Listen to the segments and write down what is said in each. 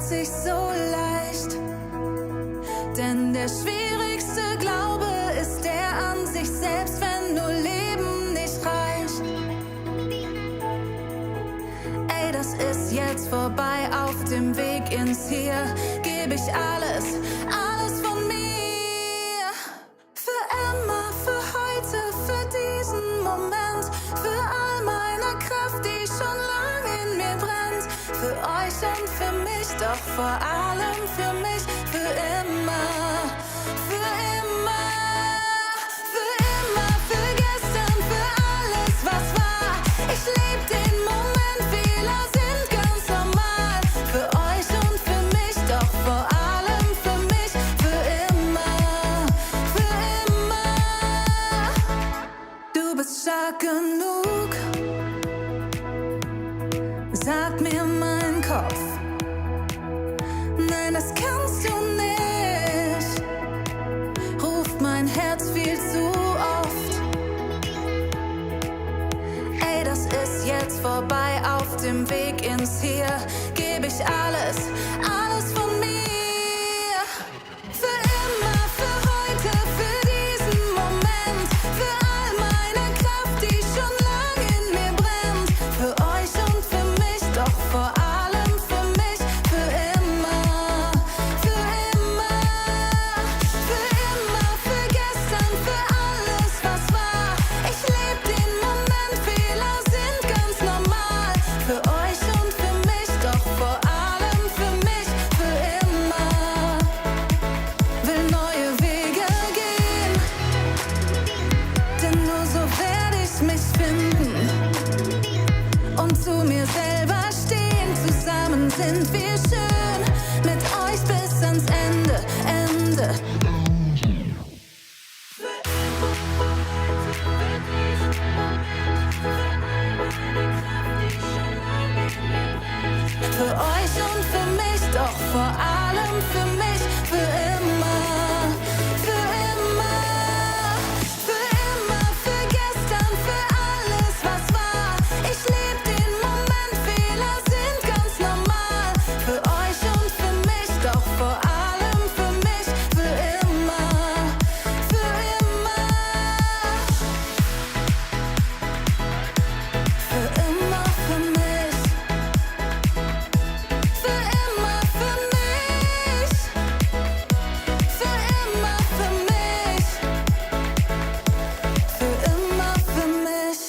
sich so leicht. Denn der schwierigste Glaube ist der an sich selbst, wenn nur Leben nicht reicht. Ey, das ist jetzt vorbei, auf dem Weg ins Hier gebe ich alles, alles von mir. Für immer, für heute, für diesen Moment, für all meine Kraft, die schon lang in mir brennt. Für euch und für mich, doch vor allem für mich, für immer, für immer. Für immer, für gestern, für alles, was war. Ich leb den Moment, Fehler sind ganz normal. Für euch und für mich, doch vor allem für mich, für immer, für immer. Du bist stark genug, sagt mir mein Kopf. Nein, das kannst du nicht, ruft mein Herz viel zu oft. Ey, das ist jetzt vorbei, auf dem Weg ins Hier gebe ich alles, alles von mir. Für immer, für heute, für diesen Moment, für all meine Kraft, die schon lang in mir brennt. Für euch und für mich, doch vor allem für mich, für immer, für immer. Für immer, für gestern, für alles, was war. Ich leb den Moment, Fehler sind ganz normal. Für euch und für mich, doch vor allem für mich, für immer. Will neue Wege gehen, denn nur so werde ich mich finden und zu mir selber stehen. Zusammen sind wir schön, mit euch bis ans Ende, Ende. Für euch und für mich, doch vor allem für mich, für immer, für immer. Für immer, für gestern, für alles, was war. Ich leb den Moment, Fehler sind ganz normal. Für euch und für mich, doch vor allem für mich, für immer, für immer. Für immer für mich. Für immer für mich. Für immer für mich. Für immer für mich.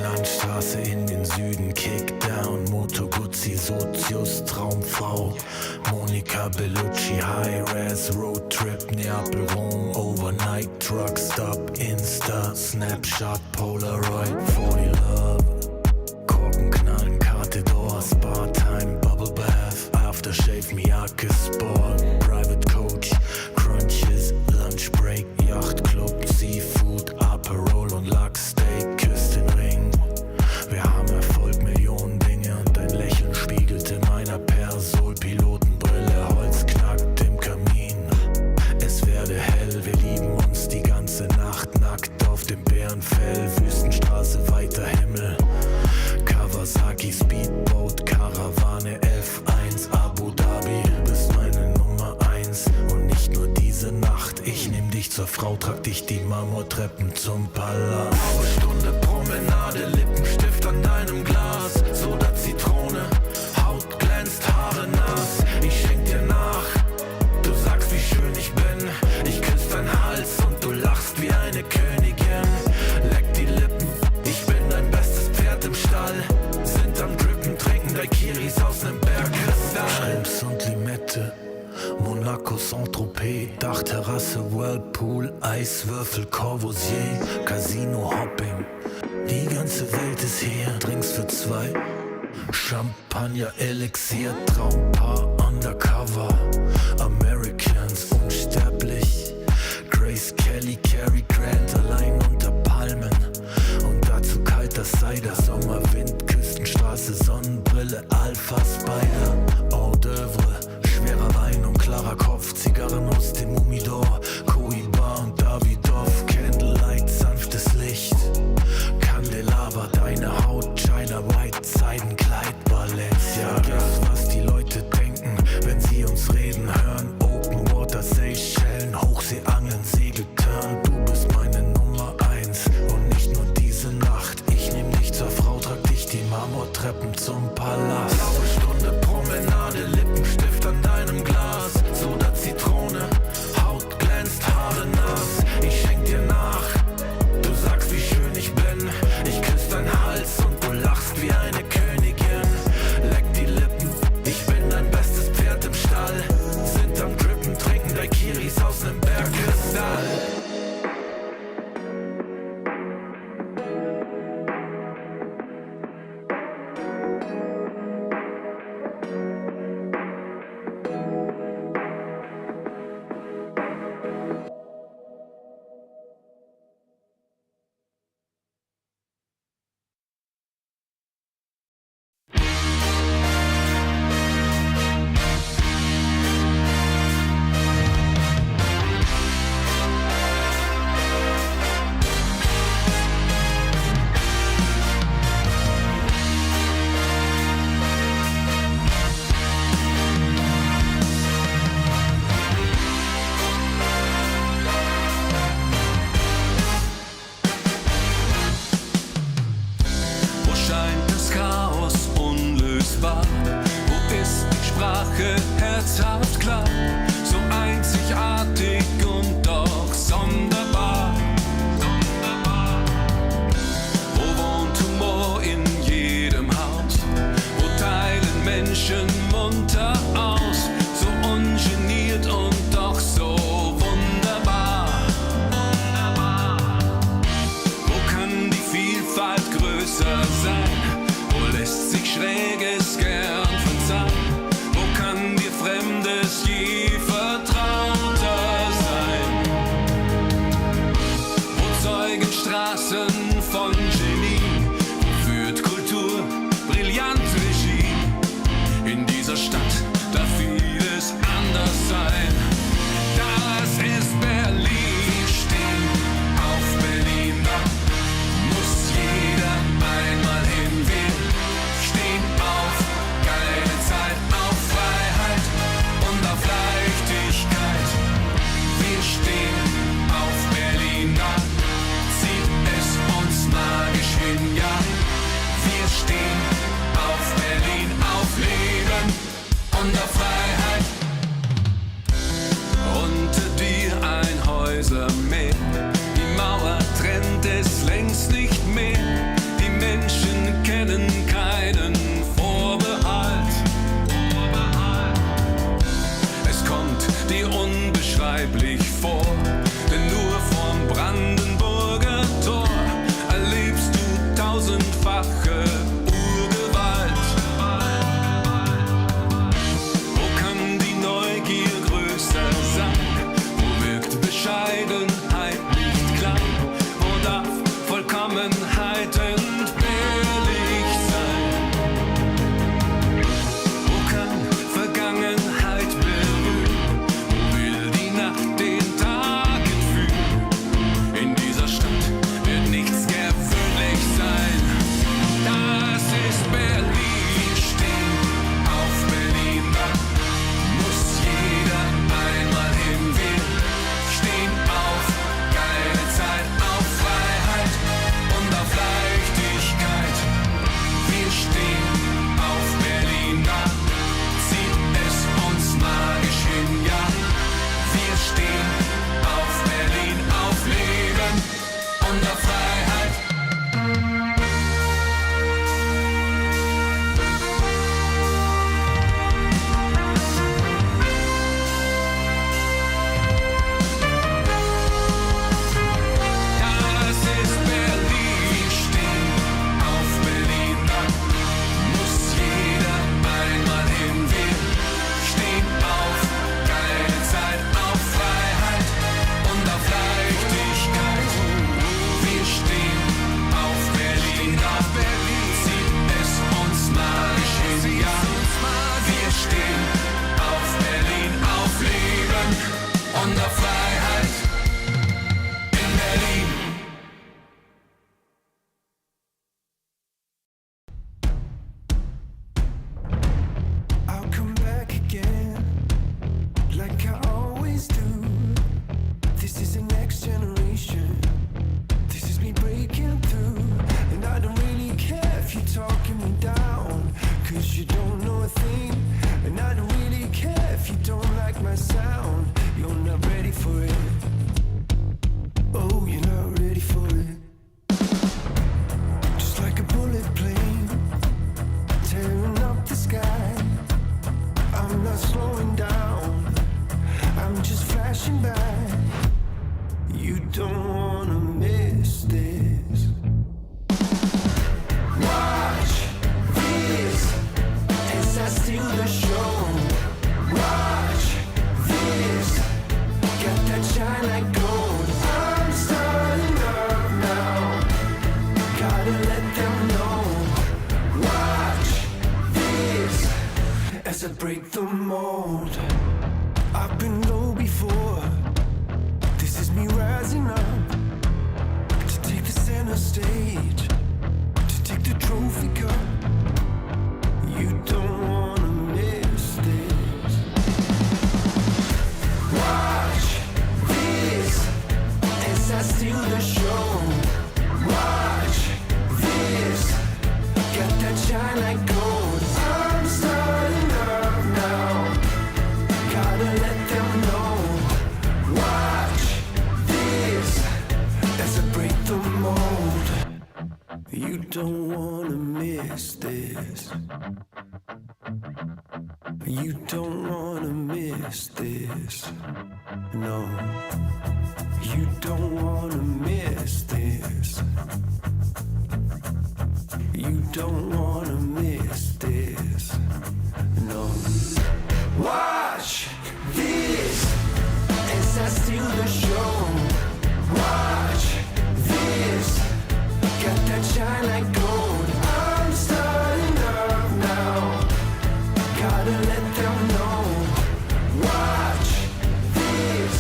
Landstraße in den Süden, Kickdown, Moto Guzzi, Sozius, Traumfrau, Monika Bellucci, High-Res, Roadtrip, Neapel, Rom, Overnight, Truck Stop, Insta, Snapshot, Polaroid, 40 Love, Korken knallen, Karte Door, Spa-Time, Bubble Bath, Aftershave, Miyake Sport, Private Coach, Crunches, Lunch Break, Yachtclub, Seafood, Aperol und Lachsteak, küsst den Ring. Wir haben Erfolg, Millionen Dinge und dein Lächeln spiegelt in meiner Persol, Pilotenbrille, Holz knackt im Kamin. Es werde hell, wir lieben uns die ganze Nacht, nackt auf dem Bärenfell, Wüstenstraße, weiter Himmel. Kawasaki, Speedboat, Karawane, F1, Abu Dhabi. Du bist meine Nummer 1 und nicht nur diese Nacht. Ich nehm dich zur Frau, trag dich die Marmortreppen zum Palast. Blaue Stunde, Promenade, Lippenstift an deinem Glas. Soda, Zitrone, Haut glänzt, Haare nass. Ich schenk dir nach, du sagst, wie schön ich bin. Ich küss deinen Hals und du lachst wie eine Königin. Leck die Lippen, ich bin dein bestes Pferd im Stall. Sind am Drippen, trinken Daiquiris aus nem Bergkristall. Schrimps und Limette, Monaco, Saint-Tropez, Dachterrasse, Whirlpool, Eiswürfel, Corbusier, Casino, Hopping. Die ganze Welt ist hier, Drinks für zwei, Champagner, Elixier, Traumpaar, Undercover, Americans, unsterblich, Grace Kelly, Cary Grant, allein unter Palmen. Und dazu dir unbeschreiblich vor, denn nur vorm Brandenburger Tor erlebst du tausendfache Urgewalt. Wo kann die Neugier größer sein? Wo wirkt Bescheidenheit nicht klein? Wo darf Vollkommenheit entbehrlich sein? Wo kann Vergangenheit berühren? Wo will die Nacht den Tag entführen? In dieser Stadt wird nichts gewöhnlich sein. Das ist Berlin. Wir stehen auf Berlin, da muss jeder einmal hin. Wir stehen auf geile Zeit, auf Freiheit und auf Leichtigkeit. Wir stehen auf Berlin, da zieht es uns magisch hin, ja. Wir stehen auf Berlin, auf Leben und auf Freiheit. Das ist Berlin. Wir stehen auf Berlin, da muss jeder einmal hin. Wir stehen auf geile Zeit, auf Freiheit und auf Leichtigkeit. Wir stehen auf Berlin, da zieht es uns magisch hin, ja. Wir stehen auf Berlin, auf Leben und auf Freiheit in Berlin. I'll come back again, like I always do. This is the next generation. This is me breaking through. And I don't really care if you're talking me down, 'cause you don't know a thing. And I don't really care if you don't like my sound. You're not ready for it. Oh, you're not ready for it. Just like a bullet plane, tearing up the sky. I'm not slowing down, I'm just flashing by. You don't wanna miss this. Watch this as I steal the show. Watch this, got that shine like gold. I'm starting up now, gotta let them know. Watch this as I break the mold. I've been low before. This is me rising up to take the center stage, to take the trophy cup. You don't wanna miss this. Watch this as I steal the show. Watch this, got that shine like gold. I'm starting up now, gotta let them know. Watch this as I break the mold. You don't wanna miss this. You don't wanna miss this. No, you don't wanna miss this. You don't wanna miss this. No. Watch this as I steal the show. Watch this, got that shine like gold. I'm starting up now, gotta let them know. Watch this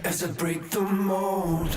as I break the mold.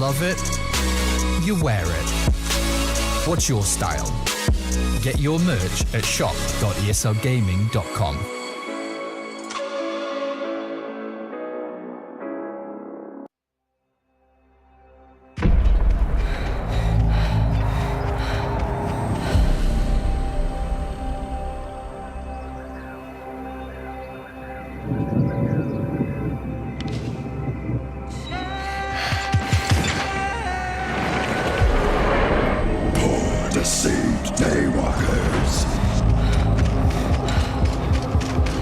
love it, you wear it. What's your style? Get your merch at shop.eslgaming.com. Deceived daywalkers,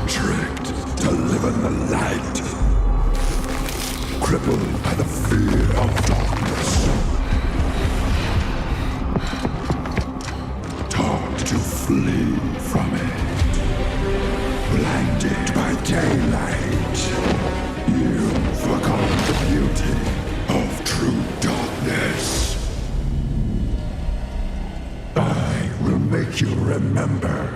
tricked to live in the light, crippled by the fear of darkness, taught to flee from it, blinded by daylight. You forgot the beauty of true darkness. I will make you remember.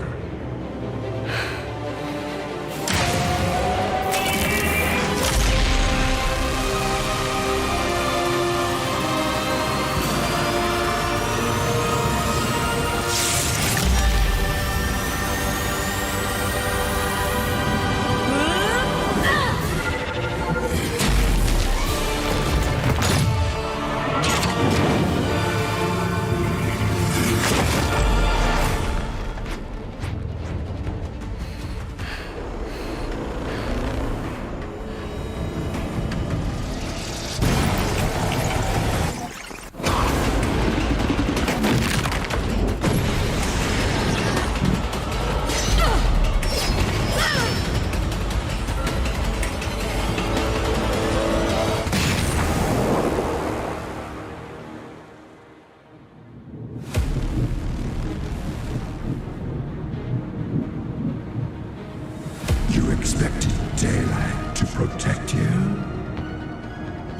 You expected daylight to protect you?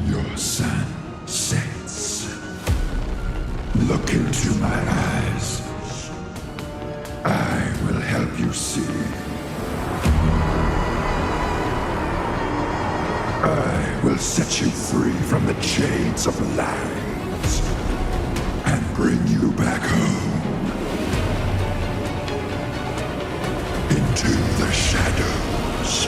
Your sun sets. Look into my eyes. I will help you see. I will set you free from the chains of lies and bring you back home. Into the shadows.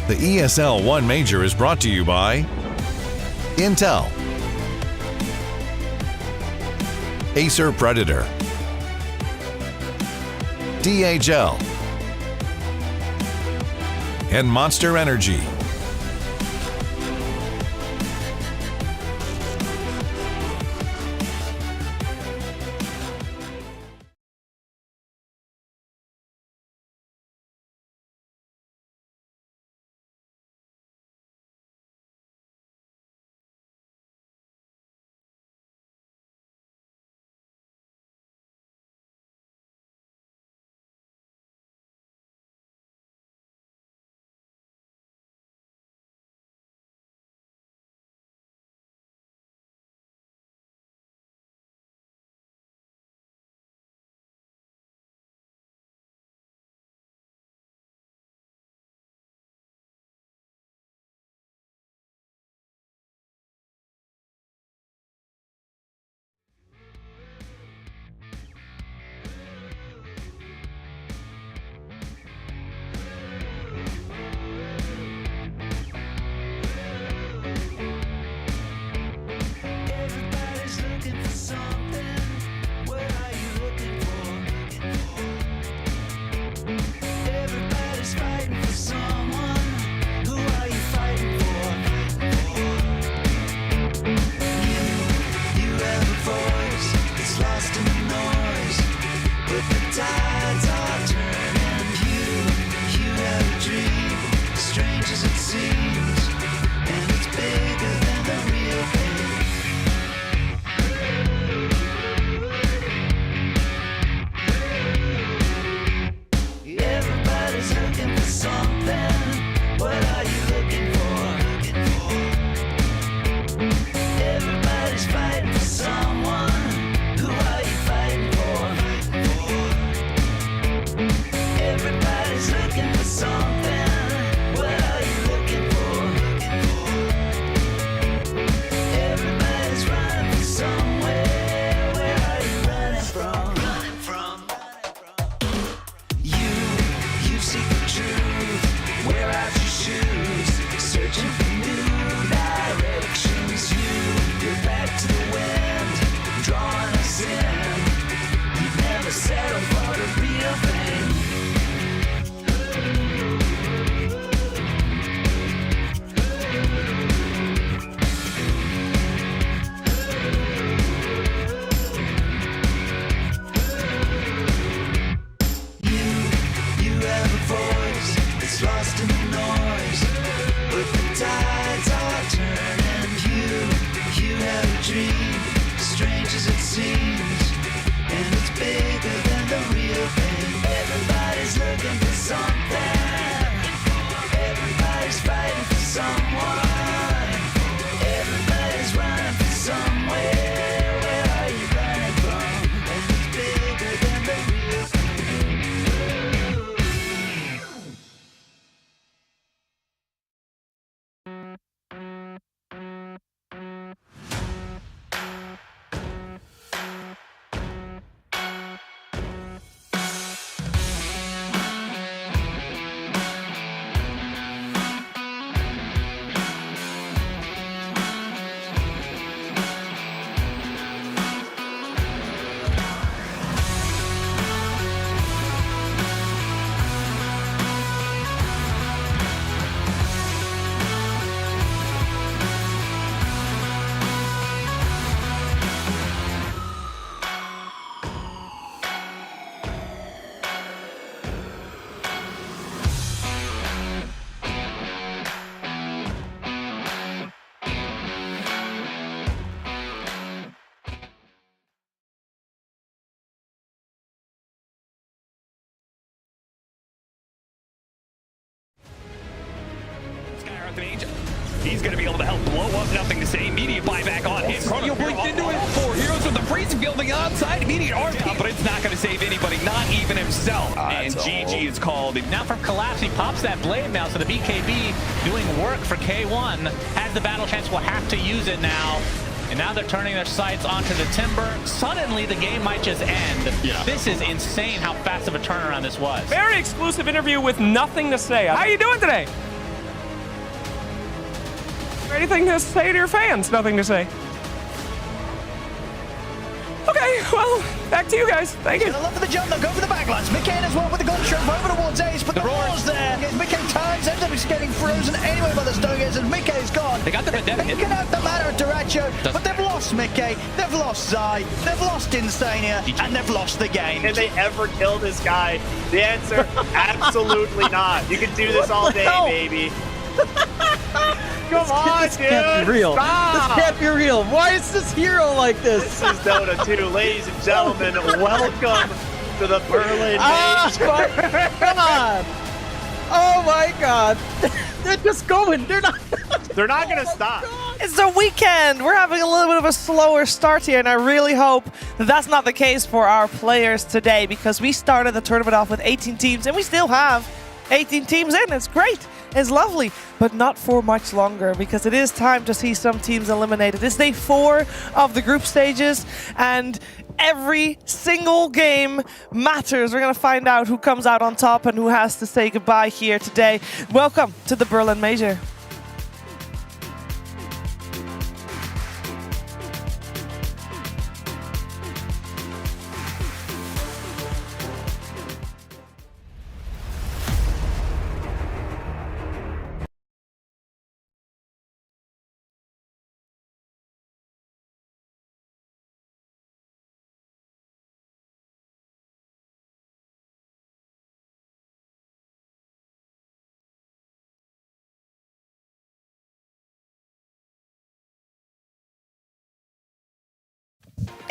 The ESL One Major is brought to you by Intel, Acer Predator, DHL, and Monster Energy. He's going to be able to help blow up Nothing to Say. Immediate buyback on him. Chrono blinked into it. 4 heroes with the freezing field on the outside. Immediate RP. But it's not going to save anybody, not even himself. And GG is called. Now from Collapse, he pops that blade now, so the BKB doing work for K1. Has the battle chance, will have to use it now. And now they're turning their sights onto the Timber. Suddenly, the game might just end. Yeah. This is insane how fast of a turnaround this was. Very exclusive interview with Nothing to Say. How you doing today? Anything to say to your fans? Nothing to say. Okay, well, back to you guys. Thank you. I love for the jump, though. Go for the backlines. McCain as well with the gun shrimp over towards Ace, but the roar's there. McCain turns, ends up getting frozen anyway by the Stargates, and Mickey's gone. They got the Vendetta hit. Picking out the matter at Derecho, but they've lost Mickey, they've lost Zai, they've lost Insania, and they've lost the game. Can they ever kill this guy? The answer, absolutely not. You can do this all day, baby. Come on, dude. This can't be real. Stop. This can't be real. Why is this hero like this? This is Dota 2. Ladies and gentlemen, welcome to the Berlin Major. Come on. Oh my god. They're just going. They're not. They're not going to stop. It's the weekend. We're having a little bit of a slower start here, and I really hope that that's not the case for our players today, because we started the tournament off with 18 teams, and we still have 18 teams in. It's great. It's lovely, but not for much longer, because it is time to see some teams eliminated. It's day 4 of the group stages, and every single game matters. We're going to find out who comes out on top and who has to say goodbye here today. Welcome to the Berlin Major.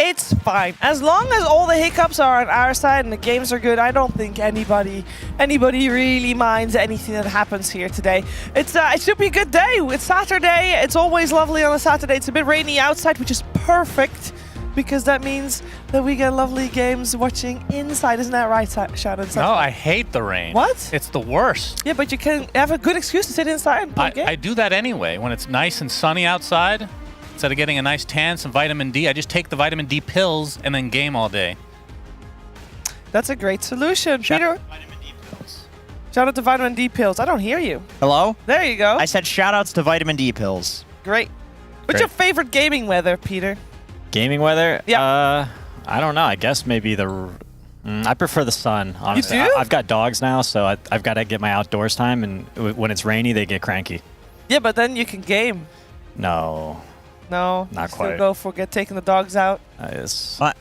It's fine. As long as all the hiccups are on our side and the games are good, I don't think anybody really minds anything that happens here today. It should be a good day. It's Saturday. It's always lovely on a Saturday. It's a bit rainy outside, which is perfect, because that means that we get lovely games watching inside. Isn't that right, Shadow? No, I hate the rain. What? It's the worst. Yeah, but you can have a good excuse to sit inside and play games. I do that anyway. When it's nice and sunny outside, instead of getting a nice tan, some vitamin D, I just take the vitamin D pills and then game all day. That's a great solution. Peter? Vitamin D pills. Shout out to vitamin D pills. I don't hear you. Hello? There you go. I said shout outs to vitamin D pills. Great. What's your favorite gaming weather, Peter? Gaming weather? Yeah. I don't know. I guess maybe I prefer the sun, honestly. You do? I've got dogs now, so I've got to get my outdoors time, and when it's rainy, they get cranky. Yeah, but then you can game. No. No, not still quite. Go for taking the dogs out.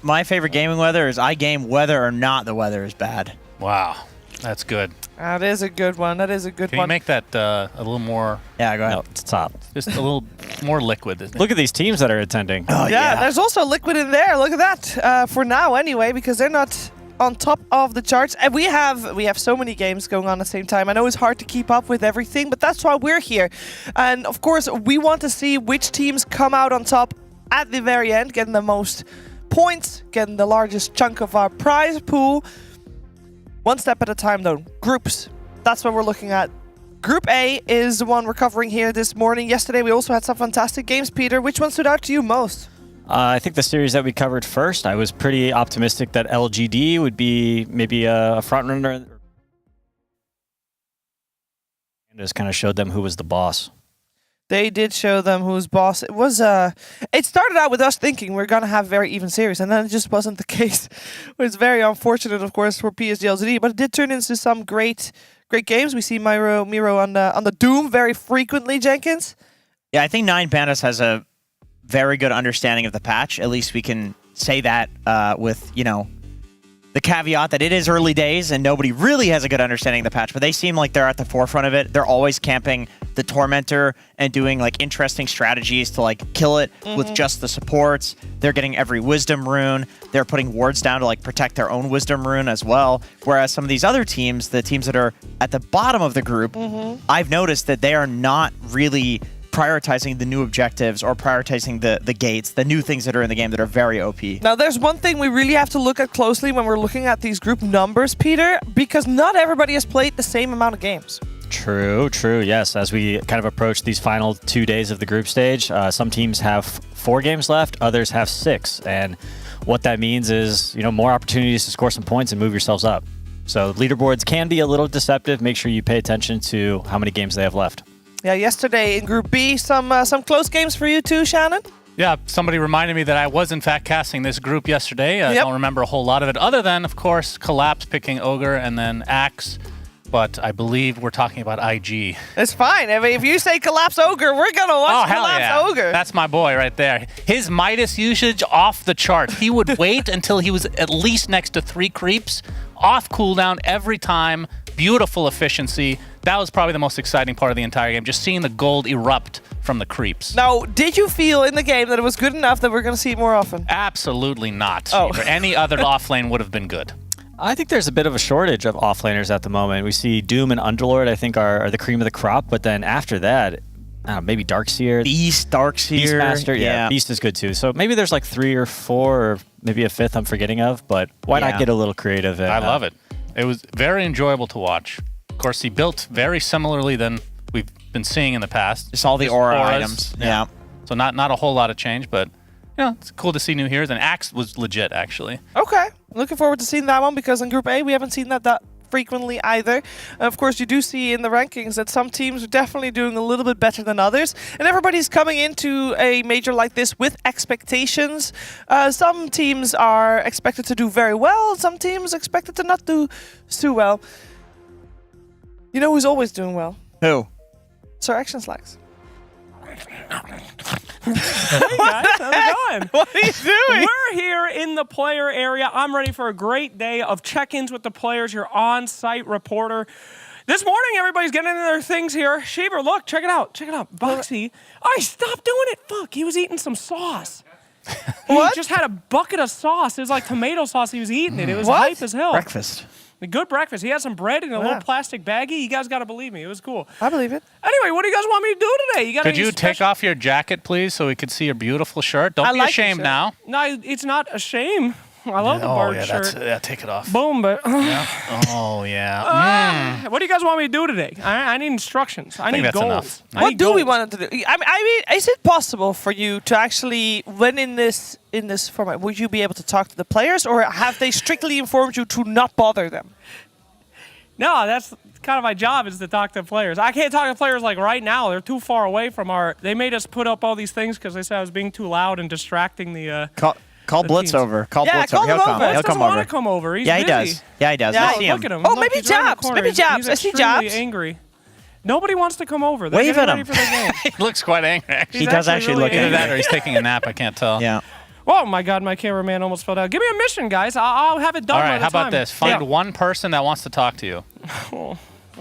My favorite gaming weather is I game whether or not the weather is bad. Wow, that's good. That is a good one. That is a good Can one. you make that a little more? Yeah, go ahead. No, stop. Just a little more liquid. Look at these teams that are attending. Oh, yeah, there's also liquid in there. Look at that. For now, anyway, because they're not on top of the charts. And we have so many games going on at the same time. I know it's hard to keep up with everything, but that's why we're here. And of course, we want to see which teams come out on top at the very end, getting the most points, getting the largest chunk of our prize pool. One step at a time, though. Groups. That's what we're looking at. Group A is the one we're covering here this morning. Yesterday, we also had some fantastic games. Peter, which one stood out to you most? I think the series that we covered first, I was pretty optimistic that LGD would be maybe a front runner. And just kind of showed them who was the boss. They did show them who's boss. It was it started out with us thinking we're gonna have very even series, and then it just wasn't the case. It was very unfortunate, of course, for PSG LGD, but it did turn into some great games. We see Miro on the Doom very frequently, Jenkins. Yeah, I think Nine Pandas has a very good understanding of the patch. At least we can say that with, the caveat that it is early days and nobody really has a good understanding of the patch, but they seem like they're at the forefront of it. They're always camping the Tormentor and doing like interesting strategies to like kill it with just the supports. They're getting every Wisdom rune. They're putting wards down to like protect their own Wisdom rune as well. Whereas some of these other teams, the teams that are at the bottom of the group, I've noticed that they are not really prioritizing the new objectives or prioritizing the gates, the new things that are in the game that are very OP. Now, there's one thing we really have to look at closely when we're looking at these group numbers, Peter, because not everybody has played the same amount of games. True, yes. As we kind of approach these final 2 days of the group stage, some teams have 4 games left, others have 6. And what that means is, more opportunities to score some points and move yourselves up. So leaderboards can be a little deceptive. Make sure you pay attention to how many games they have left. Yeah, yesterday in Group B, some close games for you too, Shannon? Yeah, somebody reminded me that I was in fact casting this group yesterday. I don't remember a whole lot of it, other than, of course, Collapse picking Ogre and then Axe. But I believe we're talking about IG. It's fine. I mean, if you say Collapse Ogre, we're going to watch Collapse Ogre. That's my boy right there. His Midas usage off the chart. He would wait until he was at least next to 3 creeps, off cooldown every time. Beautiful efficiency. That was probably the most exciting part of the entire game, just seeing the gold erupt from the creeps. Now, did you feel in the game that it was good enough that we're going to see it more often? Absolutely not. Oh. Any other offlane would have been good. I think there's a bit of a shortage of offlaners at the moment. We see Doom and Underlord, I think, are the cream of the crop, but then after that, maybe Darkseer. Beast, Darkseer. Beastmaster, yeah. Beast is good too. So maybe there's like 3 or 4 or maybe a 5th I'm forgetting of, but why not get a little creative? And, I love it. It was very enjoyable to watch. Of course, he built very similarly than we've been seeing in the past. Just all the aura items. Yeah. So not a whole lot of change, but it's cool to see new heroes. And Axe was legit, actually. Okay. Looking forward to seeing that one, because in Group A, we haven't seen that frequently either. Of course, you do see in the rankings that some teams are definitely doing a little bit better than others, and everybody's coming into a major like this with expectations. Some teams are expected to do very well, some teams expected to not do so well. You know who's always doing well? Who? Sir Action Slacks. Hey guys, how's it going? What are you doing? We're here in the player area. I'm ready for a great day of check-ins with the players, your on-site reporter. This morning, everybody's getting into their things here. Shaver, look, check it out. Check it out. Boxy. Stop doing it. Fuck, he was eating some sauce. What? He just had a bucket of sauce. It was like tomato sauce. He was eating it. It was hype as hell. Breakfast. A good breakfast. He had some bread in a little plastic baggie. You guys got to believe me. It was cool. I believe it. Anyway, what do you guys want me to do today? Could you take off your jacket, please, so we could see your beautiful shirt? Don't be ashamed now. No, it's not a shame. I love the bird shirt. Take it off. Boom, but... Oh, yeah. What do you guys want me to do today? I need instructions. I need that's goals. enough. What do we want to do? I mean, is it possible for you to actually, when in this format, would you be able to talk to the players, or have they strictly informed you to not bother them? No, that's kind of my job, is to talk to players. I can't talk to players like right now. They're too far away from our... They made us put up all these things because they said I was being too loud and distracting the... Call Blitz over. Call Blitz call over. him over. He'll come over. Come over. He's he busy. does. Yeah, he does. Yeah, I see him. Look at him. Oh, Look, maybe he's right in the Jabs. corner. Maybe Jabs. He's I see extremely Jabs. angry. Nobody wants to come over. They're Wave getting at ready him. for their game. He looks quite angry, actually. He does actually look Either angry. that or he's taking a nap. I can't tell. Yeah. Oh my God, my cameraman almost fell down. Give me a mission, guys. I'll have it done. All by right, the how about time. this? Find one person that wants to talk to you.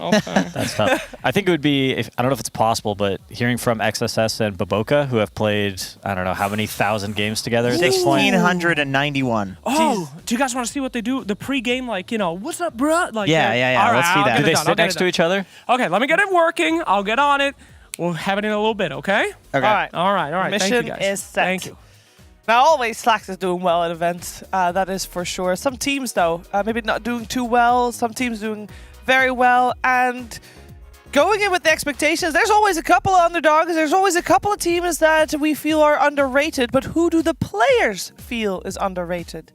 Okay. That's tough. I think it would be, I don't know if it's possible, but hearing from XSS and Baboka, who have played, I don't know how many thousand games together at this point. 1,691. Oh, do you guys want to see what they do? The pre-game, like, what's up, bruh? Like, Yeah. All right, Let's see I'll that. get Do it they done. I'll sit get next it to done. each other? Okay, let me get it working. I'll get on it. We'll have it in a little bit, okay? Okay. All right. Thank you, Mission guys. is set. Thank you. Now, always Slacks is doing well at events. That is for sure. Some teams, though, maybe not doing too well. Some teams doing very well. And going in with the expectations, there's always a couple of underdogs. There's always a couple of teams that we feel are underrated. But who do the players feel is underrated?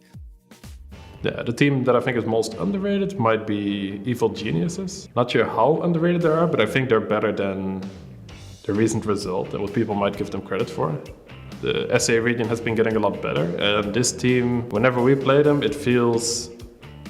Yeah, the team that I think is most underrated might be Evil Geniuses. Not sure how underrated they are, but I think they're better than the recent result and what people might give them credit for. The SA region has been getting a lot better, and this team, whenever we play them, it feels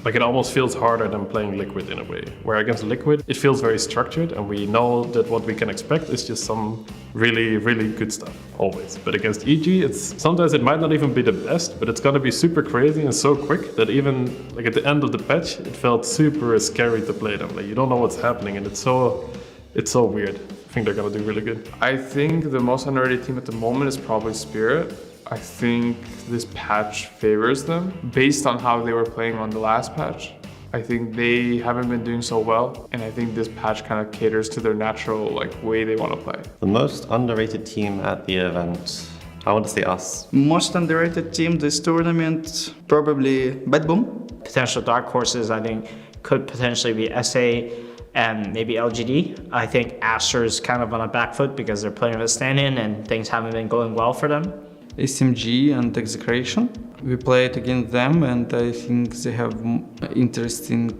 Like it almost feels harder than playing Liquid in a way. Where against Liquid, it feels very structured and we know that what we can expect is just some really, really good stuff, always. But against EG, sometimes it might not even be the best, but it's gonna be super crazy and so quick that even like at the end of the patch, it felt super scary to play them. Like you don't know what's happening and it's so weird. I think they're gonna do really good. I think the most underrated team at the moment is probably Spirit. I think this patch favors them based on how they were playing on the last patch. I think they haven't been doing so well, and I think this patch kind of caters to their natural way they want to play. The most underrated team at the event, I want to say us. Most underrated team this tournament, probably Bad Boom. Potential dark horses, I think, could potentially be SA and maybe LGD. I think Aster's kind of on a back foot because they're playing with a stand-in and things haven't been going well for them. SMG and Execration. We played against them and I think they have interesting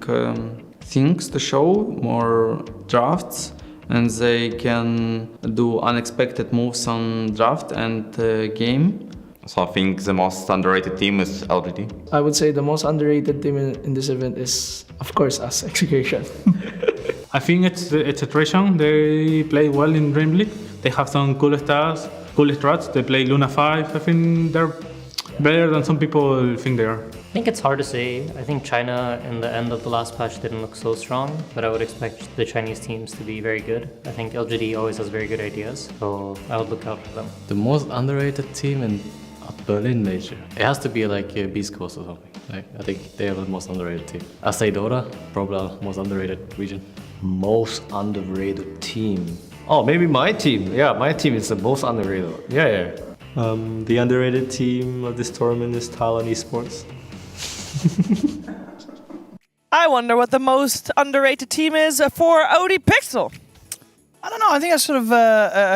things to show, more drafts, and they can do unexpected moves on draft and game. So I think the most underrated team is LGD. I would say the most underrated team in this event is, of course, us, Execution. I think it's Attrition. They play well in Dream League. They have some cool stars, cool strats. They play Luna 5. I think they're better than some people think they are. I think it's hard to say. I think China in the end of the last patch didn't look so strong, but I would expect the Chinese teams to be very good. I think LGD always has very good ideas, so I would look out for them. The most underrated team in Berlin major. It has to be like Beast Coast or something. I think they are the most underrated team. I say Dota, probably our most underrated region. Most underrated team. Oh, maybe my team. Yeah, my team is the most underrated. Yeah. The underrated team of this tournament is Thailand Esports. I wonder what the most underrated team is for OD Pixel. I don't know. I think I sort of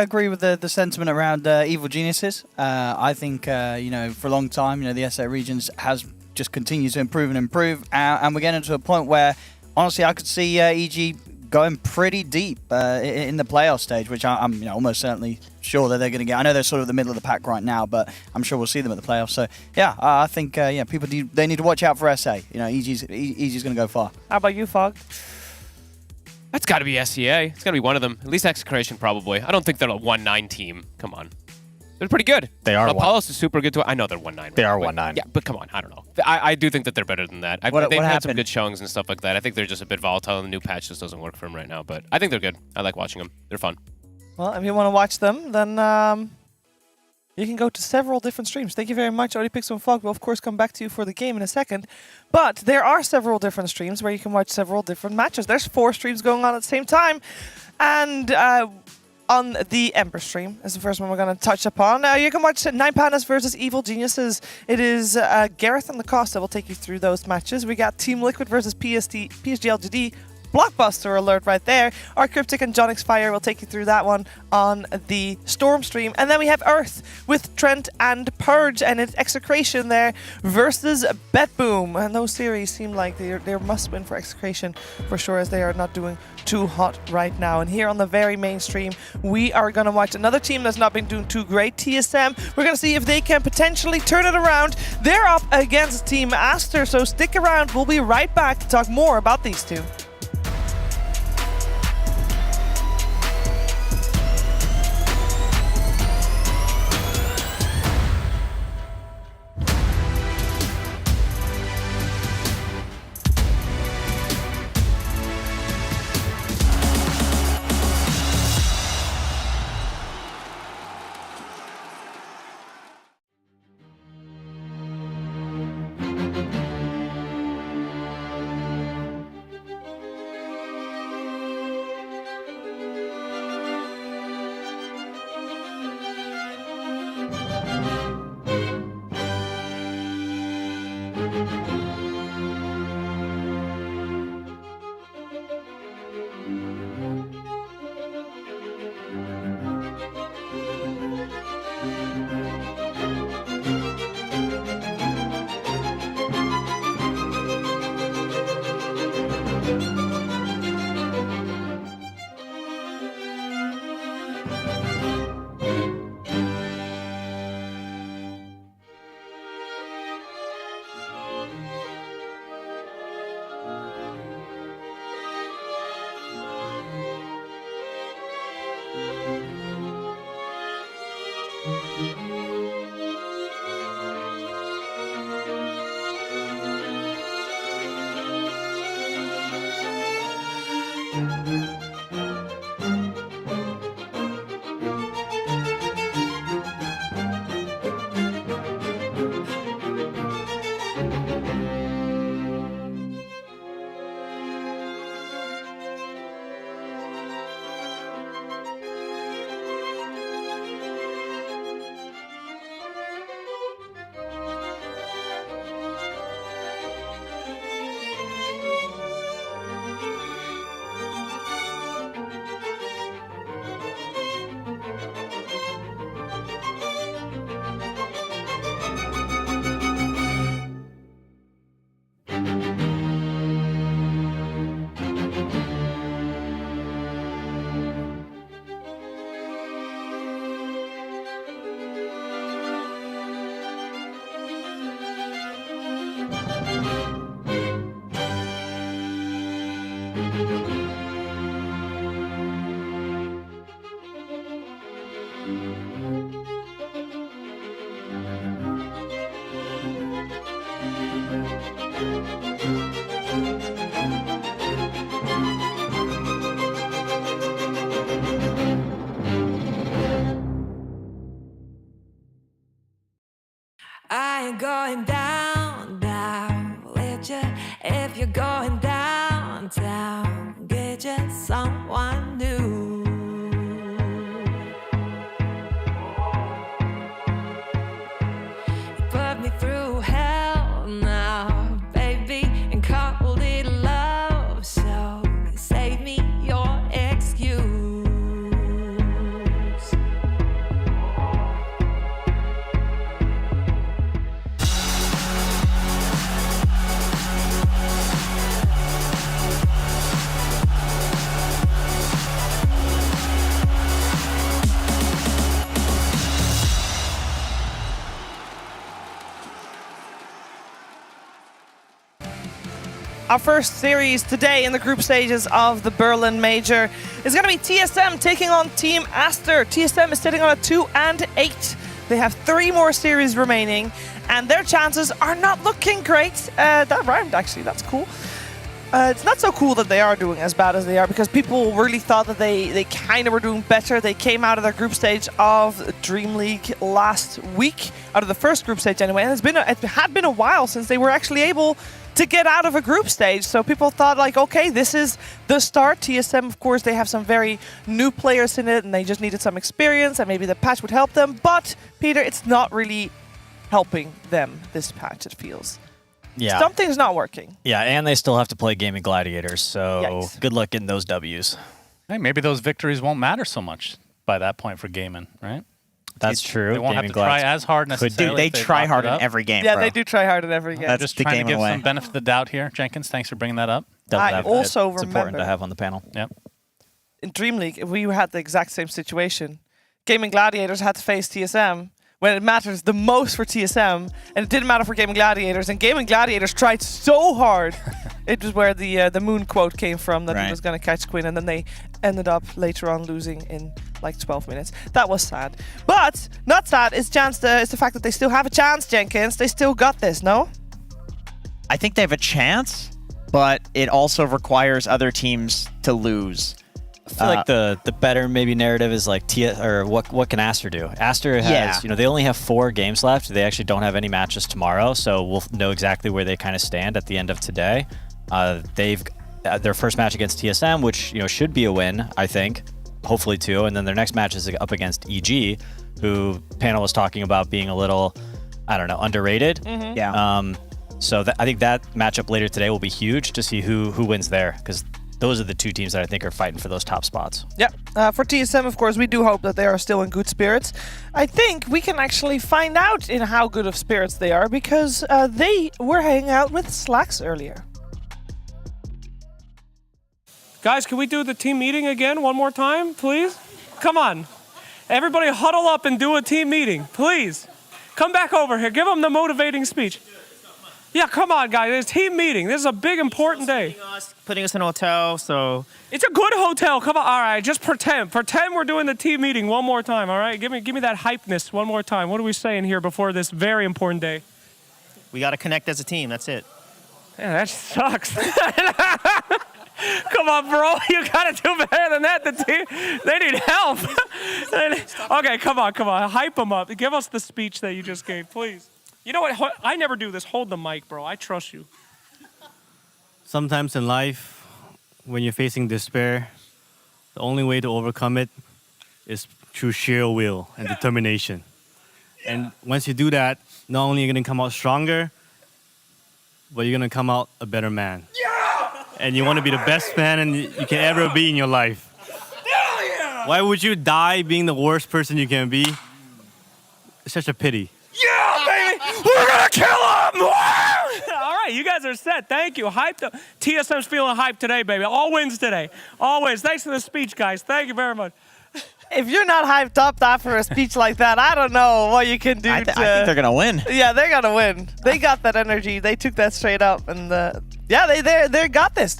agree with the sentiment around Evil Geniuses. I think, for a long time, the SA regions has just continued to improve and improve. And we're getting to a point where, honestly, I could see EG going pretty deep in the playoff stage, which I'm almost certainly sure that they're going to get. I know they're sort of the middle of the pack right now, but I'm sure we'll see them at the playoffs. So yeah, I think people they need to watch out for SA. EG's going to go far. How about you, Fog? That's got to be SEA. It's got to be one of them. At least Execration, probably. I don't think they're a 1-9 team. Come on. They're pretty good. They are. Palos is super good too. I know they're 1-9. They are 1-9. Yeah, but come on. I don't know. I do think that they're better than that. They've had some good showings and stuff like that. I think they're just a bit volatile, and the new patch just doesn't work for them right now. But I think they're good. I like watching them. They're fun. Well, if you want to watch them, then you can go to several different streams. Thank you very much, OD Pixel and Fog. We'll, of course, come back to you for the game in a second. But there are several different streams where you can watch several different matches. There's 4 streams going on at the same time. And on the Ember stream is the first one we're going to touch upon. You can watch 9 Pandas versus Evil Geniuses. It is Gareth and Lacoste will take you through those matches. We got Team Liquid versus PSG LGD. Blockbuster alert right there. Our Cryptic and Jonix Fire will take you through that one on the Storm stream. And then we have Earth with Trent and Purge, and it's Execration there versus Betboom. And those series seem like they're must win for Execration for sure, as they are not doing too hot right now. And here on the very main stream, we are going to watch another team that's not been doing too great, TSM. We're going to see if they can potentially turn it around. They're up against Team Aster, so stick around. We'll be right back to talk more about these two. I ain't going down, down with you. If you're going downtown, get you someone new. You put me through hell now, baby, and called it love. So save me your excuse. Our first series today in the group stages of the Berlin Major is going to be TSM taking on Team Aster. TSM is sitting on a 2-8. They have 3 more series remaining, and their chances are not looking great. That rhymed, actually. That's cool. It's not so cool that they are doing as bad as they are, because people really thought that they kind of were doing better. They came out of their group stage of Dream League last week, out of the first group stage anyway, and it had been a while since they were actually able to get out of a group stage. So people thought, like, okay, this is the start. TSM, of course, they have some very new players in it, and they just needed some experience, and maybe the patch would help them. But, Peter, it's not really helping them, this patch, it feels. Yeah. Something's not working. Yeah, and they still have to play Gaming Gladiators, so Yikes. good luck getting those Ws. Hey, maybe those victories won't matter so much by that point for Gaming, right? That's true. They won't have to try as hard necessarily. Dude, they try hard in every game, Yeah, bro. they do try hard in every game. I'm just trying to give some benefit of the doubt here. Jenkins, thanks for bringing that up. I also it's important remember to have on the panel. Yep. in Dream League, we had the exact same situation. Gaming Gladiators had to face TSM when it matters the most for TSM, and it didn't matter for Gaming Gladiators. And Gaming Gladiators tried so hard. It was where the Moon quote came from, that he was going to catch Quinn, and then they ended up later on losing in like 12 minutes. That was sad. But not sad is the fact that they still have a chance, Jenkins. They still got this, no? I think they have a chance, but it also requires other teams to lose. I feel like the better maybe narrative is like what can Aster do? Aster has, they only have 4 games left. They actually don't have any matches tomorrow, so we'll know exactly where they kind of stand at the end of today. They've their first match against TSM, which should be a win, I think, hopefully 2, and then their next match is up against EG, who panel was talking about being a little, I don't know, underrated. Mm-hmm. Yeah. So I think that matchup later today will be huge to see who wins there, because those are the 2 teams that I think are fighting for those top spots. Yeah, for TSM, of course, we do hope that they are still in good spirits. I think we can actually find out in how good of spirits they are, because they were hanging out with Slacks earlier. Guys, can we do the team meeting again one more time, please? Come on. Everybody huddle up and do a team meeting, please. Come back over here. Give them the motivating speech. Yeah, come on, guys. It's a team meeting. This is a big, important day. Putting us in a hotel, so... It's a good hotel. Come on. All right, just pretend. Pretend we're doing the team meeting one more time, all right? Give me that hypeness one more time. What are we saying here before this very important day? We got to connect as a team. That's it. Yeah, that sucks. Come on, bro. You got to do better than that. The team, they need help. Okay, come on. Hype them up. Give us the speech that you just gave, please. You know what? I never do this. Hold the mic, bro. I trust you. Sometimes in life, when you're facing despair, the only way to overcome it is through sheer will and determination. And once you do that, not only are you going to come out stronger, but you're going to come out a better man. And you want to be the best man you can ever be in your life. Why would you die being the worst person you can be? It's such a pity. Yeah, baby! We're gonna kill him! All right, you guys are set. Thank you. Hyped up. TSM's feeling hyped today, baby. All wins today. Always. Thanks for the speech, guys. Thank you very much. If you're not hyped up after a speech like that, I don't know what you can do. I think they're gonna win. Yeah, they're gonna win. They got that energy. They took that straight up, and they got this.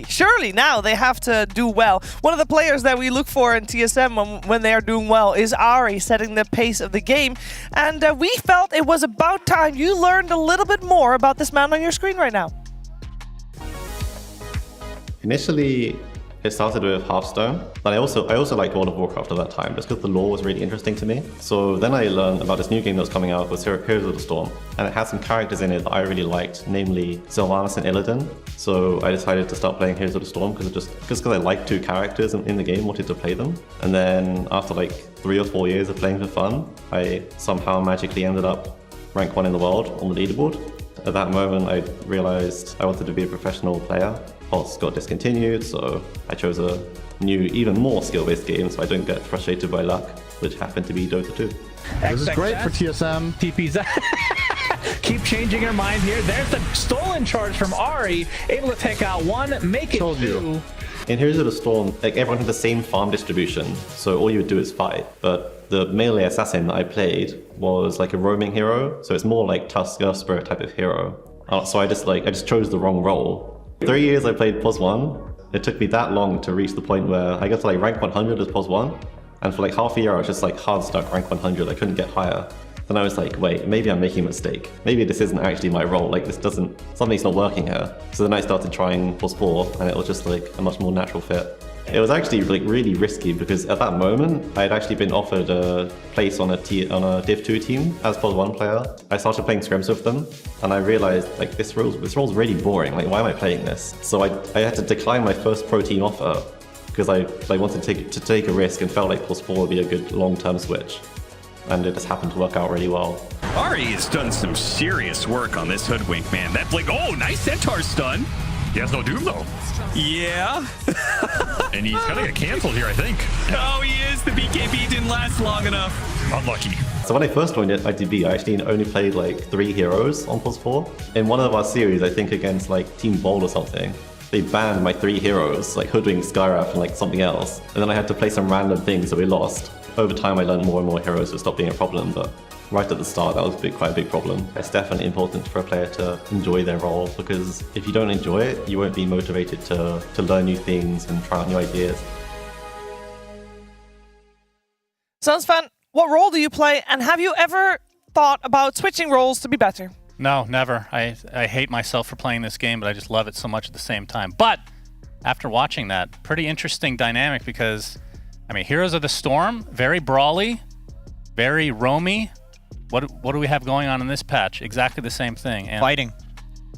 Surely now they have to do well. One of the players that we look for in TSM when they are doing well is Ari, setting the pace of the game. And we felt it was about time you learned a little bit more about this man on your screen right now. Initially, it started with Hearthstone, but I also liked World of Warcraft at that time, just because the lore was really interesting to me. So then I learned about this new game that was coming out, was Heroes of the Storm, and it had some characters in it that I really liked, namely Sylvanas and Illidan. So I decided to start playing Heroes of the Storm because I liked two characters in the game, wanted to play them. And then after like 3 or 4 years of playing for fun, I somehow magically ended up rank 1 in the world on the leaderboard. At that moment, I realized I wanted to be a professional player. Pulse got discontinued, so I chose a new, even more skill-based game so I don't get frustrated by luck, which happened to be Dota 2. This is great for TSM. TP's keep changing her mind here. There's the stolen charge from Ari, able to take out one, make it two. In Heroes of the Storm, like everyone had the same farm distribution, so all you would do is fight. But the melee assassin that I played was like a roaming hero, so it's more like Tusker Spirit type of hero. So I just chose the wrong role. 3 years I played POS 1. It took me that long to reach the point where I got to like rank 100 as POS 1. And for like half a year I was just like hard stuck rank 100. I couldn't get higher. Then I was like, wait, maybe I'm making a mistake. Maybe this isn't actually my role. Like something's not working here. So then I started trying POS 4 and it was just like a much more natural fit. It was actually like really risky because at that moment I had actually been offered a place on a Div 2 team as POS 1 player. I started playing scrims with them and I realized like this role's really boring. Like why am I playing this? So I had to decline my first pro team offer because I wanted to take a risk and felt like POS 4 would be a good long-term switch. And it just happened to work out really well. Ari has done some serious work on this hoodwink, man. That blink, oh, nice centaur stun. He has no doom though. Yeah. And he's gonna get canceled here, I think. Oh, he is. The BKB didn't last long enough. Unlucky. So when I first joined ITB, I actually only played like 3 heroes on POS 4. In one of our series, I think against like Team Bold or something, they banned my 3 heroes, like Hoodwink, Skywrath, and like something else. And then I had to play some random things, so we lost. Over time, I learned more and more heroes to stop being a problem, but right at the start, that was quite a big problem. It's definitely important for a player to enjoy their role, because if you don't enjoy it, you won't be motivated to learn new things and try out new ideas. Sounds fun. What role do you play, and have you ever thought about switching roles to be better? No, never. I hate myself for playing this game, but I just love it so much at the same time. But after watching that, pretty interesting dynamic because, I mean, Heroes of the Storm, very brawly, very roamy. What do we have going on in this patch? Exactly the same thing. And, fighting.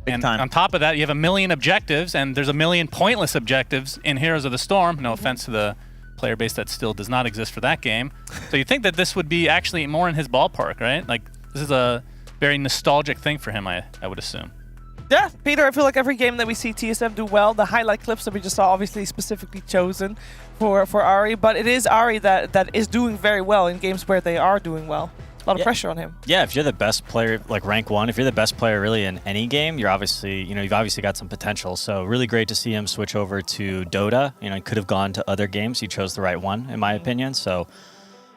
Big time. On top of that, you have 1 million objectives, and there's 1 million pointless objectives in Heroes of the Storm. No offense to the player base that still does not exist for that game. So you think that this would be actually more in his ballpark, right? Like, this is a very nostalgic thing for him, I would assume. Yeah, Peter, I feel like every game that we see TSM do well, the highlight clips that we just saw obviously specifically chosen for Ari, but it is Ari that is doing very well in games where they are doing well. A lot of pressure on him. Yeah, if you're the best player, like rank 1, if you're the best player really in any game, you're obviously, you've obviously got some potential. So really great to see him switch over to Dota. He could have gone to other games. He chose the right one, in my opinion. So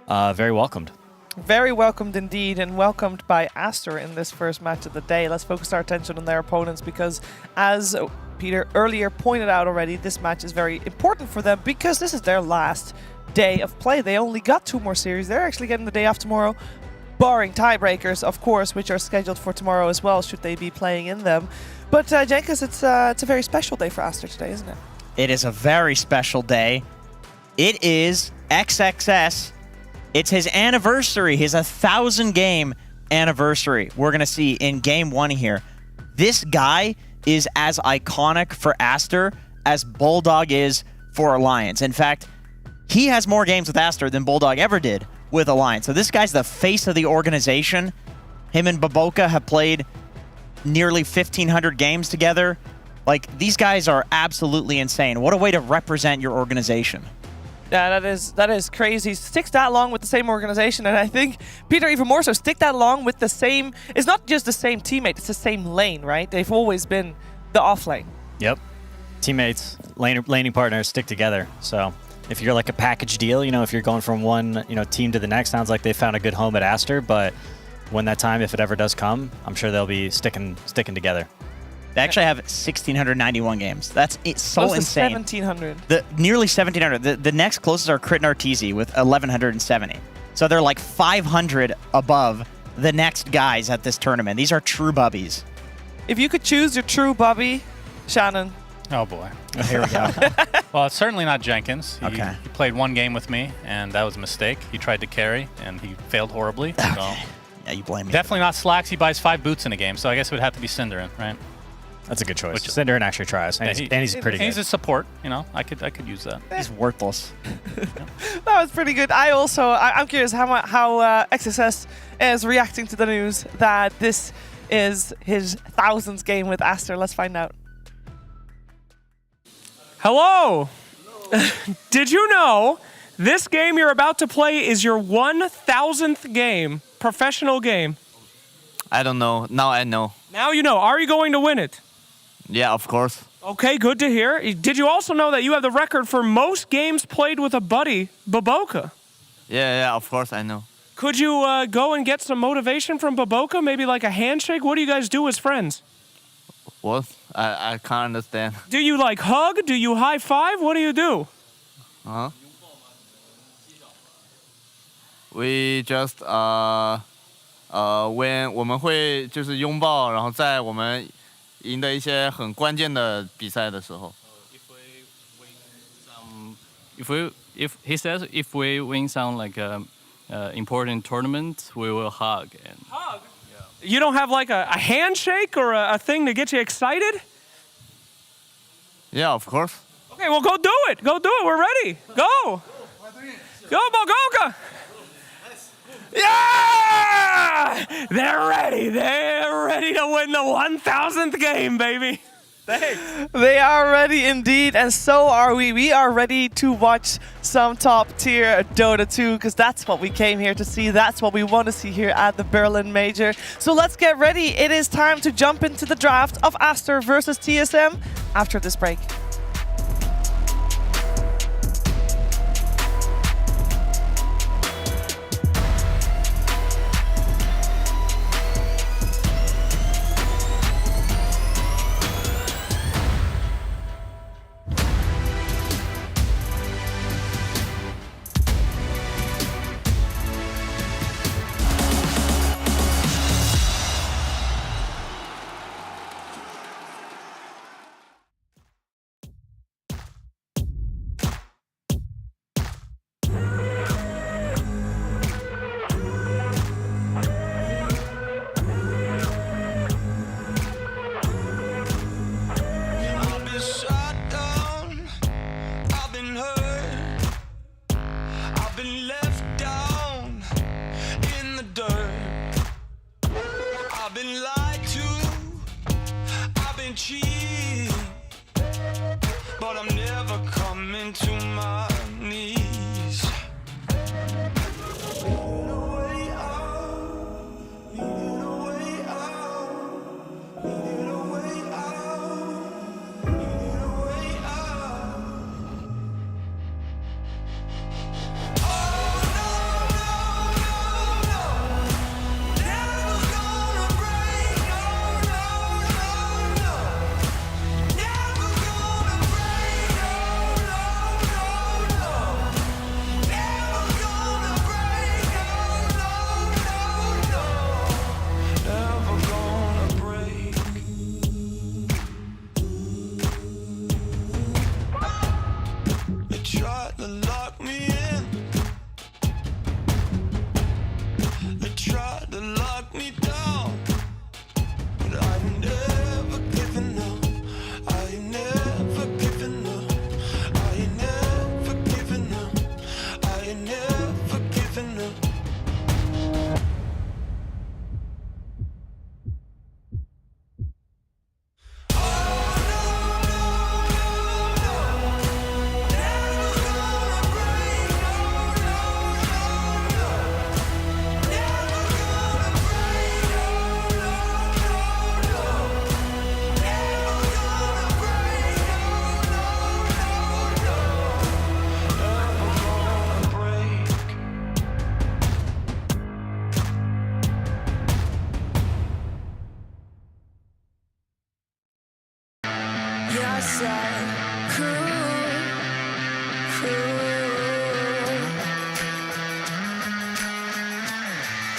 very welcomed. Very welcomed indeed, and welcomed by Aster in this first match of the day. Let's focus our attention on their opponents because, as Peter earlier pointed out already, this match is very important for them because this is their last day of play. They only got 2 more series. They're actually getting the day off tomorrow, barring tiebreakers, of course, which are scheduled for tomorrow as well, should they be playing in them. But Jenkins, it's a very special day for Aster today, isn't it? It is a very special day. It is XXS. It's his anniversary, his 1,000 game anniversary. We're going to see in game 1 here. This guy is as iconic for Aster as Bulldog is for Alliance. In fact, he has more games with Aster than Bulldog ever did with Alliance. So this guy's the face of the organization. Him and Baboka have played nearly 1,500 games together. Like, these guys are absolutely insane. What a way to represent your organization. Yeah, that is crazy. Sticks that long with the same organization, and I think, Peter, even more so, stick that long with the same... It's not just the same teammate, it's the same lane, right? They've always been the off lane. Yep. Teammates, laning partners stick together. So if you're like a package deal, you know, if you're going from one, you know, team to the next, sounds like they found a good home at Aster, but when that time, if it ever does come, I'm sure they'll be sticking together. They actually have 1,691 games. That's so Close to insane. 1,700. Nearly 1,700. The next closest are Crit and Arteezy with 1,170. So they're like 500 above the next guys at this tournament. These are true bubbies. If you could choose your true bubby, Shannon. Oh boy. Here we go. Well, it's certainly not Jenkins. He Okay. played one game with me, and that was a mistake. He tried to carry, and he failed horribly. Okay. So. Yeah, you blame me. Definitely not Slacks. He buys 5 boots in a game, so I guess it would have to be Cinderin, right? That's a good choice. Cinderin actually tries, and he's pretty good. He's a support, you know. I could use that. He's worthless. That was pretty good. I'm curious how XSS is reacting to the news that this is his 1,000th game with Aster. Let's find out. Hello. Did you know this game you're about to play is your 1,000th game, professional game? I don't know. Now I know. Now you know. Are you going to win it? Yeah, of course. Okay, good to hear. Did you also know that you have the record for most games played with a buddy, Baboka? Yeah, of course I know. Could you go and get some motivation from Baboka? Maybe like a handshake? What do you guys do as friends? What? I can't understand. Do you like hug? Do you high five? What do you do? Huh? We just when 我们会就是拥抱，然后在我们赢得一些很关键的比赛的时候。If he says if we win some like important tournament, we will hug and hug. You don't have like a handshake or a thing to get you excited? Yeah, of course. Okay, well go do it. Go do it. We're ready. Go. Go, Bagoka. Yeah! They're ready. They're ready to win the 1,000th game, baby. Thanks. They are ready indeed, and so are we. We are ready to watch some top tier Dota 2 because that's what we came here to see. That's what we want to see here at the Berlin Major. So let's get ready. It is time to jump into the draft of Aster versus TSM after this break.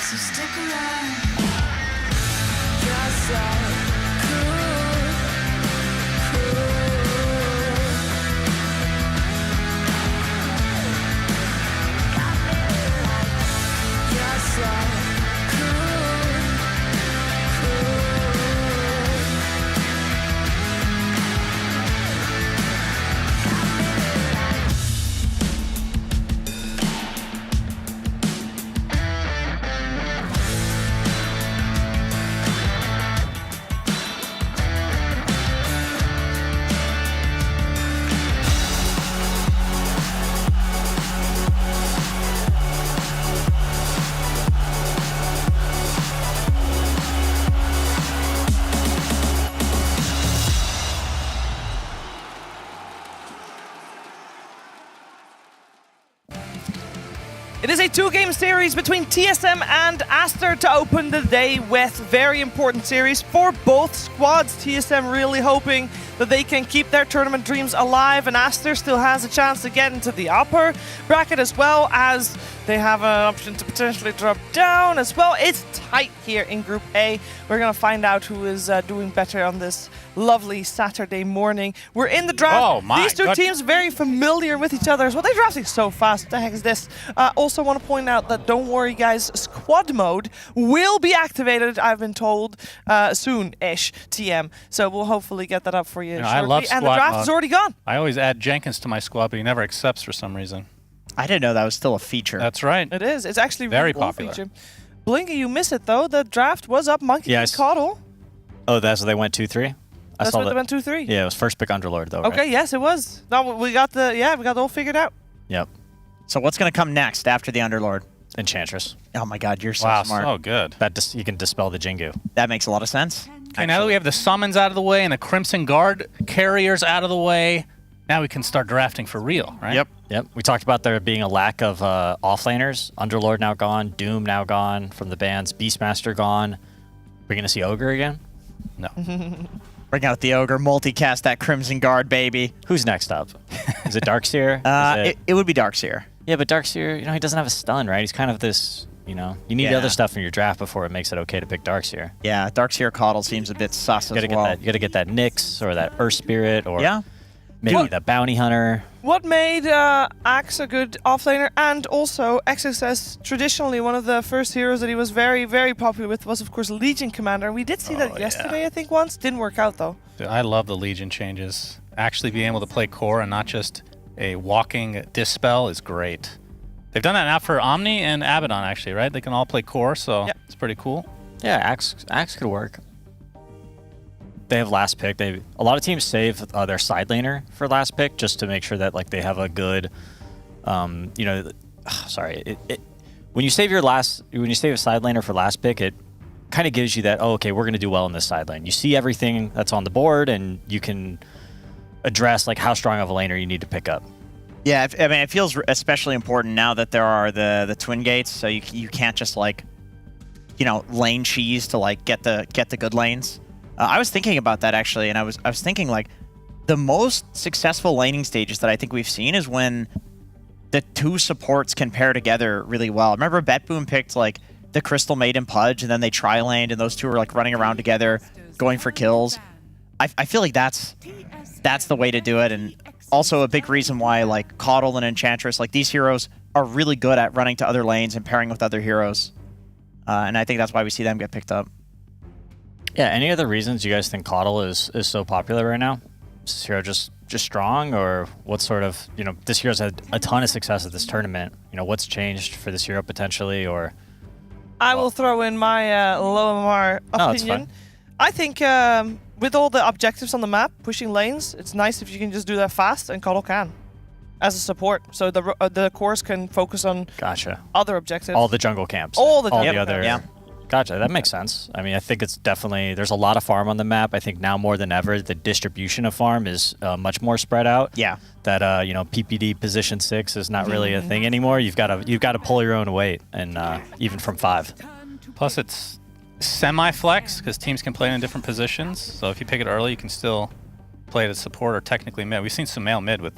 So stick around. You're so cool. You're so It is a 2-game series between TSM and Aster to open the day with. Very important series for both squads. TSM really hoping that they can keep their tournament dreams alive, and Aster still has a chance to get into the upper bracket as well, as they have an option to potentially drop down as well. It's tight here in Group A. We're going to find out who is doing better on this lovely Saturday morning. We're in the draft. Oh, my These two God. teams very familiar with each other as well. They're drafting so fast. What the heck is this? Also want to point out that don't worry, guys, squad mode will be activated, I've been told, soon-ish, TM. So we'll hopefully get that up for you, You know, shortly. I love squad And the draft mode. is already gone. I always add Jenkins to my squad, but he never accepts for some reason. I didn't know that was still a feature. That's right. It is. It's actually Very really cool popular. feature. Blinky, you miss it though. The draft was up Monkey Yeah, and Coddle. Oh, that's what they went 2-3? That's what they went 2-3. Yeah, it was first pick Underlord, though, Okay, right? yes, it was. No, we got it all figured out. Yep. So what's going to come next after the Underlord? Enchantress. Oh my god, you're so Wow, smart. so good. That you can dispel the Jingu. That makes a lot of sense. Okay, now that we have the summons out of the way and the Crimson Guard carriers out of the way, now we can start drafting for real, right? Yep. We talked about there being a lack of offlaners. Underlord now gone. Doom now gone from the bans. Beastmaster gone. We're going to see Ogre again? No. Bring out the Ogre, multicast that Crimson Guard, baby. Who's next up? Is it Darkseer? It would be Darkseer. Yeah, but Darkseer, he doesn't have a stun, right? He's kind of this, you need Yeah. other stuff in your draft before it makes it okay to pick Darkseer. Yeah, Darkseer Coddle seems a bit sus as well. You got to get that Nyx or that Earth Spirit or Yeah. maybe the Bounty Hunter. What made Axe a good offlaner, and also XXS traditionally one of the first heroes that he was very, very popular with was of course Legion Commander. We did see that yesterday, I think once. Didn't work out though. Dude, I love the Legion changes. Actually being able to play core and not just a walking dispel is great. They've done that now for Omni and Abaddon, actually, right? They can all play core, so it's pretty cool. Yeah, Axe could work. They have last pick. A lot of teams save their side laner for last pick just to make sure that they have a good, sorry. When you save a side laner for last pick, it kind of gives you that, okay, we're going to do well in this side lane. You see everything that's on the board, and you can address how strong of a laner you need to pick up. Yeah, it feels especially important now that there are the twin gates, so you can't just lane cheese to get the good lanes. I was thinking about that actually, and I was thinking the most successful laning stages that I think we've seen is when the two supports can pair together really well. Remember BetBoom picked the Crystal Maiden Pudge, and then they tri-laned, and those two were running around together, going for kills. I feel like that's the way to do it, and also a big reason why Coddle and Enchantress, these heroes are really good at running to other lanes and pairing with other heroes, and I think that's why we see them get picked up. Yeah, any other reasons you guys think Coddle is so popular right now? Is this hero just strong, or what sort of, this hero's had a ton of success at this tournament. What's changed for this hero potentially, or? I will throw in my low MMR No, it's opinion. fine. I think with all the objectives on the map, pushing lanes, it's nice if you can just do that fast, and Coddle can as a support. So the cores can focus on other objectives. All the jungle camps. All the jungle other. camps. Gotcha. That makes sense. I mean, I think it's definitely, there's a lot of farm on the map. I think now more than ever, the distribution of farm is much more spread out. Yeah. That PPD position 6 is not really a thing anymore. You've got to pull your own weight, and even from 5. Plus, it's semi-flex because teams can play in different positions. So if you pick it early, you can still played as support or technically mid. We've seen Sumail mid with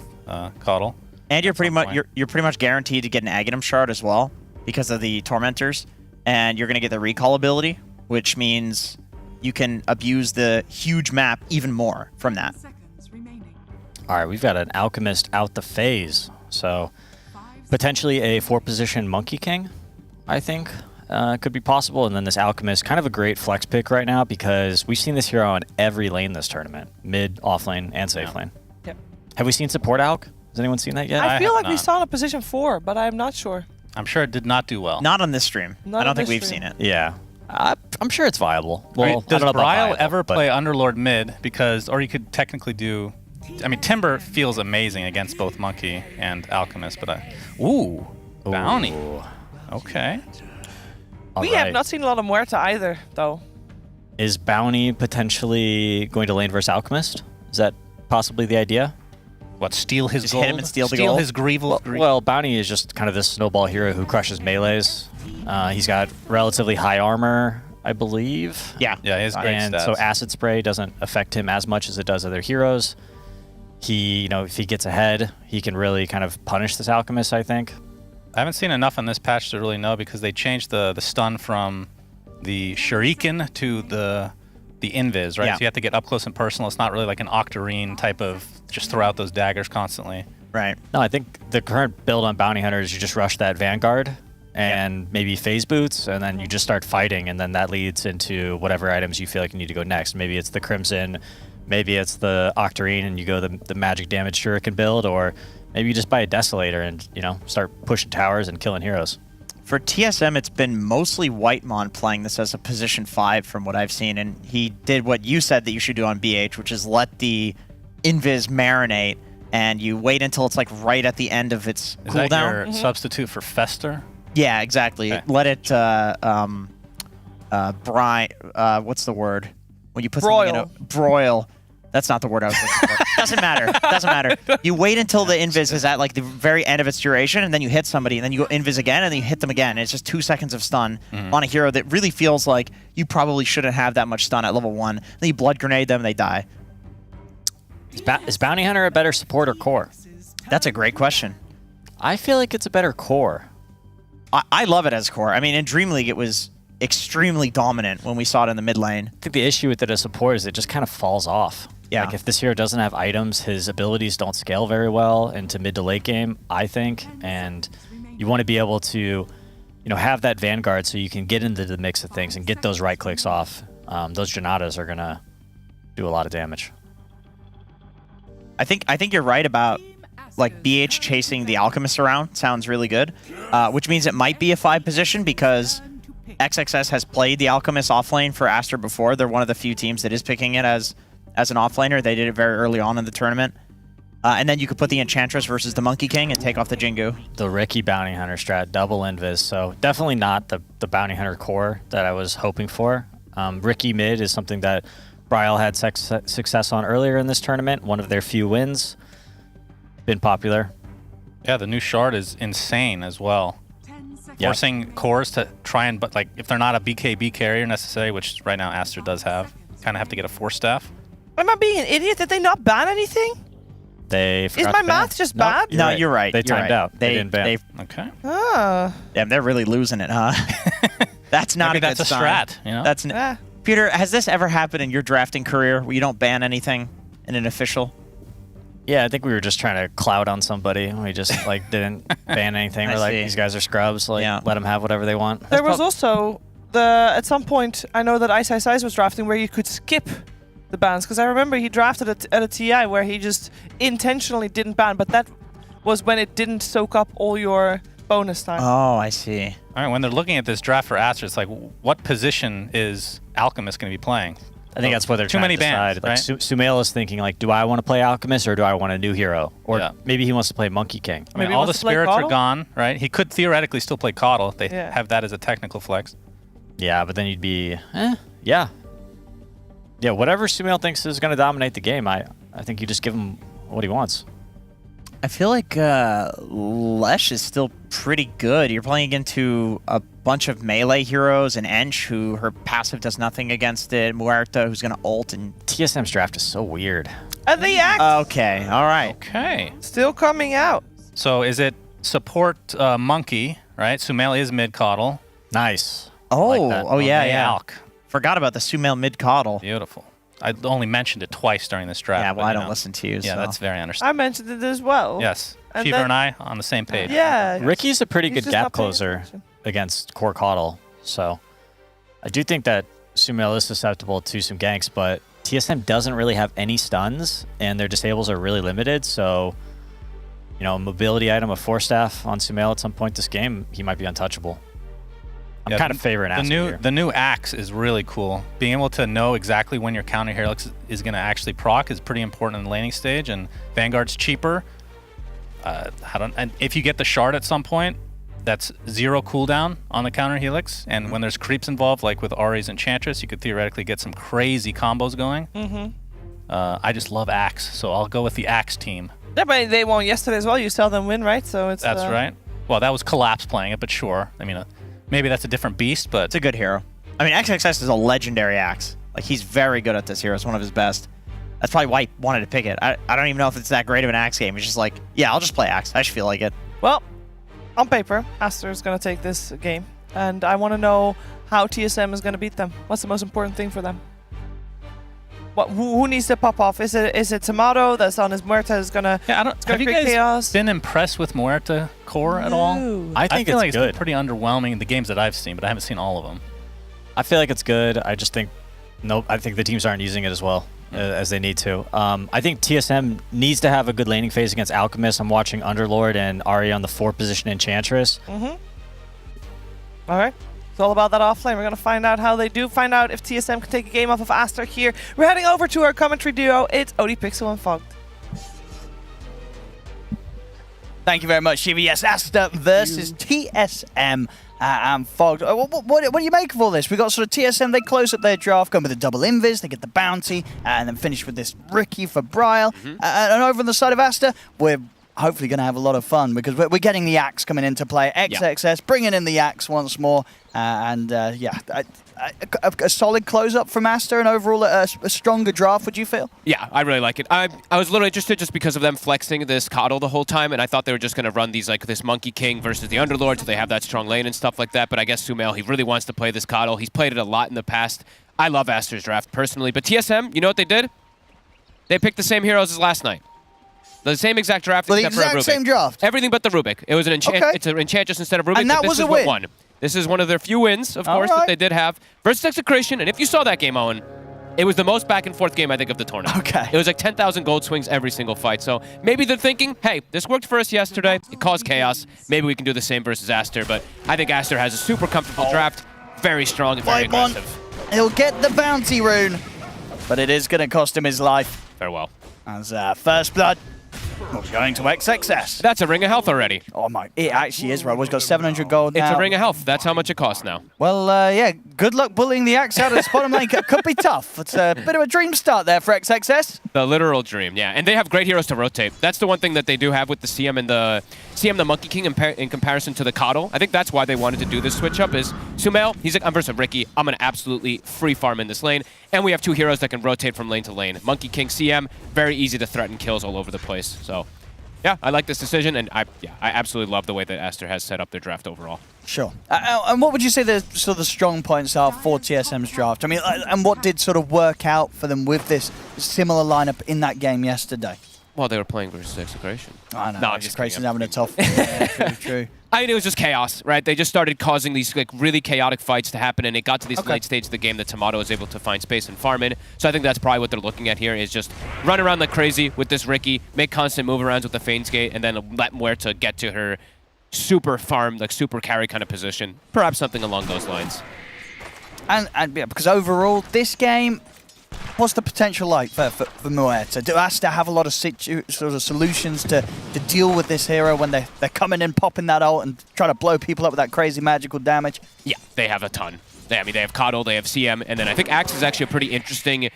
Caudle. And you're pretty much guaranteed to get an Aghanim shard as well because of the Tormentors, and you're going to get the recall ability, which means you can abuse the huge map even more from that. All right, we've got an Alchemist out the phase, so potentially a 4-position Monkey King, I think, could be possible. And then this Alchemist, kind of a great flex pick right now because we've seen this hero on every lane this tournament, mid, off lane, and safe lane. Yep. Have we seen support Alch? Has anyone seen that yet? I feel like we saw it in position 4, but I'm not sure. I'm sure it did not do well. Not on this stream. Not I don't on think this we've stream. seen it. Yeah. I'm sure it's viable. Well, I mean, does I don't know about Bryle viable, ever but- play Underlord mid? Because, or you could technically do. I mean, Timber feels amazing against both Monkey and Alchemist, but Bounty. Okay. We have not seen a lot of Muerta either, though. Is Bounty potentially going to lane versus Alchemist? Is that possibly the idea? What, steal his Just gold? hit him and steal the Steal gold? his Greevil? Well, Bounty is just kind of this snowball hero who crushes melees. He's got relatively high armor, I believe. Yeah. Yeah, he has great and stats. so Acid Spray doesn't affect him as much as it does other heroes. He, if he gets ahead, he can really kind of punish this Alchemist, I think. I haven't seen enough on this patch to really know because they changed the stun from the Shuriken to the Invis, right? Yeah. So you have to get up close and personal. It's not really like an Octarine type of just throw out those daggers constantly. Right. No, I think the current build on Bounty Hunter is you just rush that Vanguard and maybe phase boots, and then you just start fighting, and then that leads into whatever items you feel like you need to go next. Maybe it's the Crimson, maybe it's the Octarine, and you go the magic damage Shuriken build, or maybe you just buy a Desolator and, start pushing towers and killing heroes. For TSM, it's been mostly Whitemon playing this as a position 5 from what I've seen, and he did what you said that you should do on BH, which is let the Invis marinate, and you wait until it's like right at the end of its Is cooldown. that your substitute for Fester? Yeah, exactly. Okay. Let it what's the word? When you put Broil. something in a broil. That's not the word I was looking for. Doesn't matter. You wait until the invis is at like the very end of its duration, and then you hit somebody, and then you go invis again, and then you hit them again. And it's just 2 seconds of stun on a hero that really feels like you probably shouldn't have that much stun at level 1. Then you blood grenade them, and they die. Is Bounty Hunter a better support or core? That's a great question. I feel like it's a better core. I love it as core. I mean, in Dream League, it was extremely dominant when we saw it in the mid lane. I think the issue with it as support is it just kind of falls off. Yeah. Like if this hero doesn't have items, his abilities don't scale very well into mid to late game, I think. And you want to be able to, have that Vanguard so you can get into the mix of things and get those right clicks off. Those Janatas are going to do a lot of damage. I think you're right about like BH chasing the Alchemist around. Sounds really good, which means it might be a 5 position because XXS has played the Alchemist offlane for Aster before. They're one of the few teams that is picking it as an offlaner. They did it very early on in the tournament. And then you could put the Enchantress versus the Monkey King and take off the Jingu. The Ricky Bounty Hunter strat, double invis, so definitely not the Bounty Hunter core that I was hoping for. Ricky mid is something that Bryle had success on earlier in this tournament, one of their few wins. Been popular. Yeah, the new shard is insane as well. Forcing cores to try and, but like, if they're not a BKB carrier necessarily, which right now Aster does have, kind of have to get a Force Staff. Am I being an idiot? Did they not ban anything? They forgot Is my to ban. math just bad? No, you're right. They You're timed right. out. They didn't ban. Okay. Ah. Damn, they're really losing it, huh? That's not Maybe a good that's a sign. strat, That's Peter, has this ever happened in your drafting career where you don't ban anything in an official? Yeah, I think we were just trying to cloud on somebody. We just didn't ban anything. I We're like, see. these guys are scrubs. Let them have whatever they want. There was also at some point I know that Ice Ice Ice was drafting where you could skip the bans, because I remember he drafted it at a TI where he just intentionally didn't ban, but that was when it didn't soak up all your bonus time. Oh, I see. All right, when they're looking at this draft for Aster, it's like, what position is Alchemist going to be playing? I think that's what they're too trying many to decide. bans, right? Sumail is thinking, do I want to play Alchemist or do I want a new hero? Or Yeah. maybe he wants to play Monkey King. I mean, all the spirits are gone, right? He could theoretically still play Caudle if they Yeah. have that as a technical flex. Yeah, but then you'd be, yeah, whatever Sumail thinks is going to dominate the game, I think you just give him what he wants. I feel like Lesh is still pretty good. You're playing into a bunch of melee heroes, and Ench, who her passive does nothing against it, Muerta, who's going to ult, and TSM's draft is so weird. And the axe. Okay, all right. Okay. Still coming out. So is it support monkey, right? Sumail is mid coddle. Nice. Like Oh, that. yeah, Monet yeah. Alk. Forgot about the Sumail mid coddle. Beautiful. I only mentioned it twice during this draft. Yeah, well, but, I you don't know. listen to you. Yeah, so. that's very understandable. I mentioned it as well. Yes. And Shiva then- and I on the same page. Yeah. Ricky's a pretty He's good just gap not paying closer attention. against core coddle. So I do think that Sumail is susceptible to some ganks, but TSM doesn't really have any stuns, and their disables are really limited. So, you know, a mobility item, a 4-staff on Sumail at some point this game, he might be untouchable. I'm Yeah, kind of favoring Aster here. The new axe is really cool. Being able to know exactly when your counter Helix is going to actually proc is pretty important in the laning stage, and Vanguard's cheaper. And if you get the shard at some point, that's 0 cooldown on the counter Helix, and when there's creeps involved, like with Ari's Enchantress, you could theoretically get some crazy combos going. Mm-hmm. I just love axe, so I'll go with the axe team. Yeah, but they won yesterday as well. You saw them win, right? So it's. That's right. Well, that was Collapse playing it, but sure. I mean, maybe that's a different beast, but It's a good hero. I mean, XXS is a legendary axe. Like, he's very good at this hero. It's one of his best. That's probably why he wanted to pick it. I don't even know if it's that great of an axe game. It's just like, yeah, I'll just play axe. I just feel like it. Well, on paper, Aster is going to take this game. And I want to know how TSM is going to beat them. What's the most important thing for them? Who needs to pop off? Is it Tomato that's on his Muerta is gonna? Yeah, I don't. It's gonna Have you create guys chaos. been impressed with Muerta core at all? No. I think feel it's like good. It's been pretty underwhelming in the games that I've seen, but I haven't seen all of them. I feel like it's good. I just think, I think the teams aren't using it as well as they need to. I think TSM needs to have a good laning phase against Alchemist. I'm watching Underlord and Ari on the 4 position Enchantress. Mm-hmm. All right. It's all about that offlane. We're going to find out how they do. Find out if TSM can take a game off of Aster here. We're heading over to our commentary duo. It's Odie Pixel and Fogged. Thank you very much, Shiva. Yes, Aster versus TSM and Fogged. What do you make of all this? We got sort of TSM, they close up their draft, going with a double invis, they get the bounty, and then finish with this Ricky for Bryle. And over on the side of Aster, we're hopefully going to have a lot of fun because we're getting the axe coming into play. XXS bringing in the axe once more. A solid close-up from Aster and overall a stronger draft, would you feel? Yeah, I really like it. I was a little interested just because of them flexing this coddle the whole time, and I thought they were just going to run these like this Monkey King versus the Underlord so they have that strong lane and stuff like that, but I guess Sumail, he really wants to play this coddle. He's played it a lot in the past. I love Aster's draft personally, but TSM, you know what they did? They picked the same heroes as last night. The same exact draft except for a Rubik. The exact same draft? Everything but the Rubik. It was an it's an Enchantress instead of Rubik, and that but was this a is what win. won. This is one of their few wins, of course, that they did have. Versus Execration, and if you saw that game, Owen, it was the most back-and-forth game, I think, of the tournament. Okay. It was like 10,000 gold swings every single fight, so maybe they're thinking, hey, this worked for us yesterday, it caused chaos, maybe we can do the same versus Aster, but I think Aster has a super comfortable draft, very strong and very aggressive. He'll get the bounty rune, but it is going to cost him his life. Farewell. As First Blood, we're going to XXS. That's a Ring of Health already. Oh my, it actually is, right? We've got 700 gold now. It's a Ring of Health, that's how much it costs now. Well, yeah, good luck bullying the axe out of this bottom lane. Could be tough. It's a bit of a dream start there for XXS. The literal dream, yeah. And they have great heroes to rotate. That's the one thing that they do have with the CM and the Monkey King in comparison to the Coddle. I think that's why they wanted to do this switch up is Sumail, he's like, I'm versus Ricky. I'm going to absolutely free farm in this lane. And we have 2 heroes that can rotate from lane to lane. Monkey King, CM, very easy to threaten kills all over the place. So, yeah, I like this decision, and I absolutely love the way that Aster has set up their draft overall. Sure. And what would you say the sort of strong points are for TSM's draft? I mean, and what did sort of work out for them with this similar lineup in that game yesterday? Well, they were playing versus Execration. I know. No, I'm just Execration's kidding. having a tough. Yeah, true. I mean, it was just chaos, right? They just started causing these like really chaotic fights to happen, and it got to this late stage of the game that Tomato was able to find space and farm in. So I think that's probably what they're looking at here is just run around like crazy with this Ricky, make constant move-arounds with the Fane's Gate, and then let Muerta get to her super farm, like super carry kind of position. Perhaps something along those lines. And yeah, because overall, this game, what's the potential like for Muerta? Do Aster have a lot of sort of solutions to deal with this hero when they're coming in, popping that ult and trying to blow people up with that crazy magical damage? Yeah, they have a ton. I mean, they have Coddle, they have CM, and then I think Axe is actually a pretty interesting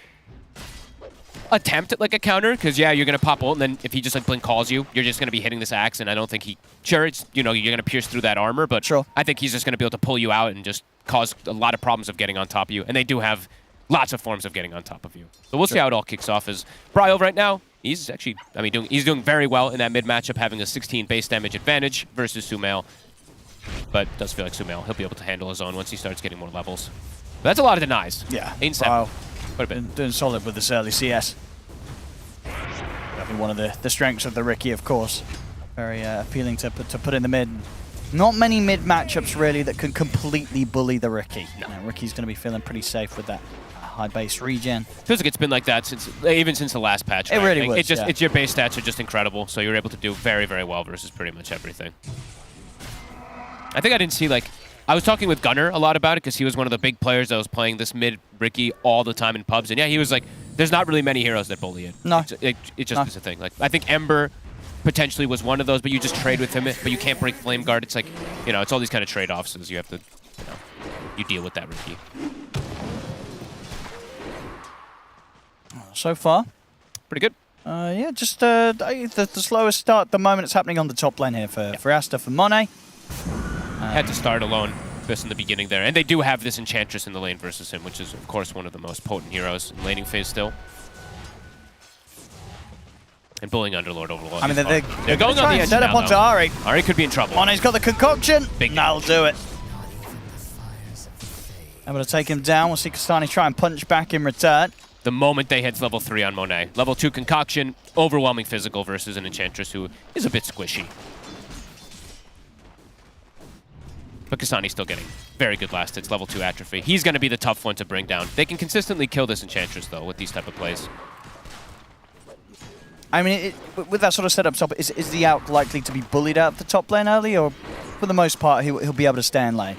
attempt at like a counter, because yeah, you're gonna pop ult, and then if he just like blink calls you, you're just gonna be hitting this Axe, and I don't think it's, you know, you're gonna pierce through that armor, but I think he's just gonna be able to pull you out and just cause a lot of problems of getting on top of you. And they do have lots of forms of getting on top of you. So we'll see how it all kicks off. As Bryle right now, he's actually, I mean, he's doing very well in that mid matchup, having a 16 base damage advantage versus Sumail. But it does feel like Sumail, he'll be able to handle his own once he starts getting more levels. But that's a lot of denies. Yeah. 8-7. Wow. Quite a bit. Doing solid with this early CS. Definitely one of the strengths of the Riki, of course. Very appealing to put in the mid. Not many mid matchups really that can completely bully the Riki. No. Riki's going to be feeling pretty safe with that high base regen. Feels like it's been like that even since the last patch. Right? It really was. It's your base stats are just incredible, so you're able to do very, very well versus pretty much everything. I think I didn't see I was talking with Gunnar a lot about it because he was one of the big players that was playing this mid Riki all the time in pubs, and yeah, he was like, "There's not really many heroes that bully it." No, it just is a thing. Like I think Ember potentially was one of those, but you just trade with him, but you can't break Flame Guard. It's like, you know, it's all these kind of trade-offs as you have to, you know, you deal with that Riki. So far, pretty good. Yeah, just the slowest start at the moment. It's happening on the top lane here for Asta, for Monet. Had to start alone this in the beginning there, and they do have this Enchantress in the lane versus him, which is of course one of the most potent heroes in laning phase still. And bullying Underlord Overlord. I mean, they're going on the edge set up now, onto Ari. Ari could be in trouble. Monet's got the concoction. Big That'll do it. Able to take him down. We'll see Kastani try and punch back in return. The moment they hit level 3 on Monet. Level 2 concoction, overwhelming physical versus an Enchantress who is a bit squishy. But Kastani's still getting very good last hits, level 2 atrophy. He's going to be the tough one to bring down. They can consistently kill this Enchantress, though, with these type of plays. I mean, with that sort of setup, top, is the Out likely to be bullied out of the top lane early, or for the most part, he'll be able to stay in lane?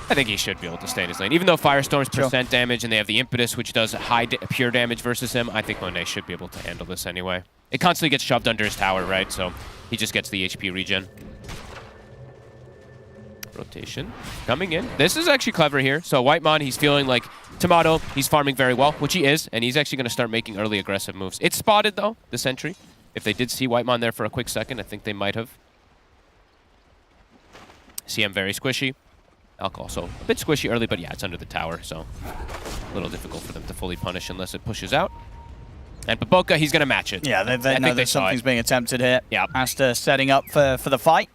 I think he should be able to stay in his lane. Even though Firestorm's percent damage and they have the Impetus, which does high pure damage versus him, I think Monet should be able to handle this anyway. It constantly gets shoved under his tower, right? So he just gets the HP regen. Rotation coming in. This is actually clever here. So Whitemon, he's feeling like Tomato, he's farming very well, which he is, and he's actually going to start making early aggressive moves. It's spotted, though, the sentry. If they did see Whitemon there for a quick second, I think they might have. CM very squishy. Alk also a bit squishy early, but yeah, it's under the tower, so a little difficult for them to fully punish unless it pushes out. And Baboka, he's going to match it. Yeah, they know that something's being attempted here. Yeah. Asta setting up for the fight.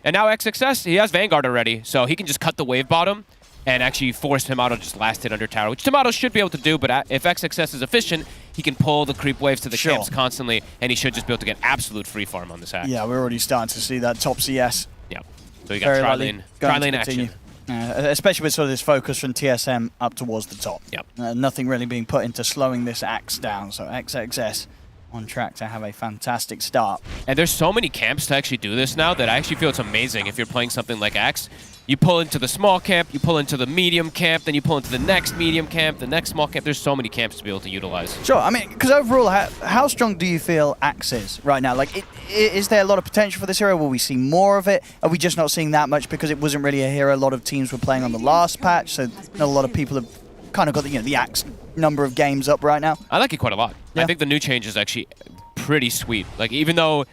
And now XXS, he has Vanguard already, so he can just cut the wave bottom and actually force Tomato to just last hit under tower, which Tomato should be able to do, but if XXS is efficient, he can pull the creep waves to the camps constantly, and he should just be able to get absolute free farm on this hack. Yeah, we're already starting to see that top CS. Yeah, so you got tri-lane action. Especially with sort of this focus from TSM up towards the top. Yep. Nothing really being put into slowing this axe down, so XXS on track to have a fantastic start. And there's so many camps to actually do this now that I actually feel it's amazing if you're playing something like Axe. You pull into the small camp, you pull into the medium camp, then you pull into the next medium camp, the next small camp. There's so many camps to be able to utilize. Sure, I mean, because overall, how strong do you feel Axe is right now? Like, is there a lot of potential for this hero? Will we see more of it? Are we just not seeing that much because it wasn't really a hero a lot of teams were playing on the last patch, so not a lot of people have kind of got the Axe number of games up right now? I like it quite a lot. Yeah. I think the new change is actually pretty sweet. Like, even though,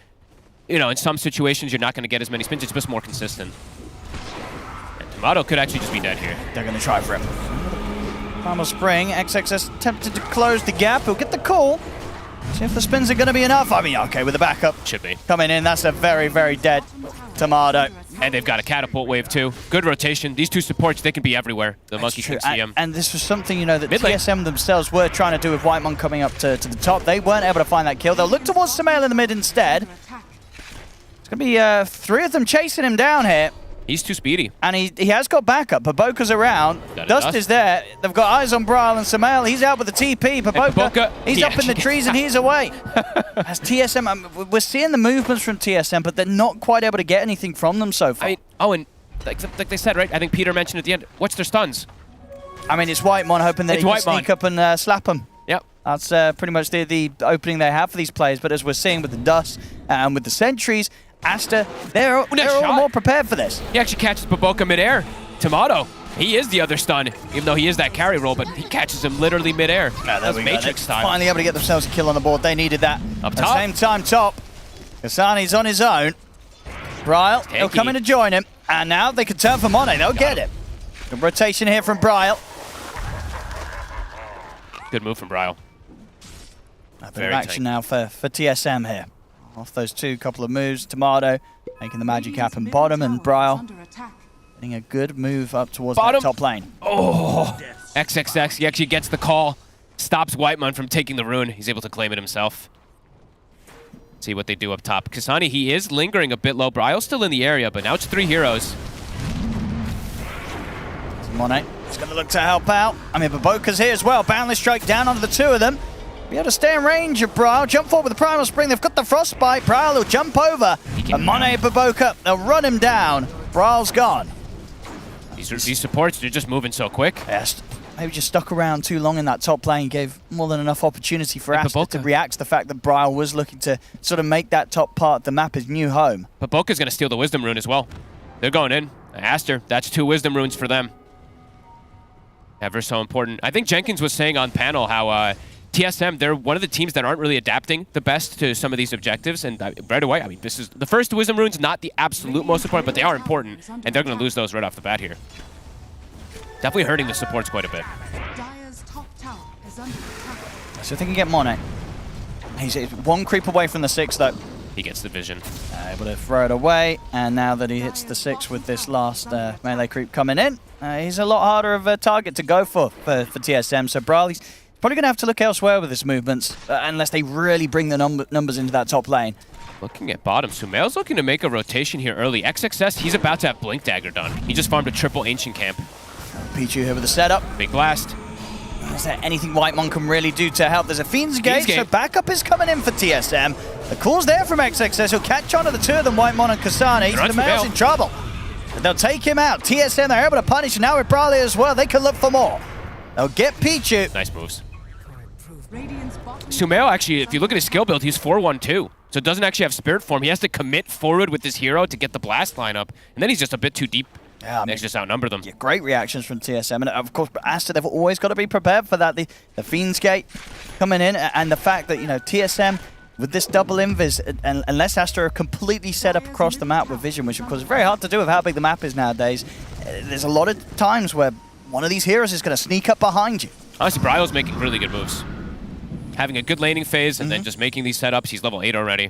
you know, in some situations you're not going to get as many spins, it's just more consistent. And Tomato could actually just be dead here. They're going to try for him. Primal Spring, XXS attempted to close the gap. He'll get the call. See if the spins are going to be enough. I mean, okay, with the backup. Should be. Coming in, that's a very, very dead Tomato. And they've got a catapult wave too. Good rotation. These two supports, they can be everywhere. The Monkey King CM. And this was something, you know, that TSM themselves were trying to do with Whitemon coming up to the top. They weren't able to find that kill. They'll look towards Sumail in the mid instead. It's going to be 3 of them chasing him down here. He's too speedy. And he has got backup. Baboka's around. Dust is there. They've got eyes on Bryle and Sumail. He's out with the TP. Baboka, he's up in the trees and he's away. As TSM, we're seeing the movements from TSM, but they're not quite able to get anything from them so far. And like they said, right? I think Peter mentioned at the end, what's their stuns? I mean, it's Whitemon hoping that he can sneak up and slap them. Yep. That's pretty much the opening they have for these plays, but as we're seeing with the Dust and with the Sentries, Asta, they're all more prepared for this. He actually catches Baboka midair. Tomato, he is the other stun, even though he is that carry roll, but he catches him literally midair. That's Matrix time. Finally able to get themselves a kill on the board. They needed that. Up top. At the same time, top. Kasani's on his own. Bryle, he'll come in to join him. And now they can turn for Monet. They'll get it. Good rotation here from Bryle. Good move from Bryle. A bit of action now for TSM here. Off those couple of moves, Tomato making the magic happen bottom, and Bryle getting a good move up towards that top lane. Oh, XXX, he actually gets the call. Stops Whitemon from taking the rune. He's able to claim it himself. See what they do up top. Kasani, he is lingering a bit low. Bryle's still in the area, but now it's 3 heroes. Monet is going to look to help out. I mean, Baboka's here as well. Boundless Strike down onto the 2 of them. Be able to stay in range of Bryle. Jump forward with the Primal Spring. They've got the Frostbite. Bryle will jump over. And Monet and Baboka, they'll run him down. Bryle's gone. These supports, they're just moving so quick. Yes. Maybe just stuck around too long in that top lane, gave more than enough opportunity for Asta to react to the fact that Bryle was looking to sort of make that top part of the map his new home. Baboka's going to steal the Wisdom Rune as well. They're going in. Aster, that's 2 Wisdom Runes for them. Ever so important. I think Jenkins was saying on panel how TSM, they're one of the teams that aren't really adapting the best to some of these objectives, and right away, I mean, this is the first Wisdom Rune's not the absolute most important, but they are important, and they're going to lose those right off the bat here. Definitely hurting the supports quite a bit. So if they can get Monet. He's 1 creep away from the 6, though. He gets the vision. Able to throw it away, and now that he hits the 6 with this last melee creep coming in, he's a lot harder of a target to go for TSM. So Bryle, he's probably going to have to look elsewhere with his movements, unless they really bring the numbers into that top lane. Looking at bottom, Sumail's looking to make a rotation here early. XXS, he's about to have Blink Dagger done. He just farmed a triple Ancient Camp. Pichu here with the setup. Big blast. Is there anything Whitemon can really do to help? There's a Fiend's Gate, so backup is coming in for TSM. The call's there from XXS. He'll catch on to the 2 of them, Whitemon and Kasani. Sumail's in trouble. But they'll take him out. TSM, they're able to punish, and now with Bryle as well, they can look for more. They'll get Pichu. Nice moves. Sumail, actually, if you look at his skill build, he's 4-1-2. So doesn't actually have Spirit Form. He has to commit forward with this hero to get the blast lineup, and then he's just a bit too deep. Yeah, I mean, they just outnumber them. Yeah, great reactions from TSM. And of course, Asta, they've always got to be prepared for that. The Fiend's Gate coming in, and the fact that, you know, TSM, with this double invis, and unless Asta are completely set up across the map with vision, which of course is very hard to do with how big the map is nowadays, there's a lot of times where one of these heroes is going to sneak up behind you. Honestly, Bryle's making really good moves. Having a good laning phase and then just making these setups. He's level 8 already.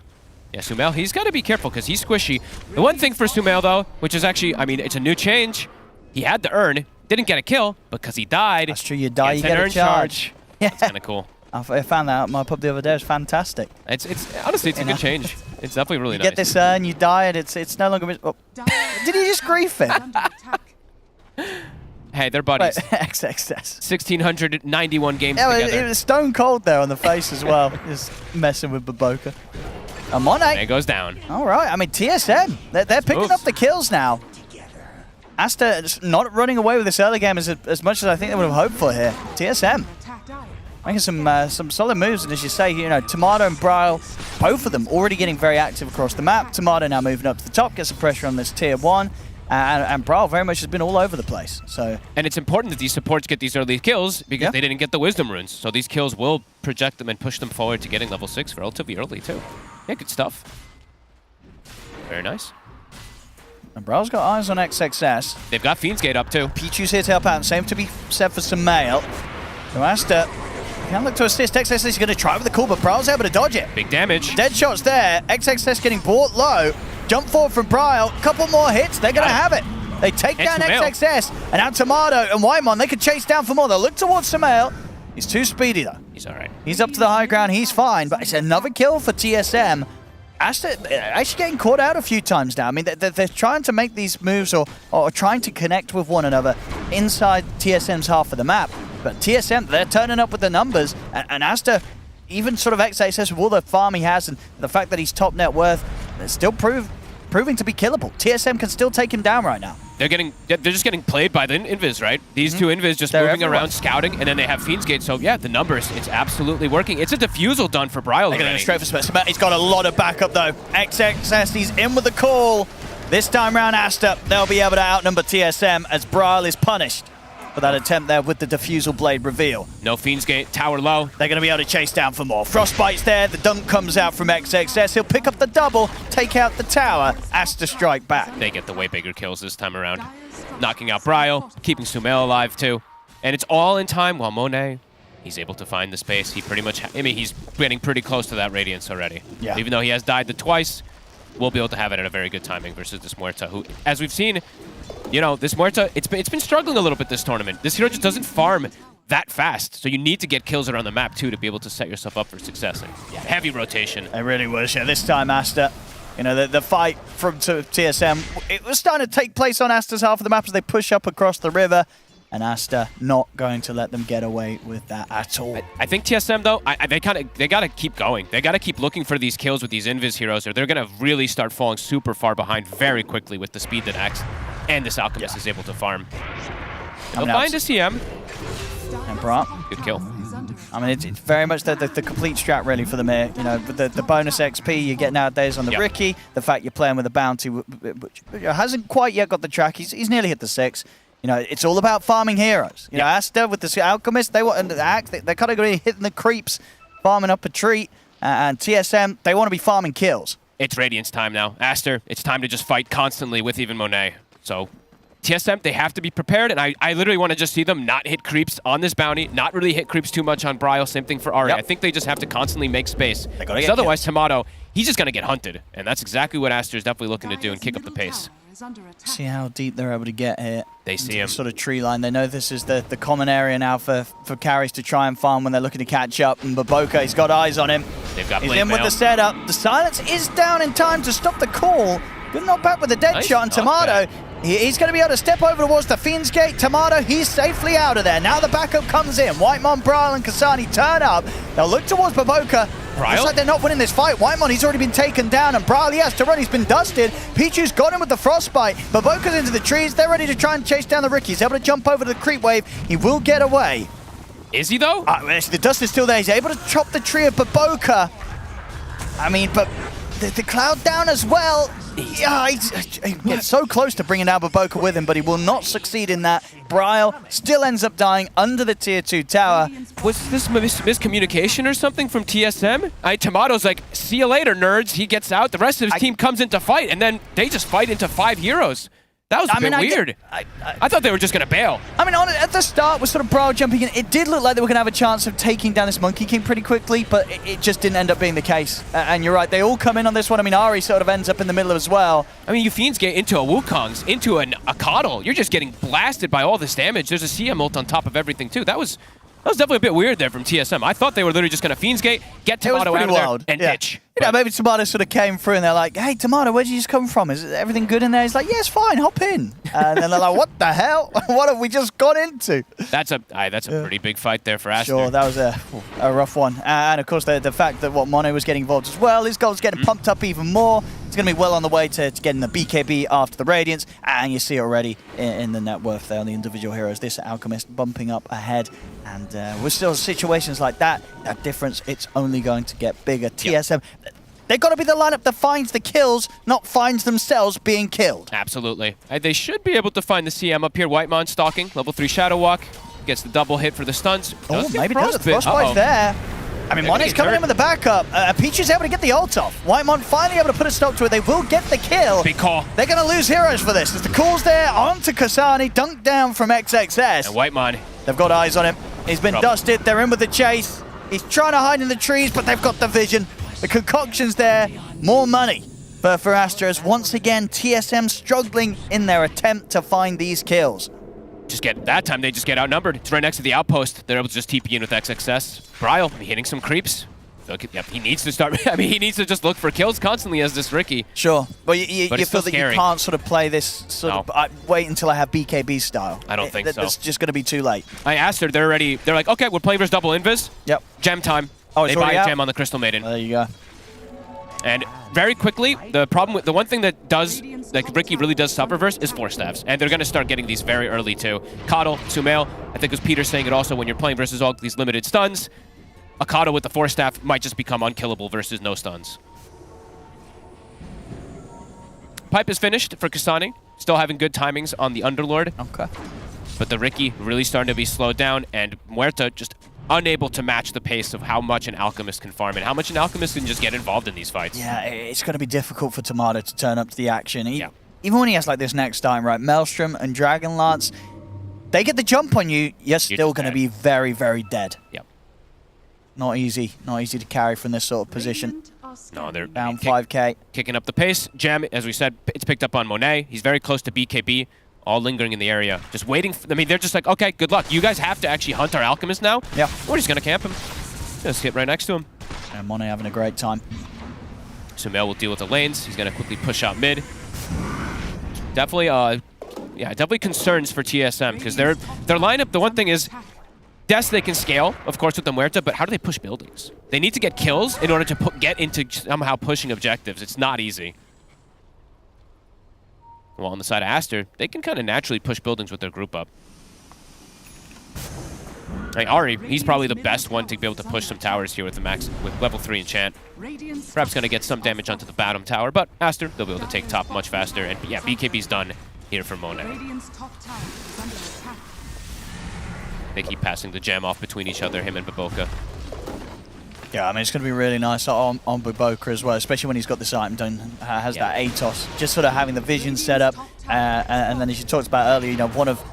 Yeah, Sumail, he's got to be careful because he's squishy. The one thing for Sumail, though, which is actually, I mean, it's a new change. He had the urn, didn't get a kill because he died. That's true, you die, you get a charge. Yeah. That's kind of cool. I found that out in my pub the other day. It was fantastic. It's honestly, it's a good change. It's definitely really nice. You get this urn, you die, and it's no longer... Oh. Did he just grief it? Hey, they're buddies. XXS. 1,691 games together. It was stone cold there on the face as well. Just messing with Baboka. Monet. There goes down. All right. I mean, TSM, they're picking up the kills now. Asta not running away with this early game as much as I think they would have hoped for here. TSM making some solid moves, and as you say, you know, Tomato and Bryle, both of them already getting very active across the map. Tomato now moving up to the top, gets some pressure on this tier 1. And Bryle very much has been all over the place. So, and it's important that these supports get these early kills because they didn't get the Wisdom Runes. So these kills will project them and push them forward to getting level 6 relatively early too. Yeah, good stuff. Very nice. And Bryle's got eyes on XXS. They've got Fiend's Gate up too. Pichu's here to help out. Same to be said for Sumail. So Asta can look to assist. XXS is going to try with the call, but Bryle's able to dodge it. Big damage. Dead shots there. XXS getting brought low. Jump forward from Bryle. Couple more hits. They're going to have it. They take down XXS. And now Tomato and Whitemon, they can chase down for more. They'll look towards Sumail. He's too speedy, though. He's all right. He's up to the high ground. He's fine. But it's another kill for TSM. Asta actually getting caught out a few times now. I mean, they're trying to make these moves or trying to connect with one another inside TSM's half of the map. But TSM, they're turning up with the numbers. And Asta, even sort of XXS with all the farm he has and the fact that he's top net worth, they're still proving to be killable. TSM can still take him down right now. They're just getting played by the Invis, right? These two Invis just moving around, scouting, and then they have Fiend's Gate. So yeah, the numbers, it's absolutely working. It's a diffusal done for Bryle already. They're going straight for Smith. He's got a lot of backup though. XXS, he's in with the call. This time round, Asta, they'll be able to outnumber TSM as Bryle is punished for that attempt there with the Diffusal Blade reveal. No Fiend's Gate, tower low. They're going to be able to chase down for more. Frostbite's there, the dunk comes out from XXS. He'll pick up the double, take out the tower, Asta strike back. They get the way bigger kills this time around. Knocking out Bryle, keeping Sumail alive too. And it's all in time while Monet, He's able to find the space. He pretty much, I mean, he's getting pretty close to that Radiance already. Yeah. Even though he has died the twice, we'll be able to have it at a very good timing versus this Muerta, who, as we've seen, you know, this Muerta, it's been struggling a little bit this tournament. This hero just doesn't farm that fast, so you need to get kills around the map too to be able to set yourself up for success. And yeah, heavy rotation. It really was. Yeah, this time Asta, you know, the fight from TSM, it was starting to take place on Asta's half of the map as they push up across the river. And Asta not going to let them get away with that at all. I think TSM though, they gotta keep going. They gotta keep looking for these kills with these Invis heroes, or they're gonna really start falling super far behind very quickly with the speed that Axe and this Alchemist is able to farm. They'll find a CM. And Brat. Good kill. I mean, it's very much the complete strat really for them here. You know, with the bonus XP you get nowadays on the Ricky, the fact you're playing with a bounty, which hasn't quite yet got the track. He's nearly hit the 6. You know, it's all about farming heroes. You know, Asta with the Alchemist, they want the Axe, they're kind of going to be hitting the creeps, farming up a treat. And TSM, they want to be farming kills. It's Radiance time now. Aster, it's time to just fight constantly with even Monet. So TSM, they have to be prepared, and I literally want to just see them not hit creeps on this bounty, not really hit creeps too much on Bryle, same thing for Ari. I think they just have to constantly make space. Because otherwise, Tomato, he's just going to get hunted. And that's exactly what Aster is definitely looking to do and kick up the pace. See how deep they're able to get here. They see him. Sort of tree line. They know this is the common area now for carries to try and farm when they're looking to catch up. And Baboka, he's got eyes on him. They've got He's in with the setup. The silence is down in time to stop the call. Good knock back with the dead shot. And Tomato, he's going to be able to step over towards the Fiend's Gate. Tomato, he's safely out of there. Now the backup comes in. Whitemon, Bryle, and Kasani turn up. They'll look towards Baboka. Looks like they're not winning this fight. Whitemon, he's already been taken down, and Bryle, he has to run. He's been dusted. Pichu's got him with the Frostbite. Baboka's into the trees. They're ready to try and chase down the Ricky. He's able to jump over to the creep wave. He will get away. Is he, though? The dust is still there. He's able to chop the tree of Baboka. I mean, but the cloud down as well. Yeah, he gets so close to bringing down Baboka with him, but he will not succeed in that. Bryle still ends up dying under the tier 2 tower. Was this miscommunication or something from TSM? Tomato's like, see you later, nerds. He gets out. The rest of his team comes in to fight, and then they just fight into 5 heroes. That was a bit weird. I thought they were just going to bail. I mean, at the start, with sort of Bryle jumping in, it did look like they were going to have a chance of taking down this Monkey King pretty quickly, but it just didn't end up being the case. And you're right, they all come in on this one. I mean, Ari sort of ends up in the middle as well. I mean, you Fiends get into a Wukong's, into a Coddle. You're just getting blasted by all this damage. There's a CM ult on top of everything, too. That was definitely a bit weird there from TSM. I thought they were literally just going to Fiends Gate, get Tomato out of there, and ditch. You know, maybe Tomato sort of came through and they're like, hey, Tomato, where'd you just come from? Is everything good in there? He's like, yeah, it's fine, hop in. And then they're like, what the hell? What have we just got into? That's a pretty big fight there for Aster. Sure, that was a rough one. And of course, the fact that Mono was getting involved as well, his goal's getting pumped up even more. He's going to be well on the way to getting the BKB after the Radiance. And you see already in the net worth there on the individual heroes, this Alchemist bumping up ahead. And with still situations like that difference, it's only going to get bigger. TSM, they've got to be the lineup that finds the kills, not finds themselves being killed. Absolutely. They should be able to find the CM up here. Whitemon stalking, level 3 Shadow Walk. Gets the double hit for the stuns. Oh, maybe does it. Frostbite's there. I mean, Monet's coming in with the backup. Peach is able to get the ult off. Whitemon finally able to put a stop to it. They will get the kill. Big call. They're going to lose heroes for this. As the call's there, onto Kasani, dunked down from XXS. And Whitemon. They've got eyes on him. He's been dusted. They're in with the chase. He's trying to hide in the trees, but they've got the vision. The concoction's there. More money for Astros. Once again, TSM struggling in their attempt to find these kills. That time they just get outnumbered. It's right next to the outpost. They're able to just TP in with XXS. Bryle hitting some creeps. He needs to start. I mean, he needs to just look for kills constantly as this Ricky. Sure, but you feel that scary. You can't sort of play this sort of wait until I have BKB style. I don't think so. It's just going to be too late. I asked her. They're ready. They're like, okay, we're playing versus double invis. Yep. Gem time. Oh, they buy a gem on the Crystal Maiden. There you go. And very quickly, the one thing that does, like Ricky really does suffer versus is Force Staffs. And they're going to start getting these very early too. Coddle, Sumail, I think it was Peter saying it also, when you're playing versus all these limited stuns, a Coddle with the Force Staff might just become unkillable versus no stuns. Pipe is finished for Kasani. Still having good timings on the Underlord. Okay. But the Ricky really starting to be slowed down, and Muerta just unable to match the pace of how much an Alchemist can farm and how much an Alchemist can just get involved in these fights. Yeah, it's going to be difficult for Tomato to turn up to the action. Even when he has like this next time, right? Maelstrom and Dragonlance, they get the jump on you, you're still going to be very, very dead. Yep. Not easy to carry from this sort of position. No, they're down 5k. Kicking up the pace. Jam, as we said, it's picked up on Monet. He's very close to BKB, all lingering in the area. Just waiting. I mean, they're just like, okay, good luck. You guys have to actually hunt our Alchemist now. Yeah. We're just going to camp him. Just get right next to him. And Monet having a great time. Sumail will deal with the lanes. He's going to quickly push out mid. Definitely, definitely concerns for TSM because their lineup, the one thing is, yes, they can scale, of course, with the Muerta, but how do they push buildings? They need to get kills in order to get into somehow pushing objectives. It's not easy. Well, on the side of Aster, they can kind of naturally push buildings with their group up. Like Ari, he's probably the best one to be able to push some towers here with the with level 3 enchant. Perhaps going to get some damage onto the bottom tower, but Aster, they'll be able to take top much faster. And yeah, BKB's done here for Monet. They keep passing the gem off between each other, him and Baboka. Yeah, I mean, it's going to be really nice on Baboka as well, especially when he's got this item done, has that ATOS. Just sort of having the vision set up, and then as you talked about earlier, you know, one of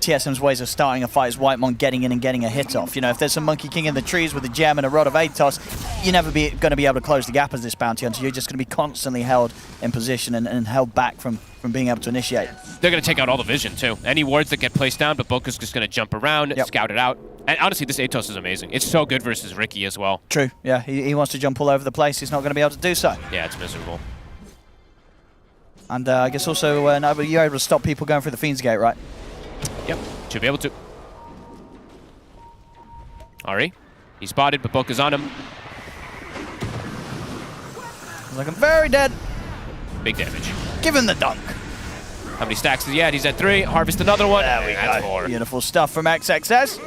TSM's ways of starting a fight is Whitemon getting in and getting a hit off. You know, if there's some Monkey King in the trees with a gem and a rod of ATOS, you're never going to be able to close the gap as this bounty hunter. You're just going to be constantly held in position and held back from being able to initiate. They're going to take out all the vision, too. Any wards that get placed down, Baboka's just going to jump around, scout it out. And honestly, this ATOS is amazing. It's so good versus Riki as well. True, yeah. He wants to jump all over the place. He's not going to be able to do so. Yeah, it's miserable. And I guess also, you're able to stop people going through the Fiend's Gate, right? Yep, should be able to. Ari, he's spotted, Baboka's on him. Looking very dead. Big damage. Give him the dunk. How many stacks is he at? He's at 3. Harvest another one. There we That's go. 4. Beautiful stuff from XXS.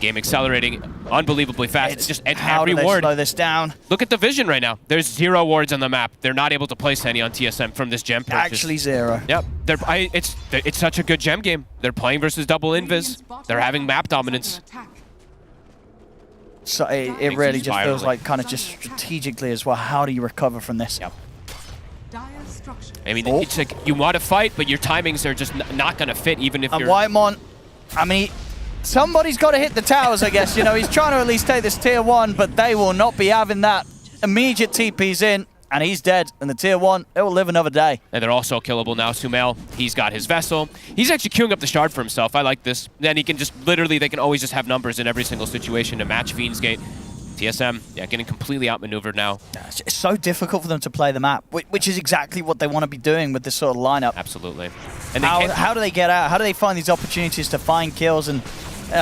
Game accelerating unbelievably fast. It's just how every do they ward. slow this down? Look at the vision right now. There's 0 wards on the map. They're not able to place any on TSM from this gem purchase. Actually 0. Yep. It's such a good gem game. They're playing versus double invis. They're having map dominance. So it really just feels like kind of just strategically as well. How do you recover from this? Yep. I mean, it's like you want to fight, but your timings are just not going to fit, even if and you're... Whitemon, I mean, somebody's got to hit the towers, I guess. You know, he's trying to at least take this tier 1, but they will not be having that. Immediate TP's in, and he's dead. And the tier 1, it will live another day. And they're also killable now. Sumail, he's got his vessel. He's actually queuing up the shard for himself. I like this. Then he can just literally, they can always just have numbers in every single situation to match Fiend's Gate. TSM, yeah, getting completely outmaneuvered now. It's so difficult for them to play the map, which is exactly what they want to be doing with this sort of lineup. Absolutely. And how do they get out? How do they find these opportunities to find kills? And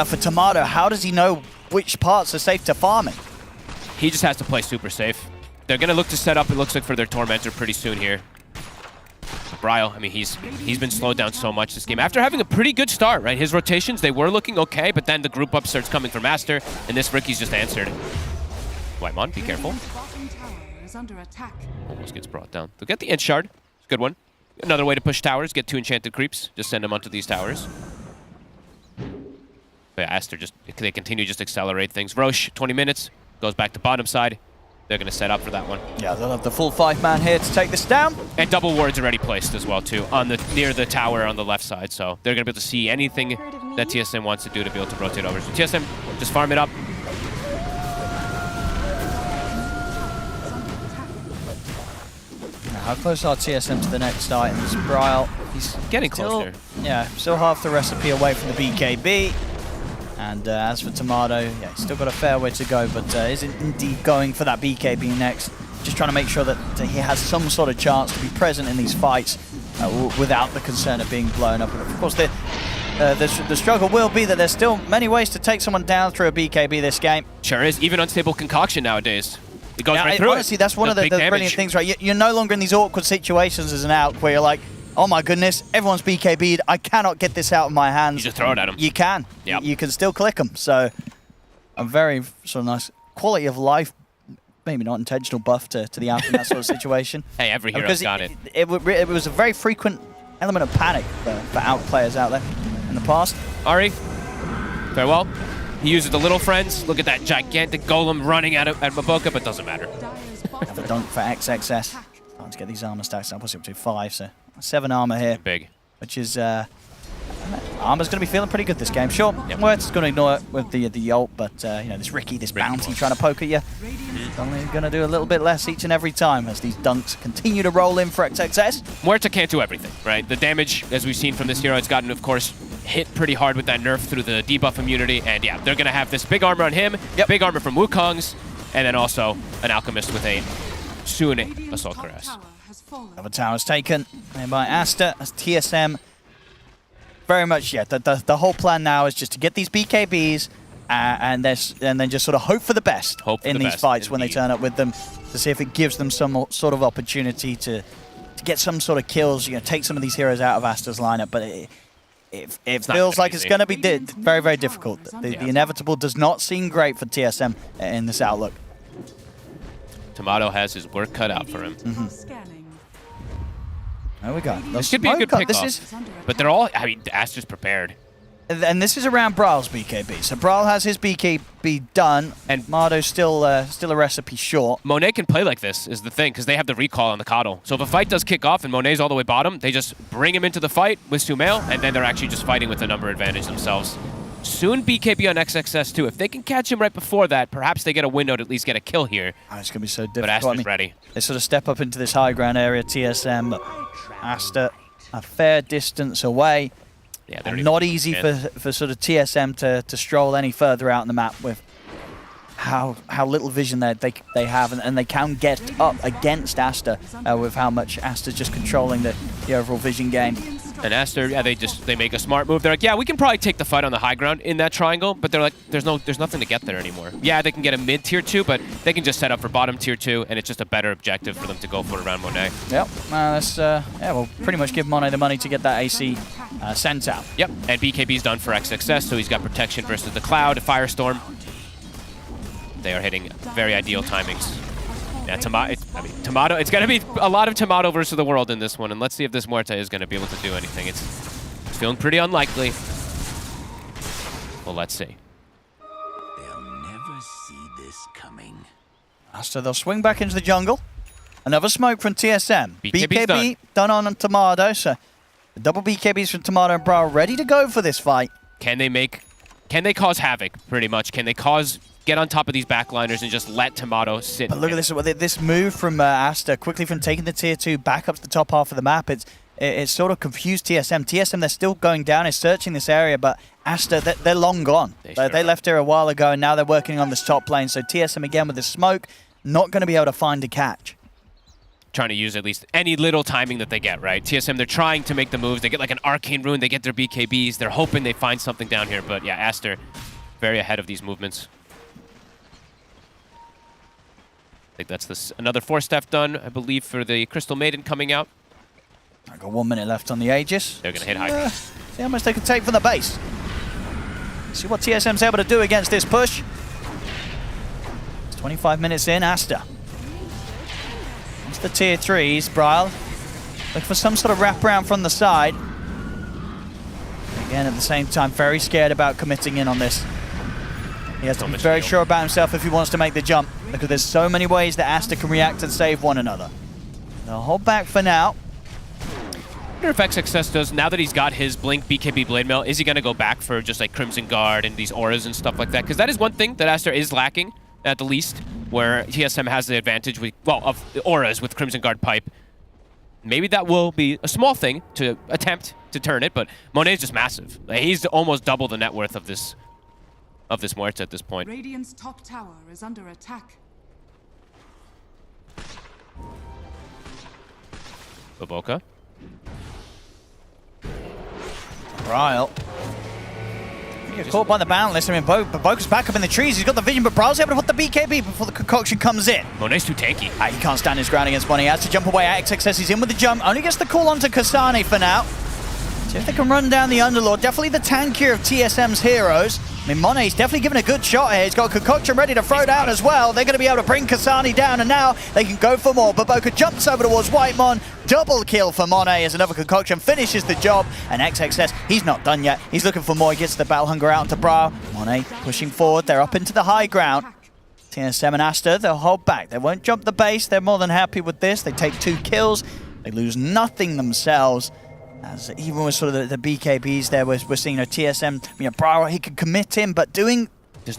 for Tomato, how does he know which parts are safe to farm in? He just has to play super safe. They're going to look to set up, it looks like, for their Tormentor pretty soon here. Bryle, I mean, he's been slowed down so much this game. After having a pretty good start, right? His rotations, they were looking okay, but then the group up starts coming for Master, and this Ricky's just answered. Whitemon, be careful. Almost gets brought down. They'll get the Int Shard. It's a good one. Another way to push towers, get 2 enchanted creeps. Just send them onto these towers. But yeah, Aster they continue to just accelerate things. Roche, 20 minutes, goes back to bottom side. They're going to set up for that one. Yeah, they'll have the full 5-man here to take this down. And double wards already placed as well, too, on near the tower on the left side. So they're going to be able to see anything that TSM wants to do to be able to rotate over. So TSM, just farm it up. Now, how close are TSM to the next items? Bryle, he's getting closer. Yeah, still half the recipe away from the BKB. And as for Tomato, yeah, he's still got a fair way to go, but is indeed going for that BKB next. Just trying to make sure that he has some sort of chance to be present in these fights without the concern of being blown up. And of course, the struggle will be that there's still many ways to take someone down through a BKB this game. Sure is. Even unstable concoction nowadays. It goes right through honestly, that's one of the brilliant things, right? You're no longer in these awkward situations as an ALC where you're like, oh my goodness, everyone's BKB'd. I cannot get this out of my hands. You just throw it at them. You can. Yep. You can still click them. So a very sort of nice quality of life, maybe not intentional buff to the ALC in that sort of situation. Hey, every hero's got it. It was a very frequent element of panic for ALC players out there in the past. Ari, farewell. He uses the little friends. Look at that gigantic golem running at Baboka, but doesn't matter. Have a dunk for XXS. Trying to get these armor stacks up. What's it up to? 5, so 7 armor here. Big. Which is Armor's going to be feeling pretty good this game. Sure, Muerta's going to ignore it with the ult, but you know, this Ricky, this bounty trying to poke at you, it's only going to do a little bit less each and every time as these dunks continue to roll in for XXS. Muerta can't do everything, right? The damage, as we've seen from this hero, it's gotten, of course, hit pretty hard with that nerf through the debuff immunity, and yeah, they're going to have this big armor on him, big armor from Wukong's, and then also an Alchemist with a soon Assault Cuirass. Another tower's taken by Aster as TSM. Very much, yeah. The whole plan now is just to get these BKBs and then just sort of hope for the best in these fights when they turn up with them, to see if it gives them some sort of opportunity to get some sort of kills. You know, take some of these heroes out of Aster's lineup, but it feels like it's going to be very, very difficult. The inevitable does not seem great for TSM in this outlook. Tomato has his work cut out for him. There we go. This could be a good pickoff, but they're all, I mean, Aster's prepared. And this is around Braal's BKB. So Braal has his BKB done, and Mardo's still a recipe short. Monet can play like this, is the thing, because they have the recall on the Coddle. So if a fight does kick off and Monet's all the way bottom, they just bring him into the fight with Sumail, and then they're actually just fighting with a number advantage themselves. Soon BKB on XXS too. If they can catch him right before that, perhaps they get a window to at least get a kill here. Oh, it's going to be so difficult. But Aster's ready. They sort of step up into this high ground area, TSM, but Aster a fair distance away. Yeah, and not easy for sort of TSM to stroll any further out on the map with how little vision they have, and they can get up against Aster with how much Aster's just controlling the overall vision game. And Aster, yeah, they make a smart move. They're like, yeah, we can probably take the fight on the high ground in that triangle, but they're like, there's nothing to get there anymore. Yeah, they can get a mid tier 2, but they can just set up for bottom tier 2, and it's just a better objective for them to go for around Monet. Yep, we'll pretty much give Monet the money to get that AC sent out. Yep, and BKB's done for XXS, so he's got protection versus the Cloud, Firestorm. They are hitting very ideal timings. Yeah, Tomato, it's going to be a lot of Tomato versus the world in this one, and let's see if this Muerta is going to be able to do anything. It's feeling pretty unlikely. Well, let's see. They'll never see this coming. So they'll swing back into the jungle. Another smoke from TSM. BKB done on Tomato, so the double BKBs from Tomato and Braal ready to go for this fight. Can they cause havoc, pretty much? Can they get on top of these backliners and just let Tomato sit? But look at this move from Aster, quickly from taking the tier 2 back up to the top half of the map. It's sort of confused TSM. TSM, they're still going down, is searching this area, but Aster, they're long gone. They left here a while ago, and now they're working on this top lane. So TSM again with the smoke, not going to be able to find a catch. Trying to use at least any little timing that they get, right? TSM, they're trying to make the moves. They get like an Arcane Rune, they get their BKBs. They're hoping they find something down here, but yeah, Aster, very ahead of these movements. I think that's another 4-step done, I believe, for the Crystal Maiden coming out. I've got 1 minute left on the Aegis. They're going to hit high ground. See how much they can take from the base. See what TSM's able to do against this push. It's 25 minutes in, Aster. It's the tier 3s, Braal. Looking for some sort of wraparound from the side. Again, at the same time, very scared about committing in on this. He has to be very sure about himself if he wants to make the jump, because there's so many ways that Aster can react and save one another. They'll hold back for now. I wonder if XXS does, now that he's got his Blink BKB Blade Mail, is he going to go back for just like Crimson Guard and these auras and stuff like that? Because that is one thing that Aster is lacking, at the least, where TSM has the advantage with, well, of the auras with Crimson Guard Pipe. Maybe that will be a small thing to attempt to turn it, but Monet's just massive. Like, he's almost double the net worth of this Muerta at this point. Radiant's top tower is under attack. Baboka. Braal. Get caught by the Boundless. I mean, Baboka's back up in the trees. He's got the vision, but Braal's able to put the BKB before the concoction comes in. Monet's too tanky. He can't stand his ground against Monet. He has to jump away. XXS, he's in with the jump. Only gets the call onto Kasane for now. See if they can run down the Underlord. Definitely the tankier of TSM's heroes. I mean, Monet's definitely given a good shot here. He's got Concoction ready to throw down as well. They're going to be able to bring Kasane down, and now they can go for more. Baboka jumps over towards Whitemon. Double kill for Monet as another Concoction finishes the job. And XXS, he's not done yet. He's looking for more. He gets the Battle Hunger out onto Braal. Monet pushing forward. They're up into the high ground. TSM and Aster, they'll hold back. They won't jump the base. They're more than happy with this. They take 2 kills. They lose nothing themselves. As even with sort of the BKBs there, we're seeing TSM, Bryal, he can commit him, but doing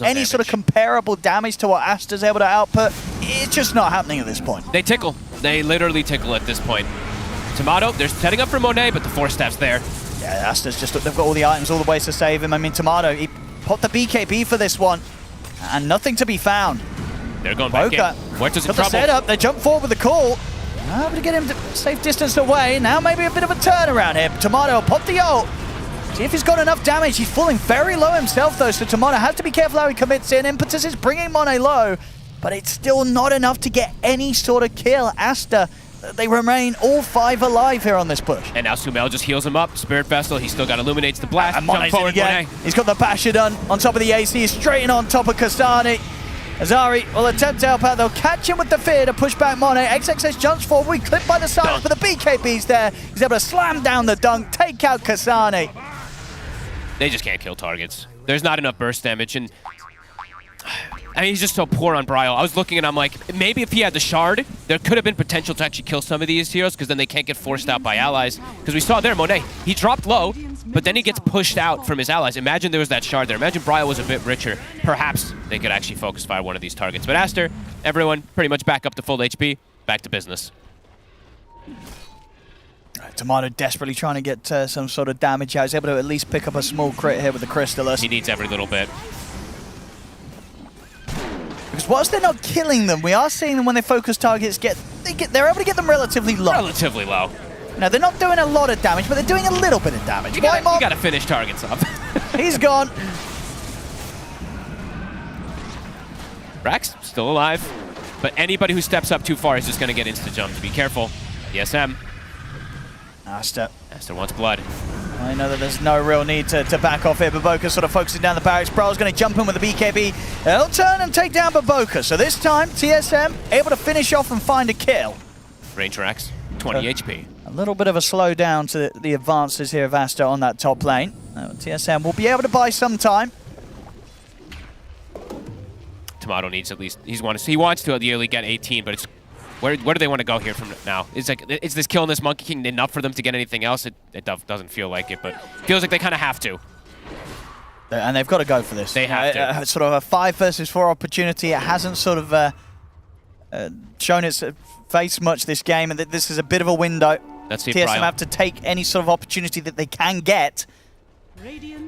any sort of comparable damage to what Asta's able to output, it's just not happening at this point. They tickle. They literally tickle at this point. Tomato, they're setting up for Monet, but the Force Staff's there. Yeah, Asta's just, they've got all the items, all the ways to save him. I mean, Tomato, he popped the BKB for this one, and nothing to be found. They're going back in. Huerta's in got the trouble. setup, they jump forward with the call. Able to get him to safe distance away. Now maybe a bit of a turnaround here. Tomato pop the ult. See if he's got enough damage. He's falling very low himself though, so Tomato has to be careful how he commits in. Impetus is bringing Monet low, but it's still not enough to get any sort of kill. Asta, they remain all 5 alive here on this push. And now Sumail just heals him up. Spirit Vessel, he's still got Illuminates the blast. And Monet's in again. He's got the basher done on top of the AC, straight in on top of Kasani. Azari will attempt to help out. They'll catch him with the fear to push back Monet. XXS jumps forward. We clipped by the sides, but the BKB's there. He's able to slam down the dunk, take out Kasani. They just can't kill targets. There's not enough burst damage, and I mean, he's just so poor on Bryal. I was looking and I'm like, maybe if he had the shard, there could have been potential to actually kill some of these heroes because then they can't get forced out by allies. Because we saw there, Monet, he dropped low, but then he gets pushed out from his allies. Imagine there was that shard there. Imagine Bryal was a bit richer. Perhaps they could actually focus fire one of these targets. But Aster, everyone pretty much back up to full HP, back to business. Tomato desperately trying to get some sort of damage out. He's able to at least pick up a small crit here with the Crystallis. He needs every little bit. Because whilst they're not killing them, we are seeing them when they focus targets they're able to get them relatively low. Relatively low. Now they're not doing a lot of damage, but they're doing a little bit of damage. You gotta finish targets up. He's gone. Rax still alive, but anybody who steps up too far is just gonna get insta jumped. Be careful. ESM. Aster wants blood. I know that there's no real need to back off here. Baboka sort of focusing down the barracks. Brawl's going to jump in with the BKB. He'll turn and take down Baboka. So this time, TSM able to finish off and find a kill. Range Rax, 20 HP. A little bit of a slowdown to the advances here of Aster on that top lane. TSM will be able to buy some time. Tomato needs at least, he wants to ideally get 18, but it's where do they want to go here from now? It's like, is this killing this Monkey King enough for them to get anything else? It doesn't feel like it, but feels like they kind of have to. And they've got to go for this. They have to. Sort of a 5 versus 4 opportunity. It hasn't sort of shown its face much this game, and this is a bit of a window. Let's see. TSM Bryal have to take any sort of opportunity that they can get.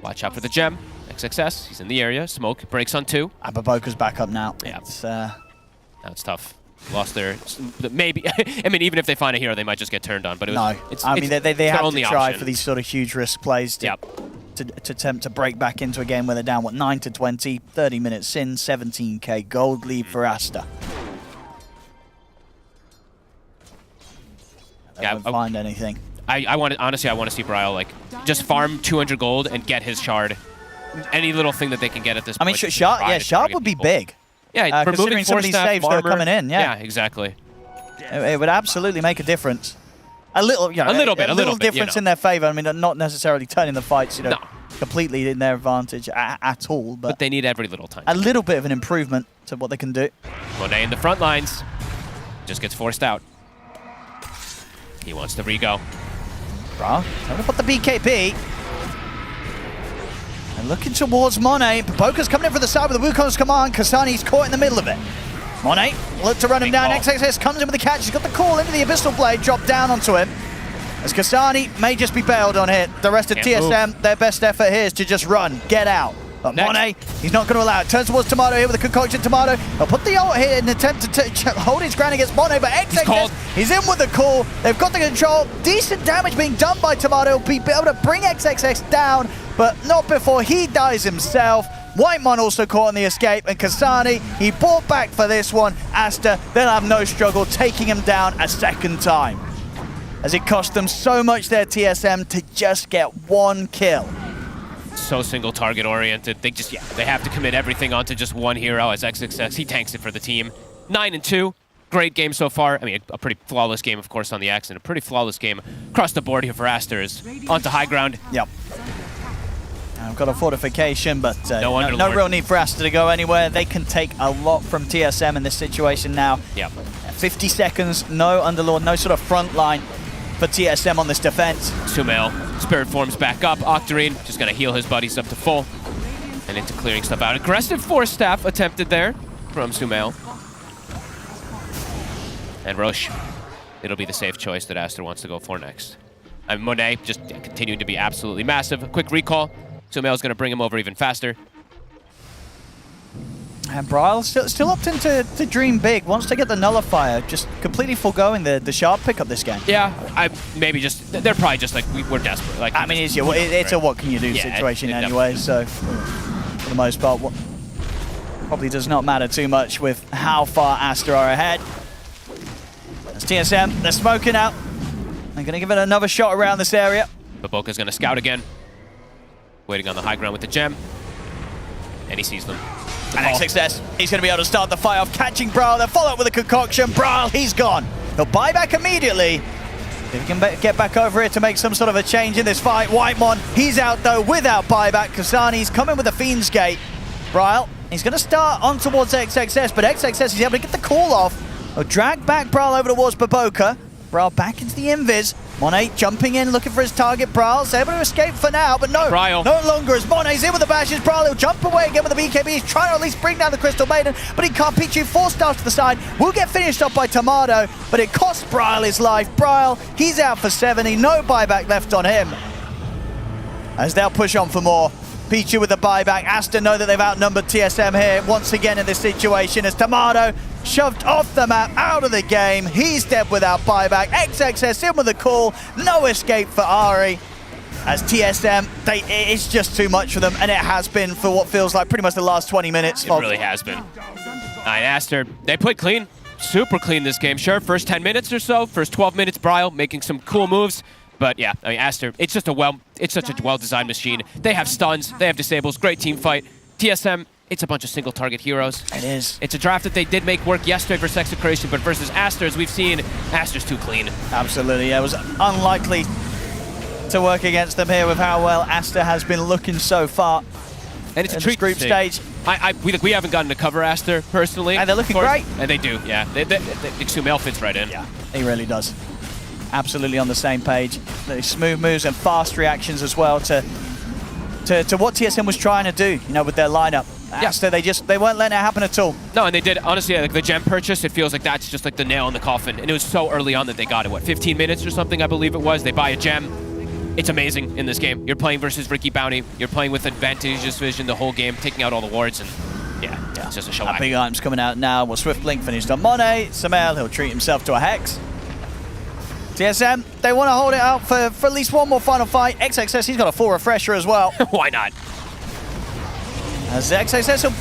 Watch out for the gem. XXS, he's in the area. Smoke breaks on 2. Baboka's back up now. Yeah. Now it's tough. Lost their, maybe, I mean, even if they find a hero, they might just get turned on. But it was, I mean, they have to try option. for these sort of huge risk plays to attempt to break back into a game where they're down, 9-20, 30 minutes in, 17k gold lead for Aster. They won't find anything. Honestly, I want to see Bryal just farm 200 gold and get his shard. Any little thing that they can get at this point. I mean, shard would be big. Yeah, considering some of these saves that are coming in. Yeah, exactly. It would absolutely make a difference. A little difference in their favor. I mean, not necessarily turning the fights, completely in their advantage at all. But they need every little time. A little bit of an improvement to what they can do. Monet in the front lines just gets forced out. He wants to re-go. Bro, time to put the BKB. And looking towards Monet. Baboka's coming in for the side with the Wukong's command. Kasani's caught in the middle of it. Monet look to run him down. XXS comes in with the catch. He's got the call into the Abyssal Blade. Drop down onto him. As Kasani may just be bailed on hit. The rest of TSM, their best effort here is to just run, get out. But Monet, he's not going to allow it. Turns towards Tomato here with a concoction. Tomato, he'll put the ult here in an attempt to hold his ground against Monet, but XXS, he's in with the call. They've got the control. Decent damage being done by Tomato. He'll be able to bring XXS down, but not before he dies himself. Whitemon also caught on the escape, and Kasani, he bought back for this one. Aster, they'll have no struggle taking him down a second time. As it cost them so much there, TSM, to just get one kill. So single target oriented. They have to commit everything onto just one hero as XXX. He tanks it for the team. 9-2. Great game so far. I mean, a pretty flawless game, of course, on the Axe, and a pretty flawless game across the board here for Aster. Is onto high ground. Yep. I've got a fortification, but no real need for Aster to go anywhere. They can take a lot from TSM in this situation now. Yep. 50 seconds, no Underlord, no sort of front line for TSM on this defense. Sumail, Spirit forms back up. Octarine just gonna heal his buddies up to full. And into clearing stuff out. Aggressive Force Staff attempted there from Sumail. And Roche, it'll be the safe choice that Aster wants to go for next. And Monet just continuing to be absolutely massive. A quick recall. Sumail's gonna bring him over even faster. And Bryle still opting to dream big. Wants to get the nullifier, just completely foregoing the sharp pickup this game. Yeah, they're probably just like, we're desperate. Like, I mean, it's a what can you do situation anyway, so for the most part, probably does not matter too much with how far Aster are ahead. As TSM, they're smoking out. They're going to give it another shot around this area. Baboka's going to scout again. Waiting on the high ground with the gem. And he sees them. And success. He's going to be able to start the fight off, catching Bryle, then follow up with a concoction. Bryle, he's gone. He'll buy back immediately. If he can get back over here to make some sort of a change in this fight. Whitemon, he's out though without buyback. Kasani's coming with a Fiend's Gate. Bryle, he's going to start on towards XXS, but XXS is able to get the call off. He'll drag back Bryle over towards Baboka. Bryle back into the invis. Monet jumping in, looking for his target. Bryle's able to escape for now, but no longer as Monet's in with the bashes. Bryle, he'll jump away again with the BKB. He's trying to at least bring down the Crystal Maiden, but he can't. Pichu 4 stars to the side. Will get finished off by Tomato, but it costs Bryle his life. Bryle, he's out for 70. No buyback left on him. As they'll push on for more. Pichu with the buyback. Aster know that they've outnumbered TSM here once again in this situation as Tomato shoved off the map, out of the game. He's dead without buyback. XXS in with a call. No escape for Ari. As TSM, it's just too much for them, and it has been for what feels like pretty much the last 20 minutes. It really has been. I asked her. They played clean. Super clean this game. Sure, first 10 minutes or so. First 12 minutes, Bryle making some cool moves. But yeah, I mean, Aster, it's such a well-designed machine. They have stuns, they have disables, great team fight. TSM, it's a bunch of single target heroes. It is. It's a draft that they did make work yesterday versus Execration, but versus Aster, as we've seen, Aster's too clean. Absolutely, yeah, it was unlikely to work against them here with how well Aster has been looking so far. And it's a treat group stage. We haven't gotten to cover Aster personally. And they're looking great. And they do, yeah. Sumail fits right in. Yeah, he really does. Absolutely on the same page. The smooth moves and fast reactions as well to what TSM was trying to do, you know, with their lineup. Aster, they weren't letting it happen at all. No, and they did, honestly, like the gem purchase, it feels like that's just like the nail in the coffin. And it was so early on that they got it, what, 15 minutes or something, I believe it was. They buy a gem. It's amazing in this game. You're playing versus Ricky Bounty. You're playing with advantageous vision the whole game, taking out all the wards, and yeah, it's just a show. Big Arms coming out now. Well, Swift Blink finished on Monet. Sumail, he'll treat himself to a Hex. TSM, they want to hold it out for at least one more final fight. XXS, he's got a full refresher as well. Why not? As XXS will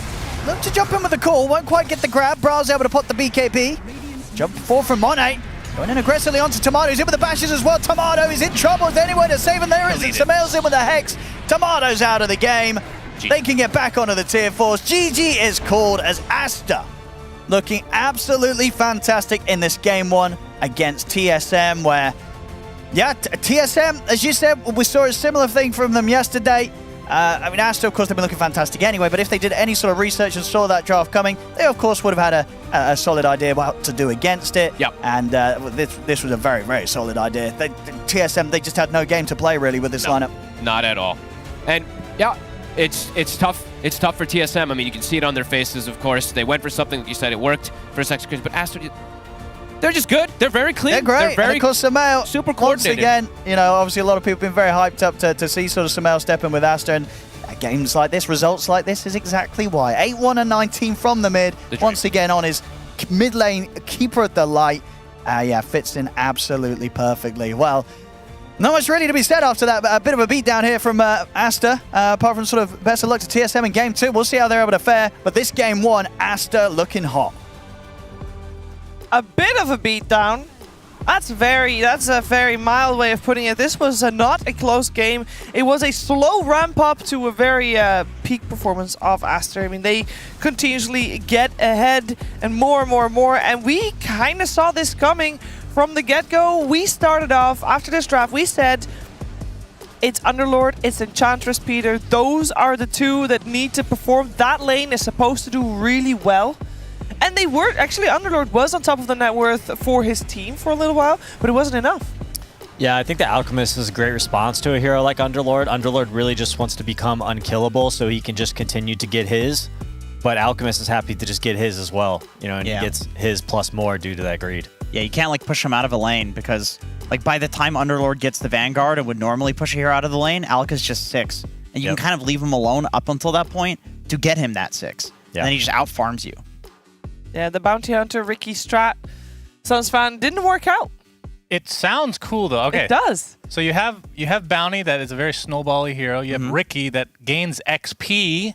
look to jump in with the call, won't quite get the grab. Bryle's able to pop the BKB. Jump forward from Monet. Going in aggressively onto Tomato. He's in with the bashes as well. Tomato is in trouble. Is there any way to save him? There isn't. Sumail's in with a Hex. Tomato's out of the game. They can get back onto the tier 4s. GG is called as Aster looking absolutely fantastic in this game 1 against TSM, where, yeah, TSM, as you said, we saw a similar thing from them yesterday. I mean, Aster, of course, they've been looking fantastic anyway, but if they did any sort of research and saw that draft coming, they, of course, would have had a solid idea about what to do against it. Yep. And this was a very, very solid idea. TSM, they just had no game to play, really, with this lineup. Not at all. And, yeah, it's tough. It's tough for TSM. I mean, you can see it on their faces, of course. They went for something, like you said, it worked for Execution, but Aster, they're just good. They're very clean. They're great. They're very, and of course, Sumail, super coordinated. Once again, you know, obviously a lot of people have been very hyped up to see sort of Sumail step in with Aster, and games like this, results like this is exactly why. 8-1 and 19 from the mid. Once again on his mid lane, keeper of the light. Yeah, fits in absolutely perfectly. Well, not much really to be said after that, but a bit of a beat down here from Aster. Apart from sort of best of luck to TSM in game 2. We'll see how they're able to fare. But this game 1, Aster looking hot. A bit of a beatdown. That's a very mild way of putting it. This was not a close game. It was a slow ramp up to a very peak performance of Aster. I mean, they continuously get ahead and more and more and more. And we kind of saw this coming from the get-go. We started off, after this draft, we said, it's Underlord, it's Enchantress Peter. Those are the two that need to perform. That lane is supposed to do really well. And they were, actually, Underlord was on top of the net worth for his team for a little while, but it wasn't enough. Yeah, I think the Alchemist is a great response to a hero like Underlord. Underlord really just wants to become unkillable so he can just continue to get his. But Alchemist is happy to just get his as well, you know, and he gets his plus more due to that greed. Yeah, you can't like push him out of a lane because like by the time Underlord gets the Vanguard and would normally push a hero out of the lane, Alk is just 6. And you can kind of leave him alone up until that point to get him that 6. And then he just out farms you. Yeah, the Bounty Hunter, Ricky Strat, Suns fan didn't work out. It sounds cool though. Okay. It does. So you have Bounty that is a very snowbally hero. You have Ricky that gains XP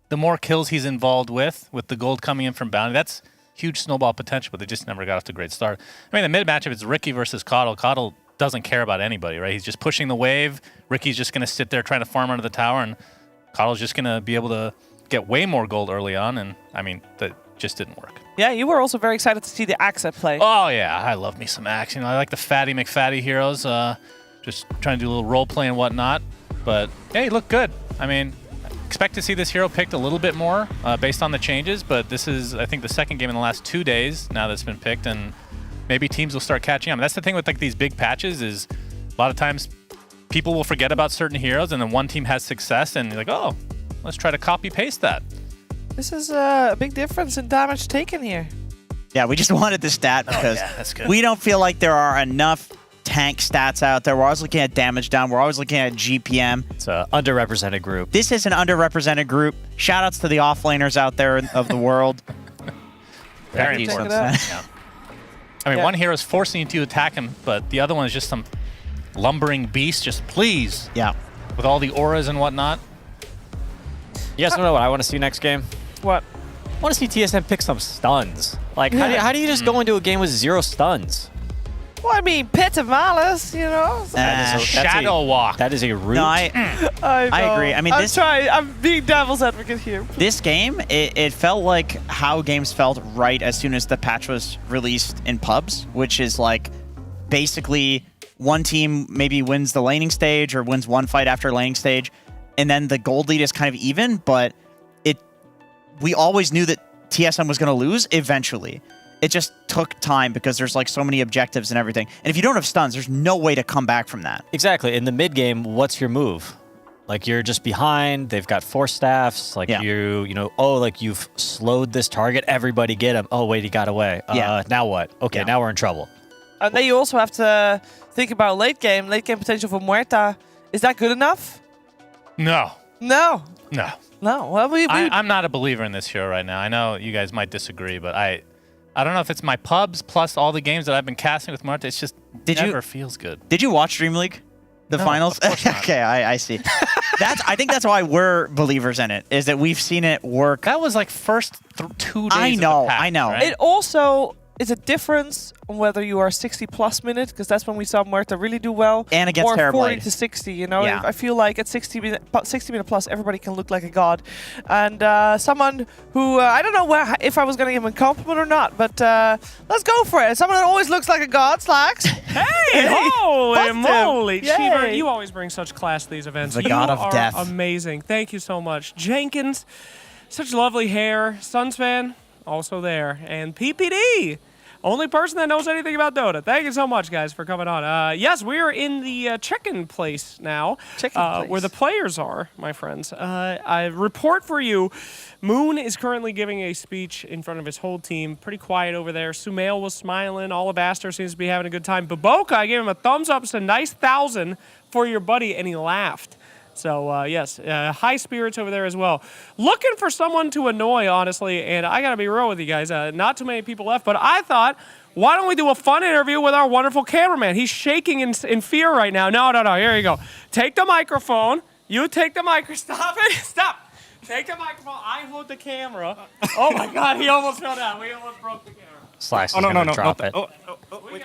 the more kills he's involved with the gold coming in from Bounty. That's huge snowball potential, but they just never got off to a great start. I mean, the mid matchup is Ricky versus Coddle. Coddle doesn't care about anybody, right? He's just pushing the wave. Ricky's just going to sit there trying to farm under the tower, and Coddle's just going to be able to get way more gold early on, and I mean, that just didn't work. Yeah, you were also very excited to see the Axe at play. Oh, yeah, I love me some Axe. You know, I like the Fatty McFatty heroes, just trying to do a little role play and whatnot, but yeah, he looked good. I mean, expect to see this hero picked a little bit more based on the changes, but this is, I think, the second game in the last 2 days now that's been picked, and maybe teams will start catching on. That's the thing with like these big patches is a lot of times people will forget about certain heroes, and then one team has success, and you're like, oh, let's try to copy-paste that. This is a big difference in damage taken here. Yeah, we just wanted the stat because that's good. we don't feel like there are enough tank stats out there. We're always looking at damage down. We're always looking at GPM. It's an underrepresented group. This is an underrepresented group. Shoutouts to the offlaners out there of the world. Very important. Yeah. I mean, one hero is forcing you to attack him, but the other one is just some lumbering beast. Just please. Yeah. With all the auras and whatnot. You guys know what I want to see next game? What? I want to see TSM pick some stuns. Like, how do you just go into a game with 0 stuns? Well, I mean, Pit of Malice, you know? Shadow Walk. That is a root. No, I agree. I mean, I'm being devil's advocate here. This game, it felt like how games felt right as soon as the patch was released in pubs, which is like basically one team maybe wins the laning stage or wins one fight after laning stage, and then the gold lead is kind of even, but we always knew that TSM was going to lose eventually. It just took time because there's like so many objectives and everything. And if you don't have stuns, there's no way to come back from that. Exactly. In the mid game, what's your move? Like you're just behind. They've got 4 staffs. Like like you've slowed this target. Everybody get him. Oh wait, he got away. Now what? Okay, now we're in trouble. And then you also have to think about late game potential for Muerta. Is that good enough? No. No. No. No. Well, I'm not a believer in this hero right now. I know you guys might disagree, but I don't know if it's my pubs plus all the games that I've been casting with Marta. It's just never feels good. Did you watch Dream League? The finals? Of course not. Okay, I see. I think that's why we're believers in it, is that we've seen it work. That was like first 2 days I know, of the patch, I know. right? It also is a difference on whether you are 60 plus minutes, because that's when we saw Muerta really do well. And against or Terrorblade. 40 to 60, you know? Yeah. I feel like at 60 minute plus, everybody can look like a god. And someone who, I don't know if I was going to give him a compliment or not, but let's go for it. Someone that always looks like a god, Slacks. Hey, holy moly. Yay. Cheever, you always bring such class to these events. The god of death. Amazing. Thank you so much. Jenkins, such lovely hair. Suns fan, also there. And PPD. Only person that knows anything about Dota. Thank you so much, guys, for coming on. Yes, we are in the check-in place now, where the players are, my friends. I report for you, Moon is currently giving a speech in front of his whole team. Pretty quiet over there. Sumail was smiling. Alabaster seems to be having a good time. Baboka, I gave him a thumbs up. It's a nice 1,000 for your buddy, and he laughed. So, yes, high spirits over there as well. Looking for someone to annoy, honestly, and I got to be real with you guys. Not too many people left, but I thought, why don't we do a fun interview with our wonderful cameraman? He's shaking in fear right now. No, here you go. Take the microphone. You take the microphone. Stop it. Stop. Take the microphone. I hold the camera. Oh, my God, he almost fell down. We almost broke the camera. Slash is going to drop it. Wait.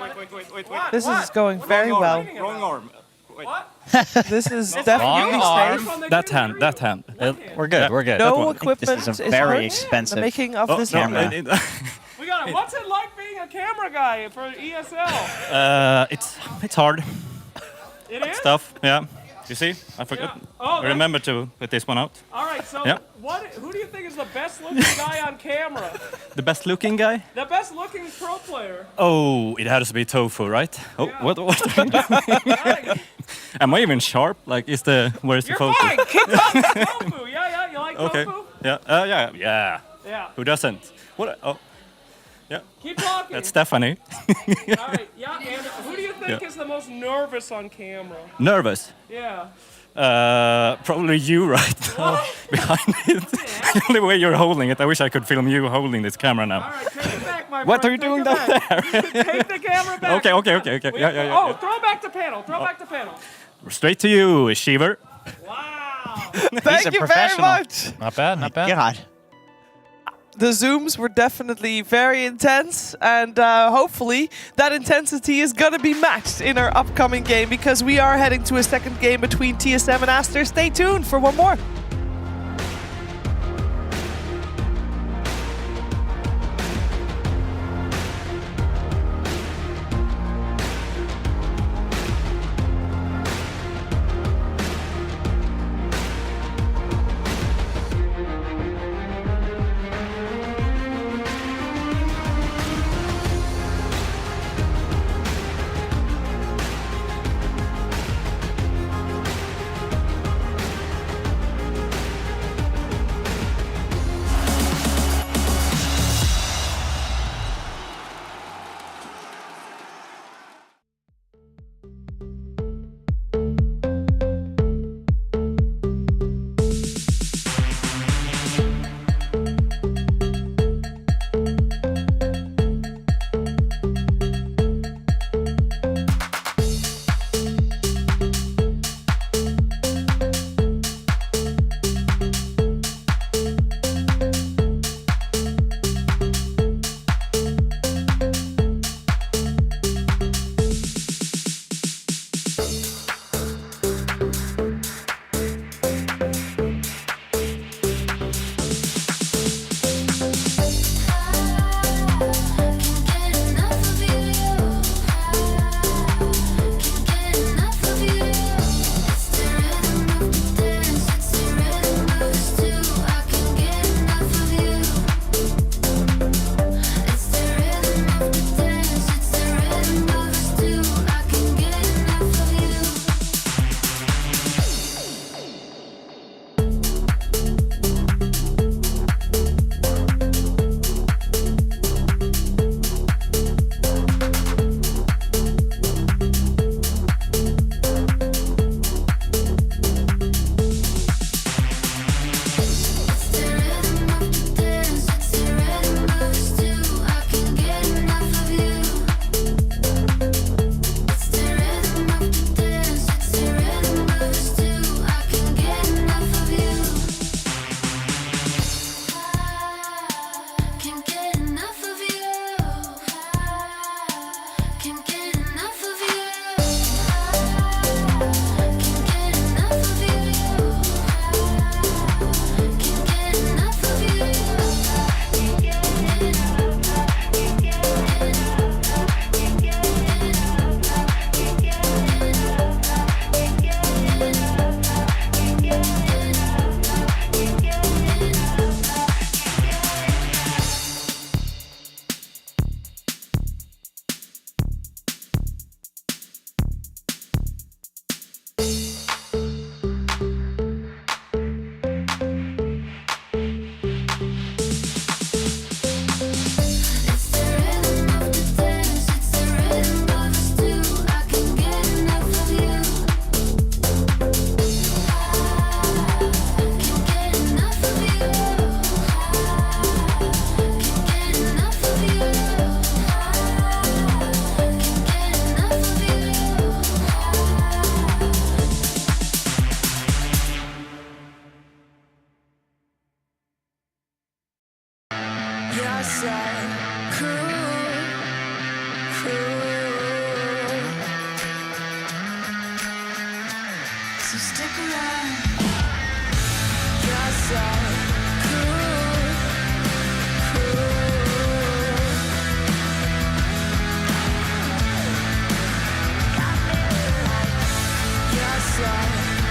This is going very well. Wrong arm. What? This is definitely safe. That hand. We're good. We're good. No equipment This is a is very hurt. expensive The making of this camera. We got it. What's it like being a camera guy for ESL? It's hard It is? stuff. Yeah. You see? I forgot. Yeah. Oh, Remember to put this one out. All right, so Yeah. who do you think is the best looking guy on camera? The best looking guy? The best looking pro player? Oh, it has to be Tofu, right? Oh, Yeah. what are you doing? Am I even sharp? Like, where's the You're focus? fine. Keep talking. Tofu. Yeah, you like Okay. tofu? Yeah. Yeah. Yeah. Who doesn't? What? Oh. Yeah. Keep talking. That's Stephanie. All right, yeah, and who do you think Yeah. is the most nervous on camera? Nervous? Yeah. Probably you right now behind it. The only way you're holding it, I wish I could film you holding this camera now. All right, take it back, my What are friend. you doing Take down it back. there? Take the camera back. Okay. Yeah. Oh, throw back to panel. Throw back to panel. Straight to you, Shiver. Thank you very much. Not bad, not bad. God. The Zooms were definitely very intense, and hopefully that intensity is going to be matched in our upcoming game, because we are heading to a second game between TSM and Aster. Stay tuned for one more. So stick around. You're so cool, You're so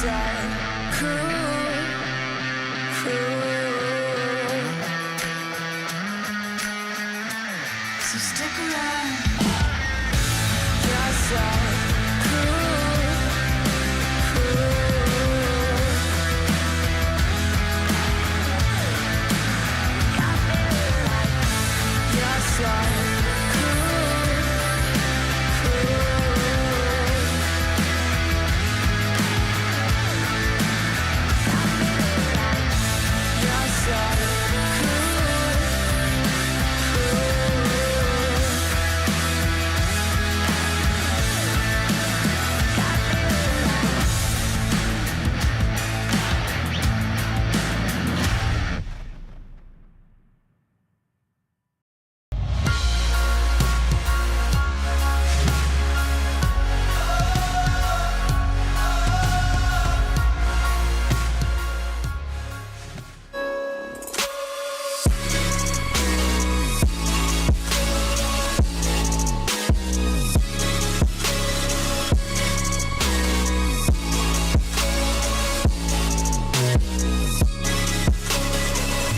So stick around. You're so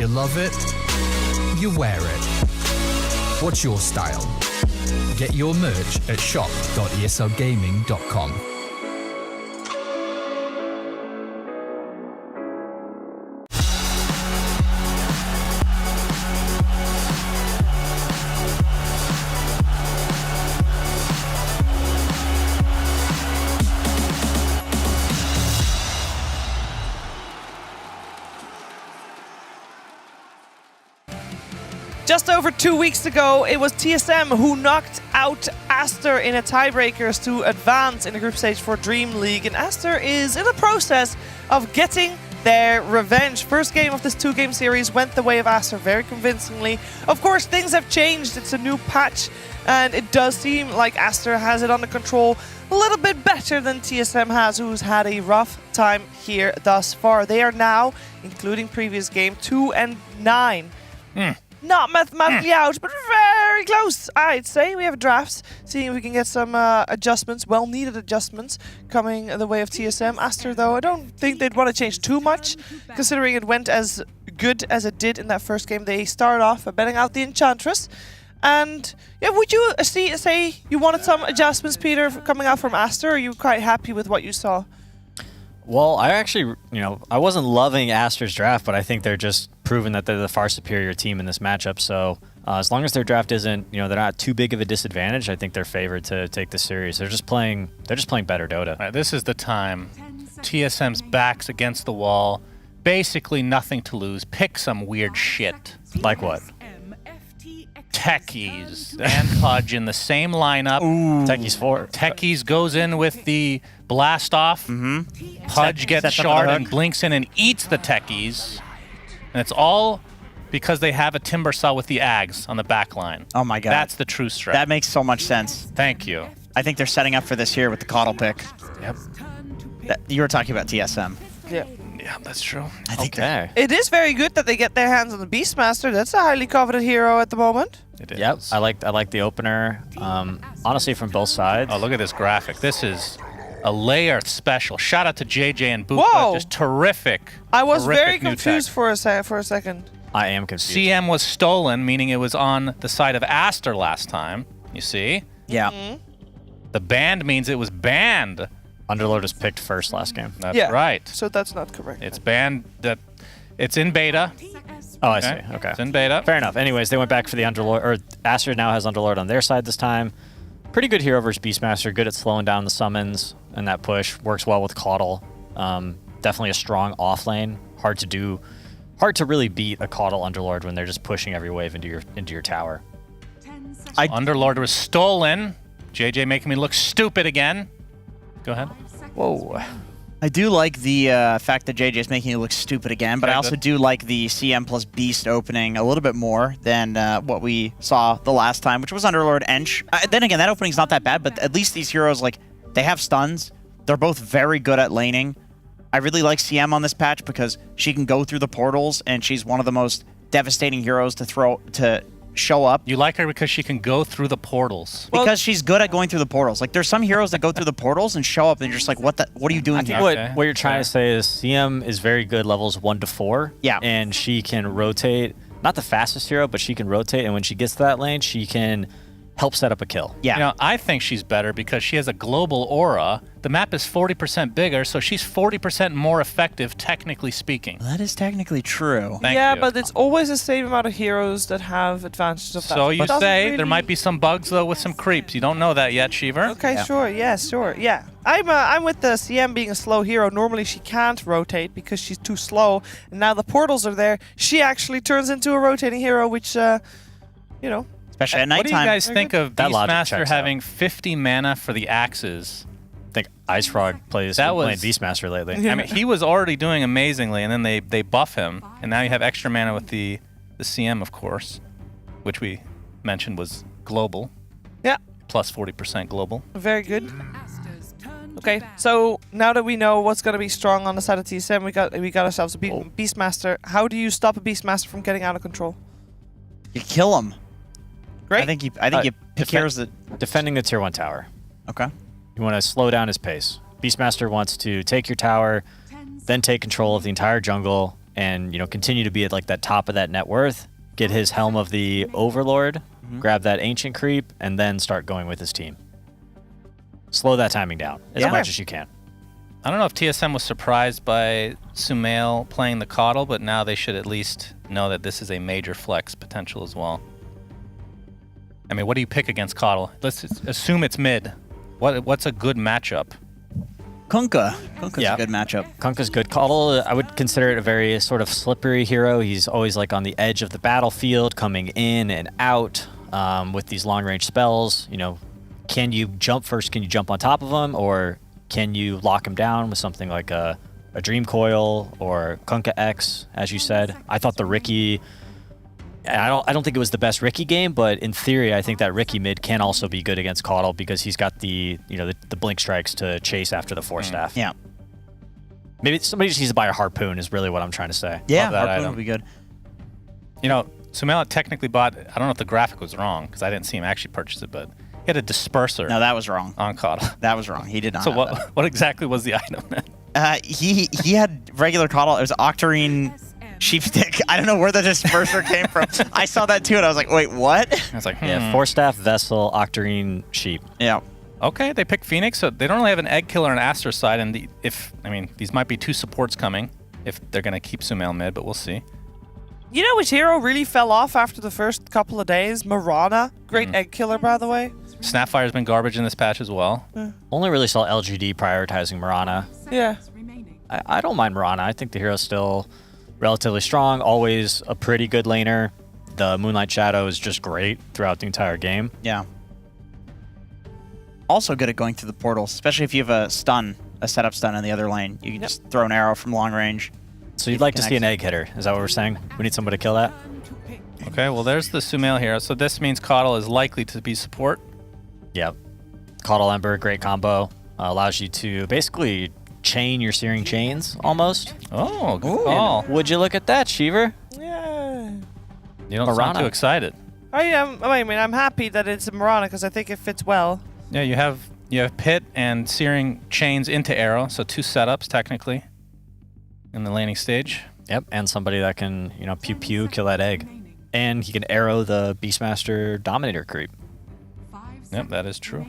You love it, you wear it. What's your style? Get your merch at shop.eslgaming.com. Just over 2 weeks ago, it was TSM who knocked out Aster in a tiebreakers to advance in the group stage for Dream League. And Aster is in the process of getting their revenge. First game of this 2-game series went the way of Aster very convincingly. Of course, things have changed. It's a new patch, and it does seem like Aster has it under control a little bit better than TSM has, who's had a rough time here thus far. They are now, including previous game, 2-9. Not mathematically out, but very close, I'd say. We have drafts, seeing if we can get some adjustments, well-needed adjustments, coming the way of TSM. Aster, though, I don't think they'd want to change too much, considering it went as good as it did in that first game. They started off by betting out the Enchantress. And yeah, would you say you wanted some adjustments, Peter, coming out from Aster, or are you quite happy with what you saw? Well, I actually, I wasn't loving Aster's draft, but I think they're just proving that they're the far superior team in this matchup. So as long as their draft isn't, they're not too big of a disadvantage, I think they're favored to take this series. They're just playing better Dota. Right, this is the time. TSM's back's against the wall. Basically nothing to lose. Pick some weird shit. Like what? Techies and Pudge in the same lineup. Ooh. Techies 4. Techies goes in with the blast off. Pudge gets shard and blinks in and eats the Techies. And it's all because they have a Timber Cell with the Ags on the back line. Oh my god. That's the true strat. That makes so much sense. Thank you. I think they're setting up for this here with the Coddle pick. Yep. You were talking about TSM. Yeah. Yeah, that's true. I think it is very good that they get their hands on the Beastmaster. That's a highly coveted hero at the moment. It is. Yep, I like the opener. Honestly, from both sides. Oh, look at this graphic. This is a layer special. Shout out to JJ and Buka. Whoa. Just terrific. I was terrific very new confused tech. for a second. I am confused. CM was stolen, meaning it was on the side of Aster last time. You see? Yeah. The banned means it was banned. Underlord was picked first last game. That's right. So that's not correct. It's banned. It's in beta. Oh, I see. Okay. It's in beta. Fair enough. Anyways, they went back for the Underlord, or Aster now has Underlord on their side this time. Pretty good hero versus Beastmaster. Good at slowing down the summons and that push. Works well with Caudle. Definitely a strong off lane. Hard to really beat a Caudle Underlord when they're just pushing every wave into your tower. Underlord was stolen. JJ making me look stupid again. Go ahead. Whoa. I do like the fact that JJ is making you look stupid again, but I also do like the CM plus Beast opening a little bit more than what we saw the last time, which was Underlord Ench. Then again, that opening's not that bad, but at least these heroes, they have stuns. They're both very good at laning. I really like CM on this patch because she can go through the portals, and she's one of the most devastating heroes to show up. You like her because she can go through the portals. Because she's good at going through the portals. Like there's some heroes that go through the portals and show up and you're just like, what are you doing here? What you're trying to say is CM is very good levels 1 to 4. Yeah. And she can rotate, not the fastest hero, but she can rotate. And when she gets to that lane, she can help set up a kill. Yeah. You know, I think she's better because she has a global aura. The map is 40% bigger, so she's 40% more effective, technically speaking. That is technically true. Thank yeah, you. but it's always the same amount of heroes that have advantages of that. So you But doesn't say really- there might be some bugs, though, with some creeps. You don't know that yet, Shiver. Okay, sure. Yeah, sure. Yeah. I'm with the CM being a slow hero. Normally she can't rotate because she's too slow. And now the portals are there. She actually turns into a rotating hero, which, you know. Especially at What do you nighttime. guys think of That logic Beastmaster checks having 50 mana for the axes? I think Ice Frog plays That playing was- Beastmaster lately. I mean, he was already doing amazingly, and then they buff him, and now you have extra mana with the CM, of course, which we mentioned was global. Yeah. Plus 40% global. Very good. Okay, so now that we know what's going to be strong on the side of TSM, we got ourselves a Beastmaster. How do you stop a Beastmaster from getting out of control? You kill him. Great. I think you pick heroes that... Defending the tier 1 tower. Okay. You want to slow down his pace. Beastmaster wants to take your tower, then take control of the entire jungle, and continue to be at like that top of that net worth. Get his Helm of the Overlord, grab that ancient creep, and then start going with his team. Slow that timing down as much as you can. I don't know if TSM was surprised by Sumail playing the Coddle, but now they should at least know that this is a major flex potential as well. I mean, what do you pick against Coddle? Let's assume it's mid. What's a good matchup? Kunkka. Kunkka's a good matchup. Kunkka's good. Coddle, I would consider it a very sort of slippery hero. He's always like on the edge of the battlefield, coming in and out with these long-range spells. Can you jump first? Can you jump on top of him? Or can you lock him down with something like a Dream Coil or Kunkka X, as you said? I thought the Riki... I don't think it was the best Riki game, but in theory, I think that Riki mid can also be good against Coddle because he's got the blink strikes to chase after the Force Staff. Yeah. Maybe somebody just needs to buy a Harpoon is really what I'm trying to say. Yeah, that Harpoon item. would be good. Sumail technically bought, I don't know if the graphic was wrong because I didn't see him actually purchase it, but he had a disperser. No, that was wrong. On Coddle. That was wrong. He did not So have that. what exactly was the item then? He had regular Coddle. It was Octarine Sheepstick. I don't know where the disperser came from. I saw that too, and I was like, wait, what? I was like, Yeah, Force Staff, Vessel, Octarine, Sheep. Yeah. Okay, they picked Phoenix, so they don't really have an Egg Killer and Astra side, and these might be two supports coming if they're going to keep Sumail mid, but we'll see. You know which hero really fell off after the first couple of days? Mirana. Great egg killer, by the way. Snapfire's been garbage in this patch as well. Only really saw LGD prioritizing Mirana. Yeah. I don't mind Mirana. I think the hero's still relatively strong, always a pretty good laner. The Moonlight Shadow is just great throughout the entire game. Yeah. Also good at going through the portals, especially if you have a setup stun in the other lane. You can just throw an arrow from long range. So you'd like to see an egg hitter. Is that what we're saying? We need somebody to kill that? Okay, well, there's the Sumail hero. So this means Coddle is likely to be support. Yep. Coddle Ember, great combo. Allows you to basically chain your Searing Chains, almost. Oh, good call. Would you look at that, Shiver? Yeah. You don't sound Mirana. too excited. I'm happy that it's a Mirana because I think it fits well. Yeah, you have Pit and Searing Chains into Arrow, so 2 setups technically in the laning stage. Yep, and somebody that can, pew pew, kill that egg. And he can arrow the Beastmaster Dominator creep. Yep, that is true.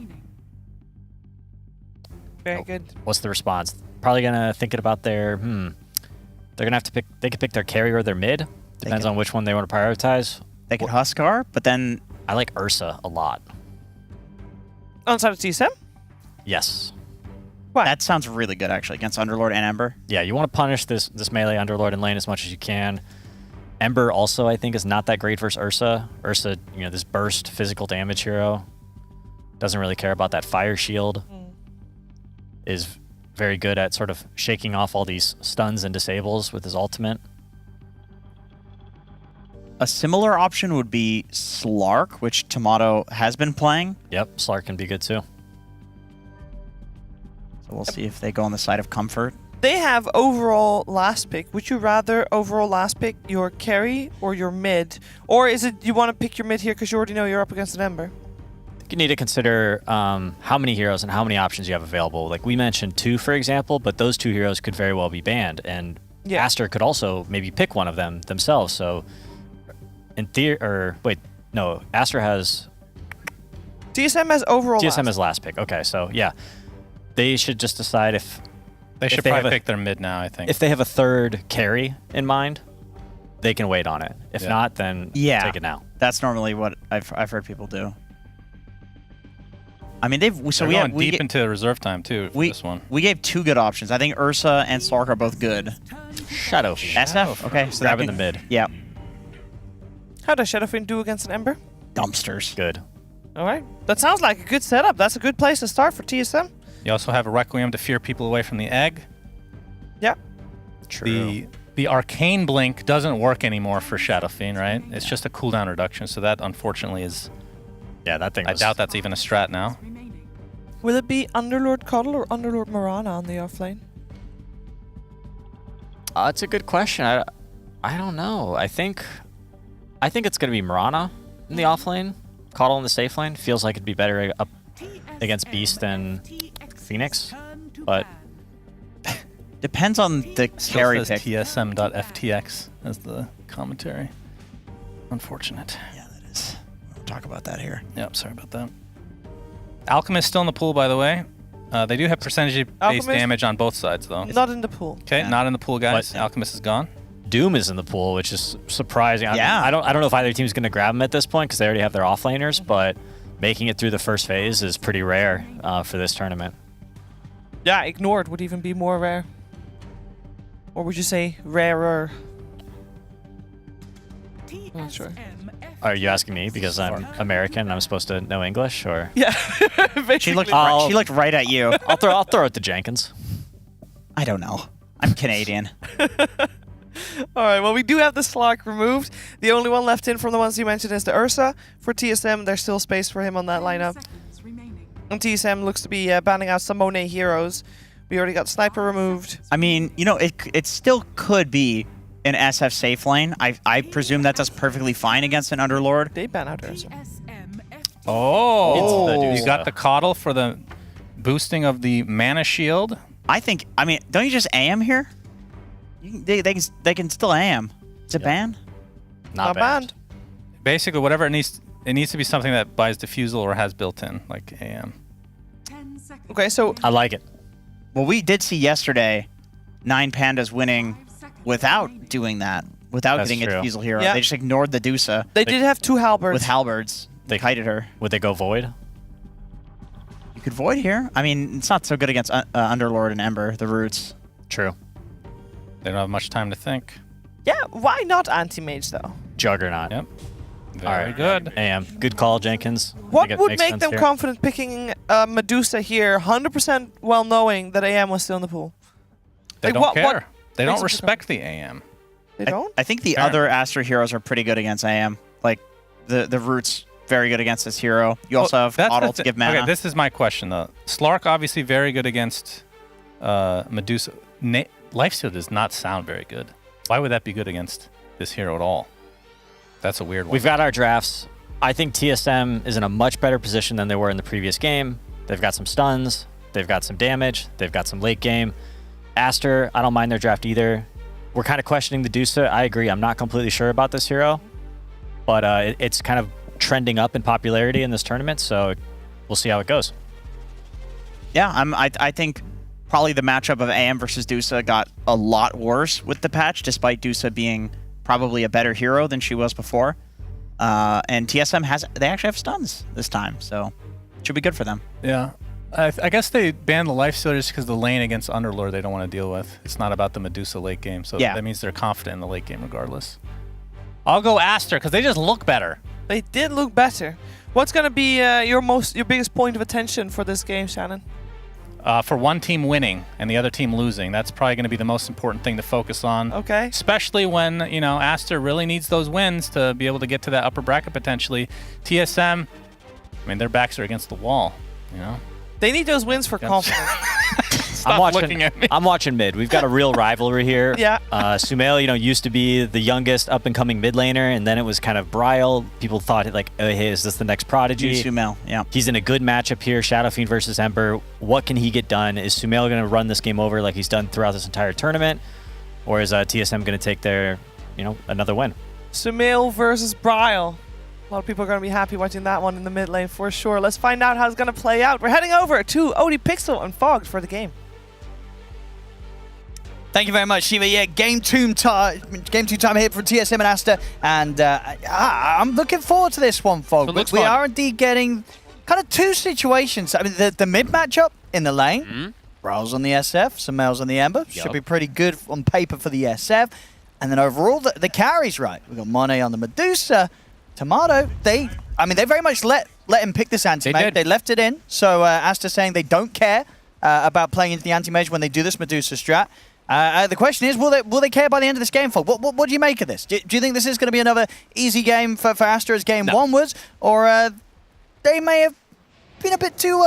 Very good. What's the response? Probably gonna thinking about their they're gonna have to pick. They could pick their carry or their mid. Depends on which one they want to prioritize. They could Huskar, but then I like Ursa a lot. On side of TSM? Yes. What? That sounds really good actually against Underlord and Ember. Yeah, you want to punish this melee Underlord in lane as much as you can. Ember also, I think, is not that great versus Ursa. Ursa, this burst physical damage hero, doesn't really care about that fire shield. Is very good at sort of shaking off all these stuns and disables with his ultimate. A similar option would be Slark, which Tomato has been playing. Yep, Slark can be good too. So we'll see if they go on the side of comfort. They have overall last pick. Would you rather overall last pick your carry or your mid? Or is it you want to pick your mid here because you already know you're up against an Ember? You need to consider how many heroes and how many options you have available. Like we mentioned 2, for example, but those 2 heroes could very well be banned, and Aster could also maybe pick one of them themselves. So, in theory, or wait, no, Aster has. TSM has overall. TSM has last pick. Okay, so yeah, they should just decide if they should probably pick their mid now. I think if they have a third carry in mind, they can wait on it. If not, then take it now. That's normally what I've heard people do. I mean, They're going deep into reserve time too for this one. We gave 2 good options. I think Ursa and Slark are both good. Shadow. SF? Okay, so grab in the mid. Yeah. How does Shadowfiend do against an Ember? Dumpsters. Good. All right. That sounds like a good setup. That's a good place to start for TSM. You also have a Requiem to fear people away from the egg. Yeah. True. The Arcane Blink doesn't work anymore for Shadowfiend, right? It's just a cooldown reduction, so that unfortunately is... Yeah, that thing I doubt that's even a strat now. Will it be Underlord Cuddle or Underlord Mirana on the offlane? It's a good question. I don't know. I think it's going to be Mirana in the offlane. Coddle in the safe lane. Feels like it'd be better up against Beast than Phoenix, but... Depends on the carry pick. TSM.ftx as the commentary. Unfortunate. Yeah, that is. We'll talk about that here. Yep, sorry about that. Alchemist still in the pool, by the way. They do have percentage-based damage on both sides, though. Not in the pool. Okay, not in the pool, guys. But Alchemist is gone. Doom is in the pool, which is surprising. Yeah. I don't know if either team's going to grab him at this point because they already have their offlaners, but making it through the first phase is pretty rare for this tournament. Yeah, ignored would even be more rare. Or would you say rarer? I'm not sure. Are you asking me because I'm American and I'm supposed to know English, or? Yeah. She looked right at you. I'll throw it to Jenkins. I don't know. I'm Canadian. All right, well, we do have the Slark removed. The only one left in from the ones you mentioned is the Ursa. For TSM, there's still space for him on that lineup. And TSM looks to be banning out some Monet heroes. We already got Sniper removed. I mean, you know, it still could be an SF safe lane. I presume that does perfectly fine against an Underlord. They ban out Ursa. Oh, you got the Coddle for the boosting of the mana shield. I mean, don't you just AM here? They can still AM. It's a ban? Not banned. Basically, whatever it needs to be something that buys diffusal or has built-in, like AM. Okay, so I like it. Well, we did see yesterday 9 Pandas winning without doing that, without getting a diffusal hero. Yeah. They just ignored the Dusa. They did have 2 halberds. With halberds. They kited her. Would they go Void? You could Void here. I mean, it's not so good against Underlord and Ember, the roots. True. They don't have much time to think. Yeah, why not anti-mage, though? Juggernaut. Yep. Very good. AM. Good call, Jenkins. What would make them confident picking Medusa here, 100% well knowing that AM was still in the pool? They don't care. They don't respect the AM. They don't? I think the other Aster heroes are pretty good against AM. Like, the roots, very good against this hero. You also have Coddle to give mana. Okay, this is my question, though. Slark, obviously very good against Medusa. Lifesteal does not sound very good. Why would that be good against this hero at all? That's a weird one. We've got our drafts. I think TSM is in a much better position than they were in the previous game. They've got some stuns. They've got some damage. They've got some late game. Aster, I don't mind their draft either. We're kind of questioning the Dusa. I agree. I'm not completely sure about this hero, but it's kind of trending up in popularity in this tournament, so we'll see how it goes. Yeah, I think probably the matchup of AM versus Dusa got a lot worse with the patch, despite Dusa being probably a better hero than she was before. And TSM they actually have stuns this time, so it should be good for them. Yeah. I guess they banned the Lifesteal just because the lane against Underlord they don't want to deal with. It's not about the Medusa late game, so that means they're confident in the late game regardless. I'll go Aster because they just look better. They did look better. What's going to be your biggest point of attention for this game, Shannon? For one team winning and the other team losing, that's probably going to be the most important thing to focus on. Okay. Especially when, Aster really needs those wins to be able to get to that upper bracket potentially. TSM, I mean, their backs are against the wall, They need those wins for confidence. Stop looking at me. I'm watching mid. We've got a real rivalry here. Yeah. Sumail, used to be the youngest up-and-coming mid laner, and then it was kind of Bryle. People thought, like, oh, hey, is this the next Prodigy? Sumail, yeah. He's in a good matchup here, Shadow Fiend versus Ember. What can he get done? Is Sumail going to run this game over like he's done throughout this entire tournament? Or is TSM going to take their, another win? Sumail versus Bryle. A lot of people are going to be happy watching that one in the mid lane for sure. Let's find out how it's going to play out. We're heading over to Odie Pixel and Fogged for the game. Thank you very much, Shiva. Yeah, game two time here for TSM and Asta, and I'm looking forward to this one, Fog. We are indeed getting kind of two situations. I mean, the mid matchup in the lane, Bryle's on the SF, Sumail's on the Ember. Should be pretty good on paper for the SF. And then overall, the carry's right. We've got Monet on the Medusa. Tomato, they very much let him pick this anti-mage. They left it in. So Asta saying they don't care about playing into the anti-mage when they do this Medusa strat. The question is, will they care by the end of this game, Fog? What do you make of this? Do you think this is going to be another easy game for Asta as game one was? Or they may have been a bit too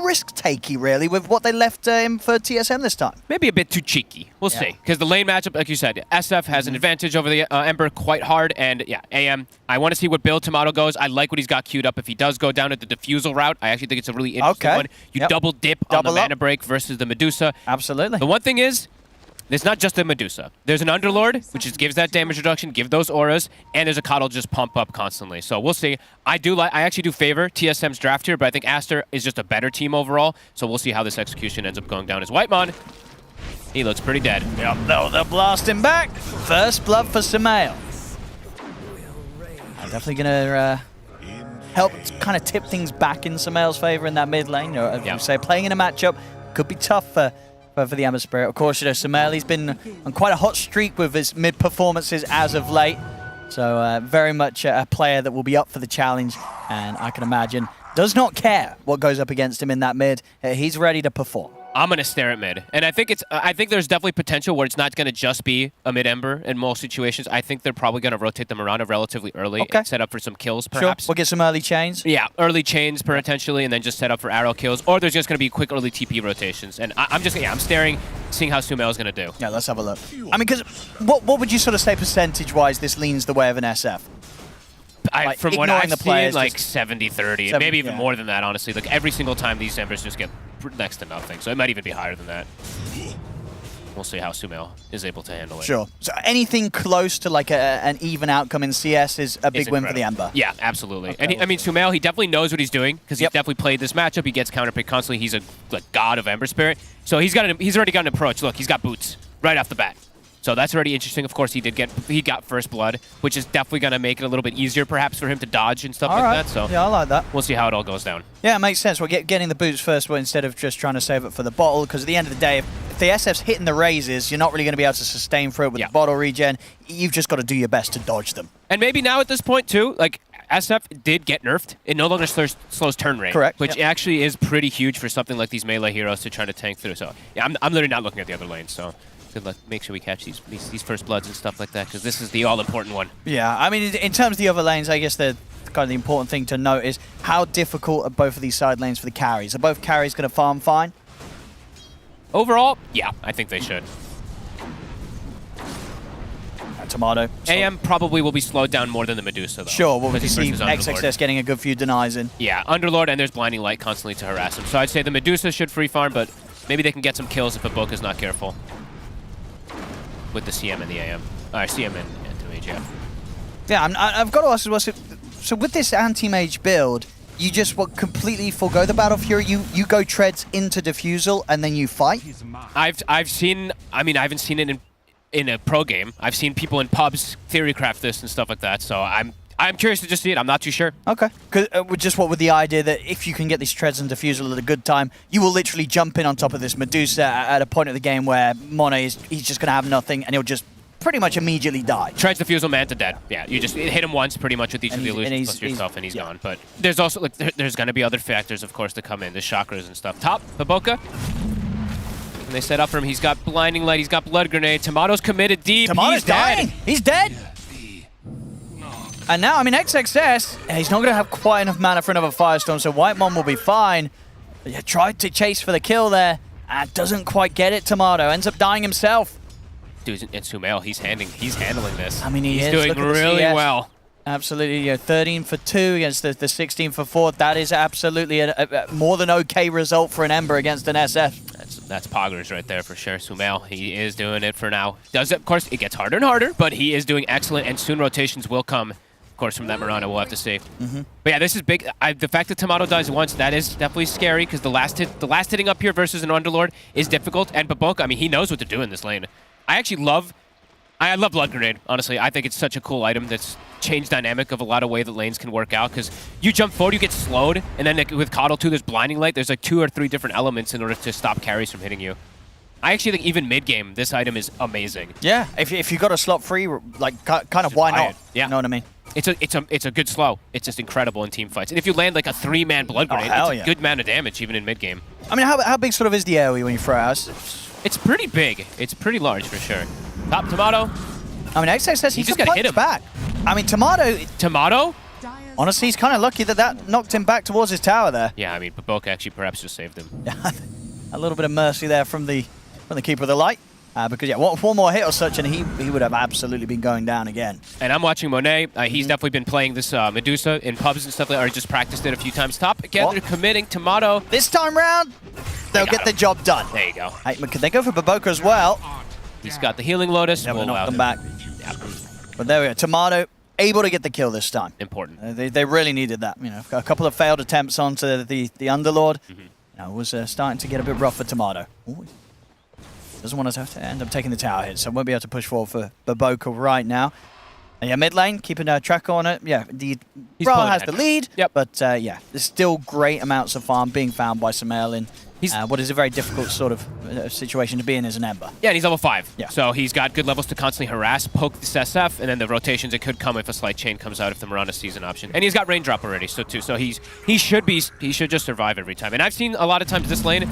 risk-takey, really, with what they left in for TSM this time? Maybe a bit too cheeky. We'll see. Because the lane matchup, like you said, SF has an advantage over the Ember quite hard. And yeah, AM, I want to see what build Tomato goes. I like what he's got queued up. If he does go down at the Diffusal route, I actually think it's a really interesting one. You double dip on the mana break versus the Medusa. Absolutely. The one thing is, it's not just the Medusa. There's an Underlord, which gives that damage reduction, give those auras, and there's a Coddle just pump up constantly. So we'll see. I actually do favor TSM's draft here, but I think Aster is just a better team overall. So we'll see how this execution ends up going down. As Whitemon, he looks pretty dead. Yep, they'll blast him back. First blood for Sumail. Definitely going to help kind of tip things back in Sumail's favor in that mid lane. As you say, playing in a matchup could be tough for the Ember Spirit. Of course, Sumail, he's been on quite a hot streak with his mid performances as of late. So very much a player that will be up for the challenge, and I can imagine does not care what goes up against him in that mid. He's ready to perform. I'm going to stare at mid. And I think there's definitely potential where it's not going to just be a mid-Ember in most situations. I think they're probably going to rotate them around relatively early and set up for some kills, perhaps. Sure. We'll get some early chains. Yeah, early chains potentially, and then just set up for arrow kills. Or there's just going to be quick early TP rotations. And I'm staring, seeing how Sumail is going to do. Yeah, let's have a look. I mean, because what would you sort of say percentage-wise this leans the way of an SF? From what I've seen, like 70-30, maybe even more than that, honestly. Like every single time these Embers just get next to nothing, so it might even be higher than that. We'll see how Sumail is able to handle it. Sure. So anything close to like an even outcome in CS is a big win for the Ember. Yeah, absolutely. Okay. And Sumail, he definitely knows what he's doing because he's definitely played this matchup. He gets counterpicked constantly. He's a god of Ember Spirit. So he's already got an approach. Look, he's got boots right off the bat. So that's already interesting. Of course, he got first blood, which is definitely going to make it a little bit easier, perhaps, for him to dodge and stuff like that. So yeah, I like that. We'll see how it all goes down. Yeah, it makes sense. We're getting the boots first instead of just trying to save it for the bottle, because at the end of the day, if the SF's hitting the raises, you're not really going to be able to sustain through it with the bottle regen. You've just got to do your best to dodge them. And maybe now at this point, too, like, SF did get nerfed. It no longer slows turn rate. Correct. Which actually is pretty huge for something like these melee heroes to try to tank through. So yeah, I'm literally not looking at the other lane, so good luck. Make sure we catch these first bloods and stuff like that, because this is the all-important one. Yeah, I mean, in terms of the other lanes, I guess the kind of the important thing to note is how difficult are both of these side lanes for the carries? Are both carries going to farm fine? Overall, yeah, I think they should. Tomato. AM probably will be slowed down more than the Medusa, though. Sure, well, we can see XXS getting a good few denies in. Yeah, Underlord, and there's Blinding Light constantly to harass him. So I'd say the Medusa should free farm, but maybe they can get some kills if Iboka's not careful. With the CM and the AM. CM and Anti-Mage, yeah. Yeah, I've got to ask as well, so with this Anti-Mage build, you just completely forego the Battle Fury, you go treads into Diffusal, and then you fight? I've seen, I mean, I haven't seen it in a pro game. I've seen people in pubs theorycraft this and stuff like that, so I'm curious to just see it. I'm not too sure. Okay. Just what with the idea that if you can get these treads and Diffusal at a good time, you will literally jump in on top of this Medusa at a point of the game where Monet he's just going to have nothing, and he'll just pretty much immediately die. Treads Diffusal, Manta dead. Yeah, you just hit him once pretty much with each of the illusions plus yourself, and he's gone. But there's also, like, there's going to be other factors, of course, to come in. The chakras and stuff. Top, Iboka. And they set up for him. He's got Blinding Light. He's got Blood Grenade. Tomato's committed deep. Tomato's he's dying. He's dead. And now, I mean, XXS, he's not going to have quite enough mana for another Firestorm, so Whitemon will be fine. But yeah, tried to chase for the kill there. Doesn't quite get it, Tomato. Ends up dying himself. Dude, and Sumail, he's handling this. I mean, he's is. doing Look at the really CS. well. Absolutely, 13 for 2 against the 16 for 4. That is absolutely a more than okay result for an Ember against an SF. That's Poggers right there for sure. Sumail, he is doing it for now. Of course, it gets harder and harder, but he is doing excellent, and soon rotations will come, of course, from that Mirana. We'll have to see. But yeah, this is big. The fact that Tomato dies once, that is definitely scary, because the last hitting up here versus an Underlord is difficult, and Baboka, I mean, he knows what to do in this lane. I love Blood Grenade, honestly. I think it's such a cool item that's changed dynamic of a lot of way that lanes can work out, because you jump forward, you get slowed, and then with Coddle 2, there's Blinding Light. There's like 2 or 3 different elements in order to stop carries from hitting you. I actually think even mid-game, this item is amazing. Yeah, if you got a slot free, like kind of why not? Yeah. You know what I mean? It's a good slow. It's just incredible in team fights. And if you land like a 3-man Blood Grenade, it's a good amount of damage even in mid-game. I mean, how big sort of is the AoE when you throw out? It's pretty big. It's pretty large for sure. Top Tomato. I mean, XX says he just got to hit him back. I mean, Tomato? Honestly, he's kind of lucky that knocked him back towards his tower there. Yeah, I mean, Baboka actually perhaps just saved him. A little bit of mercy there from the Keeper of the Light. Because, yeah, one more hit or such, and he would have absolutely been going down again. And I'm watching Monet. He's definitely been playing this Medusa in pubs and stuff like that, or just practiced it a few times. Top again, they're committing. Tomato. This time round, they'll get the job done. There you go. Hey, can they go for Baboka as well? He's got the Healing Lotus. Never knock them back. But there we go. Tomato able to get the kill this time. Important. They really needed that. You know, a couple of failed attempts onto the Underlord. You know, it was starting to get a bit rough for Tomato. Ooh. Doesn't want to have to end up taking the tower hit, so won't be able to push forward for Baboka right now. And yeah, mid lane, keeping a track on it. Yeah, Brawl has the lead, but yeah, there's still great amounts of farm being found by Sumail in what is a very difficult sort of situation to be in as an Ember. Yeah, and he's level 5. Yeah. So he's got good levels to constantly harass, poke this SF, and then the rotations, it could come if a slight chain comes out if the Mirana sees an option. And he's got Raindrop already, so he should just survive every time. And I've seen a lot of times this lane,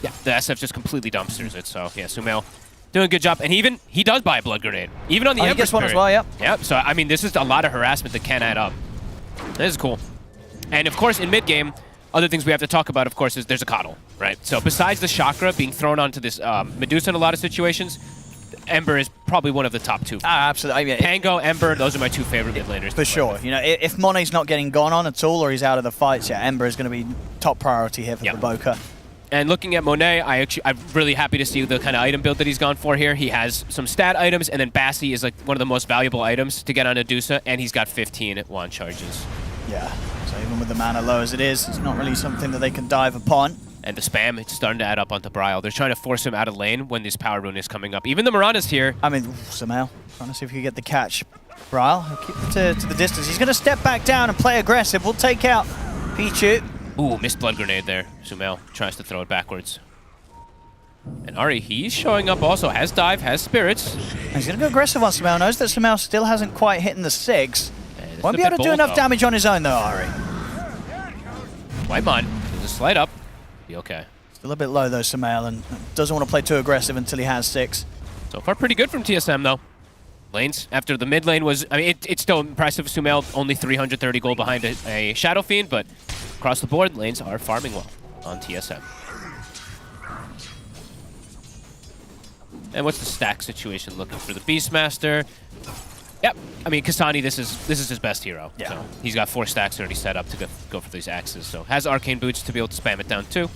yeah, the SF just completely dumpsters it. So yeah, Sumail doing a good job. And he does buy a Blood Grenade. Even on the Ember he gets one as Spirit. well, yep. Yep, so I mean, this is a lot of harassment that can add up. This is cool. And of course, in mid-game, other things we have to talk about, of course, is there's a Coddle, right? So besides the Chakra being thrown onto this Medusa in a lot of situations, Ember is probably one of the top 2. Absolutely. I mean, Pango, Ember, those are my 2 favorite mid laners. For sure. You know, if Monet's not getting gone on at all or he's out of the fights, yeah, Ember is going to be top priority here for Baboka. And looking at Monet, I'm really happy to see the kind of item build that he's gone for here. He has some stat items, and then Bassi is like one of the most valuable items to get on Medusa, and he's got 15 wand charges. Yeah, so even with the mana low as it is, it's not really something that they can dive upon. And the spam, it's starting to add up onto Bryle. They're trying to force him out of lane when this power rune is coming up. Even the Mirana's here. I mean, Sumail, trying to see if he can get the catch. Bryle, he'll keep it to the distance. He's going to step back down and play aggressive. We'll take out Pichu. Ooh, missed Blood Grenade there. Sumail tries to throw it backwards. And Ari, he's showing up also. Has dive, has spirits. He's going to go aggressive on Sumail. Knows that Sumail still hasn't quite hit the 6. Won't be able to do enough damage on his own though, Ari. Whitemon, there's a slight up. Be okay. Still a bit low though, Sumail, and doesn't want to play too aggressive until he has 6. So far pretty good from TSM though. Lanes, after the mid lane was, I mean, it's still impressive. Sumail only 330 gold behind a Shadow Fiend, but across the board, lanes are farming well on TSM. And what's the stack situation looking for the Beastmaster? Yep, I mean, Kasani, this is his best hero. Yeah. So he's got 4 stacks already set up to go for these axes. So has Arcane Boots to be able to spam it down too.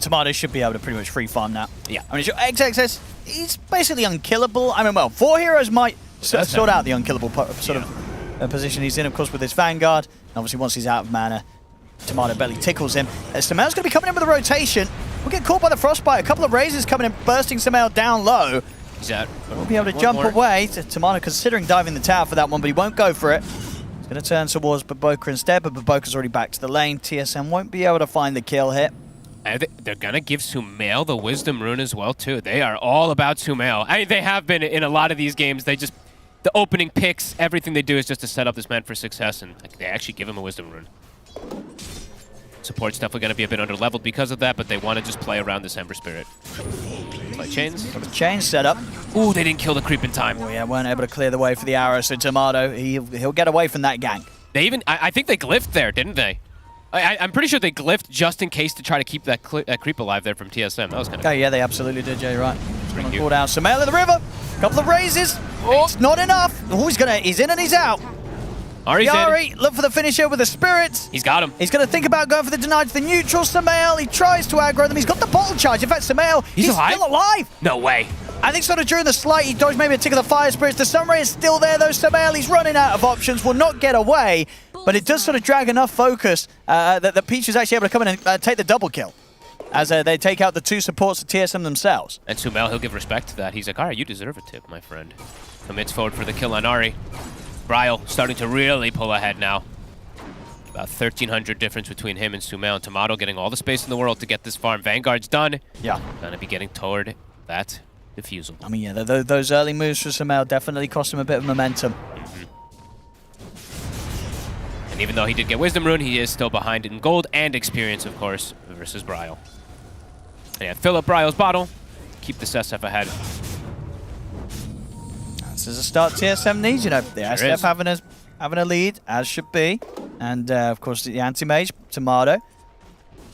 Tomato should be able to pretty much free farm now. Yeah. I mean, XXS, he's basically unkillable. I mean, well, 4 heroes might sort out the unkillable sort of position he's in, of course, with his Vanguard. And obviously, once he's out of mana, Tomato barely tickles him. Sumail's going to be coming in with a rotation. We'll get caught by the Frostbite. A couple of razors coming in, bursting Sumail down low. We'll be able to jump away. Tomato considering diving the tower for that one, but he won't go for it. He's going to turn towards Baboka instead, but Baboka's already back to the lane. TSM won't be able to find the kill hit. They're going to give Sumail the Wisdom Rune as well, too. They are all about Sumail. I mean, they have been in a lot of these games. The opening picks, everything they do is just to set up this man for success, and they actually give him a Wisdom Rune. Support's definitely going to be a bit under-leveled because of that, but they want to just play around this Ember Spirit. Play chains. Got the chain set up. Ooh, they didn't kill the creep in time. Oh, yeah, weren't able to clear the way for the arrow, so Tomato, he'll get away from that gank. They even, I think they glyphed there, didn't they? I'm pretty sure they glyphed just in case to try to keep that creep alive there from TSM. That was kind of cool. Yeah, they absolutely did, Jay, right. Just going to call down Sumail in the river. Couple of raises. Oh, it's not enough. Oh, he's in and he's out. Ari, look for the finisher with the spirits. He's got him. He's going to think about going for the deny to the neutral. Sumail, he tries to aggro them. He's got the bottle charge. In fact, Sumail, he's still alive. No way. I think sort of during the slight, he dodged maybe a tick of the fire spirits. The sunray is still there, though. Sumail, he's running out of options, will not get away. But it does sort of drag enough focus that Peach is actually able to come in and take the double kill as they take out the 2 supports of TSM themselves. And Sumail, he'll give respect to that. He's like, all right, you deserve a tip, my friend. Commits forward for the kill on Ari. Bryle starting to really pull ahead now. About 1,300 difference between him and Sumail, and Tomato getting all the space in the world to get this farm. Vanguard's done. Yeah. Gonna be getting toward that defusal. I mean, yeah, those early moves for Sumail definitely cost him a bit of momentum. And even though he did get Wisdom Rune, he is still behind in gold and experience, of course, versus Bryle. And yeah, fill up Bryle's bottle, keep this SF ahead. This is a start TSM needs, you know. The SF having a lead, as should be. And, of course, the anti-mage, Tomato,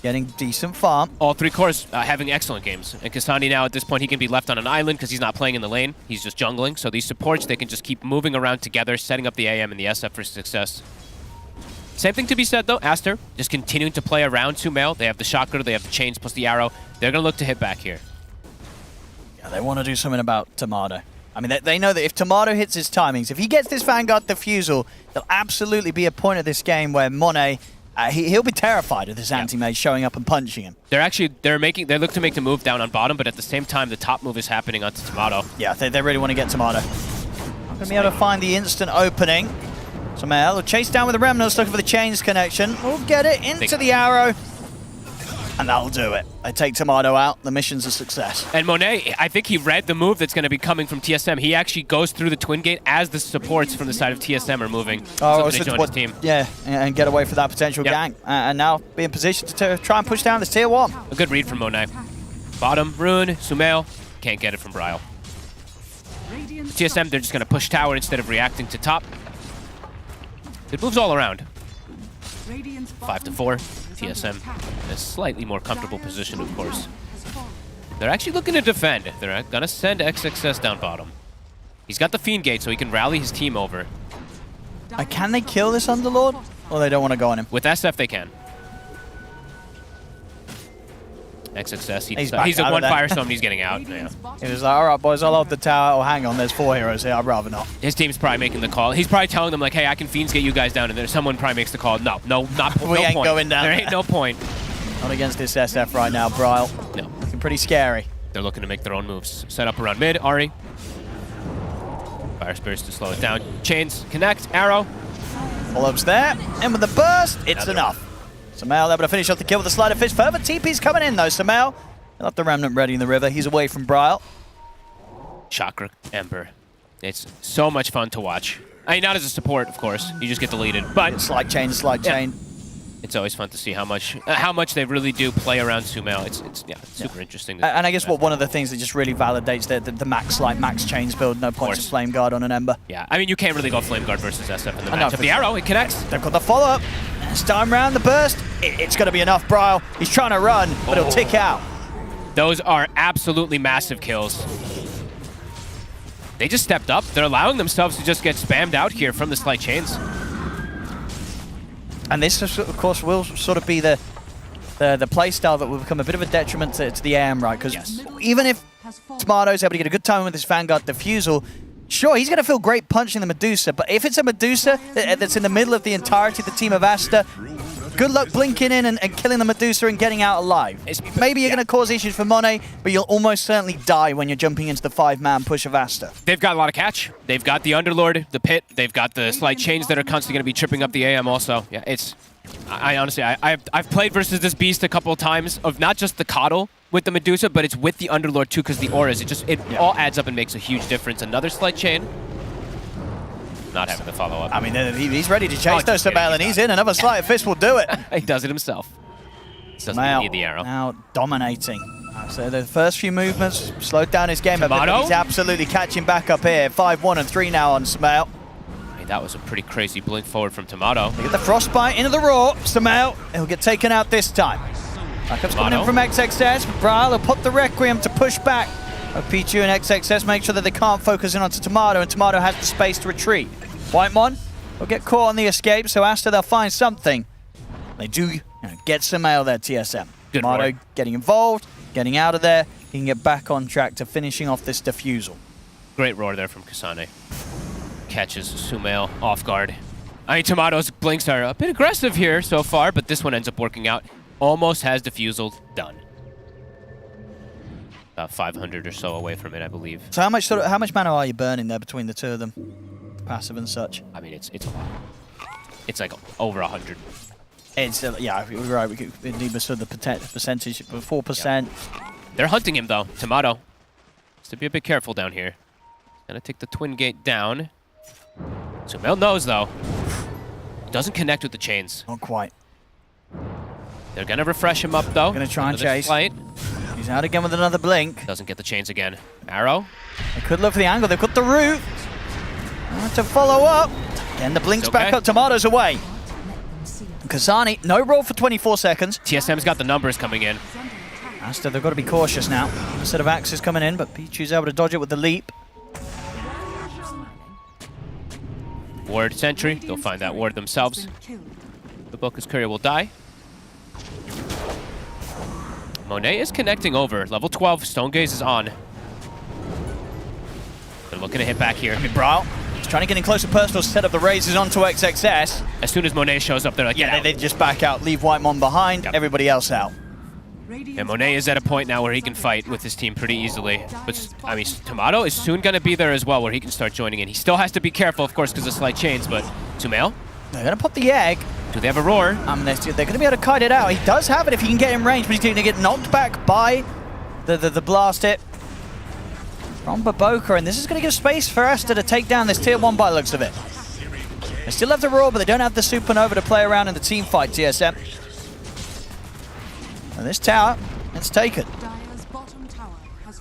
getting decent farm. All 3 cores having excellent games. And Kasani now, at this point, he can be left on an island because he's not playing in the lane. He's just jungling. So these supports, they can just keep moving around together, setting up the AM and the SF for success. Same thing to be said, though. Aster just continuing to play around Sumail. They have the shotgun, they have the chains plus the arrow. They're going to look to hit back here. Yeah, they want to do something about Tomato. I mean, they know that if Tomato hits his timings, if he gets this Vanguard defusal, there'll absolutely be a point of this game where Monet, he'll be terrified of this anti-mage showing up and punching him. They look to make the move down on bottom, but at the same time, the top move is happening onto Tomato. Yeah, they really want to get Tomato. Not going to be able to find the instant opening. Sumail will chase down with the Remnants, looking for the chains connection. We'll get it into the arrow. And that'll do it. They take Tomato out. The mission's a success. And Monet, I think he read the move that's going to be coming from TSM. He actually goes through the twin gate as the supports from the side of TSM are moving. Oh, to join his team. Yeah, and get away from that potential gang. And now be in position to try and push down this tier 1. A good read from Monet. Bottom, Rune, Sumail. Can't get it from Bryle. TSM, they're just going to push tower instead of reacting to top. It moves all around. 5-4. TSM in a slightly more comfortable position, of course. They're actually looking to defend. They're going to send XXS down bottom. He's got the Fiend Gate, so he can rally his team over. Can they kill this Underlord? Or they don't want to go on him? With SF, they can. XXS, he's at 1 Firestorm, he's getting out. Yeah. He was like, all right, boys, I'll hold the tower. Oh, hang on, there's 4 heroes here. I'd rather not. His team's probably making the call. He's probably telling them, like, hey, I can Fiends get you guys down. And then someone probably makes the call. No, we ain't point. Going down. There ain't no point. Not against this SF right now, Bryle. No. Looking pretty scary. They're looking to make their own moves. Set up around mid, Ari. Fire Spirits to slow it down. Chains, connect, arrow. Follow-ups there. In with the burst. It's enough. Sumail able to finish off the kill with the Sleight of Fist. Further TP's coming in, though. Sumail. Left the Remnant ready in the river. He's away from Bryle. Chakra Ember. It's so much fun to watch. I mean, not as a support, of course. You just get deleted, but slide chain. It's always fun to see how much they really do play around Sumail. It's super interesting. And I guess one of the things that just really validates the max chains build. No points of Flame Guard on an Ember. Yeah, I mean, you can't really go Flame Guard versus SF in the matchup. The arrow, it connects. They've got the follow-up. This time round, the burst. It's going to be enough, Bryle. He's trying to run, but he'll tick out. Those are absolutely massive kills. They just stepped up. They're allowing themselves to just get spammed out here from the Slight Chains. And this, of course, will sort of be the playstyle that will become a bit of a detriment to the AM, right? Because even if Tomato's able to get a good time with this Vanguard defusal, sure, he's going to feel great punching the Medusa, but if it's a Medusa that's in the middle of the entirety of the team of Aster, good luck blinking in and killing the Medusa and getting out alive. Maybe you're going to cause issues for Monet, but you'll almost certainly die when you're jumping into the 5-man push of Aster. They've got a lot of catch. They've got the Underlord, the Pit. They've got the Slight Chains that are constantly going to be tripping up the AM also. Yeah, it's... I honestly, I've played versus this beast a couple of times of not just the Coddle with the Medusa, but it's with the Underlord too, because the auras, it all adds up and makes a huge difference. Another Slight Chain. Not having the follow-up. I mean, he's ready to chase those Sumail, and he's in. Another Sleight of Fist will do it. He does it himself. Doesn't need the arrow. Now dominating. So the first few movements slowed down his game a bit, but he's absolutely catching back up here. 5-1 and 3 now on Sumail. mean, that was a pretty crazy blink forward from Tomato. They get the frostbite into the Raw. Sumail, he'll get taken out this time. Backup's coming in from XXS. Braille will put the Requiem to push back. Pichu and XXS make sure that they can't focus in onto Tomato, and Tomato has the space to retreat. Whitemon will get caught on the escape, so Asta they'll find something. They do get Sumail there, TSM. Good Tomato work. getting involved, getting out of there. He can get back on track to finishing off this defusal. Great roar there from Kasane. Catches Sumail off guard. I mean, Tomato's blinks are a bit aggressive here so far, but this one ends up working out. Almost has defusal done. About 500 or so away from it, I believe. So how much mana are you burning there between the two of them? Passive and such. I mean, it's a lot. It's like over 100. It's yeah, you're right. We need sort of the percentage, 4%. They're hunting him though. Tomato has to be a bit careful down here. Gonna take the twin gate down. Sumail knows though. Doesn't connect with the chains. Not quite. They're gonna refresh him up though. Gonna try and Another chase. Flight. He's out again with another blink. Doesn't get the chains again. Arrow. They could look for the angle. They've got the root. To follow up. Again, the blink's back up. Tomato's away. Kasane, no roll for 24 seconds. TSM's got the numbers coming in. Asta, they've got to be cautious now. A set of axes coming in, but Pichu's able to dodge it with the leap. Ward sentry. They'll find that ward themselves. The Boca's courier will die. Monet is connecting over. Level 12, Stone Gaze is on. They're looking to hit back here. I mean, Braille, he's trying to get in close and personal, set up the razors onto XXS. As soon as Monet shows up, they're like, yeah, they just back out, leave Whitemon behind, everybody else out. And Monet is at a point now where he can fight with his team pretty easily. But, I mean, Tomato is soon going to be there as well, where he can start joining in. He still has to be careful, of course, because of slight chains, but Sumail? They're going to pop the egg. Do they have a roar? They're going to be able to kite it out. He does have it if he can get in range, but he's going to get knocked back by the blast hit from Baboka, and this is going to give space for Asta to take down this tier 1 by the looks of it. They still have the roar, but they don't have the supernova to play around in the team fight, TSM. And this tower, it's taken.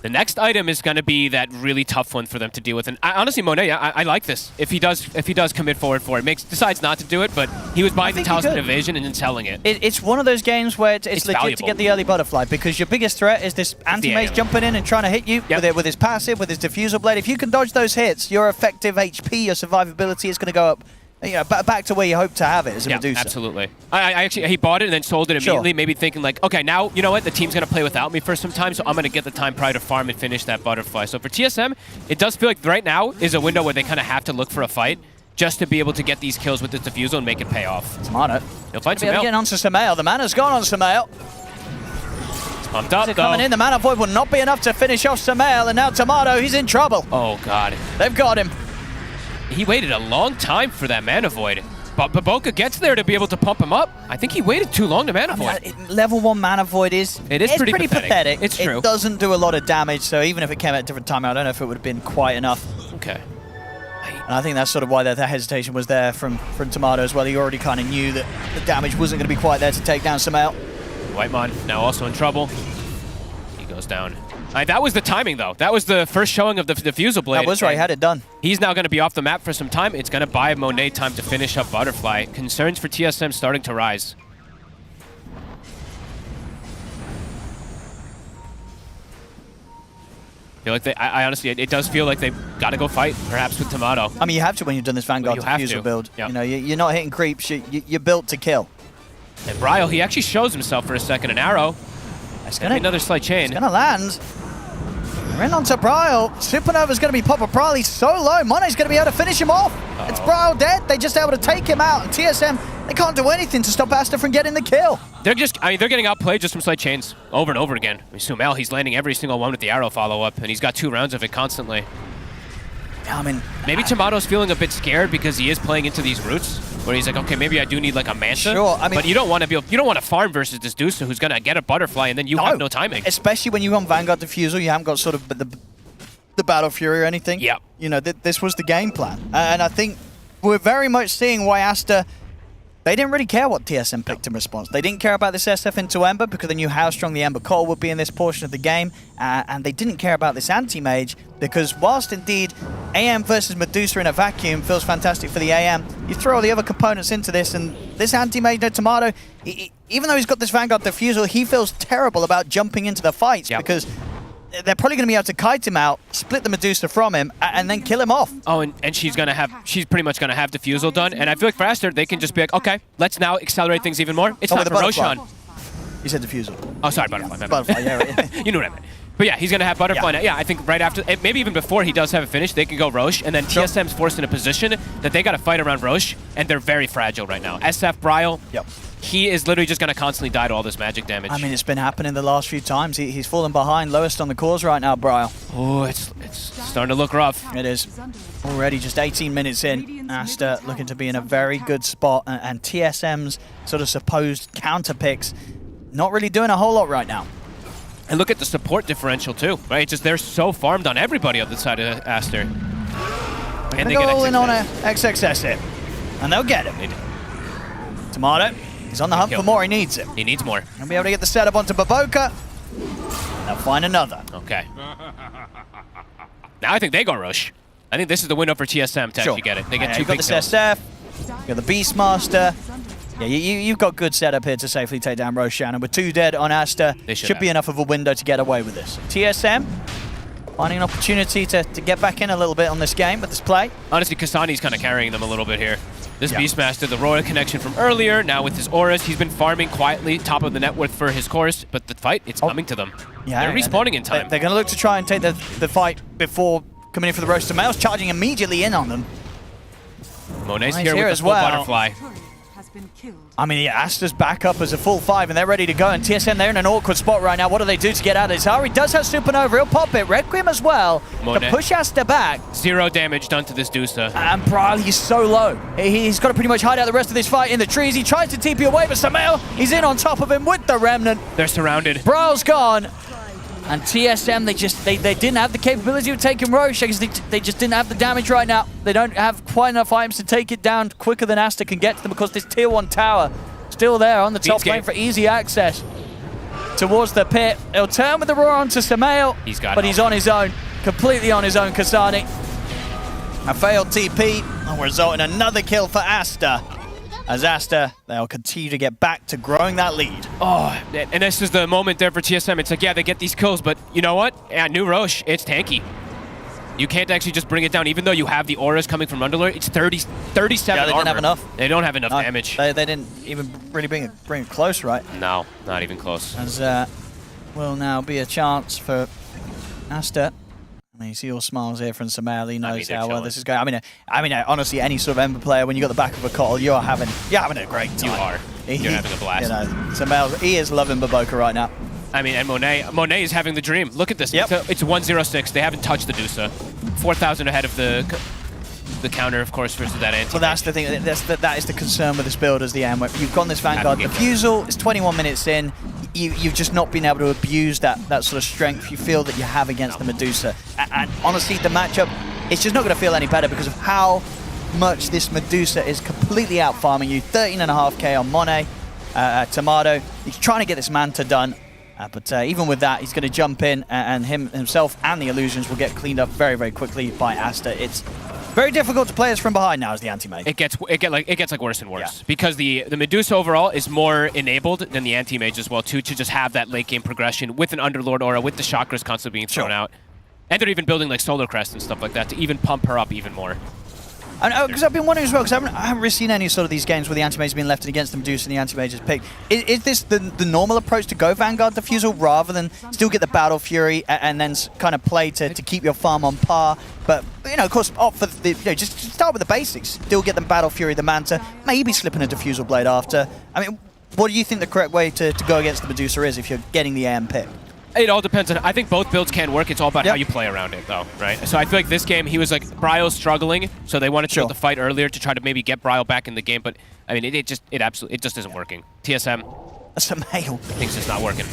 The next item is going to be that really tough one for them to deal with. And honestly, Monet, I like this. If he does commit forward for it, decides not to do it, but he was buying the Talisman Evasion and then selling it. It's one of those games where it's legit valuable to get the early butterfly, because your biggest threat is this anti-mage jumping in and trying to hit you with his passive, with his diffusal blade. If you can dodge those hits, your effective HP, your survivability is going to go up. You know, back to where you hope to have it as a Medusa. Absolutely. I actually, he bought it and then sold it immediately, maybe thinking like, okay, now, you know what, the team's going to play without me for some time, so I'm going to get the time probably to farm and finish that butterfly. So for TSM, it does feel like right now is a window where they kind of have to look for a fight just to be able to get these kills with this defusal and make it pay off. Tomato. He'll find Sumail. Getting onto Sumail. The mana's gone on Sumail. It's pumped up, though. Coming in, the mana void will not be enough to finish off Sumail, and now Tomato, he's in trouble. Oh, God. They've got him. He waited a long time for that mana void. But Baboka gets there to be able to pump him up. I think he waited too long to mana void. Level 1 mana void is pretty pathetic. It's true. It doesn't do a lot of damage, so even if it came at a different time, I don't know if it would have been quite enough. Okay. And I think that's sort of why that hesitation was there from Tomato as well. He already kind of knew that the damage wasn't going to be quite there to take down Sumail. Whitemon now also in trouble. He goes down. That was the timing, though. That was the first showing of the diffusal blade. That was right. He had it done. He's now going to be off the map for some time. It's going to buy Monet time to finish up Butterfly. Concerns for TSM starting to rise. I feel like I honestly, it does feel like they've got to go fight, perhaps with Tomato. I mean, you have to when you've done this Vanguard diffusal build. Yep. You know, you're not hitting creeps. You're built to kill. And Bryle, he actually shows himself for a second. An arrow. It's going to be another slight chain. It's going to land. We're in onto Bryle. Supernova's going to be Papa Bryle. He's so low. Monet's going to be able to finish him off. It's Bryle dead. They just able to take him out. And TSM, they can't do anything to stop Asta from getting the kill. They're getting outplayed just from slight chains over and over again. I mean, Sumail, he's landing every single one with the arrow follow-up, and he's got 2 rounds of it constantly. I mean, maybe Tomato's feeling a bit scared because he is playing into these roots, where he's like, okay, maybe I do need like a Manta. Sure, I mean, but you don't want to farm versus this Dusa who's gonna get a butterfly and then you have no timing. Especially when you want Vanguard Diffusal, you haven't got sort of the Battle Fury or anything. Yeah. You know, this was the game plan, and I think we're very much seeing why Asta. They didn't really care what TSM picked in response. They didn't care about this SF into Ember because they knew how strong the Ember Coil would be in this portion of the game, and they didn't care about this anti-mage because whilst indeed AM versus Medusa in a vacuum feels fantastic for the AM. You throw all the other components into this, and this anti-mage, no Tomato, even though he's got this Vanguard Diffusal, he feels terrible about jumping into the fights because they're probably going to be able to kite him out, split the Medusa from him, and then kill him off. Oh, and she's pretty much gonna have Diffusal done. And I feel like for Aster, they can just be like, okay, let's now accelerate things even more. It's not for Roshan. You said Diffusal. Oh, sorry, Butterfly. Butterfly, yeah, right. You know what I meant. But yeah, he's going to have Butterfly. Yeah, I think right after, maybe even before he does have a finish, they can go Roche, and then TSM's forced in a position that they got to fight around Roche, and they're very fragile right now. SF Bryle, he is literally just going to constantly die to all this magic damage. I mean, it's been happening the last few times. He's fallen behind, lowest on the cores right now, Bryle. Oh, it's starting to look rough. It is. Already just 18 minutes in, Aster looking to be in a very good spot, and TSM's sort of supposed counter picks not really doing a whole lot right now. And look at the support differential too, right? Just they're so farmed on everybody on the side of Aster. And they go all in on a XXS hit, and they'll get him. Tomato, he's on the hunt for more. He needs it. He needs more. He'll be able to get the setup onto Baboka. They'll find another. Okay. Now I think they go Roche. I think this is the window for TSM to actually get it. They get two big kills. kills. You've got the SF, you've got the Beastmaster. Yeah, you've got good setup here to safely take down Roshan, and with 2 dead on Aster, should be enough of a window to get away with this. TSM finding an opportunity to get back in a little bit on this game with this play. Honestly, Kasani's kind of carrying them a little bit here. This Beastmaster, the Royal connection from earlier, now with his auras, he's been farming quietly, top of the net worth for his course, but the fight, it's coming to them. Yeah, they're respawning in time. They're going to look to try and take the fight before coming in for the roast. So Male's charging immediately in on them. Monet's here with the full Butterfly. I mean, yeah, Aster's back up as a full 5, and they're ready to go. And TSM, they're in an awkward spot right now. What do they do to get out of this? Ari does have Supernova. He'll pop it. Requiem as well. Monet. To push Aster back. 0 damage done to this Dusa. And Bryle, he's so low. He's got to pretty much hide out the rest of this fight in the trees. He tries to TP away, but Samael, he's in on top of him with the Remnant. They're surrounded. Bryle's gone. And TSM, they didn't have the capability of taking Roche because they just didn't have the damage right now. They don't have quite enough items to take it down quicker than Aster can get to them because this tier 1 tower still there on the top lane for easy access towards the pit. He'll turn with the roar onto Samael, but he's on his own, completely on his own, Kasani. A failed TP will result in another kill for Aster. As Aster, they'll continue to get back to growing that lead. Oh, and this is the moment there for TSM. It's like, yeah, they get these kills, but you know what? Yeah, new Roche, it's tanky. You can't actually just bring it down, even though you have the auras coming from Underlord. It's 37 yeah, they armor. didn't have enough. They don't have enough damage. They didn't even really bring it close, right? No, not even close. As will now be a chance for Aster. I mean, you see all smiles here from Samael. He knows how well this is going. I mean, honestly, any sort of Ember player, when you got the back of a cottle, you're having a great time. You are. You're having a blast. You know, Samael, he is loving Baboka right now. I mean, and Monet is having the dream. Look at this. Yep. It's 106. They haven't touched the Dusa. 4,000 ahead of the counter, of course, versus that anti. Well, that's the thing. That is the concern with this build as the end. You've got this Vanguard Diffusal. It's 21 minutes in. You've just not been able to abuse that sort of strength you feel that you have against the Medusa. And honestly, the matchup, it's just not going to feel any better because of how much this Medusa is completely out farming you. 13.5k on Monet. Tomato. He's trying to get this Manta done. But even with that, he's going to jump in, and himself and the illusions will get cleaned up very, very quickly by Aster. It's very difficult to play us from behind now as the anti-mage. It gets worse and worse because the Medusa overall is more enabled than the anti-mage as well too, to just have that late game progression with an Underlord aura, with the chakras constantly being thrown out, and they're even building like Solar Crest and stuff like that to even pump her up even more. Because I've been wondering as well, because I haven't really seen any sort of these games where the anti-mage has been left against the Medusa and the anti-mage is picked. Is this the normal approach to go Vanguard Diffusal rather than still get the Battle Fury and then kind of play to keep your farm on par? But, you know, of course, opt for the, just start with the basics. Still get the Battle Fury, the Manta, maybe slipping a Diffusal Blade after. I mean, what do you think the correct way to go against the Medusa is if you're getting the AM pick? It all depends on. I think both builds can work. It's all about how you play around it, though, right? So I feel like this game, he was like, Bryle's struggling, so they wanted to build the fight earlier to try to maybe get Bryle back in the game. But I mean, it just isn't working. TSM, that's a male. Things just not working.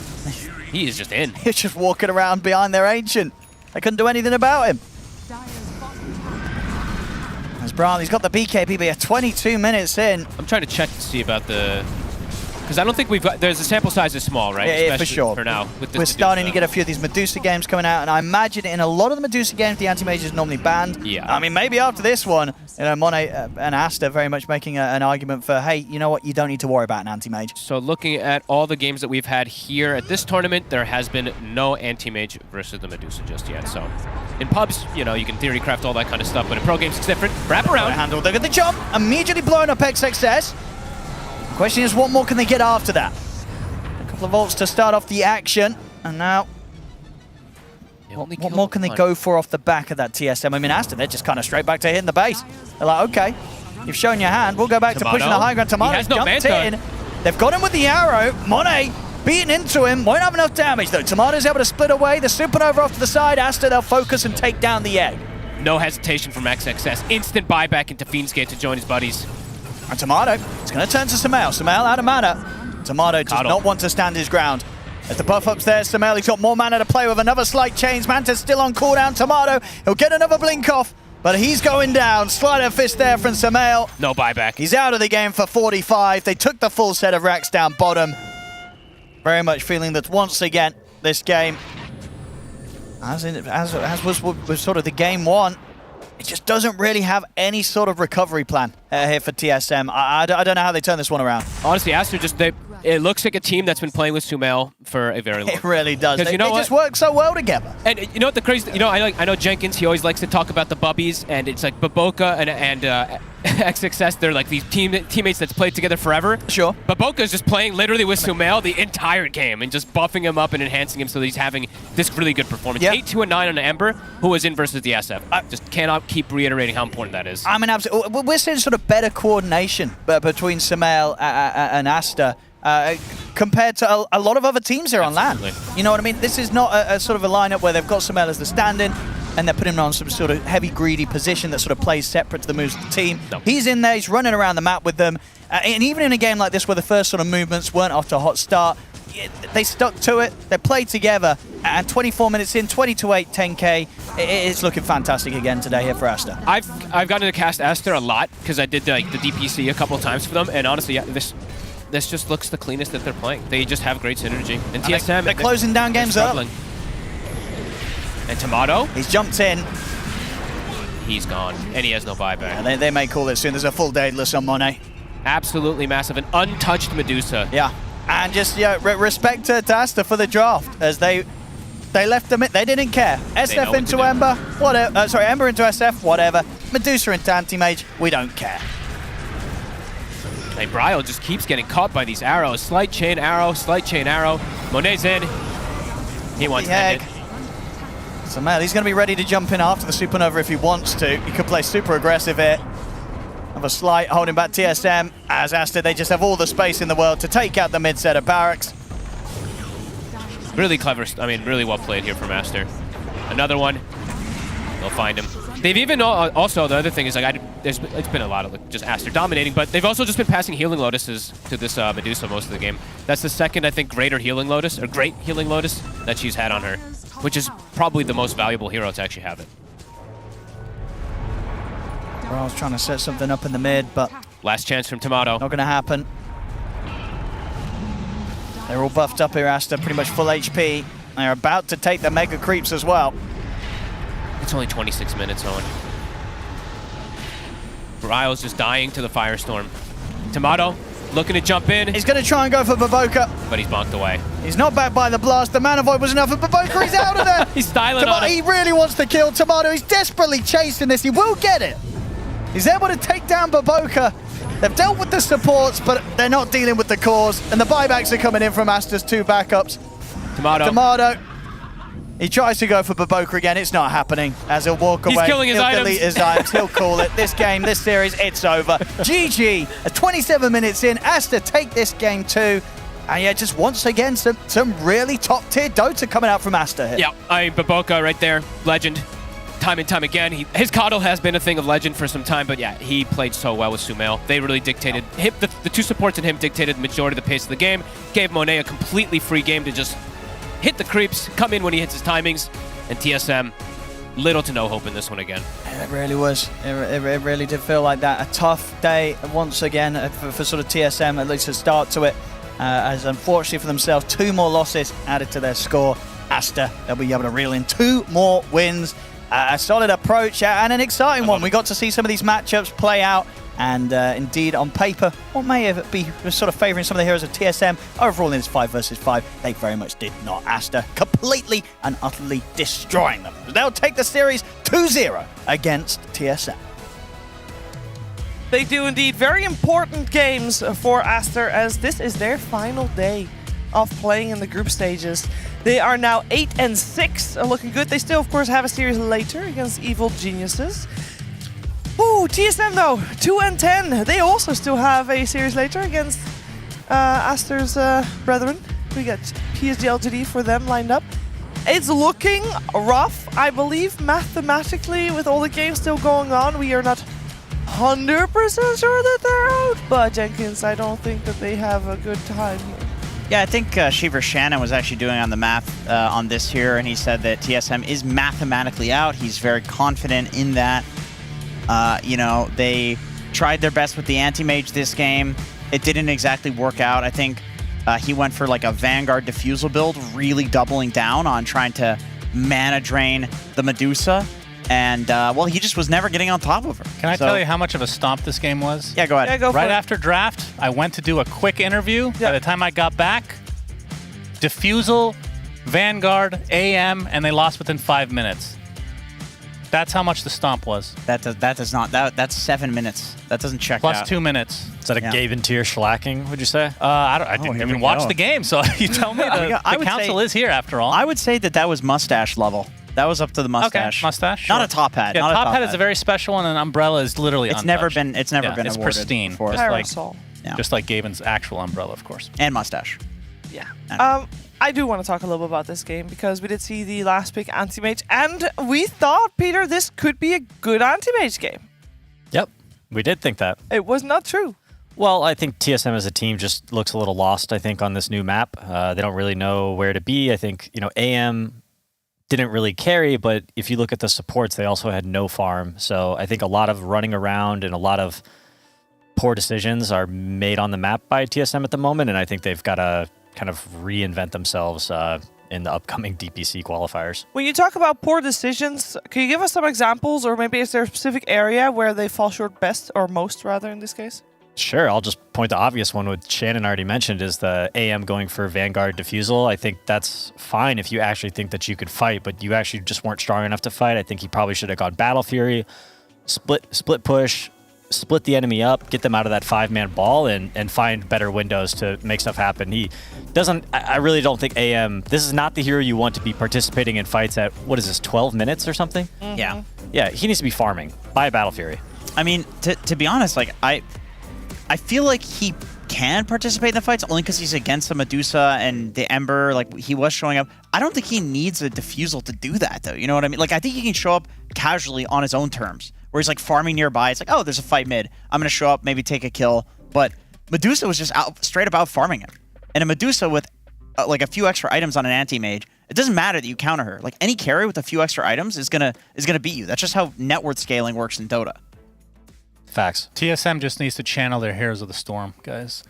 He is just in. He's just walking around behind their ancient. They couldn't do anything about him. As Bryle, he's got the BKB, but 22 minutes in. I'm trying to check to see about the Because I don't think we've got, there's a sample size is small, right? Yeah, for Especially sure. For now. With this We're starting to Medusa. get a few of these Medusa games coming out, and I imagine in a lot of the Medusa games, the anti-mage is normally banned. Yeah. I mean, maybe after this one, you know, Monet and Asta very much making an argument for, hey, you know what, you don't need to worry about an anti-mage. So looking at all the games that we've had here at this tournament, there has been no anti-mage versus the Medusa just yet. So in pubs, you know, you can theory craft all that kind of stuff, but in pro games it's different. Wrap around. Handle, they get the jump, immediately blowing up XXS. Question is, what more can they get after that? A couple of ults to start off the action, and now what more can they go for off the back of that TSM? I mean, Asta, they're just kind of straight back to hitting the base. They're like, okay, you've shown your hand, we'll go back to pushing the high ground. Tomato's jumped in. They've got him with the arrow. Monet beating into him, won't have enough damage though. Tomato's able to split away, the supernova off to the side. Asta, they'll focus and take down the egg. No hesitation from XXS. Instant buyback into Fiend's Gate to join his buddies. And Tomato, it's going to turn to Sumail. Sumail out of mana. Tomato does not want to stand his ground. As the buff ups there, Sumail, he's got more mana to play with. Another slight change. Manta's still on cooldown. Tomato, he'll get another blink off, but he's going down. Slider fist there from Sumail. No buyback. He's out of the game for 45. They took the full set of racks down bottom. Very much feeling that once again, this game, as was with sort of the game one, it just doesn't really have any sort of recovery plan here for TSM. I don't know how they turn this one around. Honestly, Aster it looks like a team that's been playing with Sumail for a very long time. It really does. They, you know they just work so well together. And you know what the crazy, you know, I know Jenkins, he always likes to talk about the bubbies, and it's like Baboka and XXS, they're like these teammates that's played together forever. Sure. Baboka's just playing literally with Sumail the entire game and just buffing him up and enhancing him so that he's having this really good performance. 8-2 and 9 on Ember, who was in versus the SF. I just cannot keep reiterating how important that is. I mean, absolutely. We're seeing sort of better coordination between Sumail and Asta compared to a lot of other teams here on LAN. You know what I mean? This is not a sort of a lineup where they've got Sumail as the stand-in and they're putting him on some sort of heavy, greedy position that sort of plays separate to the moves of the team. No. He's in there, he's running around the map with them. And even in a game like this where the first sort of movements weren't off to a hot start, they stuck to it, they played together, and 24 minutes in, 20-8, 10K, it's looking fantastic again today here for Asta. I've gotten to cast Aster a lot because I did like the DPC a couple of times for them, and honestly, yeah, this just looks the cleanest that they're playing. They just have great synergy. And TSM, they're closing down games early. And Tomato, he's jumped in. He's gone, and he has no buyback. Yeah, they may call it soon. There's a full daedalus on Monet. Absolutely massive, an untouched Medusa. Yeah, and just respect to Asta for the draft as they left them. They didn't care. SF into Ember, whatever. Sorry, Ember into SF, whatever. Medusa into Anti-Mage, we don't care. Hey, Bryle just keeps getting caught by these arrows. Slight chain arrow, slight chain arrow. Monet's in. He wants to end it. So man, he's going to be ready to jump in after the supernova if he wants to. He could play super aggressive here. Have a slight holding back TSM. As Asta, they just have all the space in the world to take out the mid set of barracks. Really clever, I mean, really well played here from Aster. Another one. They'll find him. They've even also, the other thing is like it's been a lot of like, just Aster dominating, but they've also just been passing healing lotuses to this Medusa most of the game. That's the second, I think, great healing lotus that she's had on her, which is probably the most valuable hero to actually have it. I was trying to set something up in the mid, but last chance from Tomato. Not going to happen. They're all buffed up here, Asta, pretty much full HP. They're about to take the mega creeps as well. It's only 26 minutes on. Ryle's just dying to the firestorm. Tomato looking to jump in. He's going to try and go for Baboka. But he's bonked away. He's not back by the blast. The Mana Void was enough for Baboka. He's out of there. He's styling on it. He really wants to kill Tomato. He's desperately chasing this. He will get it. He's able to take down Baboka. They've dealt with the supports, but they're not dealing with the cores. And the buybacks are coming in from Asta's two backups. Tomato. He tries to go for Baboka again. It's not happening. As he'll walk away. He's killing his items. He'll delete his items. He'll call it. This game, this series, it's over. GG. 27 minutes in. Asta take this game too. And yeah, just once again, some really top-tier Dota coming out from Asta here. Yeah, Baboka right there. Legend. Time and time again. His coddle has been a thing of legend for some time, but yeah, he played so well with Sumail. They really dictated, the two supports and him dictated the majority of the pace of the game, gave Monet a completely free game to just hit the creeps, come in when he hits his timings, and TSM, little to no hope in this one again. It really was. It really did feel like that. A tough day once again for sort of TSM, at least a start to it. as unfortunately for themselves, 2 more losses added to their score. Aster, they'll be able to reel in 2 more wins. A solid approach and an exciting one. We got to see some of these matchups play out. And indeed, on paper, what may be sort of favouring some of the heroes of TSM, overall in this 5 versus 5, they very much did not. Aster completely and utterly destroying them. They'll take the series 2-0 against TSM. They do indeed. Very important games for Aster, as this is their final day of playing in the group stages. They are now 8-6, looking good. They still, of course, have a series later against Evil Geniuses. Ooh, TSM though, 2-10. They also still have a series later against Aster's brethren. We got PSG LGD for them lined up. It's looking rough, I believe, mathematically, with all the games still going on. We are not 100% sure that they're out, but Jenkins, I don't think that they have a good time here. Yeah, I think Shiver Shannon was actually doing on the math on this here, and he said that TSM is mathematically out. He's very confident in that. You know, they tried their best with the anti-mage this game. It didn't exactly work out. I think he went for like a Vanguard Diffusal build, really doubling down on trying to mana drain the Medusa. And, well, he just was never getting on top of her. Can I tell you how much of a stomp this game was? Yeah, go ahead. Yeah, go for right it. after draft, I went to do a quick interview. By the time I got back, Diffusal, Vanguard, AM, and they lost within 5 minutes. That's how much the stomp was. That's 7 minutes. That doesn't check Plus out. 2 minutes. Is that a Gavin tier shellacking, would you say? I didn't even watch the game, so you tell me. The council is here after all. I would say that was mustache level. That was up to the mustache. Okay, mustache. Not Sure. a top hat. Yeah, not top a hat is a very special one, and umbrella is literally It's untouched. never been It's awarded pristine. before. Just like Gavin's actual umbrella, of course. And mustache. Yeah. I do want to talk a little bit about this game because we did see the last pick anti-mage, and we thought, Peter, this could be a good anti-mage game. Yep, we did think that. It was not true. Well, I think TSM as a team just looks a little lost, I think, on this new map. They don't really know where to be. I think, AM didn't really carry, but if you look at the supports, they also had no farm. So I think a lot of running around and a lot of poor decisions are made on the map by TSM at the moment, and I think they've got to kind of reinvent themselves in the upcoming DPC qualifiers. When you talk about poor decisions, can you give us some examples, or maybe is there a specific area where they fall short best, or most rather in this case? Sure, I'll just point the obvious one, what Shannon already mentioned, is the AM going for Vanguard Diffusal. I think that's fine if you actually think that you could fight, but you actually just weren't strong enough to fight. I think he probably should have gone Battle Fury, split push, split the enemy up, get them out of that 5-man ball, and find better windows to make stuff happen. He doesn't, I really don't think AM, this is not the hero you want to be participating in fights at, what is this, 12 minutes or something? Yeah. Yeah, he needs to be farming. Buy a Battle Fury. I mean, to be honest, like, I feel like he can participate in the fights only because he's against the Medusa and the Ember. Like, he was showing up. I don't think he needs a Diffusal to do that, though. You know what I mean? Like, I think he can show up casually on his own terms, where he's, like, farming nearby. It's like, oh, there's a fight mid. I'm going to show up, maybe take a kill. But Medusa was just straight up out farming him. And a Medusa with, like, a few extra items on an anti-mage, it doesn't matter that you counter her. Like, any carry with a few extra items is gonna beat you. That's just how net worth scaling works in Dota. Facts. TSM just needs to channel their Heroes of the Storm, guys.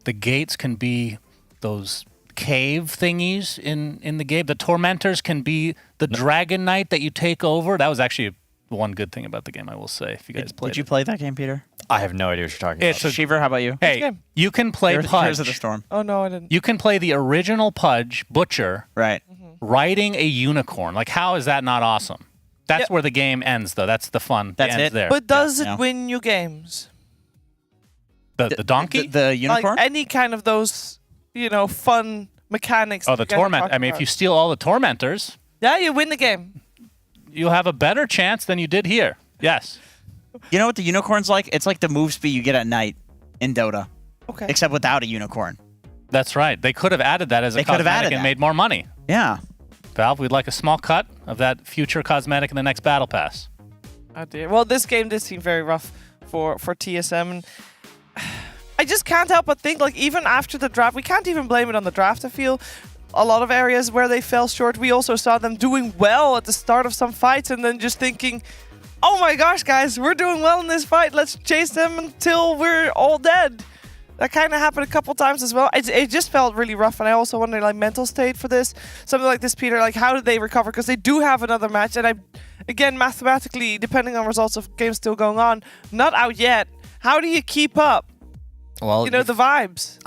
The gates can be those cave thingies in the game. The Tormentors can be the Dragon Knight that you take over. That was actually one good thing about the game, I will say, if you guys played Did you play that game, Peter? I have no idea what you're talking It's about. Shiver, how about you? Hey, you can play Heroes Pudge. of the Storm. Oh, no, I didn't. You can play the original Pudge, Butcher, right? Riding a unicorn. Like, how is that not awesome? That's where the game ends, though. That's the fun. That's ends it? there. But does it win you games? The donkey? The unicorn? Like any kind of those, fun mechanics. Oh, that the you guys are Torment. talking I mean, if about. you steal all the Tormentors, Yeah, you win the game. you'll have a better chance than you did here. Yes. You know what the unicorn's like? It's like the move speed you get at night in Dota. Okay. Except without a unicorn. That's right. They could have added that as a They could have cosmetic added and that. made more money. Yeah. Valve, we'd like a small cut of that future cosmetic in the next Battle Pass. Oh dear. Well, this game did seem very rough for TSM. And I just can't help but think, like, even after the draft, we can't even blame it on the draft, I feel. A lot of areas where they fell short, we also saw them doing well at the start of some fights and then just thinking, oh my gosh, guys, we're doing well in this fight. Let's chase them until we're all dead. That kind of happened a couple times as well. It just felt really rough, and I also wonder, like, mental state for this. Something like this, Peter, like, how did they recover? Because they do have another match, and again, mathematically, depending on results of games still going on, not out yet. How do you keep up? Well, the vibes.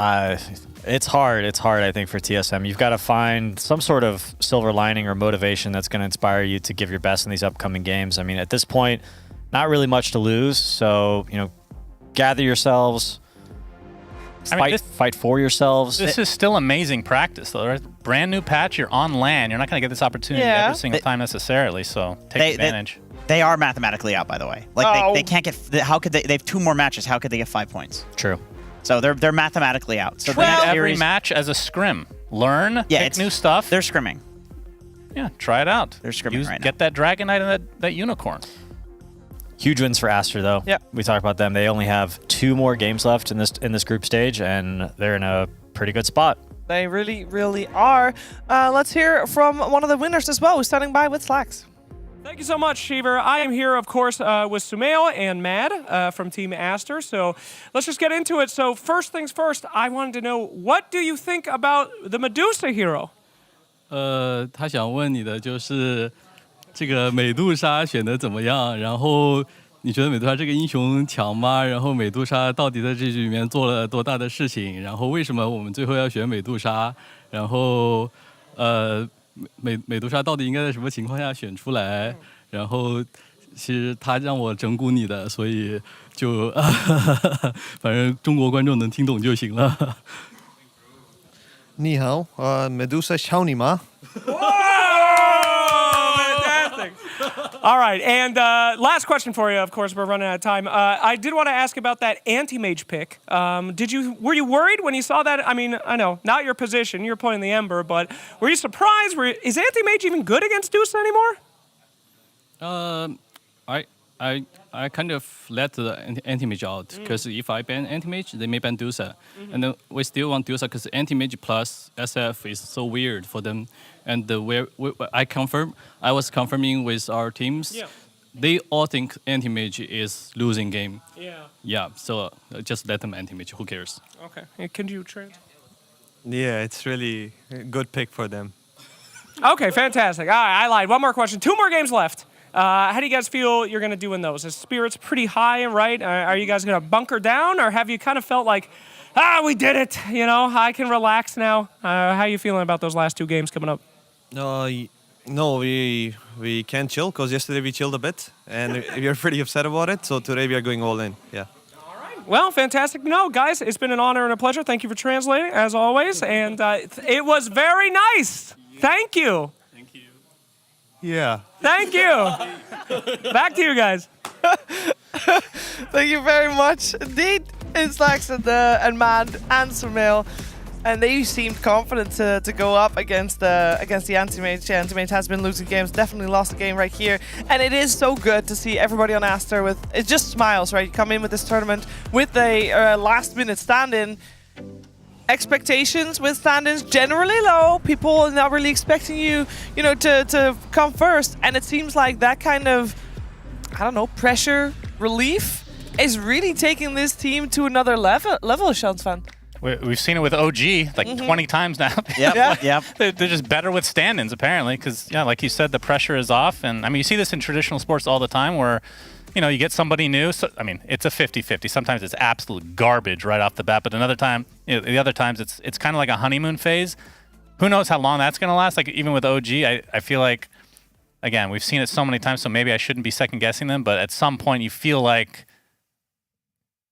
It's hard. It's hard, I think, for TSM. You've got to find some sort of silver lining or motivation that's going to inspire you to give your best in these upcoming games. I mean, at this point, not really much to lose. So, gather yourselves. Fight for yourselves. This is still amazing practice, though. Right? Brand new patch, you're on LAN. You're not going to get this opportunity every single time necessarily, so take advantage. They are mathematically out, by the way. Like, they can't get... How could they... They have 2 more matches. How could they get 5 points? True. So they're mathematically out. So treat every match as a scrim. Learn, pick new stuff. They're scrimming. Yeah, try it out. They're scrimming right now. Get that Dragon Knight and that Unicorn. Huge wins for Aster, though. Yep. We talked about them. They only have 2 more games left in this group stage, and they're in a pretty good spot. They really, really are. Let's hear from one of the winners as well, who's standing by with Slacks. Thank you so much, Shiver. I am here, of course, with Sumail and Mad from Team Aster. So let's just get into it. So first things first, I wanted to know, what do you think about the Medusa hero? 他想问你的就是这个美杜莎选的怎么样？然后你觉得美杜莎这个英雄强吗？然后美杜莎到底在这局里面做了多大的事情？然后为什么我们最后要选美杜莎？然后美杜莎到底应该在什么情况下选出来？然后其实他让我整蛊你的，所以就反正中国观众能听懂就行了。你好，Medusa 敲你吗？ All right, and last question for you. Of course, we're running out of time. I did want to ask about that anti-mage pick. Were you worried when you saw that? I mean, I know not your position. You're playing the Ember, but were you surprised? Is anti-mage even good against Deuce anymore? I kind of let the anti-mage out because if I ban anti-mage, they may ban Dusa. And then we still want Dusa because anti-mage plus SF is so weird for them. And I was confirming with our teams. Yeah. They all think anti-mage is losing game. Yeah, so just let them anti-mage. Who cares? Okay. Can you translate? Yeah, it's really a good pick for them. Okay, fantastic. All right, I lied. One more question. 2 more games left. How do you guys feel you're going to do in those? Is spirits pretty high, right? Are you guys going to bunker down, or have you kind of felt like, we did it, I can relax now? How are you feeling about those last 2 games coming up? No, we can't chill because yesterday we chilled a bit and we are pretty upset about it. So today we are going all in. Yeah. Well, fantastic. No, guys, it's been an honor and a pleasure. Thank you for translating, as always. And it was very nice. Thank you. Yeah. Thank you. Back to you guys. Thank you very much indeed. It's Slacks and Mad and Sumail. And they seemed confident to go up against the Anti-Mage. Yeah, Anti-Mage has been losing games, definitely lost a game right here. And it is so good to see everybody on Aster with, it just smiles, right? You come in with this tournament with a last-minute stand-in. Expectations with stand-ins generally low. People are not really expecting you, to come first. And it seems like that kind of, pressure relief is really taking this team to another level, Shansfan. We've seen it with OG like 20 times now. Yep. They're just better with stand-ins, apparently, because, like you said, the pressure is off. And, I mean, you see this in traditional sports all the time where, you get somebody new. So, I mean, it's a 50-50. Sometimes it's absolute garbage right off the bat. But another time, the other times, it's kind of like a honeymoon phase. Who knows how long that's going to last? Like, even with OG, I feel like, again, we've seen it so many times, so maybe I shouldn't be second-guessing them. But at some point, you feel like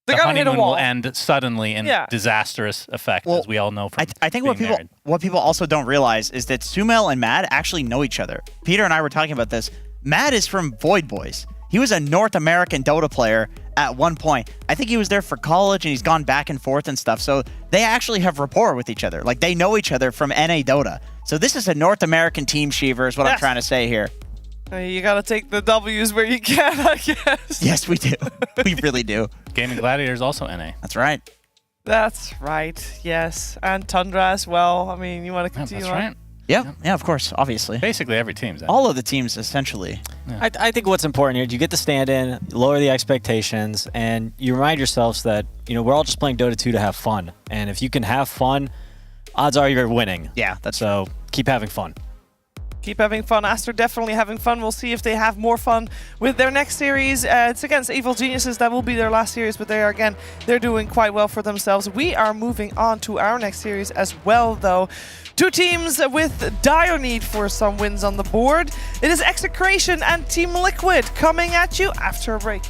the honeymoon will end suddenly in disastrous effect, as we all know from I think what people also don't realize is that Sumail and Mad actually know each other. Peter and I were talking about this. Mad is from Void Boys. He was a North American Dota player at one point. I think he was there for college, and he's gone back and forth and stuff. So they actually have rapport with each other. Like, they know each other from NA Dota. So this is a North American team, Shiver, is what I'm trying to say here. You gotta take the W's where you can, I guess. Yes, we do. We really do. Gaming Gladiator is also NA. That's right. That's right, yes. And Tundra as well. I mean, you want to continue that's on? right. Yeah, yeah, of course, obviously. Basically every team's that. All of the teams, essentially. I think what's important here, you get the stand-in, lower the expectations, and you remind yourselves that, we're all just playing Dota 2 to have fun. And if you can have fun, odds are you're winning. Yeah, that's so keep having fun. Keep having fun. Aster definitely having fun. We'll see if they have more fun with their next series. It's against Evil Geniuses. That will be their last series, but they're doing quite well for themselves. We are moving on to our next series as well, though. Two teams with dire need for some wins on the board. It is Execration and Team Liquid coming at you after a break.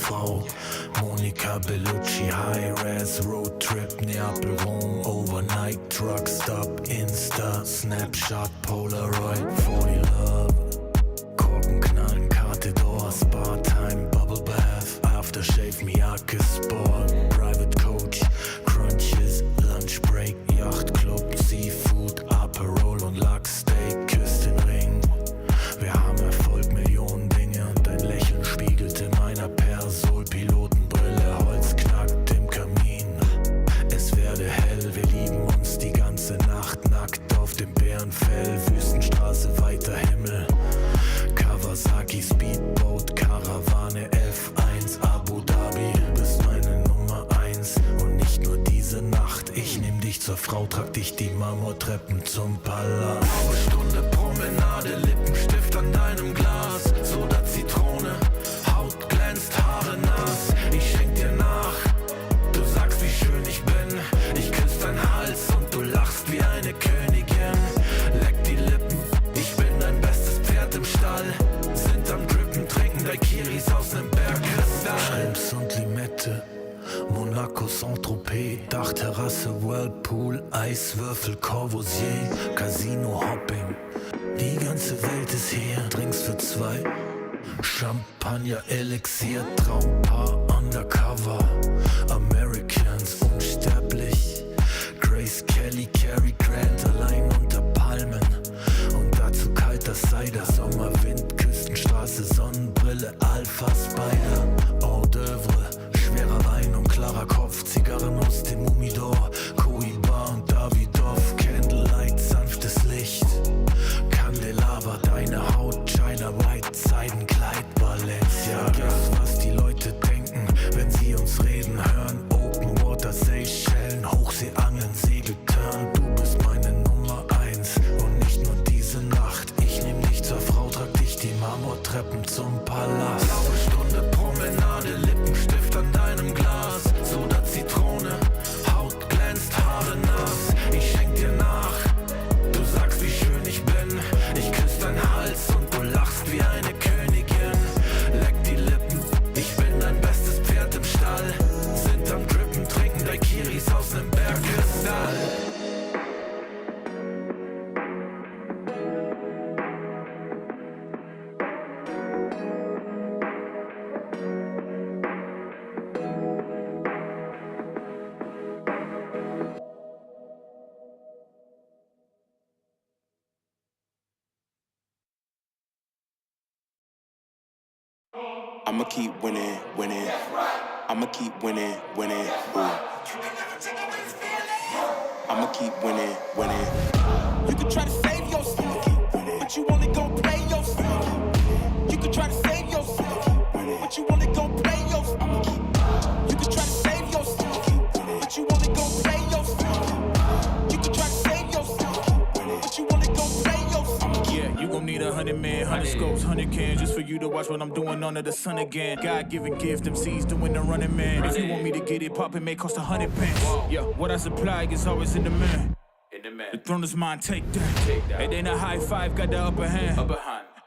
Frau. Monika Bellucci, High-Res, Roadtrip, Neapel, Rom, Overnight, Truck Stop, Insta, Snapshot, Polaroid, 40 Love. Korken knallen, Karte Door, Spa-Time, Bubble Bath, Aftershave, Miyake Sport, Private Coach, Crunches, Lunch Break, Yachtclub, Seafood, Aperol und Lachsteak, küsst den Ring. Wir haben Erfolg, Millionen Dinge und dein Lächeln spiegelt in meiner Persol, Pilotenbrille, Holz knackt im Kamin. Es werde hell, wir lieben uns die ganze Nacht, nackt auf dem Bärenfell, Wüstenstraße, weiter Himmel. Kawasaki, Speedboat, Karawane, F1, Abu Dhabi, bist meine Nummer 1 und nicht nur diese Nacht. Ich nehm dich zur Frau, trag dich die Marmortreppen zum Palast. Blaue Stunde Promenade, Lippenstift an deinem Glas, Soda Zitrone, Haut glänzt, Haare nass. Ich schenk dir nach, du sagst wie schön ich bin. Ich küss deinen Hals und du lachst wie eine Königin. Leck die Lippen, ich bin dein bestes Pferd im Stall. Sind am Drippen, trinken Daiquiris aus nem Bergkristall. Schrimps und Limette, Monaco, Saint-Tropez, Dachterrasse, Whirlpool, Eiswürfel, Corbusier, Casino, Hopping. Die ganze Welt ist hier, Drinks für zwei. Champagner, Elixier, Traumpaar, Undercover. Americans, unsterblich. Grace Kelly, Cary Grant, allein unter Palmen. Und dazu kalter Cider, Sommerwind, Küstenstraße, Sonnenbrille, Alpha Spider. Hors d'oeuvre, schwerer Wein und klarer Kopf, Zigarren aus dem Humidor, Cohiba und Davidoff, Candlelight, sanftes Licht, Candelabra, deine Haut, China White, Seidenkleid, Balenciaga. Was die Leute denken, wenn sie uns reden hören, Open Water, Seychellen, Hochseeangeln, Segeltörn, du bist meine Nummer 1 und nicht nur diese Nacht. Ich nehm dich zur Frau, trag dich die Marmortreppen zum Palast. Blaue Stunde Promenade, Lippenstift an deinem Glas, Soda Zitrone, Haut glänzt, Haare nass. Ich schenk dir nach, du sagst wie schön ich bin. Ich küss deinen Hals und du lachst wie eine Königin. Leck die Lippen, ich bin dein bestes Pferd im Stall. Sind am Drippen, trinken Daiquiris aus nem Bergkristall. I'ma keep winning, winning. I'ma keep winning, winning. Ooh. I'ma keep winning, winning. You can try to save yourself, but you only gon' play yourself. You can try to save yourself, but you only gon' play yourself. You can try to save yourself, but you only gon' play yourself. You can try to save yourself, but you only gon' play yourself. Yeah, you gon' need 100 men, 100 scopes, 100 cans, just for you to watch what I'm doing under the sun again. God-given gift, MC's doing the running man. If you want me to get it poppin', may cost 100 pence. Yeah, what I supply is always in demand. The throne is mine, take that. It ain't a high five, got the upper hand.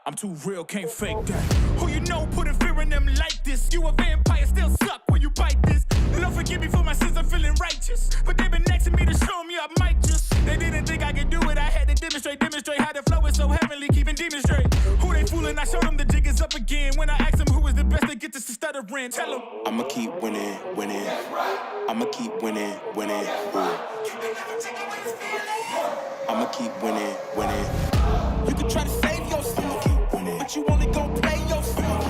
I'm too real, can't fake that. Who you know putting fear in them like this? You a vampire, still suck when you bite this. Lord forgive me for my sins, I'm feeling righteous. But they been next to me to show me I might just. They didn't think I could do it, I had to demonstrate how the flow is so heavenly, keeping demons straight. Who they fooling? I showed them the jig is up again. When I asked them who was the best, they get to stuttering. Tell them I'ma keep winning, winning. I'ma keep winning, winning. Ooh. I'ma keep winning, winning. You can try to save yourself, but you only gon' play yourself.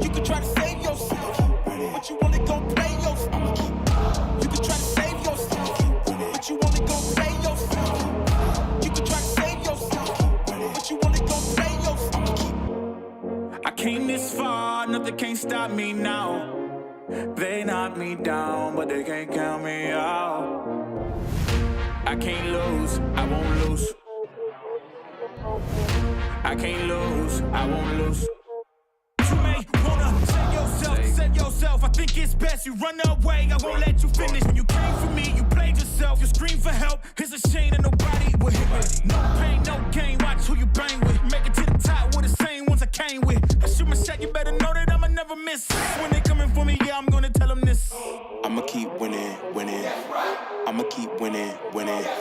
You can try to save yourself, but you only gon' play yourself. You can try to save yourself, but you only gon' play yourself. You can try to save yourself, but you only gon' play yourself. I came this far, nothing can't stop me now. They knock me down, but they can't count me out. I can't lose, I won't lose. I can't lose, I won't lose. You may wanna save yourself. I think it's best you run away. I won't let you finish. When you came for me, you played yourself. You scream for help. It's a shame that nobody will hit me. No pain, no gain. Watch who you bang with. Make it to the top with the same ones I came with. I shoot my shot, you better know that I'ma never miss. When they coming winning.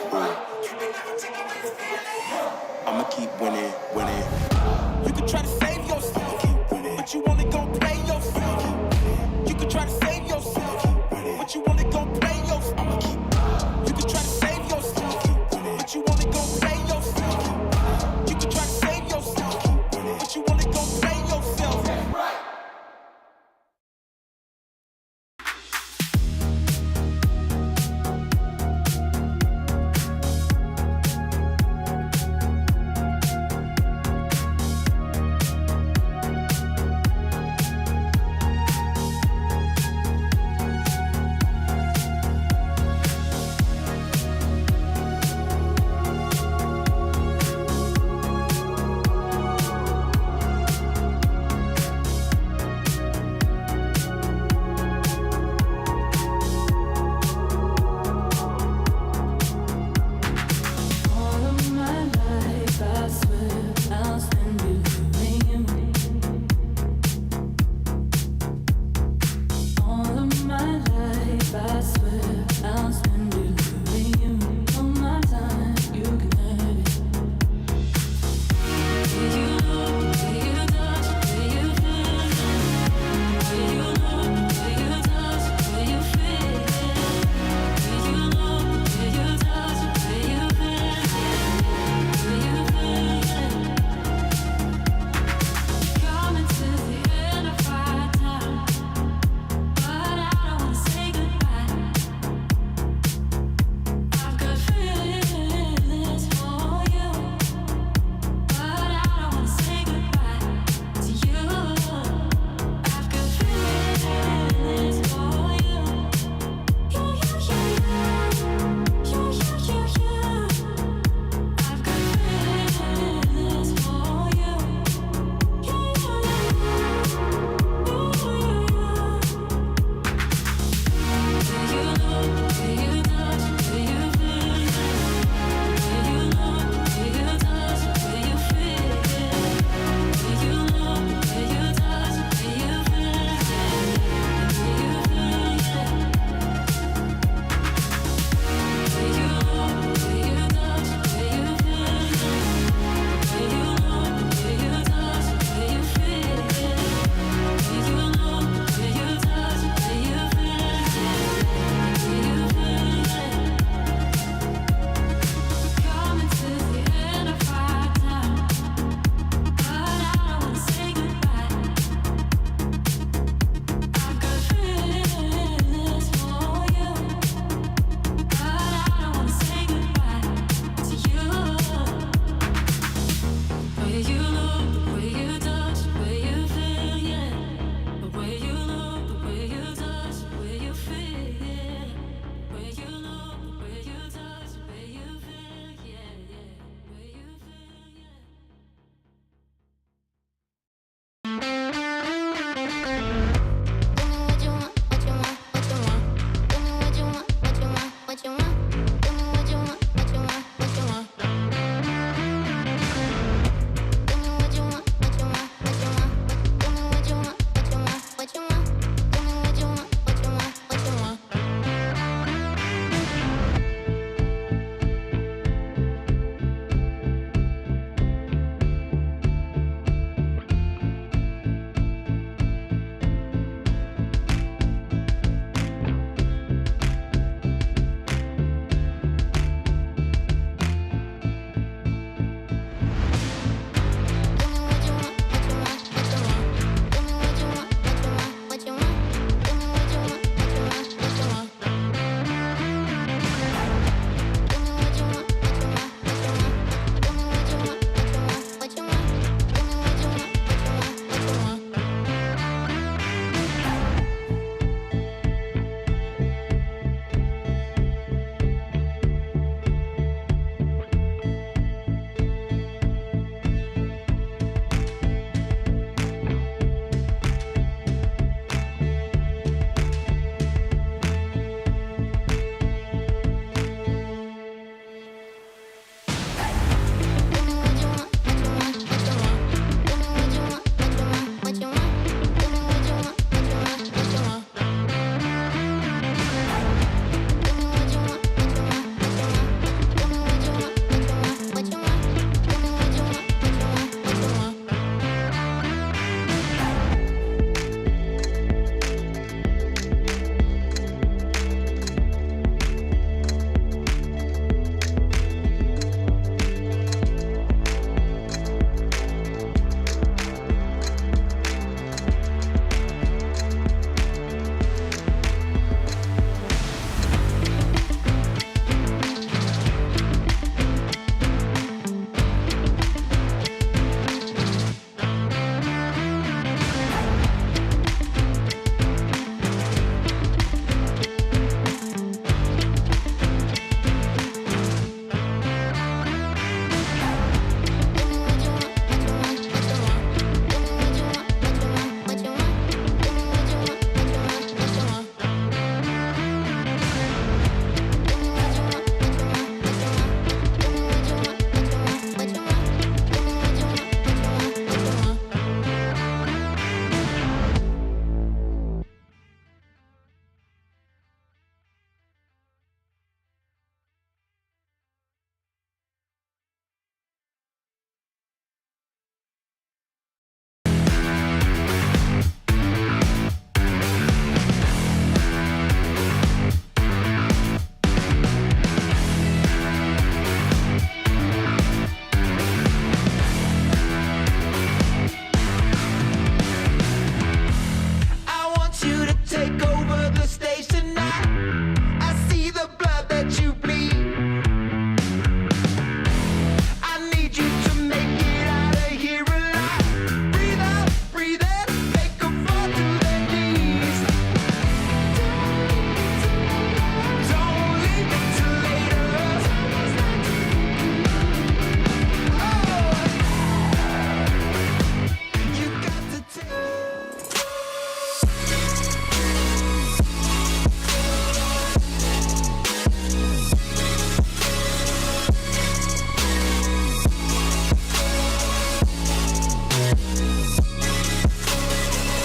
I'ma keep winning, winning. You can try to save yourself, but you only gon' play yourself. You can try to save yourself, but you only gon' play yourself. I'ma keep. You can try to save yourself, but you only gon' play yourself. You can try to save yourself, but you only gon' play yourself.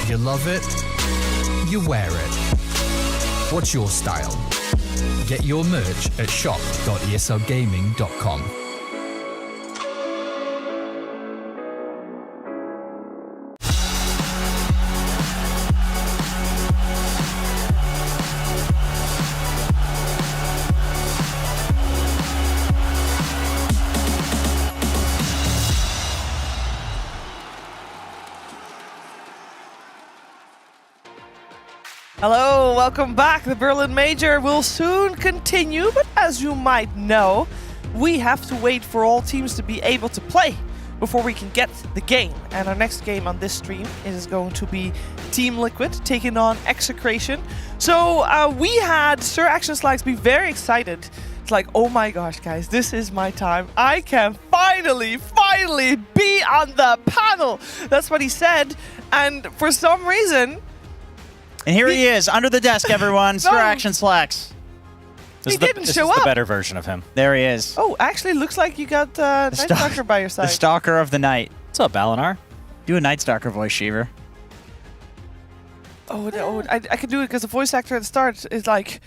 You love it. You wear it. What's your style? Get your merch at shop.eslgaming.com. Hello, welcome back. The Berlin Major will soon continue, but as you might know, we have to wait for all teams to be able to play before we can get the game. And our next game on this stream is going to be Team Liquid taking on Execration. So we had Sir Action Slags be very excited. It's like, oh my gosh, guys, this is my time. I can finally be on the panel. That's what he said. And for some reason... And here he is, under the desk, everyone. Sir Action Slacks. He didn't show This is up. the better version of him. There he is. Oh, actually, looks like you got Night Stalker by your side. The Stalker of the Night. What's up, Balinar? Do a Night Stalker voice, Sheever. I can do it because the voice actor at the start is like,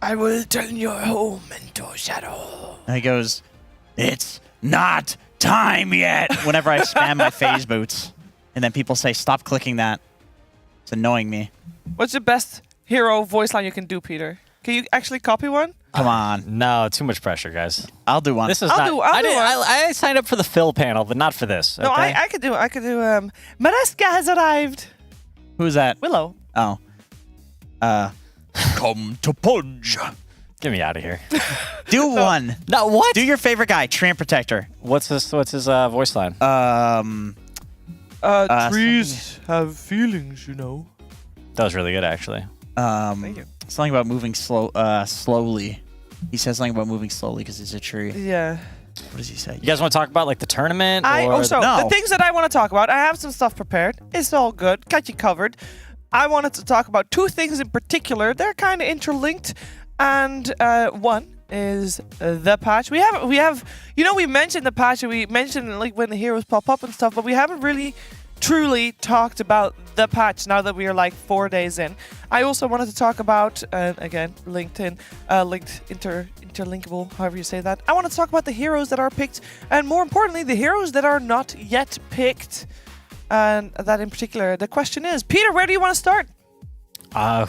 I will turn your home into shadow. And he goes, it's not time yet. Whenever I spam my phase boots. And then people say, stop clicking that. It's annoying me. What's the best hero voice line you can do, Peter? Can you actually copy one? Come on. No, too much pressure, guys. I'll do one. This is I'll do one. I signed up for the fill panel, but not for this. No, okay? I could do. Mareska has arrived. Who's that? Willow. Oh. Come to Pudge. Get me out of here. Do one. No, what? Do your favorite guy, Tramp Protector. What's his voice line? Trees have feelings, you know. That was really good, actually. Thank you. Something about moving slowly. He says something about moving slowly because it's a tree. Yeah. What does he say? You guys want to talk about like the tournament? The things that I want to talk about. I have some stuff prepared. It's all good. Got you covered. I wanted to talk about two things in particular. They're kind of interlinked, and one is the patch. We have. You know, we mentioned the patch and we mentioned like when the heroes pop up and stuff, but we haven't really truly talked about the patch now that we are like 4 days in. I also wanted to talk about, again, LinkedIn, interlinkable, however you say that. I want to talk about the heroes that are picked, and more importantly, the heroes that are not yet picked. And that in particular, the question is, Peter, where do you want to start?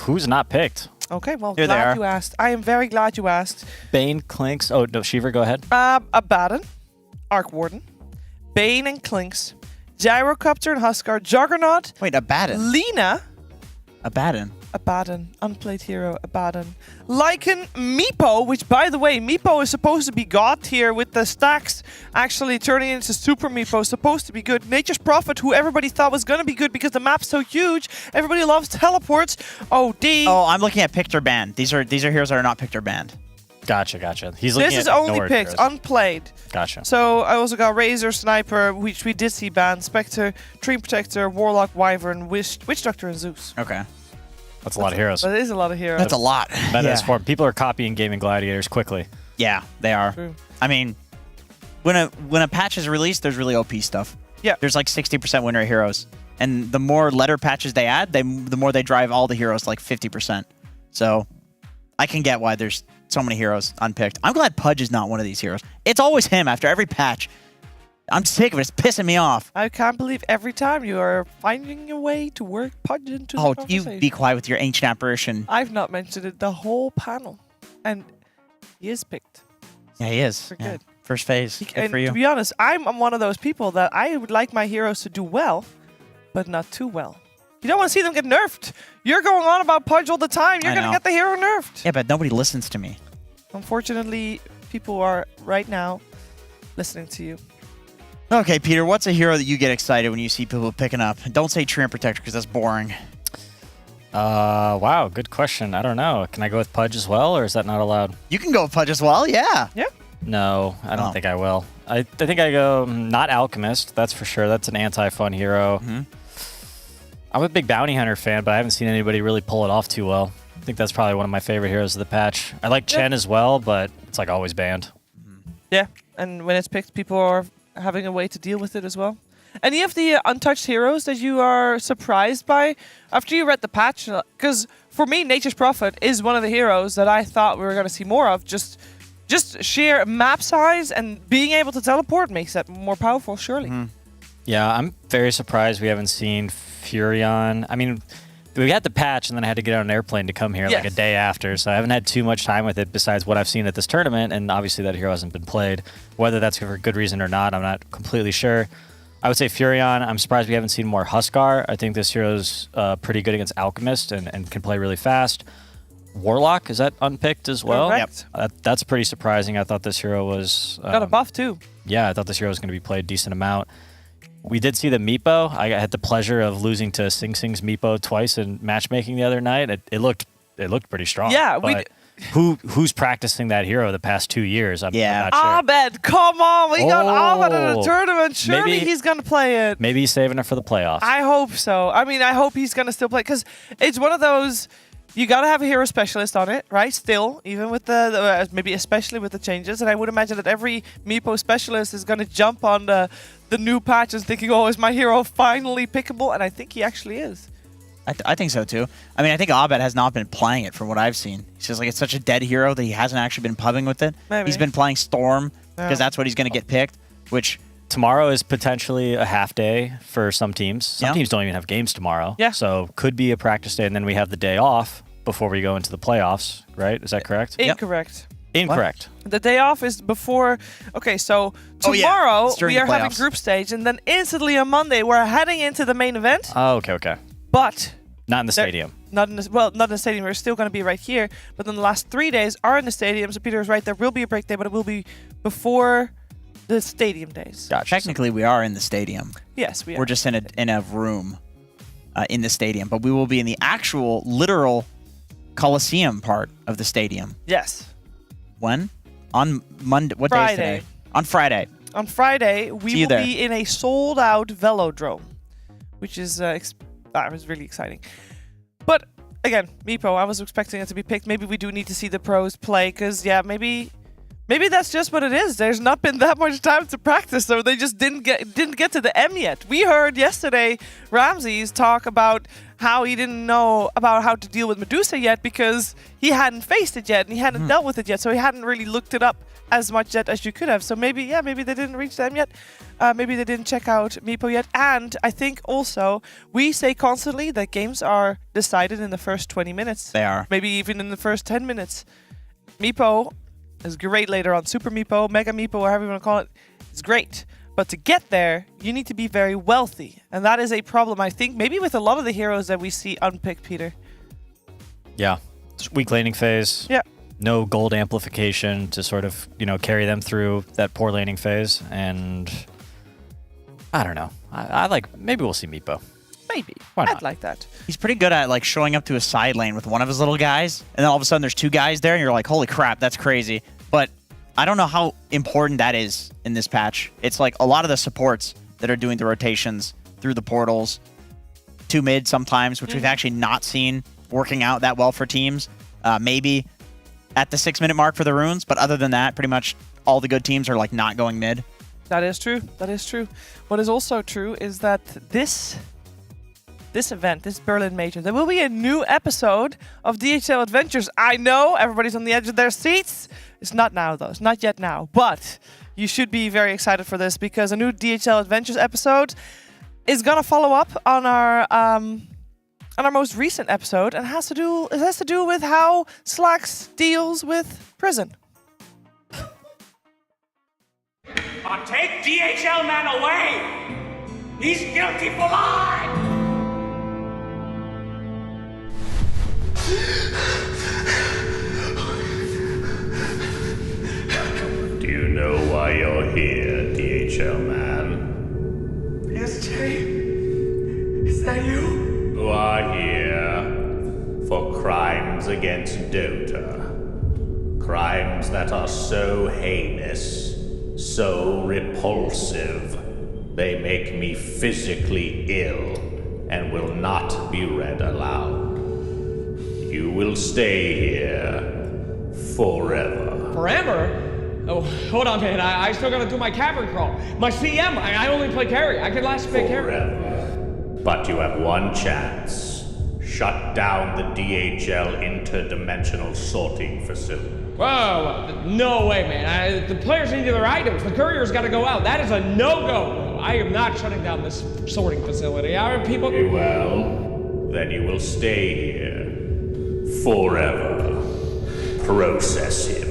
Who's not picked? Okay, well, Here they glad are. you asked. I am very glad you asked. Bane, Clinks. Oh, no, Sheever, go ahead. Abaddon, Arc Warden, Bane and Clinks, Gyrocopter and Huskar, Juggernaut. Wait, Abaddon. Lena. Abaddon. Abaddon. Unplayed hero, Abaddon. Lycan, Meepo, which by the way, Meepo is supposed to be god tier with the stacks actually turning into Super Meepo. Supposed to be good. Nature's Prophet, who everybody thought was going to be good because the map's so huge. Everybody loves teleports. OD. Oh, I'm looking at picked or banned. These are heroes that are not picked or banned. Gotcha. He's looking This is at only ignored picked, heroes. unplayed. Gotcha. So I also got Razor, Sniper, which we did see banned, Spectre, Tree Protector, Warlock, Wyvern, Witch Doctor, and Zeus. Okay. That's a lot of heroes. That is a lot of heroes. That's a lot. Meta is formed. People are copying Gaming Gladiators quickly. Yeah, they are. True. I mean, when a patch is released, there's really OP stuff. Yeah. There's like 60% win rate heroes. And the more letter patches they add, the more they drive all the heroes to like 50%. So I can get why there's so many heroes unpicked. I'm glad Pudge is not one of these heroes. It's always him after every patch. I'm sick of it. It's pissing me off. I can't believe every time you are finding a way to work Pudge into the Oh, conversation. you be quiet with your ancient apparition. I've not mentioned it the whole panel. And he is picked. Yeah, he is. For Yeah. good. First phase. Good And for you. to be honest, I'm one of those people that I would like my heroes to do well, but not too well. You don't want to see them get nerfed. You're going on about Pudge all the time. You're I going to know. get the hero nerfed. Yeah, but nobody listens to me. Unfortunately, people are right now listening to you. Okay, Peter, what's a hero that you get excited when you see people picking up? Don't say Tree and Protector because that's boring. Wow, good question. I don't know. Can I go with Pudge as well, or is that not allowed? You can go with Pudge as well, yeah. Yeah. No, I don't think I will. I think I go not Alchemist, that's for sure. That's an anti-fun hero. I'm a big Bounty Hunter fan, but I haven't seen anybody really pull it off too well. I think that's probably one of my favorite heroes of the patch. I like Chen as well, but it's like always banned. Yeah, and when it's picked, people are having a way to deal with it as well. Any of the untouched heroes that you are surprised by after you read the patch? Because for me, Nature's Prophet is one of the heroes that I thought we were going to see more of. Just sheer map size and being able to teleport makes that more powerful, surely. Yeah, I'm very surprised we haven't seen Furion. I mean, we had the patch and then I had to get on an airplane to come here like a day after, so I haven't had too much time with it besides what I've seen at this tournament, and obviously that hero hasn't been played. Whether that's for a good reason or not, I'm not completely sure. I would say Furion. I'm surprised we haven't seen more Huskar. I think this hero's pretty good against Alchemist and can play really fast. Warlock, is that unpicked as well? Correct. That's pretty surprising. I thought this hero was... Got a buff too. Yeah, I thought this hero was going to be played a decent amount. We did see the Meepo. I had the pleasure of losing to Sing Sing's Meepo twice in matchmaking the other night. It looked pretty strong. Yeah, but who's practicing that hero the past 2 years? I'm not sure. Abed, come on. We got Abed in a tournament. Surely Maybe- he's going to play it. Maybe he's saving it for the playoffs. I hope so. I mean, I hope he's going to still play because it's one of those. You got to have a hero specialist on it, right? Still, even with the maybe especially with the changes. And I would imagine that every Meepo specialist is going to jump on the new patches thinking, oh, is my hero finally pickable? And I think he actually is. I think so too. I mean, I think Abed has not been playing it from what I've seen. He's just like, it's such a dead hero that he hasn't actually been pubbing with it. Maybe. He's been playing Storm because that's what he's going to get picked, which... Tomorrow is potentially a half day for some teams. Some teams don't even have games tomorrow. Yeah. So could be a practice day, and then we have the day off before we go into the playoffs, right? Is that correct? Incorrect. Incorrect. The day off is before. Okay, so tomorrow It's during we the are having playoffs. group stage, and then instantly on Monday we're heading into the main event. Oh, okay. But Not in the stadium. not in the stadium. We're still going to be right here. But then the last 3 days are in the stadium. So Peter is right. There will be a break day, but it will be before the stadium days. Gotcha. Technically, we are in the stadium. Yes, we are. We're just in a room in the stadium, but we will be in the actual, literal Coliseum part of the stadium. Yes. When? On Monday. What day is Friday. today? On Friday. On Friday, we See you will there. be in a sold-out velodrome, which is was really exciting. But again, Meepo, I was expecting it to be picked. Maybe we do need to see the pros play, because maybe that's just what it is. There's not been that much time to practice, so they just didn't get to the M yet. We heard yesterday Ramses talk about how he didn't know about how to deal with Medusa yet because he hadn't faced it yet and he hadn't dealt with it yet, so he hadn't really looked it up as much yet as you could have. So maybe they didn't reach them yet. Maybe they didn't check out Meepo yet. And I think also we say constantly that games are decided in the first 20 minutes. They are. Maybe even in the first 10 minutes. Meepo is great later on. Super Meepo, Mega Meepo, whatever you want to call it, it's great. But to get there, you need to be very wealthy. And that is a problem, I think, maybe with a lot of the heroes that we see unpicked, Peter. Yeah. It's weak laning phase. Yeah. No gold amplification to sort of, carry them through that poor laning phase. And I don't know. I like, maybe we'll see Meepo. Maybe. Why not? I'd like that. He's pretty good at showing up to a side lane with one of his little guys, and then all of a sudden there's two guys there, and you're like, holy crap, that's crazy. But I don't know how important that is in this patch. It's like a lot of the supports that are doing the rotations through the portals, 2 mid sometimes, which we've actually not seen working out that well for teams. Maybe at the 6-minute mark for the runes, but other than that, pretty much all the good teams are not going mid. That is true. That is true. What is also true is that this event, this Berlin Major, there will be a new episode of DHL Adventures. I know everybody's on the edge of their seats. It's not now, though. It's not yet now. But you should be very excited for this because a new DHL Adventures episode is going to follow up on our most recent episode, and it has to do with how Slacks deals with prison. Take DHL man away! He's guilty for life! Do you know why you're here, DHL man? Yes, Jay. Is that you? You are here for crimes against Dota. Crimes that are so heinous, so repulsive, they make me physically ill and will not be read aloud. You will stay here forever. Forever? Oh, hold on, man. I still gotta do my cavern crawl. My CM, I only play carry. I can last play carry. But you have one chance. Shut down the DHL interdimensional sorting facility. Whoa, no way, man. The players need their items. The courier's gotta go out. That is a no-go, bro. I am not shutting down this sorting facility. People. Very well, then you will stay here forever. Process him.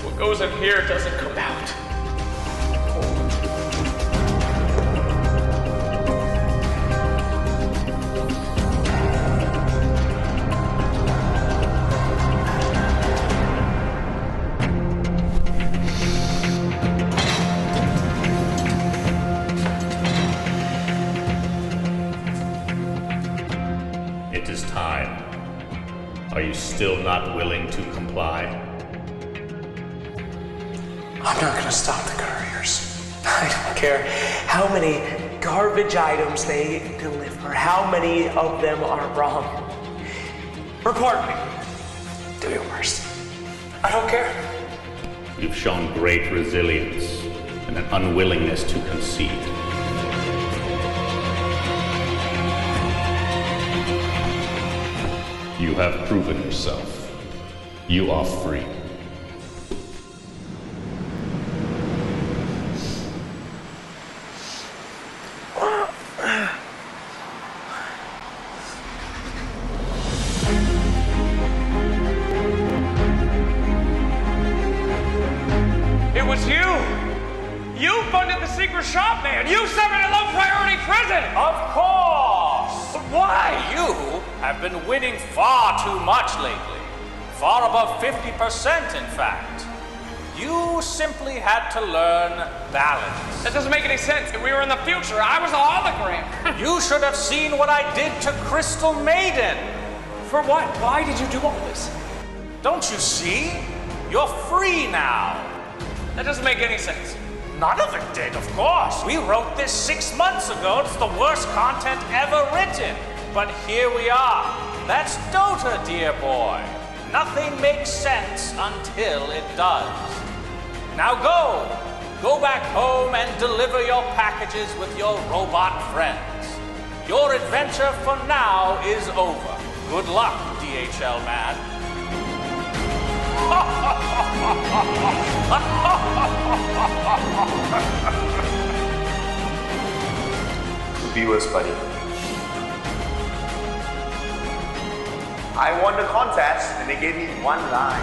What goes in here doesn't come out. It is time. Are you still not willing to comply? I'm not gonna stop the couriers. I don't care how many garbage items they deliver, how many of them are wrong. Report me. Do your worst. I don't care. You've shown great resilience and an unwillingness to concede. You have proven yourself. You are free. It was you! You funded the secret shop, man! You severed a low priority prison! Of course! Why? You have been winning far too much lately. Far above 50%, in fact. You simply had to learn balance. That doesn't make any sense. We were in the future. I was a hologram. You should have seen what I did to Crystal Maiden. For what? Why did you do all this? Don't you see? You're free now. That doesn't make any sense. None of it did, of course. We wrote this 6 months ago. It's the worst content ever written. But here we are. That's Dota, dear boy. Nothing makes sense until it does. Now go. Go back home and deliver your packages with your robot friends. Your adventure for now is over. Good luck, DHL man. Viewers, buddy. I won the contest and they gave me one line.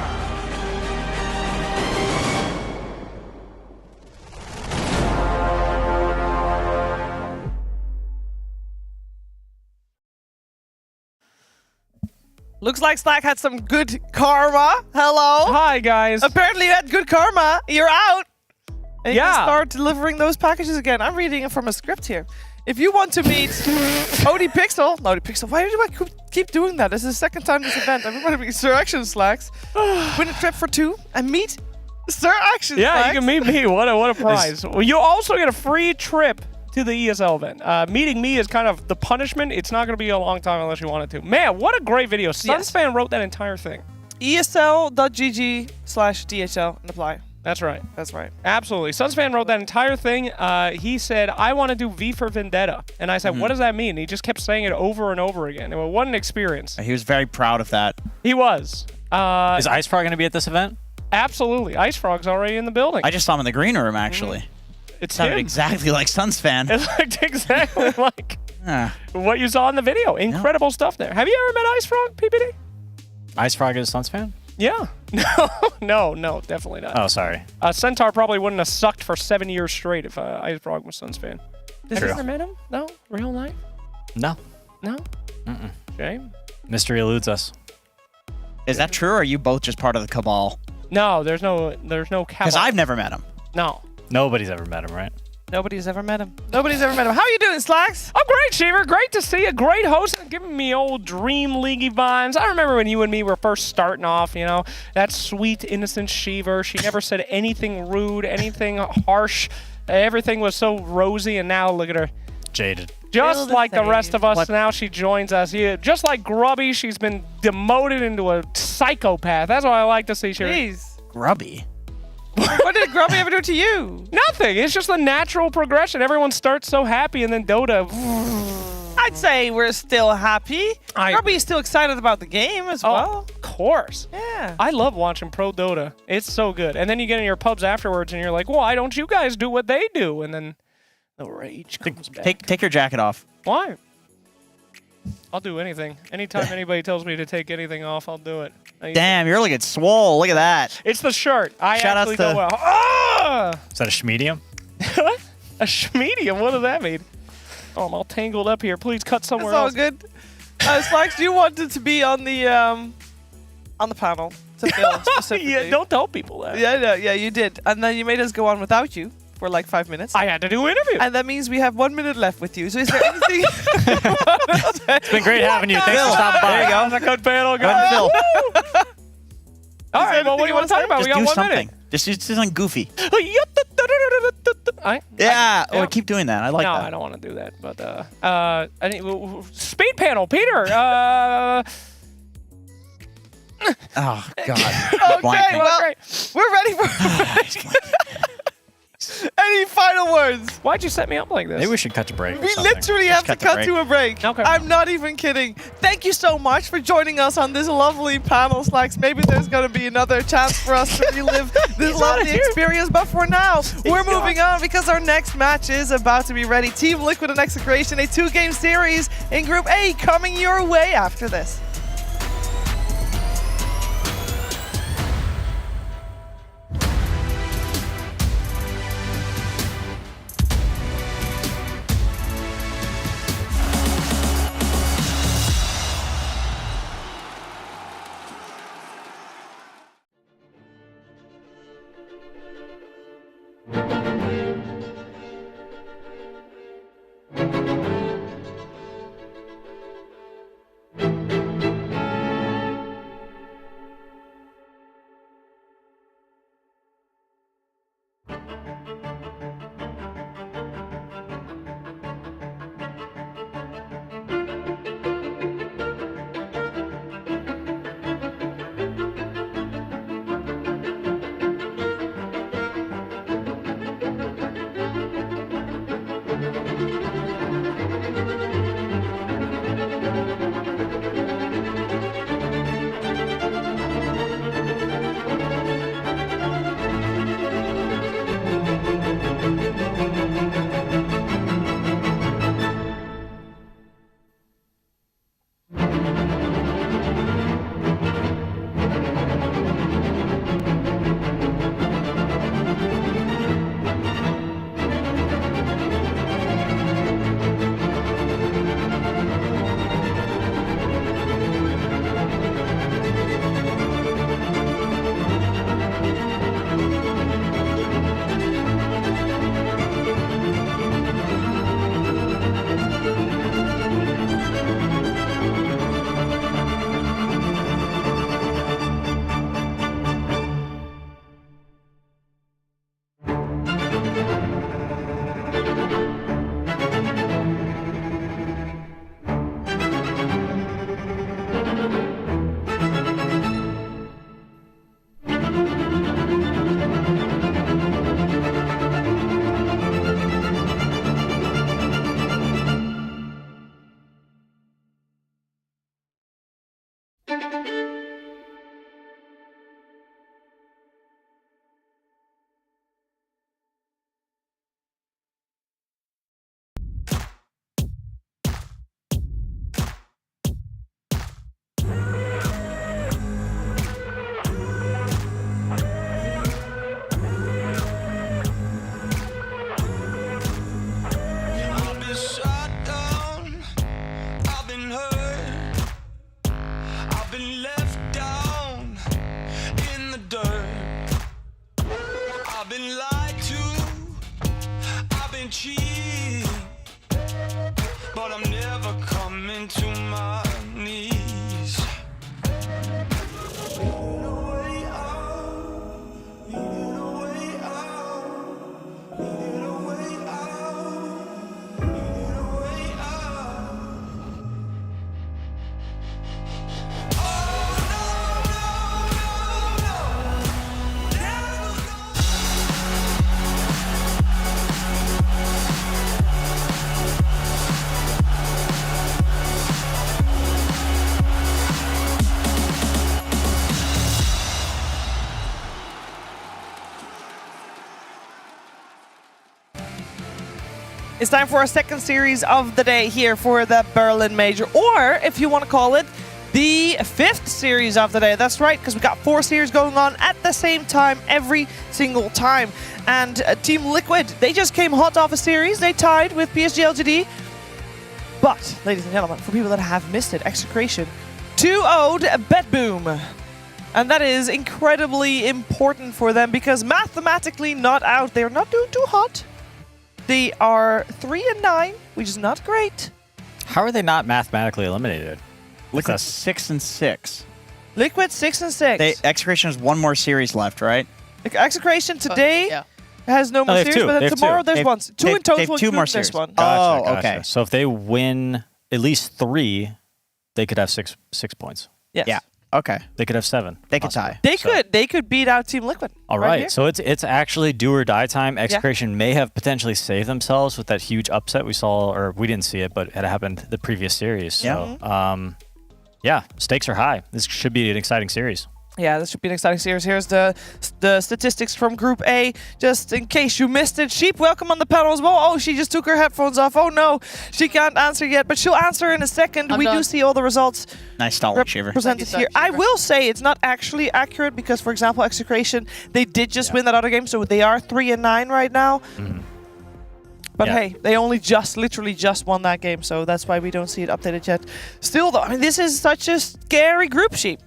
Looks like Slack had some good karma. Hello. Hi, guys. Apparently you had good karma. You're out. And you Yeah. can start delivering those packages again. I'm reading it from a script here. If you want to meet Odie Pixel, why do I keep doing that? This is the second time this event. Everybody meet Sir Action Slacks. Win a trip for 2 and meet Sir Action Yeah, Slacks. you can meet me. What a prize. Well, you also get a free trip to the ESL event. Meeting me is kind of the punishment. It's not going to be a long time unless you want it to. Man, what a great video. Sunspan wrote that entire thing. ESL.gg/DHL and apply. That's right. That's right. Absolutely. Sunspan wrote that entire thing. He said, I want to do V for Vendetta. And I said, what does that mean? And he just kept saying it over and over again. Well, what an experience. He was very proud of that. He was. Is Ice Frog going to be at this event? Absolutely. Ice Frog's already in the building. I just saw him in the green room, actually. It sounded him. exactly like Sunsfan. It looked exactly like what you saw in the video. Incredible stuff there. Have you ever met Ice Frog, PPD? Ice Frog is Suns fan? Yeah. No, definitely not. Oh, sorry. Centaur probably wouldn't have sucked for 7 years straight if Ice Frog was Suns fan. Has you ever met him? No? Real life? No. No? Mm-mm. Shame. Mystery eludes us. Is that true, or are you both just part of the cabal? No, there's no cabal. Because I've never met him. No. Nobody's ever met him, right? Nobody's ever met him. Nobody's ever met him. How are you doing, Slacks? I'm great, Sheever. Great to see you. Great host. Giving me old Dream League vibes. I remember when you and me were first starting off, you know, that sweet, innocent Sheever. She never said anything rude, anything harsh. Everything was so rosy, and now look at her. Jaded. Just like the rest of us, now she joins us here. Just like Grubby, she's been demoted into a psychopath. That's what I like to see, Sheever. Jeez. Grubby? What did Grubby ever do to you? Nothing. It's just the natural progression. Everyone starts so happy, and then Dota. I'd say we're still happy. Grubby's still excited about the game as well. Of course. Yeah. I love watching Pro Dota. It's so good. And then you get in your pubs afterwards, and you're like, why don't you guys do what they do? And then the rage comes back. Take your jacket off. Why? I'll do anything. Anytime anybody tells me to take anything off, I'll do it. Damn, you're looking swole. Look at that. It's the shirt. Shout actually outs to- go well. Ah! Is that a schmedium? A schmedium? What does that mean? Oh, I'm all tangled up here. Please cut somewhere It's all else. good. Slacks, you wanted to be on the panel to film specifically. Yeah, don't tell people that. Yeah, you did. And then you made us go on without you for like 5 minutes. I had to do an interview. And that means we have 1 minute left with you. So is there anything? It's been great having you. Thanks for stopping by. There you go. That's a good panel, Go ahead, guys. Phil. All right, well, what do you want to talk about? Just We got do 1 something. minute. Just do something goofy. Yeah. Yeah. Keep doing that. I like no, that. I don't want to do that. But I think speed panel, Peter. Oh God. Okay, well, we're ready for. Any final words? Why'd you set me up like this? Maybe we should cut to break. or We something. literally have to cut to a break. Okay. I'm not even kidding. Thank you so much for joining us on this lovely panel, Slacks. Maybe there's going to be another chance for us to relive this lovely experience. But for now, we're moving on because our next match is about to be ready. Team Liquid and Execration, a 2-game series in Group A coming your way after this. my knees. It's time for our second series of the day here for the Berlin Major, or if you want to call it, the fifth series of the day. That's right, because we got 4 series going on at the same time every single time. And Team Liquid, they just came hot off a series. They tied with PSG LGD. But, ladies and gentlemen, for people that have missed it, Execration 2-0'd BetBoom. And that is incredibly important for them because mathematically not out. They're not doing too hot. They are 3-9, which is not great. How are they not mathematically eliminated? Liquid 6-6. Liquid 6-6. Execration has one more series left, right? Execration today has no more they have series, two. but They then have tomorrow two. there's one. Two in total, they have 2 more including series. this one. Gotcha. Okay. So if they win at least 3, they could have six points. Yes. Yeah. Okay. They could have 7. They could tie. They could beat out Team Liquid. All right right. here. So it's actually do or die time. Execration may have potentially saved themselves with that huge upset we saw, or we didn't see it, but it had happened the previous series. So yeah, stakes are high. This should be an exciting series. Yeah, this should be an exciting series. Here's the statistics from Group A, just in case you missed it. Sheep, welcome on the panel as well. Oh, she just took her headphones off. Oh no, she can't answer yet, but she'll answer in a second. We do see all the results Nice stalwart, Shiver. presented here. I will say it's not actually accurate because, for example, Execration, they did just win that other game, so they are 3-9 right now. But hey, they only literally just won that game, so that's why we don't see it updated yet. Still, though, I mean, this is such a scary group, Sheep.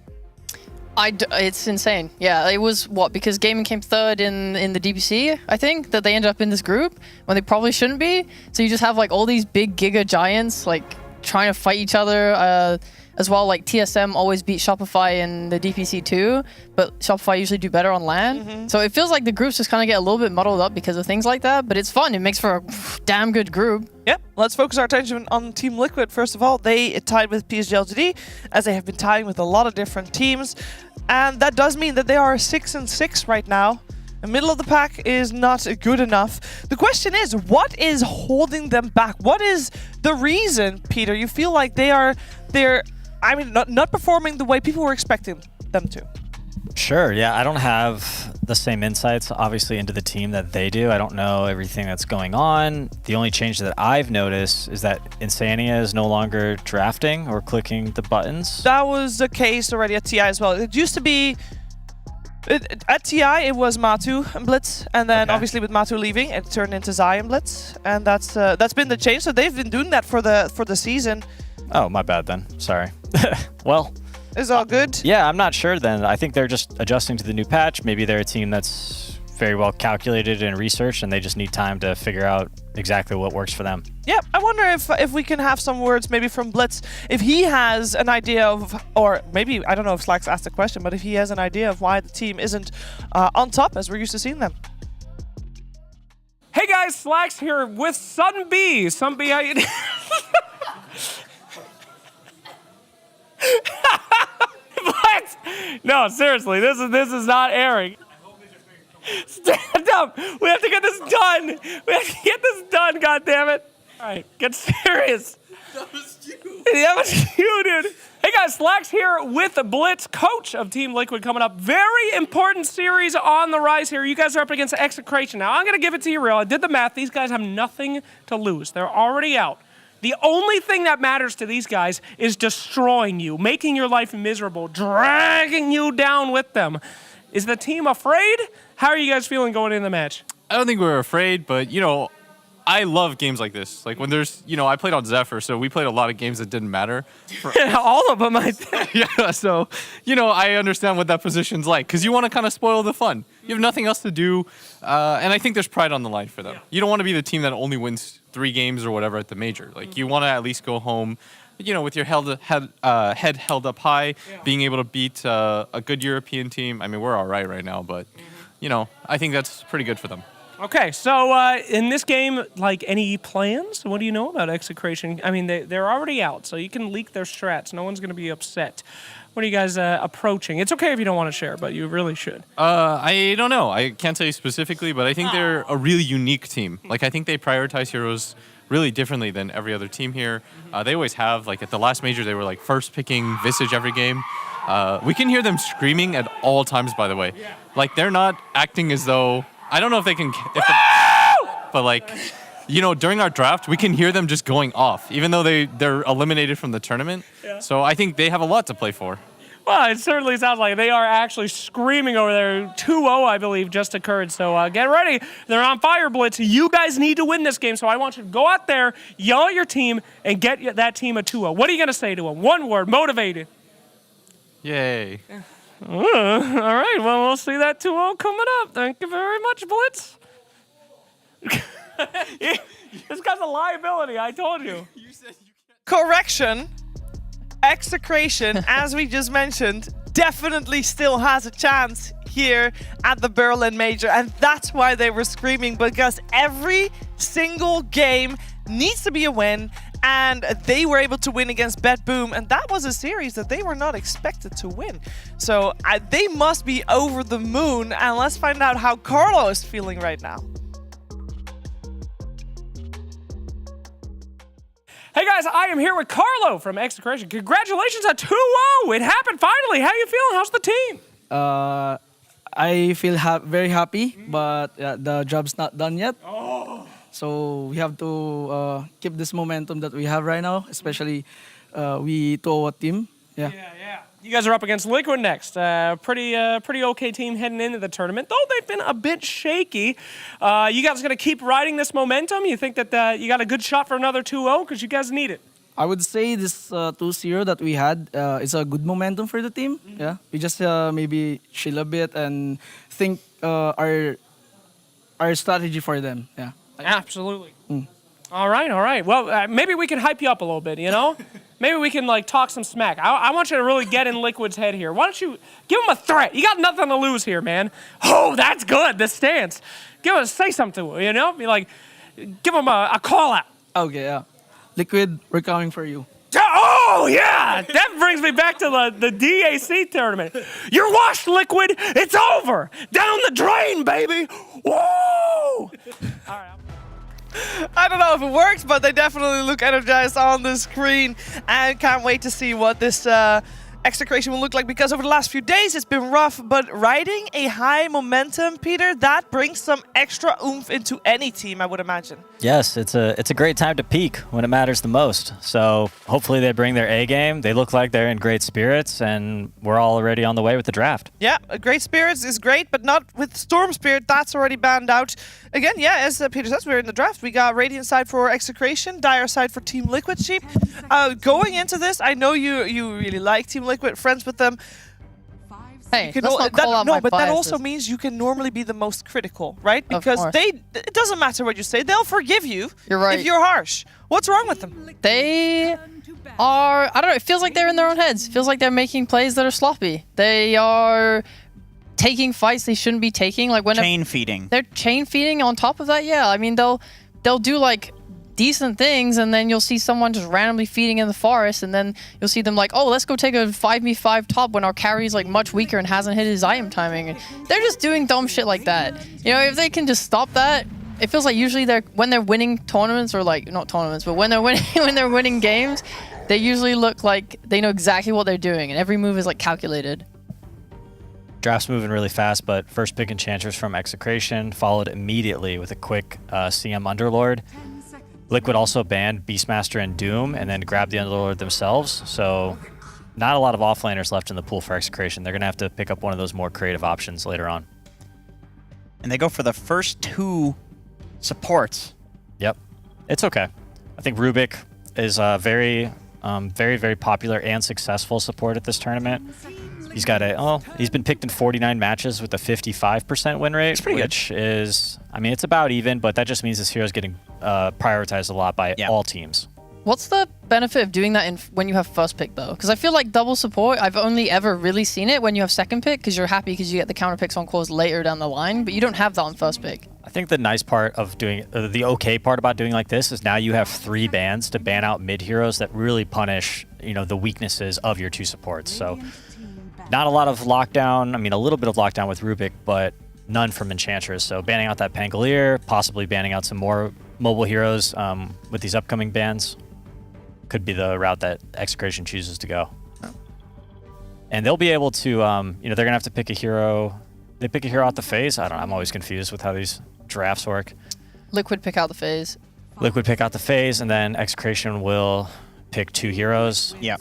It's insane. Yeah, it was because Gaming came third in the DPC, I think, that they ended up in this group when they probably shouldn't be. So you just have like all these big giga giants like trying to fight each other. As well, like TSM always beat Shopify in the DPC too, but Shopify usually do better on LAN. So it feels like the groups just kind of get a little bit muddled up because of things like that, but it's fun. It makes for a damn good group. Yep, let's focus our attention on Team Liquid. First of all, they tied with PSG LGD, as they have been tying with a lot of different teams. And that does mean that they are 6-6 right now. The middle of the pack is not good enough. The question is, what is holding them back? What is the reason, Peter? You feel like they're not performing the way people were expecting them to. Sure, yeah. I don't have the same insights, obviously, into the team that they do. I don't know everything that's going on. The only change that I've noticed is that Insania is no longer drafting or clicking the buttons. That was the case already at TI as well. It used to be... At TI, it was Matu and Blitz, and then obviously with Matu leaving, it turned into Zai and Blitz, and that's been the change. So they've been doing that for the season. Oh, my bad then. Sorry. Well... It's all good. Yeah, I'm not sure then. I think they're just adjusting to the new patch. Maybe they're a team that's very well calculated and researched, and they just need time to figure out exactly what works for them. Yeah, I wonder if we can have some words maybe from Blitz, if he has an idea of, or maybe, I don't know if Slacks asked the question, but if he has an idea of why the team isn't on top as we're used to seeing them. Hey guys, Slacks here with Sun B. Sun B, how you doing? What? No, seriously, this is not airing. Stand up. We have to get this done. We have to get this done, goddammit. All right, get serious. That was you. That was you, dude. Hey guys, Slacks here with Blitz, coach of Team Liquid coming up. Very important series on the rise here. You guys are up against Execration. Now, I'm going to give it to you real. I did the math. These guys have nothing to lose. They're already out. The only thing that matters to these guys is destroying you, making your life miserable, dragging you down with them. Is the team afraid? How are you guys feeling going into the match? I don't think we're afraid, but, you know, I love games like this. Like when there's, you know, I played on Zephyr, so we played a lot of games that didn't matter. All of them, I think. Yeah, so, you know, I understand what that position's like because you want to kind of spoil the fun. You have nothing else to do, and I think there's pride on the line for them. You don't want to be the team that only wins 3 games or whatever at the major. Like, you want to at least go home with your head held up high, being able to beat a good European team. I mean, we're all right now, but I think that's pretty good for them. Okay, so in this game, like, any plans? What do you know about Execration? I mean, they're already out, so you can leak their strats. No one's going to be upset. What are you guys approaching? It's okay if you don't want to share, but you really should. I don't know. I can't tell you specifically, but I think they're a really unique team. Like, I think they prioritize heroes really differently than every other team here. They always have. Like, at the last major, they were, like, first picking Visage every game. We can hear them screaming at all times, by the way. Like, they're not acting as though... I don't know if they can... but, like... during our draft, we can hear them just going off, even though they're eliminated from the tournament. Yeah. So I think they have a lot to play for. Well, it certainly sounds like they are actually screaming over there. 2-0, I believe, just occurred. So get ready. They're on fire, Blitz. You guys need to win this game. So I want you to go out there, yell at your team, and get that team a 2-0. What are you going to say to them? One word, motivated. Yay. All right, well, we'll see that 2-0 coming up. Thank you very much, Blitz. This guy's a liability, I told you. Correction. Execration, as we just mentioned, definitely still has a chance here at the Berlin Major. And that's why they were screaming, because every single game needs to be a win. And they were able to win against Bet Boom. And that was a series that they were not expected to win. So they must be over the moon. And let's find out how Carlo is feeling right now. Hey guys, I am here with Carlo from Execration. Congratulations on 2-0. It happened finally. How are you feeling? How's the team? I feel very happy, but the job's not done yet. Oh. So we have to keep this momentum that we have right now, especially we 2-0 team. Yeah. You guys are up against Liquid next. Pretty okay team heading into the tournament, though they've been a bit shaky. You guys going to keep riding this momentum? You think that you got a good shot for another 2-0? Because you guys need it. I would say this 2-0 that we had is a good momentum for the team. Mm-hmm. Yeah, we just maybe chill a bit and think our strategy for them. Yeah. Absolutely. All right. Well, maybe we can hype you up a little bit, Maybe we can, talk some smack. I want you to really get in Liquid's head here. Why don't you give him a threat? You got nothing to lose here, man. Oh, that's good, the stance. Say something to him, Be like, give him a call out. Okay, yeah. Liquid, we're coming for you. Oh, yeah. That brings me back to the DAC tournament. You're washed, Liquid. It's over. Down the drain, baby. Whoa. All right. I don't know if it works, but they definitely look energized on the screen. And can't wait to see what this Execration will look like, because over the last few days it's been rough, but riding a high momentum, Peter, that brings some extra oomph into any team, I would imagine. Yes, it's a great time to peak when it matters the most. So hopefully they bring their A game. They look like they're in great spirits, and we're all already on the way with the draft. Yeah, great spirits is great, but not with Storm Spirit. That's already banned out. Again, yeah, as Peter says, we're in the draft. We got Radiant side for Execration, Dire side for Team Liquid Sheep. Going into this, I know you really like Team Liquid, friends with them. Hey, let's not call out my but biases. that also means you can normally be the most critical, right? Because it doesn't matter what you say, they'll forgive you. You're right. If you're harsh. What's wrong with them? They are, I don't know, it feels like they're in their own heads. It feels like they're making plays that are sloppy. They are taking fights they shouldn't be taking. Like when chain feeding. They're chain feeding on top of that, yeah. I mean, they'll do decent things, and then you'll see someone just randomly feeding in the forest, and then you'll see them oh, let's go take a 5v5 top when our carry's much weaker and hasn't hit his IM timing. And they're just doing dumb shit like that. If they can just stop that, it feels like usually when they're winning tournaments, or not tournaments, but when they're winning games, they usually look like they know exactly what they're doing, and every move is calculated. Draft's moving really fast, but first pick Enchanters from Execration, followed immediately with a quick CM Underlord. Liquid also banned Beastmaster and Doom, and then grabbed the Underlord themselves, so not a lot of offlaners left in the pool for Execration. They're going to have to pick up one of those more creative options later on. And they go for the first two supports. Yep. It's okay. I think Rubik is a very, very popular and successful support at this tournament. He's got he's been picked in 49 matches with a 55% win rate, which is, it's about even, but that just means this hero's getting prioritized a lot by all teams. What's the benefit of doing that when you have first pick though? Because I feel like double support, I've only ever really seen it when you have second pick because you're happy because you get the counter picks on cores later down the line, but you don't have that on first pick. I think the nice part of doing, the okay part about doing like this is now you have 3 bans to ban out mid heroes that really punish, the weaknesses of your 2 supports. So not a lot of lockdown. I mean, a little bit of lockdown with Rubik, but none from Enchantress. So banning out that Pangolier, possibly banning out some more mobile heroes with these upcoming bans could be the route that Execration chooses to go. And they'll be able to, they're going to have to pick a hero. They pick a hero out the phase. I'm always confused with how these drafts work. Liquid pick out the phase. Liquid pick out the phase, and then Execration will pick 2 heroes. Yeah.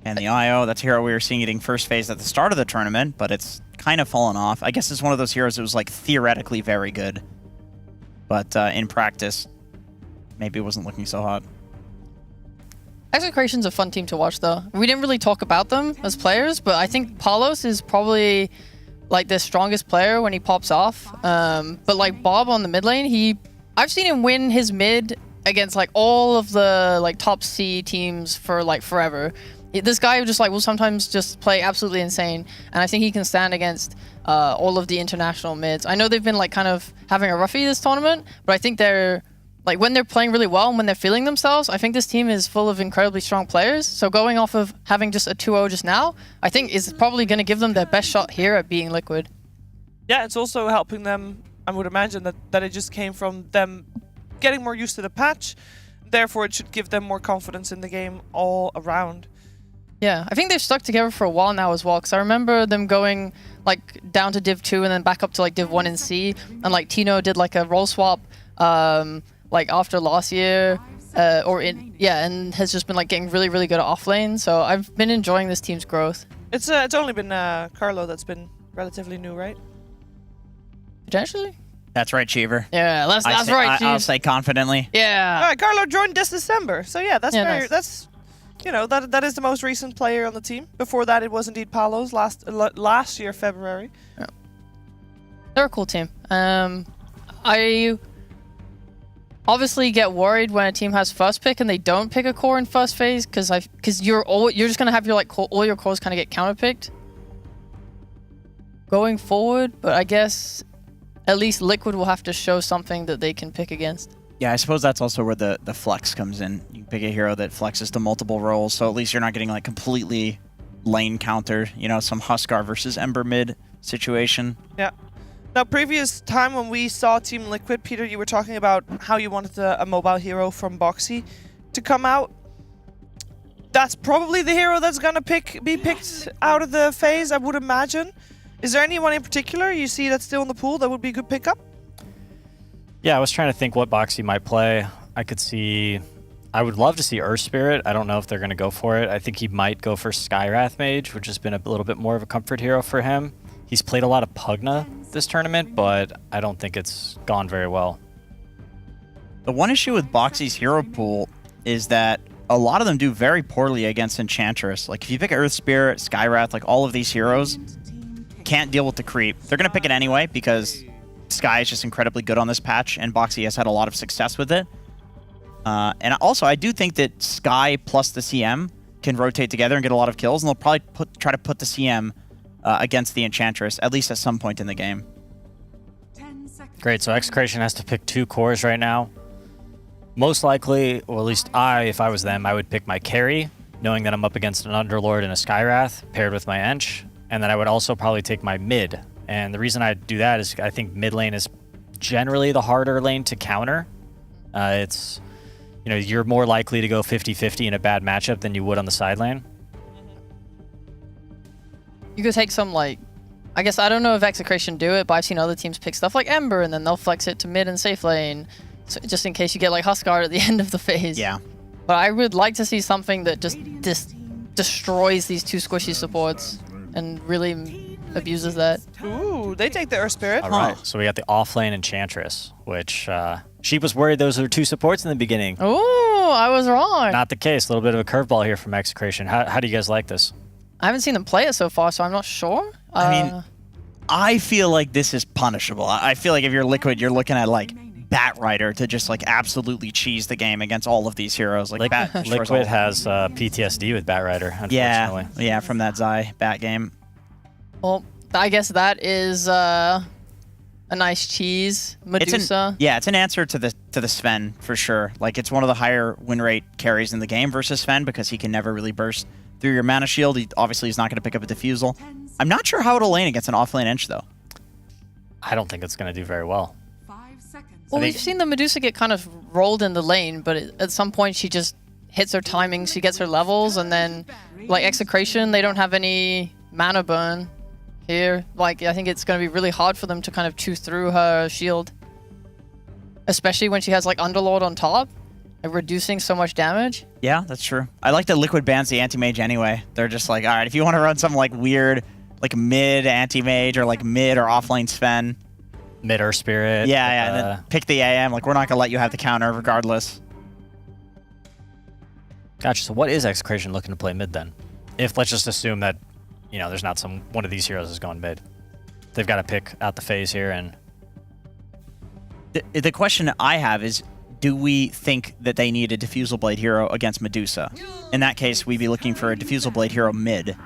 And the IO, that's a hero we were seeing getting first phase at the start of the tournament, but it's kind of fallen off. I guess it's one of those heroes that was like theoretically very good, but in practice, maybe it wasn't looking so hot. Execration's a fun team to watch though. We didn't really talk about them as players, but I think Palos is probably like their strongest player when he pops off. But like Bob on the mid lane, I've seen him win his mid against like all of the like top C teams for like forever. This guy just like will sometimes just play absolutely insane, and I think he can stand against all of the international mids. I know they've been like kind of having a roughie this tournament, but I think they're like when they're playing really well and when they're feeling themselves, I think this team is full of incredibly strong players. So going off of having just a 2-0 just now, I think is probably going to give them their best shot here at beating Liquid. Yeah, it's also helping them. I would imagine that it just came from them getting more used to the patch. Therefore, it should give them more confidence in the game all around. Yeah, I think they've stuck together for a while now as well, because I remember them going like down to Div 2 and then back up to like Div 1 in C, and like Tino did like a role swap like after last year, and has just been like getting really, really good at offlane. So I've been enjoying this team's growth. It's only been Carlo that's been relatively new, right? Potentially. That's right, Cheever. Yeah, that's right. I'll say confidently. Yeah. All right, Carlo joined this December, so yeah, that's nice. That's that is the most recent player on the team. Before that, it was indeed Palos last year February. Yeah. They're a cool team. I obviously get worried when a team has first pick and they don't pick a core in first phase because you're just gonna have your like all your cores kind of get counterpicked going forward. But I guess at least Liquid will have to show something that they can pick against. Yeah, I suppose that's also where the flex comes in. You can pick a hero that flexes to multiple roles, so at least you're not getting like completely lane countered, some Huskar versus Ember mid situation. Yeah. Now, previous time when we saw Team Liquid, Peter, you were talking about how you wanted a mobile hero from Boxy to come out. That's probably the hero that's gonna be picked out of the phase, I would imagine. Is there anyone in particular you see that's still in the pool that would be a good pickup? Yeah, I was trying to think what Boxy might play. I would love to see Earth Spirit. I don't know if they're going to go for it. I think he might go for Skywrath Mage, which has been a little bit more of a comfort hero for him. He's played a lot of Pugna this tournament, but I don't think it's gone very well. The one issue with Boxy's hero pool is that a lot of them do very poorly against Enchantress. Like if you pick Earth Spirit, Skywrath, like all of these heroes can't deal with the creep. They're going to pick it anyway because Sky is just incredibly good on this patch, and Boxy has had a lot of success with it. And also, I do think that Sky plus the CM can rotate together and get a lot of kills, and they'll probably try to put the CM against the Enchantress, at least at some point in the game. Great, so Execration has to pick 2 cores right now. Most likely, or at least if I was them, I would pick my carry, knowing that I'm up against an Underlord and a Skywrath, paired with my Ench, and then I would also probably take my mid. And the reason I do that is I think mid lane is generally the harder lane to counter. It's, you're more likely to go 50-50 in a bad matchup than you would on the side lane. You could take some I guess I don't know if Execration do it, but I've seen other teams pick stuff like Ember and then they'll flex it to mid and safe lane, so just in case you get like Huskar at the end of the phase. Yeah. But I would like to see something that just destroys these 2 squishy supports and really abuses that. Ooh, they take the Earth Spirit. All right, so we got the offlane Enchantress, which Sheep was worried those were 2 supports in the beginning. Oh, I was wrong. Not the case. A little bit of a curveball here from Execration. How do you guys like this? I haven't seen them play it so far, so I'm not sure. I mean, I feel like this is punishable. I feel like if you're Liquid, you're looking at like Batrider to just like absolutely cheese the game against all of these heroes. Like Bat destroys all Liquid of them. has PTSD with Batrider, unfortunately. Yeah, from that Zai Bat game. Well, I guess that is a nice cheese. Medusa. It's an answer to the Sven for sure. Like it's one of the higher win rate carries in the game versus Sven because he can never really burst through your mana shield. Obviously, he's not going to pick up a diffusal. I'm not sure how it'll lane against an offlane Ench though. I don't think it's going to do very well. Well, we've seen the Medusa get kind of rolled in the lane, but at some point she just hits her timing, she gets her levels, and then, like, Execration, they don't have any mana burn here. Like, I think it's going to be really hard for them to kind of chew through her shield. Especially when she has, like, Underlord on top, like, reducing so much damage. Yeah, that's true. I like that Liquid bans the anti-mage anyway. They're just like, all right, if you want to run some, like, weird, like, mid anti-mage or, like, mid or offlane Sven... Mid Earth Spirit. Yeah, and then pick the AM. Like, we're not going to let you have the counter regardless. Gotcha. So what is Execration looking to play mid then? If, let's just assume that, you know, there's not one of these heroes is going mid. They've got to pick out the phase here and... The question I have is, do we think that they need a Diffusal Blade hero against Medusa? In that case, we'd be looking for a Diffusal Blade hero mid.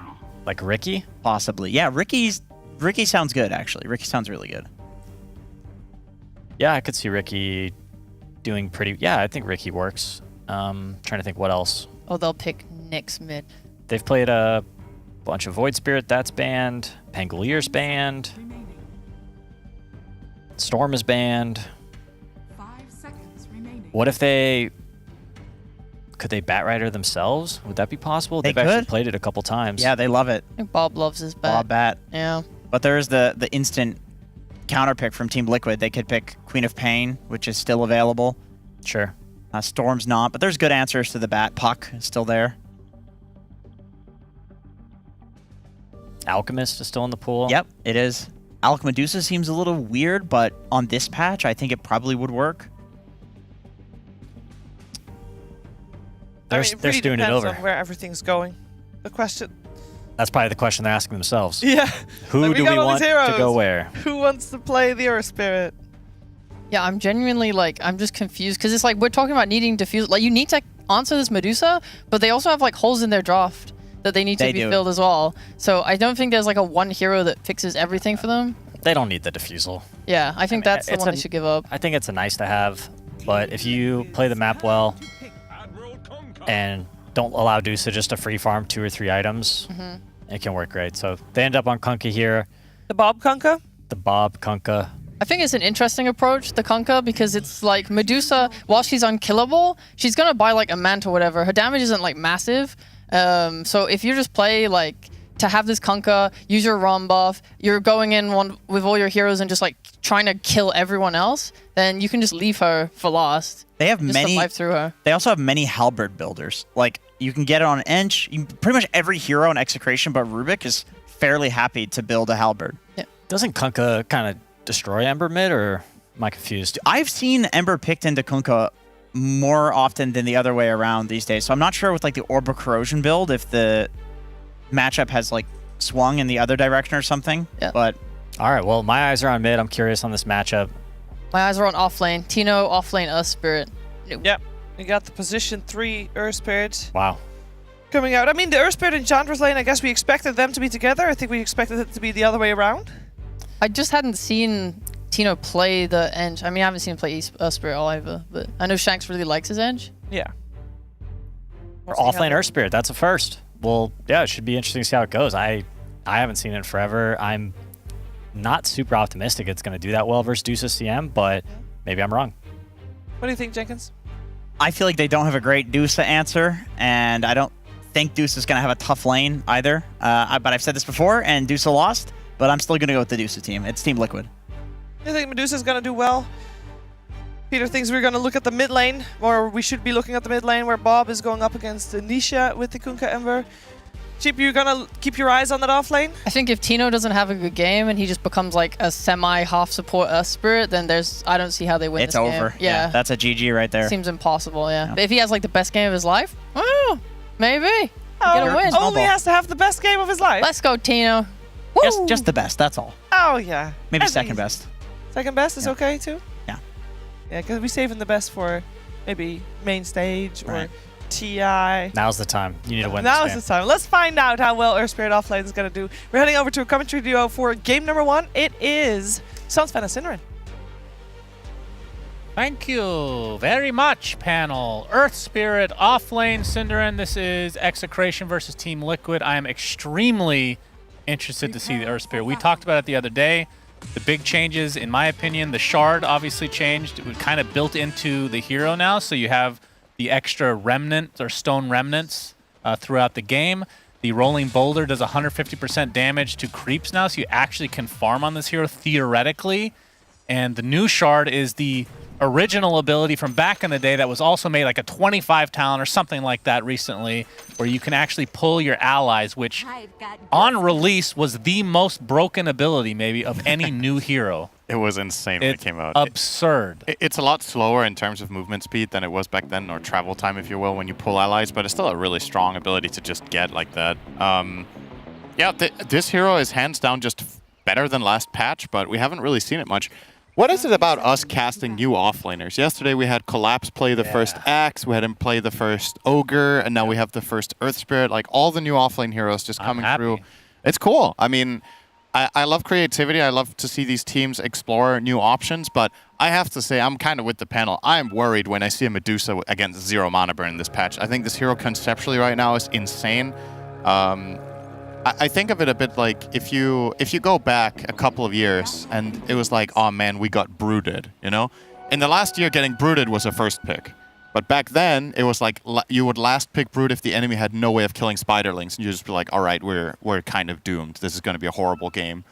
Like Ricky? Possibly. Yeah, Ricky sounds good, actually. Ricky sounds really good. Yeah, I could see Ricky doing pretty... Yeah, I think Ricky works. Trying to think what else. Oh, they'll pick Nyx mid. They've played a bunch of Void Spirit, that's banned. Pangolier's banned. Storm is banned. 5 seconds remaining. What if they... Could they Batrider themselves? Would that be possible? They They've actually could. played it a couple times. Yeah, they love it. I think Bob loves his bat. Bob Bat. Yeah. But there is the instant counter pick from Team Liquid. They could pick Queen of Pain, which is still available. Sure. Storm's not, but there's good answers to the bat. Puck is still there. Alchemist is still in the pool. Yep, it is. Alch Medusa seems a little weird, but on this patch, I think it probably would work. They're it really doing it depends over. on where everything's going. The question. That's probably the question they're asking themselves. Yeah. Who Like, do got we all want these to heroes. go where? Who wants to play the Earth Spirit? Yeah, I'm genuinely, like, I'm just confused because it's like we're talking about needing diffuse. Like, you need to answer this Medusa, but they also have, like, holes in their draft that they need to be filled as well. So I don't think there's, like, a one hero that fixes everything for them. They don't need the diffusal. Yeah, I think that's the it's one they should give up. I think it's a nice to have, but if you play the map well and don't allow Dusa just to free farm 2 or 3 items, it can work great. So they end up on Kunkka here. The Bob Kunkka? The Bob Kunkka. I think it's an interesting approach, the Kunkka, because it's like Medusa, while she's unkillable, she's going to buy like a Mant or whatever. Her damage isn't like massive. So if you just play like to have this Kunkka, use your ROM buff, you're going in with all your heroes and just like trying to kill everyone else, then you can just leave her for last. They have just many. survive through her. They also have many halberd builders. Like you can get it on Ench. Pretty much every hero in Execration, but Rubik is fairly happy to build a halberd. Yeah. Doesn't Kunkka kind of destroy Ember mid, or am I confused? I've seen Ember picked into Kunkka more often than the other way around these days. So I'm not sure with like the Orb of Corrosion build if the matchup has like swung in the other direction or something. Yeah. But all right, well, my eyes are on mid. I'm curious on this matchup. My eyes are on offlane. Tino, offlane, Earth Spirit. Yep. We got the position 3 Earth Spirit Wow. coming out. I mean, the Earth Spirit and Enchantress lane, I guess we expected them to be together. I think we expected it to be the other way around. I just hadn't seen Tino play the Eng. I mean, I haven't seen him play Earth Spirit either, but I know Shanks really likes his Eng. Yeah. Or offlane Earth Spirit. That's a first. Well, yeah, it should be interesting to see how it goes. I haven't seen it in forever. I'm not super optimistic it's going to do that well versus Dusa CM, but maybe I'm wrong. What do you think, Jenkins? I feel like they don't have a great Dusa answer, and I don't think Dusa is going to have a tough lane either. But I've said this before, and Dusa lost, but I'm still going to go with the Dusa team. It's Team Liquid. You think Medusa's going to do well? Peter thinks we're going to look at the mid lane, or we should be looking at the mid lane where Bob is going up against Nisha with the Kunkka Ember. Chip, you gonna keep your eyes on that off lane? I think if Tino doesn't have a good game and he just becomes like a semi-half support Earth Spirit, then I don't see how they win It's this game. over. Yeah. That's a GG right there. Seems impossible, yeah. But if he has like the best game of his life, oh, maybe. Get a win. Only has to have the best game of his life. Let's go, Tino. Just the best, that's all. Oh, yeah. Maybe I second think best. Second best is okay, too? Yeah. Yeah, because we're saving the best for maybe main stage or Right. TI. Now's the time. You need to win Now this is game. the time. Let's find out how well Earth Spirit Offline is going to do. We're heading over to a commentary duo for game number 1. It is Sunsfan and Synderen. Thank you very much, panel. Earth Spirit, Offlane, Synderen. This is Execration versus Team Liquid. I am extremely interested to see the Earth Spirit. We talked about it the other day. The big changes, in my opinion, the Shard obviously changed. It was kind of built into the hero now, so you have the extra remnant or stone remnants throughout the game. The Rolling Boulder does 150% damage to creeps now, so you actually can farm on this hero theoretically. And the new Shard is the original ability from back in the day that was also made like a 25 talent or something like that recently, where you can actually pull your allies, which on release was the most broken ability maybe of any new hero. It was insane when it It's came out. absurd. It's a lot slower in terms of movement speed than it was back then, or travel time, if you will, when you pull allies, but it's still a really strong ability to just get like that. Yeah, this hero is hands down just better than last patch, but we haven't really seen it much. What is it about us casting new offlaners? Yesterday we had Collapse play the first Axe, we had him play the first Ogre, and now we have the first Earth Spirit. Like, all the new offlane heroes just coming through. It's cool. I mean, I love creativity. I love to see these teams explore new options, but I have to say I'm kind of with the panel. I am worried when I see a Medusa against 0 mana burn in this patch. I think this hero conceptually right now is insane. I think of it a bit like if you go back a couple of years and it was like, oh man, we got brooded, you know? In the last year, getting brooded was a first pick. But back then, it was like you would last pick brood if the enemy had no way of killing spiderlings, and you just be like, all right, we're kind of doomed. This is going to be a horrible game.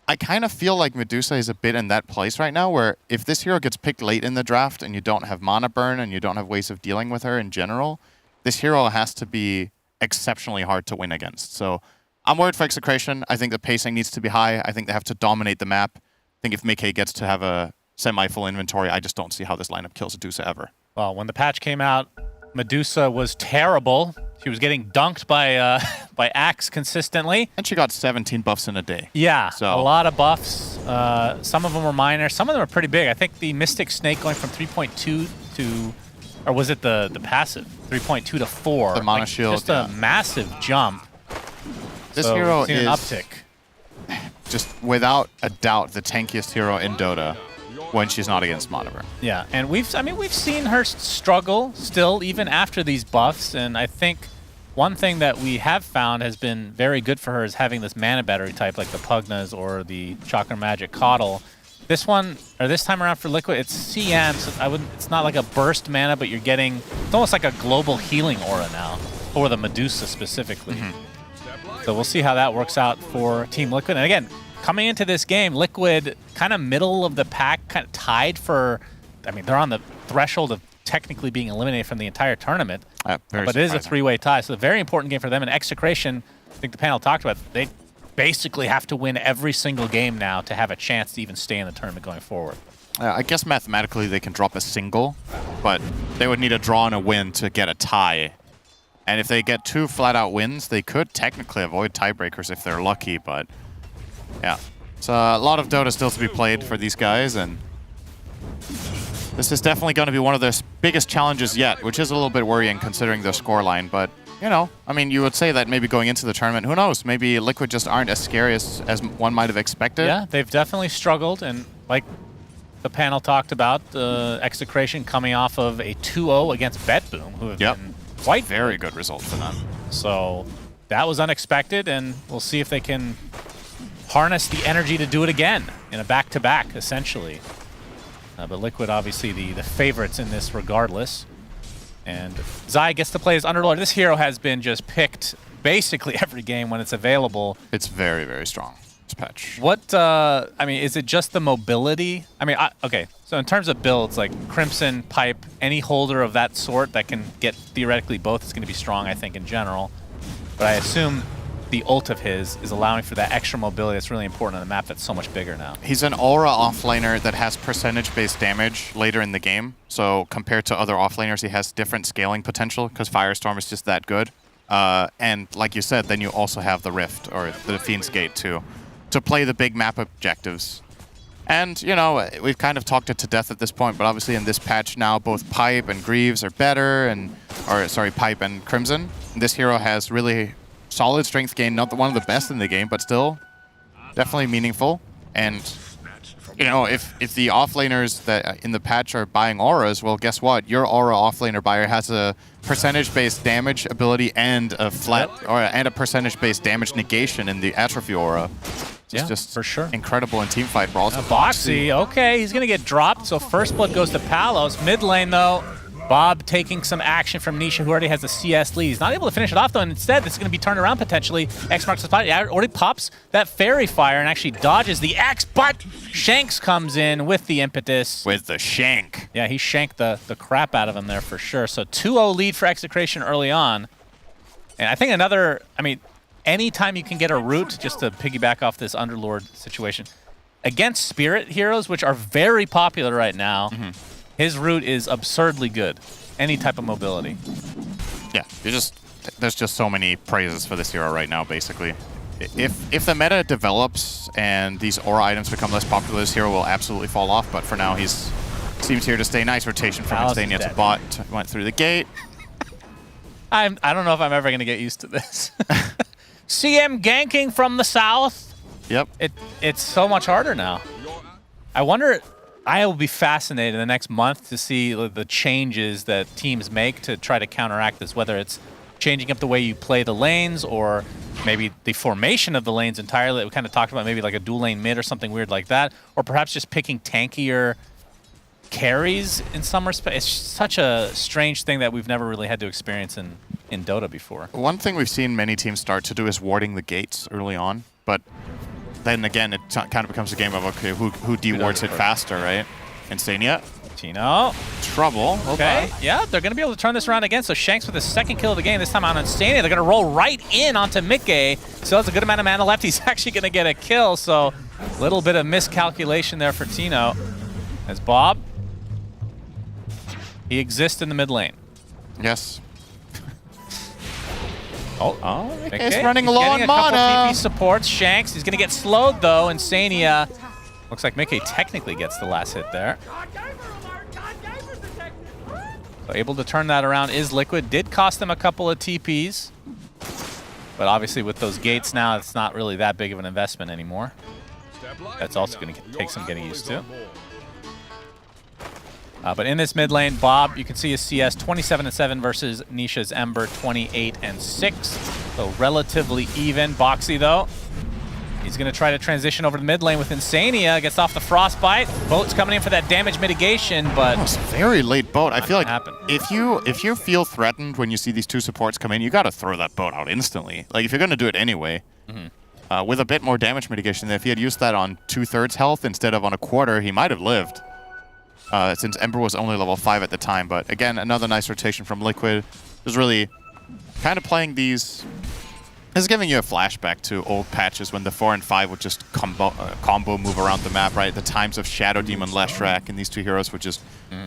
I kind of feel like Medusa is a bit in that place right now, where if this hero gets picked late in the draft and you don't have mana burn and you don't have ways of dealing with her in general, this hero has to be exceptionally hard to win against. So I'm worried for Execration. I think the pacing needs to be high. I think they have to dominate the map. I think if Mickey gets to have a semi-full inventory, I just don't see how this lineup kills Medusa ever. Well, when the patch came out, Medusa was terrible. She was getting dunked by by Axe consistently. And she got 17 buffs in a day. Yeah, so a lot of buffs. Some of them were minor. Some of them are pretty big. I think the Mystic Snake going from 3.2 to, or was it the passive? 3.2 to 4. The Mana Shield. Just a massive jump. This So hero we've seen is an uptick. Just without a doubt the tankiest hero in Dota when she's not against Mana Burn. Yeah, and we've seen her struggle still even after these buffs, and I think one thing that we have found has been very good for her is having this mana battery type like the Pugnas or the Chakra Magic Coddle. This one, or this time around for Liquid, it's CM, so it's not like a burst mana, but you're getting, it's almost like a global healing aura now, for the Medusa specifically. So we'll see how that works out for Team Liquid. And again, coming into this game, Liquid kind of middle of the pack, kind of tied for, I mean, they're on the threshold of technically being eliminated from the entire tournament. Very but it is a surprising. three-way tie, so a very important game for them. And Execration, I think the panel talked about, they basically have to win every single game now to have a chance to even stay in the tournament going forward. I guess mathematically they can drop a single, but they would need a draw and a win to get a tie. And if they get 2 flat-out wins, they could technically avoid tiebreakers if they're lucky, but yeah. So a lot of Dota still to be played for these guys, and this is definitely going to be one of their biggest challenges yet, which is a little bit worrying considering their scoreline. But, you know, I mean, you would say that maybe going into the tournament, who knows?Maybe Liquid just aren't as scary as one might have expected. Yeah, they've definitely struggled, and like the panel talked about, Execration coming off of a 2-0 against BetBoom, who have been quite very good result for them. So that was unexpected, and we'll see if they can harness the energy to do it again in a back-to-back, essentially. But Liquid, obviously, the favorites in this regardless. And Zai gets to play as Underlord. This hero has been just picked basically every game when it's available. It's very, very strong, this patch. What, I mean, is it just the mobility? I mean, okay, so in terms of builds, like Crimson, Pipe, any holder of that sort that can get theoretically both is going to be strong, I think, in general. But I assume the ult of his is allowing for that extra mobility that's really important on a map that's so much bigger now. He's an aura offlaner that has percentage-based damage later in the game. So compared to other offlaners, he has different scaling potential because Firestorm is just that good. And like you said, then you also have the Rift or the Fiend's Gate to play the big map objectives. And, you know, we've kind of talked it to death at this point, but obviously in this patch now, both Pipe and Greaves are better, Pipe and Crimson. This hero has really solid strength gain, not one of the best in the game, but still definitely meaningful. And, you know, if the offlaners that in the patch are buying auras, well, guess what? Your aura offlaner buyer has a percentage-based damage ability and a and a percentage-based damage negation in the atrophy aura. It's just for sure incredible in teamfight brawls. Boxy, okay, he's gonna get dropped. So first blood goes to Palos. Mid lane though, Bob taking some action from Nisha, who already has a CS lead. He's not able to finish it off though, and instead this is gonna be turned around potentially. X marks the spot. Yeah, already pops that fairy fire and actually dodges the X, but Shanks comes in with the impetus. With the shank. Yeah, he shanked the crap out of him there for sure. So 2-0 lead for Execration early on. And I think anytime you can get a root, just to piggyback off this Underlord situation, against Spirit heroes, which are very popular right now, his root is absurdly good. Any type of mobility. Yeah, there's just so many praises for this hero right now, basically. If the meta develops and these aura items become less popular, this hero will absolutely fall off, but for now seems here to stay. Nice rotation from Instania to bot. Went through the gate. I don't know if I'm ever going to get used to this. CM ganking from the south. Yep. It's so much harder now. I wonder, I will be fascinated in the next month to see the changes that teams make to try to counteract this, whether it's changing up the way you play the lanes or maybe the formation of the lanes entirely. We kind of talked about maybe like a dual lane mid or something weird like that, or perhaps just picking tankier carries in some respect. It's such a strange thing that we've never really had to experience in Dota before. One thing we've seen many teams start to do is warding the gates early on, but then again, it kind of becomes a game of, okay, who de-wards it faster, right? Instania. Tino. Trouble. Okay. Yeah, they're going to be able to turn this around again. So Shanks with his second kill of the game, this time on Instania. They're going to roll right in onto Mickey. So that's a good amount of mana left. He's actually going to get a kill. So a little bit of miscalculation there for Tino. As Bob, he exists in the mid lane. Yes. Okay. He's running low on mana. TP supports Shanks. He's going to get slowed though. Insania. Looks like Mickey technically gets the last hit there. So able to turn that around is Liquid. Did cost them a couple of TPs. But obviously with those gates now, it's not really that big of an investment anymore. That's also going to take some getting used to. But in this mid lane, Bob, you can see his CS 27-7 versus Nisha's Ember 28-6. So relatively even. Boxy though, he's going to try to transition over to the mid lane with Insania. Gets off the Frostbite. Boat's coming in for that damage mitigation, but it's a very late boat. I feel like if you feel threatened when you see these two supports come in, you got to throw that boat out instantly. Like if you're going to do it anyway, with a bit more damage mitigation, if he had used that on 2/3 health instead of on a quarter, he might have lived. Since Ember was only level 5 at the time. But again, another nice rotation from Liquid. Just really kind of playing these. This is giving you a flashback to old patches when the 4 and 5 would just combo move around the map, right? The times of Shadow Demon, Leshrac, and these two heroes would just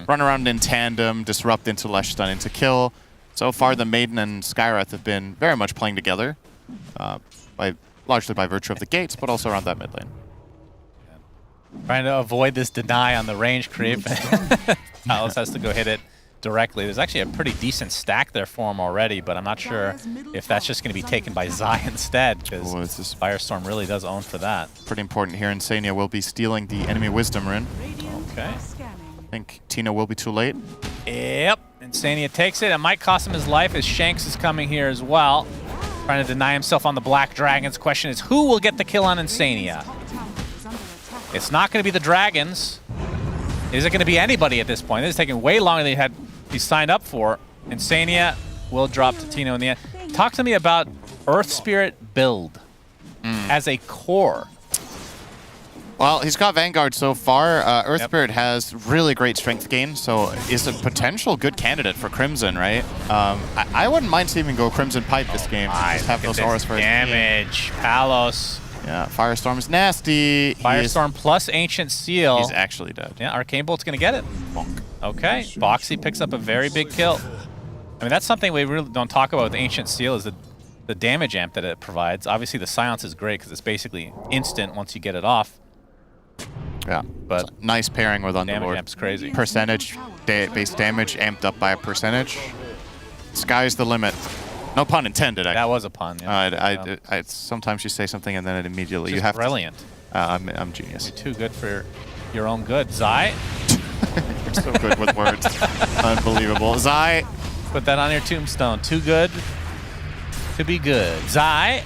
run around in tandem, disrupt into Lesh Stun, into kill. So far, the Maiden and Skywrath have been very much playing together, largely by virtue of the gates, but also around that mid lane. Trying to avoid this deny on the range creep. Palos has to go hit it directly. There's actually a pretty decent stack there for him already, but I'm not sure if that's just going to be taken by Zai instead, because Firestorm really does own for that. Pretty important here. Insania will be stealing the enemy Wisdom Rune. Okay. I think Tino will be too late. Yep. Insania takes it. It might cost him his life as Shanks is coming here as well. Trying to deny himself on the Black Dragons. Question is, who will get the kill on Insania? It's not going to be the Dragons. Is it going to be anybody at this point? This is taking way longer than he signed up for. Insania will drop to Tino in the end. Talk to me about Earth Spirit build as a core. Well, he's got Vanguard so far. Earth Spirit has really great strength gain, so is a potential good candidate for Crimson, right? I wouldn't mind seeing him go Crimson Pipe this game. Just have those auras for damage. Palos. Yeah, Firestorm is nasty. Firestorm plus Ancient Seal. He's actually dead. Yeah, Arcane Bolt's going to get it. Bonk. Okay, Boxy picks up a very big kill. I mean, that's something we really don't talk about with Ancient Seal is the damage amp that it provides. Obviously, the silence is great because it's basically instant once you get it off. Yeah, but nice pairing with Underlord. damage amp's crazy. Percentage, base damage amped up by a percentage. Sky's the limit. No pun intended. Actually. That was a pun. Yeah. I sometimes you say something and then it immediately Just you have brilliant. I'm genius. You're too good for your own good. Zai. You're so good with words. Unbelievable. Zai. Put that on your tombstone. Too good to be good. Zai.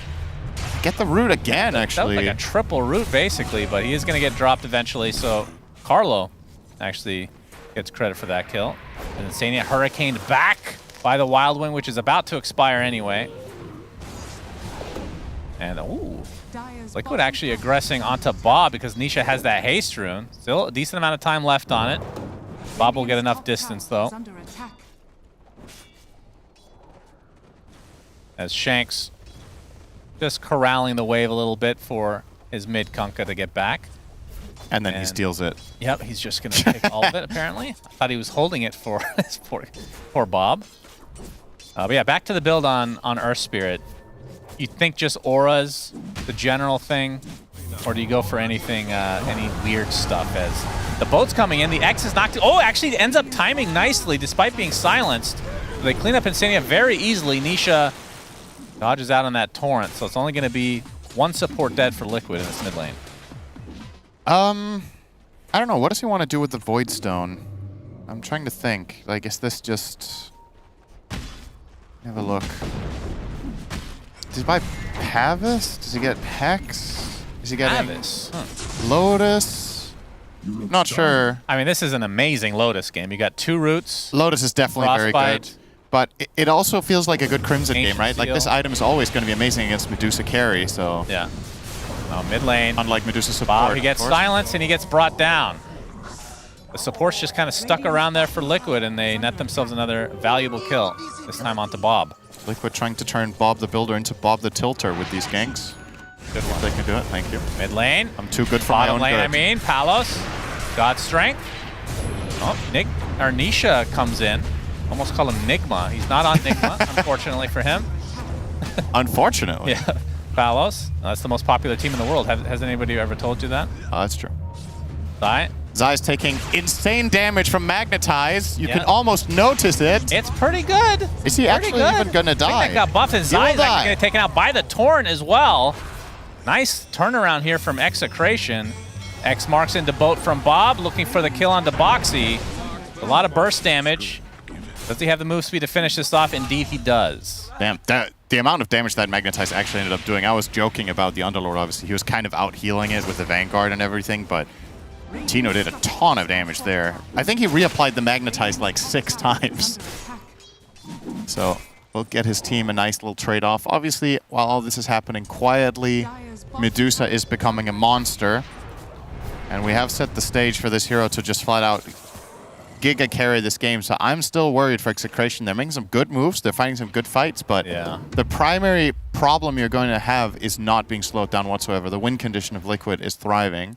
Get the root again, That actually. was like a triple root, basically, but he is going to get dropped eventually, so Carlo actually gets credit for that kill. And Insania hurricaned back by the Wild Wing, which is about to expire anyway. And, ooh. Liquid actually aggressing onto Bob because Nisha has that haste rune. Still a decent amount of time left on it. Bob will get enough distance, though. As Shanks just corralling the wave a little bit for his mid Kunkka to get back. And then he steals it. Yep, he's just going to take all of it, apparently. I thought he was holding it for his poor Bob. But yeah, back to the build on Earth Spirit. You think just auras, the general thing, or do you go for anything, any weird stuff? As the boat's coming in, the X is knocked. Oh, actually ends up timing nicely despite being silenced. They clean up Insania very easily. Nisha dodges out on that torrent, so it's only going to be one support dead for Liquid in this mid lane. I don't know. What does he want to do with the Void Stone? I'm trying to think. Like, is this just... Have a look. Does he buy Pavis? Does he get Hex? Is he getting Pavis? Huh. Lotus? Not sure. I mean, this is an amazing Lotus game. You got 2 roots. Lotus is definitely very good. But it also feels like a good Crimson Ancient game, right? Like, this Seal. item is always going to be amazing against Medusa carry, so... Yeah. Mid lane. Unlike Medusa support. Bob, he gets silenced and he gets brought down. The support's just kind of stuck around there for Liquid, and they net themselves another valuable kill, this time onto Bob. Liquid trying to turn Bob the Builder into Bob the Tilter with these ganks. Good one. They can do it, thank you. Mid lane. I'm too good for my Bottom own lane, good. I mean. Palos. Got strength. Oh, Nisha comes in. Almost call him Nigma. He's not on Nigma, unfortunately for him. Unfortunately? Yeah. Palos. That's the most popular team in the world. Has anybody ever told you that? Oh, that's true. Zai. Zai's taking insane damage from Magnetize. You can almost notice it. It's pretty good. Is he actually even going to die? I think that got buffed, and Zai's actually going to get taken out by the Torrent as well. Nice turnaround here from Execration. X marks into boat from Bob, looking for the kill onto Boxy. A lot of burst damage. Does he have the move speed to finish this off? Indeed, he does. Damn, the amount of damage that Magnetize actually ended up doing. I was joking about the Underlord, obviously. He was kind of out healing it with the Vanguard and everything, but Tino did a ton of damage there. I think he reapplied the Magnetize like 6 times. So we'll get his team a nice little trade-off. Obviously, while all this is happening quietly, Medusa is becoming a monster. And we have set the stage for this hero to just flat out Giga carry this game, so I'm still worried for Execration. They're making some good moves, they're fighting some good fights, but the primary problem you're going to have is not being slowed down whatsoever. The win condition of Liquid is thriving.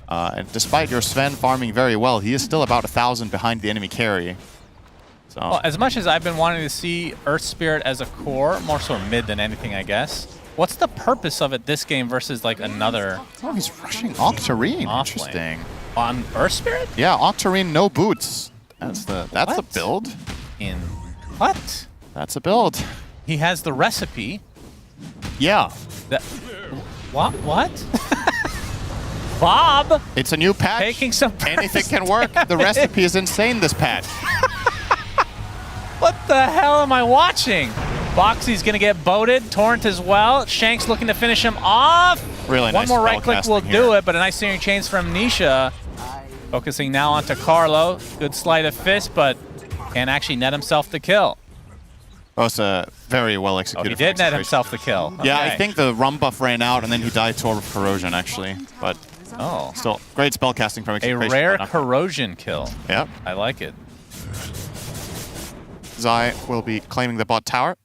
And despite your Sven farming very well, he is still about 1,000 behind the enemy carry. So. Well, as much as I've been wanting to see Earth Spirit as a core, more so mid than anything, I guess, what's the purpose of it this game versus like another? Oh, he's rushing Octarine. Interesting. On Earth Spirit? Yeah, Octarine, no boots. That's the build. In what? That's a build. He has the recipe. Yeah. What? Bob! It's a new patch. Taking some Anything can work. The recipe is insane this patch. What the hell am I watching? Boxy's gonna get boated. Torrent as well. Shanks looking to finish him off. Really One nice more right click will spellcasting do here. it, but a nice searing chains from Nisha. Focusing now onto Carlo. Good sleight of fist, but can actually net himself the kill. Oh, it's a very well Oh, executed. he did net himself the kill. Yeah, Okay. I think the rum buff ran out and then he died to Orb of Corrosion, actually. But still, great spellcasting from A Execration. rare corrosion kill. Yep. I like it. Zai will be claiming the bot tower.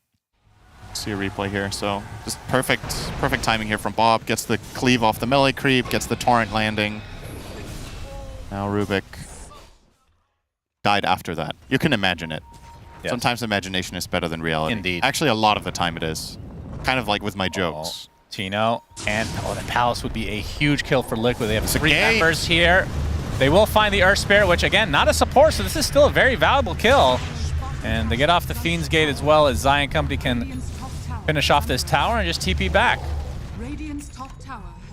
See a replay here, so just perfect timing here from Bob. Gets the cleave off the melee creep, gets the torrent landing. Now Rubik died after that. You can imagine it. Sometimes imagination is better than reality. Indeed. Actually, a lot of the time it is. Kind of like with my jokes. Tino and the Palace would be a huge kill for Liquid. They have 3 members here. They will find the Earth Spirit, which again, not a support, so this is still a very valuable kill. And they get off the Fiend's Gate as well as Zion Company can finish off this tower and just TP back,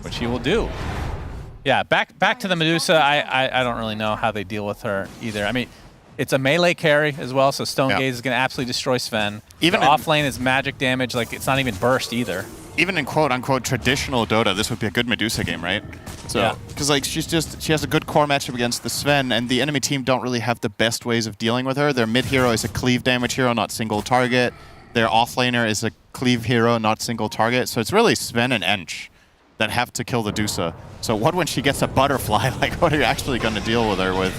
which he will do. Yeah, back to the Medusa. I don't really know how they deal with her either. I mean, it's a melee carry as well, so Stone Gaze is going to absolutely destroy Sven. Even off lane is magic damage, like it's not even burst either. Even in quote-unquote traditional Dota, this would be a good Medusa game, right? So, because like she has a good core matchup against the Sven, and the enemy team don't really have the best ways of dealing with her. Their mid hero is a cleave damage hero, not single target. Their offlaner is a cleave hero, not single target. So it's really Sven and Ench that have to kill the Dusa. So what when she gets a butterfly? Like, what are you actually going to deal with her with?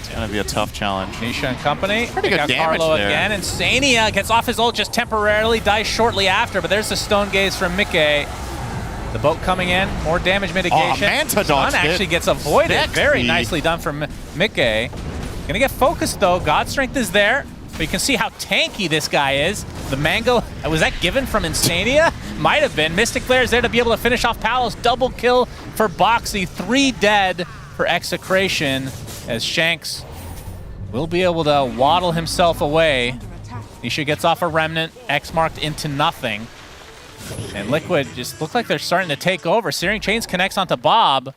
It's going to be a tough challenge. Nisha and company. Pretty good damage Carlo there. again, and Sania gets off his ult just temporarily, dies shortly after, but there's the Stone Gaze from Mickey. The boat coming in, more damage mitigation. Oh, Manta dodged it. Actually gets avoided. Sexy. Very nicely done from Mickey. Gonna get focused though. God Strength is there, but you can see how tanky this guy is. The Mango, was that given from Insania? Might have been. Mystic Flare is there to be able to finish off Palos. Double kill for Boxy. 3 dead for Execration as Shanks will be able to waddle himself away. Nisha gets off a Remnant, X marked into nothing. And Liquid just look like they're starting to take over. Searing Chains connects onto Bob.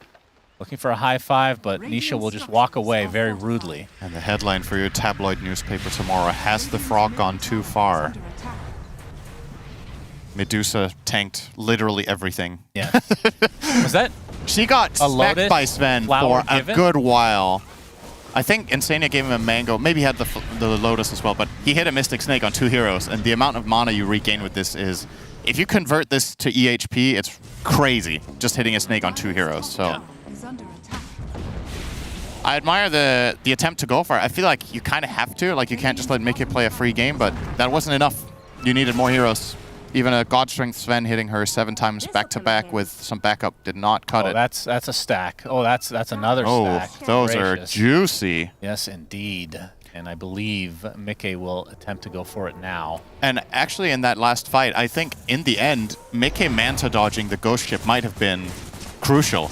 Looking for a high five, but Nisha will just walk away very rudely. And the headline for your tabloid newspaper tomorrow, has the frog gone too far? Medusa tanked literally everything. Yeah. Was that She got smacked by Sven for a good while. I think Insania gave him a Mango. Maybe he had the Lotus as well, but he hit a Mystic Snake on 2 heroes, and the amount of mana you regain with this is... If you convert this to EHP, it's crazy, just hitting a Snake on 2 heroes. So I admire the attempt to go for it. I feel like you kind of have to. Like, you can't just let Mickey play a free game, but that wasn't enough. You needed more heroes. Even a God Strength Sven hitting her 7 times back-to-back with some backup did not cut it. That's a stack. Oh, that's another stack. Those are juicy. Yes, indeed. And I believe Mickey will attempt to go for it now. And actually, in that last fight, I think in the end, Mickey Manta dodging the Ghost Ship might have been crucial.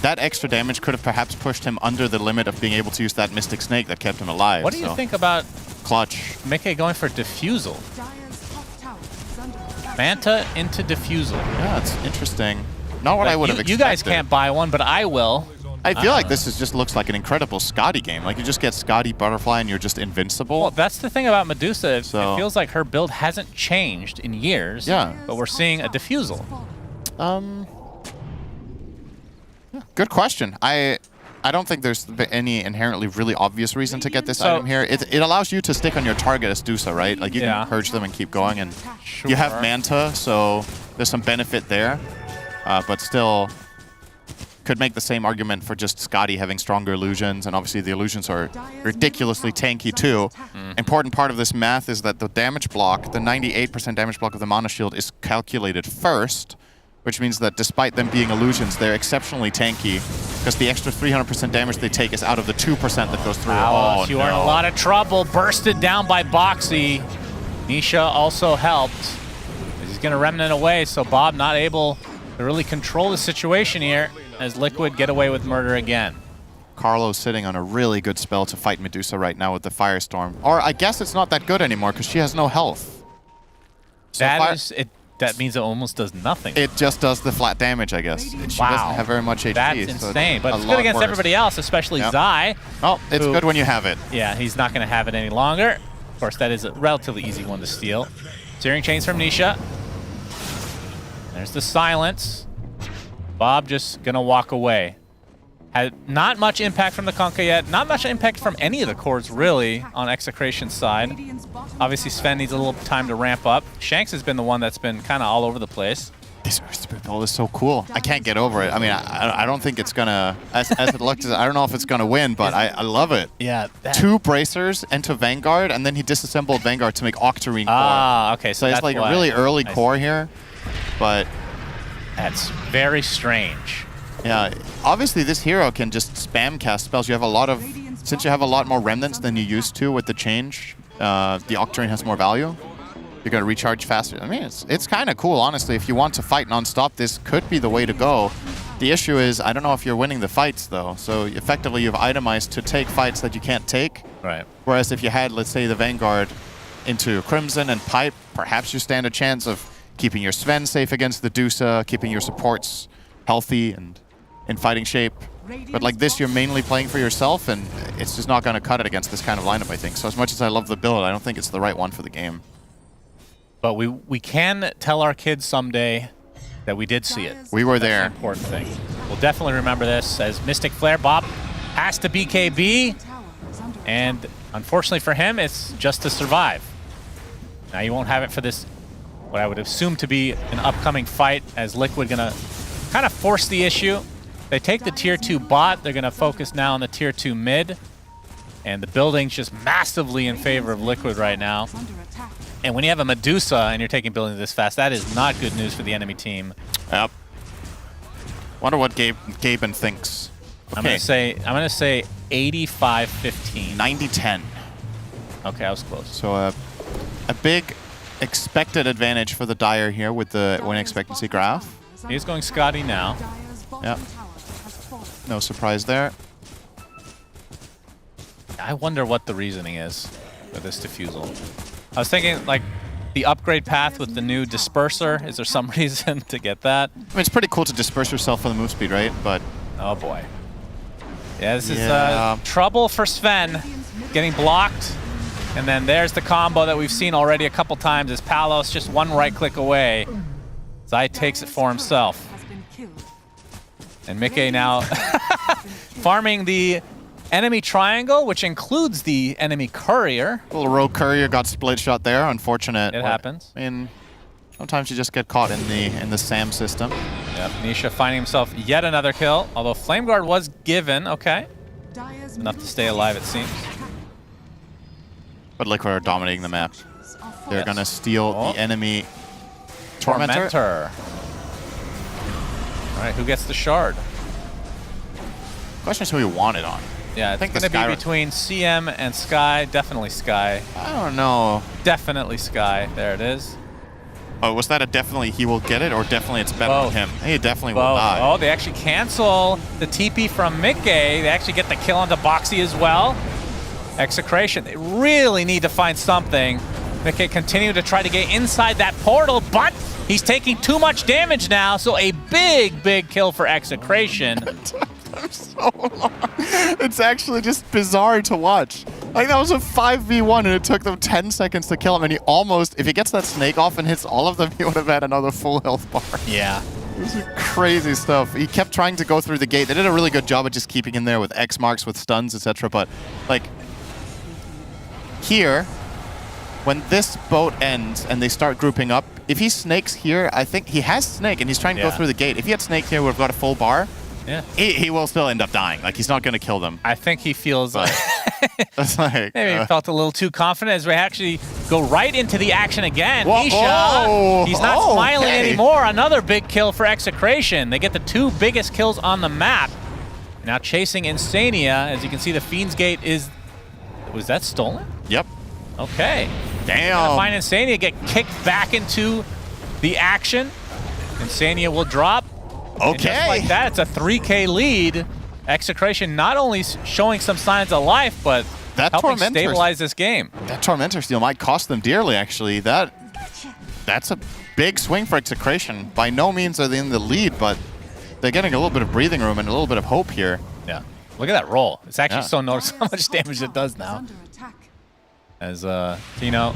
That extra damage could have perhaps pushed him under the limit of being able to use that Mystic Snake that kept him alive. What do you think about clutch? Mickey going for Diffusal. Manta into Diffusal. Yeah, it's interesting. Not what I would have expected. You guys can't buy one, but I will. I feel like this just looks like an incredible Scotty game. Like, you just get Scotty Butterfly and you're just invincible. Well, that's the thing about Medusa. It feels like her build hasn't changed in years. Yeah. But we're seeing a Diffusal. Good question. I don't think there's any inherently really obvious reason to get this item here. It allows you to stick on your target as Dusa, right? Like, you can purge them and keep going. And you have Manta, so there's some benefit there. But still... could make the same argument for just Scotty having stronger illusions, and obviously the illusions are ridiculously tanky too. Important part of this math is that the damage block, the 98% damage block of the Mana Shield is calculated first, which means that despite them being illusions, they're exceptionally tanky, because the extra 300% damage they take is out of the 2% that goes through. Alice, you are in a lot of trouble. Bursted down by Boxy. Nisha also helped. He's going to Remnant away, so Bob not able to really control the situation here, as Liquid get away with murder again. Carlo's sitting on a really good spell to fight Medusa right now with the Firestorm. Or I guess it's not that good anymore because she has no health. So that means it almost does nothing. It just does the flat damage, I guess. She doesn't have very much HP. That's insane, but it's good against everybody else, especially Zai. Oh, it's good when you have it. Yeah, he's not going to have it any longer. Of course, that is a relatively easy one to steal. Searing Chains from Nisha. There's the silence. Bob just gonna walk away. Had not much impact from the Kunkka yet. Not much impact from any of the cores, really, on Execration's side. Obviously, Sven needs a little time to ramp up. Shanks has been the one that's been kind of all over the place. This build is so cool. I can't get over it. I mean, I don't think it's gonna, as it looks, I don't know if it's gonna win, but I love it. Yeah. 2 bracers into Vanguard, and then he disassembled Vanguard to make Octarine core. Ah, okay. So it's like a really early core here, but... That's very strange. Yeah, obviously this hero can just spam cast spells. You have a lot of, since you have a lot more remnants than you used to with the change, the Octarine has more value. You're going to recharge faster. I mean, it's kind of cool, honestly. If you want to fight non-stop, this could be the way to go. The issue is, I don't know if you're winning the fights, though. So effectively, you've itemized to take fights that you can't take. Right. Whereas if you had, let's say, the Vanguard into Crimson and Pipe, perhaps you stand a chance of keeping your Sven safe against the Dusa, keeping your supports healthy and in fighting shape. But like this, you're mainly playing for yourself, and it's just not going to cut it against this kind of lineup, I think. So as much as I love the build, I don't think it's the right one for the game. But we can tell our kids someday that we did see it. We were That's there. an important thing. We'll definitely remember this as Mystic Flare Bob has to BKB, and unfortunately for him, it's just to survive. Now you won't have it for this, what I would assume to be an upcoming fight, as Liquid gonna kind of force the issue. They take the tier 2 bot, they're gonna focus now on the tier 2 mid, and the building's just massively in favor of Liquid right now. And when you have a Medusa and you're taking buildings this fast, that is not good news for the enemy team. Yep. Wonder what Gaben thinks. Okay. I'm gonna say 85-15. 90-10. Okay, I was close. So a big expected advantage for the Dire here with the win expectancy graph. He's going Scotty now. Yep. No surprise there. I wonder what the reasoning is for this defusal. I was thinking, like, the upgrade path with the new disperser. Is there some reason to get that? I mean, it's pretty cool to disperse yourself for the move speed, right? But oh boy. Yeah, this is trouble for Sven. Getting blocked. And then there's the combo that we've seen already a couple times as Palos just one right click away. Zai takes it for himself. And Mickey now farming the enemy triangle, which includes the enemy courier. Little rogue courier got split shot there. Unfortunate. It happens. I mean, sometimes you just get caught in the SAM system. Yep, Nisha finding himself yet another kill, although Flame Guard was given. Okay. Enough to stay alive, it seems. But Liquid are dominating the map. They're going to steal the enemy Tormentor. All right, who gets the shard? Question is who you want it on. Yeah, I think it's going to be between CM and Sky. Definitely Sky. I don't know. Definitely Sky. There it is. Oh, was that a definitely he will get it, or definitely it's better than him? He definitely will die. Oh, they actually cancel the TP from Mickey. They actually get the kill onto Boxy as well. Execration. They really need to find something. Mickey continue to try to get inside that portal, but he's taking too much damage now, so a big kill for Execration. So long. It's actually just bizarre to watch. Like, that was a 5v1 and it took them 10 seconds to kill him, and he almost, if he gets that snake off and hits all of them, he would have had another full health bar. Yeah. This is crazy stuff. He kept trying to go through the gate. They did a really good job of just keeping him there with X marks, with stuns, etc. But, like, here, when this boat ends and they start grouping up, if he snakes here, I think he has snake and he's trying to go through the gate. If he had snake here, we've got a full bar. Yeah. He will still end up dying. Like, he's not going to kill them. I think he feels like maybe he felt a little too confident as we actually go right into the action again. Whoa, Nisha, he's not smiling okay. anymore. Another big kill for Execration. They get the two biggest kills on the map. Now chasing Insania. As you can see, the Fiend's Gate is... Was that stolen? Yep. Okay. Damn. Find Insania get kicked back into the action. Insania will drop. Okay. And just like that, it's a 3K lead. Execration not only showing some signs of life, but helping stabilize this game. That Tormentor steal might cost them dearly, actually. That's a big swing for Execration. By no means are they in the lead, but they're getting a little bit of breathing room and a little bit of hope here. Yeah. Look at that roll. It's actually so noticeable how much damage it does now. As Tino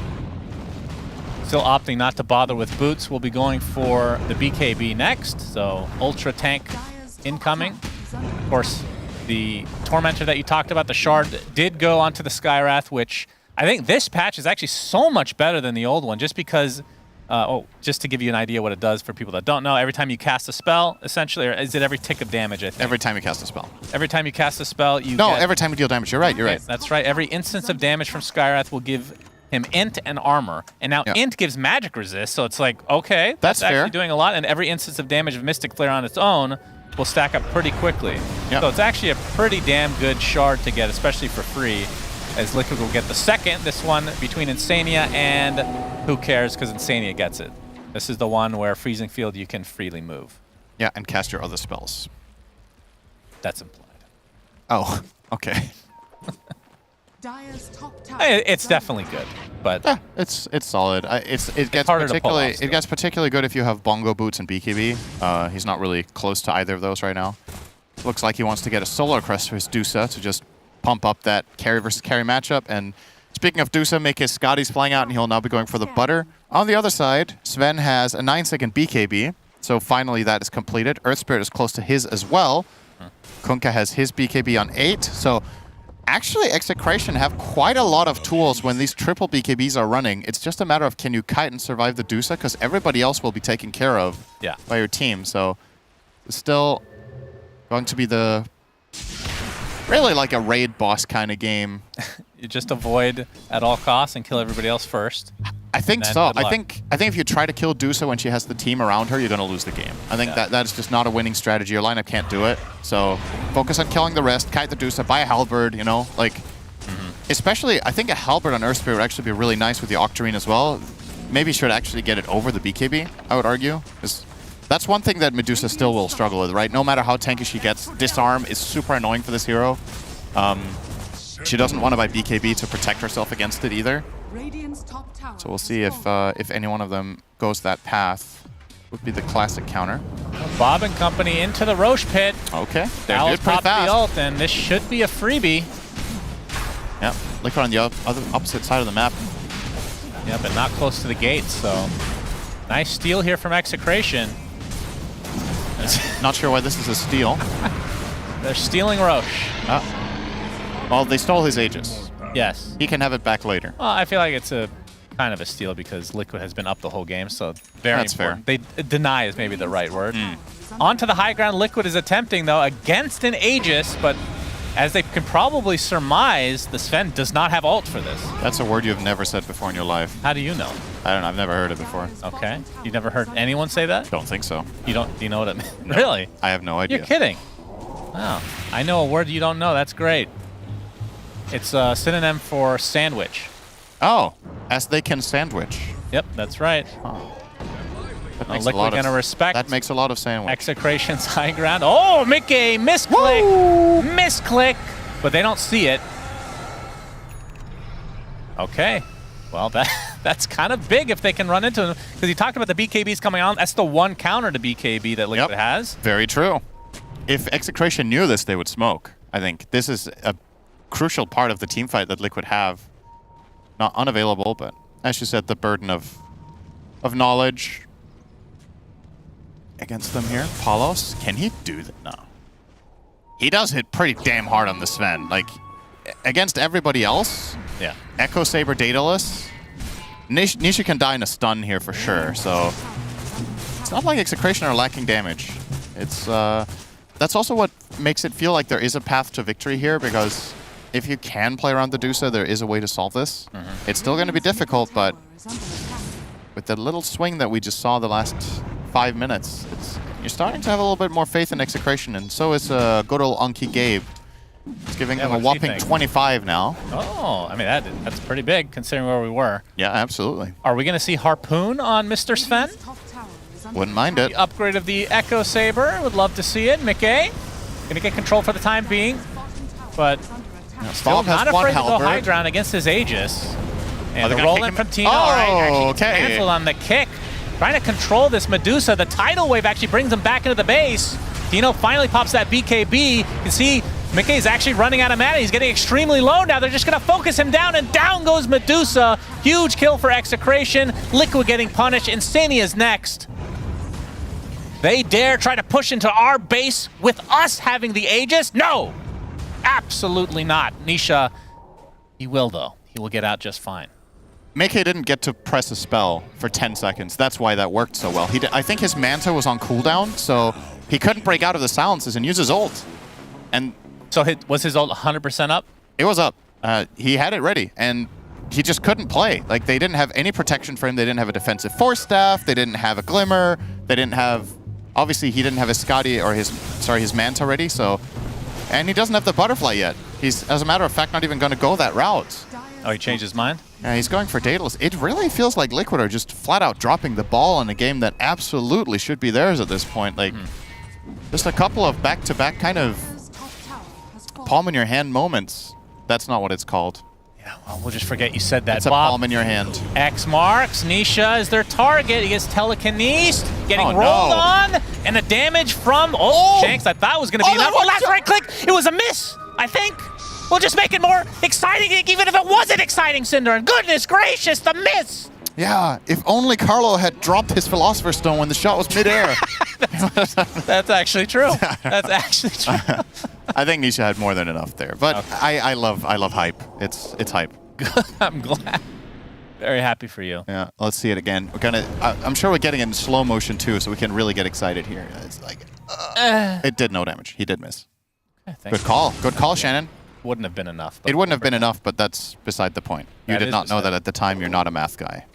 still opting not to bother with boots. We'll be going for the BKB next. So Ultra Tank incoming. Of course, the Tormentor that you talked about, the Shard, did go onto the Skywrath, which I think this patch is actually so much better than the old one, just because, just to give you an idea what it does for people that don't know, every time you cast a spell, essentially, or is it every tick of damage, I think? Every time you cast a spell. Every time you cast a spell, you No, get... every time you deal damage. You're right, you're right. That's right. Every instance of damage from Skywrath will give him int and armor. And now int gives magic resist, so it's like, okay, that's fair. actually doing a lot. And every instance of damage of Mystic Flare on its own will stack up pretty quickly. Yep. So it's actually a pretty damn good shard to get, especially for free. as Liquid will get the second. This one between Insania and who cares, because Insania gets it. This is the one where Freezing Field you can freely move. Yeah, and cast your other spells. That's implied. Oh, okay. Dire's top tower. It's definitely good, but yeah, it's solid. It gets harder to pull off it gets particularly good if you have Bongo Boots and BKB. He's not really close to either of those right now. Looks like he wants to get a Solar Crest for his Dusa to just pump up that carry versus carry matchup. And speaking of Dusa, make his Scotty's flying out, and he'll now be going for the Butter. On the other side, Sven has a 9-second BKB, so finally that is completed. Earth Spirit is close to his as well. Kunkka has his BKB on 8, so actually Execration have quite a lot of tools when these triple BKBs are running. It's just a matter of can you kite and survive the Dusa, because everybody else will be taken care of by your team. So it's still going to be the really like a raid boss kind of game. You just avoid at all costs and kill everybody else first. I think so. I think if you try to kill Dusa when she has the team around her, you're going to lose the game. I think that is just not a winning strategy. Your lineup can't do it. So focus on killing the rest, kite the Dusa, buy a Halberd, you know, like especially I think a Halberd on Earth Spirit would actually be really nice with the Octarine as well. Maybe should actually get it over the BKB, I would argue. That's one thing that Medusa still will struggle with, right? No matter how tanky she gets, Disarm is super annoying for this hero. She doesn't want to buy BKB to protect herself against it either. So we'll see if any one of them goes that path. Would be the classic counter. Bob and company into the Roche pit. Okay, they're Alice good pretty popped the fast. ult, and this should be a freebie. Yeah, Liquid on the opposite side of the map. Yeah, but not close to the gate, so nice steal here from Execration. Not sure why this is a steal. They're stealing Roche. Well, they stole his Aegis. Yes. He can have it back later. Well, I feel like it's a kind of a steal because Liquid has been up the whole game, so very That's important. They deny is maybe the right word. Onto the high ground, Liquid is attempting, though, against an Aegis, but as they can probably surmise, the Sven does not have ult for this. That's a word you've never said before in your life. How do you know? I don't know. I've never heard it before. Okay. You never heard anyone say that? Don't think so. You don't? Do you know what it means? Really? I have no idea. You're kidding. Wow. I know a word you don't know. That's great. It's a synonym for sandwich. Oh, as they can sandwich. Yep, that's right. That makes Liquid gonna respect. That makes a lot of sandwich. Execration's high ground. Oh, Mickey, misclick. Misclick. But they don't see it. Okay. Well, that's kind of big if they can run into them. Because you talked about the BKBs coming on. That's the one counter to BKB that Liquid has. Very true. If Execration knew this, they would smoke. I think this is a crucial part of the team fight that Liquid have. Not unavailable, but as you said, the burden of knowledge against them here. Palos, can he do that? No. He does hit pretty damn hard on the Sven. Like, against everybody else, Echo Saber Daedalus, Nisha can die in a stun here for sure, so it's not like Execration are lacking damage. It's that's also what makes it feel like there is a path to victory here, because if you can play around the Dusa, there is a way to solve this. It's still going to be difficult, but with the little swing that we just saw the last 5 minutes, you're starting to have a little bit more faith in Execration, and so is good old Unky Gabe. He's giving them a whopping 25 now. Oh, I mean, that's pretty big considering where we were. Yeah, absolutely. Are we going to see Harpoon on Mr. Sven? Wouldn't mind it. The upgrade of the Echo Saber. Would love to see it. Mickey going to get control for the time being, but still Bob has not one afraid to go high Halberd. ground against his Aegis. And they're the gonna roll kick in him from in. Tina. Oh, All right, actually gets okay. canceled on the kick. Trying to control this Medusa. The tidal wave actually brings him back into the base. Tino finally pops that BKB. You can see Mickey's actually running out of mana. He's getting extremely low now. They're just going to focus him down, and down goes Medusa. Huge kill for Execration. Liquid getting punished. Insania's next. They dare try to push into our base with us having the Aegis? No! Absolutely not. Nisha, he will though. He will get out just fine. Mickey didn't get to press a spell for 10 seconds. That's why that worked so well. I think his Manta was on cooldown, so he couldn't break out of the silences and use his ult. And so was his ult 100% up? It was up. He had it ready, and he just couldn't play. Like, they didn't have any protection for him. They didn't have a defensive force staff. They didn't have a Glimmer. They didn't have... Obviously, he didn't have his Scotty or his Manta ready, so... And he doesn't have the Butterfly yet. He's, as a matter of fact, not even going to go that route. Oh, he changed his mind? Yeah, he's going for Daedalus. It really feels like Liquid are just flat out dropping the ball in a game that absolutely should be theirs at this point. Like, just a couple of back-to-back kind of palm in your hand moments. That's not what it's called. Yeah, well, we'll just forget you said that, It's a Bob. palm in your hand. X marks. Nisha is their target. He gets telekinesed, getting Oh, rolled no. on, and the damage from Shanks I thought was going to be enough. Oh, last right click. It was a miss, I think. We'll just make it more exciting, even if it wasn't exciting, Cinder. And goodness gracious, the miss. Yeah, if only Carlo had dropped his Philosopher's Stone when the shot was midair. That's actually true. That's actually true. I think Nisha had more than enough there, but okay. I love hype. It's hype. I'm glad. Very happy for you. Yeah, let's see it again. We're gonna. I'm sure we're getting it in slow motion too, so we can really get excited here. It's like it did no damage. He did miss. Okay, Good call. Good call, Shannon. Wouldn't have been enough. It wouldn't have been enough, but that's beside the point. You did not know that at the time. You're not a math guy.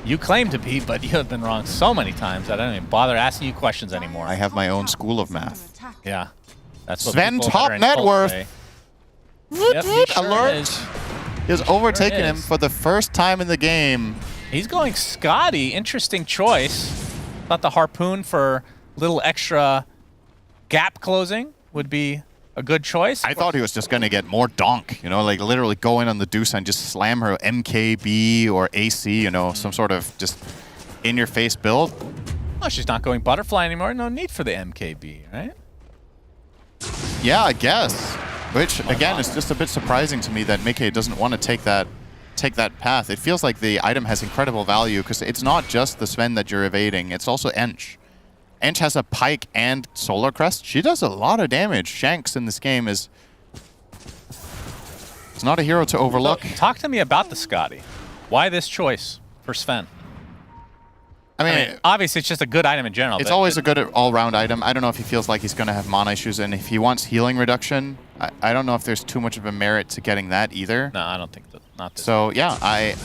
You claim to be, but you have been wrong so many times that I don't even bother asking you questions anymore. I have my own school of math. Yeah. That's what Sven people top that are in net cult worth. say. Yep, he sure alert. is. He has overtaken Sure him is. for the first time in the game. He's going Scotty. Interesting choice. Thought the harpoon for little extra gap closing would be a good choice. I thought he was just going to get more donk, you know, like literally go in on the deuce and just slam her MKB or AC, you know, some sort of just in-your-face build. Oh, she's not going butterfly anymore. No need for the MKB, right? Yeah, I guess. Which, again, is just a bit surprising to me that Mickey doesn't want to take that path. It feels like the item has incredible value because it's not just the Sven that you're evading, it's also Ench. Ench has a Pike and Solar Crest. She does a lot of damage. Shanks in this game is not a hero to overlook. So, talk to me about the Scotty. Why this choice for Sven? I mean, obviously it's just a good item in general. It's but always a good all-round item. I don't know if he feels like he's going to have mana issues, and if he wants healing reduction, I don't know if there's too much of a merit to getting that either. No, I don't think that. Not this. So yeah,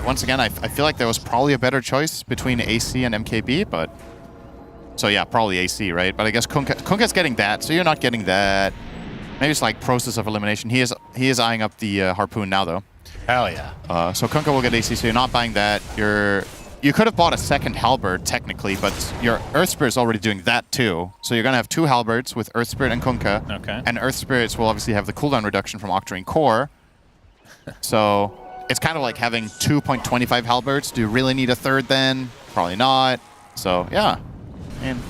once again, I feel like there was probably a better choice between AC and MKB, but so yeah, probably AC, right? But I guess Kunka's getting that, so you're not getting that. Maybe it's like process of elimination. He is eyeing up the harpoon now, though. Hell yeah. So Kunka will get AC, so you're not buying that. You could have bought a second halberd, technically, but your Earth Spirit is already doing that, too. So you're going to have two halberds with Earth Spirit and Kunka. Okay. And Earth Spirits will obviously have the cooldown reduction from Octarine Core. So it's kind of like having 2.25 halberds. Do you really need a third then? Probably not. So, yeah. And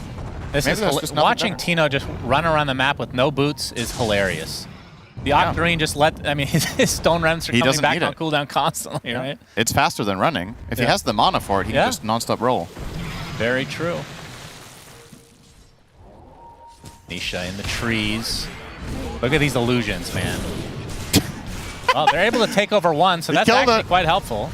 This is watching Tino just run around the map with no boots is hilarious. The Octarine just his Stone Remnants are coming back on cooldown constantly, right? It's faster than running. If he has the mana for it, he can just non-stop roll. Very true. Nisha in the trees. Look at these illusions, man. Well, they're able to take over one, so that's actually quite helpful.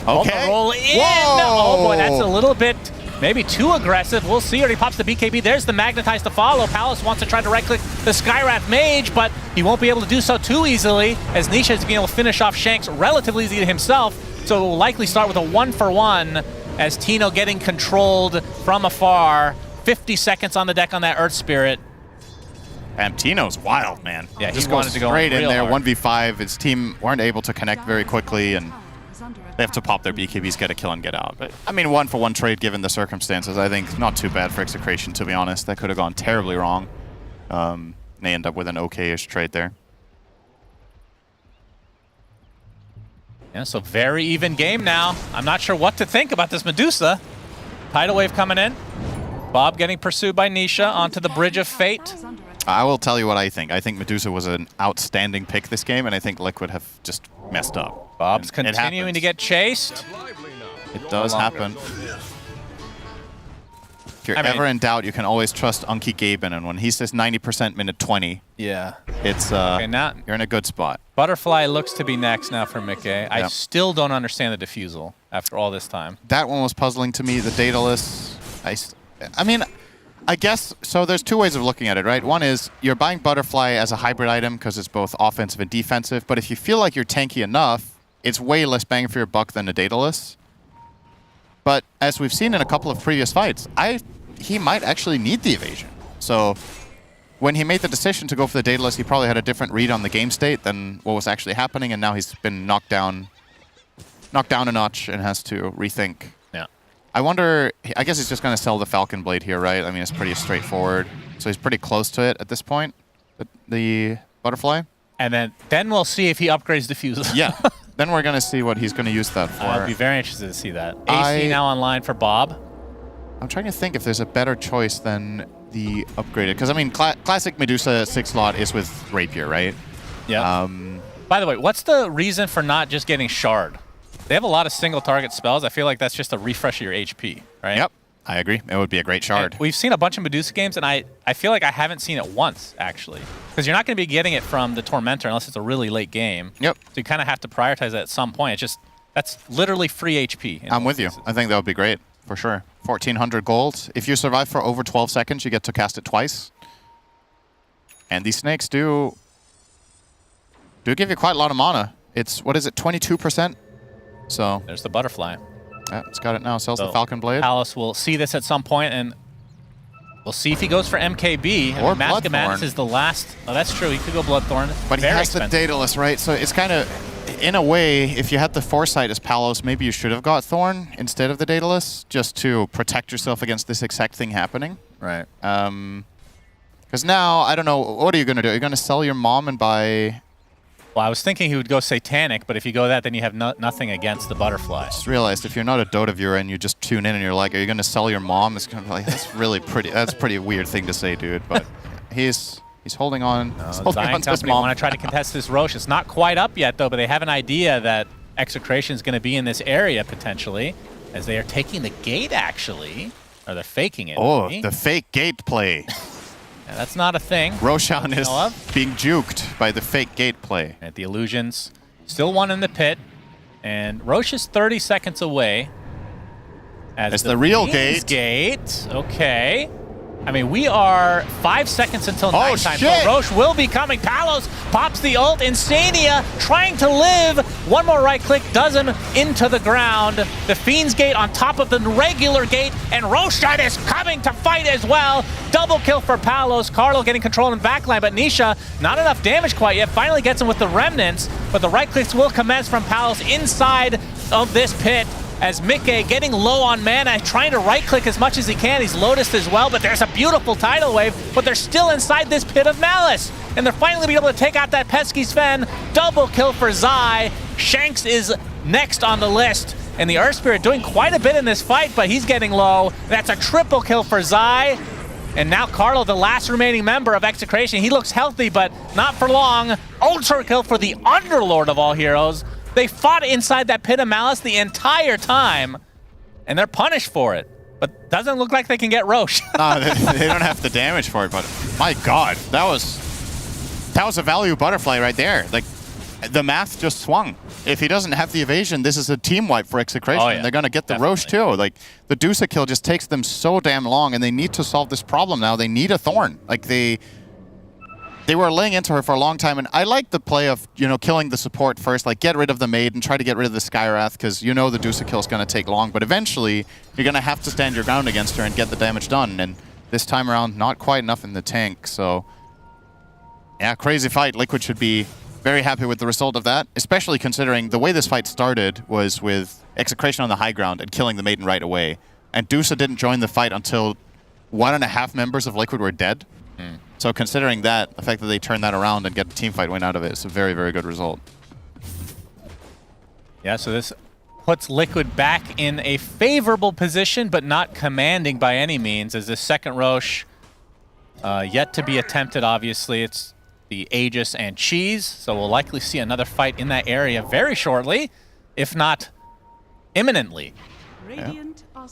Okay. Roll in. Whoa. Oh boy, that's a little bit maybe too aggressive. We'll see. Already pops the BKB. There's the Magnetize to follow. Palace wants to try to right-click the Skywrath Mage, but he won't be able to do so too easily, as Nisha is being able to finish off Shanks relatively easily himself. So it will likely start with a 1-for-1 as Tino getting controlled from afar. 50 seconds on the deck on that Earth Spirit. And Tino's wild, man. Yeah, just he wanted to go straight in real there, hard. 1v5. His team weren't able to connect very quickly, and they have to pop their BKBs, get a kill, and get out. But, I mean, 1-for-1 trade given the circumstances, I think not too bad for Execration, to be honest. That could have gone terribly wrong. They end up with an okay-ish trade there. Yeah, so very even game now. I'm not sure what to think about this Medusa. Tidal Wave coming in. Bob getting pursued by Nisha onto the Bridge of Fate. I will tell you what I think. I think Medusa was an outstanding pick this game, and I think Liquid have just messed up. Bob's And it continuing to get chased. It does happen. If you're ever in doubt, you can always trust Unky Gaben, and when he says 90% minute 20, yeah, it's okay, now you're in a good spot. Butterfly looks to be next now for Mickey. I still don't understand the defusal after all this time. That one was puzzling to me. The Daedalus, I mean, I guess, so there's two ways of looking at it, right? One is you're buying Butterfly as a hybrid item because it's both offensive and defensive, but if you feel like you're tanky enough, it's way less bang for your buck than a Daedalus. But as we've seen in a couple of previous fights, he might actually need the evasion. So when he made the decision to go for the Daedalus, he probably had a different read on the game state than what was actually happening, and now he's been knocked down a notch and has to rethink. Yeah. I wonder, I guess he's just going to sell the Falcon Blade here, right? I mean, it's pretty straightforward. So he's pretty close to it at this point, the Butterfly. And then we'll see if he upgrades Diffuser. Yeah. Then we're going to see what he's going to use that for. I'd be very interested to see that. AC now online for Bob. I'm trying to think if there's a better choice than the upgraded. Because, I mean, classic Medusa 6 slot is with Rapier, right? Yeah. By the way, what's the reason for not just getting Shard? They have a lot of single target spells. I feel like that's just a refresh of your HP, right? Yep. I agree. It would be a great Shard. And we've seen a bunch of Medusa games, and I feel like I haven't seen it once, actually. Because you're not going to be getting it from the Tormentor unless it's a really late game. Yep. So you kind of have to prioritize it at some point. It's just, that's literally free HP. I'm with you. I think that would be great, for sure. 1,400 gold. If you survive for over 12 seconds, you get to cast it twice. And these snakes do give you quite a lot of mana. It's, what is it, 22%? So there's the Butterfly. Yeah, it's got it now. Sells the Falcon Blade. Palace will see this at some point, and we'll see if he goes for MKB. Or Mask of Madness Bloodthorn. is the last. Oh, that's true. He could go Bloodthorn. But he Very has expensive. the Daedalus, right? So it's kind of, in a way, if you had the foresight as Palos, maybe you should have got Thorn instead of the Daedalus, just to protect yourself against this exact thing happening. Right. Because now, I don't know, what are you going to do? Are you going to sell your mom and buy... Well, I was thinking he would go Satanic, but if you go that, then you have nothing against the Butterfly. Just realized if you're not a Dota viewer and you just tune in and you're like, are you going to sell your mom? It's kind of like, that's really pretty. That's a pretty weird thing to say, dude. But he's holding on. He's holding Zion on to his Company mom. want to try to contest this Roche. It's not quite up yet, though, but they have an idea that Execration is going to be in this area, potentially, as they are taking the gate, actually. Or they're faking it. Oh, maybe. the fake gate play. Yeah, that's not a thing. Roshan is being juked by the fake gate play. At the Illusions. Still one in the pit. And Roche is 30 seconds away. As the real Fiends gate. Okay. I mean, we are 5 seconds until nighttime. shit. So Roche will be coming. Palos pops the ult. Insania trying to live. One more right click does him into the ground. The Fiend's gate on top of the regular gate. And Roshan is coming to fight as well. Double kill for Palos. Carlo getting control in the backline, but Nisha, not enough damage quite yet. Finally gets him with the remnants, but the right clicks will commence from Palos inside of this pit. As Mickey getting low on mana, trying to right-click as much as he can. He's Lotused as well, but there's a beautiful tidal wave, but they're still inside this pit of Malice. And they're finally be able to take out that pesky Sven. Double kill for Zai. Shanks is next on the list. And the Earth Spirit doing quite a bit in this fight, but he's getting low. That's a triple kill for Zai. And now Carlo, the last remaining member of Execration, he looks healthy, but not for long. Ultra kill for the Underlord of all heroes. They fought inside that pit of Malice the entire time, and they're punished for it. But doesn't look like they can get Roche. No, they don't have the damage for it, but my God, that was a value Butterfly right there. Like, the math just swung. If he doesn't have the evasion, this is a team wipe for Execration. Oh, yeah. They're going to get the Roche too. Like, the Dusa kill just takes them so damn long, and they need to solve this problem now. They need a Thorn. Like, they were laying into her for a long time, and I like the play of, killing the support first, like get rid of the Maid and try to get rid of the Skywrath, because the Dusa kill is going to take long, but eventually you're going to have to stand your ground against her and get the damage done, and this time around, not quite enough in the tank, so yeah, crazy fight. Liquid should be very happy with the result of that, especially considering the way this fight started was with Execration on the high ground and killing the Maiden right away, and Dusa didn't join the fight until 1.5 members of Liquid were dead. So considering that, the fact that they turned that around and get a team fight win out of it is a very, very good result. Yeah, so this puts Liquid back in a favorable position, but not commanding by any means, as this second Roche yet to be attempted, obviously. It's the Aegis and Cheese, so we'll likely see another fight in that area very shortly, if not imminently. Yeah.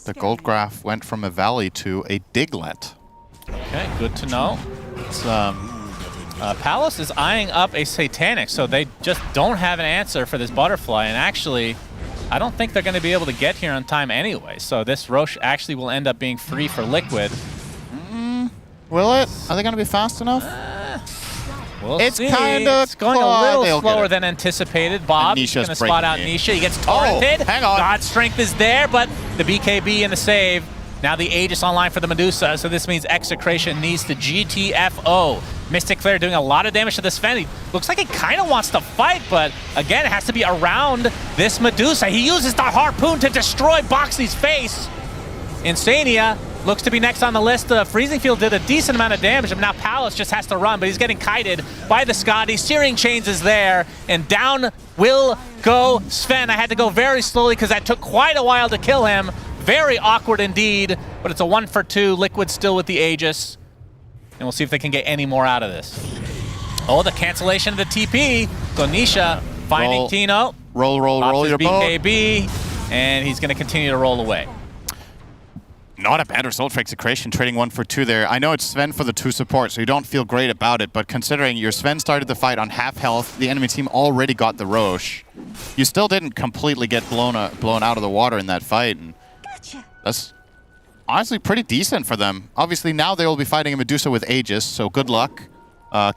The gold graph went from a valley to a diglet. Okay, good to know. It's, Palace is eyeing up a Satanic, so they just don't have an answer for this Butterfly, and actually, I don't think they're going to be able to get here on time anyway, so this Roche actually will end up being free for Liquid. Will it? Are they going to be fast enough? We'll it's see. kind of It's going a little slower than anticipated. Bob is going to spot out Nisha. He gets torrented. Hang on. God Strength is there, but the BKB and the save Now the Aegis online for the Medusa, so this means Execration needs to GTFO. Mystic Flare doing a lot of damage to this Sven. He looks like he kind of wants to fight, but again, it has to be around this Medusa. He uses the Harpoon to destroy Boxy's face. Insania looks to be next on the list. The Freezing Field did a decent amount of damage, and now Palace just has to run, but he's getting kited by the Scotty. Searing Chains is there, and down will go Sven. I had to go very slowly because that took quite a while to kill him. Very awkward indeed, but it's a 1 for 2. Liquid still with the Aegis, and we'll see if they can get any more out of this. Oh, the cancellation of the TP. So Nisha finding Tino. Roll your boat. BKB, and he's going to continue to roll away. Not a bad result for Execration, trading 1 for 2 there. I know it's Sven for the 2 support, so you don't feel great about it, but considering your Sven started the fight on half health, the enemy team already got the Roche, you still didn't completely get blown out of the water in that fight. And that's honestly pretty decent for them. Obviously, now they will be fighting a Medusa with Aegis, so good luck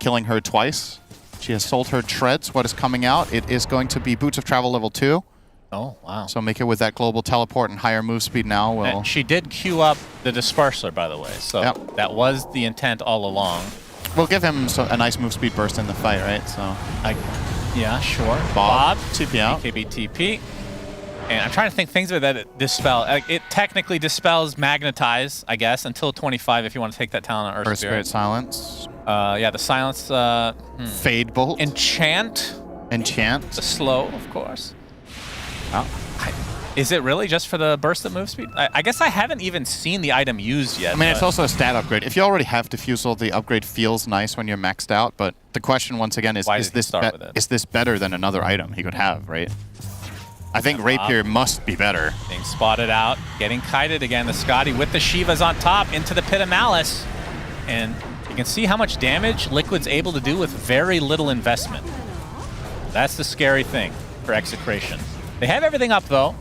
killing her twice. She has sold her treads. What is coming out? It is going to be Boots of Travel level 2. Oh, wow. So make it with that global teleport and higher move speed now. Will she did queue up the Disperser, by the way, so that was the intent all along. We'll give him a nice move speed burst in the fight, right? So, yeah, sure. Bob, TP out. BKB TP. And I'm trying to think things that it dispel. It technically dispels Magnetize, I guess, until 25 if you want to take that talent on Earth Spirit. Silence. Yeah, the Silence. Fade Bolt. Enchant. The slow, of course. Is it really just for the burst of move speed? I guess I haven't even seen the item used yet. I mean, it's also a stat upgrade. If you already have Diffusal, the upgrade feels nice when you're maxed out, but the question once again is this better than another item he could have, right? I think Rapier must be better. Being spotted out, getting kited again. The Scotty with the Shivas on top into the Pit of Malice. And you can see how much damage Liquid's able to do with very little investment. That's the scary thing for Execration. They have everything up though,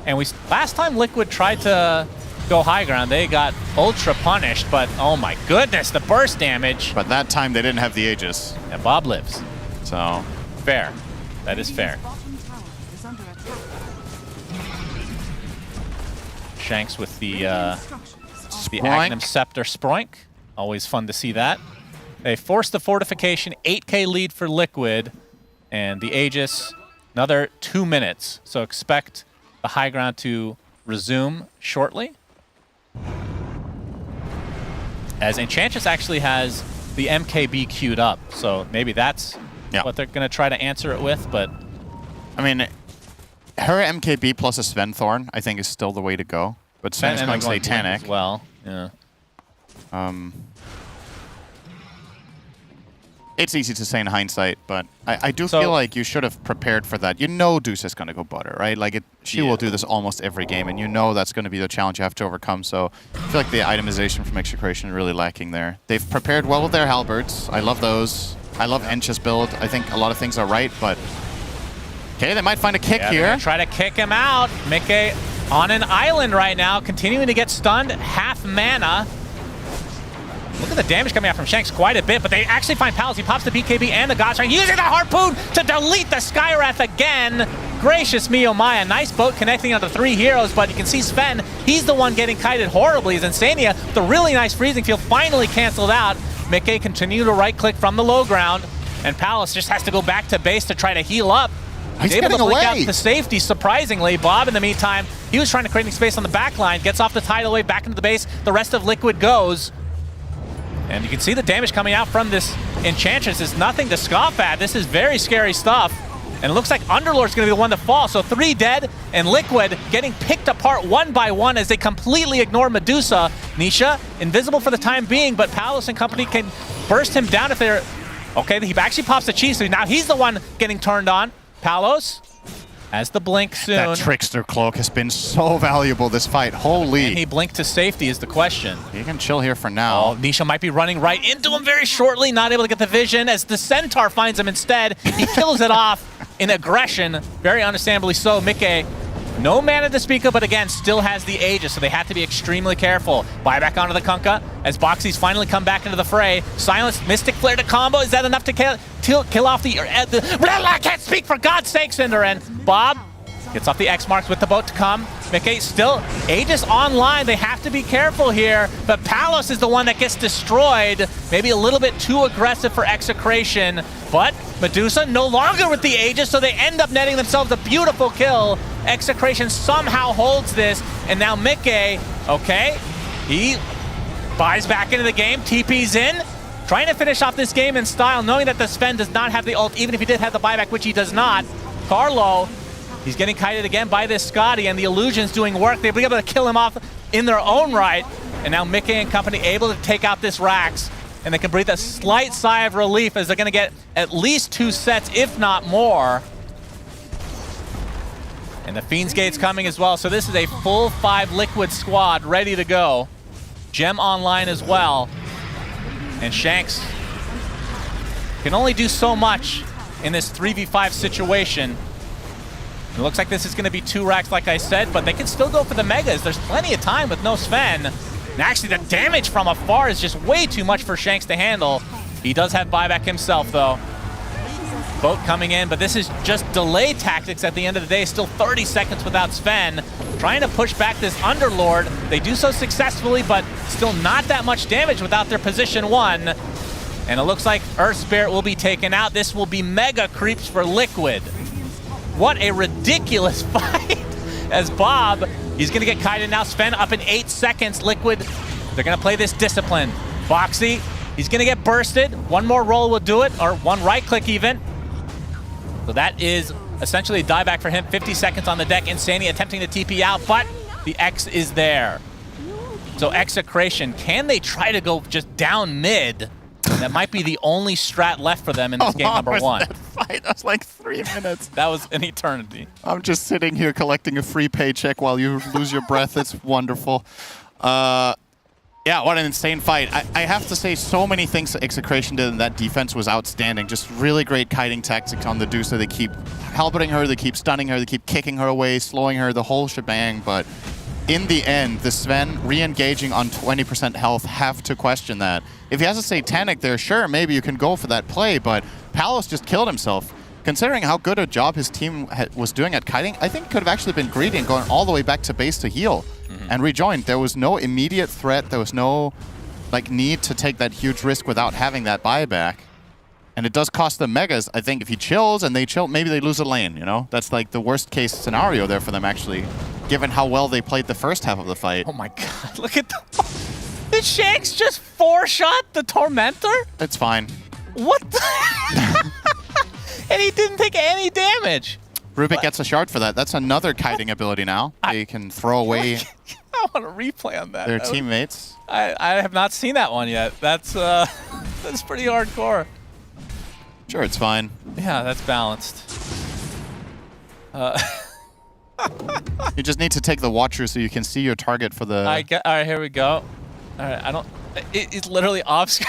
and last time Liquid tried to go high ground, they got ultra punished, but oh my goodness, the burst damage. But that time they didn't have the Aegis. And Bob lives. So fair. That is fair. Shanks with the Agnum Scepter Sproink. Always fun to see that. They forced the fortification, 8k lead for Liquid, and the Aegis, another 2 minutes. So expect the high ground to resume shortly. As Enchantress actually has the MKB queued up, so maybe that's what they're going to try to answer it with, but... I mean, her MKB plus a Sven Thorn, I think, is still the way to go. But Sven is going Satanic. As well, yeah. It's easy to say in hindsight, but I do feel like you should have prepared for that. You know Deuce is going to go butter, right? Like, she will do this almost every game, and you know that's going to be the challenge you have to overcome. So I feel like the itemization from Execration is really lacking there. They've prepared well with their halberds. I love those. I love Ench's build. I think a lot of things are right, but... Okay, they might find a kick here. Try to kick him out. Mickey on an island right now, continuing to get stunned. Half mana. Look at the damage coming out from Shanks quite a bit, but they actually find Palace. He pops the BKB and the Godshrine, using the Harpoon to delete the Skywrath again. Gracious me, oh my, a nice boat connecting onto 3 heroes, but you can see Sven, he's the one getting kited horribly. As Insania, the really nice freezing field, finally canceled out. Mickey continue to right-click from the low ground, and Palace just has to go back to base to try to heal up. He's able to blink out to safety, surprisingly. Bob, in the meantime, he was trying to create space on the back line, gets off the tidal wave, back into the base. The rest of Liquid goes. And you can see the damage coming out from this Enchantress is nothing to scoff at. This is very scary stuff. And it looks like Underlord's going to be the one to fall. So 3 dead, and Liquid getting picked apart one by one as they completely ignore Medusa. Nisha, invisible for the time being, but Palace and company can burst him down if they're... Okay, he actually pops the cheese, so now he's the one getting turned on. Palos has the blink soon. That Trickster Cloak has been so valuable this fight. Holy. And he blinked to safety is the question. He can chill here for now. Oh, Nisha might be running right into him very shortly, not able to get the vision as the Centaur finds him instead. He kills it off in aggression, very understandably so. Mickey, no mana to speak of, but again, still has the Aegis, so they have to be extremely careful. Buyback onto the Kunkka as Boxy's finally come back into the fray. Silence, Mystic Flare to combo. Is that enough to kill off the... I can't speak, for God's sake, Cinder. And Bob Gets off the X marks with the boat to come. Mickey still, Aegis online. They have to be careful here, but Palos is the one that gets destroyed. Maybe a little bit too aggressive for Execration, but Medusa no longer with the Aegis, so they end up netting themselves a beautiful kill. Execration somehow holds this, and now Mickey, okay, he buys back into the game, TP's in, trying to finish off this game in style, knowing that the Sven does not have the ult, even if he did have the buyback, which he does not. Carlo, he's getting kited again by this Scotty, and the illusion's doing work. They'll be able to kill him off in their own right. And now Mickey and company able to take out this Rax, and they can breathe a slight sigh of relief as they're going to get at least 2 sets, if not more. And the Fiend's Gate's coming as well, so this is a full 5 Liquid squad ready to go. Gem online as well. And Shanks can only do so much in this 3v5 situation. It looks like this is going to be 2 racks, like I said, but they can still go for the Megas. There's plenty of time with no Sven. And actually, the damage from afar is just way too much for Shanks to handle. He does have buyback himself, though. Boat coming in, but this is just delay tactics at the end of the day. Still 30 seconds without Sven. Trying to push back this Underlord. They do so successfully, but still not that much damage without their position 1. And it looks like Earth Spirit will be taken out. This will be mega creeps for Liquid. What a ridiculous fight as Bob, he's going to get kited now. Sven up in 8 seconds. Liquid, they're going to play this discipline. Boxy, he's going to get bursted. One more roll will do it, or one right click even. So that is essentially a dieback for him. 50 seconds on the deck. Insani attempting to TP out, but the X is there. So Execration, can they try to go just down mid? That might be the only strat left for them in this game number 1. That fight? That was like 3 minutes. That was an eternity. I'm just sitting here collecting a free paycheck while you lose your breath. It's wonderful. Yeah, what an insane fight. I have to say, so many things that Execration did in that defense was outstanding. Just really great kiting tactics on the Medusa. They keep halberting her, they keep stunning her, they keep kicking her away, slowing her, the whole shebang. But in the end, the Sven re-engaging on 20% health, have to question that. If he has a Satanic there, sure, maybe you can go for that play, but Palos just killed himself. Considering how good a job his team was doing at kiting, I think it could have actually been greedy and going all the way back to base to heal and rejoin. There was no immediate threat. There was no need to take that huge risk without having that buyback. And it does cost them Megas. I think if he chills and they chill, maybe they lose a lane, you know? That's like the worst case scenario there for them, actually, given how well they played the first half of the fight. Oh my god, look at the... Did Shanks just 4-shot the Tormentor? It's fine. What the... And he didn't take any damage. Rubik gets a shard for that. That's another kiting ability now. They can throw away I want to replay on that. their teammates. I have not seen that one yet. That's that's pretty hardcore. Sure, it's fine. Yeah, that's balanced. You just need to take the Watcher so you can see your target for the... All right, here we go. All right, I don't... It's literally off screen.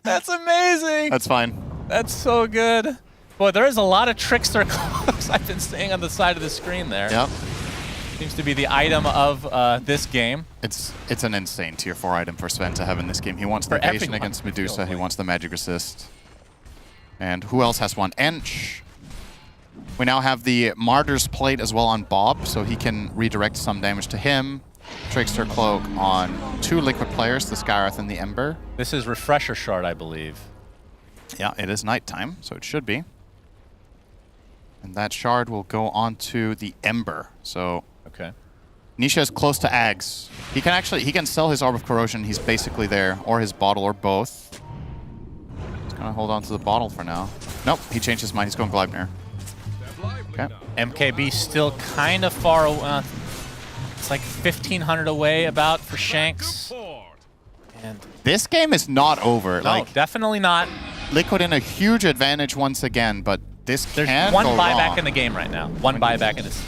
That's amazing. That's fine. That's so good. Boy, there is a lot of trickster clocks I've been seeing on the side of the screen there. Yep. Seems to be the item of this game. It's an insane tier 4 item for Sven to have in this game. He wants the evasion against Medusa. He wants the magic resist. And who else has one? Ench. We now have the Martyr's Plate as well on Bob, so he can redirect some damage to him. Trickster Cloak on 2 Liquid players, the Skywrath and the Ember. This is Refresher Shard, I believe. Yeah, it is nighttime, so it should be. And that shard will go on to the Ember. So okay. Nisha is close to Ags. He can sell his Orb of Corrosion. He's basically there, or his bottle, or both. He's gonna hold on to the bottle for now. Nope, he changed his mind. He's going Gleipnir. Okay. MKB still kind of far away. It's like 1,500 away about for Shanks. And this game is not over. No, definitely not. Liquid in a huge advantage once again, but there's one buyback in the game right now. One buyback in this.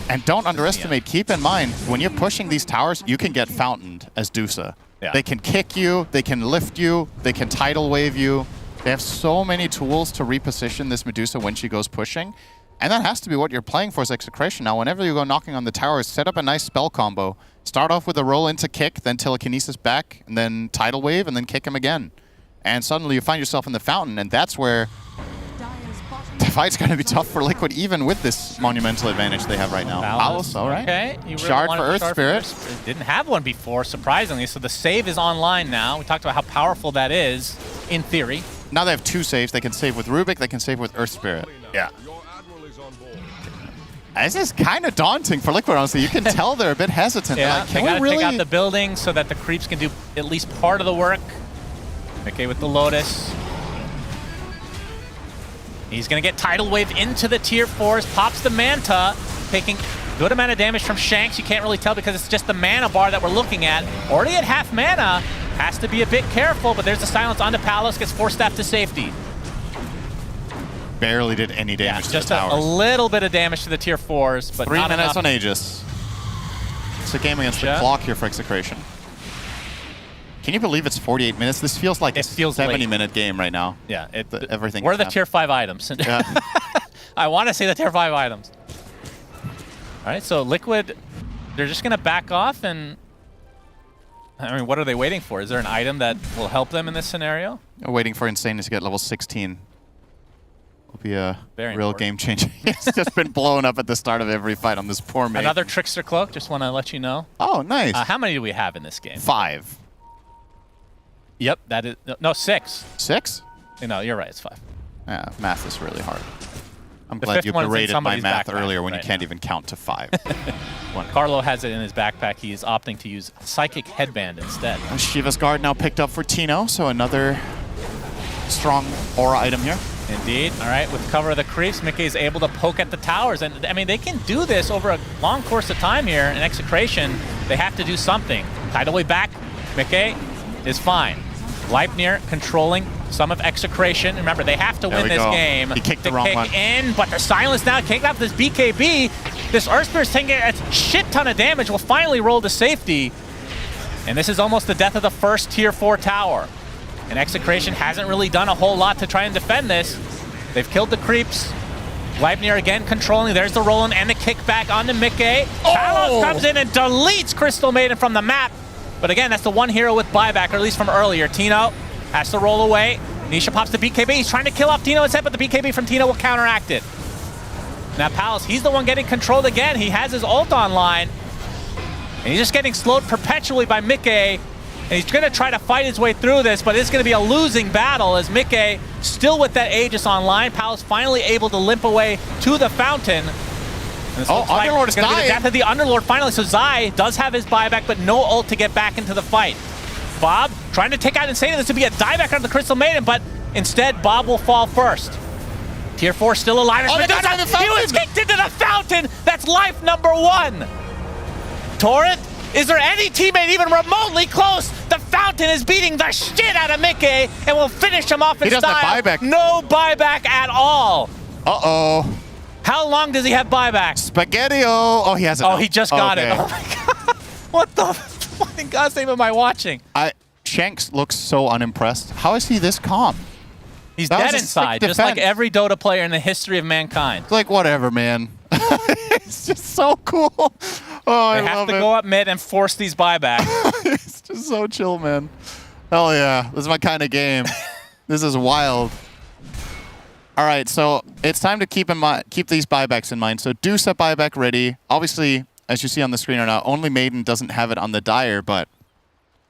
And don't underestimate, keep in mind, when you're pushing these towers, you can get fountained as Dusa. Yeah. They can kick you, they can lift you, they can tidal wave you. They have so many tools to reposition this Medusa when she goes pushing. And that has to be what you're playing for as Execration. Now, whenever you go knocking on the towers, set up a nice spell combo. Start off with a roll into kick, then telekinesis back, and then tidal wave, and then kick him again. And suddenly you find yourself in the fountain, and that's where fight's going to be tough for Liquid, even with this monumental advantage they have right now. Palos, all right. Okay. You really Shard for wanted Earth Spirit. Didn't have one before, surprisingly. So the save is online now. We talked about how powerful that is, in theory. Now they have 2 saves. They can save with Rubik, they can save with Earth Spirit. Yeah. This is kind of daunting for Liquid, honestly. You can tell they're a bit hesitant. Yeah, Like, they gotta take out the building so that the creeps can do at least part of the work. Okay, with the Lotus. He's gonna get Tidal Wave into the tier 4s, pops the Manta, taking good amount of damage from Shanks. You can't really tell because it's just the mana bar that we're looking at. Already at half mana, has to be a bit careful, but there's the silence onto Palos, gets 4 staff to safety. Barely did any damage to just the towers. a little bit of damage to the tier 4s, but 3 not minutes enough. on Aegis. It's a game against the clock here for Execration. Can you believe it's 48 minutes? This feels like a 70-minute game right now. Yeah, everything. We're can the happen. tier 5 items. Yeah. I want to say the tier 5 items. All right, so Liquid, they're just going to back off and... I mean, what are they waiting for? Is there an item that will help them in this scenario? They're waiting for Insane to get level 16. Will be a Very real important. game changer. It's just been blown up at the start of every fight on this poor mate. Another Trickster Cloak, just want to let you know. Oh, nice. How many do we have in this game? 5. Yep, that is... No, 6. 6? No, you're right, it's 5. Yeah, math is really hard. I'm The glad fifth you one's in berated my somebody's math backpack earlier when right you can't even count to 5. Carlo has it in his backpack. He is opting to use Psychic Headband instead. Shiva's Guard now picked up for Tino, so another strong aura item here. Indeed. All right, with cover of the creeps, Mickey is able to poke at the towers. And, I mean, they can do this over a long course of time here in Execration. They have to do something. Tidal Wave back. Mickey is fine. Leipnir controlling some of Execration. Remember, they have to There win we this go. game. He kicked the to wrong kick one. in, but the silence now kicking out this BKB. This Earthspear is taking a shit ton of damage. Will finally roll to safety. And this is almost the death of the first tier 4 tower. And Execration hasn't really done a whole lot to try and defend this. They've killed the creeps. Leipnir again controlling. There's the Roland and the kickback onto Mickey. Palos comes in and deletes Crystal Maiden from the map. But again, that's the one hero with buyback, or at least from earlier. Tino has to roll away. Nisha pops the BKB. He's trying to kill off Tino instead, but the BKB from Tino will counteract it. Now Palos, he's the one getting controlled again. He has his ult online. And he's just getting slowed perpetually by Mickey. And he's going to try to fight his way through this, but it's going to be a losing battle as Mickey, still with that Aegis online. Palos finally able to limp away to the fountain. Underlord is going to be the dying. death of the Underlord finally. So Zai does have his buyback, but no ult to get back into the fight. Bob trying to take out Insane. This would be a dieback on the Crystal Maiden, but instead Bob will fall first. Tier 4 still alive. Oh, they got inside the He was fountain! kicked into the fountain. That's life number 1. Torrent, is there any teammate even remotely close? The fountain is beating the shit out of Mickey and will finish him off in He doesn't style. have buyback. No buyback at all. Uh-oh. How long does he have buyback? Spaghetti-o. Oh, he has it. Oh, now. he just got Okay. it. Oh my god. What the fucking God's name am I watching? Shanks looks so unimpressed. How is he this calm? He's That dead was a inside, sick just like defense. every Dota player in the history of mankind. Like, whatever, man. It's just so cool. Oh, I They have love to it. go up mid and force these buybacks. It's just so chill, man. Hell yeah. This is my kind of game. This is wild. All right, so it's time to keep these buybacks in mind. So do set buyback ready. Obviously, as you see on the screen right now, only Maiden doesn't have it on the Dire, but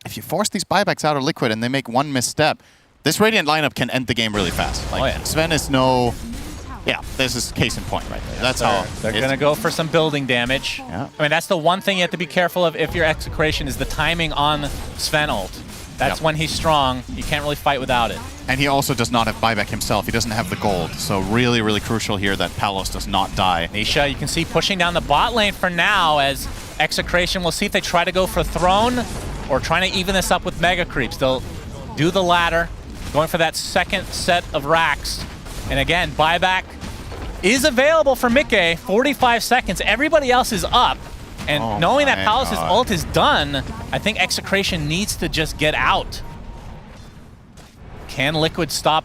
if you force these buybacks out of Liquid and they make one misstep, this Radiant lineup can end the game really fast. Like, Sven is no... Yeah, this is case in point right there. That's how... They're going to go for some building damage. Yeah. I mean, that's the one thing you have to be careful of if your Execration is the timing on Sven ult. That's when he's strong. You can't really fight without it. And he also does not have buyback himself. He doesn't have the gold. So really, really crucial here that Palos does not die. Nisha, you can see pushing down the bot lane for now as Execration. We'll see if they try to go for Throne or trying to even this up with Mega Creeps. They'll do the latter, going for that second set of racks. And again, buyback is available for Mickey. 45 seconds. Everybody else is up. And knowing that Palos' ult is done, I think Execration needs to just get out. Can Liquid stop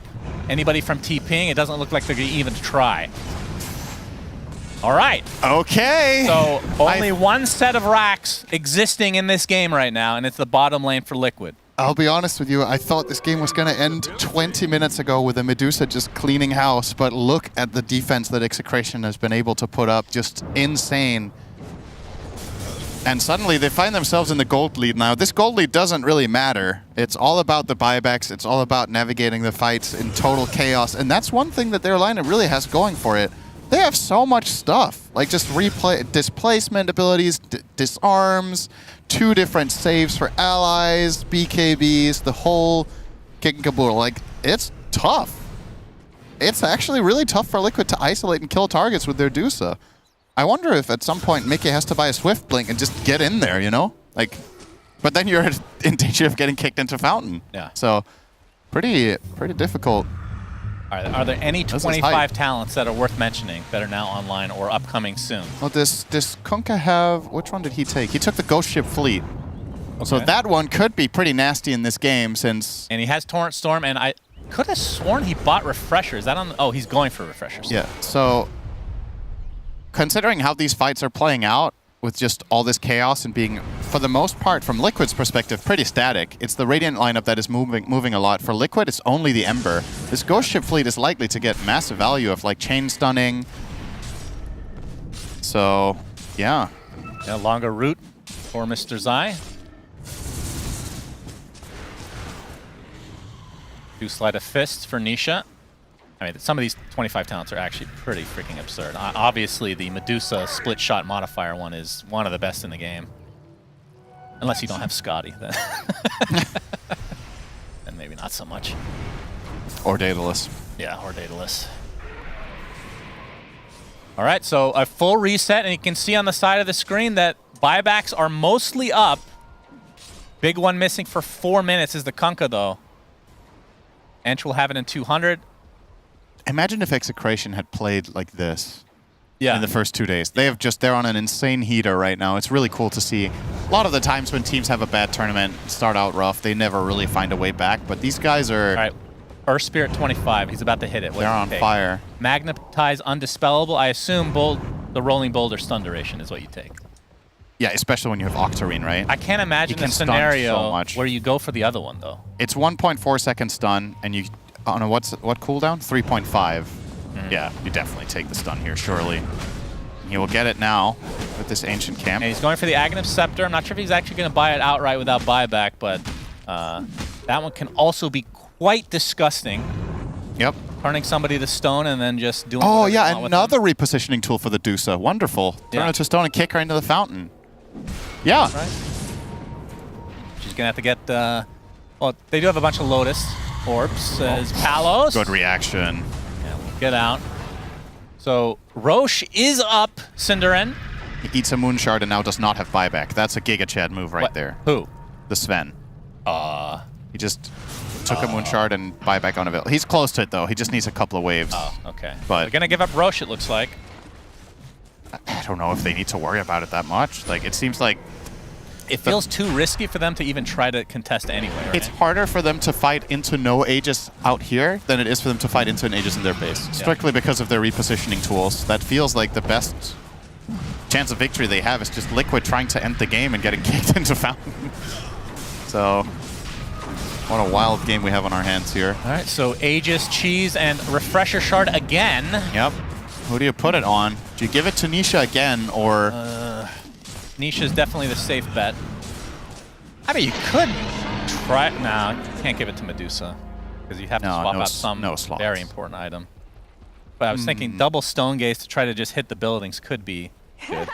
anybody from TPing? It doesn't look like they're going to even try. All right. Okay. So only one set of racks existing in this game right now, and it's the bottom lane for Liquid. I'll be honest with you, I thought this game was going to end 20 minutes ago with a Medusa just cleaning house, but look at the defense that Execration has been able to put up. Just insane. And suddenly they find themselves in the gold lead now. This gold lead doesn't really matter. It's all about the buybacks. It's all about navigating the fights in total chaos. And that's one thing that their lineup really has going for it. They have so much stuff. Like just displacement abilities, disarms, 2 different saves for allies, BKBs, the whole kit and caboodle. Like, it's tough. It's actually really tough for Liquid to isolate and kill targets with their Dusa. I wonder if at some point Mickey has to buy a Swift Blink and just get in there, you know? Like, but then you're in danger of getting kicked into Fountain. Yeah. So, pretty difficult. Are there any 25 talents that are worth mentioning that are now online or upcoming soon? Well, does Kunkka have... Which one did he take? He took the Ghost Ship Fleet. Okay. So that one could be pretty nasty in this game since... And he has Torrent Storm, and I could have sworn he bought Refresher. Is that on... Oh, he's going for Refreshers. Yeah, so... Considering how these fights are playing out with just all this chaos and being, for the most part, from Liquid's perspective, pretty static. It's the Radiant lineup that is moving a lot. For Liquid, it's only the Ember. This Ghost Ship Fleet is likely to get massive value of like chain stunning. So, yeah. Yeah, longer route for Mr. Zai. Do Sleight of Fist for Nisha. I mean, some of these 25 talents are actually pretty freaking absurd. Obviously, the Medusa split shot modifier one is one of the best in the game. Unless you don't have Scotty, then. Then maybe not so much. Or Daedalus. Yeah, or Daedalus. All right, so a full reset, and you can see on the side of the screen that buybacks are mostly up. Big one missing for 4 minutes is the Kunkka, though. Ench will have it in 200. Imagine if Execration had played like this in the first 2 days. They're on an insane heater right now. It's really cool to see. A lot of the times when teams have a bad tournament, start out rough, they never really find a way back. But these guys are... All right, Earth Spirit 25. He's about to hit it. They're on fire. Magnetize Undispellable. I assume the Rolling Boulder stun duration is what you take. Yeah, especially when you have Octarine, right? I can't imagine a scenario where you go for the other one, though. It's 1.4 second stun, and you... Oh no, what cooldown? 3.5. Yeah, you definitely take the stun here, surely. He will get it now with this Ancient Camp. And he's going for the Aghanim Scepter. I'm not sure if he's actually going to buy it outright without buyback, but that one can also be quite disgusting. Yep. Turning somebody to stone and then just doing... Oh yeah, another repositioning tool for the Dusa. Wonderful. Turn it to stone and kick her into the fountain. Yeah. Right. She's going to have to get... well, they do have a bunch of Lotus Orbs, says Palos. Good reaction. Yeah, we'll get out. So Roche is up, Cinderin. He eats a Moon Shard and now does not have buyback. That's a Giga Chad move right there. Who? The Sven. He just took a Moon Shard and buyback unavailable. He's close to it though. He just needs a couple of waves. Oh, okay. But they're gonna give up Roche, it looks like. I don't know if they need to worry about it that much. Like, it seems like it feels too risky for them to even try to contest anyway, right? It's harder for them to fight into no Aegis out here than it is for them to fight into an Aegis in their base. Strictly because of their repositioning tools. That feels like the best chance of victory they have is just Liquid trying to end the game and getting kicked into Fountain. So, what a wild game we have on our hands here. All right, so Aegis, Cheese, and Refresher Shard again. Yep. Who do you put it on? Do you give it to Nisha again, or... Nisha's definitely the safe bet. I mean, you could try... No, you can't give it to Medusa. Because you have to swap out some very important item. But I was thinking double Stone Gaze to try to just hit the buildings could be good.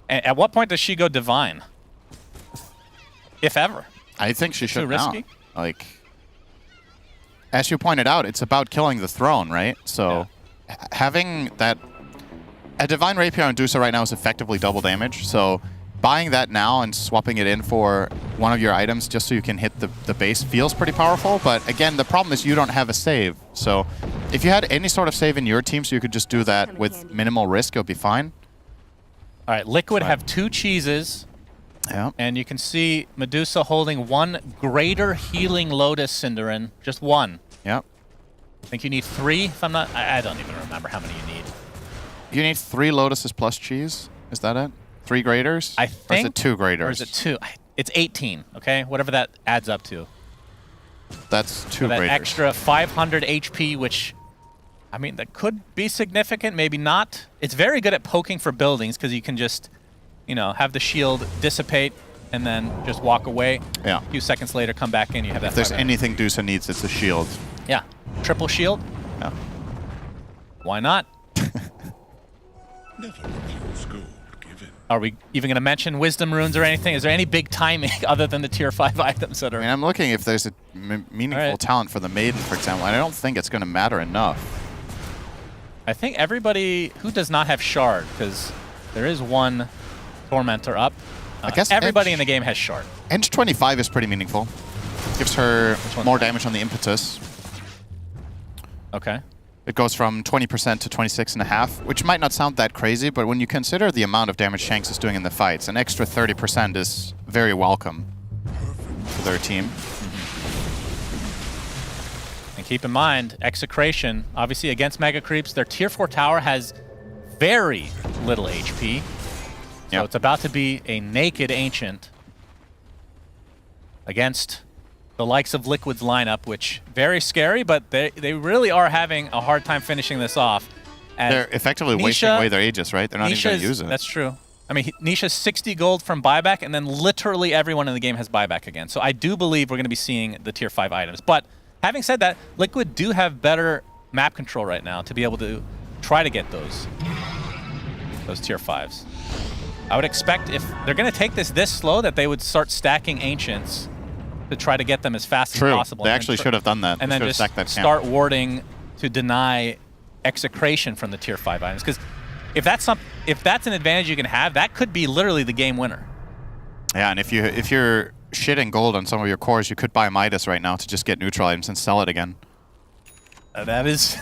And at what point does she go Divine? If ever. I think she should too risky? Now. Like, as you pointed out, it's about killing the throne, right? So having that... A Divine Rapier on Dusa right now is effectively double damage, so buying that now and swapping it in for one of your items just so you can hit the base feels pretty powerful, but again, the problem is you don't have a save. So if you had any sort of save in your team so you could just do that with minimal risk, it would be fine. All right, Liquid have 2 cheeses. Yeah. And you can see Medusa holding 1 greater healing Lotus Cinderin. Just 1. Yep. I think you need 3, if I'm not... I don't even remember how many you need. You need 3 Lotuses plus cheese? Is that it? 3 graders? I think... Or is it 2 graders? Or is it 2? it's 18, okay? Whatever that adds up to. That's two that breakers. extra 500 HP, which, I mean, that could be significant, maybe not. It's very good at poking for buildings because you can just, you know, have the shield dissipate and then just walk away. Yeah. A few seconds later, come back in, you have that. If there's 500. anything Dusa needs, it's a shield. Yeah. Triple shield? Yeah. Why not? Are we even going to mention wisdom runes or anything? Is there any big timing other than the tier 5 items that are... I mean, I'm looking if there's a meaningful talent for the Maiden, for example, and I don't think it's going to matter enough. I think everybody who does not have Shard, because there is one Tormentor up. I guess everybody in the game has Shard. Edge 25 is pretty meaningful. Gives her more damage on the impetus. Okay. It goes from 20% to 26.5%, which might not sound that crazy, but when you consider the amount of damage Shanks is doing in the fights, an extra 30% is very welcome for their team. And keep in mind, Execration, obviously against Mega Creeps, their tier 4 tower has very little HP. So it's about to be a naked Ancient against the likes of Liquid's lineup, which very scary, but they really are having a hard time finishing this off. And They're effectively wasting away their Aegis, right? They're not even going to use it. That's true. I mean, Nisha's 60 gold from buyback, and then literally everyone in the game has buyback again. So I do believe we're going to be seeing the tier 5 items. But having said that, Liquid do have better map control right now to be able to try to get those tier 5s. I would expect if they're going to take this slow that they would start stacking Ancients to try to get them as fast as possible. They actually should have done that. And They then should have just stacked that start camp. warding to deny Execration from the tier 5 items. Because if that's an advantage you can have, that could be literally the game winner. Yeah, and if you're shitting gold on some of your cores, you could buy Midas right now to just get neutral items and sell it again. That is...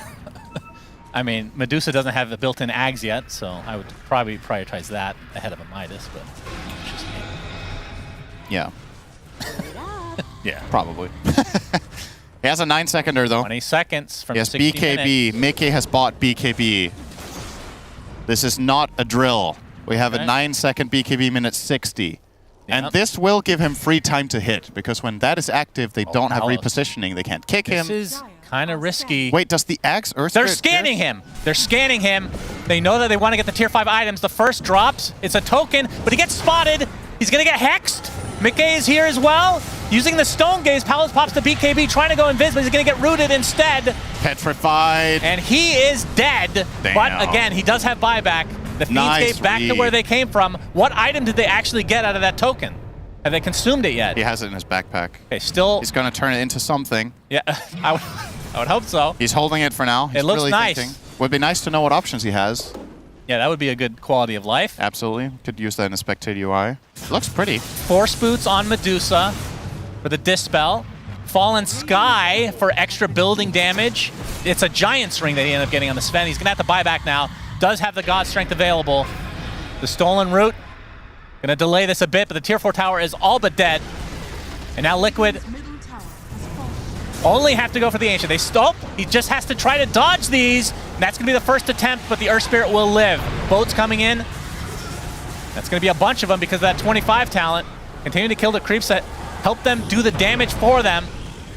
I mean, Medusa doesn't have the built-in Ags yet, so I would probably prioritize that ahead of a Midas, but it's just me. Yeah. Yeah. Probably. He has a 9-seconder though. 20 seconds from Yes, 60 BKB. minutes. Mickey has bought BKB. This is not a drill. We have a 9-second BKB minute 60. And this will give him free time to hit, because when that is active, they don't have Palos. repositioning. They can't kick him. This is kind of risky. Wait, does the Axe Earth They're Spirit scanning him. They're scanning him. They know that they want to get the tier 5 items. The first drops. It's a token, but he gets spotted. He's going to get hexed. Mickey is here as well. Using the Stone Gaze, Palos pops the BKB, trying to go invisible. He's going to get rooted instead. Petrified. And he is dead. Damn. But again, he does have buyback. The Fiends Nice gave back to read. where they came from. What item did they actually get out of that token? Have they consumed it yet? He has it in his backpack. Okay, still. He's going to turn it into something. Yeah, I would hope so. He's holding it for now. He's It looks really nice. thinking. Would be nice to know what options he has. Yeah, that would be a good quality of life. Absolutely. Could use that in a spectator UI. Looks pretty. Force boots on Medusa for the Dispel. Fallen Sky for extra building damage. It's a Giant's Ring that he ended up getting on the Sven. He's going to have to buy back now. Does have the God Strength available. The Stolen Root. Going to delay this a bit, but the tier 4 tower is all but dead. And now Liquid only have to go for the Ancient. They stop. He just has to try to dodge these. And that's going to be the first attempt, but the Earth Spirit will live. Boats coming in. That's going to be a bunch of them because of that 25 talent. Continue to kill the creeps that help them do the damage for them.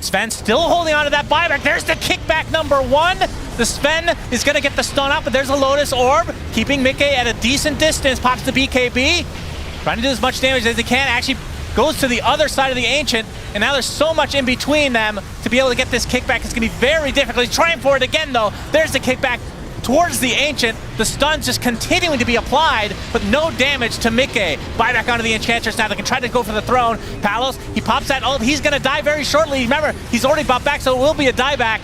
Sven still holding on to that buyback. There's the kickback number 1. The Sven is going to get the stun up, but there's a Lotus Orb, keeping Mickey at a decent distance. Pops the BKB. Trying to do as much damage as he can. Actually goes to the other side of the Ancient, and now there's so much in between them to be able to get this kickback. It's going to be very difficult. He's trying for it again, though. There's the kickback towards the Ancient. The stun's just continuing to be applied, but no damage to Mickey. Buyback onto the Enchantress now. They can try to go for the throne. Palos, he pops that ult. He's going to die very shortly. Remember, he's already bought back, so it will be a dieback.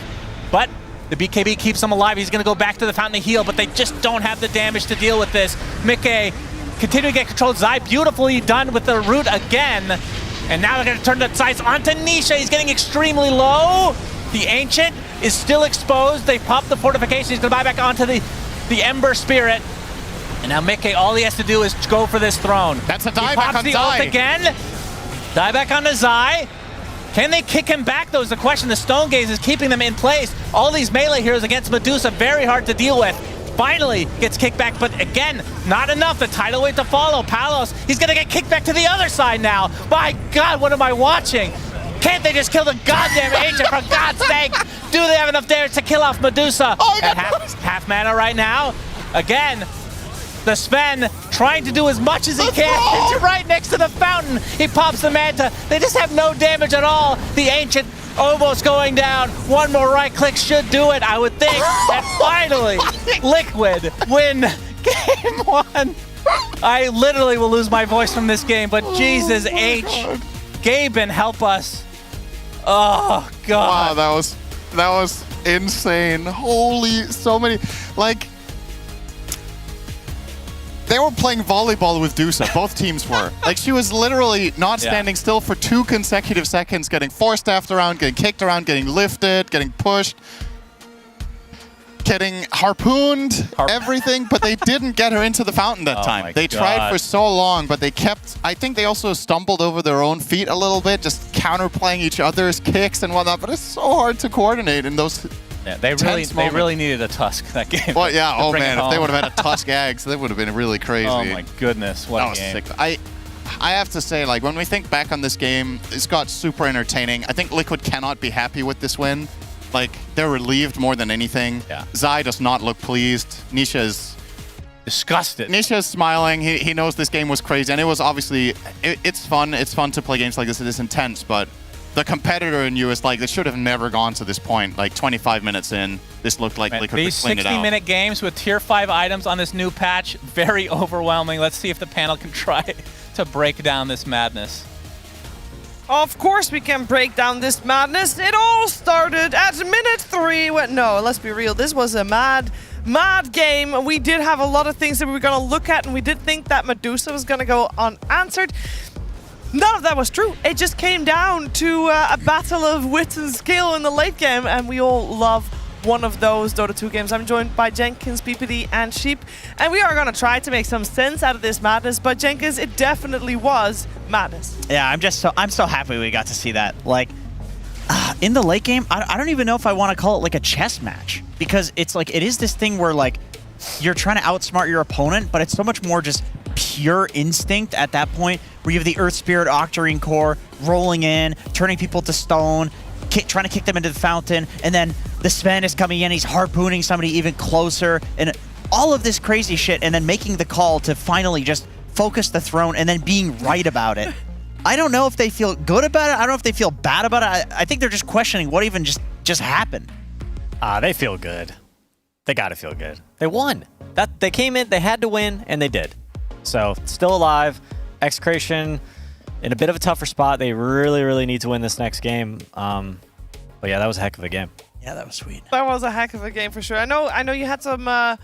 But the BKB keeps him alive. He's going to go back to the Fountain of Heal, but they just don't have the damage to deal with this. Mickey continue to get controlled. Zai beautifully done with the root again. And now they're going to turn the sights onto Nisha. He's getting extremely low. The Ancient is still exposed. They pop the fortification. He's going to buy back onto the Ember Spirit. And now Mickey, all he has to do is go for this throne. That's a He dieback pops on the Zai. ult again. Dieback onto Zai. Can they kick him back, though, is the question. The Stone Gaze is keeping them in place. All these melee heroes against Medusa, very hard to deal with. finally gets kicked back, but again, not enough. The tidal wave to follow. Palos, he's gonna get kicked back to the other side now. My God, what am I watching? Can't they just kill the goddamn Ancient, for God's sake? Do they have enough damage to kill off Medusa? At half mana right now. Again, the Sven trying to do as much as he can. It's right next to the fountain. He pops the Manta. They just have no damage at all. The Ancient almost going down. One more right click should do it, I would think. And finally, Liquid win game 1. I literally will lose my voice from this game, but Jesus H. Gaben, help us. Oh, God. Wow, that was insane. Holy, so many, like, they were playing volleyball with Dusa. Both teams were. Like, she was literally not standing still for 2 consecutive seconds, getting force-staffed around, getting kicked around, getting lifted, getting pushed, getting harpooned, everything, but they didn't get her into the fountain that time. They tried for so long, but they kept, I think they also stumbled over their own feet a little bit, just counterplaying each other's kicks and whatnot, but it's so hard to coordinate in those they really needed a Tusk that game. Well, yeah, oh man, if they would have had a Tusk Ags, that would have been really crazy. Oh my goodness, what a game. Sick. I have to say, like, when we think back on this game, it's got super entertaining. I think Liquid cannot be happy with this win. Like, they're relieved more than anything. Yeah. Zai does not look pleased. Nisha is disgusted. Nisha is smiling. He knows this game was crazy, and it was obviously, it's fun. It's fun to play games like this. It is intense, but the competitor in you is like, they should have never gone to this point. Like 25 minutes in, this looked like Liquid could clean it out. These 60-minute games with tier 5 items on this new patch, very overwhelming. Let's see if the panel can try to break down this madness. Of course we can break down this madness. It all started at minute 3. No, let's be real. This was a mad game. We did have a lot of things that we were going to look at, and we did think that Medusa was going to go unanswered. None of that was true. It just came down to a battle of wit and skill in the late game, and we all love one of those Dota 2 games. I'm joined by Jenkins, PPD, and Sheep, and we are going to try to make some sense out of this madness, but Jenkins, it definitely was madness. Yeah, I'm so happy we got to see that. Like, in the late game, I don't even know if I want to call it like a chess match, because it's like, it is this thing where like, you're trying to outsmart your opponent, but it's so much more just pure instinct at that point, where you have the Earth Spirit Octarine core rolling in, turning people to stone, trying to kick them into the fountain, and then the Sven is coming in, he's harpooning somebody even closer, and all of this crazy shit, and then making the call to finally just focus the throne, and then being right about it. I don't know if they feel good about it, I don't know if they feel bad about it, I think they're just questioning what even just happened. They feel good. They gotta feel good. They won. They came in, they had to win, and they did. So, still alive. Execration in a bit of a tougher spot. They really, really need to win this next game. But yeah, that was a heck of a game. Yeah, that was sweet. That was a heck of a game for sure. I know you had some, well,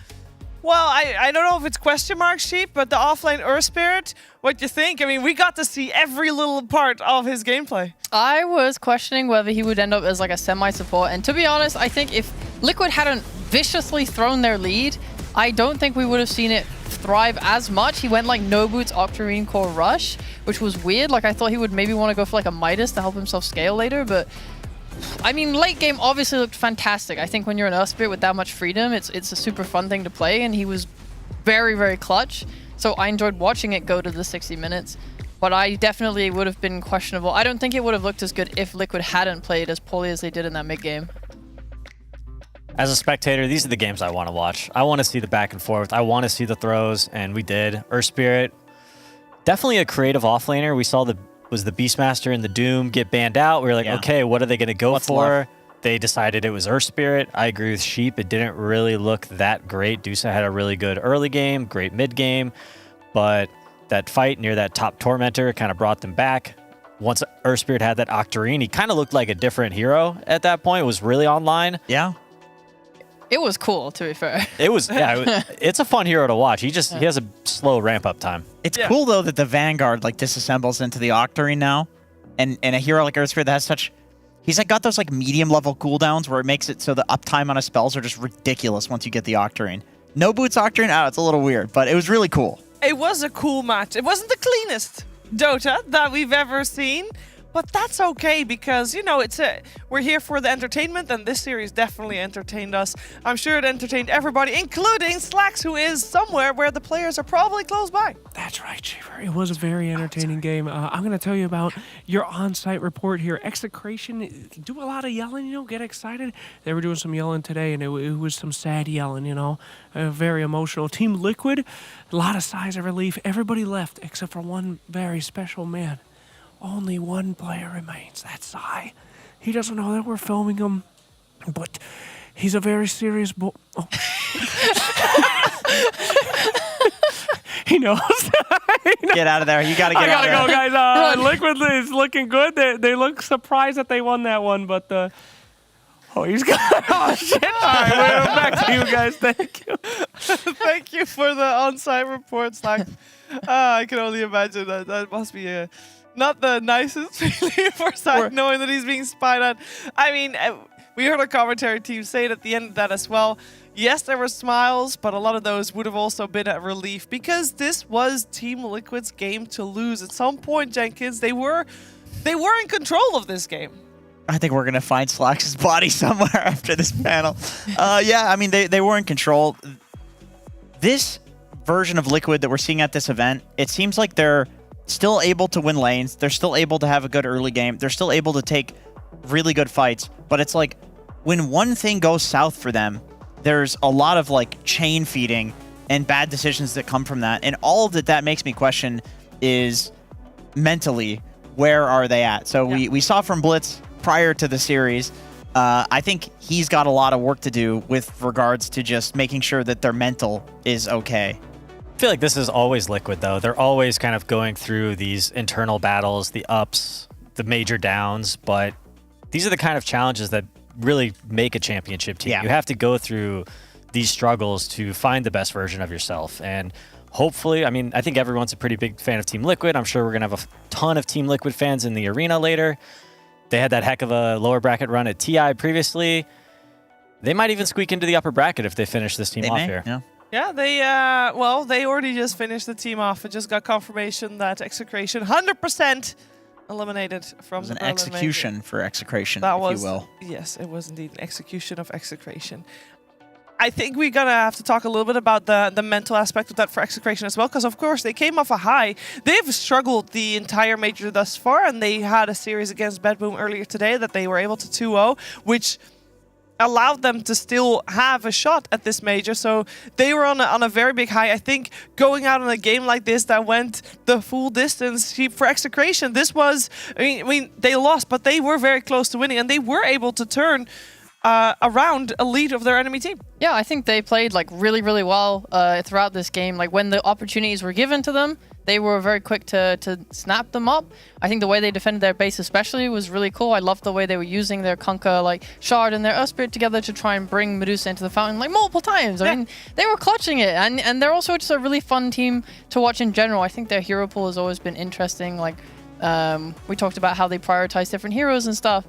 I don't know if it's question mark, Sheep, but the offlane Earth Spirit, what do you think? I mean, we got to see every little part of his gameplay. I was questioning whether he would end up as like a semi-support, and to be honest, I think if Liquid hadn't viciously thrown their lead, I don't think we would have seen it thrive as much. He went like no boots Octarine core rush, which was weird. Like I thought he would maybe want to go for like a Midas to help himself scale later, but I mean, late game obviously looked fantastic. I think when you're an Earth Spirit with that much freedom, it's a super fun thing to play, and he was very, very clutch. So I enjoyed watching it go to the 60 minutes, but I definitely would have been questionable. I don't think it would have looked as good if Liquid hadn't played as poorly as they did in that mid game. As a spectator, these are the games I want to watch. I want to see the back and forth. I want to see the throws, and we did. Earth Spirit, definitely a creative offlaner. We saw the Beastmaster and the Doom get banned out. We were like, okay, what are they going to go for? They decided it was Earth Spirit. I agree with Sheep. It didn't really look that great. Dusa had a really good early game, great mid game, but that fight near that top Tormentor kind of brought them back. Once Earth Spirit had that Octarine, he kind of looked like a different hero at that point. It was really online. Yeah. It was cool, to be fair. It was, yeah, it's a fun hero to watch. He has a slow ramp-up time. It's cool, though, that the Vanguard, like, disassembles into the Octarine now. And a hero like Earth Spirit that has such... He's, like, got those, like, medium-level cooldowns where it makes it so the uptime on his spells are just ridiculous once you get the Octarine. No boots Octarine? It's a little weird, but it was really cool. It was a cool match. It wasn't the cleanest Dota that we've ever seen, But that's okay because, you know, we're here for the entertainment, and this series definitely entertained us. I'm sure it entertained everybody, including Slacks, who is somewhere where the players are probably close by. That's right, Cheever. It was a very entertaining game. I'm going to tell you about your on-site report here. Execration, do a lot of yelling, you know, get excited. They were doing some yelling today, and it was some sad yelling, you know, very emotional. Team Liquid, a lot of sighs of relief. Everybody left except for one very special man. Only one player remains. That's Sai. He doesn't know that we're filming him, but he's a very serious boy. Oh. He knows. Get out of there. You got to get out of there. I gotta go, guys. Liquid is looking good. They look surprised that they won that one, but he's got. Oh shit! All right, we're back to you guys. Thank you. Thank you for the on-site report, Slack. I can only imagine that must be not the nicest feeling for Sai, knowing that he's being spied on. I mean, we heard a commentary team say it at the end of that as well. Yes, there were smiles, but a lot of those would have also been a relief because this was Team Liquid's game to lose. At some point, Jenkins, they were in control of this game. I think we're going to find Slacks' body somewhere after this panel. Yeah, I mean, they were in control. This version of Liquid that we're seeing at this event, it seems like they're still able to win lanes. They're still able to have a good early game. They're still able to take really good fights. But it's like when one thing goes south for them, there's a lot of like chain feeding and bad decisions that come from that. And all of that makes me question is mentally, where are they at? So we saw from Blitz prior to the series, I think he's got a lot of work to do with regards to just making sure that their mental is okay. I feel like this is always Liquid, though. They're always kind of going through these internal battles, the ups, the major downs, but these are the kind of challenges that really make a championship team. Yeah. You have to go through these struggles to find the best version of yourself. And hopefully, I mean, I think everyone's a pretty big fan of Team Liquid. I'm sure we're going to have a ton of Team Liquid fans in the arena later. They had that heck of a lower bracket run at TI previously. They might even squeak into the upper bracket if they finish this team off here. Yeah. Yeah, they already just finished the team off. It just got confirmation that Execration 100% eliminated from the It was an execution major. for Execration, That if was, you will. Yes, it was indeed an execution of Execration. I think we're going to have to talk a little bit about the mental aspect of that for Execration as well, because of course they came off a high. They've struggled the entire major thus far, and they had a series against Bedboom earlier today that they were able to 2-0, which allowed them to still have a shot at this major. So they were on a very big high. I think going out in a game like this that went the full distance for Execration, this was, I mean, they lost, but they were very close to winning, and they were able to turn around a lead of their enemy team. Yeah, I think they played like really, really well throughout this game. Like when the opportunities were given to them, they were very quick to snap them up. I think the way they defended their base especially was really cool. I loved the way they were using their Kunkka like shard and their Earth Spirit together to try and bring Medusa into the fountain like multiple times. I mean, they were clutching it, and they're also just a really fun team to watch in general. I think their hero pool has always been interesting. Like we talked about how they prioritize different heroes and stuff.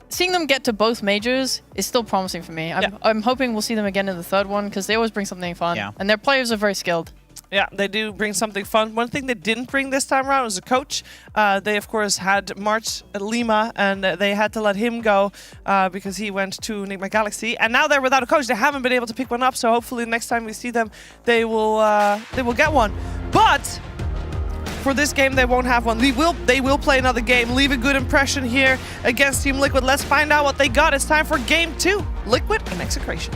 Seeing them get to both majors is still promising for me. I'm hoping we'll see them again in the third one because they always bring something fun. Yeah. And their players are very skilled. Yeah, they do bring something fun. One thing they didn't bring this time around was a coach. They, of course, had March Lima, and they had to let him go because he went to Enigma Galaxy. And now they're without a coach. They haven't been able to pick one up, so hopefully next time we see them, they will get one. But for this game, they won't have one. They will play another game. Leave a good impression here against Team Liquid. Let's find out what they got. It's time for Game 2, Liquid and Execration.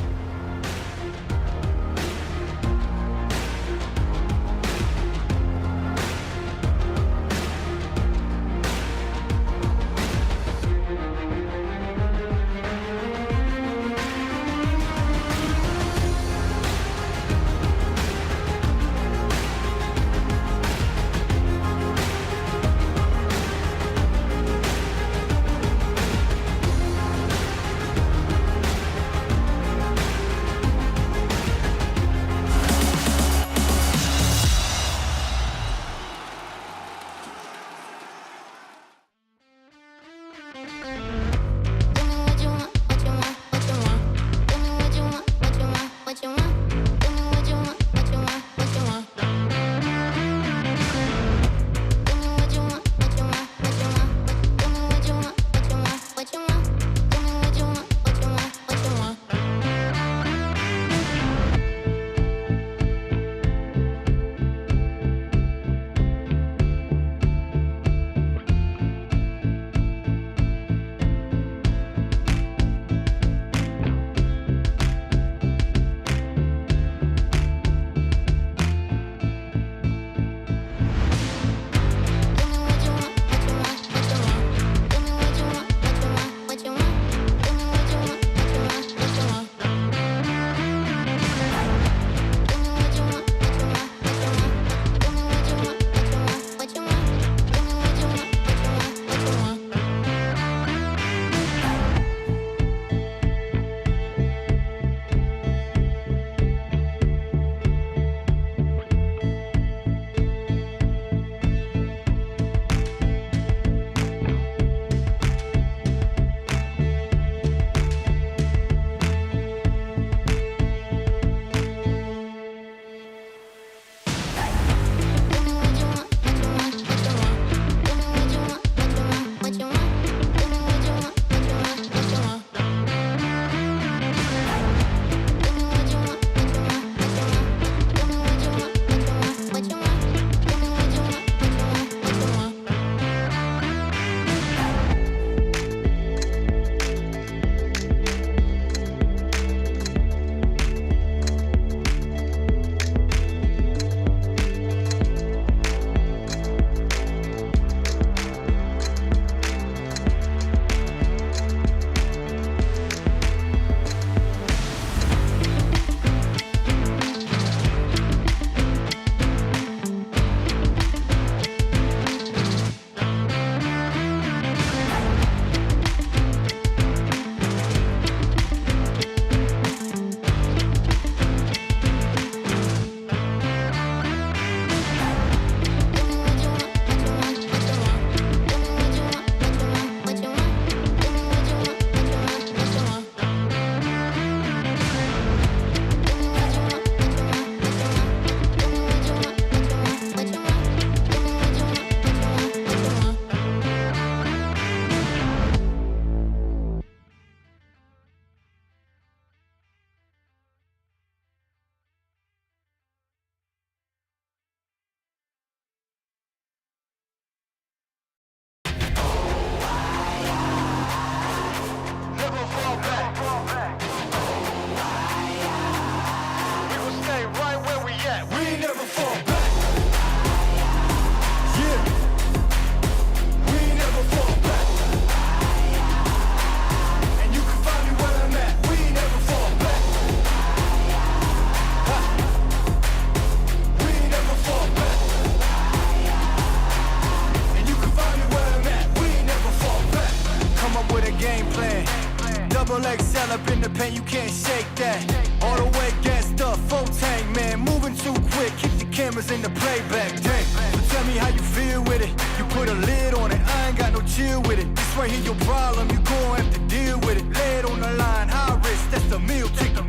can't shake that. All the way gassed up, full tank, man. Moving too quick, keep the cameras in the playback. Dang, so tell me how you feel with it. You put a lid on it, I ain't got no chill with it. This right here your problem, you gon' have to deal with it. Lay it on the line, high risk, that's the meal ticket.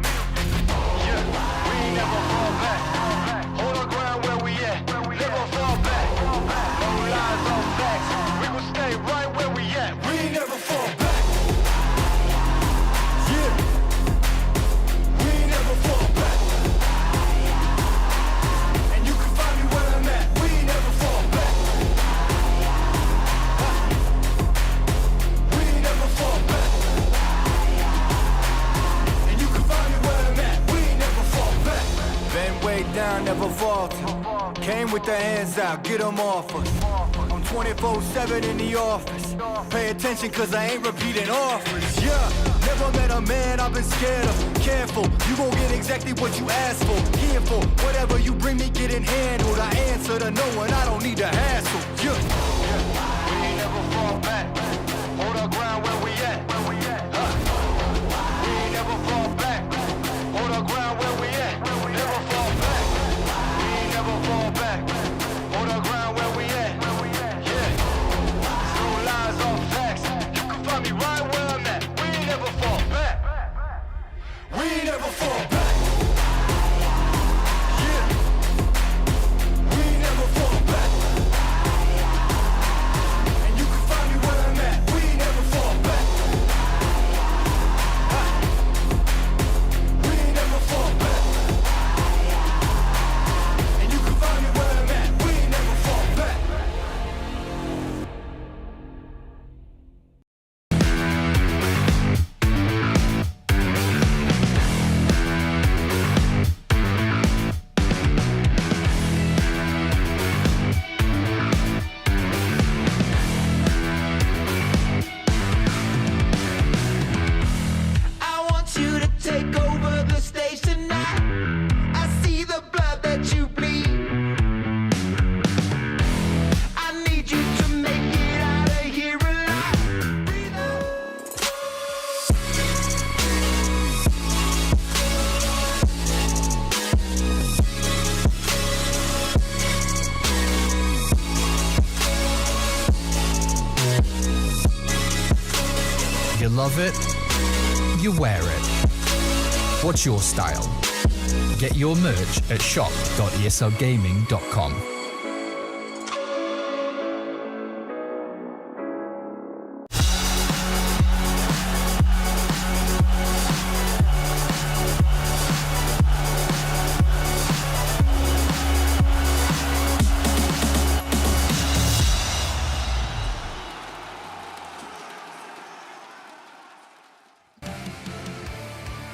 Yeah, we ain't never fall back. Hold our ground where we at, never fall back. No lies, no facts, we gon' stay right where we at. We ain't never fall back. Yeah, we ain't never fall back. And you can find me where I'm at. We ain't never fall back. We ain't never fall back. And you can find me where I'm at. We ain't never fall back. Been way down, never faltered. Came with the hands out, get them off us. I'm 24/7 in the office. Pay attention cause I ain't repeating offers. Yeah, never met a man I've been scared of. Careful, you gon' get exactly what you asked for. Here for whatever you bring me getting handled. I answer to no one, I don't need the hassle. Yeah, we ain't never fall back. Hold our ground where we at. We ain't never fall back. Hold our ground where we at. Never fall back. We ain't never fall back. Hold our ground where we at. Yeah. No lies, all facts. You can find me right where I'm at. We ain't never fall back. We ain't never fall back. Yeah. We ain't never fall back. And you can find me where I'm at. We ain't never fall back. We ain't never fall back. And you can find me where I'm at. We ain't never fall back. I want you to take over the stage tonight. I see the blood that you bleed. I need you to make it out of here alive. Breathe out. You love it, you wear it. What's your style? Get your merch at shop.eslgaming.com.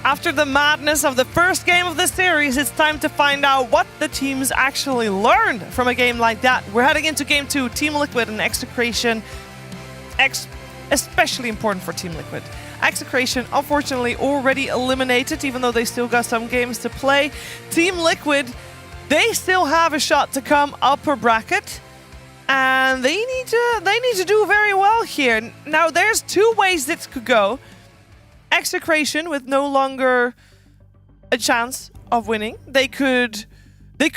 After the madness of the first game of the series, it's time to find out what the teams actually learned from a game like that. We're heading into Game 2, Team Liquid and Execration. Especially important for Team Liquid. Execration, unfortunately, already eliminated, even though they still got some games to play. Team Liquid, they still have a shot to come upper bracket. And they need to do very well here. Now, there's two ways this could go. Execration with no longer a chance of winning. They could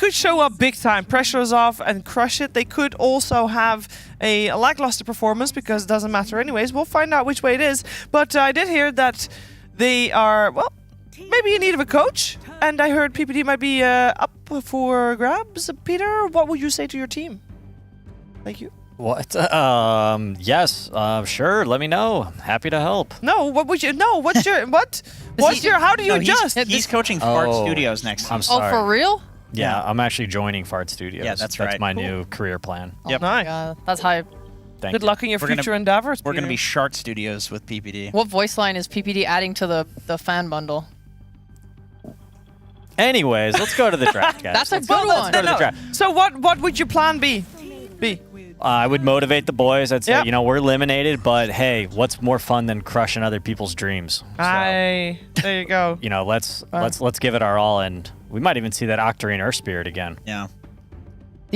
show up big time, pressure us off and crush it. They could also have a lackluster performance because it doesn't matter anyways. We'll find out which way it is. But I did hear that they are, well, maybe in need of a coach. And I heard PPD might be up for grabs. Peter, what would you say to your team? Thank you. What? Yes. Sure. Let me know. Happy to help. No. What would you? No. What's your? What? What's your? How do you adjust? He's coaching Fart Studios next. I'm sorry. Oh, for real? Yeah, I'm actually joining Fart Studios. Yeah, that's right. right. my Cool. new career plan. Oh my God, that's hype. Thank Good you. luck in your future endeavors. We're going to Peter. be Shart Studios with PPD. What voice line is PPD adding to the fan bundle? Anyways, let's go to the draft, guys. That's a Let's good go one. to the draft. So what would your plan be? I would motivate the boys. I'd say, Yep. you know, we're eliminated, but hey, what's more fun than crushing other people's dreams? There you go. You know, let's give it our all, and we might even see that Octarine Earth Spirit again. Yeah.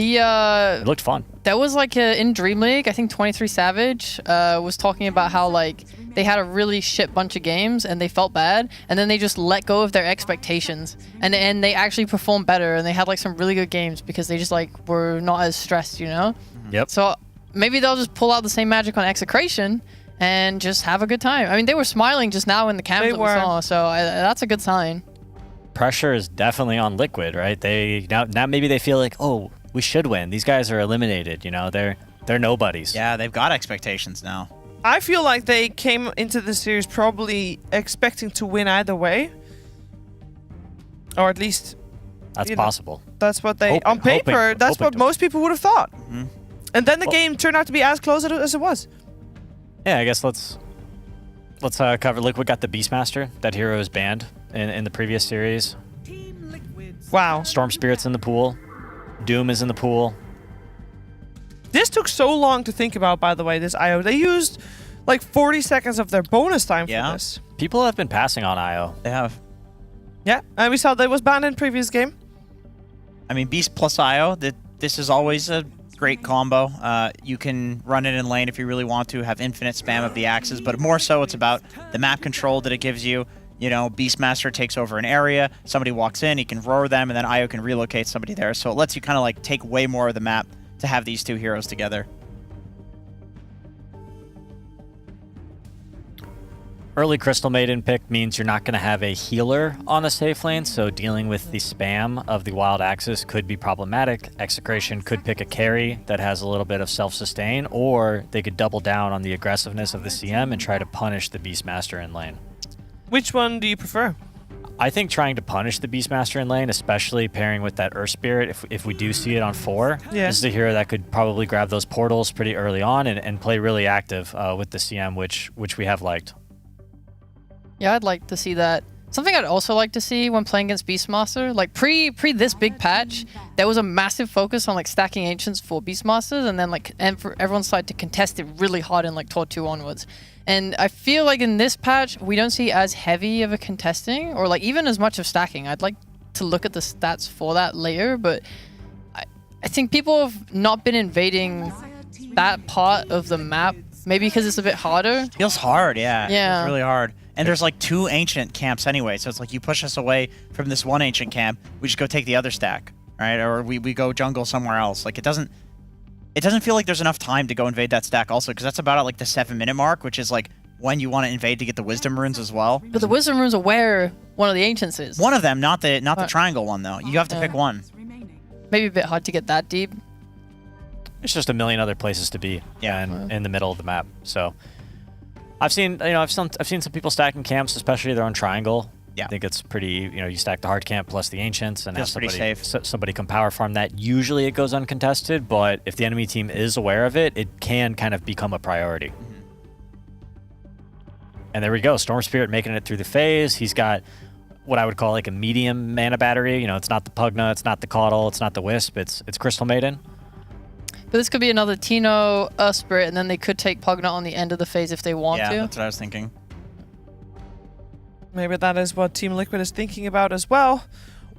It looked fun. That was like in Dream League, I think 23 Savage was talking about how like they had a really shit bunch of games and they felt bad, and then they just let go of their expectations and they actually performed better, and they had like some really good games because they just like were not as stressed, you know? Yep. So maybe they'll just pull out the same magic on Execration and just have a good time. I mean, they were smiling just now in the cams that we saw, so that's a good sign. Pressure is definitely on Liquid, right? They now maybe they feel like, oh, we should win. These guys are eliminated. You know, they're nobodies. Yeah, they've got expectations now. I feel like they came into the series probably expecting to win either way, or at least that's possible. That's what they on paper. That's what most people would have thought. And then the game turned out to be as close as it was. Yeah, I guess let's cover. Liquid got the Beastmaster. That hero is banned in the previous series. Wow. Storm Spirit's in the pool. Doom is in the pool. This took so long to think about, by the way, this IO. They used like 40 seconds of their bonus time for this. People have been passing on IO. They have. Yeah, and we saw that was banned in previous game. I mean, Beast plus IO, this is always a great combo. You can run it in lane if you really want to, have infinite spam of the axes, but more so it's about the map control that it gives you. You know, Beastmaster takes over an area, somebody walks in, he can roar them, and then IO can relocate somebody there. So it lets you kind of like take way more of the map to have these two heroes together. Early Crystal Maiden pick means you're not going to have a healer on a safe lane, so dealing with the spam of the Wild Axis could be problematic. Execration could pick a carry that has a little bit of self-sustain, or they could double down on the aggressiveness of the CM and try to punish the Beastmaster in lane. Which one do you prefer? I think trying to punish the Beastmaster in lane, especially pairing with that Earth Spirit, if we do see it on 4, this is a hero that could probably grab those portals pretty early on and play really active with the CM, which we have liked. Yeah, I'd like to see that. Something I'd also like to see when playing against Beastmaster, like pre this big patch, there was a massive focus on like stacking Ancients for Beastmasters, and then and for everyone's side to contest it really hard in like Tour 2 onwards. And I feel like in this patch, we don't see as heavy of a contesting, or like even as much of stacking. I'd like to look at the stats for that later, but I think people have not been invading that part of the map, maybe because it's a bit harder. Feels hard, yeah. Yeah. It's really hard. And there's like 2 ancient camps anyway, so it's like you push us away from this one ancient camp, we just go take the other stack, right? Or we go jungle somewhere else. Like it doesn't feel like there's enough time to go invade that stack also, because that's about at like the 7-minute mark, which is like when you want to invade to get the wisdom runes as well. But the wisdom runes are where one of the ancients is. One of them, not the triangle one though. You have to pick one. Maybe a bit hard to get that deep. It's just a million other places to be, in the middle of the map. So I've seen some people stacking camps, especially their own triangle. Yeah. I think it's pretty, you stack the hard camp plus the ancients and Feels have pretty safe. somebody can power farm that. Usually it goes uncontested, but if the enemy team is aware of it, it can kind of become a priority. And there we go, Storm Spirit making it through the phase. He's got what I would call like a medium mana battery. It's not the Pugna, it's not the Caudle, it's not the Wisp, it's Crystal Maiden. But this could be another Tino Spirit, and then they could take Pugna on the end of the phase if they want to. Yeah, that's what I was thinking. Maybe that is what Team Liquid is thinking about as well.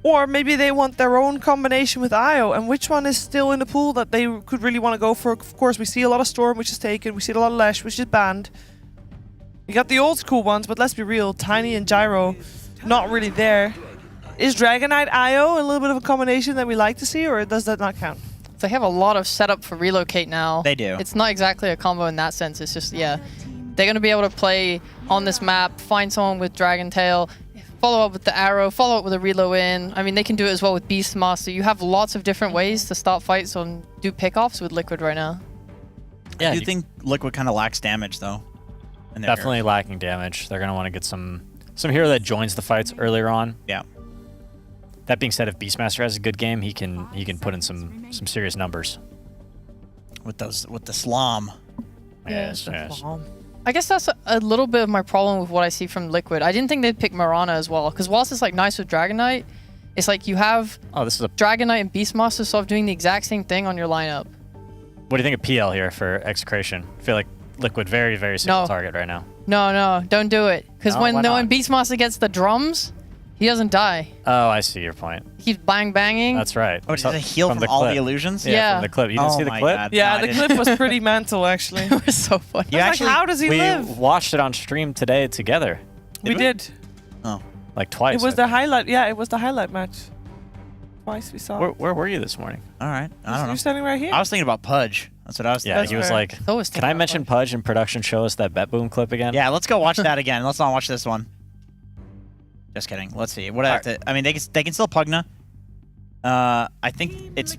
Or maybe they want their own combination with IO, and which one is still in the pool that they could really want to go for. Of course, we see a lot of Storm, which is taken. We see a lot of Lash, which is banned. You got the old school ones, but let's be real. Tiny and Gyro, not really there. Is Dragon Knight IO a little bit of a combination that we like to see, or does that not count? They have a lot of setup for relocate now. They do. It's not exactly a combo in that sense. It's just, they're going to be able to play on this map, find someone with Dragon Tail, follow up with the arrow, follow up with a reload in. I mean, they can do it as well with Beastmaster. You have lots of different ways to start fights and do pickoffs with Liquid right now. Yeah, I do think Liquid kind of lacks damage, though. Definitely lacking damage. They're going to want to get some hero that joins the fights earlier on. Yeah. That being said, if Beastmaster has a good game, he can put in some serious numbers. With the Slom. Yes. I guess that's a little bit of my problem with what I see from Liquid. I didn't think they'd pick Mirana as well, because whilst it's like nice with Dragon Knight, it's like you have Dragon Knight and Beastmaster sort of doing the exact same thing on your lineup. What do you think of PL here for Execration? I feel like Liquid very, very single target right now. No, don't do it. Because when Beastmaster gets the drums, He doesn't die. Oh, I see your point. He's banging. That's right. Oh, does it heal from the all clip. the illusions? Yeah. From the clip. You didn't see the clip? God. Yeah, No, I the didn't. clip was pretty mental, actually. It was so funny. You actually, how does he we live? watched it on stream today together. We did. Oh. Like twice. It was I the think. highlight. Yeah, it was the highlight match. Twice we saw. Where were you this morning? All right. I don't know. You're standing right here. I was thinking about Pudge. That's what I was thinking. Yeah, he was fair. like, I was can I mention Pudge in production? Show us that Bet Boom clip again? Yeah, let's go watch that again. Let's not watch this one. Just kidding. Let's see. What I have to? I mean, they can still Pugna. I think it's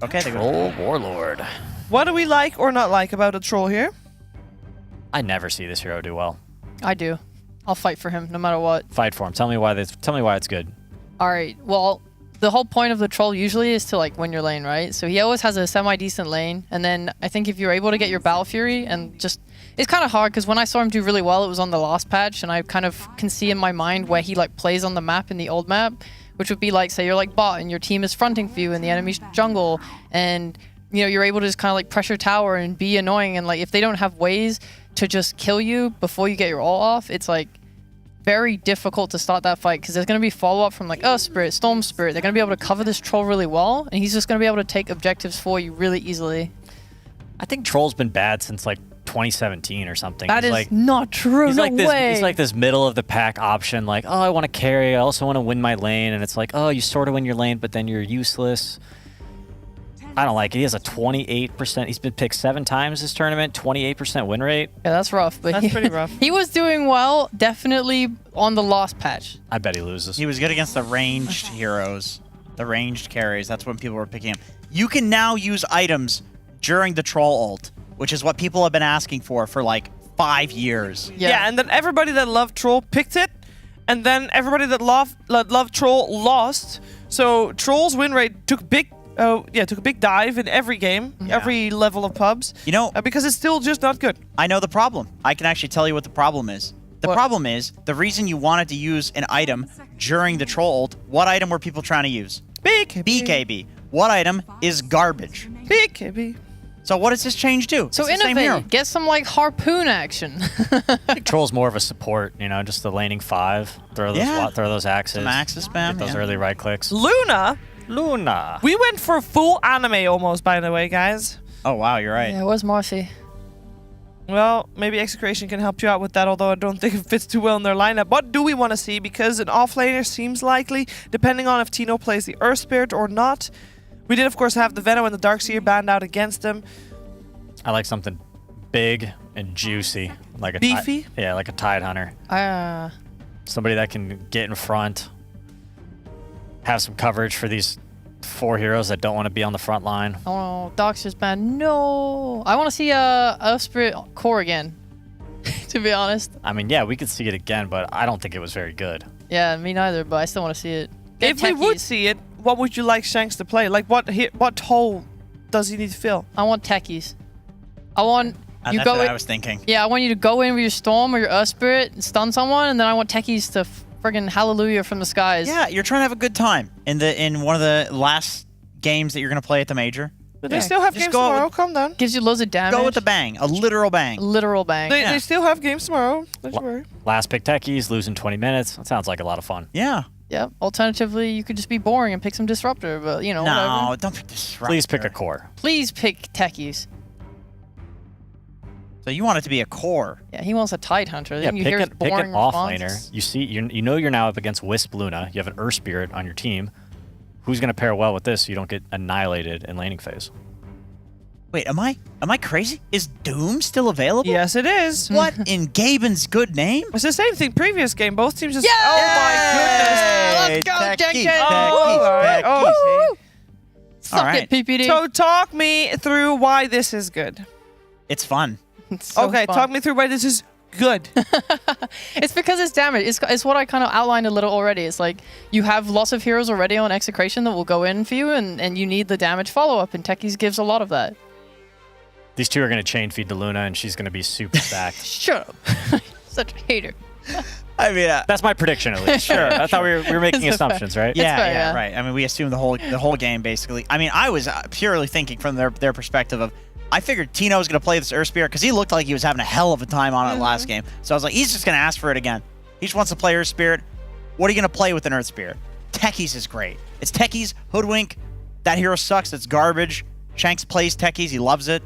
okay. They go. Troll Warlord. What do we like or not like about a troll here? I never see this hero do well. I do. I'll fight for him no matter what. Fight for him. Tell me why it's good. All right. Well, the whole point of the troll usually is to like win your lane, right? So he always has a semi-decent lane, and then I think if you're able to get your Battle Fury and just, it's kind of hard because when I saw him do really well, it was on the last patch, and I kind of can see in my mind where he like plays on the map in the old map, which would be like, say you're like bot and your team is fronting for you in the enemy's jungle, and you know you're able to just kind of like pressure tower and be annoying, and like if they don't have ways to just kill you before you get your ult off, it's like very difficult to start that fight because there's going to be follow-up from like Spirit, Storm Spirit. They're going to be able to cover this troll really well, and he's just going to be able to take objectives for you really easily. I think Troll's been bad since like 2017 or something. That He's is like, not true. He's No like this. way. He's like this middle of the pack option. Like, oh, I want to carry. I also want to win my lane, and it's like, oh, you sort of win your lane, but then you're useless. I don't like it. He has a 28%. He's been picked 7 times this tournament. 28% win rate. Yeah, that's rough. But That's pretty rough. He was doing well, definitely on the last patch. I bet he loses. He was good against the ranged heroes, the ranged carries. That's when people were picking him. You can now use items during the troll ult, which is what people have been asking for like 5 years. Yeah, and then everybody that loved troll picked it, and then everybody that loved troll lost. So troll's win rate took a big dive in every game, every level of pubs. You know, because it's still just not good. I know the problem. I can actually tell you what the problem is. The problem is the reason you wanted to use an item during the troll ult. What item were people trying to use? BKB. What item is garbage? BKB. So what does this change do? So It's the same hero. innovate. Get some like harpoon action. I think Troll's more of a support. You know, just the laning 5. Throw those axes. Some axis spam. Get those early right clicks. Luna. We went for full anime almost, by the way, guys. Oh wow, you're right. Yeah, where's Marcy? Well, maybe Execration can help you out with that, although I don't think it fits too well in their lineup. What do we want to see? Because an offlaner seems likely, depending on if Tino plays the Earth Spirit or not. We did, of course, have the Venom and the Darkseer banned out against them. I like something big and juicy, like a Beefy? Yeah, like a Tide Hunter. Somebody that can get in front, have some coverage for these 4 heroes that don't want to be on the front line. Oh, Darkseer's banned. No. I want to see Earth Spirit core again, to be honest. I mean, yeah, we could see it again, but I don't think it was very good. Yeah, me neither, but I still want to see it. Get If we would see it, what would you like Shanks to play? Like, what hole does he need to fill? I want techies. I want you That's go what in. I was thinking. Yeah, I want you to go in with your Storm or your Earth Spirit and stun someone, and then I want techies to friggin' hallelujah from the skies. Yeah, you're trying to have a good time in one of the last games that you're gonna play at the major. But they still have Just games go tomorrow. with- Calm down. Gives you loads of damage. Go with the bang, a literal bang. Literal bang. They still have games tomorrow. Don't you worry. Last pick techies, losing 20 minutes. That sounds like a lot of fun. Yeah. Yeah. Alternatively, you could just be boring and pick some disruptor, but you know, whatever. don't pick disruptor. Please pick a core. Please pick techies. So you want it to be a core. Yeah, he wants a Tide Hunter. Yeah, Then you hear his pick boring an off responses. laner. You see, you know you're now up against Wisp Luna. You have an Earth Spirit on your team. Who's going to pair well with this so you don't get annihilated in laning phase? Wait, am I crazy? Is Doom still available? Yes, it is. What in Gaben's good name? It's the same thing. Previous game, both teams just. Yeah! Oh my Let's go, Techies, Jenkins! techies, Oh, Suck All right. it, PPD. So talk me through why this is good. It's fun. It's so Okay, fun. talk me through why this is good. It's because it's damage. It's what I kind of outlined a little already. It's like you have lots of heroes already on Execration that will go in for you, and you need the damage follow-up, and Techies gives a lot of that. These two are going to chain feed to Luna, and she's going to be super stacked. Shut up. Such a hater. I mean, That's my prediction, at least. Sure. I thought we were making It's assumptions, right? yeah, fair, yeah, yeah. right. I mean, we assumed the whole game basically. I mean, I was purely thinking from their perspective of. I figured Tino was going to play this Earth Spirit because he looked like he was having a hell of a time on it last game. So I was like, he's just going to ask for it again. He just wants to play Earth Spirit. what are you going to play with an Earth Spirit? Techies is great. It's Techies, Hoodwink. That hero sucks. It's garbage. Shanks plays Techies. He loves it.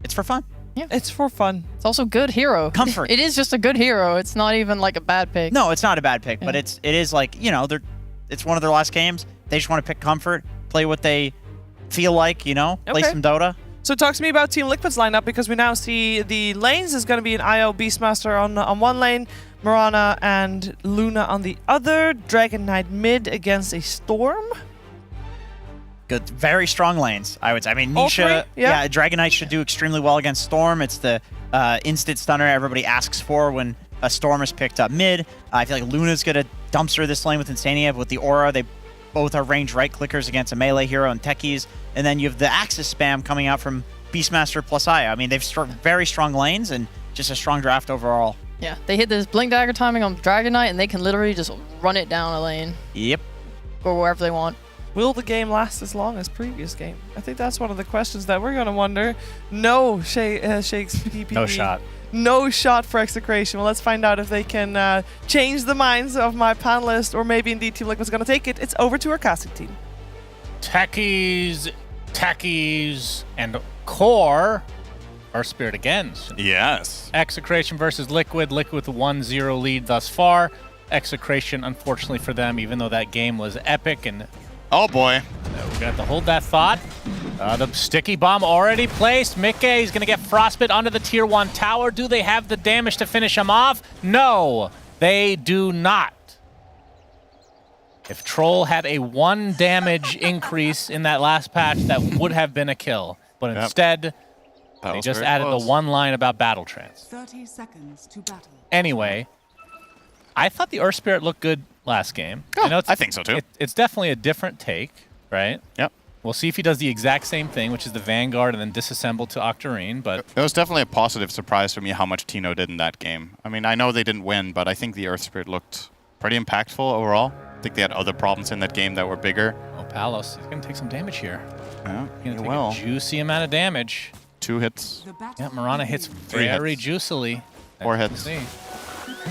It's for fun. Yeah. It's for fun. It's also good hero. Comfort. It is just a good hero. It's not even like a bad pick. No, it's not a bad pick, but it is like, it's one of their last games. They just want to pick comfort, play what they feel like, play some Dota. So talk to me about Team Liquid's lineup, because we now see the lanes is going to be an IO Beastmaster on one lane, Mirana and Luna on the other, Dragon Knight mid against a Storm. Good, very strong lanes, I would say. I mean, All Nisha, three? Yeah. Dragon Knight should do extremely well against Storm. It's the instant stunner everybody asks for when a Storm is picked up mid. I feel like Luna's going to dumpster this lane with Insania, with the Aura. They both are ranged right clickers against a melee hero and Techies. And then you have the Axis spam coming out from Beastmaster plus Aya. I mean, they've very strong lanes and just a strong draft overall. Yeah, they hit this Blink Dagger timing on Dragon Knight, and they can literally just run it down a lane. Yep. Or wherever they want. Will the game last as long as previous game? I think that's one of the questions that we're going to wonder. No, Shakes PPP. No shot. No shot for Execration. Well, let's find out if they can change the minds of my panelists, or maybe indeed Team Liquid's going to take it. It's over to our casting team. Techies, and Core. Earth Spirit again. Yes. Execration versus Liquid. Liquid with a 1-0 lead thus far. Execration, unfortunately for them, even though that game was epic and... Oh boy. We're going to have to hold that thought. The sticky bomb already placed. Mickey is going to get frostbit onto the tier 1 tower. Do they have the damage to finish him off? No, they do not. If Troll had a 1 damage increase in that last patch, that would have been a kill. But instead, they just added the one line about battle trance. 30 seconds to battle. Anyway, I thought the Earth Spirit looked good last game. I think so too. It's definitely a different take, right? Yep. We'll see if he does the exact same thing, which is the Vanguard and then disassemble to Octarine, but... It was definitely a positive surprise for me how much Tino did in that game. I mean, I know they didn't win, but I think the Earth Spirit looked pretty impactful overall. I think they had other problems in that game that were bigger. Oh, Palos, he's going to take some damage here. Yeah, he's going to take a juicy amount of damage. 2 hits. Yeah, Mirana hits very juicily. 4 hits.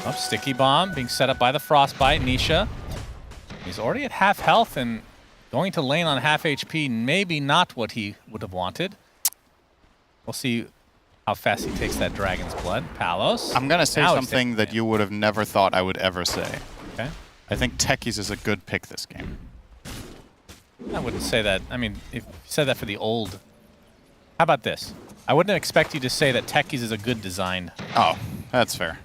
Oh, sticky bomb being set up by the Frostbite, Nisha. He's already at half health and going to lane on half HP, maybe not what he would have wanted. We'll see how fast he takes that Dragon's Blood. Palos. I'm going to say something that you would have never thought I would ever say. Okay. I think Techies is a good pick this game. I wouldn't say that. I mean, if you said that for the old... How about this? I wouldn't expect you to say that Techies is a good design. Oh, that's fair.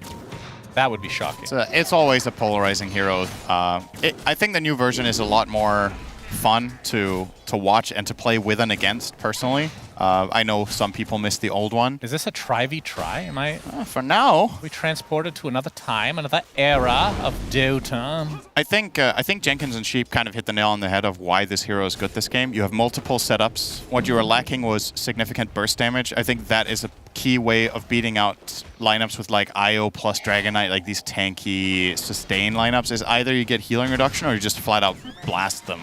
That would be shocking. It's always a polarizing hero. I think the new version is a lot more fun to watch and to play with and against, personally. I know some people miss the old one. Is this a try-v-try? Am I... for now. We transported to another time, another era of Dota. I think Jenkins and Sheep kind of hit the nail on the head of why this hero is good this game. You have multiple setups. What you were lacking was significant burst damage. I think that is a key way of beating out lineups with like IO plus Dragon Knight, like these tanky sustain lineups, is either you get healing reduction or you just flat out blast them.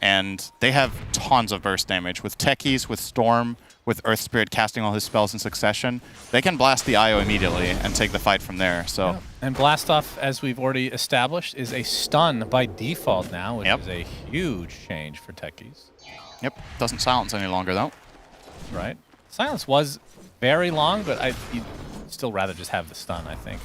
And they have tons of burst damage. With Techies, with Storm, with Earth Spirit casting all his spells in succession, they can blast the IO immediately and take the fight from there. So. Yeah. And Blast Off, as we've already established, is a stun by default now, which is a huge change for Techies. Yep, doesn't silence any longer though. Right. Silence was very long, but you'd still rather just have the stun, I think.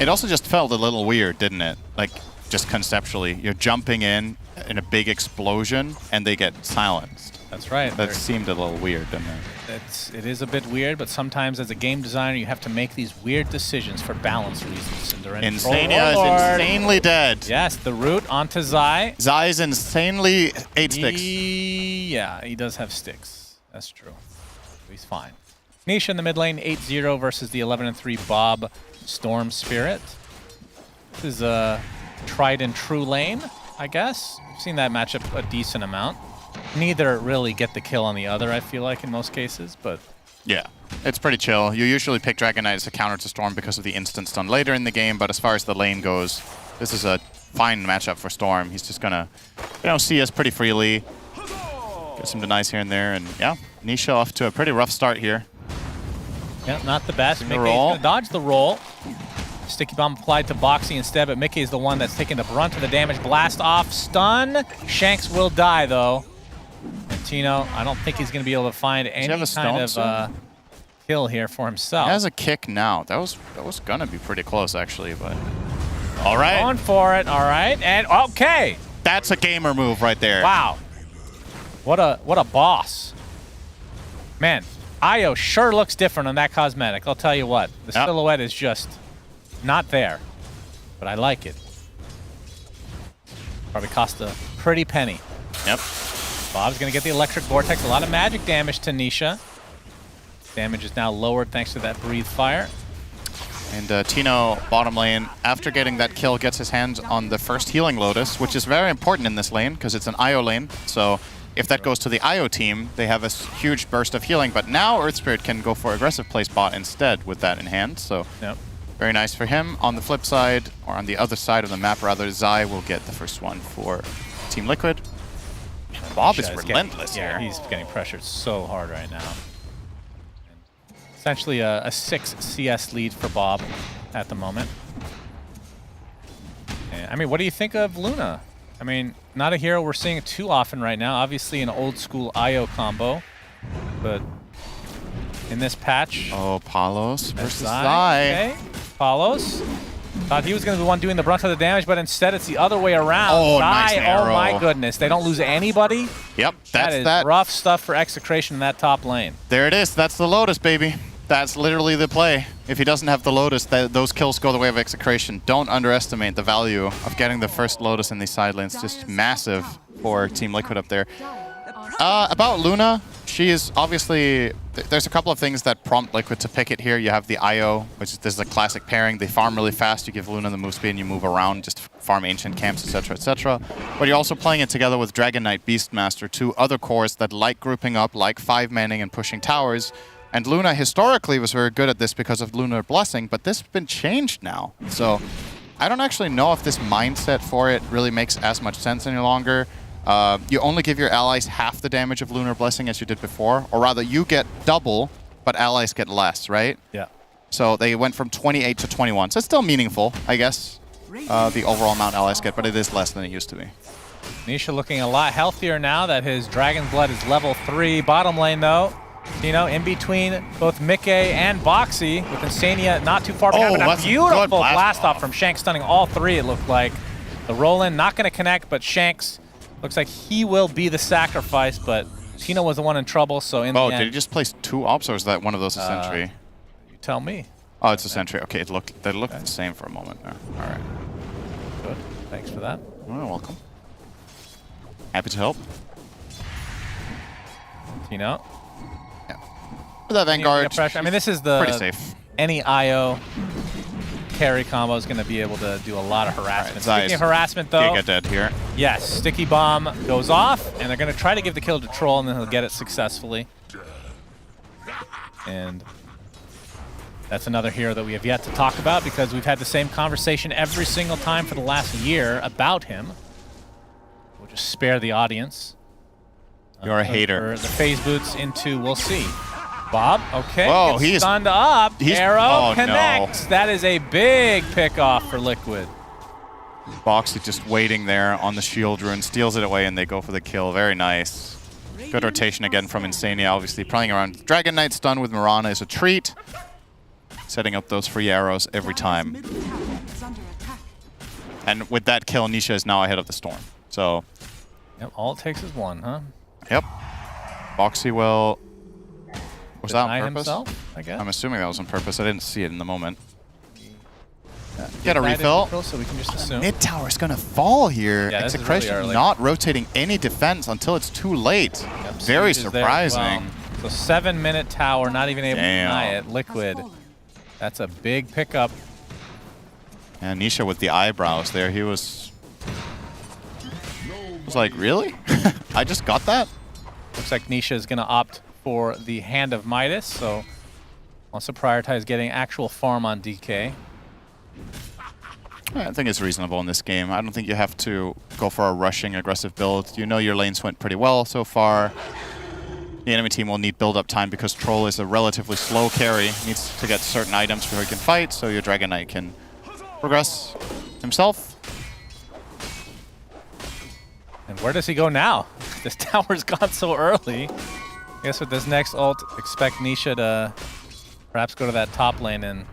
It also just felt a little weird, didn't it? Like, just conceptually, you're jumping in a big explosion, and they get silenced. That's right. That seemed a little weird, didn't it? It is a bit weird, but sometimes as a game designer, you have to make these weird decisions for balance reasons. Insania is insanely dead. Yes, the root onto Zai. Zai is insanely 8 sticks. Yeah, he does have sticks. That's true. He's fine. Nisha in the mid lane, 8-0 versus the 11-3 Bob Storm Spirit. This is a tried and true lane, I guess. We've seen that matchup a decent amount. Neither really get the kill on the other, I feel like, in most cases, but... Yeah, it's pretty chill. You usually pick Dragon Knight as a counter to Storm because of the instant stun later in the game, but as far as the lane goes, this is a fine matchup for Storm. He's just gonna, see us pretty freely. Get some denies here and there, and yeah, Nisha off to a pretty rough start here. Yeah, not the best. Gonna roll. Gonna dodge the roll. Sticky Bomb applied to Boxy instead, but Mickey is the one that's taking the brunt of the damage. Blast off, stun. Shanks will die, though. And Tino, I don't think he's going to be able to find any kind of kill here for himself. He has a kick now. That was going to be pretty close, actually, but... All right. Going for it, all right. And okay. That's a gamer move right there. Wow. What a boss. Man, Io sure looks different on that cosmetic. I'll tell you what. The silhouette is just not there. But I like it. Probably cost a pretty penny. Yep. Bob's going to get the electric vortex. A lot of magic damage to Nisha. Damage is now lowered thanks to that breathe fire. And Tino, bottom lane, after getting that kill, gets his hands on the first healing Lotus, which is very important in this lane because it's an IO lane. So if that goes to the IO team, they have a huge burst of healing. But now Earth Spirit can go for aggressive play spot instead with that in hand. So very nice for him. On the flip side, or on the other side of the map rather, Zai will get the first one for Team Liquid. Bob is relentless here. He's getting pressured so hard right now. Essentially a 6 CS lead for Bob at the moment. And, I mean, what do you think of Luna? I mean, not a hero we're seeing too often right now. Obviously an old school IO combo. But in this patch... Oh, Palos versus Zai. Zai. Okay. Palos. Thought he was going to be the one doing the brunt of the damage, but instead it's the other way around. Oh, Zai, nice arrow. Oh my goodness. They don't lose anybody? Yep, That is rough stuff for Execration in that top lane. There it is. That's the Lotus, baby. That's literally the play. If he doesn't have the Lotus, those kills go the way of Execration. Don't underestimate the value of getting the first Lotus in these side lanes. Just massive for Team Liquid up there. About Luna, she is obviously... There's a couple of things that prompt Liquid to pick it here. You have the IO, which is this is a classic pairing. They farm really fast. You give Luna the move speed and you move around, just farm ancient camps, etc., etc. But you're also playing it together with Dragon Knight, Beastmaster, two other cores that like grouping up, like 5-manning and pushing towers. And Luna historically was very good at this because of Lunar Blessing, but this has been changed now. So I don't actually know if this mindset for it really makes as much sense any longer. You only give your allies half the damage of Lunar Blessing as you did before, or rather you get double, but allies get less, right? Yeah. So they went from 28 to 21. So it's still meaningful, I guess, the overall amount allies get, but it is less than it used to be. Nisha looking a lot healthier now that his Dragon's Blood is level 3. Bottom lane, though, you know, in between both Mickey and Boxy, with Insania not too far behind, but a beautiful blast off from Shanks, stunning all 3, it looked like. The roll-in not going to connect, but Shanks looks like he will be the sacrifice, but Tino was the one in trouble, so in the end... did he just place 2 ops, or is that one of those a sentry? You tell me. Oh, it's a sentry. Okay, they looked the same for a moment there. All right. Good. Thanks for that. Oh, welcome. Happy to help. Tino. With that Vanguard, I mean, this is the... pretty safe. Any IO carry combo is going to be able to do a lot of harassment. Right, Speaking of harassment, though... Giga dead here. Yes, Sticky Bomb goes off, and they're going to try to give the kill to Troll, and then he'll get it successfully. And that's another hero that we have yet to talk about, because we've had the same conversation every single time for the last year about him. We'll just spare the audience. You're a hater. For the phase boots into we'll see. Bob, okay, whoa, he's stunned up. Arrow connects. No. That is a big pick off for Liquid. Boxy just waiting there on the shield rune, steals it away, and they go for the kill. Very nice. Good rotation again from Insania, obviously playing around. Dragon Knight stun with Mirana is a treat. Setting up those free arrows every time. And with that kill, Nisha is now ahead of the Storm. So, yep, all it takes is one, huh? Yep. Boxy will... Was that on purpose? Himself, I guess. I'm assuming that was on purpose. I didn't see it in the moment. Get a refill. So we can just assume. Mid tower is going to fall here. Yeah, Execration really not rotating any defense until it's too late. Yep, very surprising. Well. So 7-minute tower, not even able to deny it. Liquid. That's a big pickup. And Nisha with the eyebrows there. He was like, really? I just got that? Looks like Nisha is going to opt for the Hand of Midas, so wants to prioritize getting actual farm on DK. I think it's reasonable in this game. I don't think you have to go for a rushing, aggressive build. You know your lanes went pretty well so far. The enemy team will need build-up time because Troll is a relatively slow carry. Needs to get certain items before he can fight, so your Dragon Knight can progress himself. And where does he go now? This tower's gone so early. I guess with this next ult, expect Nisha to perhaps go to that top lane and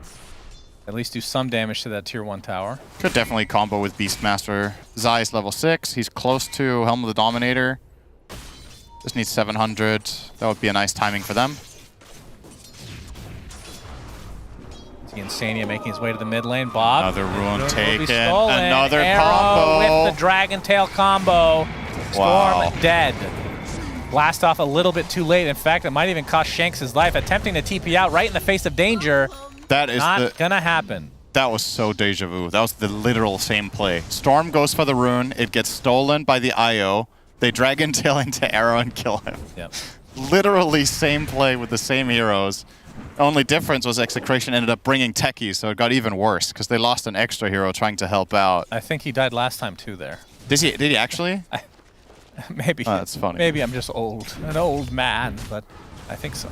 at least do some damage to that tier 1 tower. Could definitely combo with Beastmaster. Zai is level 6. He's close to Helm of the Dominator. Just needs 700. That would be a nice timing for them. See Insania making his way to the mid lane. Bob. Another rune will be taken. stolen. Another Arrow combo. with the Dragon Tail combo. Wow. Storm dead. Blast off a little bit too late. In fact, it might even cost Shanks his life. Attempting to TP out right in the face of danger. That is not gonna happen. That was so deja vu. That was the literal same play. Storm goes for the rune. It gets stolen by the IO. They Dragon Tail into Arrow and kill him. Yep. Literally same play with the same heroes. Only difference was Execration ended up bringing techies, so it got even worse because they lost an extra hero trying to help out. I think he died last time too there. Did he actually? Maybe. Oh, that's funny. Maybe I'm just old. An old man, but I think so.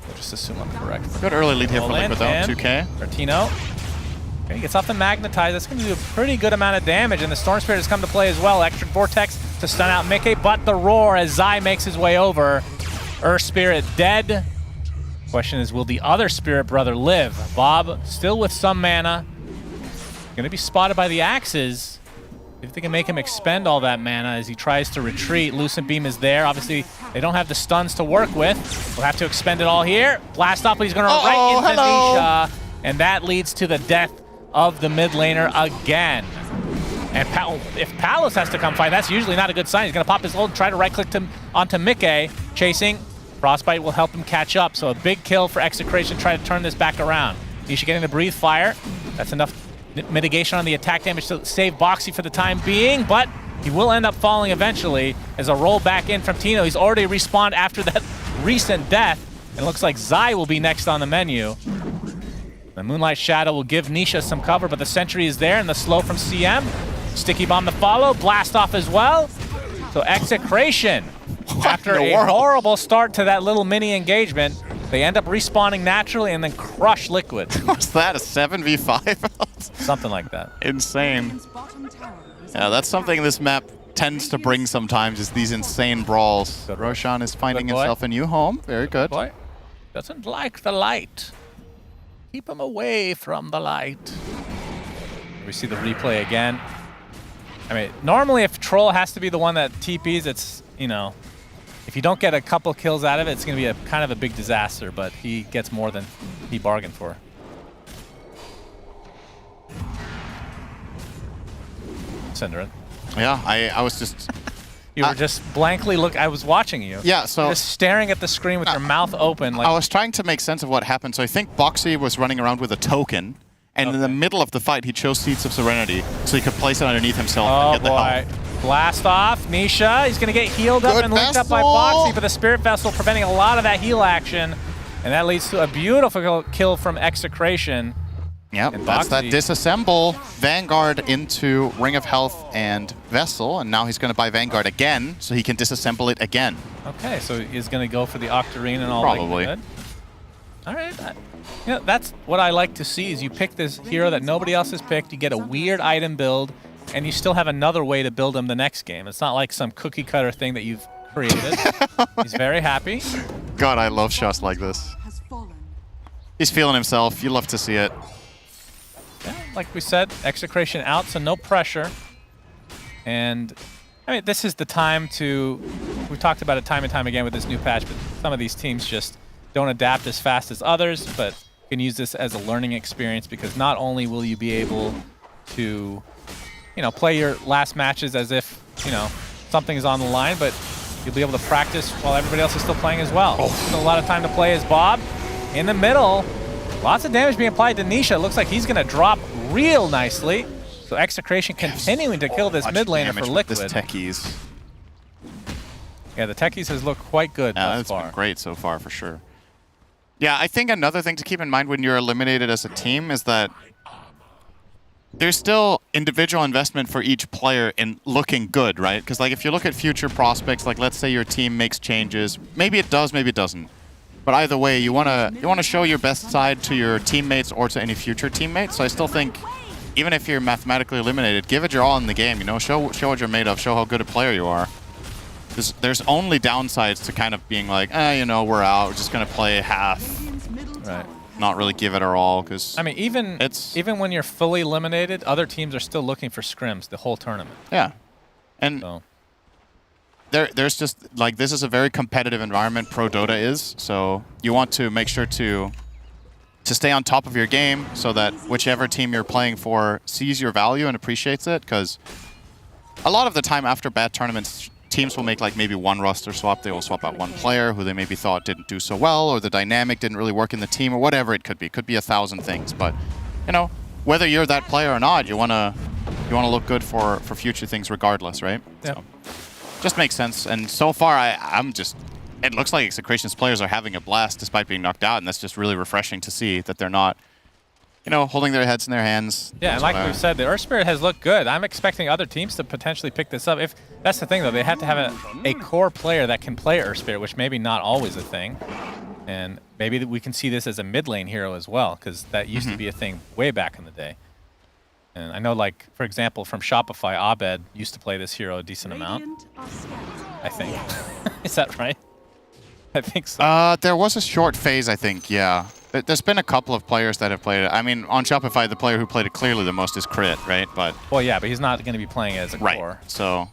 We'll just assume I'm correct. Good early lead here for Liquid though, 2K. Bertino. Okay, he gets off the Magnetize. That's going to do a pretty good amount of damage, and the Storm Spirit has come to play as well. Electric Vortex to stun out Mickey, but the Roar as Zai makes his way over. Earth Spirit dead. Question is, will the other Spirit Brother live? Bob still with some mana. Going to be spotted by the Axes. If they can make him expend all that mana as he tries to retreat. Lucent Beam is there. Obviously, they don't have the stuns to work with. We'll have to expend it all here. Blast off, but he's going to run right into Nisha. And that leads to the death of the mid laner again. And if Palos has to come fight, that's usually not a good sign. He's going to pop his ult and try to right-click onto Mickey. Chasing. Frostbite will help him catch up. So a big kill for Execration, try to turn this back around. Nisha getting the Breathe Fire. That's enough mitigation on the attack damage to save Boxy for the time being, but he will end up falling eventually as a roll back in from Tino. He's already respawned after that recent death, and it looks like Zai will be next on the menu. The Moonlight Shadow will give Nisha some cover, but the Sentry is there, and the slow from CM. Sticky Bomb to follow, blast off as well. So Execration, after a horrible start to that little mini engagement, they end up respawning naturally and then crush Liquid. Was that a 7v5? Something like that. Insane. Yeah, that's something this map tends to bring sometimes, is these insane brawls. Roshan is finding himself a new home. Very good. Boy. Doesn't like the light. Keep him away from the light. We see the replay again. I mean, normally if Troll has to be the one that TPs, it's, you know, if you don't get a couple kills out of it, it's going to be a kind of a big disaster, but he gets more than he bargained for. Synderen. Yeah, I was just... You were just blankly I was watching you. Yeah, so... Just staring at the screen with your mouth open. Like, I was trying to make sense of what happened. So I think Boxy was running around with a token, and in the middle of the fight, he chose Seeds of Serenity, so he could place it underneath himself and get the help. Blast off, Nisha. He's going to get healed up and linked up by Boxy, but the Spirit Vessel preventing a lot of that heal action. And that leads to a beautiful kill from Execration. Yep, that's that disassemble Vanguard into Ring of Health and Vessel, and now he's going to buy Vanguard again, so he can disassemble it again. Okay, so he's going to go for the Octarine and all Probably. that good. All right. You know, that's what I like to see, is you pick this hero that nobody else has picked, you get a weird item build, and you still have another way to build him the next game. It's not like some cookie cutter thing that you've created. He's very happy. God, I love shots like this. He's feeling himself. You love to see it. Yeah, like we said, Execration out, so no pressure. And, I mean, this is the time to... We've talked about it time and time again with this new patch, but some of these teams just don't adapt as fast as others, but you can use this as a learning experience, because not only will you be able to, you know, play your last matches as if, you know, something is on the line, but you'll be able to practice while everybody else is still playing as well. So a lot of time to play as Bob. In the middle, lots of damage being applied to Nisha. Looks like he's going to drop real nicely. So Execration continuing to kill this mid laner for Liquid. This techies. Yeah, the techies has looked quite good thus far. It's been great so far, for sure. Yeah, I think another thing to keep in mind when you're eliminated as a team is that there's still individual investment for each player in looking good, right? Because like if you look at future prospects, like let's say your team makes changes, maybe it does, maybe it doesn't. But either way, you wanna show your best side to your teammates or to any future teammates. So I still think even if you're mathematically eliminated, give it your all in the game. You know, show what you're made of. Show how good a player you are. There's only downsides to kind of being like, you know, we're out. We're just gonna play half. Right. Not really give it our all, because I mean, even when you're fully eliminated, other teams are still looking for scrims the whole tournament. Yeah, and there's just like, this is a very competitive environment. Pro Dota is, so you want to make sure to stay on top of your game so that whichever team you're playing for sees your value and appreciates it. Because a lot of the time after bad tournaments, teams will make like maybe one roster swap. They will swap out one player who they maybe thought didn't do so well, or the dynamic didn't really work in the team, or whatever it could be. It could be 1,000 things. But, you know, whether you're that player or not, you wanna look good for future things regardless, right? Yeah. So, just makes sense. And so far, it looks like Execration's players are having a blast despite being knocked out, and that's just really refreshing to see that they're not, you know, holding their heads in their hands. Yeah, and like we said, the Earth Spirit has looked good. I'm expecting other teams to potentially pick this up. If that's the thing, though, they have to have a core player that can play Earth Spirit, which maybe not always a thing. And maybe we can see this as a mid lane hero as well, because that used to be a thing way back in the day. And I know, like, for example, from Shopify, Abed used to play this hero a decent amount. I think. Is that right? I think so. There was a short phase, I think, yeah. There's been a couple of players that have played it. I mean, on Shopify, the player who played it clearly the most is Crit, right? But well, yeah, but he's not going to be playing it as a core. So,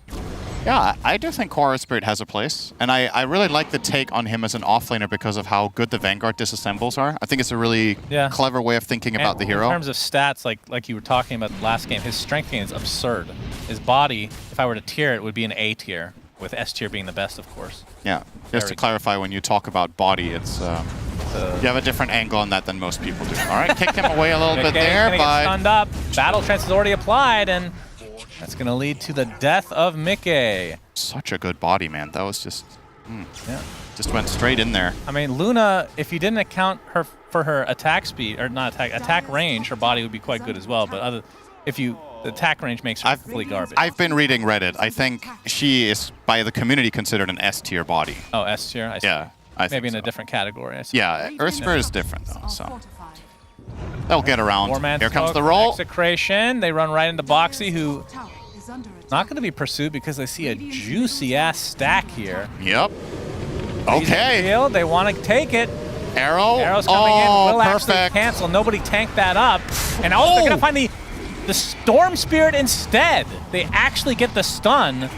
yeah, I do think Core Spirit has a place. And I really like the take on him as an offlaner because of how good the Vanguard disassembles are. I think it's a really clever way of thinking about the hero. In terms of stats, like you were talking about last game, his strength gain is absurd. His body, if I were to tier it, would be an A tier, with S tier being the best, of course. Yeah, just to clarify, when you talk about body, it's you have a different angle on that than most people do. All right, kicked him away a little bit there, but stunned up. Battle Trance is already applied, and that's going to lead to the death of Mickey. Such a good body, man. That was just, just went straight in there. I mean, Luna, if you didn't account for her attack speed, or not attack range, her body would be quite good as well. But the attack range makes her completely garbage. I've been reading Reddit. I think she is, by the community, considered an S tier body. Oh, S tier? I see. Yeah. Maybe in a different category. I see. Yeah, Earth Spirit is different, though, so they'll get around. Here comes the roll. roll. Execration. They run right into Boxy, who not going to be pursued because they see a juicy-ass stack here. Yep. Okay. They want to take it. Arrow's coming in. Will perfect. actually cancel. Nobody tanked that up. And now they're going to find the Storm Spirit instead. They actually get the stun.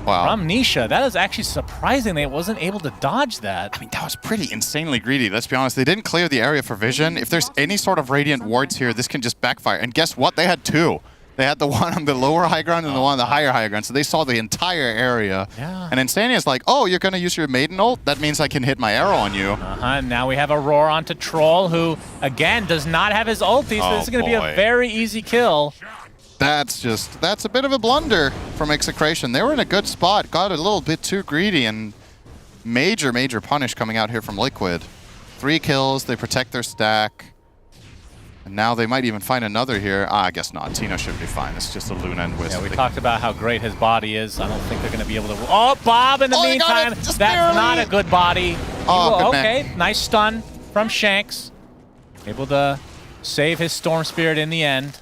Wow. From Nisha. That is actually surprising they wasn't able to dodge that. I mean, that was pretty insanely greedy, let's be honest. They didn't clear the area for vision. If there's any sort of Radiant wards here, this can just backfire. And guess what? They had two. They had the one on the lower high ground and the one on the higher high ground. So they saw the entire area. Yeah. And Insania's like, oh, you're going to use your Maiden ult? That means I can hit my arrow on you. Now we have a roar onto Troll, who, again, does not have his ulti. So this is going to be a very easy kill. That's a bit of a blunder from Execration. They were in a good spot, got a little bit too greedy, and major punish coming out here from Liquid. 3 kills, they protect their stack. And now they might even find another here. I guess not. Tino should be fine. It's just a Luna and Wisp. Yeah, we talked about how great his body is. I don't think they're going to be able to... Oh, Bob in the meantime. That's not a good body. Okay, nice stun from Shanks. Able to save his Storm Spirit in the end.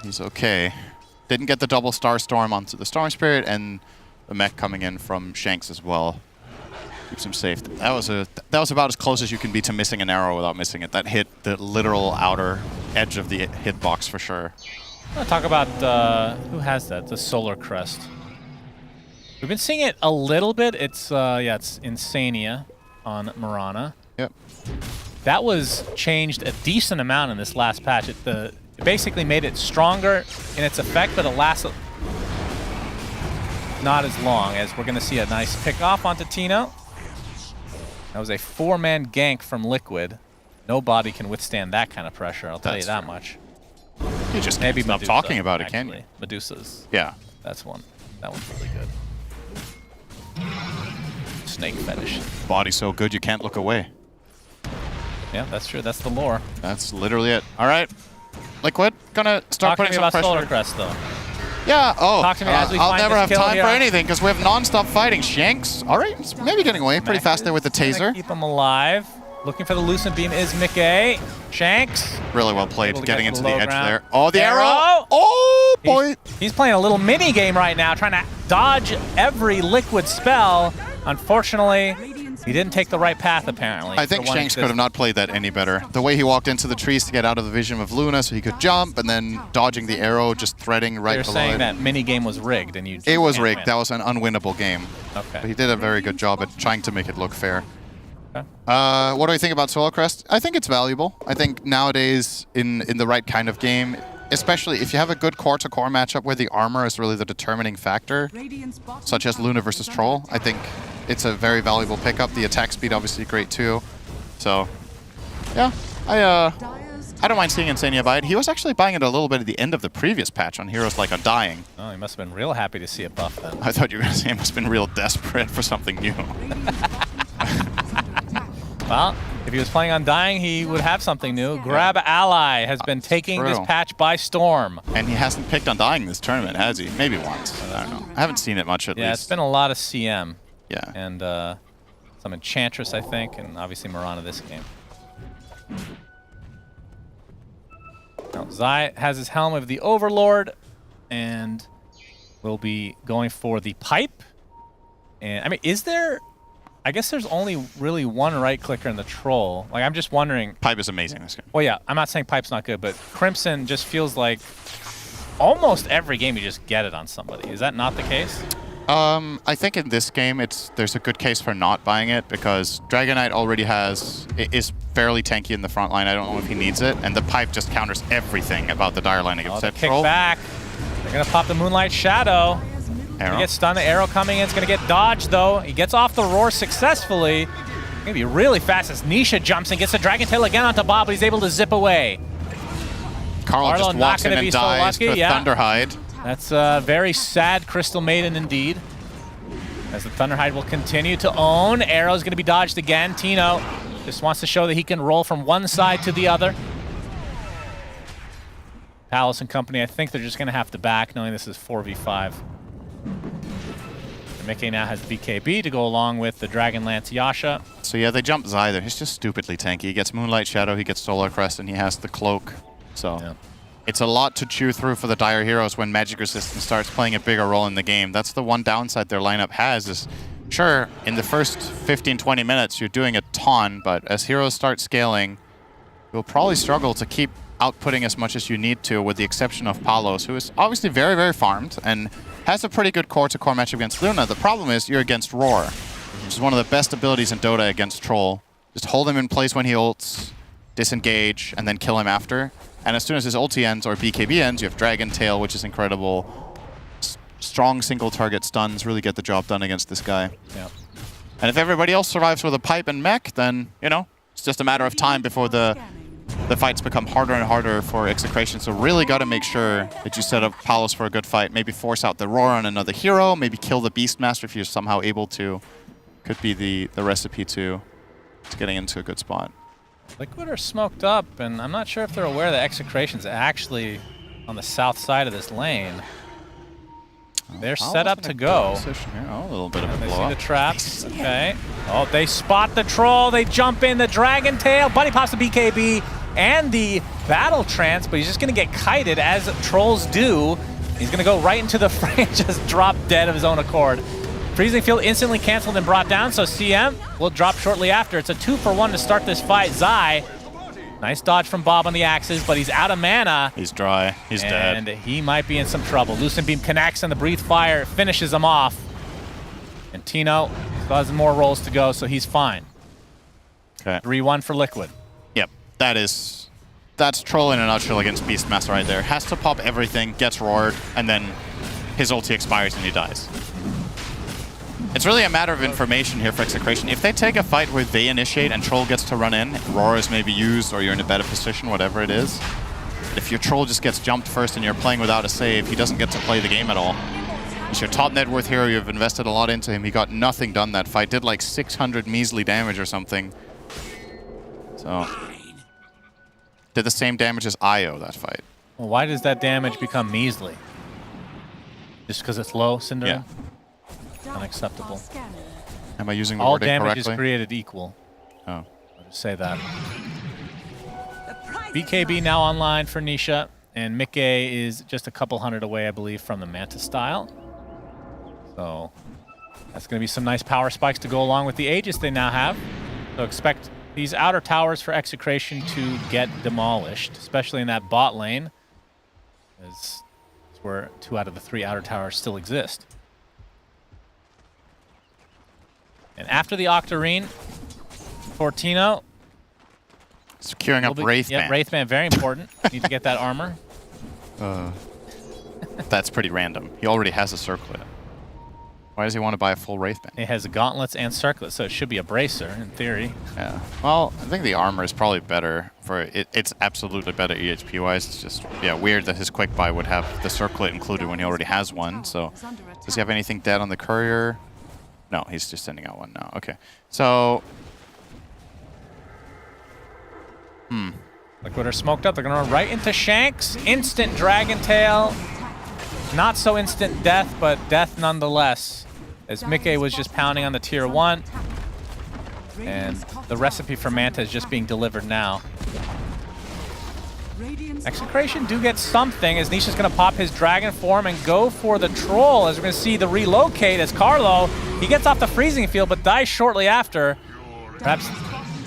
He's okay. Didn't get the double Star Storm onto the Storm Spirit, and the mech coming in from Shanks as well. Keeps him safe. That was about as close as you can be to missing an arrow without missing it. That hit the literal outer edge of the hitbox for sure. I want to talk about who has that? The Solar Crest. We've been seeing it a little bit. It's it's Insania on Mirana. Yep. That was changed a decent amount in this last patch. It basically made it stronger in its effect, but it lasts not as long, as we're going to see a nice pick off onto Tino. That was a 4-man gank from Liquid. Nobody can withstand that kind of pressure, I'll tell you that much. You just maybe stop Medusa, talking about it, can you? Medusa's. Yeah. That's one. That one's really good. Snake fetish. Body so good you can't look away. Yeah, that's true. That's the lore. That's literally it. All right. Liquid, gonna start putting some pressure. Solar Crest, though. Yeah, Talk to me as we I'll find never this have kill time here. for anything because we have non-stop fighting. Shanks, all right, maybe getting away pretty fast there with the taser. Keep him alive. Looking for the Lucent Beam is Mickey. Shanks. Really well played, Able to getting get to into the the low edge ground. there. Oh, the arrow! Oh, boy! He's playing a little mini game right now, trying to dodge every liquid spell. Unfortunately, he didn't take the right path, apparently. I think Shanks could have not played that any better. The way he walked into the trees to get out of the vision of Luna so he could jump, and then dodging the arrow, just threading right You're below saying it. that mini game was rigged, and you. It was can't rigged. win. That was an unwinnable game. Okay. But he did a very good job at trying to make it look fair. Okay. What do I think about Solar Crest? I think it's valuable. I think nowadays, in the right kind of game, especially if you have a good core-to-core matchup where the armor is really the determining factor, such as Luna versus Troll, I think it's a very valuable pickup. The attack speed obviously great too. So, yeah, I don't mind seeing Insania buy it. He was actually buying it a little bit at the end of the previous patch on Heroes Like Undying. Oh, he must have been real happy to see it buff then. I thought you were going to say he must have been real desperate for something new. Well, if he was playing Undying, he would have something new. Grab Ally has been taking this True. patch by storm. And he hasn't picked Undying this tournament, has he? Maybe once. I don't know. I haven't seen it much at Yeah, least. it's been a lot of CM. Yeah. And some Enchantress, I think, and obviously Mirana this game. Now, Zai has his helm of the Overlord and will be going for the pipe. And I mean, is there... I guess there's only really one right clicker in the Troll. Like, I'm just wondering... Pipe is amazing this game. Well, yeah, I'm not saying Pipe's not good, but Crimson just feels like almost every game you just get it on somebody. Is that not the case? I think in this game, there's a good case for not buying it because Dragon Knight already is fairly tanky in the front line. I don't know if he needs it, and the pipe just counters everything about the dire line against The that kick Troll. back. They're going to pop the Moonlight Shadow. Arrow. He gets stunned. The arrow coming in. It's going to get dodged, though. He gets off the roar successfully. Going to be really fast as Nisha jumps and gets the Dragon Tail again onto Bob, but he's able to zip away. Carl just not walks in gonna and be so dies lucky, to yeah. Thunderhide. That's a very sad Crystal Maiden indeed. As the Thunderhide will continue to own. Arrow's going to be dodged again. Tino just wants to show that he can roll from one side to the other. Palace and company, I think they're just going to have to back, knowing this is 4v5. Mickey now has BKB to go along with the Dragonlance Yasha. So yeah, they jump Zai there. He's just stupidly tanky. He gets Moonlight Shadow, he gets Solar Crest, and he has the Cloak. So it's a lot to chew through for the Dire Heroes when Magic Resistance starts playing a bigger role in the game. That's the one downside their lineup has is, sure, in the first 15-20 minutes you're doing a ton, but as heroes start scaling, you'll probably struggle to keep outputting as much as you need to, with the exception of Palos, who is obviously very, very farmed and has a pretty good core-to-core match against Luna. The problem is you're against Roar, which is one of the best abilities in Dota against Troll. Just hold him in place when he ults, disengage, and then kill him after. And as soon as his ulti ends or BKB ends, you have Dragon Tail, which is incredible. Strong single-target stuns really get the job done against this guy. Yeah. And if everybody else survives with a pipe and mech, then, you know, it's just a matter of time before the fights become harder and harder for Execration. So really got to make sure that you set up Palos for a good fight. Maybe force out the Roar on another hero. Maybe kill the Beastmaster if you're somehow able to. Could be the recipe to getting into a good spot. Liquid are smoked up, and I'm not sure if they're aware that Execration's actually on the south side of this lane. They're set up to go. Oh, a little bit of a They blow see up. the traps. Okay. Oh, they spot the Troll. They jump in the Dragon Tail. Buddy pops the BKB and the Battle Trance, but he's just going to get kited, as Trolls do. He's going to go right into the frame, just drop dead of his own accord. Freezing Field instantly canceled and brought down, so CM will drop shortly after. It's a 2-for-1 to start this fight. Zai, nice dodge from Bob on the axes, but he's out of mana. He's dry. He's dead. And he might be in some trouble. Lucent Beam connects, and the Breathe Fire finishes him off. And Tino still has more rolls to go, so he's fine. Okay. 3-1 for Liquid. Yep. That's Troll in a nutshell against Beastmaster right there. Has to pop everything, gets roared, and then his ulti expires and he dies. It's really a matter of information here for Execration. If they take a fight where they initiate and Troll gets to run in, Roar is maybe used, or you're in a better position, whatever it is. But if your Troll just gets jumped first and you're playing without a save, he doesn't get to play the game at all. He's your top net worth hero, you've invested a lot into him. He got nothing done that fight. Did like 600 measly damage or something. So, did the same damage as Io that fight. Well, why does that damage become measly? Just because it's low, Cinder? Yeah. Unacceptable. Am I using the All wording damage correctly? is created equal. Oh. just say that. BKB now online for Nisha, and Mikke is just a couple hundred away, I believe, from the Manta style. So that's going to be some nice power spikes to go along with the Aegis they now have. So expect these outer towers for Execration to get demolished, especially in that bot lane, as it's where 2 out of the 3 outer towers still exist. And after the Octarine, Fortino. Securing up Wraithband. Yeah, Wraithband, very important. Need to get that armor. That's pretty random. He already has a circlet. Why does he want to buy a full Wraithband? It has gauntlets and circlets, so it should be a bracer in theory. Yeah. Well, I think the armor is probably better for it. It's absolutely better EHP-wise. It's just, yeah, weird that his quick buy would have the circlet included when he already has one. So, does he have anything dead on the courier? No, he's just sending out one now. Okay. So, Liquid are smoked up. They're going to run right into Shanks. Instant Dragon Tail. Not so instant death, but death nonetheless. As Mikke was just pounding on the tier 1. And the recipe for Manta is just being delivered now. Execration do get something as Nisha's going to pop his dragon form and go for the troll. As we're going to see the relocate as Carlo, he gets off the freezing field but dies shortly after. Perhaps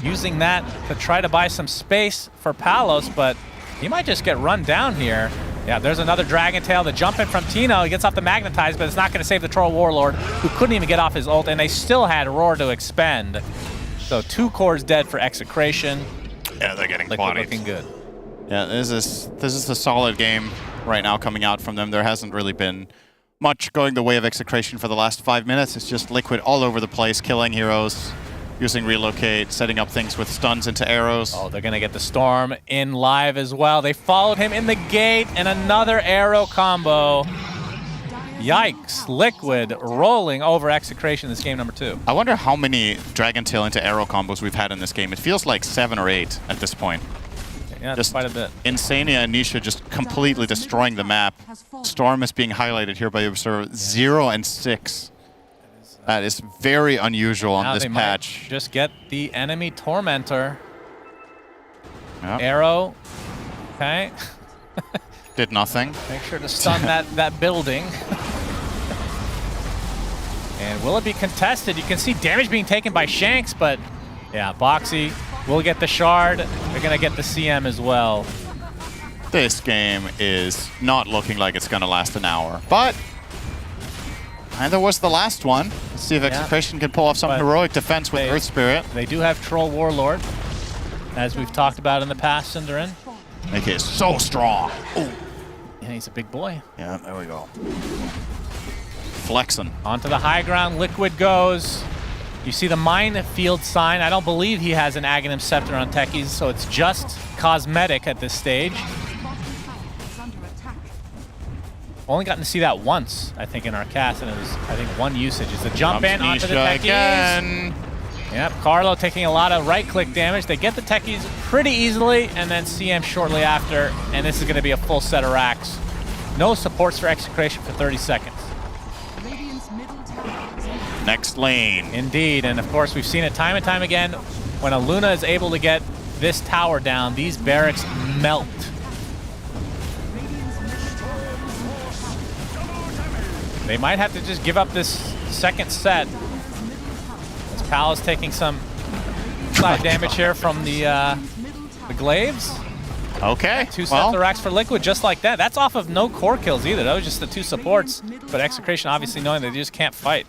using that to try to buy some space for Palos, but he might just get run down here. Yeah, there's another Dragon Tail. The jump in from Tino. He gets off the Magnetize, but it's not going to save the Troll Warlord, who couldn't even get off his ult, and they still had Roar to expend. So 2 cores dead for Execration. Yeah, they're getting Liquid bodied. looking good. Yeah, this is a solid game right now coming out from them. There hasn't really been much going the way of Execration for the last 5 minutes. It's just Liquid all over the place, killing heroes, using relocate, setting up things with stuns into arrows. Oh, they're going to get the Storm in live as well. They followed him in the gate, and another arrow combo. Yikes. Liquid rolling over Execration in this game number 2. I wonder how many Dragon Tail into arrow combos we've had in this game. It feels like 7 or 8 at this point. Yeah, that's quite a bit. Insania and Nisha just completely destroying the map. Storm is being highlighted here by the Observer. 0 and 6. That is very unusual on this patch. Just get the enemy Tormentor. Yep. Arrow. Okay. Did nothing. Make sure to stun that building. And will it be contested? You can see damage being taken by Shanks, but yeah, Boxy will get the shard. They're going to get the CM as well. This game is not looking like it's going to last an hour, but and there was the last one. Let's see if Execration can pull off some heroic defense with Earth Spirit. They do have Troll Warlord, as we've talked about in the past, Cinderin. Okay, so strong. Ooh. Yeah, he's a big boy. Yeah, there we go. Flexing. Onto the high ground, Liquid goes. You see the minefield sign. I don't believe he has an Aghanim Scepter on techies, so it's just cosmetic at this stage. Only gotten to see that once, I think, in our cast, and it was, I think, 1 usage. It's a jump in onto the techies. Again. Yep, Carlo taking a lot of right-click damage. They get the techies pretty easily, and then CM shortly after, and this is going to be a full set of racks. No supports for Execration for 30 seconds. Next lane. Indeed, and of course, we've seen it time and time again. When a Luna is able to get this tower down, these barracks melt. They might have to just give up this second set. As Pal is taking some side damage here from the glaives. Okay. 2 sets of racks for Liquid just like that. That's off of no core kills either. That was just the 2 supports. But Execration obviously knowing they just can't fight.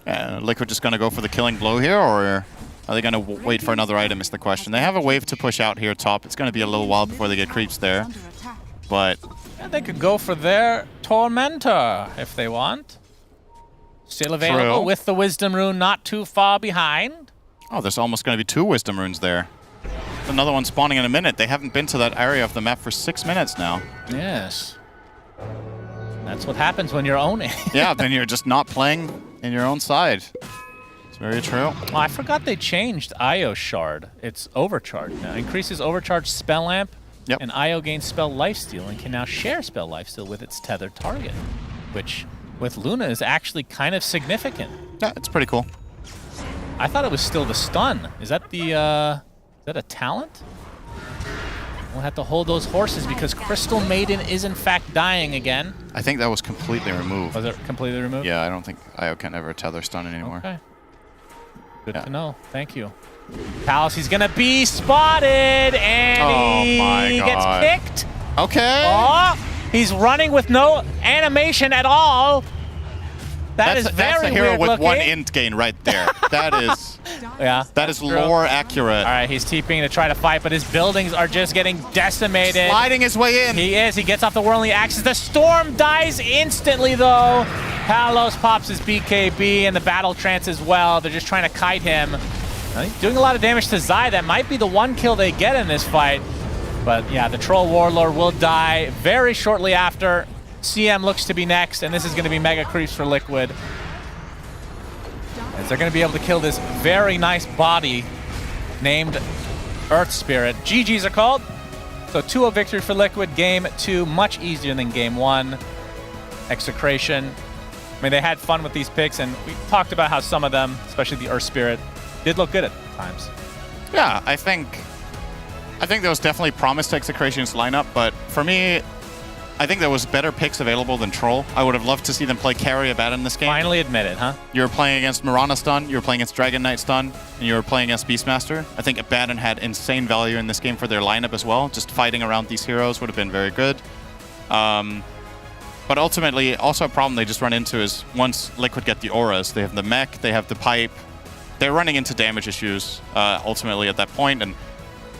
Liquid just going to go for the killing blow here, or are they going to wait for another item is the question. They have a wave to push out here top. It's going to be a little while before they get creeps there. But and they could go for their Tormentor if they want. Still available with the Wisdom Rune not too far behind. Oh, there's almost going to be 2 Wisdom Runes there. Another one spawning in a minute. They haven't been to that area of the map for 6 minutes now. Yes. That's what happens when you're owning. Yeah, then you're just not playing in your own side. It's very true. Oh, I forgot they changed Io Shard. It's overcharged now. Increases overcharged spell lamp. Yep. And Io gains spell lifesteal and can now share spell lifesteal with its tethered target, which with Luna is actually kind of significant. Yeah, it's pretty cool. I thought it was still the stun. Is that the, is that a talent? We'll have to hold those horses because Crystal Maiden is in fact dying again. I think that was completely removed. Was it completely removed? Yeah, I don't think Io can ever tether stun anymore. Okay. Good to know. Thank you. Palace, he's gonna be spotted, and he gets kicked. Okay. Oh, he's running with no animation at all. That's that's a hero with one int gain right there. That is, that is lore accurate. All right, he's TPing to try to fight, but his buildings are just getting decimated. Sliding his way in. He is. He gets off the whirling axis. The storm dies instantly, though. Palos pops his BKB and the battle trance as well. They're just trying to kite him. He's doing a lot of damage to Zai. That might be the one kill they get in this fight. But yeah, the Troll Warlord will die very shortly after. CM looks to be next, and this is going to be mega creeps for Liquid. As they're going to be able to kill this very nice body named Earth Spirit. GGs are called. So 2-0 victory for Liquid. Game 2, much easier than Game 1. Execration. I mean, they had fun with these picks, and we talked about how some of them, especially the Earth Spirit, did look good at times. Yeah, I think there was definitely promise to Execration's lineup, but for me, I think there was better picks available than Troll. I would have loved to see them play carry Abaddon in this game. Finally admit it, huh? You were playing against Mirana stun, you were playing against Dragon Knight stun, and you were playing against Beastmaster. I think Abaddon had insane value in this game for their lineup as well. Just fighting around these heroes would have been very good. But ultimately, also a problem they just run into is once Liquid get the auras, they have the mech, they have the pipe. They're running into damage issues ultimately at that point, and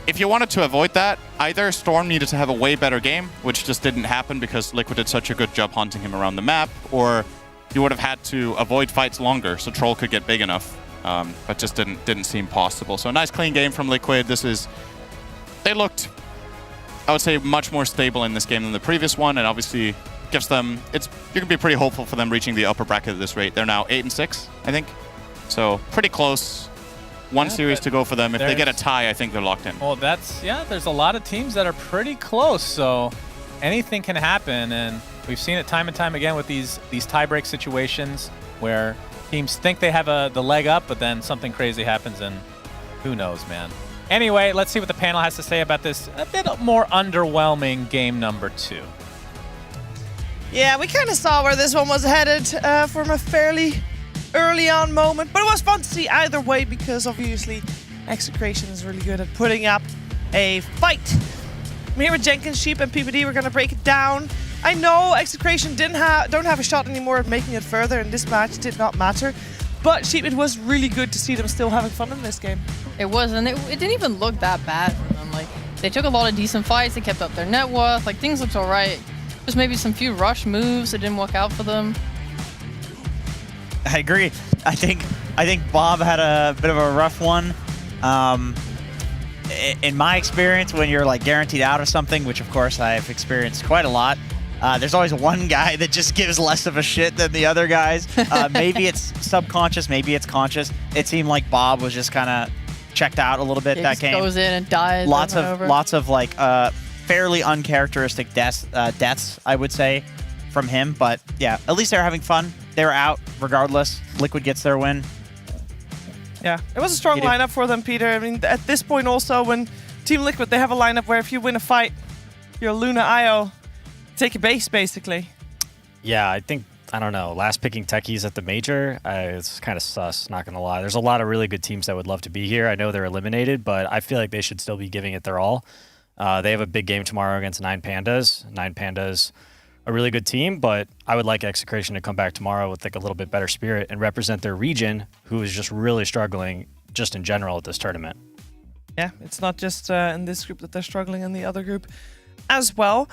if you wanted to avoid that, either Storm needed to have a way better game, which just didn't happen because Liquid did such a good job hunting him around the map, or you would have had to avoid fights longer so Troll could get big enough. But just didn't seem possible. So a nice clean game from Liquid. They looked, I would say, much more stable in this game than the previous one, and obviously gives them, you can be pretty hopeful for them reaching the upper bracket at this rate. They're now 8-6, I think. So pretty close. One series to go for them. If they get a tie, I think they're locked in. Well, there's a lot of teams that are pretty close, so anything can happen, and we've seen it time and time again with these tie-break situations where teams think they have the leg up, but then something crazy happens, and who knows, man. Anyway, let's see what the panel has to say about this a bit more underwhelming game number 2. Yeah, we kind of saw where this one was headed from a fairly early on moment, but it was fun to see either way because obviously Execration is really good at putting up a fight. I'm here with Jenkins, Sheep, and PPD. We're going to break it down. I know Execration don't have a shot anymore at making it further, and this match did not matter. But Sheep, it was really good to see them still having fun in this game. It was, and it didn't even look that bad for them. Like, they took a lot of decent fights, they kept up their net worth, like things looked alright. Just maybe some few rush moves that didn't work out for them. I agree. I think Bob had a bit of a rough one. In my experience, when you're like guaranteed out of something, which of course I've experienced quite a lot, there's always one guy that just gives less of a shit than the other guys. Maybe it's subconscious, maybe it's conscious. It seemed like Bob was just kind of checked out a little bit that game. Goes in and dies. Lots of like fairly uncharacteristic deaths, I would say, from him. But yeah, at least they're having fun. They were out regardless. Liquid gets their win. Yeah, it was a strong lineup for them, Peter. I mean, at this point also, when Team Liquid, they have a lineup where if you win a fight, you're Luna IO, take a base, basically. Yeah, I don't know, last picking techies at the major, it's kind of sus, not going to lie. There's a lot of really good teams that would love to be here. I know they're eliminated, but I feel like they should still be giving it their all. They have a big game tomorrow against 9 Pandas. 9 Pandas, a really good team, but I would like Execration to come back tomorrow with like a little bit better spirit and represent their region, who is just really struggling just in general at this tournament. Yeah, it's not just in this group that they're struggling, in the other group as well.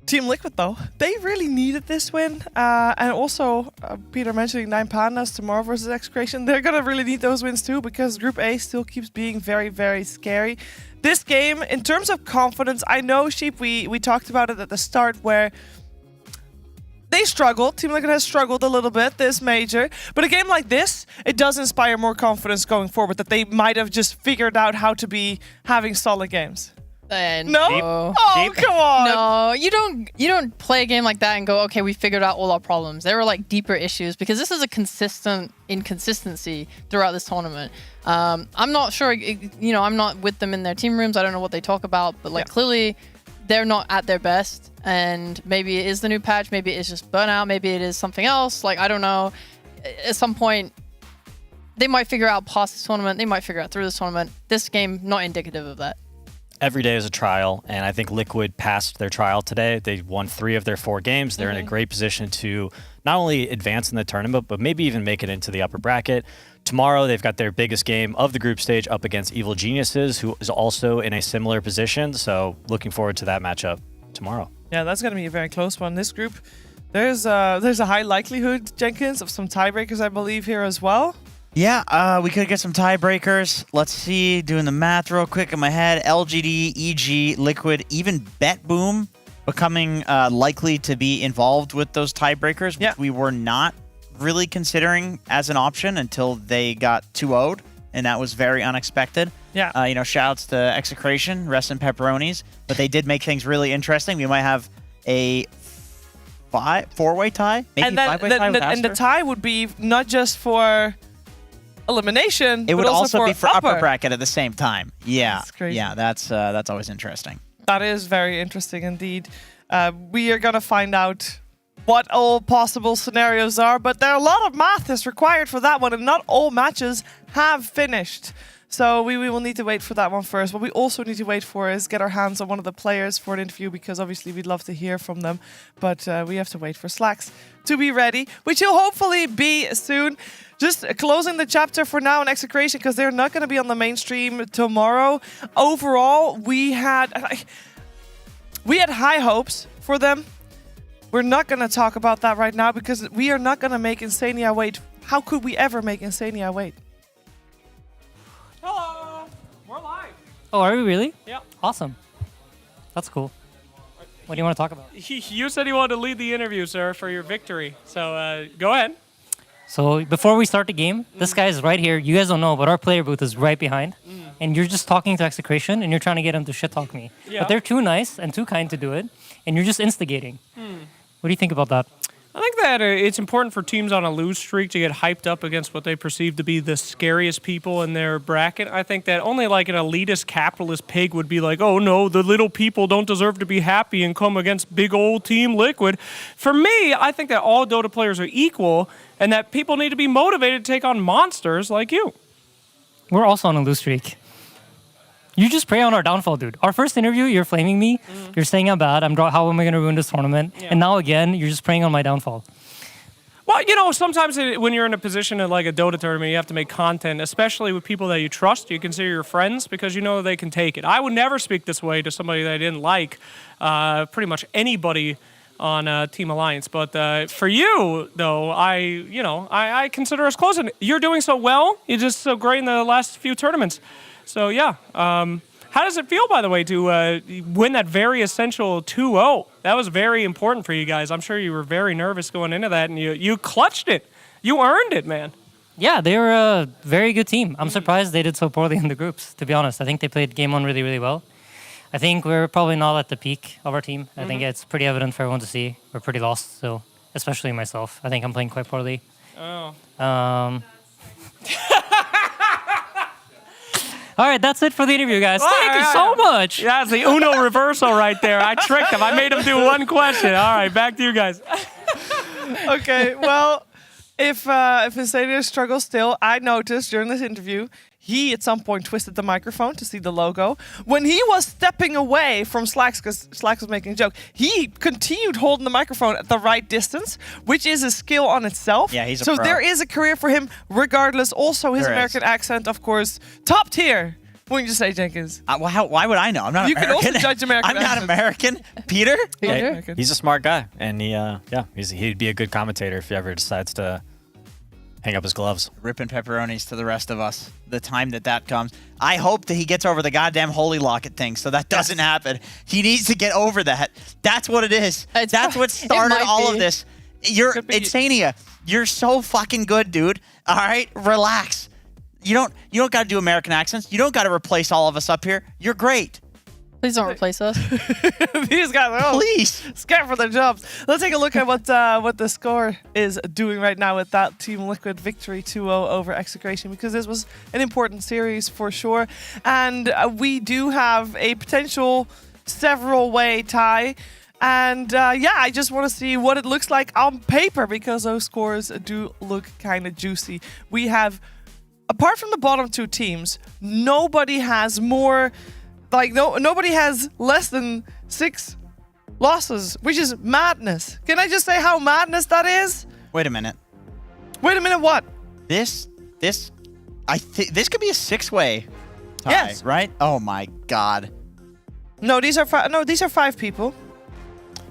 Team Liquid, though, they really needed this win. And also, Peter mentioning 9 Pandas tomorrow versus Execration, they're going to really need those wins too, because Group A still keeps being very, very scary. This game, in terms of confidence, I know, Sheep, we talked about it at the start where they struggled. Team Liquid has struggled a little bit this major. But a game like this, it does inspire more confidence going forward, that they might have just figured out how to be having solid games. No? Oh, come on. No, you don't play a game like that and go, okay, we figured out all our problems. There were like deeper issues because this is a consistent inconsistency throughout this tournament. I'm not sure, I'm not with them in their team rooms. I don't know what they talk about, but clearly they're not at their best. And maybe it is the new patch. Maybe it's just burnout. Maybe it is something else. Like, I don't know. At some point, they might figure out past this tournament. They might figure out through this tournament. This game, not indicative of that. Every day is a trial, and I think Liquid passed their trial today. They won 3 of their 4 games. They're in a great position to not only advance in the tournament, but maybe even make it into the upper bracket. Tomorrow, they've got their biggest game of the group stage up against Evil Geniuses, who is also in a similar position. So looking forward to that matchup tomorrow. Yeah, that's going to be a very close one. This group, there's a high likelihood, Jenkins, of some tiebreakers, I believe, here as well. Yeah, we could get some tiebreakers. Let's see, doing the math real quick in my head. LGD, EG, Liquid, even Bet Boom becoming likely to be involved with those tiebreakers, which we were not really considering as an option until they got 2-0'd, and that was very unexpected. Yeah. Shouts to Execration, rest in pepperonis, but they did make things really interesting. We might have a 4-way tie, maybe and then, 5-way tie with and the tie would be not just for elimination, it would but also be for upper upper bracket at the same time. Yeah, That's crazy. yeah, that's always interesting. That is very interesting indeed. We are going to find out what all possible scenarios are, but there are a lot of math is required for that one, and not all matches have finished. So we will need to wait for that one first. What we also need to wait for is get our hands on one of the players for an interview, because obviously we'd love to hear from them. But we have to wait for Slacks to be ready, which will hopefully be soon. Just closing the chapter for now on Execration, because they're not going to be on the mainstream tomorrow. Overall, we had high hopes for them. We're not going to talk about that right now because we are not going to make Insania wait. How could we ever make Insania wait? Hello, we're live. Oh, are we really? Yeah. Awesome. That's cool. What do you want to talk about? You said you wanted to lead the interview, sir, for your victory. So go ahead. So before we start the game, this guy is right here. You guys don't know, but our player booth is right behind. And you're just talking to Execration, and you're trying to get him to shit talk me. Yeah. But they're too nice and too kind to do it, and you're just instigating. What do you think about that? I think that it's important for teams on a lose streak to get hyped up against what they perceive to be the scariest people in their bracket. I think that only like an elitist capitalist pig would be like, oh no, the little people don't deserve to be happy and come against big old Team Liquid. For me, I think that all Dota players are equal and that people need to be motivated to take on monsters like you. We're also on a lose streak. You just prey on our downfall, dude. Our first interview, you're flaming me. You're saying I'm bad. How am I going to ruin this tournament? Yeah. And now again, you're just preying on my downfall. Well, sometimes when you're in a position of like a Dota tournament, you have to make content, especially with people that you trust, you consider your friends, because you know they can take it. I would never speak this way to somebody that I didn't like, pretty much anybody on Team Alliance. But for you, though, I consider us close. And you're doing so well. You're just so great in the last few tournaments. So, yeah. How does it feel, by the way, to win that very essential 2-0? That was very important for you guys. I'm sure you were very nervous going into that, and you clutched it. You earned it, man. Yeah, they were a very good team. I'm surprised they did so poorly in the groups, to be honest. I think they played game one really, really well. I think we're probably not at the peak of our team. I think it's pretty evident for everyone to see. We're pretty lost, so especially myself. I think I'm playing quite poorly. Oh. All right, that's it for the interview, guys. Thank you so much. Yeah, it's the Uno reversal right there. I tricked him. I made him do one question. All right, back to you guys. Okay, well, if Insania struggles still, I noticed during this interview, he at some point twisted the microphone to see the logo. When he was stepping away from Slacks, because Slacks was making a joke, he continued holding the microphone at the right distance, which is a skill on itself. Yeah, he's a so pro. there is a career for him regardless. Also, his There American accent, of course, top tier. Wouldn't you say, Jenkins? Why would I know? I'm not You American. can also judge American I'm not accents. American. Peter? Yeah, he's a smart guy, and he'd be a good commentator if he ever decides to hang up his gloves. Ripping pepperonis to the rest of us. The time that comes. I hope that he gets over the goddamn holy locket thing, so that doesn't happen. He needs to get over that. That's what it is. That's what started all of this. You're Insania. You're so fucking good, dude. All right, relax. You don't got to do American accents. You don't got to replace all of us up here. You're great. Please don't replace us. These guys are Please. scared for their jobs. Let's take a look at what the score is doing right now with that Team Liquid victory 2-0 over Execration, because this was an important series for sure. And we do have a potential several-way tie. And yeah, I just want to see what it looks like on paper, because those scores do look kind of juicy. We have, apart from the bottom two teams, nobody has more... nobody has less than 6 losses, which is madness. Can I just say how madness that is? Wait a minute. Wait a minute, what? This could be a 6-way tie, yes. Right? Oh my god. No, these are 5 people.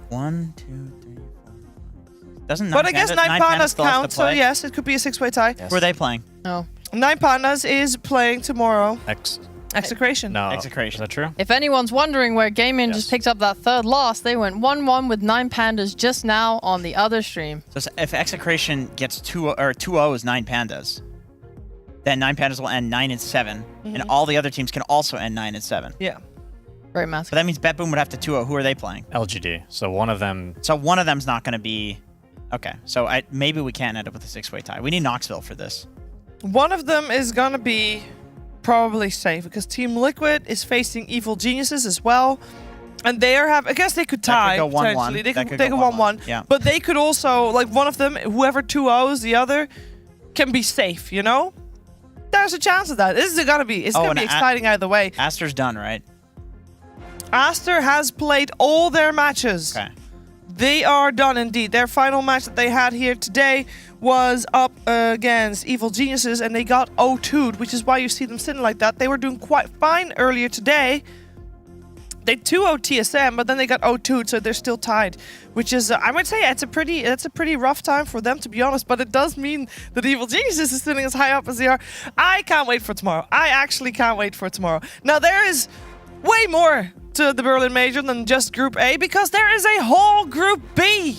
1, 2, 3, 4. Doesn't but I guess 9 Pandas count, so play? yes, it could be a 6-way tie. Yes. Who are they playing? No. 9 Pandas is playing tomorrow. Execration. No. Execration. Is that true? If anyone's wondering where Gaming just picked up that third loss, they went 1-1 with 9 Pandas just now on the other stream. So if Execration gets 2-0 is 9 Pandas, then 9 Pandas will end 9-7, and all the other teams can also end 9-7. Yeah. Very massive. But that means BetBoom would have to 2-0. Who are they playing? LGD. So one of them... So one of them's not going to be... Okay, so maybe we can't end up with a 6-way tie. We need Knoxville for this. One of them is going to be probably safe, because Team Liquid is facing Evil Geniuses as well. And they have... I guess they could tie, that could go 1-1. potentially. They could go 1-1. Yeah. But they could also... one of them, whoever 2-0s the other, can be safe, you know? There's a chance of that. This is going to be... It's going to be exciting either way. Aster's done, right? Aster has played all their matches. Okay. They are done indeed. Their final match that they had here today was up against Evil Geniuses, and they got 0-2'd, which is why you see them sitting like that. They were doing quite fine earlier today. They 2-0'd TSM, but then they got 0-2'd, so they're still tied. Which is, I would say, it's a pretty rough time for them, to be honest. But it does mean that Evil Geniuses is sitting as high up as they are. I can't wait for tomorrow. I actually can't wait for tomorrow. Now, there is way more to the Berlin Major than just Group A, because there is a whole Group B.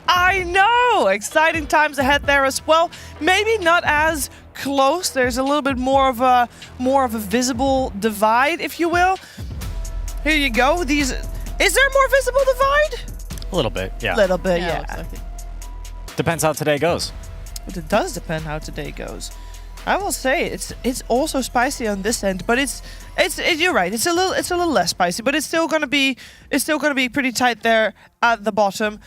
I know! Exciting times ahead there as well. Maybe not as close. There's a little bit more of a visible divide, if you will. Here you go. Is there a more visible divide? A little bit, yeah. A little bit, yeah. Depends how today goes. But it does depend how today goes. I will say it's also spicy on this end, but it's you're right. It's a little less spicy, but it's still gonna be pretty tight there at the bottom.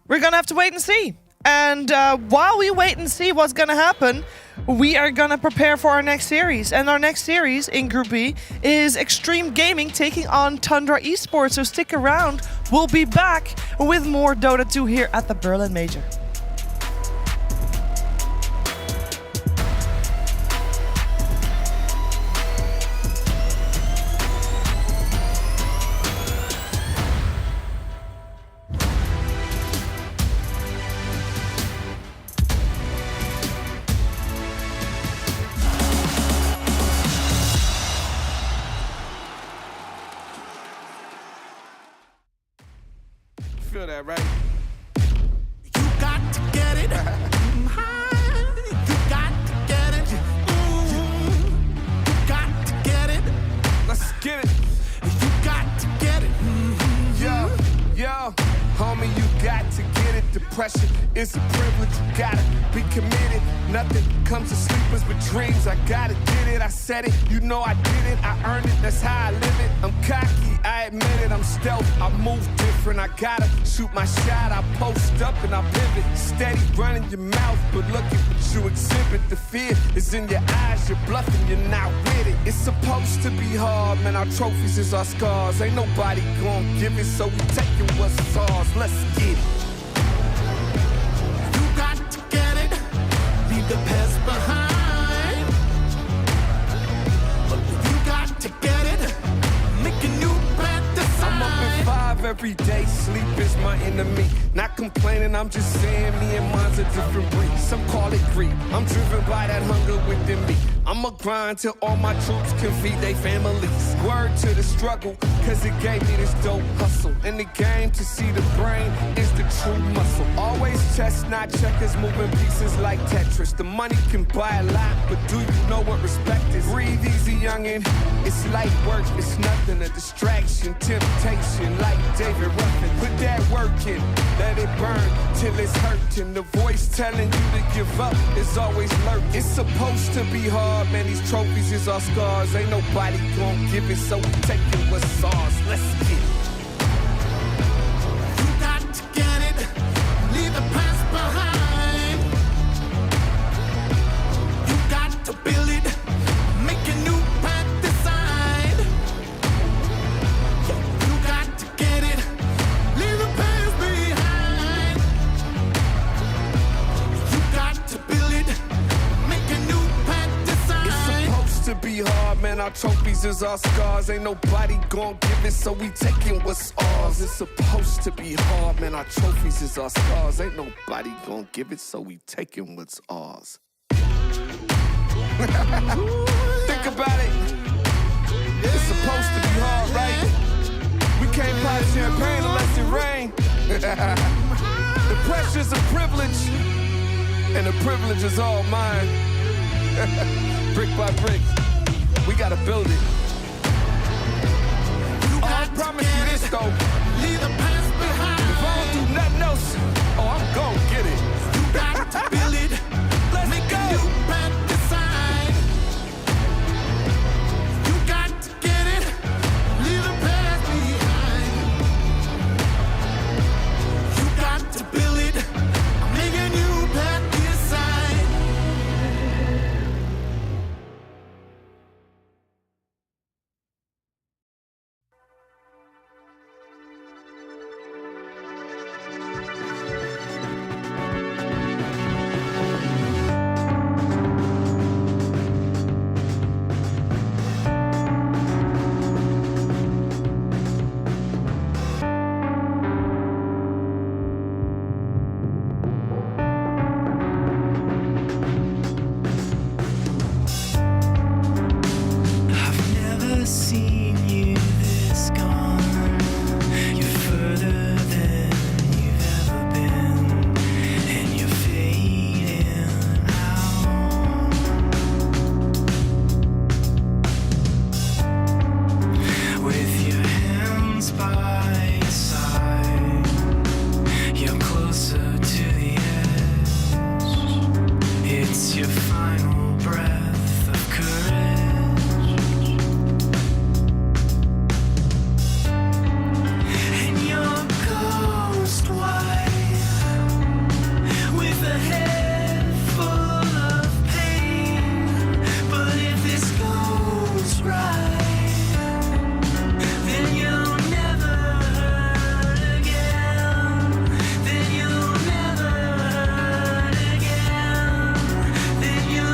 We're gonna have to wait and see. And while we wait and see what's gonna happen, we are gonna prepare for our next series. And our next series in Group B is Extreme Gaming taking on Tundra Esports. So stick around. We'll be back with more Dota 2 here at the Berlin Major. Feel that, right? You got to get it. You got to get it. You got to get it. Let's get it. You got to get it. Yo, homie, you got to get it. Depression is a privilege. You gotta be committed. Nothing comes to sleepers but dreams. I gotta get it. I said it. You know I did it. I earned it. That's how I live it. I'm cocky. I admit it. I'm stealth. I move different. I gotta shoot my shot. I post up and I pivot. Steady running your mouth, but look at what you exhibit. The fear is in your eyes. You're bluffing. You're not with it. It's supposed to be hard, man. Our trophies is our scars. Ain't nobody gonna give it, so we taking what's ours. Let's get it. You got to get it. Leave the past behind. But you got to get it. Make a new path to find. I'm up at 5 every day. Sleep is my enemy. Not complaining, I'm just saying me and mine's a different breed. Some call it greed. I'm driven by that hunger within me. I'ma grind till all my troops can feed their families. Word to the struggle, cause it gave me this dope hustle. In the game, to see the brain is the true muscle. Always chestnut checkers, moving pieces like Tetris. The money can buy a lot, but do you know what respect is? Breathe easy, youngin'. It's light work, it's nothing. A distraction, temptation, like David Ruffin. Put that work in, let it burn till it's hurting. The voice telling you to give up is always lurking. It's supposed to be hard, man. These trophies is our scars. Ain't nobody gon' give it, so we taking what's ours. Let's get it. You got to get it. Leave the past behind. You got to build it. Make a new path design. You got to get it. Leave the past behind. You got to build it. Make a new path design. It's supposed to be hard, man. Our trophies is our scars. Ain't nobody gon' give it, so we taking what's ours. It's supposed to be hard, man. Our trophies is our scars. Ain't nobody gon' give it, so we taking what's ours. Think about it. It's supposed to be hard, right? We can't pop champagne unless it rain. The pressure's a privilege, and the privilege is all mine. Brick by brick, we gotta build it. I promise you this though. Leave the past behind. If I don't do nothing else, I'm gon' get it. You got to build it. Let's Make go. a new path design. You got to get it. Leave the past behind. You got to build it. Make a new path design. I've never seen you this gone. You're further than you've ever been, and you're fading out. With your hands by your side, you're closer to the edge. It's your final breath of courage. And you're ghost white, with a head full of pain. But if this goes right, then you'll never hurt again. Then you'll never hurt again. Then you'll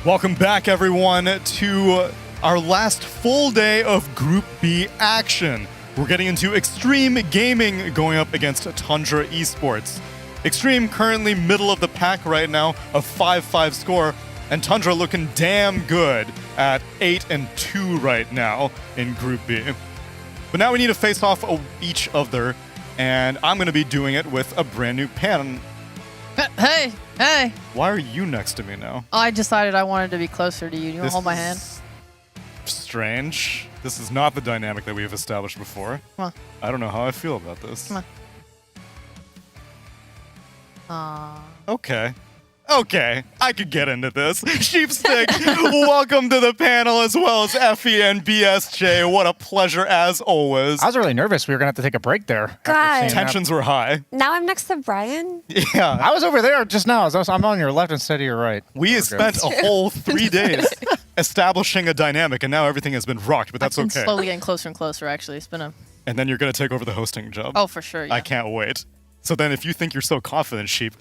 Welcome back, everyone, to our last full day of Group B action. We're getting into Extreme Gaming going up against Tundra Esports. Extreme currently middle of the pack right now, a 5-5 score, and Tundra looking damn good at 8-2 right now in Group B. But now we need to face off each other, and I'm going to be doing it with a brand new pan. Hey. Why are you next to me now? I decided I wanted to be closer to you. You want to hold my hand? Strange. This is not the dynamic that we have established before. Come on. I don't know how I feel about this. Come on. Okay, I could get into this. Sheepstick, welcome to the panel, as well as Effie and BSJ. What a pleasure, as always. I was really nervous we were going to have to take a break there. God. Tensions were high. Now I'm next to Brian. Yeah. I was over there just now. I'm on your left instead of your right. We spent a whole 3 days establishing a dynamic, and now everything has been rocked, but that's I've been okay. slowly getting closer and closer, actually. It's been a... And then you're going to take over the hosting job. Oh, for sure, yeah. I can't wait. So then if you think you're so confident, Sheep,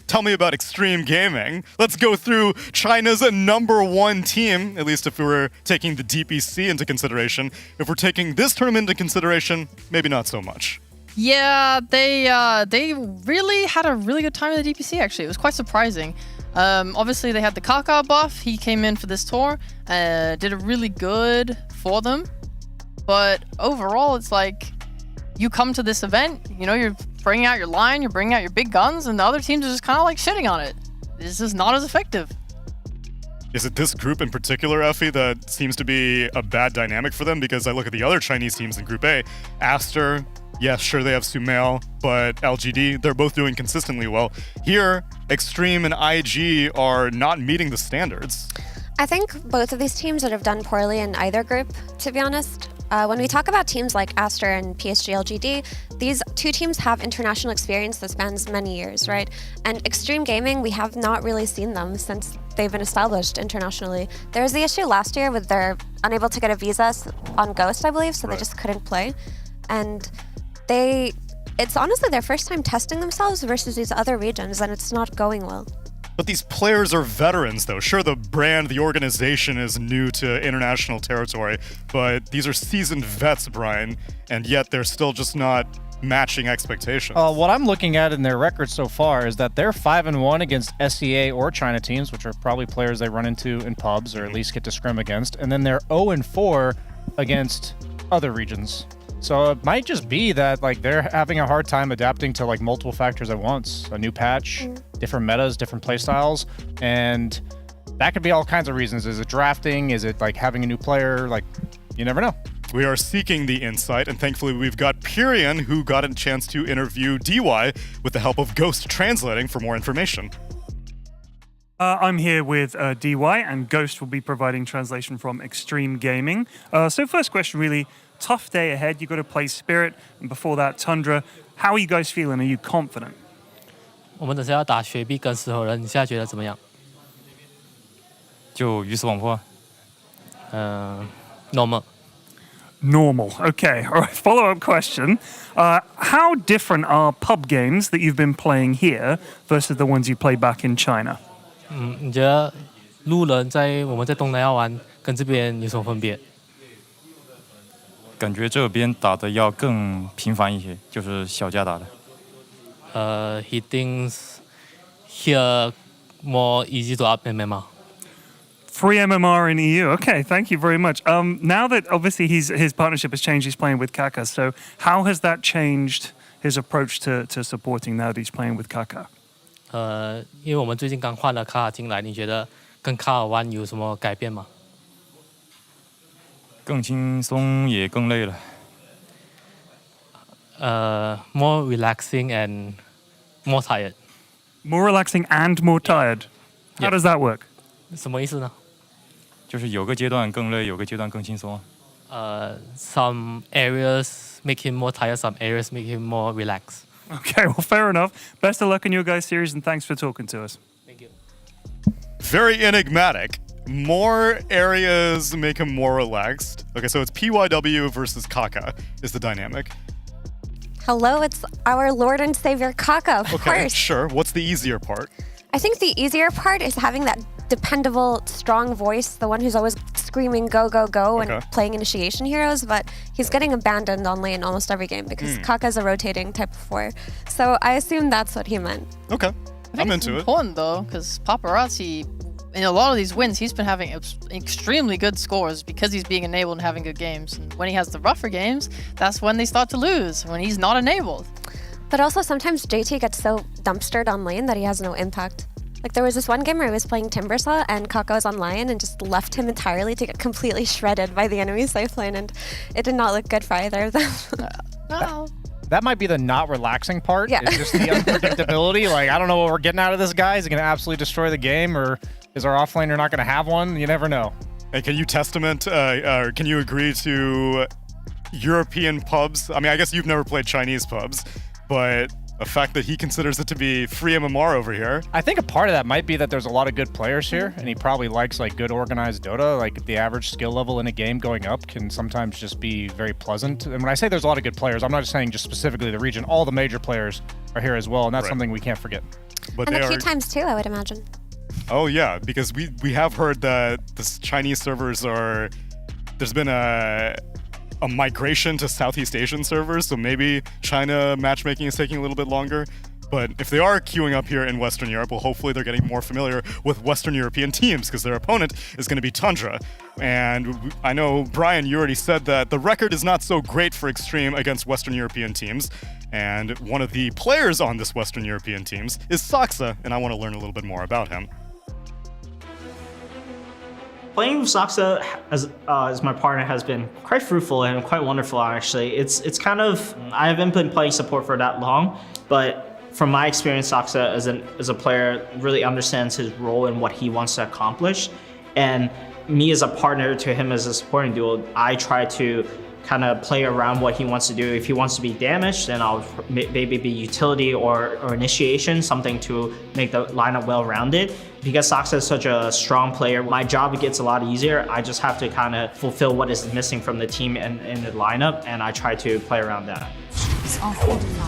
tell me about Extreme Gaming. Let's go through China's #1 team, at least if we were taking the DPC into consideration. If we're taking this tournament into consideration, maybe not so much. Yeah, they really had a really good time in the DPC, actually. It was quite surprising. Obviously, they had the Kaka buff. He came in for this tour, did a really good for them. But overall, it's like, you come to this event, you know, you're bringing out your line, you're bringing out your big guns, and the other teams are just kind of like shitting on it. This is not as effective. Is it this group in particular, Effie, that seems to be a bad dynamic for them? Because I look at the other Chinese teams in Group A, Aster, yes, sure, they have Sumail, but LGD, they're both doing consistently well. Here, Extreme and IG are not meeting the standards. I think both of these teams would have done poorly in either group, to be honest. When we talk about teams like Aster and PSG LGD, these two teams have international experience that spans many years, right? And Extreme Gaming, we have not really seen them since they've been established internationally. There was the issue last year with they're unable to get a visa on Ghost, I believe, so they just couldn't play. And it's honestly their first time testing themselves versus these other regions, and it's not going well. But these players are veterans, though. Sure, the brand, the organization is new to international territory, but these are seasoned vets, Brian, and yet they're still just not matching expectations. What I'm looking at in their record so far is that they're 5-1 against SEA or China teams, which are probably players they run into in pubs or at least get to scrim against, and then they're 0-4 against other regions. So it might just be that like they're having a hard time adapting to like multiple factors at once. A new patch, different metas, different playstyles, and that could be all kinds of reasons. Is it drafting? Is it like having a new player? Like, you never know. We are seeking the insight, and thankfully we've got Pyrian, who got a chance to interview DY with the help of Ghost translating for more information. I'm here with DY, and Ghost will be providing translation from Extreme Gaming. So first question, really, tough day ahead. You got to play Spirit, and before that, Tundra. How are you guys feeling? Are you confident? 我们只是要打雪碧跟石头人，你现在觉得怎么样？就鱼死网破。normal. Normal. Okay. All right. Follow-up question. How different are pub games that you've been playing here versus the ones you played back in China? 你觉得路人我们在东南亚玩跟这边有什么分别？感觉这边打的要更频繁一些，就是小家打的。He thinks here more easy to up MMR. Free MMR in EU. Okay, thank you very much. Now that obviously his partnership has changed, he's playing with Kaka. So how has that changed his approach to supporting now that he's playing with Kaka? 因为我们最近刚换了卡尔进来，你觉得跟卡尔玩有什么改变吗？更轻松也更累了。More relaxing and more tired. More relaxing and more tired. How does that work? 什么意思呢？就是有个阶段更累，有个阶段更轻松。Some areas make him more tired, some areas make him more relaxed. Okay, well, fair enough. Best of luck in your guys' series, and thanks for talking to us. Thank you. Very enigmatic. More areas make him more relaxed. Okay, so it's PYW versus Kaka is the dynamic. Hello, it's our Lord and Savior Kaka, of Okay, course. sure. What's the easier part? I think the easier part is having that dependable, strong voice, the one who's always screaming go, go, go and playing initiation heroes, but he's getting abandoned on lane almost every game because Kaka's a rotating type of 4. So I assume that's what he meant. Okay. I'm into it. It's important though, because Paparazzi, in a lot of these wins, he's been having extremely good scores because he's being enabled and having good games. And when he has the rougher games, that's when they start to lose, when he's not enabled. But also sometimes JT gets so dumpstered on lane that he has no impact. Like there was this one game where he was playing Timbersaw and Kaka was on Lion and just left him entirely to get completely shredded by the enemy safe lane, and it did not look good for either of them. No. That might be the not relaxing part. Yeah. It's just the unpredictability. Like, I don't know what we're getting out of this guy. Is he going to absolutely destroy the game, or is our offlaner not going to have one? You never know. Hey, can you can you agree to European pubs? I mean, I guess you've never played Chinese pubs, but the fact that he considers it to be free MMR over here. I think a part of that might be that there's a lot of good players here, and he probably likes like good organized Dota. Like the average skill level in a game going up can sometimes just be very pleasant. And when I say there's a lot of good players, I'm not just saying just specifically the region. All the major players are here as well, and that's something we can't forget. But and the queue times too, I would imagine. Oh yeah, because we have heard that the Chinese servers are. There's been a migration to Southeast Asian servers, so maybe China matchmaking is taking a little bit longer. But if they are queuing up here in Western Europe, well, hopefully they're getting more familiar with Western European teams because their opponent is going to be Tundra. And I know, Brian, you already said that the record is not so great for Extreme against Western European teams. And one of the players on this Western European teams is Saksa, and I want to learn a little bit more about him. Playing with Saksa as my partner has been quite fruitful and quite wonderful, actually. It's kind of, I haven't been playing support for that long, but from my experience, Saksa as a player really understands his role and what he wants to accomplish. And me as a partner to him as a supporting duo, I try to kind of play around what he wants to do. If he wants to be damaged, then I'll maybe be utility or initiation, something to make the lineup well-rounded. Because Saksa is such a strong player, my job gets a lot easier. I just have to kind of fulfill what is missing from the team and in the lineup, and I try to play around that.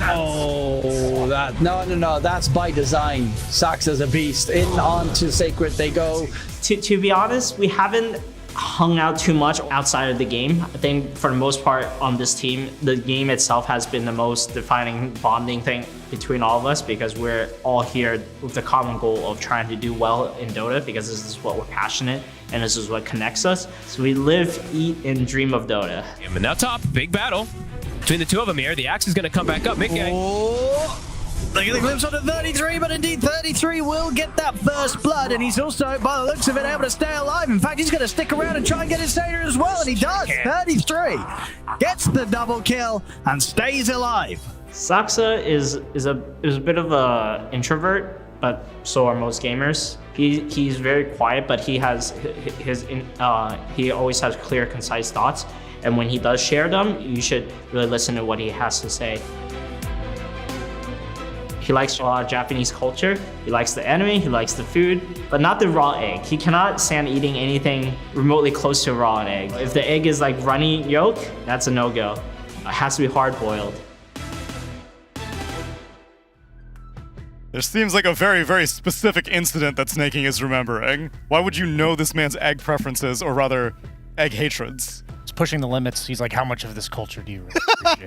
Oh, no, that's by design. Saksa's a beast. In onto Sacred they go. To be honest, we haven't hung out too much outside of the game. I think for the most part on this team, the game itself has been the most defining bonding thing between all of us because we're all here with the common goal of trying to do well in Dota because this is what we're passionate and this is what connects us. So we live, eat, and dream of Dota. And now top, big battle between the two of them here. The axe is going to come back up. Look at the glimpse on the 33, but indeed 33 will get that first blood, and he's also, by the looks of it, able to stay alive. In fact, he's going to stick around and try and get his savior as well, and he does. 33 gets the double kill and stays alive. Saksa is a bit of a introvert, but so are most gamers. He's very quiet, but he has he always has clear, concise thoughts, and when he does share them, you should really listen to what he has to say. He likes a lot of Japanese culture. He likes the anime, he likes the food, but not the raw egg. He cannot stand eating anything remotely close to a raw egg. If the egg is like runny yolk, that's a no-go. It has to be hard-boiled. There seems like a very, very specific incident that Snaking is remembering. Why would you know this man's egg preferences, or rather, egg hatreds? It's pushing the limits. He's like, how much of this culture do you really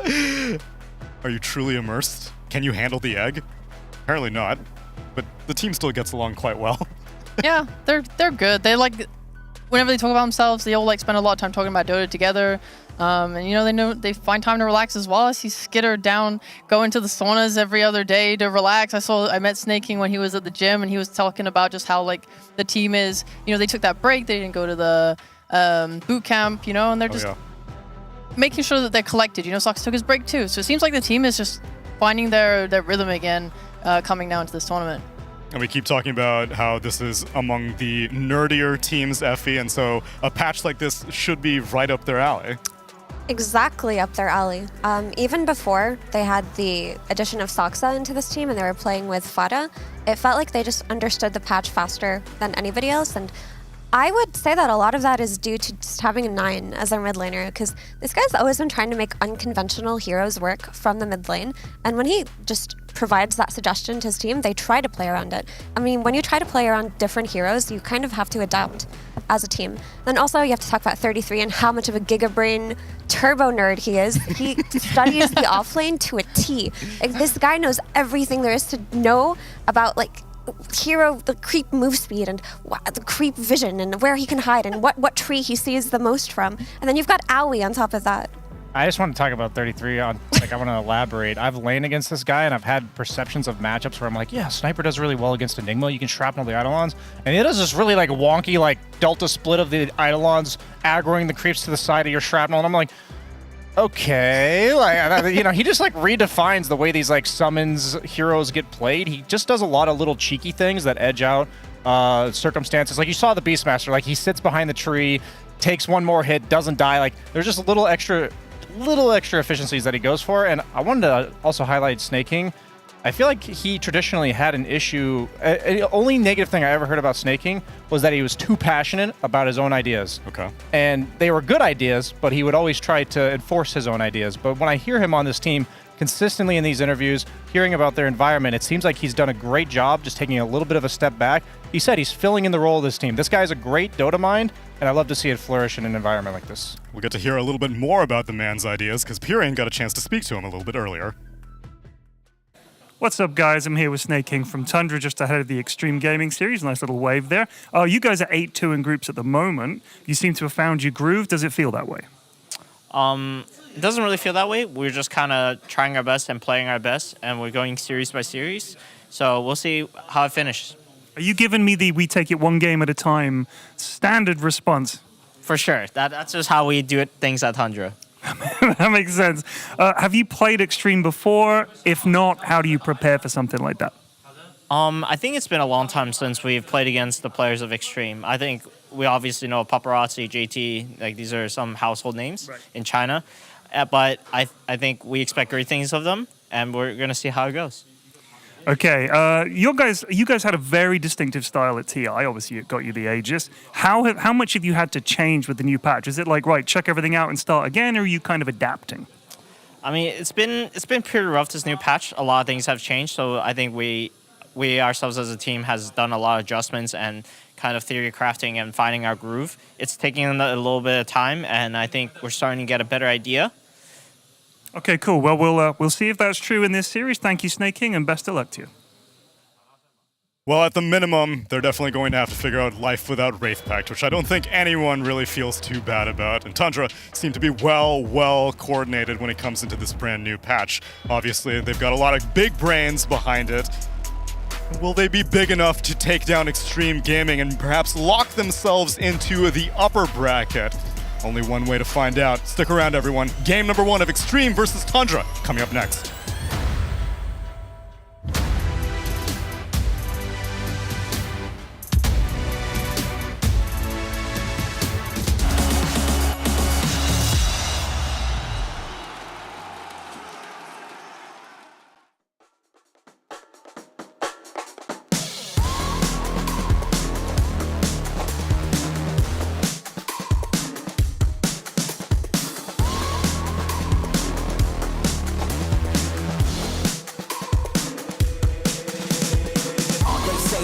appreciate? Are you truly immersed? Can you handle the egg? Apparently not, but the team still gets along quite well. Yeah, they're good. They like, whenever they talk about themselves, they all like spend a lot of time talking about Dota together. And you know they find time to relax as well. As he skittered down, going to the saunas every other day to relax. I met Snaking when he was at the gym, and he was talking about just how like the team is. You know, they took that break. They didn't go to the boot camp. You know, and they're just making sure that they're collected. You know, Sox took his break too. So it seems like the team is just finding their rhythm again, coming now into this tournament. And we keep talking about how this is among the nerdier teams, Effie, and so a patch like this should be right up their alley. Exactly up their alley. Even before they had the addition of Saksa into this team and they were playing with Fada, it felt like they just understood the patch faster than anybody else. And I would say that a lot of that is due to just having a 9 as our mid laner, because this guy's always been trying to make unconventional heroes work from the mid lane, and when he just provides that suggestion to his team, they try to play around it. I mean, when you try to play around different heroes, you kind of have to adapt as a team. Then also you have to talk about 33 and how much of a gigabrain turbo nerd he is. He studies the offlane to a T. Like, this guy knows everything there is to know about, like, hero, the creep move speed and the creep vision and where he can hide and what tree he sees the most from. And then you've got Owie on top of that. I just want to talk about 33 I want to elaborate. I've laned against this guy and I've had perceptions of matchups where I'm like, yeah, Sniper does really well against Enigma. You can shrapnel the Eidolons. And he does this really like wonky like delta split of the Eidolons aggroing the creeps to the side of your shrapnel. And I'm like, okay, like, you know, he just like redefines the way these like summons heroes get played. He just does a lot of little cheeky things that edge out circumstances. Like you saw the Beastmaster, like he sits behind the tree, takes one more hit, doesn't die. Like there's just little extra efficiencies that he goes for. And I wanted to also highlight Snake King. I feel like he traditionally had an issue. The only negative thing I ever heard about Snake King was that he was too passionate about his own ideas. Okay. And they were good ideas, but he would always try to enforce his own ideas. But when I hear him on this team consistently in these interviews, hearing about their environment, it seems like he's done a great job just taking a little bit of a step back. He said he's filling in the role of this team. This guy's a great Dota mind, and I love to see it flourish in an environment like this. We'll get to hear a little bit more about the man's ideas because Pyrian got a chance to speak to him a little bit earlier. What's up, guys? I'm here with Snake King from Tundra, just ahead of the Extreme Gaming Series. Nice little wave there. You guys are 8-2 in groups at the moment. You seem to have found your groove. Does it feel that way? It doesn't really feel that way. We're just kind of trying our best and playing our best, and we're going series by series. So we'll see how it finishes. Are you giving me the we take it one game at a time standard response? For sure. That's just how we do things at Tundra. That makes sense. Have you played Extreme before? If not, how do you prepare for something like that? I think it's been a long time since we've played against the players of Extreme. I think we obviously know Paparazzi, JT, like these are some household names in China. But I think we expect great things of them, and we're going to see how it goes. Okay, you guys had a very distinctive style at TI. Obviously, it got you the Aegis. How much have you had to change with the new patch? Is it like, right, check everything out and start again, or are you kind of adapting? I mean, it's been pretty rough, this new patch. A lot of things have changed, so I think we ourselves as a team has done a lot of adjustments and kind of theory crafting and finding our groove. It's taking a little bit of time, and I think we're starting to get a better idea. Okay, cool. Well, we'll see if that's true in this series. Thank you, Snake King, and best of luck to you. Well, at the minimum, they're definitely going to have to figure out life without Wraith Pact, which I don't think anyone really feels too bad about. And Tundra seem to be well coordinated when it comes into this brand new patch. Obviously, they've got a lot of big brains behind it. Will they be big enough to take down Extreme Gaming and perhaps lock themselves into the upper bracket? Only one way to find out. Stick around, everyone. Game number 1 of Extreme versus Tundra coming up next.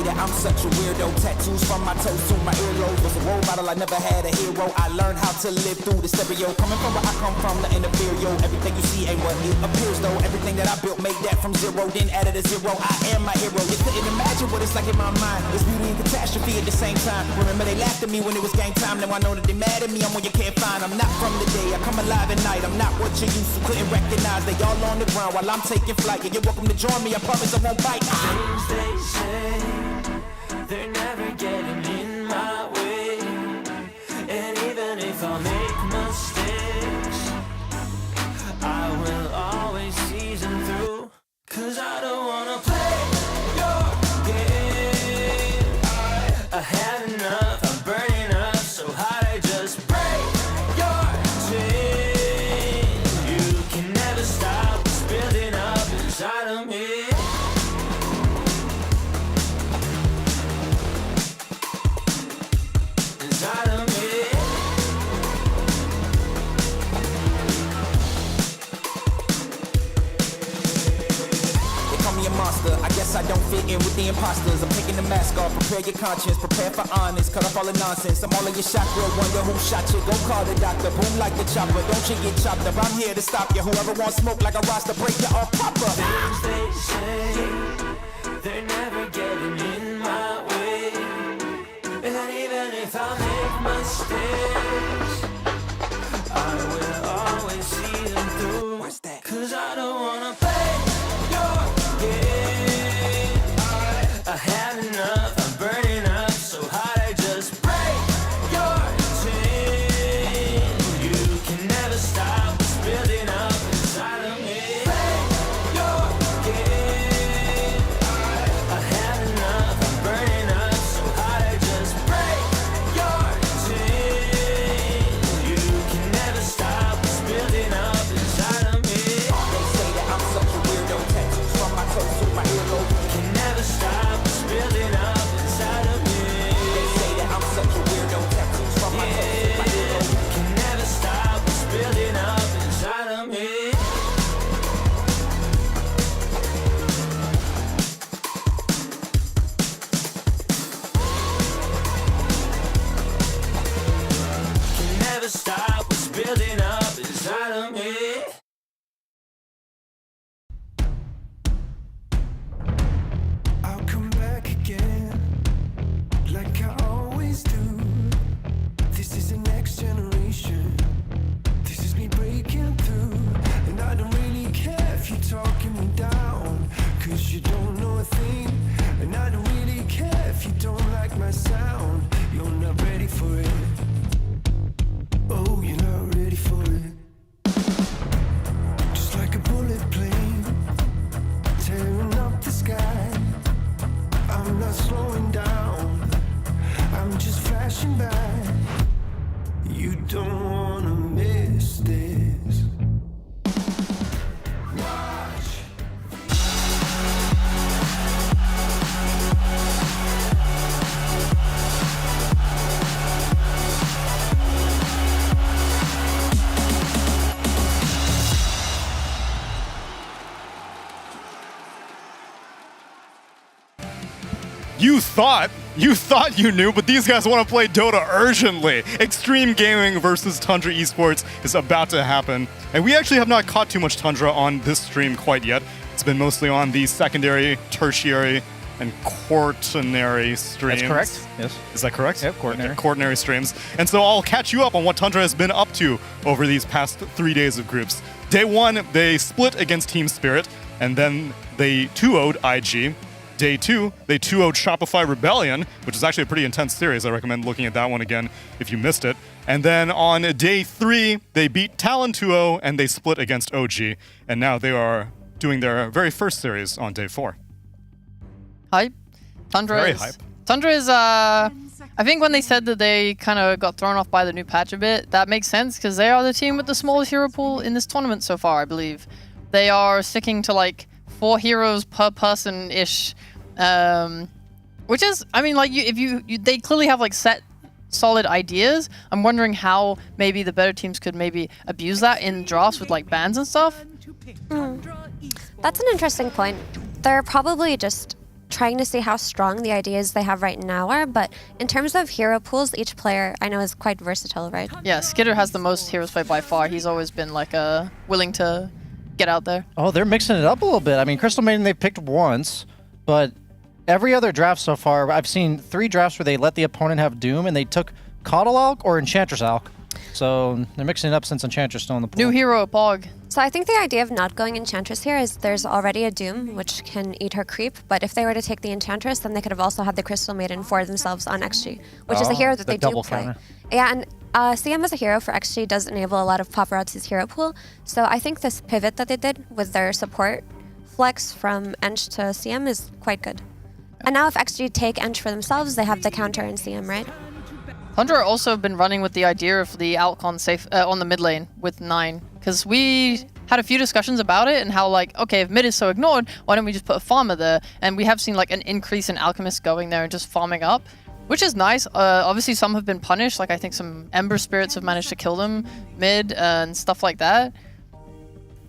I'm such a weirdo. Tattoos from my toes to my earlobe. Was a role model, I never had a hero. I learned how to live through the stereo. Coming from where I come from, nothing to fear, yo. Everything you see ain't what it appears, though. Everything that I built, made that from zero, then added a zero. I am my hero. You couldn't imagine what it's like in my mind. It's beauty and catastrophe at the same time. Remember they laughed at me when it was game time. Now I know that they mad at me. I'm what you can't find. I'm not from the day. I come alive at night. I'm not what you used to. Couldn't recognize. They all on the ground while I'm taking flight. Yeah, you're welcome to join me. I promise I won't bite. Things they say, they're never getting in my way. And even if I make mistakes, I will always see them through. Cause I don't wanna play your game. I had enough, I'm burning up so hot I just break your chain. You can never stop what's building up inside of me. in with the imposters. I'm taking the mask off, prepare your conscience, prepare for honest, cut off all the nonsense. I'm all of your chakra, wonder who shot you. Go call the doctor, boom like the chopper. Don't you get chopped up, I'm here to stop you. Whoever wants smoke like a roster, break you off proper. Things they say, they're never getting in my way. And even if I make mistakes, I will always see them through. What's that? Cause I don't wanna play your game. I had enough, I'm burning up so hot I just break your chain. You can never stop what's building up inside of me. Play your game. I had enough, I'm burning up so hot I just break your chain. You can never stop what's building up inside of me. They say that I'm such a weirdo, tattoos from my toes to my earlobe. Can never stop what's building up inside of me. They say that I'm such a weirdo, tattoos from my toes to my earlobe. Can never stop what's building up inside of me. Can never stop what's building up inside of me. I'll come back again, like I always do. This is the next generation. This is me breaking through. And I don't really care if you're talking me down, cause you don't know a thing. And I don't really care if you don't like my sound. You're not ready for it. Oh, you're not ready for it. Just like a bullet plane, tearing up the sky. I'm not slowing down, I'm just flashing by. You don't wanna miss this. Watch. You thought you knew, but these guys want to play Dota urgently. Extreme Gaming versus Tundra Esports is about to happen. And we actually have not caught too much Tundra on this stream quite yet. It's been mostly on the secondary, tertiary, and quaternary streams. That's correct. Yes. Is that correct? Yep, quaternary. Okay, quaternary streams. And so I'll catch you up on what Tundra has been up to over these past 3 days of groups. Day one, they split against Team Spirit, and then they 2-0'd IG. Day two, they 2-0'd Shopify Rebellion, which is actually a pretty intense series. I recommend looking at that one again if you missed it. And then on day three, they beat Talon 2-0, and they split against OG. And now they are doing their very first series on day four. Hype. Tundra Very is, hype. Tundra is, I think when they said that they kind of got thrown off by the new patch a bit, that makes sense because they are the team with the smallest hero pool in this tournament so far, I believe. They are sticking to like 4 heroes per person-ish, which is, I mean, like, they clearly have like set solid ideas. I'm wondering how maybe the better teams could maybe abuse that in drafts with like bans and stuff. That's an interesting point. They're probably just trying to see how strong the ideas they have right now are, but in terms of hero pools, each player I know is quite versatile, right? Yeah, Skitter has the most heroes played by far. He's always been like willing to get out there. Oh, they're mixing it up a little bit. I mean, Crystal Maiden they picked once, but every other draft so far, I've seen 3 drafts where they let the opponent have Doom and they took Coddle Alk or Enchantress Alk. So they're mixing it up since Enchantress still in the pool. New hero, Pog. So I think the idea of not going Enchantress here is there's already a Doom, which can eat her creep, but if they were to take the Enchantress, then they could have also had the Crystal Maiden for themselves on XG, which is a hero that the they do double play. counter. Yeah, and CM as a hero for XG does enable a lot of paparazzi's hero pool, so I think this pivot that they did with their support flex from Ench to CM is quite good. And now if XG take Ench for themselves, they have the counter in CM, right? Tundra also been running with the idea of the Alk on safe on the mid lane with 9, because we had a few discussions about it and how like, okay, if mid is so ignored, why don't we just put a farmer there? And we have seen like an increase in alchemists going there and just farming up, which is nice. Obviously some have been punished, like I think some Ember Spirits have managed to kill them mid and stuff like that.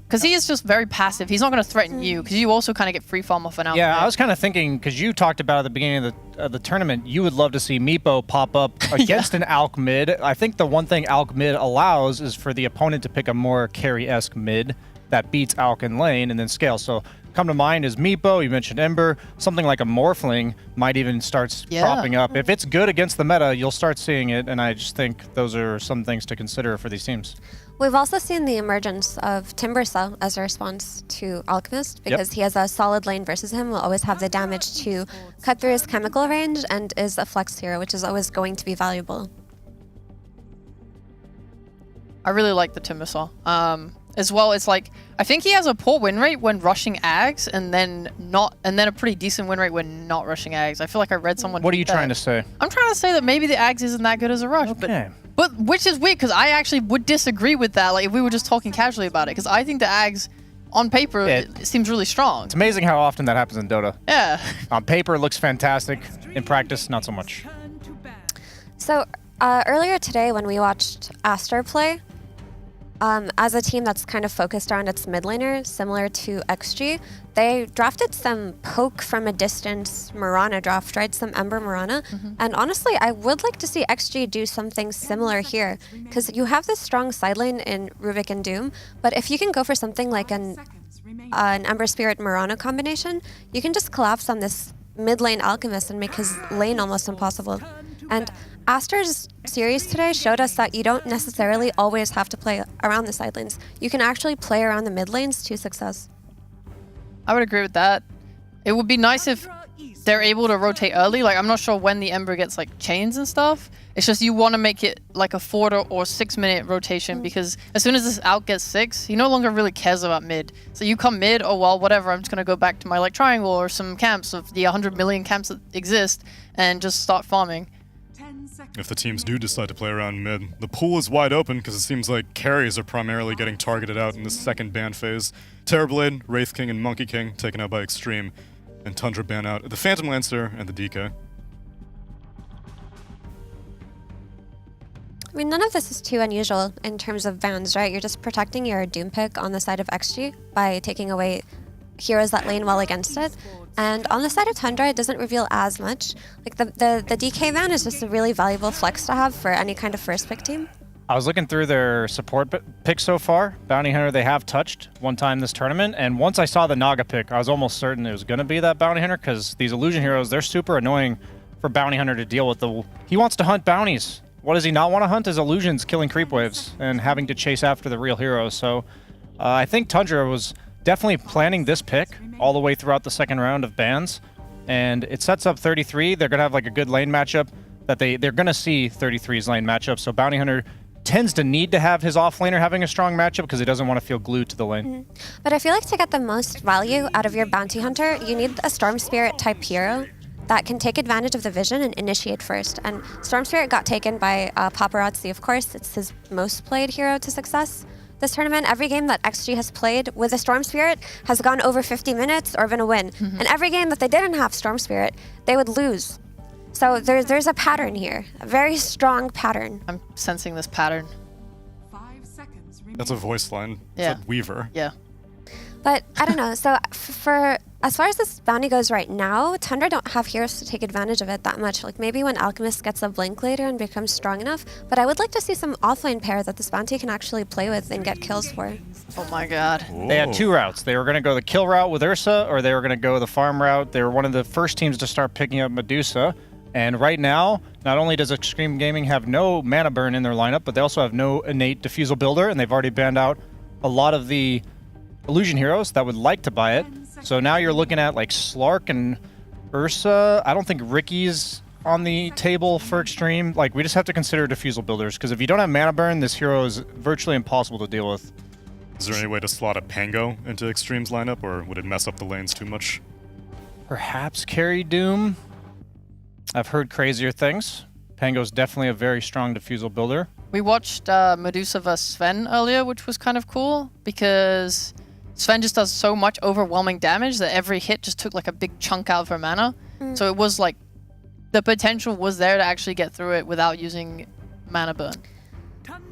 Because he is just very passive. He's not going to threaten you, because you also kind of get free farm off an out. Yeah, I was kind of thinking, because you talked about at the beginning of the tournament, you would love to see Meepo pop up against an Alk mid. I think the one thing Alk mid allows is for the opponent to pick a more carry-esque mid that beats Alk in lane and then scale. So come to mind is Meepo, you mentioned Ember, something like a Morphling might even start popping up. If it's good against the meta, you'll start seeing it, and I just think those are some things to consider for these teams. We've also seen the emergence of Timbersaw as a response to Alchemist, because he has a solid lane versus him, will always have the damage to cut through his chemical range, and is a flex hero, which is always going to be valuable. I really like the Timbersaw. As well, it's like, I think he has a poor win rate when rushing Ags, and then a pretty decent win rate when not rushing Ags. I feel like I read someone. What are you trying to say? I'm trying to say that maybe the Ags isn't that good as a rush. Okay. But which is weird, because I actually would disagree with that, like if we were just talking casually about it, because I think the Ags, on paper, it seems really strong. It's amazing how often that happens in Dota. Yeah. On paper, it looks fantastic. In practice, not so much. So earlier today when we watched Aster play, as a team that's kind of focused around its mid laner, similar to XG, they drafted some poke from a distance Mirana draft, right? Some Ember Mirana. And honestly, I would like to see XG do something similar here, because you have this strong side lane in Ruvik and Doom, but if you can go for something like an Ember Spirit Mirana combination, you can just collapse on this mid lane Alchemist and make his lane almost impossible. And Aster's series today showed us that you don't necessarily always have to play around the side lanes. You can actually play around the mid lanes to success. I would agree with that. It would be nice if they're able to rotate early. Like, I'm not sure when the Ember gets like chains and stuff. It's just you want to make it like a 4 or 6 minute rotation, because as soon as this out gets 6, he no longer really cares about mid. So you come mid, oh well, whatever, I'm just going to go back to my like triangle or some camps of the 100 million camps that exist and just start farming. If the teams do decide to play around mid, the pool is wide open because it seems like carries are primarily getting targeted out in the second ban phase. Terrorblade, Wraith King, and Monkey King taken out by Extreme, and Tundra ban out the Phantom Lancer and the DK. I mean, none of this is too unusual in terms of bans, right? You're just protecting your Doom pick on the side of XG by taking away heroes that lane well against it. And on the side of Tundra, it doesn't reveal as much. Like the DK ban is just a really valuable flex to have for any kind of first pick team. I was looking through their support picks so far. Bounty Hunter they have touched one time this tournament, and once I saw the Naga pick, I was almost certain it was going to be that Bounty Hunter, because these illusion heroes, they're super annoying for Bounty Hunter to deal with. He wants to hunt bounties. What does he not want to hunt? His illusions killing creep waves and having to chase after the real heroes. So I think Tundra was definitely planning this pick all the way throughout the second round of bans, and it sets up 33. They're going to have like a good lane matchup that they're going to see 33's lane matchup. So Bounty Hunter tends to need to have his offlaner having a strong matchup because he doesn't want to feel glued to the lane. But I feel like to get the most value out of your Bounty Hunter, you need a Storm Spirit type hero that can take advantage of the vision and initiate first. And Storm Spirit got taken by Paparazzi, of course. It's his most played hero to success this tournament. Every game that XG has played with a Storm Spirit has gone over 50 minutes or been a win. And every game that they didn't have Storm Spirit, they would lose. So there's a pattern here, a very strong pattern. I'm sensing this pattern. That's a voice line. Yeah. It's like Weaver. Yeah. But I don't know. So for as far as this bounty goes right now, Tundra don't have heroes to take advantage of it that much. Like maybe when Alchemist gets a blink later and becomes strong enough. But I would like to see some offlane pair that this bounty can actually play with and get kills for. Oh my god. They had two routes. They were going to go the kill route with Ursa, or they were going to go the farm route. They were one of the first teams to start picking up Medusa. And right now, not only does Extreme Gaming have no mana burn in their lineup, but they also have no innate diffusal builder, and they've already banned out a lot of the illusion heroes that would like to buy it. So now you're looking at like Slark and Ursa. I don't think Ricky's on the table for Extreme. Like, we just have to consider diffusal builders, because if you don't have mana burn, this hero is virtually impossible to deal with. Is there any way to slot a Pango into Extreme's lineup, or would it mess up the lanes too much? Perhaps carry Doom. I've heard crazier things. Pango's definitely a very strong diffusal builder. We watched Medusa vs Sven earlier, which was kind of cool, because Sven just does so much overwhelming damage that every hit just took like a big chunk out of her mana. So it was like, the potential was there to actually get through it without using mana burn.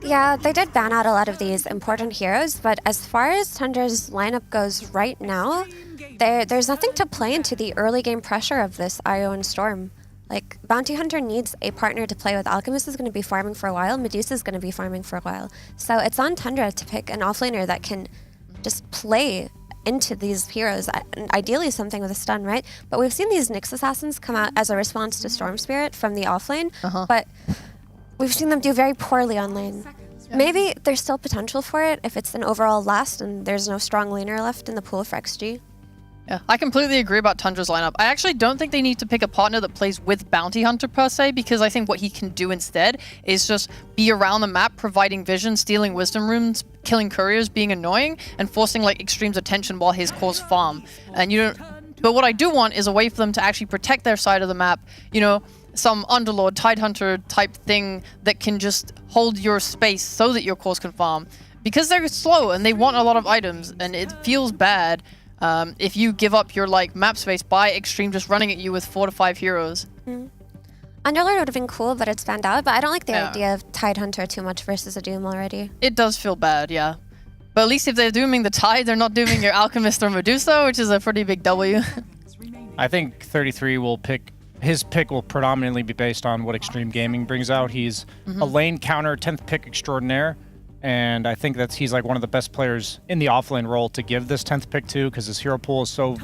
Yeah, they did ban out a lot of these important heroes, but as far as Tundra's lineup goes right now, there's nothing to play into the early game pressure of this Io and Storm. Like, Bounty Hunter needs a partner to play with. Alchemist is going to be farming for a while, Medusa is going to be farming for a while. So it's on Tundra to pick an offlaner that can just play into these heroes, ideally something with a stun, right? But we've seen these Nyx Assassins come out as a response to Storm Spirit from the offlane, but we've seen them do very poorly on lane. Maybe there's still potential for it if it's an overall last and there's no strong laner left in the pool for XG. Yeah, I completely agree about Tundra's lineup. I actually don't think they need to pick a partner that plays with Bounty Hunter per se, because I think what he can do instead is just be around the map, providing vision, stealing wisdom runes, killing couriers, being annoying, and forcing like Extreme's attention while his cores farm. And you don't. But what I do want is a way for them to actually protect their side of the map. You know, some Underlord, Tidehunter type thing that can just hold your space so that your cores can farm. Because they're slow and they want a lot of items, and it feels bad if you give up your like map space by Extreme just running at you with 4 to 5 heroes. Underlord would have been cool, but it's banned out. But I don't like the idea of Tidehunter too much versus a Doom already. It does feel bad, yeah. But at least if they're dooming the Tide, they're not dooming your Alchemist or Medusa, which is a pretty big W. I think 33 will pick. His pick will predominantly be based on what Extreme Gaming brings out. He's a lane counter 10th pick extraordinaire, and I think that he's like one of the best players in the offlane role to give this 10th pick to, because his hero pool is so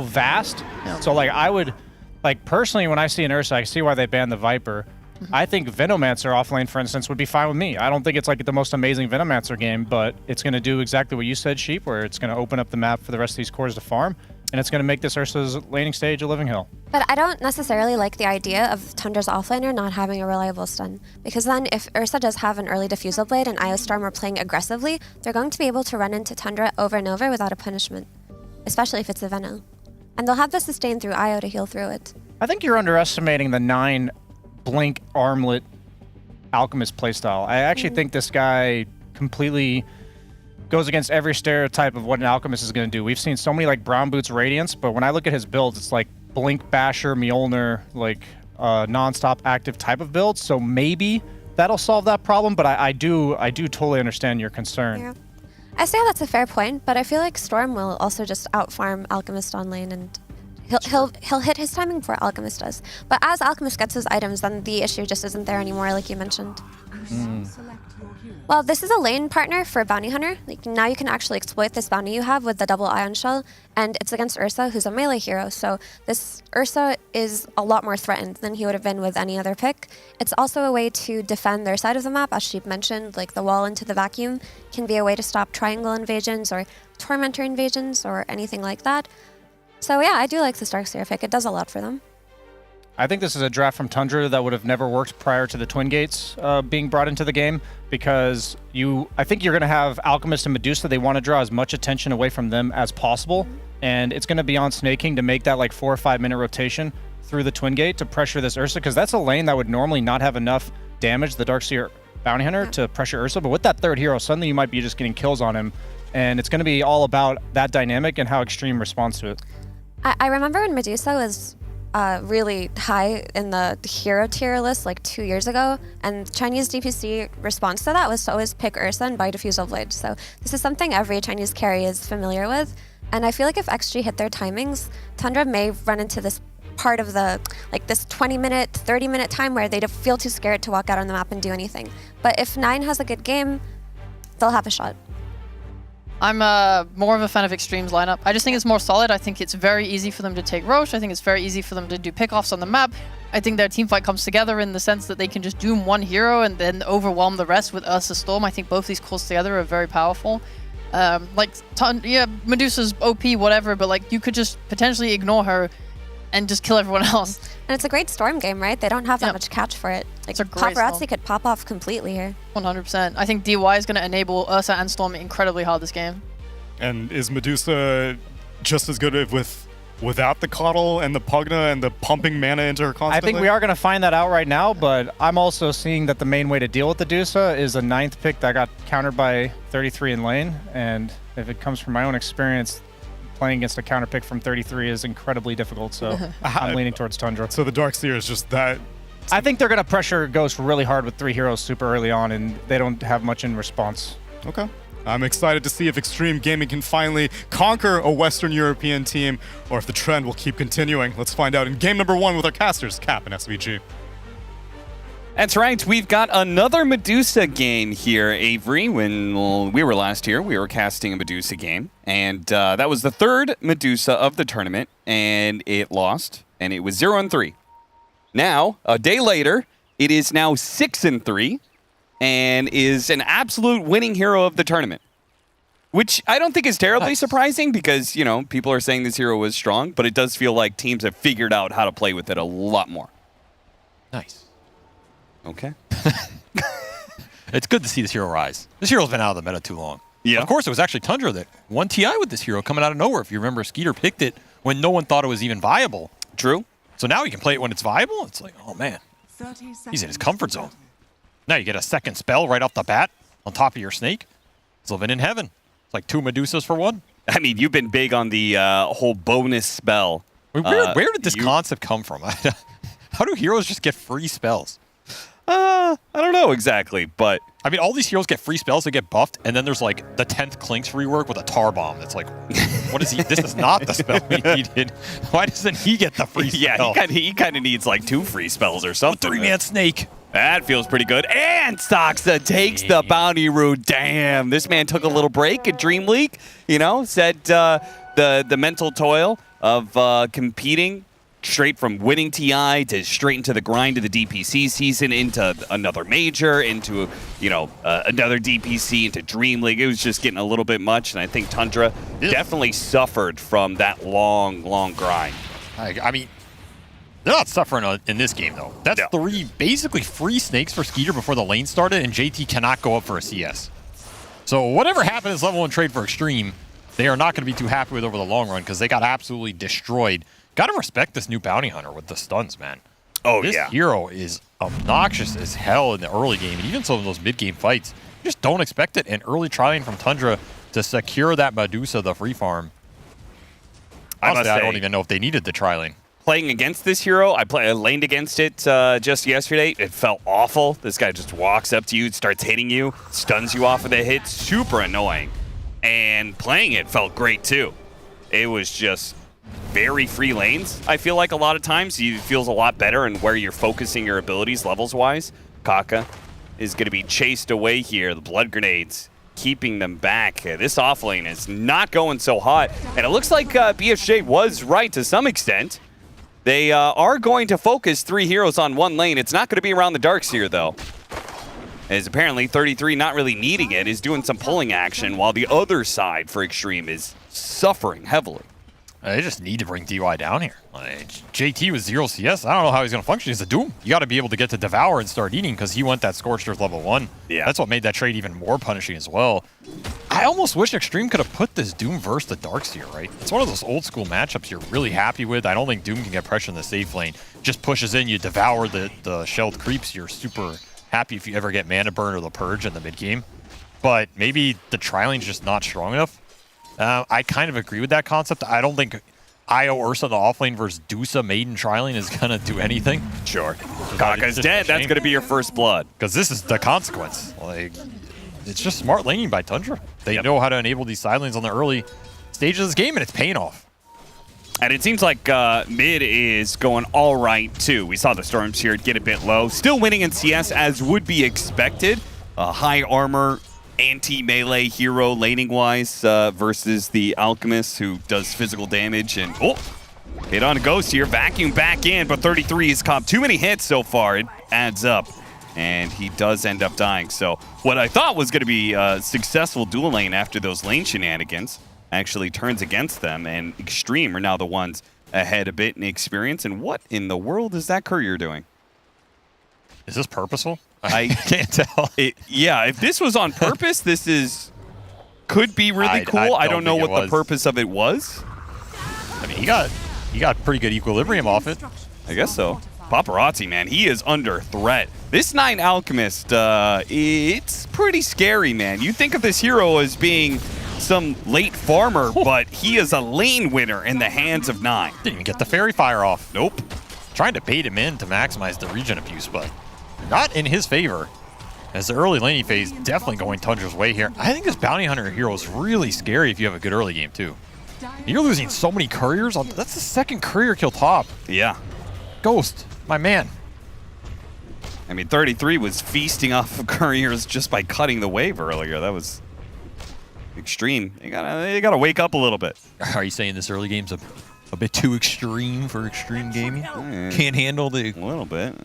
vast. So like I would, like personally, when I see an Ursa, I see why they banned the Viper. I think Venomancer offlane, for instance, would be fine with me. I don't think it's like the most amazing Venomancer game, but it's going to do exactly what you said, Sheep, where it's going to open up the map for the rest of these cores to farm, and it's going to make this Ursa's laning stage a living hill. But I don't necessarily like the idea of Tundra's offlaner not having a reliable stun, because then if Ursa does have an early Diffusal Blade and Iostorm are playing aggressively, they're going to be able to run into Tundra over and over without a punishment, especially if it's a Veno. And they'll have the sustain through Io to heal through it. I think you're underestimating the 9 Blink Armlet Alchemist playstyle. I actually think this guy completely goes against every stereotype of what an Alchemist is going to do. We've seen so many like Brown Boots Radiance, but when I look at his builds, it's like Blink Basher, Mjolnir, like non-stop active type of build. So maybe that'll solve that problem, but I do totally understand your concern. Yeah. I say that's a fair point, but I feel like Storm will also just outfarm Alchemist on lane, and he'll hit his timing before Alchemist does. But as Alchemist gets his items, then the issue just isn't there anymore, like you mentioned. Well, this is a lane partner for Bounty Hunter. Like, now you can actually exploit this bounty you have with the double Ion Shell, and it's against Ursa, who's a melee hero. So this Ursa is a lot more threatened than he would have been with any other pick. It's also a way to defend their side of the map, as Sheep mentioned, like the wall into the vacuum can be a way to stop triangle invasions or Tormentor invasions or anything like that. So yeah, I do like this Darkseer pick. It does a lot for them. I think this is a draft from Tundra that would have never worked prior to the Twin Gates being brought into the game, because I think you're going to have Alchemist and Medusa. They want to draw as much attention away from them as possible, and it's going to be on Snake King to make that like 4 or 5 minute rotation through the Twin Gate to pressure this Ursa, because that's a lane that would normally not have enough damage, the Darkseer Bounty Hunter, to pressure Ursa. But with that third hero, suddenly you might be just getting kills on him, and it's going to be all about that dynamic and how Extreme responds to it. I remember when Medusa was really high in the hero tier list like 2 years ago, and Chinese DPC response to that was to always pick Ursa and buy Diffusal Blade. So this is something every Chinese carry is familiar with, and I feel like if XG hit their timings, Tundra may run into this part of the, like this 20-minute, 30-minute time where they feel too scared to walk out on the map and do anything. But if 9 has a good game, they'll have a shot. I'm more of a fan of Extreme's lineup. I just think it's more solid. I think it's very easy for them to take Roche. I think it's very easy for them to do pickoffs on the map. I think their teamfight comes together in the sense that they can just doom one hero and then overwhelm the rest with Ursa Storm. I think both these cores together are very powerful. Medusa's OP, whatever, but like you could just potentially ignore her and just kill everyone else. And it's a great Storm game, right? They don't have that much catch for it. Like, Paparazzi could pop off completely here. 100%. I think DY is going to enable Ursa and Storm incredibly hard this game. And is Medusa just as good without the Coddle and the Pugna and the pumping mana into her constantly? I think we are going to find that out right now, but I'm also seeing that the main way to deal with the Medusa is a 9th pick that got countered by 33 in lane, and if it comes from my own experience, playing against a counter pick from 33 is incredibly difficult, so I'm leaning towards Tundra. So the Darkseer is just that I think they're going to pressure Ghost really hard with 3 heroes super early on, and they don't have much in response. Okay. I'm excited to see if Extreme Gaming can finally conquer a Western European team, or if the trend will keep continuing. Let's find out in game number 1 with our casters, Cap and SVG. That's right. We've got another Medusa game here, Avery. When we were last here, we were casting a Medusa game. And that was the 3rd Medusa of the tournament. And it lost. And it was 0-3. Now, a day later, it is now 6-3. And is an absolute winning hero of the tournament. Which I don't think is terribly surprising because, you know, people are saying this hero was strong. But it does feel like teams have figured out how to play with it a lot more. Nice. Okay. It's good to see this hero rise. This hero's been out of the meta too long. Yeah. Of course, it was actually Tundra that won TI with this hero coming out of nowhere. If you remember, Skeeter picked it when no one thought it was even viable. True. So now he can play it when it's viable. It's like, oh man, he's in his comfort zone. Now you get a second spell right off the bat on top of your snake. He's living in heaven. It's like 2 Medusas for 1. I mean, you've been big on the whole bonus spell. Where did this concept come from? How do heroes just get free spells? I don't know exactly, but... I mean, all these heroes get free spells, they get buffed, and then there's like the 10th Clinks rework with a tar bomb. It's like, what is he? This is not the spell we needed. Why doesn't he get the free spell? Yeah, he kind of needs like 2 free spells or something. 3-man snake. That feels pretty good. And Soxa takes the bounty route. Damn, this man took a little break at Dream League, you know, said the mental toil of competing straight from winning TI to straight into the grind of the DPC season, into another major, into, you know, another DPC, into Dream League. It was just getting a little bit much, and I think Tundra definitely suffered from that long, long grind. I mean, they're not suffering in this game, though. That's 3 basically free snakes for Skeeter before the lane started, and JT cannot go up for a CS. So whatever happened in this level 1 trade for Extreme, they are not going to be too happy with over the long run because they got absolutely destroyed. Got to respect this new bounty hunter with the stuns, man. Oh, this hero is obnoxious as hell in the early game, and even some of those mid-game fights. You just don't expect it. And early trialing from Tundra to secure that Medusa, the free farm. Honestly, I don't even know if they needed the trialing. Playing against this hero, I laned against it just yesterday. It felt awful. This guy just walks up to you, starts hitting you, stuns you off of the hit. Super annoying. And playing it felt great, too. It was just very free lanes. I feel like a lot of times it feels a lot better in where you're focusing your abilities levels-wise. Kaka is going to be chased away here. The blood grenades keeping them back. This offlane is not going so hot. And it looks like BSJ was right to some extent. They are going to focus 3 heroes on 1 lane. It's not going to be around the darks here, though. As apparently 33 not really needing it, is doing some pulling action, while the other side for Extreme is suffering heavily. They just need to bring DY down here. JT with 0 CS, I don't know how he's going to function. He's a Doom. You got to be able to get to Devour and start eating because he went that Scorched Earth level 1. Yeah. That's what made that trade even more punishing as well. I almost wish Extreme could have put this Doom versus the Darkseer, right? It's one of those old school matchups you're really happy with. I don't think Doom can get pressure in the safe lane. Just pushes in, you devour the shelled creeps. You're super happy if you ever get Mana Burn or the Purge in the mid game. But maybe the trialing's just not strong enough. I kind of agree with that concept. I don't think Io Ursa in the offlane versus Dusa Maiden trialing is going to do anything. Sure. Kaka's dead. That's going to be your first blood. Because this is the consequence. Like, it's just smart laning by Tundra. They know how to enable these side lanes on the early stages of this game, and it's paying off. And it seems like mid is going all right, too. We saw the Storms here get a bit low. Still winning in CS as would be expected. High armor, anti-melee hero laning-wise versus the Alchemist, who does physical damage. And hit on a Ghost here, vacuum back in, but 33 has caught too many hits so far. It adds up, and he does end up dying. So what I thought was going to be a successful dual lane after those lane shenanigans actually turns against them, and Extreme are now the ones ahead a bit in experience. And what in the world is that courier doing? Is this purposeful? I can't tell. Yeah, if this was on purpose, could be really cool. I don't know what the purpose of it was. I mean, he got pretty good equilibrium off it. I guess so. Paparazzi, man, he is under threat. This 9 Alchemist, it's pretty scary, man. You think of this hero as being some late farmer, but he is a lane winner in the hands of 9. Didn't even get the Fairy Fire off. Nope. trying to bait him in to maximize the regen abuse, but not in his favor. As the early laning phase definitely going Tundra's way here. I think this Bounty Hunter hero is really scary if you have a good early game too. You're losing so many couriers. That's the second courier kill top. Yeah. Ghost, my man. I mean, 33 was feasting off of couriers just by cutting the wave earlier. That was extreme. You gotta wake up a little bit. Are you saying this early game's a bit too extreme for extreme gaming? Can't handle the... A little bit.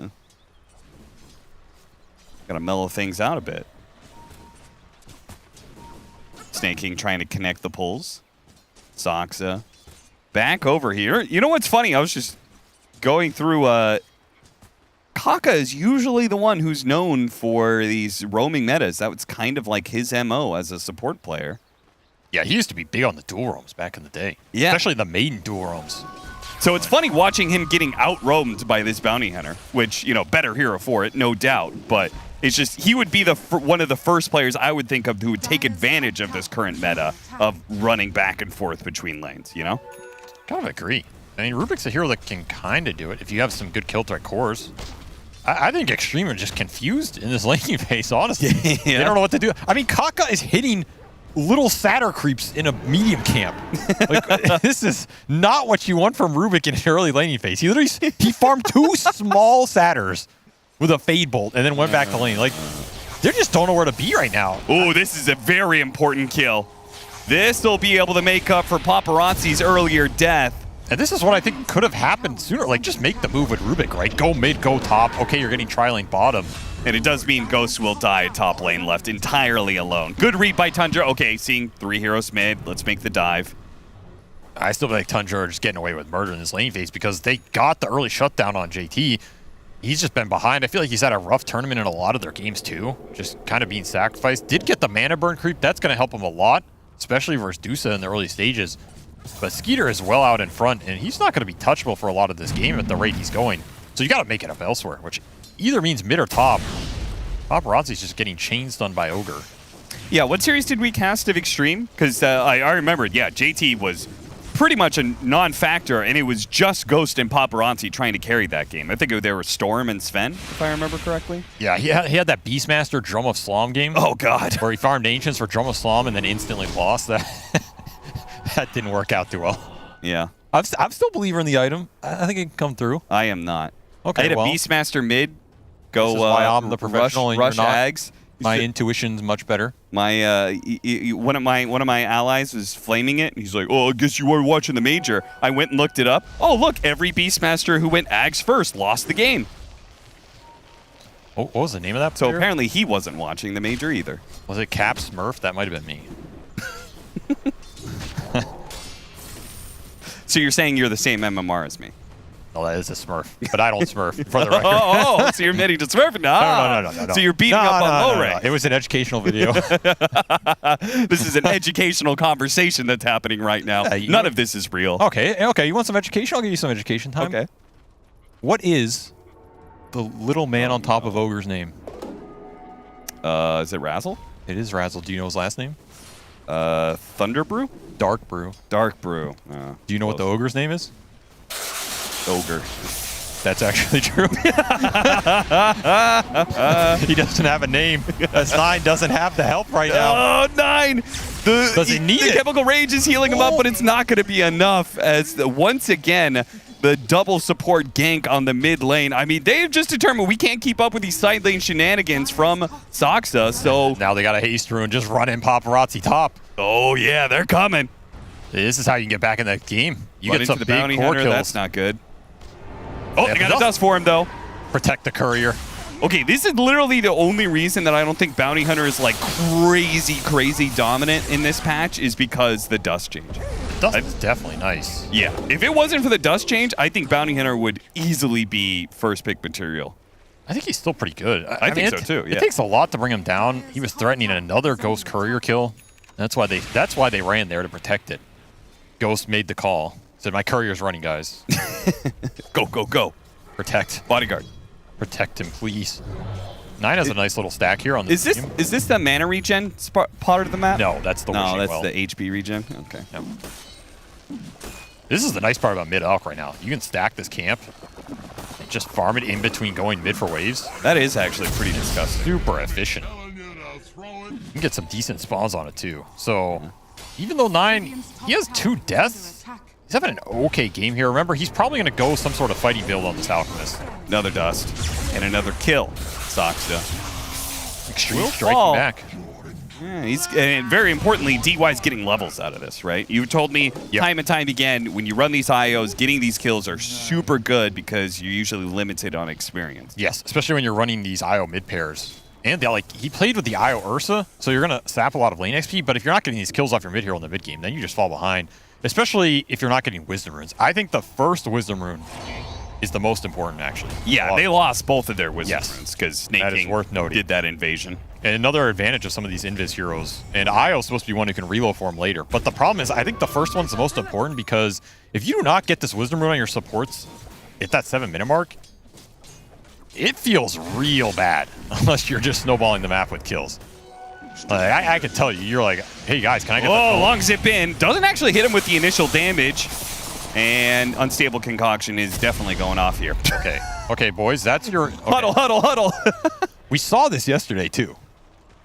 Gotta mellow things out a bit. Snake King trying to connect the pulls. Soxa back over here. You know what's funny? I was just going through... Kaka is usually the one who's known for these roaming metas. That was kind of like his MO as a support player. Yeah, he used to be big on the dual roams back in the day. Yeah. Especially the maiden dual roams. So it's funny watching him getting out-roamed by this bounty hunter, which, you know, better hero for it, no doubt. But it's just, he would be one of the first players I would think of who would take advantage of this current meta of running back and forth between lanes, you know? Kind of agree. I mean, Rubik's a hero that can kind of do it if you have some good kill threat cores. I think Extreme are just confused in this laning phase, honestly. Yeah. They don't know what to do. I mean, Kaka is hitting little satyr creeps in a medium camp. Like, this is not what you want from Rubik in an early laning phase. He farmed 2 small satyrs with a Fade Bolt and then went back to lane. Like, they just don't know where to be right now. Oh, this is a very important kill. This will be able to make up for Paparazzi's earlier death. And this is what I think could have happened sooner. Like, just make the move with Rubik, right? Go mid, go top. Okay, you're getting tri-lane bottom. And it does mean Ghost will die at top lane left entirely alone. Good read by Tundra. Okay, seeing 3 heroes mid. Let's make the dive. I still feel like Tundra are just getting away with murder in this lane phase because they got the early shutdown on JT. He's just been behind. I feel like he's had a rough tournament in a lot of their games too. Just kind of being sacrificed. Did get the mana burn creep. That's going to help him a lot, especially versus Dusa in the early stages. But Skeeter is well out in front, and he's not going to be touchable for a lot of this game at the rate he's going. So you got to make it up elsewhere, which either means mid or top. Paparazzi's just getting chains done by Ogre. Yeah, what series did we cast of Extreme? Because I remembered, yeah, JT was pretty much a non-factor, and it was just Ghost and Paparazzi trying to carry that game. I think there were Storm and Sven, if I remember correctly. Yeah, he had that Beastmaster Drum of Slom game. Oh, God. Where he farmed Ancients for Drum of Slom and then instantly lost. That didn't work out too well. Yeah. I'm still a believer in the item. I think it can come through. I am not. Okay, I had well, a Beastmaster mid. Go this is why I'm the professional and rush you're not. Ags. My intuition's much better. My one of my allies was flaming it, and he's like, "Oh, I guess you were watching the major." I went and looked it up. Oh, look, every Beastmaster who went Ags first lost the game. Oh, what was the name of that So player? apparently he wasn't watching the major either. Was it Cap Smurf? That might have been me. So you're saying you're the same MMR as me? No, that is a Smurf, but I don't Smurf, for the record. Oh, so you're admitting to Smurfing? No. So you're beating up on low rank. It was an educational video. This is an educational conversation that's happening right now. None of this is real. Okay. You want some education? I'll give you some education time. Okay. What is the little man on top of Ogre's name? Is it Razzle? It is Razzle. Do you know his last name? Thunderbrew? Dark Brew. Dark Brew. Do you know what the Ogre's name is? Ogre. That's actually true. He doesn't have a name. S9 doesn't have the help right now. Oh, 9! Does he need the it? Chemical Rage is healing him up, but it's not going to be enough as once again the double support gank on the mid lane. I mean, they've just determined we can't keep up with these side lane shenanigans from Soxa, so... Now they got a haste rune, just run in Paparazzi top. Oh, yeah, they're coming. This is how you can get back in that game. You get some the big bounty core hunter, kills. that's not good. Oh, they got a dust for him, though. Protect the courier. Okay, this is literally the only reason that I don't think Bounty Hunter is like crazy dominant in this patch is because the dust change. Dust is definitely nice. Yeah, if it wasn't for the dust change, I think Bounty Hunter would easily be first pick material. I think he's still pretty good. I think so too. Yeah. It takes a lot to bring him down. He was threatening another Ghost courier kill. That's why they ran there to protect it. Ghost made the call. Said, my courier's running, guys. Go. Protect. Bodyguard. Protect him, please. 9 has a nice little stack here on the team. Is this the mana regen part of the map? No, that's the No, wishing that's well. the HP regen. Okay. Yep. This is the nice part about mid-elk right now. You can stack this camp. just farm it in between going mid for waves. That is actually pretty disgusting. Super efficient. You can get some decent spawns on it too. So even though 9, he has 2 deaths, he's having an okay game here. Remember, he's probably going to go some sort of fighting build on this Alchemist. Another dust and another kill. Soxa. Extreme striking back. Yeah, and very importantly, DY's getting levels out of this, right? You told me time and time again, when you run these IOs, getting these kills are super good because you're usually limited on experience. Yes, especially when you're running these IO mid pairs. And they he played with the IO Ursa, so you're going to sap a lot of lane XP, but if you're not getting these kills off your mid hero in the mid game, then you just fall behind, especially if you're not getting Wisdom Runes. I think the first Wisdom Rune is the most important, actually. Yeah, they lost both of their Wisdom Runes because Snake that is King worth noting. did that invasion. And another advantage of some of these Invis heroes, and IO's supposed to be one who can reload for him later, but the problem is I think the first one's the most important because if you do not get this Wisdom Rune on your supports at that 7-minute mark, it feels real bad unless you're just snowballing the map with kills. I can tell you, you're like, hey guys, can I get Oh, long zip in. Doesn't actually hit him with the initial damage. And Unstable Concoction is definitely going off here. Okay. Okay, boys, that's your... Okay. Huddle, huddle, huddle. We saw this yesterday, too,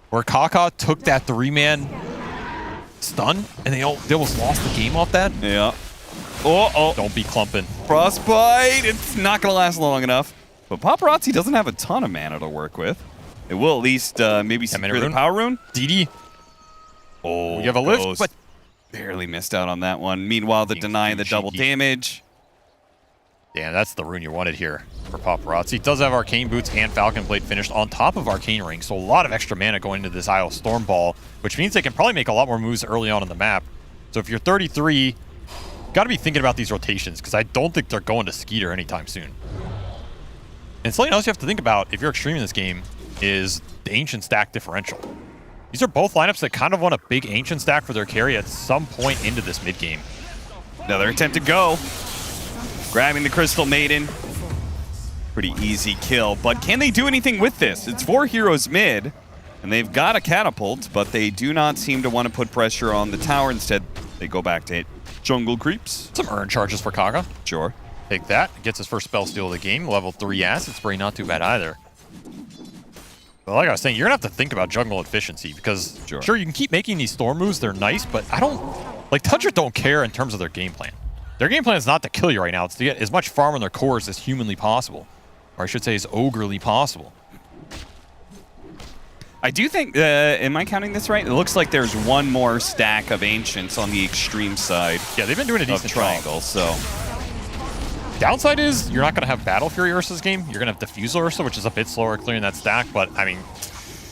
where Kaka took that 3-man stun, and they almost lost the game off that. Yeah. Oh. Don't be clumping. Frostbite. It's not going to last long enough. But Paparazzi doesn't have a ton of mana to work with. It will at least maybe secure the power rune. DD. Oh, you have a lift, but barely missed out on that one. Meanwhile, the denying the double damage. Damn, that's the rune you wanted here for Paparazzi. He does have Arcane Boots and Falcon Blade finished on top of Arcane Ring, so a lot of extra mana going into this IO Storm Ball, which means they can probably make a lot more moves early on in the map. So if you're 33, got to be thinking about these rotations, because I don't think they're going to Skeeter anytime soon. And something else you have to think about if you're Extreme in this game is the Ancient Stack differential. These are both lineups that kind of want a big Ancient Stack for their carry at some point into this mid game. Another attempt to go. Grabbing the Crystal Maiden. Pretty easy kill, but can they do anything with this? It's 4 heroes mid, and they've got a catapult, but they do not seem to want to put pressure on the tower. Instead, they go back to hit jungle creeps. Some earn charges for Kaga. Sure. Take that. Gets his first spell steal of the game. Level 3 Acid Spray, not too bad either. But like I was saying, you're going to have to think about jungle efficiency because, sure, you can keep making these storm moves. They're nice, but I don't... Like, Tundra don't care in terms of their game plan. Their game plan is not to kill you right now. It's to get as much farm on their cores as humanly possible. Or I should say as ogrely possible. I do think, am I counting this right? It looks like there's one more stack of Ancients on the extreme side. Yeah, they've been doing a decent triangle, so... Downside is you're not going to have Battle Fury Ursa's game. You're going to have Diffusal Ursa, which is a bit slower clearing that stack, but, I mean,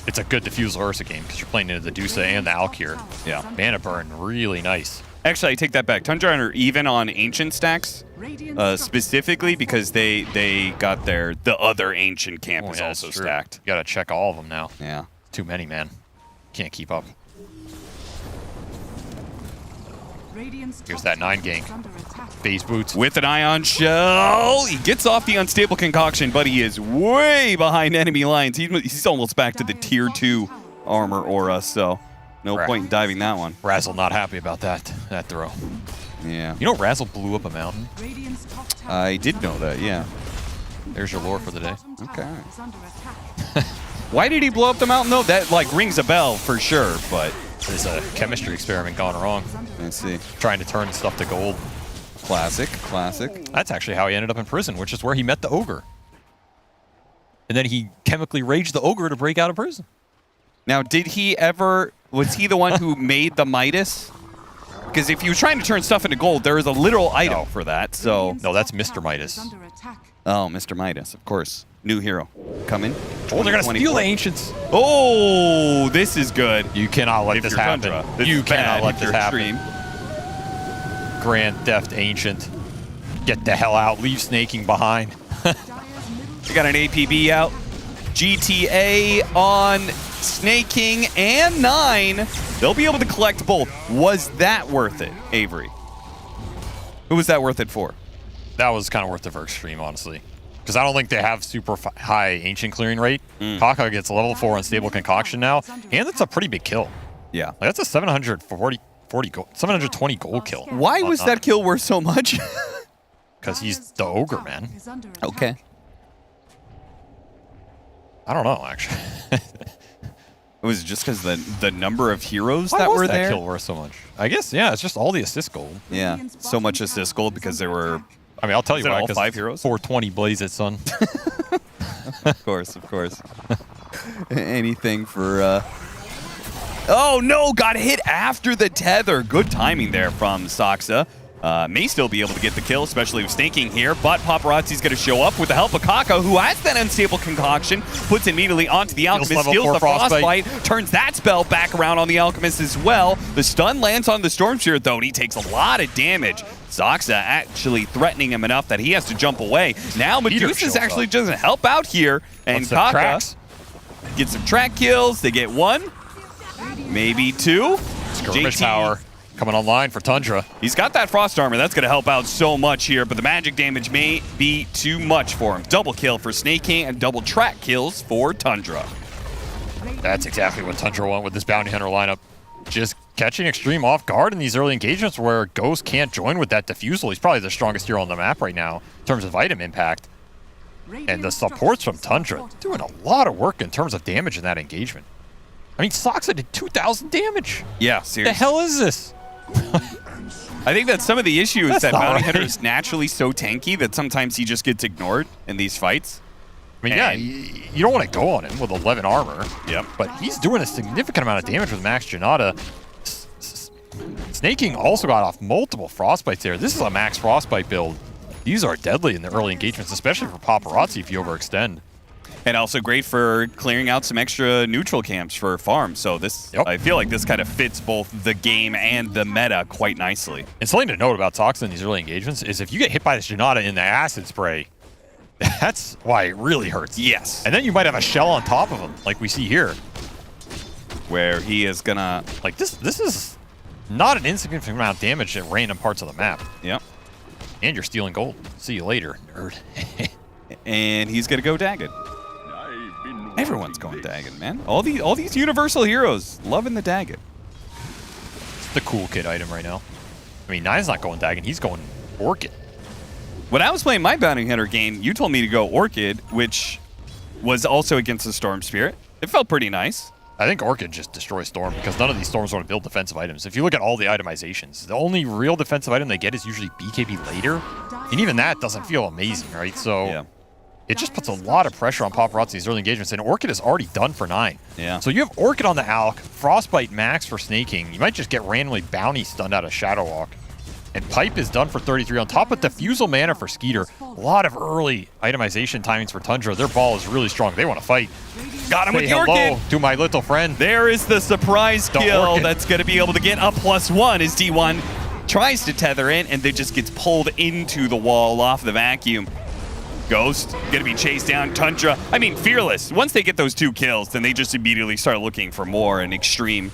it's a good Diffusal Ursa game because you're playing into the Dusa and the Alkir. Yeah. Mana burn, really nice. Actually, I take that back. Tundra are even on Ancient stacks, specifically because they got the other Ancient camp is also stacked. You got to check all of them now. Yeah. Too many, man. Can't keep up. Here's that 9 gank. Phase boots. With an Ion Shell. He gets off the Unstable Concoction, but he is way behind enemy lines. He's almost back to the tier 2 armor aura, so no point in diving that one. Razzle not happy about that throw. Yeah. You know Razzle blew up a mountain? I did know that, yeah. There's your lore for the day. Okay. Why did he blow up the mountain, though? That, like, rings a bell for sure, but... There's a chemistry experiment gone wrong. Let's see. Trying to turn stuff to gold. Classic, classic. That's actually how he ended up in prison, which is where he met the ogre. And then he chemically raged the ogre to break out of prison. Now, did he ever... Was he the one who made the Midas? Because if he was trying to turn stuff into gold, there is a literal item for that, so... No, that's Mr. Midas. Oh, Mr. Midas, of course. New hero. Coming. Oh, they're going to steal the Ancients. Oh, this is good. You cannot let this happen. You cannot let this happen. Grand Theft Ancient. Get the hell out. Leave Snaking behind. We got an APB out. GTA on Snaking and 9. They'll be able to collect both. Was that worth it, Avery? Who was that worth it for? That was kind of worth it for Extreme, honestly. Because I don't think they have super high Ancient clearing rate. Kaka gets level 4 Unstable Concoction now, and it's a pretty big kill. Yeah. Like, that's a 720 gold kill. Why was that kill worth so much? Because he's the ogre, man. Okay. I don't know, actually. It was just because the number of heroes Why that was were that there. kill worth so much? I guess, yeah, it's just all the assist gold. Yeah, so much assist gold because there were. I mean, I'll tell you Is it why. all 'Cause 5 heroes? 420 Blaze it, son. Of course. Anything for. Oh no! Got hit after the tether. Good timing there from Saksa. May still be able to get the kill, especially with snaking here, but Paparazzi's going to show up with the help of Kaka, who has that unstable concoction, puts it immediately onto the Alchemist, steals the Frostbite, turns that spell back around on the Alchemist as well. The stun lands on the Storm Spirit, though, and he takes a lot of damage. Saksa actually threatening him enough that he has to jump away. Now Medusa's actually just help out here, and Kaka gets some track kills. They get 1, maybe 2. Skirmish tower coming online for Tundra. He's got that frost armor. That's going to help out so much here, but the magic damage may be too much for him. Double kill for Snake King and double track kills for Tundra. That's exactly what Tundra want with this Bounty Hunter lineup. Just catching Extreme off guard in these early engagements where Ghost can't join with that Diffusal. He's probably the strongest hero on the map right now in terms of item impact. And the supports from Tundra doing a lot of work in terms of damage in that engagement. I mean, Saksa did 2,000 damage. Yeah, seriously. The hell is this? I think that's some of the issue is That's that not Bounty right. Hunter is naturally so tanky that sometimes he just gets ignored in these fights. I mean, yeah, you don't want to go on him with 11 armor. Yep. But he's doing a significant amount of damage with Max Janata. Snake King also got off multiple Frostbites there. This is a Max Frostbite build. These are deadly in the early engagements, especially for Paparazzi if you overextend. And also great for clearing out some extra neutral camps for farm. So this, I feel like this kind of fits both the game and the meta quite nicely. And something to note about Saksa in these early engagements is if you get hit by this Janata in the acid spray, that's why it really hurts. Yes. And then you might have a shell on top of him, like we see here. Where he is gonna... Like, this is not an insignificant amount of damage at random parts of the map. Yep. And you're stealing gold. See you later, nerd. And he's gonna go Dagged. Everyone's going Dagged, man. All these universal heroes loving the Dagged. It's the cool kid item right now. I mean, Nine's not going Dagged, he's going Orchid. When I was playing my Bounty Hunter game, you told me to go Orchid, which was also against the Storm Spirit. It felt pretty nice. I think Orchid just destroys Storm because none of these Storms want to build defensive items. If you look at all the itemizations, the only real defensive item they get is usually BKB later. And even that doesn't feel amazing, right? So it just puts a lot of pressure on Paparazzi's early engagements. And Orchid is already done for 9. Yeah. So you have Orchid on the Alk, Frostbite Max for Snake King. You might just get randomly Bounty stunned out of Shadow Walk. And Pipe is done for 33 on top of Diffusal Mana for Skeeter. A lot of early itemization timings for Tundra. Their ball is really strong. They want to fight. Got him Say with the hello Orchid. to my little friend. There is the surprise The kill Orchid. that's going to be able to get a +1 as D1 tries to tether in and then just gets pulled into the wall off the vacuum. Ghost going to be chased down. Tundra, I mean, Fearless. Once they get those 2 kills, then they just immediately start looking for more and Extreme,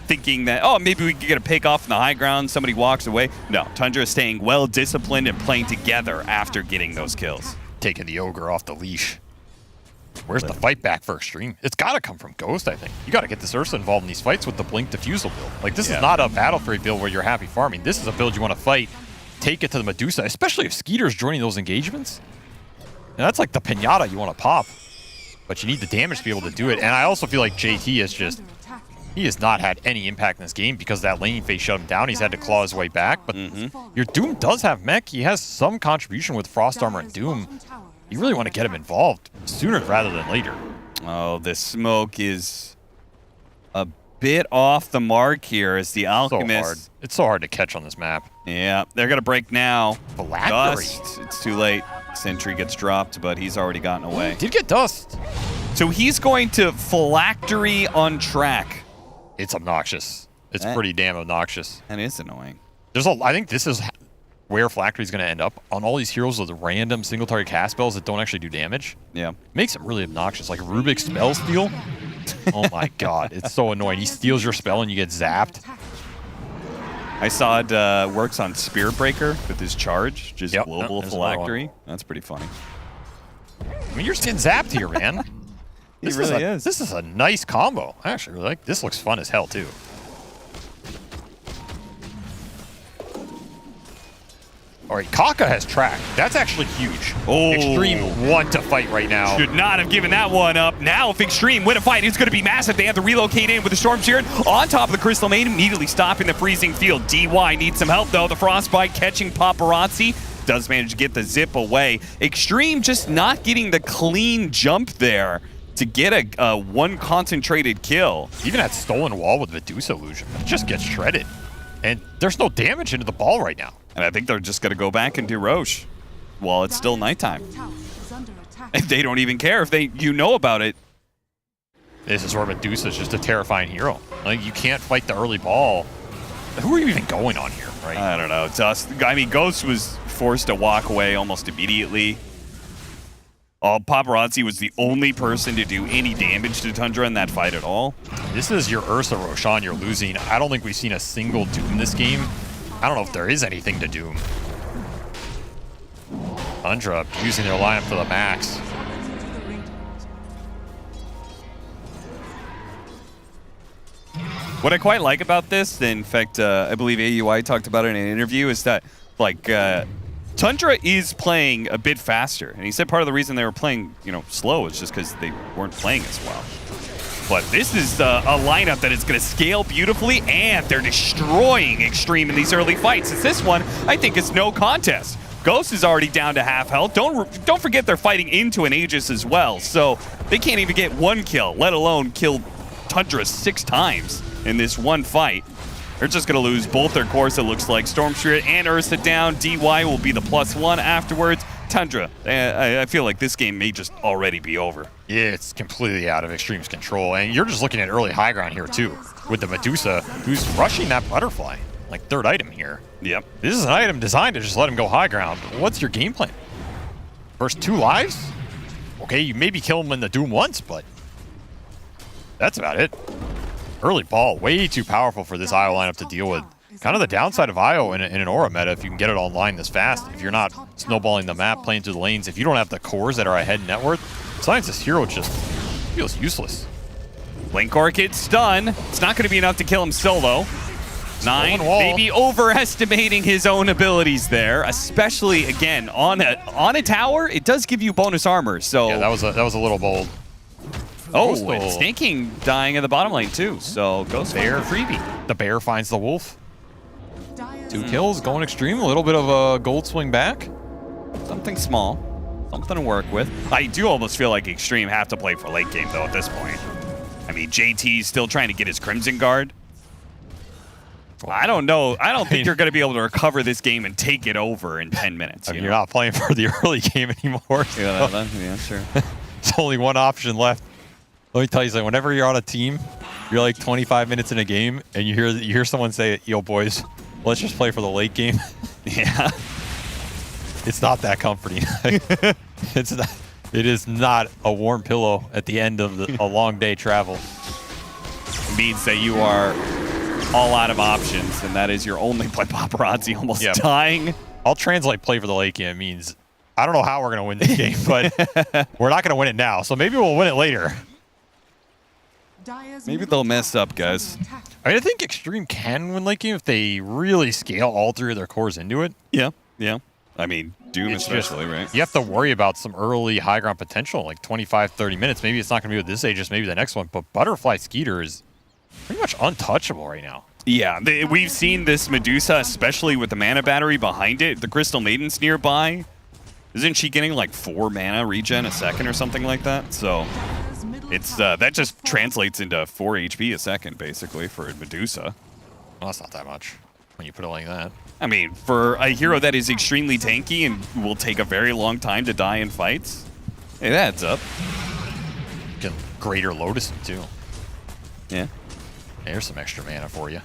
thinking that, oh, maybe we could get a pick off in the high ground. Somebody walks away. No, Tundra is staying well-disciplined and playing together after getting those kills. Taking the Ogre off the leash. Where's the fight back for Extreme? It's got to come from Ghost, I think. You got to get this Ursa involved in these fights with the Blink Diffusal build. Like, this is not a Battle Fury build where you're happy farming. This is a build you want to fight, take it to the Medusa, especially if Skeeter's joining those engagements. And that's like the pinata you want to pop. But you need the damage to be able to do it. And I also feel like JT is just... He has not had any impact in this game because that laning phase shut him down. He's had to claw his way back. But your Doom does have mech. He has some contribution with Frost Armor and Doom. You really want to get him involved sooner rather than later. Oh, the smoke is a bit off the mark here as the Alchemist... It's so hard to catch on this map. Yeah, they're going to break now. Phylactery. Dust. It's too late. Sentry gets dropped, but he's already gotten away. Did get Dust. So he's going to Phylactery on track. It's obnoxious. It's pretty damn obnoxious. That is annoying. I think this is where Phylactery is going to end up. On all these heroes with random single target cast spells that don't actually do damage. Yeah. Makes it really obnoxious. Like Rubik's Spell Steal. Oh my god, it's so annoying. He steals your spell and you get zapped. I saw it works on Spirit Breaker with his charge, just global Phylactery. That's pretty funny. I mean, you're just getting zapped here, man. He really is. This is a nice combo. I actually really like this. Looks fun as hell, too. All right, Kaka has track. That's actually huge. Oh. Extreme want to fight right now. Should not have given that one up. Now if Extreme win a fight, it's going to be massive. They have to relocate in with the Storm Spirit on top of the Crystal Maiden, immediately stopping the freezing field. DY needs some help though. The Frostbite catching Paparazzi. Does manage to get the zip away. Extreme just not getting the clean jump there to get a one concentrated kill. Even at Stolen Wall with Medusa illusion, it just gets shredded. And there's no damage into the ball right now. And I think they're just going to go back and do Roche while it's still nighttime. And they don't even care if you know about it. This is where Medusa's just a terrifying hero. Like, you can't fight the early ball. Who are you even going on here, right? I don't know. I mean, Ghost was forced to walk away almost immediately. Paparazzi was the only person to do any damage to Tundra in that fight at all. This is your Ursa Roshan you're losing. I don't think we've seen a single Doom this game. I don't know if there is anything to Doom. Tundra using their lineup to the max. What I quite like about this, in fact, I believe AUI talked about it in an interview, is that like Tundra is playing a bit faster, and he said part of the reason they were playing, slow is just because they weren't playing as well. But this is a lineup that is going to scale beautifully, and they're destroying Extreme in these early fights. It's this one, I think it's no contest. Ghost is already down to half health. Don't forget they're fighting into an Aegis as well, so they can't even get one kill, let alone kill Tundra 6 times in this one fight. They're just going to lose both their cores, it looks like. Storm Spirit and Ursa down. DY will be the +1 afterwards. Tundra, I feel like this game may just already be over. Yeah, it's completely out of Extreme's control. And you're just looking at early high ground here, too, with the Medusa, who's rushing that butterfly. Like, third item here. Yep. This is an item designed to just let him go high ground. What's your game plan? First 2 lives? Okay, you maybe kill him in the Doom once, but that's about it. Early ball, way too powerful for this IO lineup to deal with. Kind of the downside of IO in an Aura meta, if you can get it online this fast, if you're not snowballing the map, playing through the lanes, if you don't have the cores that are ahead net worth, sometimes this hero just feels useless. Link Orchid stun. It's not going to be enough to kill him solo. 9, maybe overestimating his own abilities there, especially, again, on a tower, it does give you bonus armor, so... Yeah, that was a little bold. Oh, and Stinking dying in the bottom lane too, so Ghost Bear freebie. The Bear finds the Wolf. 2 kills, going Extreme, a little bit of a gold swing back. Something small, something to work with. I do almost feel like Extreme have to play for late game though at this point. I mean, JT's still trying to get his Crimson Guard. I don't know. I don't think you're going to be able to recover this game and take it over in 10 minutes. I mean, you're not playing for the early game anymore. So. Yeah, sure. There's only one option left. Let me tell you something. Whenever you're on a team, you're like 25 minutes in a game, and you hear someone say, "Yo, boys, let's just play for the late game." Yeah, it's not that comforting. It's not. It is not a warm pillow at the end of a long day travel. It means that you are all out of options, and that is your only play. Paparazzi almost dying. I'll translate play for the late game. It means I don't know how we're gonna win this game, but we're not gonna win it now. So maybe we'll win it later. Maybe they'll mess up, guys. I mean, I think Extreme can win late game if they really scale all 3 of their cores into it. Yeah. I mean, Doom especially, right? You have to worry about some early high ground potential, like 25, 30 minutes. Maybe it's not going to be with this Aegis, maybe the next one. But Butterfly Skeeter is pretty much untouchable right now. Yeah, we've seen this Medusa, especially with the mana battery behind it. The Crystal Maiden's nearby. Isn't she getting like 4 mana regen a second or something like that? So it's that just translates into 4 HP a second, basically, for Medusa. Well, that's not that much when you put it like that. I mean, for a hero that is extremely tanky and will take a very long time to die in fights, it adds up. You can Greater Lotus him, too. Yeah. There's some extra mana for you.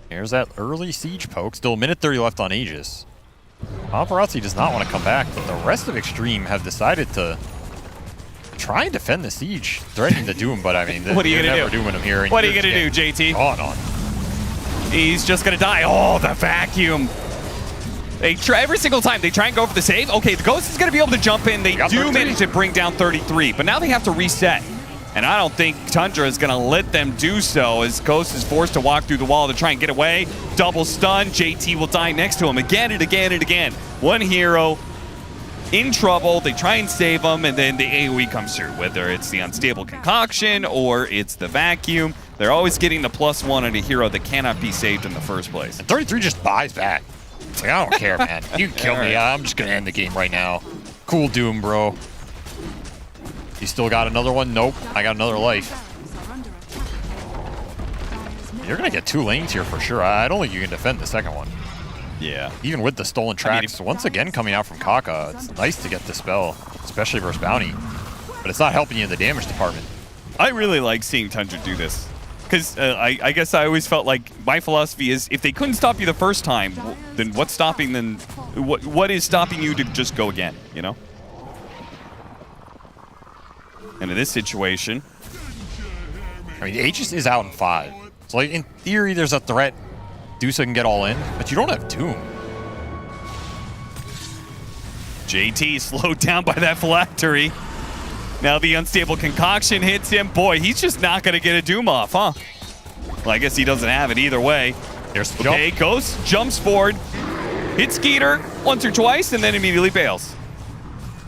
Here's that early siege poke. Still a minute 30 left on Aegis. Paparazzi does not want to come back, but the rest of Extreme have decided to try and defend the siege, threatening to do him, but I mean, what are you gonna never doing him here. What are you gonna do, JT? On. He's just gonna die. Oh, the vacuum. They try every single time. They try and go for the save. Okay, the Ghost is gonna be able to jump in. They do manage to bring down 33, but now they have to reset. And I don't think Tundra is going to let them do so as Ghost is forced to walk through the wall to try and get away. Double stun. JT will die next to him again and again and again. One hero in trouble. They try and save him, and then the AoE comes through. Whether it's the unstable concoction or it's the vacuum, they're always getting the +1 on a hero that cannot be saved in the first place. And 33 just buys back. It's like, I don't care, man. You can kill me. I'm just going to end the game right now. Cool Doom, bro. You still got another one? Nope. I got another life. You're going to get 2 lanes here for sure. I don't think you can defend the second one. Yeah. Even with the stolen tracks, once again coming out from Kaka, it's nice to get the spell, especially versus Bounty. But it's not helping you in the damage department. I really like seeing Tundra do this. Because I guess I always felt like my philosophy is if they couldn't stop you the first time, then what's stopping them? What is stopping you to just go again, you know? And in this situation, I mean, Aegis is out in 5. So, like, in theory, there's a threat Dusa can get all in, but you don't have Doom. JT slowed down by that phylactery. Now the unstable concoction hits him. Boy, he's just not going to get a Doom off, huh? Well, I guess he doesn't have it either way. There's the okay, jump. Ghost jumps forward, hits Skeeter once or twice, and then immediately bails.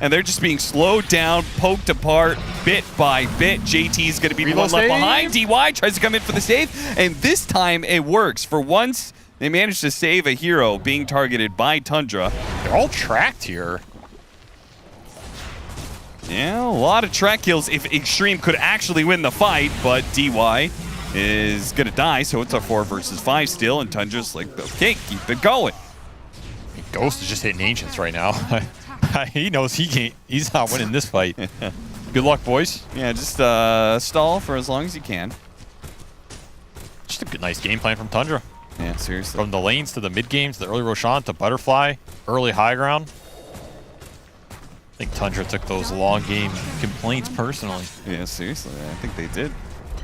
And they're just being slowed down, poked apart, bit by bit. JT's going to be the one left behind. DY tries to come in for the save, and this time it works. For once, they managed to save a hero being targeted by Tundra. They're all tracked here. Yeah, a lot of track kills if Extreme could actually win the fight, but DY is going to die, so it's a 4 versus 5 still, and Tundra's like, okay, keep it going. Ghost is just hitting Ancients right now. He knows he's not winning this fight. Good luck, boys. Yeah, just stall for as long as you can. Just a good, nice game plan from Tundra. Yeah, seriously. From the lanes to the mid games, to the early Roshan to Butterfly, early high ground. I think Tundra took those long game complaints personally. Yeah, seriously. I think they did.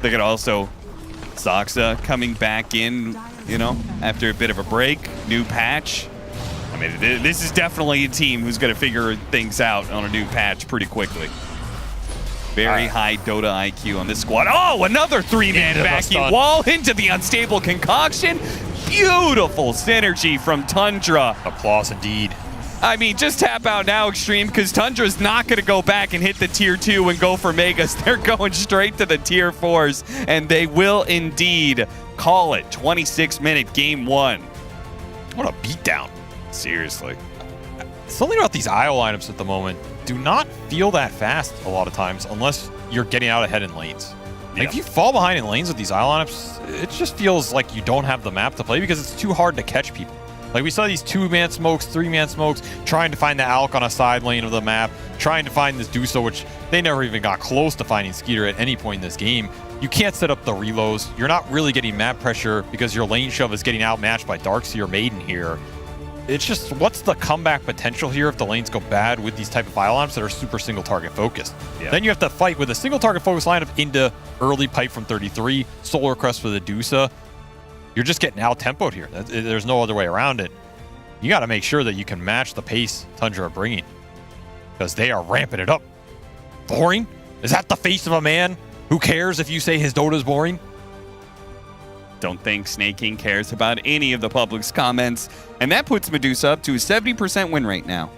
They could also Zoxa coming back in, you know, after a bit of a break, new patch. I mean, this is definitely a team who's going to figure things out on a new patch pretty quickly. Very high Dota IQ on this squad. Oh, another 3-man vacuum wall into the unstable concoction. Beautiful synergy from Tundra. Applause indeed. I mean, just tap out now, Extreme, because Tundra's not going to go back and hit the tier 2 and go for Megas. They're going straight to the tier 4s, and they will indeed call it 26-minute game 1. What a beatdown. Seriously. Something about these IO lineups at the moment do not feel that fast a lot of times unless you're getting out ahead in lanes. Like, if you fall behind in lanes with these IO lineups, it just feels like you don't have the map to play because it's too hard to catch people. Like, we saw these 2-man smokes, 3-man smokes, trying to find the Alk on a side lane of the map, trying to find this Duso, which they never even got close to finding Skeeter at any point in this game. You can't set up the reloads. You're not really getting map pressure because your lane shove is getting outmatched by Darkseer or Maiden here. It's just, what's the comeback potential here if the lanes go bad with these type of file lamps that are super single target focused? Yeah. Then you have to fight with a single target focused lineup into early pipe from 33, Solar Crest for the Dusa. You're just getting out-tempoed here. There's no other way around it. You got to make sure that you can match the pace Tundra are bringing because they are ramping it up. Boring? Is that the face of a man who cares if you say his Dota is boring? Don't think Snake King cares about any of the public's comments. And that puts Medusa up to a 70% win rate now.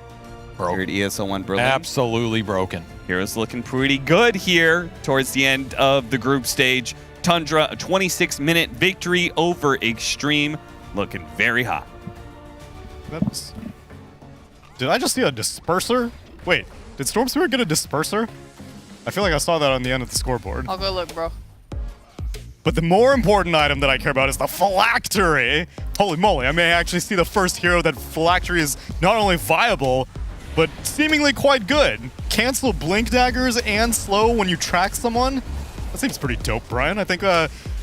Here at ESL One Berlin. Absolutely broken. Heroes looking pretty good here towards the end of the group stage. Tundra, a 26-minute victory over Extreme. Looking very hot. Did I just see a disperser? Wait, did Storm Spirit get a disperser? I feel like I saw that on the end of the scoreboard. I'll go look, bro. But the more important item that I care about is the phylactery. Holy moly, I may actually see the first hero that phylactery is not only viable, but seemingly quite good. Cancel blink daggers and slow when you track someone. That seems pretty dope, Brian. I think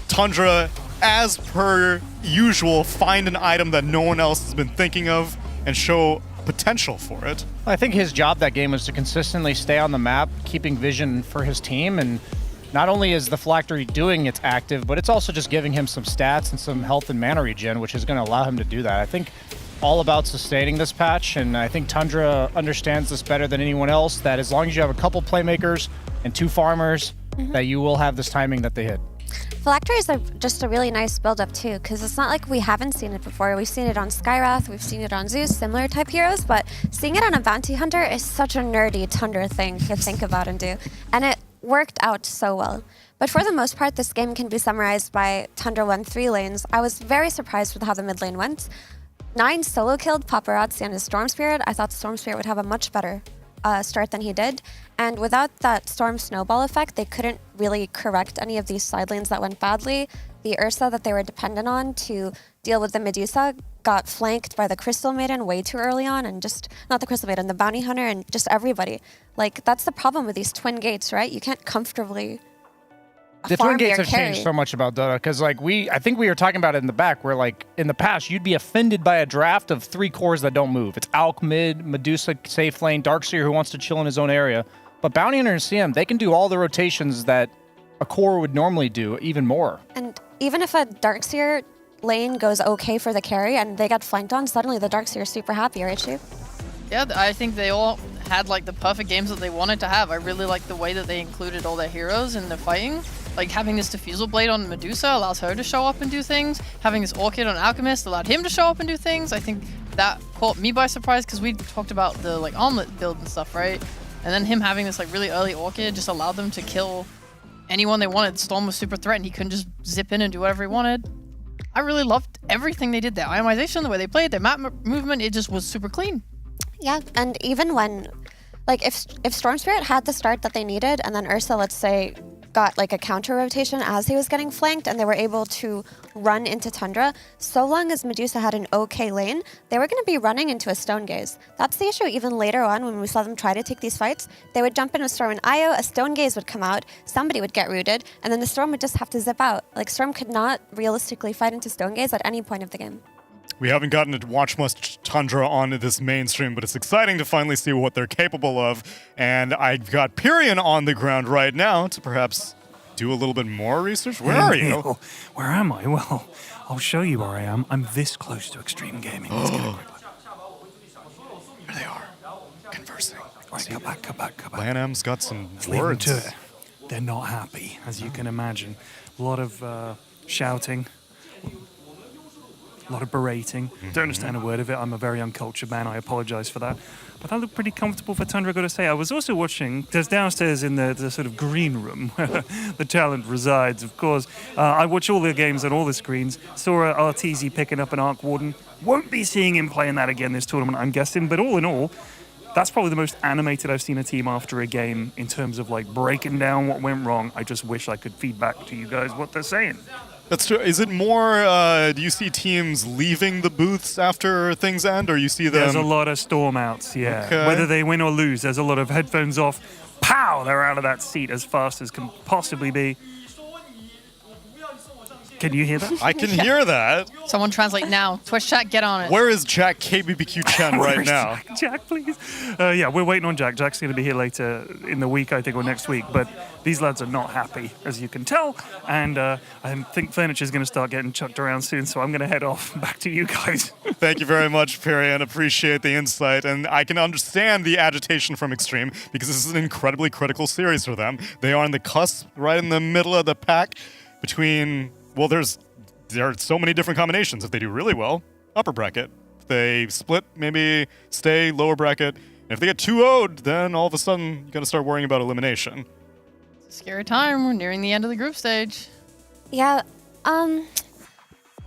Tundra, as per usual, find an item that no one else has been thinking of and show potential for it. I think his job that game was to consistently stay on the map, keeping vision for his team, and not only is the phylactery doing its active, but it's also just giving him some stats and some health and mana regen, which is going to allow him to do that. I think all about sustaining this patch, and I think Tundra understands this better than anyone else, that as long as you have a couple playmakers and 2 farmers, that you will have this timing that they hit. Phylactery is just a really nice build-up too, because it's not like we haven't seen it before. We've seen it on Skywrath, we've seen it on Zeus, similar type heroes, but seeing it on a Bounty Hunter is such a nerdy Tundra thing to think about and do. And it worked out so well. But for the most part, this game can be summarized by Tundra won 3 lanes. I was very surprised with how the mid lane went. 9 solo killed Paparazzi and his Storm Spirit. I thought Storm Spirit would have a much better start than he did. And without that Storm Snowball effect, they couldn't really correct any of these side lanes that went badly. The Ursa that they were dependent on to deal with the Medusa got flanked by the Crystal Maiden way too early on, and just, not the Crystal Maiden, the Bounty Hunter, and just everybody. Like, that's the problem with these twin gates, right? You can't comfortably The farm twin gates your have carry. changed so much about Dota because, like, I think we were talking about it in the back where, like, in the past, you'd be offended by a draft of 3 cores that don't move. It's Alk mid, Medusa safe lane, Darkseer who wants to chill in his own area. But Bounty Hunter and CM, they can do all the rotations that a core would normally do, even more. And even if a Darkseer lane goes okay for the carry and they get flanked on, suddenly the Darkseer is super happy, right, Shu? Yeah, I think they all had like the perfect games that they wanted to have. I really like the way that they included all their heroes in the fighting. Like having this Diffusal Blade on Medusa allows her to show up and do things. Having this Orchid on Alchemist allowed him to show up and do things. I think that caught me by surprise because we talked about the like Omelet build and stuff, right? And then him having this like really early Orchid just allowed them to kill anyone they wanted. Storm was super threatened. He couldn't just zip in and do whatever he wanted. I really loved everything they did there. Itemization, the way they played, their map movement, it just was super clean. Yeah, and even when, like, if Storm Spirit had the start that they needed, and then Ursa, let's say, got like a counter rotation as he was getting flanked, and they were able to run into Tundra, so long as Medusa had an okay lane, they were going to be running into a Stone Gaze. That's the issue even later on when we saw them try to take these fights. They would jump in a Storm and Io, a Stone Gaze would come out, somebody would get rooted, and then the Storm would just have to zip out. Like, Storm could not realistically fight into Stone Gaze at any point of the game. We haven't gotten to watch much Tundra on this mainstream, but it's exciting to finally see what they're capable of. And I've got Pyrion on the ground right now to perhaps do a little bit more research. Where are you? Where am I? Well, I'll show you where I am. I'm this close to Extreme Gaming. Let's get a quick look. There they are, conversing. Right, come back. Lanham's got some Let's leave them words. to it. They're not happy, as you can imagine. A lot of shouting. A lot of berating. Don't understand a word of it. I'm a very uncultured man. I apologize for that. But that looked pretty comfortable for Tundra, I've got to say. I was also watching, there's downstairs in the sort of green room where the talent resides, of course. I watch all the games on all the screens. Saw Arteezy picking up an Arc Warden. Won't be seeing him playing that again this tournament, I'm guessing. But all in all, that's probably the most animated I've seen a team after a game in terms of like breaking down what went wrong. I just wish I could feed back to you guys what they're saying. That's true. Is it more, do you see teams leaving the booths after things end, or you see them? There's a lot of storm outs, yeah. Okay. Whether they win or lose, there's a lot of headphones off. Pow! They're out of that seat as fast as can possibly be. Can you hear that? I can hear that. Someone translate now. Twitch chat, get on it. Where is Jack KBBQ Chen right Where's now? Jack, please. Yeah, we're waiting on Jack. Jack's going to be here later in the week, I think, or next week. But these lads are not happy, as you can tell. And I think furniture's going to start getting chucked around soon. So I'm going to head off. Back to you guys. Thank you very much, Pyrion. Appreciate the insight. And I can understand the agitation from Extreme because this is an incredibly critical series for them. They are on the cusp, right in the middle of the pack between, well, there are so many different combinations. If they do really well, upper bracket. If they split, maybe stay lower bracket. And if they get 2-0'd, then all of a sudden you got to start worrying about elimination. It's a scary time. We're nearing the end of the group stage. Yeah, I'm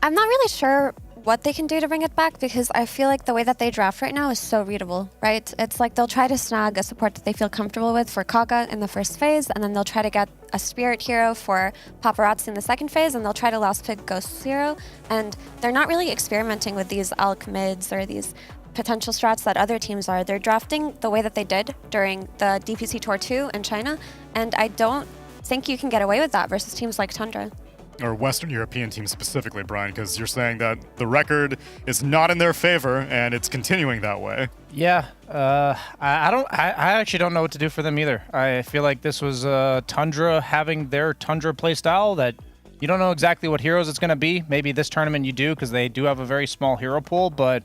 not really sure what they can do to bring it back because I feel like the way that they draft right now is so readable, right? It's like they'll try to snag a support that they feel comfortable with for Kaga in the first phase, and then they'll try to get a spirit hero for Paparazzi in the second phase, and they'll try to last pick Ghost hero, and they're not really experimenting with these alch mids or these potential strats that other teams are. They're drafting the way that they did during the DPC Tour 2 in China, and I don't think you can get away with that versus teams like Tundra. Or Western European teams specifically, Brian, because you're saying that the record is not in their favor and it's continuing that way. Yeah, I actually don't know what to do for them either. I feel like this was Tundra having their Tundra playstyle that you don't know exactly what heroes it's going to be. Maybe this tournament you do because they do have a very small hero pool, but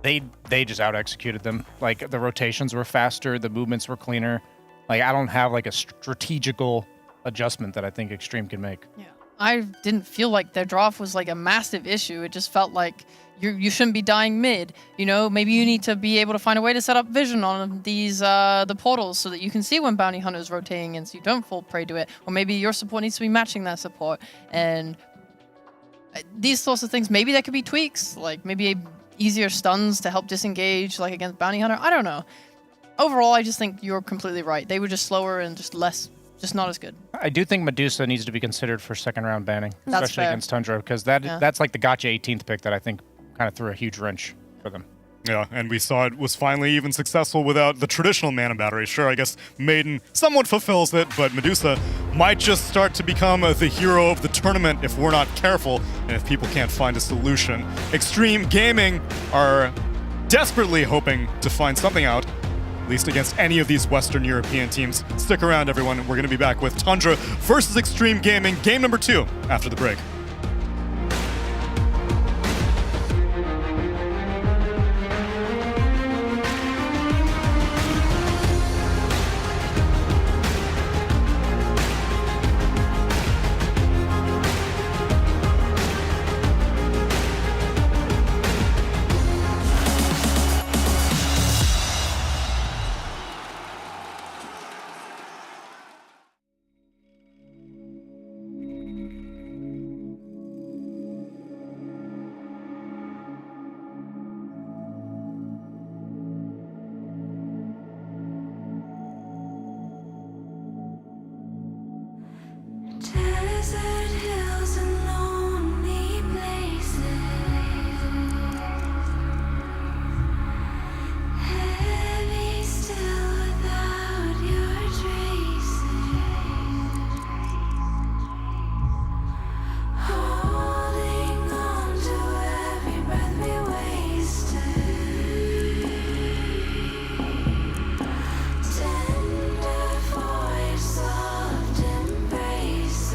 they just out-executed them. Like, the rotations were faster, the movements were cleaner. Like, I don't have like a strategical adjustment that I think Extreme can make. Yeah. I didn't feel like their draw-off was like a massive issue. It just felt like you shouldn't be dying mid. You know, maybe you need to be able to find a way to set up vision on these the portals so that you can see when bounty hunter is rotating and so you don't fall prey to it. Or maybe your support needs to be matching that support. And these sorts of things, maybe there could be tweaks, like maybe easier stuns to help disengage, like against bounty hunter. I don't know. Overall, I just think you're completely right. They were just slower and just not as good. I do think Medusa needs to be considered for second round banning, That's especially fair. against Tundra, because that's like the gotcha 18th pick that I think kind of threw a huge wrench for them. Yeah, and we saw it was finally even successful without the traditional mana battery. Sure, I guess Maiden somewhat fulfills it, but Medusa might just start to become the hero of the tournament if we're not careful and if people can't find a solution. Extreme Gaming are desperately hoping to find something out, at least against any of these Western European teams. Stick around, everyone. We're going to be back with Tundra versus Extreme Gaming, game number 2, after the break. Desert hills and lonely places, heavy still without your traces, holding on to every breath we wasted, tender for your soft embraces.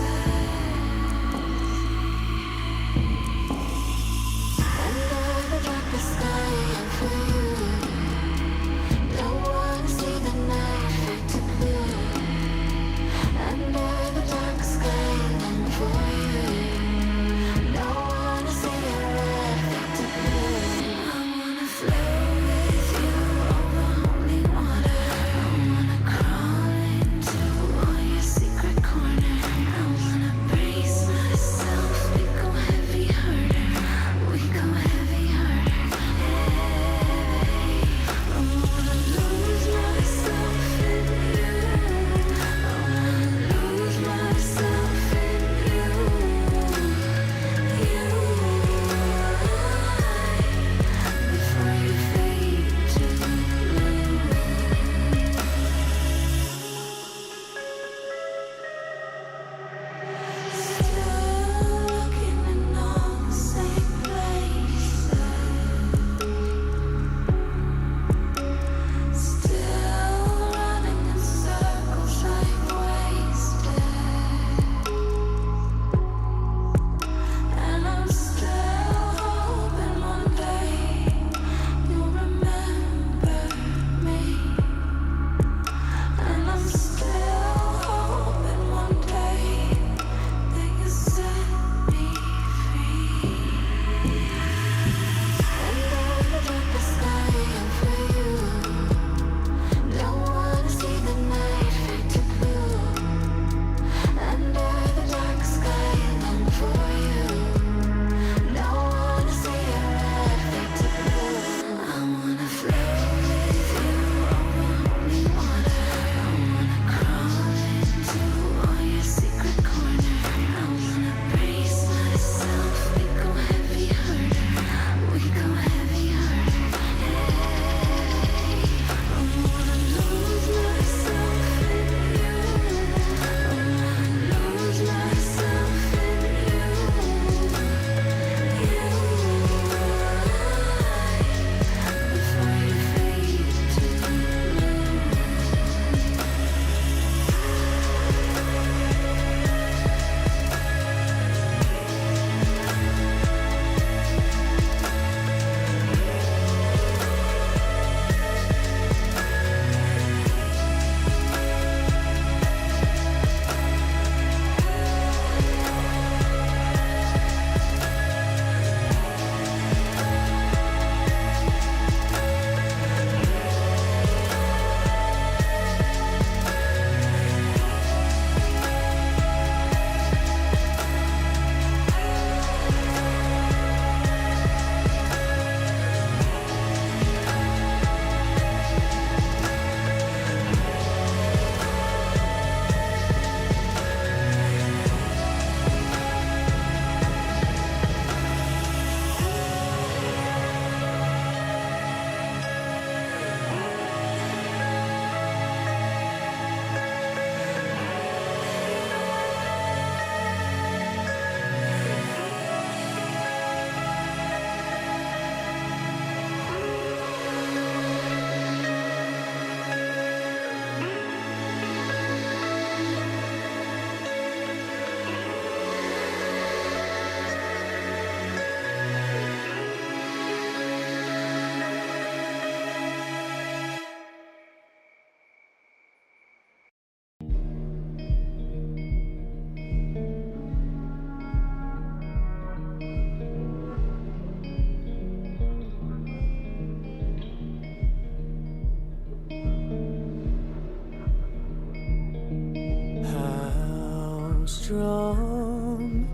strong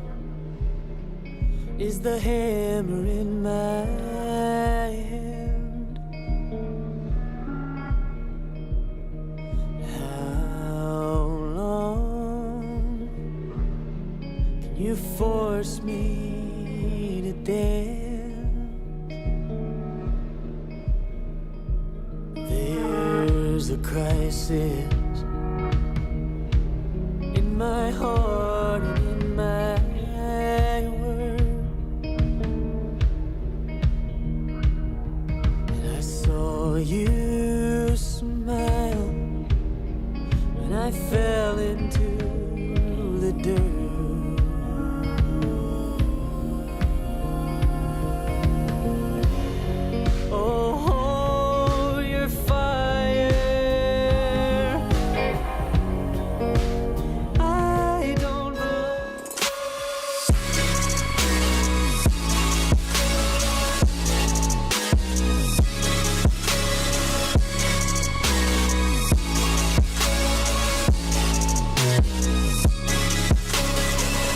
is the hammer in my hand. How long can you force me to dance? There's a crisis in my heart and in my world, and I saw you smile when I fell into the dirt. Oh, your fire, I don't know.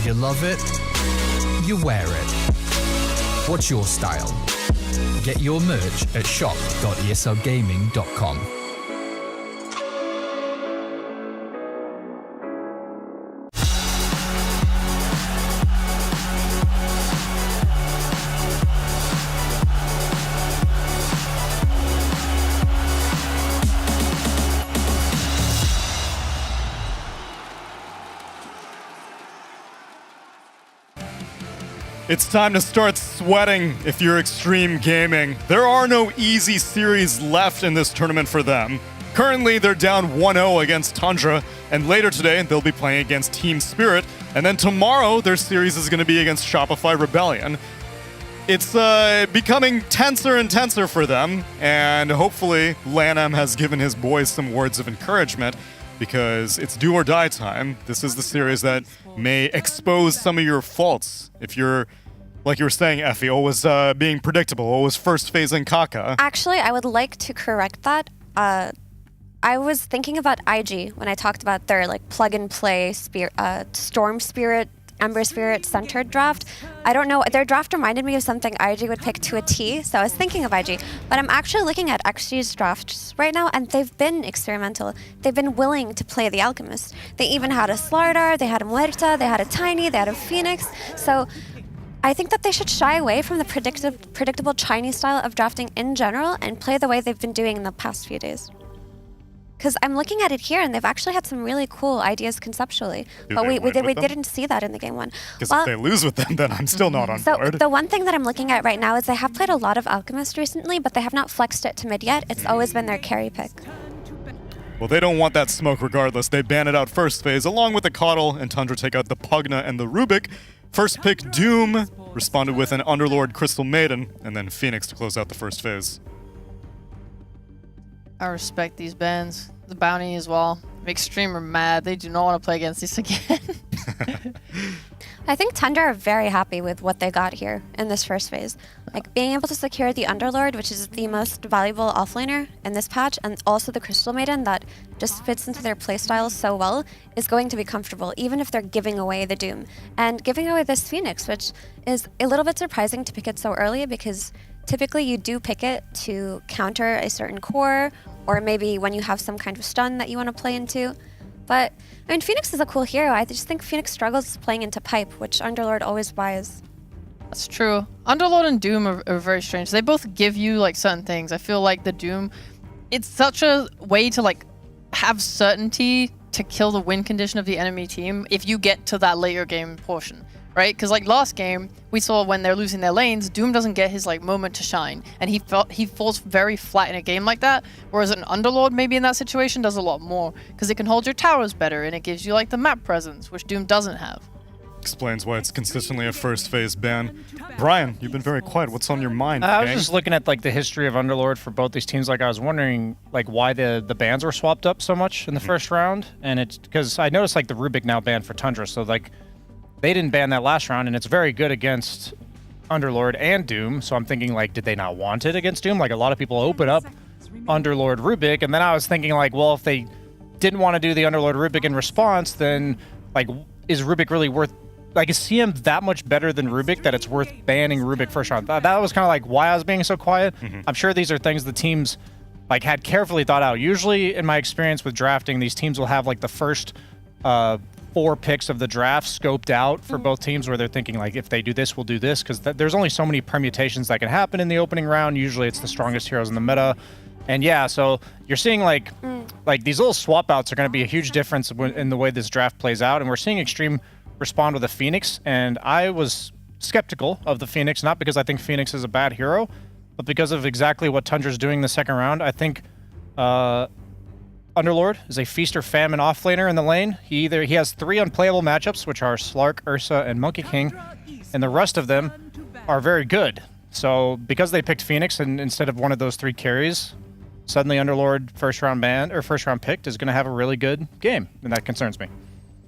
You love it, you wear it. What's your style? Get your merch at shop.eslgaming.com. It's time to start sweating if you're Extreme Gaming. There are no easy series left in this tournament for them. Currently, they're down 1-0 against Tundra, and later today, they'll be playing against Team Spirit, and then tomorrow, their series is going to be against Shopify Rebellion. It's becoming tenser and tenser for them, and hopefully, Lanham has given his boys some words of encouragement, because it's do or die time. This is the series that may expose some of your faults. If you're, like you were saying, Effie, always being predictable, always first phasing Kaka. Actually, I would like to correct that. I was thinking about IG when I talked about their like plug and play Storm Spirit, Ember Spirit centered draft. I don't know, their draft reminded me of something IG would pick to a T, so I was thinking of IG. But I'm actually looking at XG's drafts right now, and they've been experimental. They've been willing to play the Alchemist. They even had a Slardar, they had a Muerta, they had a Tiny, they had a Phoenix. So I think that they should shy away from the predictable Chinese style of drafting in general and play the way they've been doing in the past few days. Because I'm looking at it here, and they've actually had some really cool ideas conceptually. But we didn't see that in the game one. Because if they lose with them, then I'm still not on board. So the one thing that I'm looking at right now is they have played a lot of Alchemist recently, but they have not flexed it to mid yet. It's always been their carry pick. Well, they don't want that smoke regardless. They ban it out first phase, along with the Coddle, and Tundra take out the Pugna and the Rubik. First pick, Doom, responded with an Underlord Crystal Maiden, and then Phoenix to close out the first phase. I respect these bans. The bounty as well. Extreme are mad. They do not want to play against this again. I think Tundra are very happy with what they got here in this first phase. Like being able to secure the Underlord, which is the most valuable offlaner in this patch, and also the Crystal Maiden that just fits into their playstyle so well, is going to be comfortable, even if they're giving away the Doom. And giving away this Phoenix, which is a little bit surprising to pick it so early, because typically you do pick it to counter a certain core, or maybe when you have some kind of stun that you want to play into. But, I mean, Phoenix is a cool hero. I just think Phoenix struggles playing into pipe, which Underlord always buys. That's true. Underlord and Doom are very strange. They both give you like certain things. I feel like the Doom, it's such a way to like have certainty to kill the win condition of the enemy team if you get to that later game portion, right? Because like last game, we saw when they're losing their lanes, Doom doesn't get his like moment to shine, and he falls very flat in a game like that. Whereas an Underlord maybe in that situation does a lot more because it can hold your towers better and it gives you like the map presence, which Doom doesn't have. Explains why it's consistently a first phase ban. Brian, you've been very quiet. What's on your mind? I was just looking at like the history of Underlord for both these teams. Like I was wondering like why the bans were swapped up so much in the first round, and it's because I noticed like the Rubik now banned for Tundra, so like they didn't ban that last round, and it's very good against Underlord and Doom. So I'm thinking like, did they not want it against Doom? Like a lot of people open up Underlord Rubik, and then I was thinking like, well, if they didn't want to do the Underlord Rubik in response, then like is Rubik really worth? Like, is CM that much better than Rubik that it's worth banning Rubik first round? That was kind of like why I was being so quiet. I'm sure these are things the teams like had carefully thought out. Usually, in my experience with drafting, these teams will have like the first 4 picks of the draft scoped out for both teams, where they're thinking like, if they do this, we'll do this, because there's only so many permutations that can happen in the opening round. Usually, it's the strongest heroes in the meta. And yeah, so you're seeing like these little swap outs are going to be a huge difference in the way this draft plays out, and we're seeing Extreme respond with a Phoenix, and I was skeptical of the Phoenix, not because I think Phoenix is a bad hero, but because of exactly what Tundra's doing in the second round. I think Underlord is a feast or famine offlaner in the lane. He has 3 unplayable matchups, which are Slark, Ursa, and Monkey King, and the rest of them are very good. So because they picked Phoenix and instead of one of those 3 carries, suddenly Underlord first round picked is going to have a really good game, and that concerns me.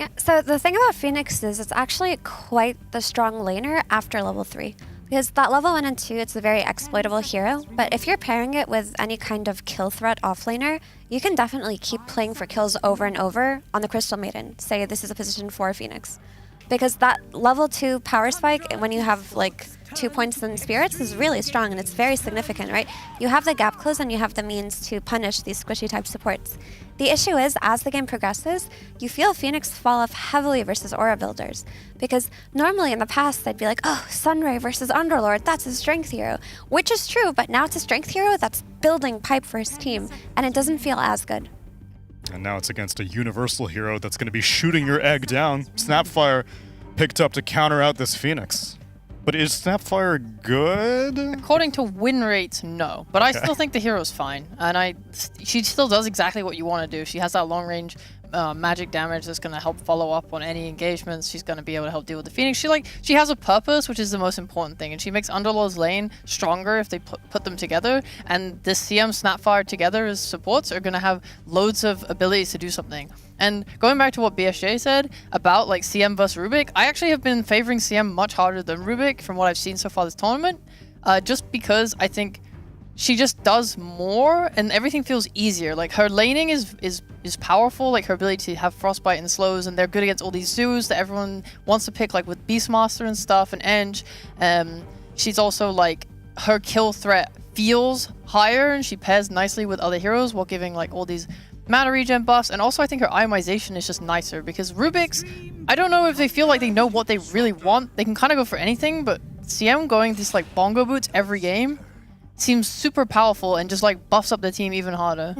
Yeah, so the thing about Phoenix is it's actually quite the strong laner after level 3. Because that level 1 and 2, it's a very exploitable hero, but if you're pairing it with any kind of kill threat offlaner, you can definitely keep playing for kills over and over on the Crystal Maiden. Say this is a position for Phoenix. Because that level 2 power spike, when you have like 2 points in spirits, is really strong and it's very significant, right? You have the gap close and you have the means to punish these squishy type supports. The issue is, as the game progresses, you feel Phoenix fall off heavily versus aura builders. Because normally in the past, they'd be like, oh, Sunray versus Underlord, that's a strength hero. Which is true, but now it's a strength hero that's building pipe for his team, and it doesn't feel as good. And now it's against a universal hero that's going to be shooting your egg down. Snapfire picked up to counter out this Phoenix. But is Snapfire good? According to win rates, no. But I still think the hero's fine. And she still does exactly what you want to do. She has that long range magic damage that's going to help follow up on any engagements. She's going to be able to help deal with the Phoenix. She has a purpose, which is the most important thing. And she makes Underlord's lane stronger if they put them together. And this CM Snapfire together as supports are going to have loads of abilities to do something. And going back to what BSJ said about like CM versus Rubik, I actually have been favoring CM much harder than Rubik from what I've seen so far this tournament, just because I think she just does more and everything feels easier. Like her laning is powerful, like her ability to have Frostbite and slows, and they're good against all these zoos that everyone wants to pick, like with Beastmaster and stuff and Eng. She's also like, her kill threat feels higher and she pairs nicely with other heroes while giving like all these mana regen buffs, and also I think her itemization is just nicer because Rubik's, I don't know if they feel like they know what they really want. They can kind of go for anything, but CM going this like bongo boots every game seems super powerful and just like buffs up the team even harder.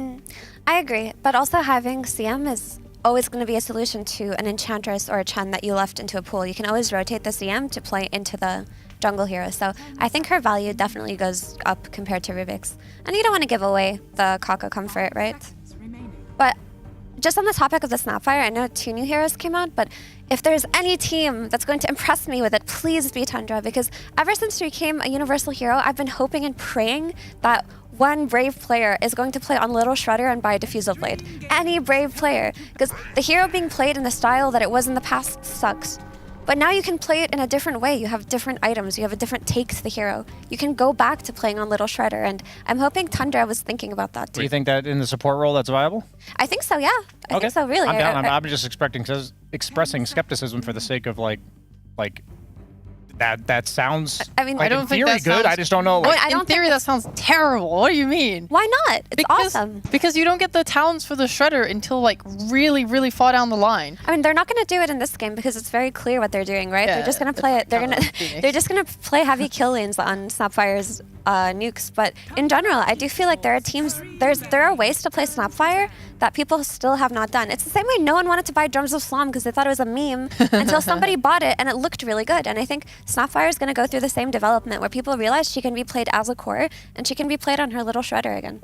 I agree, but also having CM is always going to be a solution to an Enchantress or a Chen that you left into a pool. You can always rotate the CM to play into the jungle hero, so I think her value definitely goes up compared to Rubik's. And you don't want to give away the Kaka comfort, right? But just on the topic of the Snapfire, I know 2 new heroes came out, but if there's any team that's going to impress me with it, please be Tundra, because ever since she became a universal hero, I've been hoping and praying that one Brave player is going to play on Little Shredder and buy a Diffusal Blade. Any Brave player, because the hero being played in the style that it was in the past sucks. But now you can play it in a different way. You have different items. You have a different take to the hero. You can go back to playing on Little Shredder, and I'm hoping Tundra was thinking about that too. Do you think that in the support role that's viable? I think so, yeah. I think so, really. I'm down. I'm just expressing skepticism for the sake of like that sounds. I mean, like, I don't in think theory that good. sounds, I just don't know. Like, in theory, that sounds terrible. What do you mean? Why not? It's awesome. Because you don't get the talents for the Shredder until like really, really far down the line. I mean, they're not going to do it in this game because it's very clear what they're doing, right? They're just going to play it. They're just going to play heavy kill lanes on Snapfire's nukes. But in general, I do feel like there are teams. There are ways to play Snapfire that people still have not done. It's the same way no one wanted to buy Drums of Slum because they thought it was a meme until somebody bought it and it looked really good. And I think Snapfire is going to go through the same development where people realize she can be played as a core and she can be played on her Little Shredder again.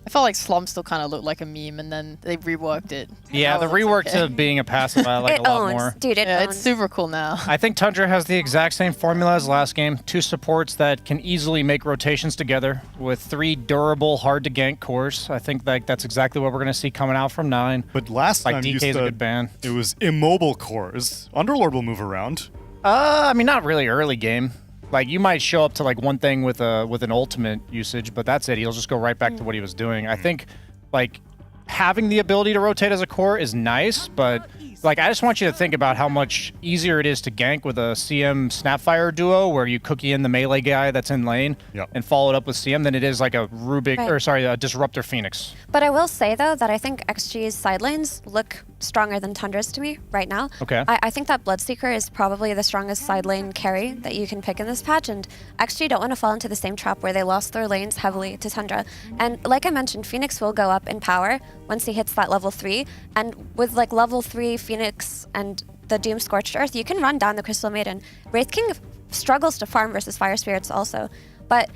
I felt like Slum still kind of looked like a meme, and then they reworked it. Yeah, the rework to being a passive I like a lot more. Dude, it's super cool now. I think Tundra has the exact same formula as last game. 2 supports that can easily make rotations together with 3 durable, hard-to-gank cores. I think that's exactly what we're going to see coming out from 9. But last time DK's a good ban. It was immobile cores. Underlord will move around. I mean, not really early game. Like, you might show up to like one thing with an ultimate usage, but that's it. He'll just go right back to what he was doing. I think like having the ability to rotate as a core is nice, but Like, I just want you to think about how much easier it is to gank with a CM Snapfire duo where you cookie in the melee guy that's in lane and follow it up with CM than it is like a a Disruptor Phoenix. But I will say, though, that I think XG's side lanes look stronger than Tundra's to me right now. Okay. I think that Bloodseeker is probably the strongest side lane carry that you can pick in this patch, and XG don't want to fall into the same trap where they lost their lanes heavily to Tundra. And like I mentioned, Phoenix will go up in power once he hits that level 3, and with like level 3 Phoenix and the Doom Scorched Earth, you can run down the Crystal Maiden. Wraith King struggles to farm versus Fire Spirits also, but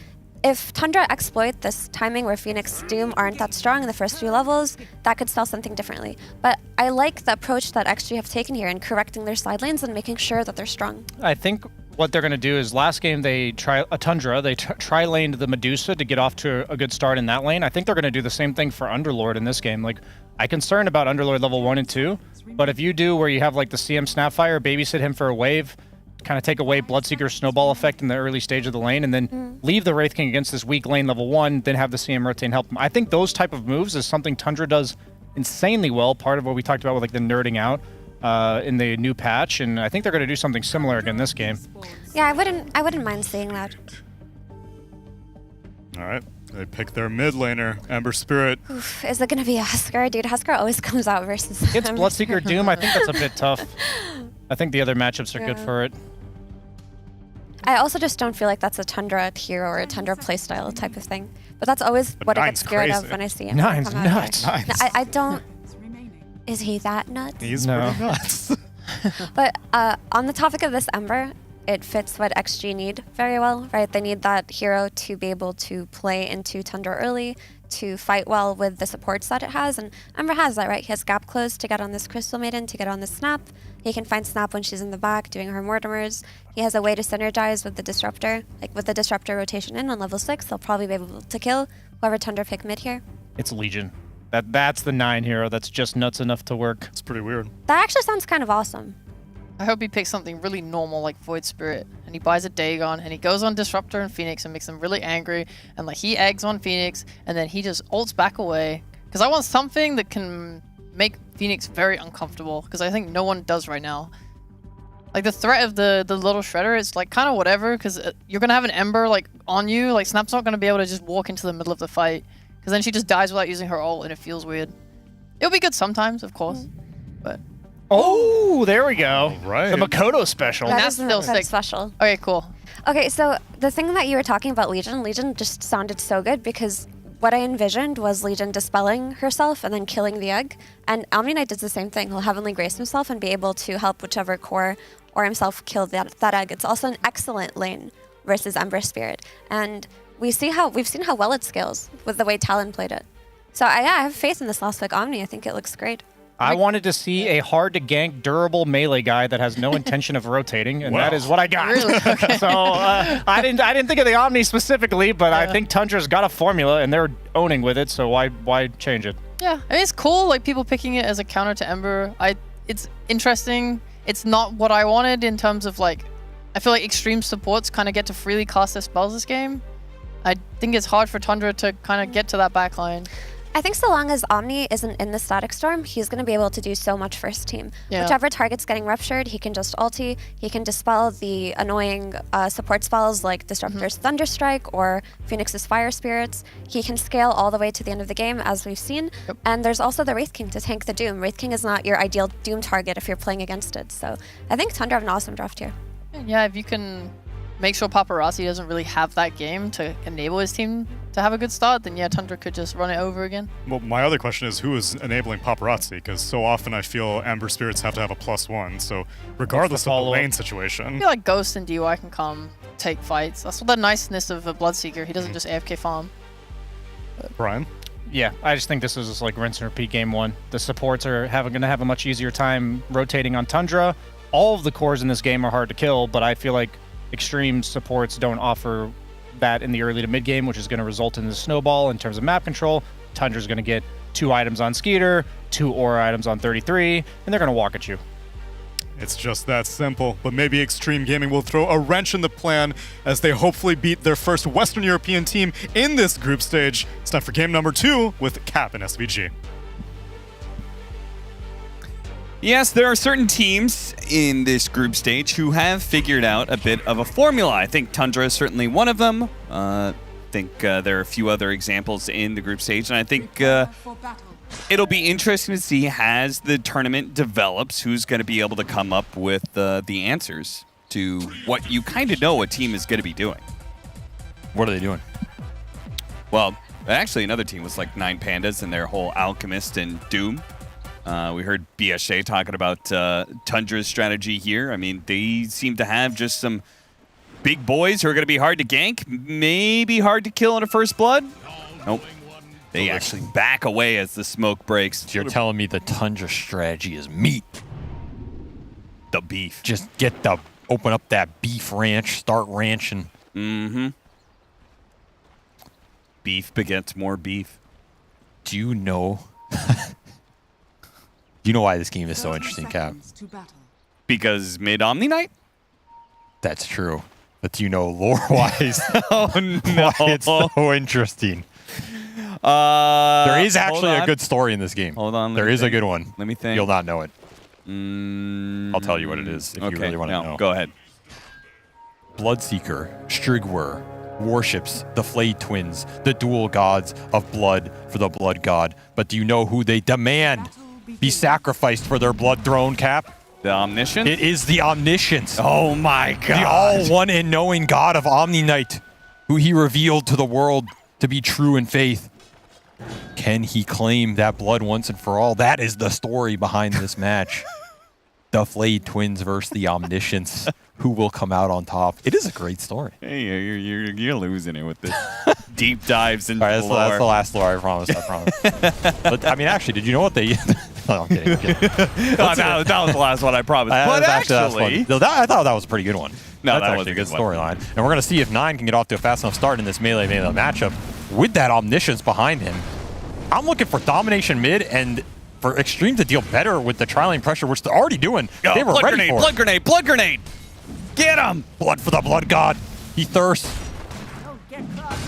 if Tundra exploit this timing where Phoenix Doom aren't that strong in the first few levels, that could sell something differently. But I like the approach that XG have taken here in correcting their side lanes and making sure that they're strong. I think what they're going to do is last game they try a Tundra, they tri-laned the Medusa to get off to a good start in that lane. I think they're going to do the same thing for Underlord in this game. Like, I'm concerned about Underlord level 1 and 2, but if you do where you have like the CM Snapfire, babysit him for a wave, kind of take away Bloodseeker's snowball effect in the early stage of the lane, and then leave the Wraith King against this weak lane level 1, then have the CM rotate and help him. I think those type of moves is something Tundra does insanely well, part of what we talked about with like the nerding out in the new patch, and I think they're going to do something similar again this game. Yeah, I wouldn't mind seeing that. All right, they pick their mid laner, Ember Spirit. Oof, is it going to be a Huskar? Dude, Huskar always comes out versus It's Bloodseeker Doom. I think that's a bit tough. I think the other matchups are good for it. I also just don't feel like that's a Tundra hero or a Tundra playstyle type of thing. But that's always what I get scared of when I see him. Nine's come out nuts. here. No, I don't. Is he that nuts? He's pretty nuts. But on the topic of this Ember, it fits what XG need very well, right? They need that hero to be able to play into Tundra early, to fight well with the supports that it has, and Ember has that, right? He has gap close to get on this Crystal Maiden, to get on the Snap. He can find Snap when she's in the back doing her Mortimers. He has a way to synergize with the Disruptor. Like with the Disruptor rotation in on level 6, they'll probably be able to kill whoever Tundra pick mid here. It's Legion. That's the 9 hero that's just nuts enough to work. It's pretty weird. That actually sounds kind of awesome. I hope he picks something really normal like Void Spirit, and he buys a Dagon, and he goes on Disruptor and Phoenix and makes them really angry, and like he eggs on Phoenix, and then he just ults back away. Because I want something that can make Phoenix very uncomfortable, because I think no one does right now. Like the threat of the little Shredder is like kind of whatever, because you're going to have an Ember like on you, like Snap's not going to be able to just walk into the middle of the fight, because then she just dies without using her ult, and it feels weird. It'll be good sometimes, of course, but... Oh, there we go. Right. The Makoto special. That That's is still really sick. special. Okay, cool. Okay, so the thing that you were talking about Legion just sounded so good because what I envisioned was Legion dispelling herself and then killing the egg. And Omni Knight does the same thing. He'll Heavenly Grace himself and be able to help whichever core or himself kill that egg. It's also an excellent lane versus Ember Spirit. And we've seen how well it scales with the way Talon played it. So I have faith in this last pick Omni. I think it looks great. I wanted to see a hard-to-gank, durable melee guy that has no intention of rotating, and that is what I got. Really? Okay. So I didn't think of the Omni specifically, but I think Tundra's got a formula, and they're owning with it, so why change it? Yeah, I mean, it's cool, like, people picking it as a counter to Ember. It's interesting. It's not what I wanted in terms of, like, I feel like extreme supports kind of get to freely cast their spells this game. I think it's hard for Tundra to kind of get to that backline. I think so long as Omni isn't in the Static Storm, he's going to be able to do so much for his team. Yeah. Whichever target's getting ruptured, he can just ulti. He can dispel the annoying support spells like Disruptor's Thunderstrike or Phoenix's Fire Spirits. He can scale all the way to the end of the game, as we've seen. Yep. And there's also the Wraith King to tank the Doom. Wraith King is not your ideal Doom target if you're playing against it. So I think Tundra have an awesome draft here. Yeah, if you can make sure Paparazzi doesn't really have that game to enable his team to have a good start, then yeah, Tundra could just run it over again. Well, my other question is who is enabling Paparazzi? Because so often I feel Ember Spirits have to have a +1. So regardless of the lane situation. I feel like Ghost and DY can come take fights. That's the niceness of a Bloodseeker. He doesn't just AFK farm. Brian? Yeah, I just think this is just like rinse and repeat game 1. The supports are going to have a much easier time rotating on Tundra. All of the cores in this game are hard to kill, but I feel like extreme supports don't offer that in the early to mid game, which is going to result in the snowball in terms of map control. Tundra's going to get 2 items on Skeeter, 2 aura items on 33, and they're going to walk at you. It's just that simple, but maybe Extreme Gaming will throw a wrench in the plan as they hopefully beat their first Western European team in this group stage. It's time for game number 2 with Cap and SVG. Yes, there are certain teams in this group stage who have figured out a bit of a formula. I think Tundra is certainly one of them. I think there are a few other examples in the group stage, and I think it'll be interesting to see as the tournament develops who's going to be able to come up with the answers to what you kind of know a team is going to be doing. What are they doing? Well, actually, another team was like 9 Pandas and their whole Alchemist and Doom. We heard BSJ talking about Tundra's strategy here. I mean, they seem to have just some big boys who are going to be hard to gank, maybe hard to kill in a first blood. Nope. They actually back away as the smoke breaks. So you're telling me the Tundra strategy is meat. The beef. Just open up that beef ranch, start ranching. Mm-hmm. Beef begets more beef. Do you know? Do you know why this game is so interesting, Cap? Because mid-Omni Night? That's true. But do you know lore-wise oh, no. why it's so interesting? There is actually a good story in this game. Hold on. There is a good one. Let me think. You'll not know it. I'll tell you what it is if you really want to know. Go ahead. Bloodseeker, Strigwer, worships the Flayed Twins, the dual gods of blood for the blood god. But do you know who they demand be sacrificed for their blood throne, Cap? The Omniscience? It is the Omniscience. Oh my god. The all-one and knowing god of Omni Night, who he revealed to the world to be true in faith. Can he claim that blood once and for all? That is the story behind this match. The Flayed Twins versus the Omniscience. Who will come out on top? It is a great story. Hey, you're losing it with this deep dives into all right, lore. That's the last lore, I promise. But, I mean, actually, did you know what they... No, I'm kidding. that was the last one, I promise. But actually... I thought that was a pretty good one. No, that's that actually was a good storyline. And we're going to see if 9 can get off to a fast enough start in this melee matchup with that Omniscience behind him. I'm looking for domination mid and for Extreme to deal better with the tri-lane pressure, which they're already doing. They were ready for it. Blood grenade! Blood grenade! Get him! Blood for the blood god. He thirsts.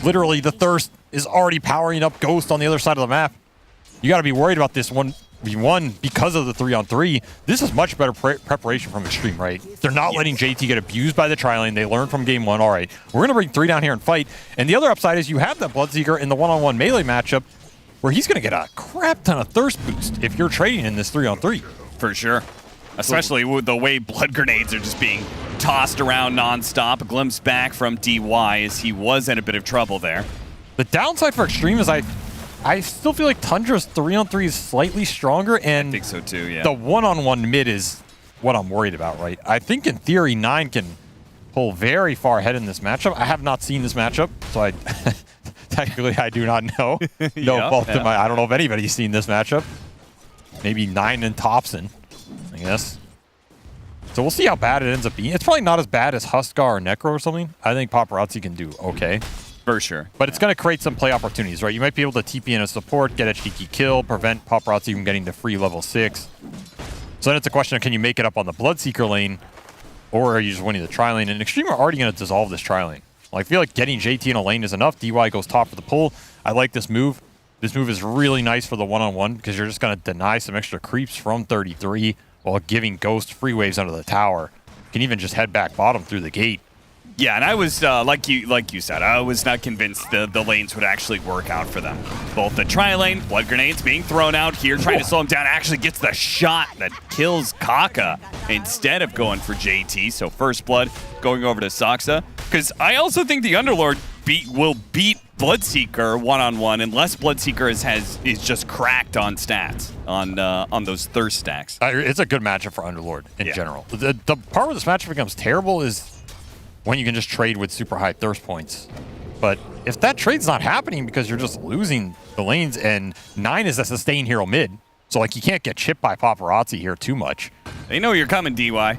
Literally, the thirst is already powering up Ghost on the other side of the map. You got to be worried about this 1v1 because of the 3-on-3. This is much better preparation from Extreme, right? They're not letting JT get abused by the tri-lane. They learned from game 1. All right, we're going to bring 3 down here and fight. And the other upside is you have that Bloodseeker in the 1-on-1 melee matchup where he's going to get a crap ton of thirst boost if you're trading in this 3-on-3. For sure. Especially with the way blood grenades are just being tossed around nonstop. A glimpse back from DY as he was in a bit of trouble there. The downside for Extreme is I still feel like Tundra's 3-on-3 is slightly stronger, and I think so too, yeah. The 1-on-1 mid is what I'm worried about, right? I think in theory 9 can pull very far ahead in this matchup. I have not seen this matchup, so I technically I do not know. I don't know if anybody's seen this matchup. Maybe 9 and Thompson, I guess. So we'll see how bad it ends up being. It's probably not as bad as Huskar or Necro or something. I think Paparazzi can do okay. For sure. But it's going to create some play opportunities, right? You might be able to TP in a support, get a cheeky kill, prevent Paparazzi from getting to free level 6. So then it's a question of can you make it up on the Bloodseeker lane, or are you just winning the tri-lane? And Extreme are already going to dissolve this tri-lane. Well, I feel like getting JT in a lane is enough. DY goes top for the pull. I like this move. This move is really nice for the 1-on-1 because you're just going to deny some extra creeps from 33 while giving Ghost free waves under the tower. You can even just head back bottom through the gate. Yeah, and I was, like you said, I was not convinced the lanes would actually work out for them. Both the tri-lane, blood grenades being thrown out here, trying to slow him down, actually gets the shot that kills Kaka instead of going for JT. So first blood going over to Saksa. Because I also think the Underlord will beat Bloodseeker 1-on-1 unless Bloodseeker is just cracked on stats, on those thirst stacks. It's a good matchup for Underlord in general. The part where this matchup becomes terrible is when you can just trade with super high thirst points. But if that trade's not happening because you're just losing the lanes, and 9 is a sustain hero mid, so like you can't get chipped by Paparazzi here too much. They know you're coming, DY.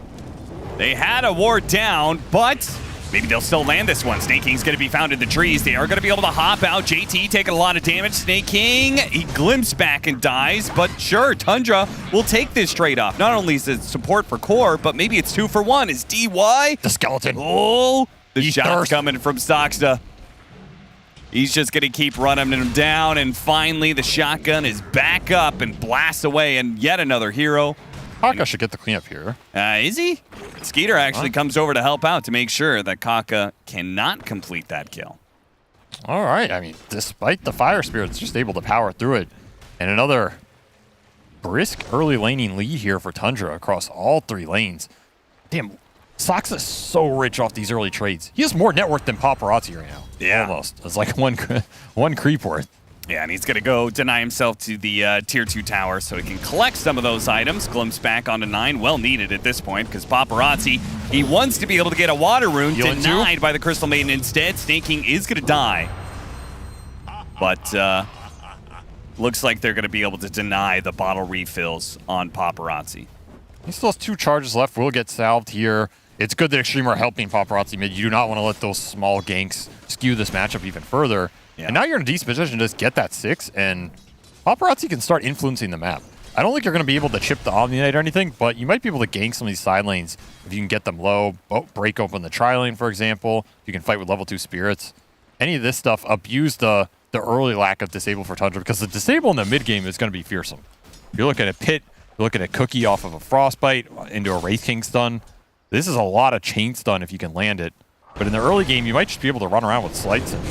They had a ward down, but maybe they'll still land this one. Snake King's going to be found in the trees. They are going to be able to hop out. JT taking a lot of damage. Snake King, he glimpses back and dies, but sure, Tundra will take this trade off. Not only is it support for core, but maybe it's 2 for 1. Is DY? The skeleton. Oh, the shot's coming from Saksa. He's just going to keep running him down, and finally the shotgun is back up and blasts away, and yet another hero. Kaka should get the cleanup here. Is he? Skeeter actually comes over to help out to make sure that Kaka cannot complete that kill. All right. I mean, despite the Fire Spirit's just able to power through it. And another brisk early laning lead here for Tundra across all 3 lanes. Damn, Soxa's so rich off these early trades. He has more net worth than Paparazzi right now. Yeah. Almost. It's like one creep worth. Yeah, and he's going to go deny himself to the Tier 2 tower so he can collect some of those items. Glimpse back onto 9. Well needed at this point because Paparazzi, he wants to be able to get a water rune. Healing denied by the Crystal Maiden instead. Snake King is going to die. But looks like they're going to be able to deny the bottle refills on Paparazzi. He still has 2 charges left. Will get salved here. It's good that Extreme are helping Paparazzi mid. You do not want to let those small ganks skew this matchup even further. Yeah. And now you're in a decent position to just get that 6, and Paparazzi can start influencing the map. I don't think you're going to be able to chip the Omni Knight or anything, but you might be able to gank some of these side lanes if you can get them low, break open the tri lane, for example. You can fight with level 2 spirits. Any of this stuff, abuse the early lack of disable for Tundra, because the disable in the mid game is going to be fearsome. You're looking at Pit, you're looking at Cookie off of a Frostbite into a Wraith King stun. This is a lot of chain stun if you can land it. But in the early game, you might just be able to run around with slights and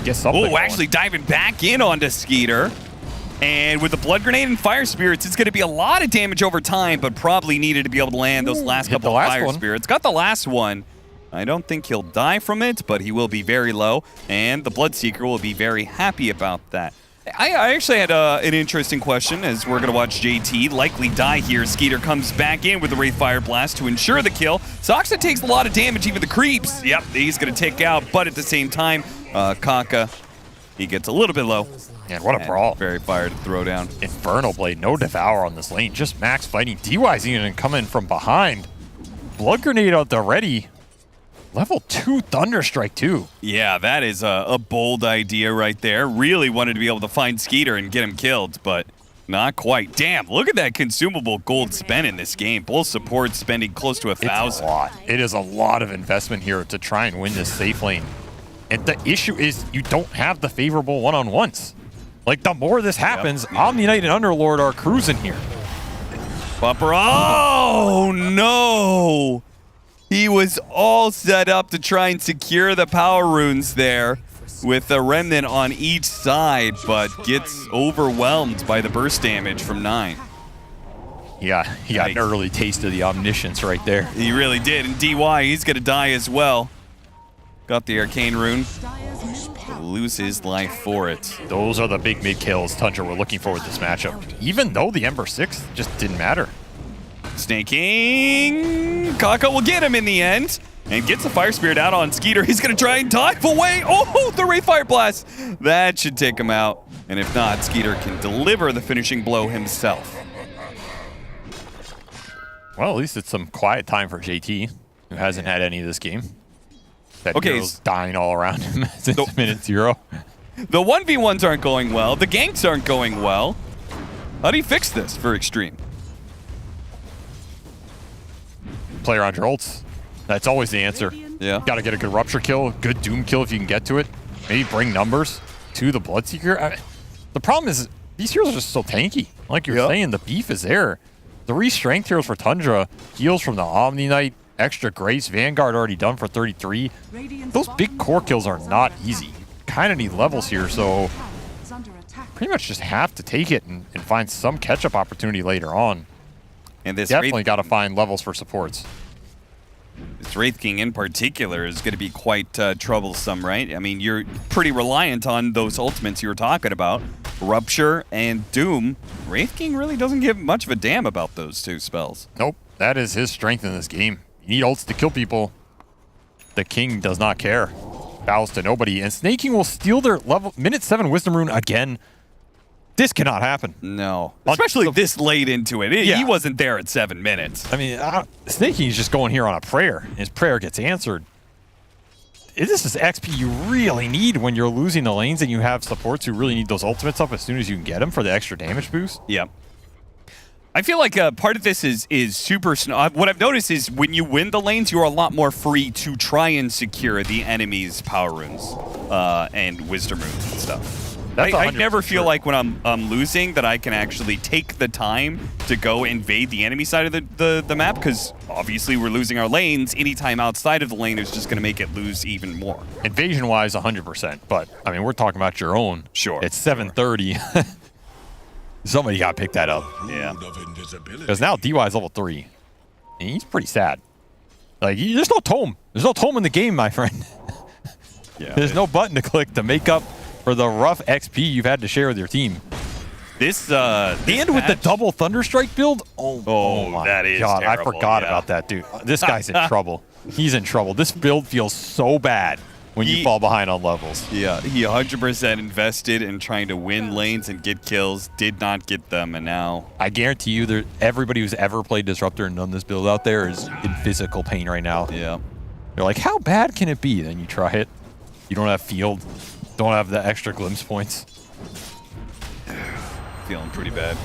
get something. Oh, actually diving back in onto Skeeter. And with the Blood Grenade and Fire Spirits, it's going to be a lot of damage over time, but probably needed to be able to land those last couple of Fire Spirits. Got the last one. I don't think he'll die from it, but he will be very low. And the Bloodseeker will be very happy about that. I actually had an interesting question as we're going to watch JT likely die here. Skeeter comes back in with the Wraith Fire Blast to ensure the kill. Soxa takes a lot of damage, even the creeps. Yep, he's going to take out, but at the same time, Kaka, he gets a little bit low. And what a brawl. Very fire to throw down. Infernal Blade, no Devour on this lane, just max fighting. DY's even coming from behind. Blood Grenade out there ready. Level 2 Thunderstrike too. Yeah, that is a bold idea right there. Really wanted to be able to find Skeeter and get him killed, but not quite. Damn, look at that consumable gold spent in this game. Both supports spending close to 1,000. It's a lot. It is a lot of investment here to try and win this safe lane. And the issue is you don't have the favorable one-on-ones. Like, the more this happens, Omni Knight and Underlord are cruising here. Bumper. Oh, no. He was all set up to try and secure the power runes there with a remnant on each side, but gets overwhelmed by the burst damage from 9. Yeah, he got an early taste of the omniscience right there. He really did. And DY, he's going to die as well. Got the arcane rune. Lose his life for it. Those are the big mid kills Tundra were looking for with this matchup. Even though the Ember 6 just didn't matter. Snake King. Kaka will get him in the end. And gets the Fire Spirit out on Skeeter. He's going to try and dive away. Oh, the Wraith Fire Blast. That should take him out. And if not, Skeeter can deliver the finishing blow himself. Well, at least it's some quiet time for JT, who hasn't had any of this game. That hero's dying all around him since minute 0. The 1v1s aren't going well. The ganks aren't going well. How do you fix this for Extreme? Play around your ults. That's always the answer. Yeah. Got to get a good Rupture kill, good Doom kill if you can get to it. Maybe bring numbers to the Bloodseeker. The problem is these heroes are just so tanky. Like you're saying, the beef is there. 3 strength heroes for Tundra, heals from the Omni Knight, extra Grace, Vanguard already done for 33. Those big core kills are not easy. You kind of need levels here, so pretty much just have to take it and find some catch-up opportunity later on. And this definitely got to find levels for supports. This Wraith King in particular is going to be quite troublesome, right? I mean, you're pretty reliant on those ultimates you were talking about. Rupture and Doom. Wraith King really doesn't give much of a damn about those 2 spells. Nope, that is his strength in this game. You need ults to kill people. The King does not care. Bows to nobody. And Snake King will steal their level minute 7 Wisdom Rune again. This cannot happen. No. Especially this late into it. He wasn't there at 7 minutes. I mean, Snake King is just going here on a prayer. His prayer gets answered. This is XP you really need when you're losing the lanes and you have supports who really need those ultimates up as soon as you can get them for the extra damage boost. Yep. I feel like part of this is super... What I've noticed is when you win the lanes, you're a lot more free to try and secure the enemy's power runes and wisdom runes and stuff. I never feel like when I'm losing that I can actually take the time to go invade the enemy side of the map, because obviously we're losing our lanes. Any time outside of the lane is just going to make it lose even more. Invasion-wise, 100%. But, I mean, we're talking about your own. Sure. It's 7:30. Somebody got to pick that up. Yeah. Because now DY is level 3. And he's pretty sad. Like, there's no tome. There's no tome in the game, my friend. Yeah. There's no button to click to make up for the rough XP you've had to share with your team. This and with the double Thunderstrike build, oh my that is God, terrible, I forgot yeah. about that, dude. This guy's in trouble. He's in trouble. This build feels so bad when you fall behind on levels. Yeah, he 100% invested in trying to win lanes and get kills, did not get them, and now... I guarantee you, everybody who's ever played Disruptor and done this build out there is in physical pain right now. Yeah. They're like, how bad can it be? Then you try it. You don't have field. Don't have the extra glimpse points. Feeling pretty bad.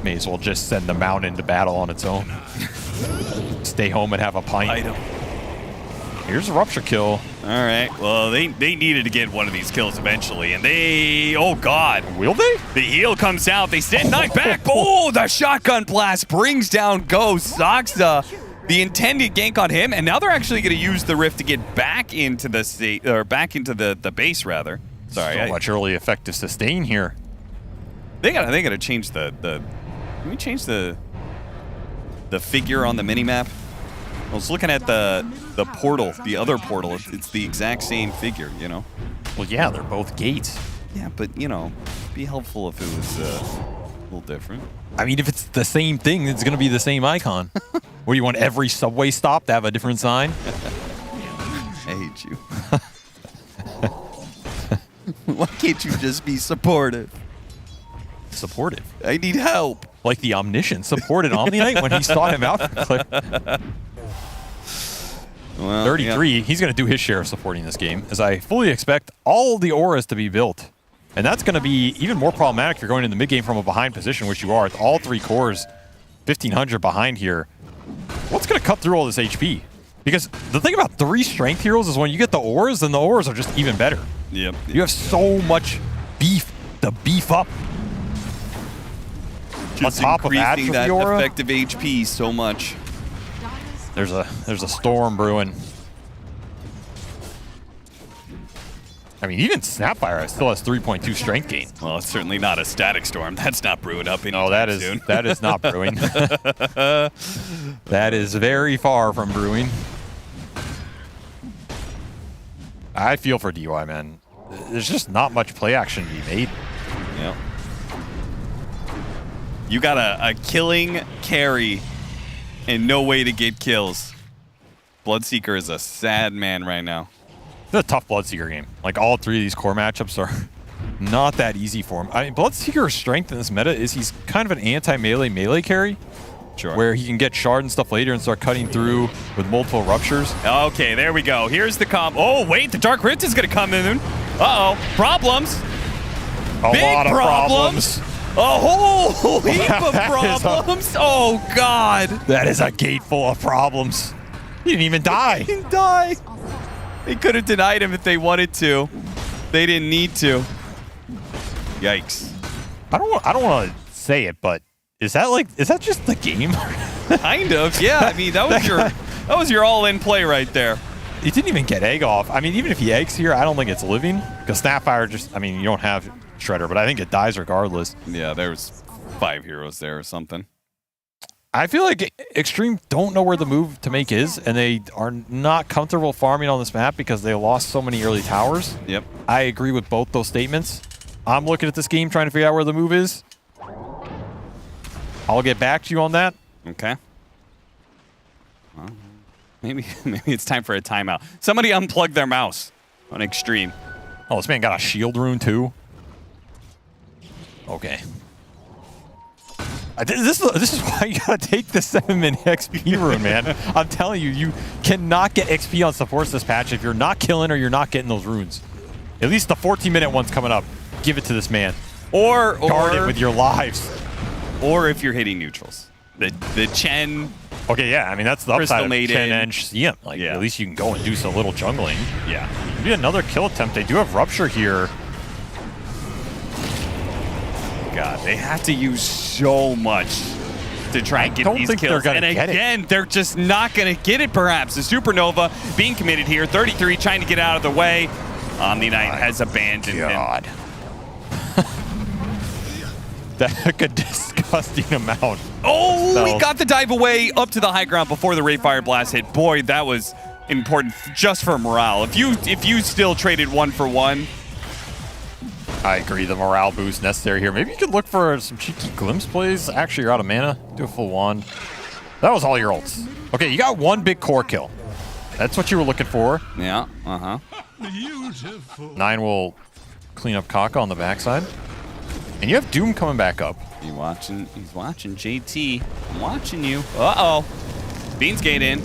May as well just send the mount into battle on its own. Stay home and have a pint. Here's a rupture kill. All right. Well, they needed to get one of these kills eventually, and they... Oh, God. Will they? The heal comes out. They send Knight back. Oh, the shotgun blast brings down Ghost. Soxa, the intended gank on him, and now they're actually going to use the Rift to get back into the base, rather. Sorry. So much early effective sustain here. They gotta change the can we change the figure on the minimap? I was looking at the portal, the other portal. It's the exact same figure, you know? Well, yeah, they're both gates. Yeah, but, you know, it'd be helpful if it was a little different. I mean, if it's the same thing, it's going to be the same icon. What, do you want every subway stop to have a different sign? I hate you. Why can't you just be supportive? Supportive? I need help. Like the Omniscient supported Omni-Knight when he sought him out for clip. Well, 33, yeah. He's going to do his share of supporting this game, as I fully expect all the auras to be built. And that's going to be even more problematic if you're going in the mid game from a behind position, which you are with all 3 cores, 1500 behind here. What's going to cut through all this HP? Because the thing about 3 strength heroes is when you get the auras, then the auras are just even better. Yep. You have so much beef to beef up. Just on top increasing of that aura, effective HP so much. There's a storm brewing. I mean, even Snapfire still has 3.2 strength gain. Well, it's certainly not a static storm. That's not brewing up anytime soon. That is not brewing. That is very far from brewing. I feel for DY, man. There's just not much play action to be made. Yep. You got a killing carry and no way to get kills. Bloodseeker is a sad man right now. It's a tough Bloodseeker game. Like, all 3 of these core matchups are not that easy for him. I mean, Bloodseeker's strength in this meta is he's kind of an anti-melee carry. Sure. Where he can get shard and stuff later and start cutting through with multiple ruptures. Okay, there we go. Here's the comp. Oh, wait, the Dark Rift is going to come in. Uh-oh, problems. Big lot of problems. A whole heap of problems. Oh, God. That is a gate full of problems. He didn't even die. He didn't die. They could have denied him if they wanted to. They didn't need to. Yikes. I don't want to say it, but is that just the game? Kind of. Yeah. I mean, that was your all-in play right there. He didn't even get egg off. I mean, even if he eggs here, I don't think it's living because Snapfire just. I mean, you don't have Shredder, but I think it dies regardless. Yeah, there's 5 heroes there or something. I feel like Extreme don't know where the move to make is, and they are not comfortable farming on this map because they lost so many early towers. Yep. I agree with both those statements. I'm looking at this game trying to figure out where the move is. I'll get back to you on that. Okay. Well, maybe it's time for a timeout. Somebody unplug their mouse on Extreme. Oh, this man got a shield rune too. Okay. This is why you gotta take the 7-minute XP rune, man. I'm telling you, you cannot get XP on supports this patch if you're not killing or you're not getting those runes. At least the 14-minute one's coming up. Give it to this man. Or guard it with your lives. Or if you're hitting neutrals. The Chen. Okay, yeah. I mean, that's the upside of Maiden. Chen and CM. Like, Yeah. at least you can go and do some little jungling. Yeah. Maybe another kill attempt. They do have Rupture here. god, they have to use so much to try and get don't these think kills. they're gonna And get it. again, they're just not going to get it, perhaps. The Supernova being committed here, 33, trying to get out of the way. Omni Knight has abandoned him. That's a disgusting amount. Oh, he got the dive away up to the high ground before the Ray Fire Blast hit. Boy, that was important just for morale. If you still traded 1 for 1. I agree, the morale boost necessary here. Maybe you could look for some cheeky glimpse plays. Actually, you're out of mana. Do a full wand. That was all your ults. Okay, you got 1 big core kill. That's what you were looking for. Yeah, Nine will clean up Kaka on the backside. And you have Doom coming back up. He's watching JT. I'm watching you. Uh-oh. Beans Gate in.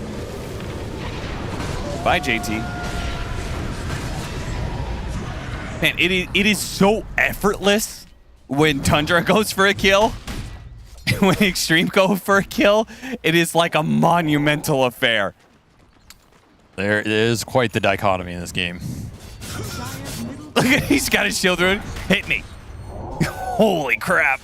Bye, JT. Man, it is so effortless when Tundra goes for a kill. When Extreme go for a kill, it is like a monumental affair. There is quite the dichotomy in this game. Look at, he's got his shield rune. Hit me. Holy crap.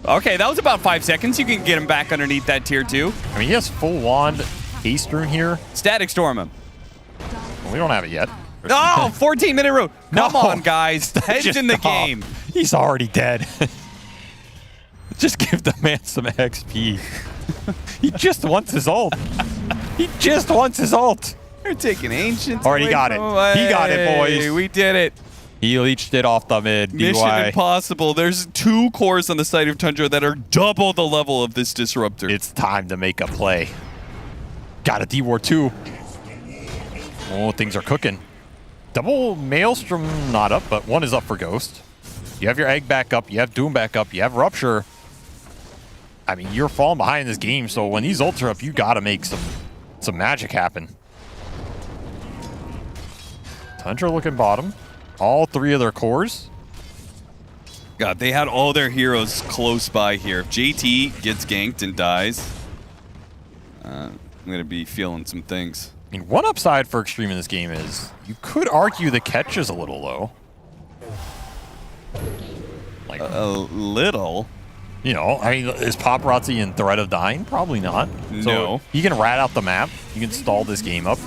Okay, that was about 5 seconds. You can get him back underneath that tier 2. I mean, he has full wand haste rune here. Static storm him. Well, we don't have it yet. Oh, 14-minute rune. Come No. on, guys. Heads in the game. He's already dead. Just give the man some XP. He just wants his ult. He just wants his ult. They're taking Ancients. Already got it. He got it, boys. We did it. He leached it off the mid. Mission DY. impossible. There's 2 cores on the side of Tundra that are double the level of this Disruptor. It's time to make a play. Got a D-War 2. Oh, things are cooking. Double Maelstrom not up, but 1 is up for Ghost. You have your Egg back up. You have Doom back up. You have Rupture. I mean, you're falling behind this game, so when these ults are up, you got to make some magic happen. Tundra looking bottom. All 3 of their cores. God, they had all their heroes close by here. If JT gets ganked and dies, I'm going to be feeling some things. I mean, one upside for Extreme in this game is you could argue the catch is a little low. Like a little? You know, I mean, is Paparazzi in threat of dying? Probably not. No. So you can rat out the map. You can stall this game up.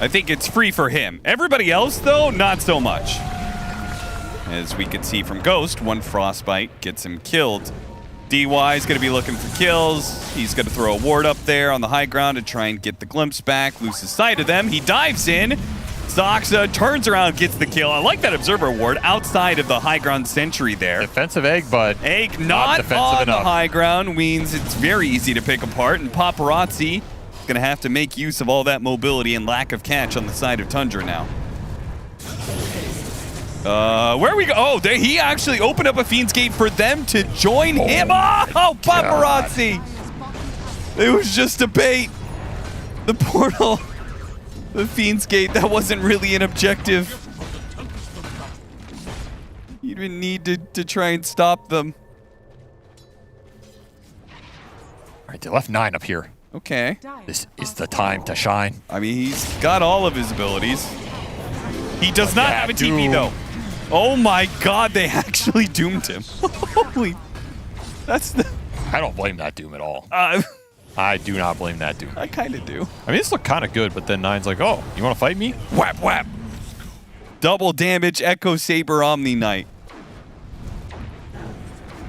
I think it's free for him. Everybody else, though, not so much. As we could see from Ghost, 1 Frostbite gets him killed. DY is going to be looking for kills. He's going to throw a ward up there on the high ground to try and get the glimpse back, loses sight of them. He dives in. Zoxa turns around, gets the kill. I like that Observer ward outside of the high ground sentry there. Defensive Egg, but Egg not defensive on enough. the high ground means it's very easy to pick apart, and Paparazzi is going to have to make use of all that mobility and lack of catch on the side of Tundra now. Where we go? Oh, he actually opened up a Fiend's Gate for them to join him. Oh, Paparazzi! It was just a bait. The portal, the Fiend's Gate, that wasn't really an objective. You didn't need to try and stop them. All right, they left 9 up here. Okay. This is the time to shine. I mean, he's got all of his abilities. He does not have a TP, though. Oh my god, they actually doomed him. Holy. That's the... I don't blame that Doom at all. I do not blame that Doom. I kind of do. I mean, this looked kind of good, but then 9's like, oh, you want to fight me? Whap, whap. Double damage Echo Saber Omni Knight.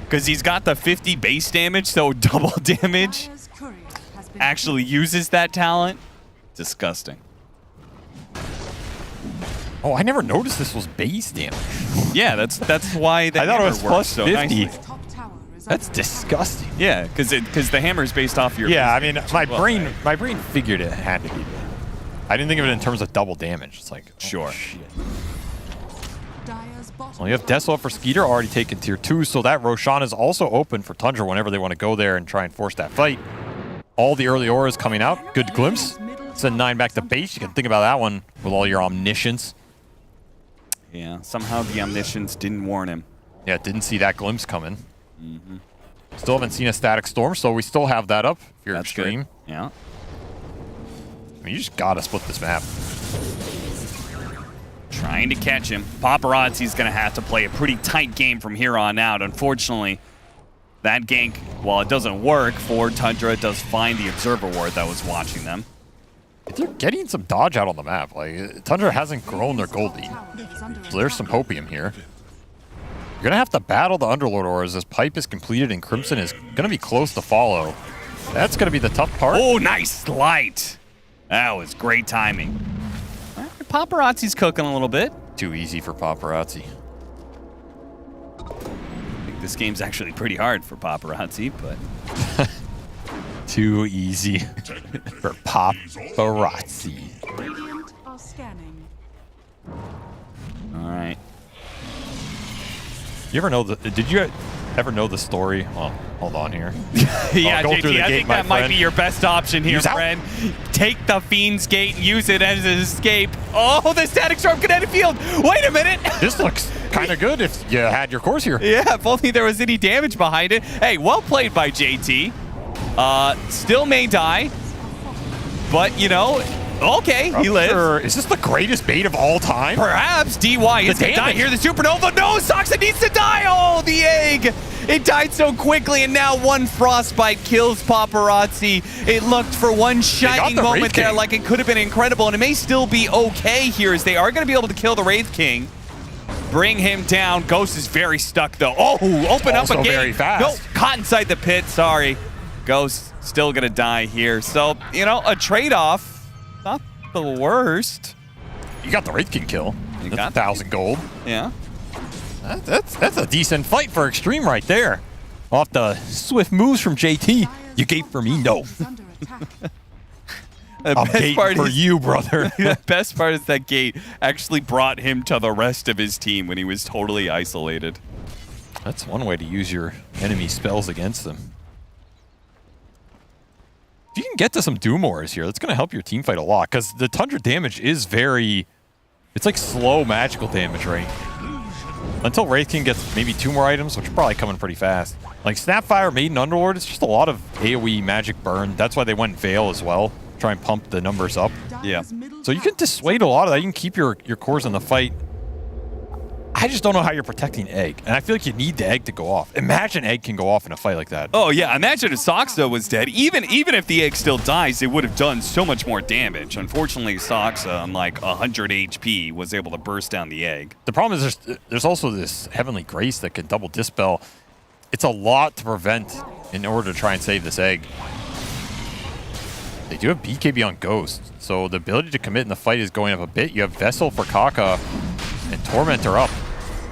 Because he's got the 50 base damage, so double damage actually uses that talent. Disgusting. Oh, I never noticed this was base damage. Yeah, that's why the I thought it hammer was works plus so 50. nicely. That's disgusting. Yeah, because the hammer is based off your. Yeah, I mean, my right? brain figured it had to be. I didn't think of it in terms of double damage. It's like, sure. Shit. Well, you have Deso for Skeeter already taken tier 2, so that Roshan is also open for Tundra whenever they want to go there and try and force that fight. All the early auras coming out. Good glimpse. Send 9 back to base. You can think about that one with all your omniscience. Yeah, somehow the omniscience didn't warn him. Yeah, didn't see that glimpse coming. Still haven't seen a static storm, so we still have that up if you're That's Extreme. Good. Yeah. I mean, you just gotta split this map. trying to catch him. Paparazzi's going to have to play a pretty tight game from here on out. Unfortunately, that gank, while it doesn't work for Tundra, it does find the observer ward that was watching them. They're getting some dodge out on the map. Like, Tundra hasn't grown their gold lead. So there's some hopium here. You're going to have to battle the Underlord Aura as this pipe is completed and Crimson is going to be close to follow. That's going to be the tough part. Oh, nice light. That was great timing. Paparazzi's cooking a little bit. Too easy for Paparazzi. I think this game's actually pretty hard for Paparazzi, but... Too easy for Paparazzi. All right. You ever know did you ever know the story? Well, hold on here. Yeah, JT, I think that might be your best option here, friend. Take the Fiend's Gate and use it as an escape. Oh, the Static Storm Kinetic Field. Wait a minute. This looks kind of good if you had your cores here. Yeah, if only there was any damage behind it. Hey, well played by JT. Still may die, but, you know, okay, he lives. Is this the greatest bait of all time? Perhaps. DY is going to die here. The Supernova. No, Soxa needs to die. Oh, the egg. It died so quickly, and now one Frostbite kills Paparazzi. It looked for one shining moment there like it could have been incredible, and it may still be okay here as they are going to be able to kill the Wraith King. Bring him down. Ghost is very stuck, though. Oh, open up again. Very fast. Nope, caught inside the pit. Sorry. Ghost still going to die here. So, you know, a trade-off. Not the worst. You got the Wraith King kill. That's 1,000 gold. Yeah. That's a decent fight for Extreme right there. Off the swift moves from JT. You gate for me? No. I'll gate for you, brother. The best part is that gate actually brought him to the rest of his team when he was totally isolated. That's one way to use your enemy spells against them. If you can get to some Doom Auras here, that's going to help your team fight a lot, because the Tundra damage is very... It's like slow magical damage, right? Until Wraith King gets maybe 2 more items, which are probably coming pretty fast. Like Snapfire, Maiden, Underlord, it's just a lot of AoE magic burn. That's why they went Veil as well. Try and pump the numbers up. Yeah. So you can dissuade a lot of that. You can keep your cores in the fight. I just don't know how you're protecting Egg. And I feel like you need the Egg to go off. Imagine Egg can go off in a fight like that. Oh, yeah. Imagine if Soxa was dead. Even if the Egg still dies, it would have done so much more damage. Unfortunately, Soxa, on like 100 HP, was able to burst down the Egg. The problem is there's also this Heavenly Grace that can double Dispel. It's a lot to prevent in order to try and save this Egg. They do have BKB on Ghost, so the ability to commit in the fight is going up a bit. You have Vessel for Kaka and Tormentor up.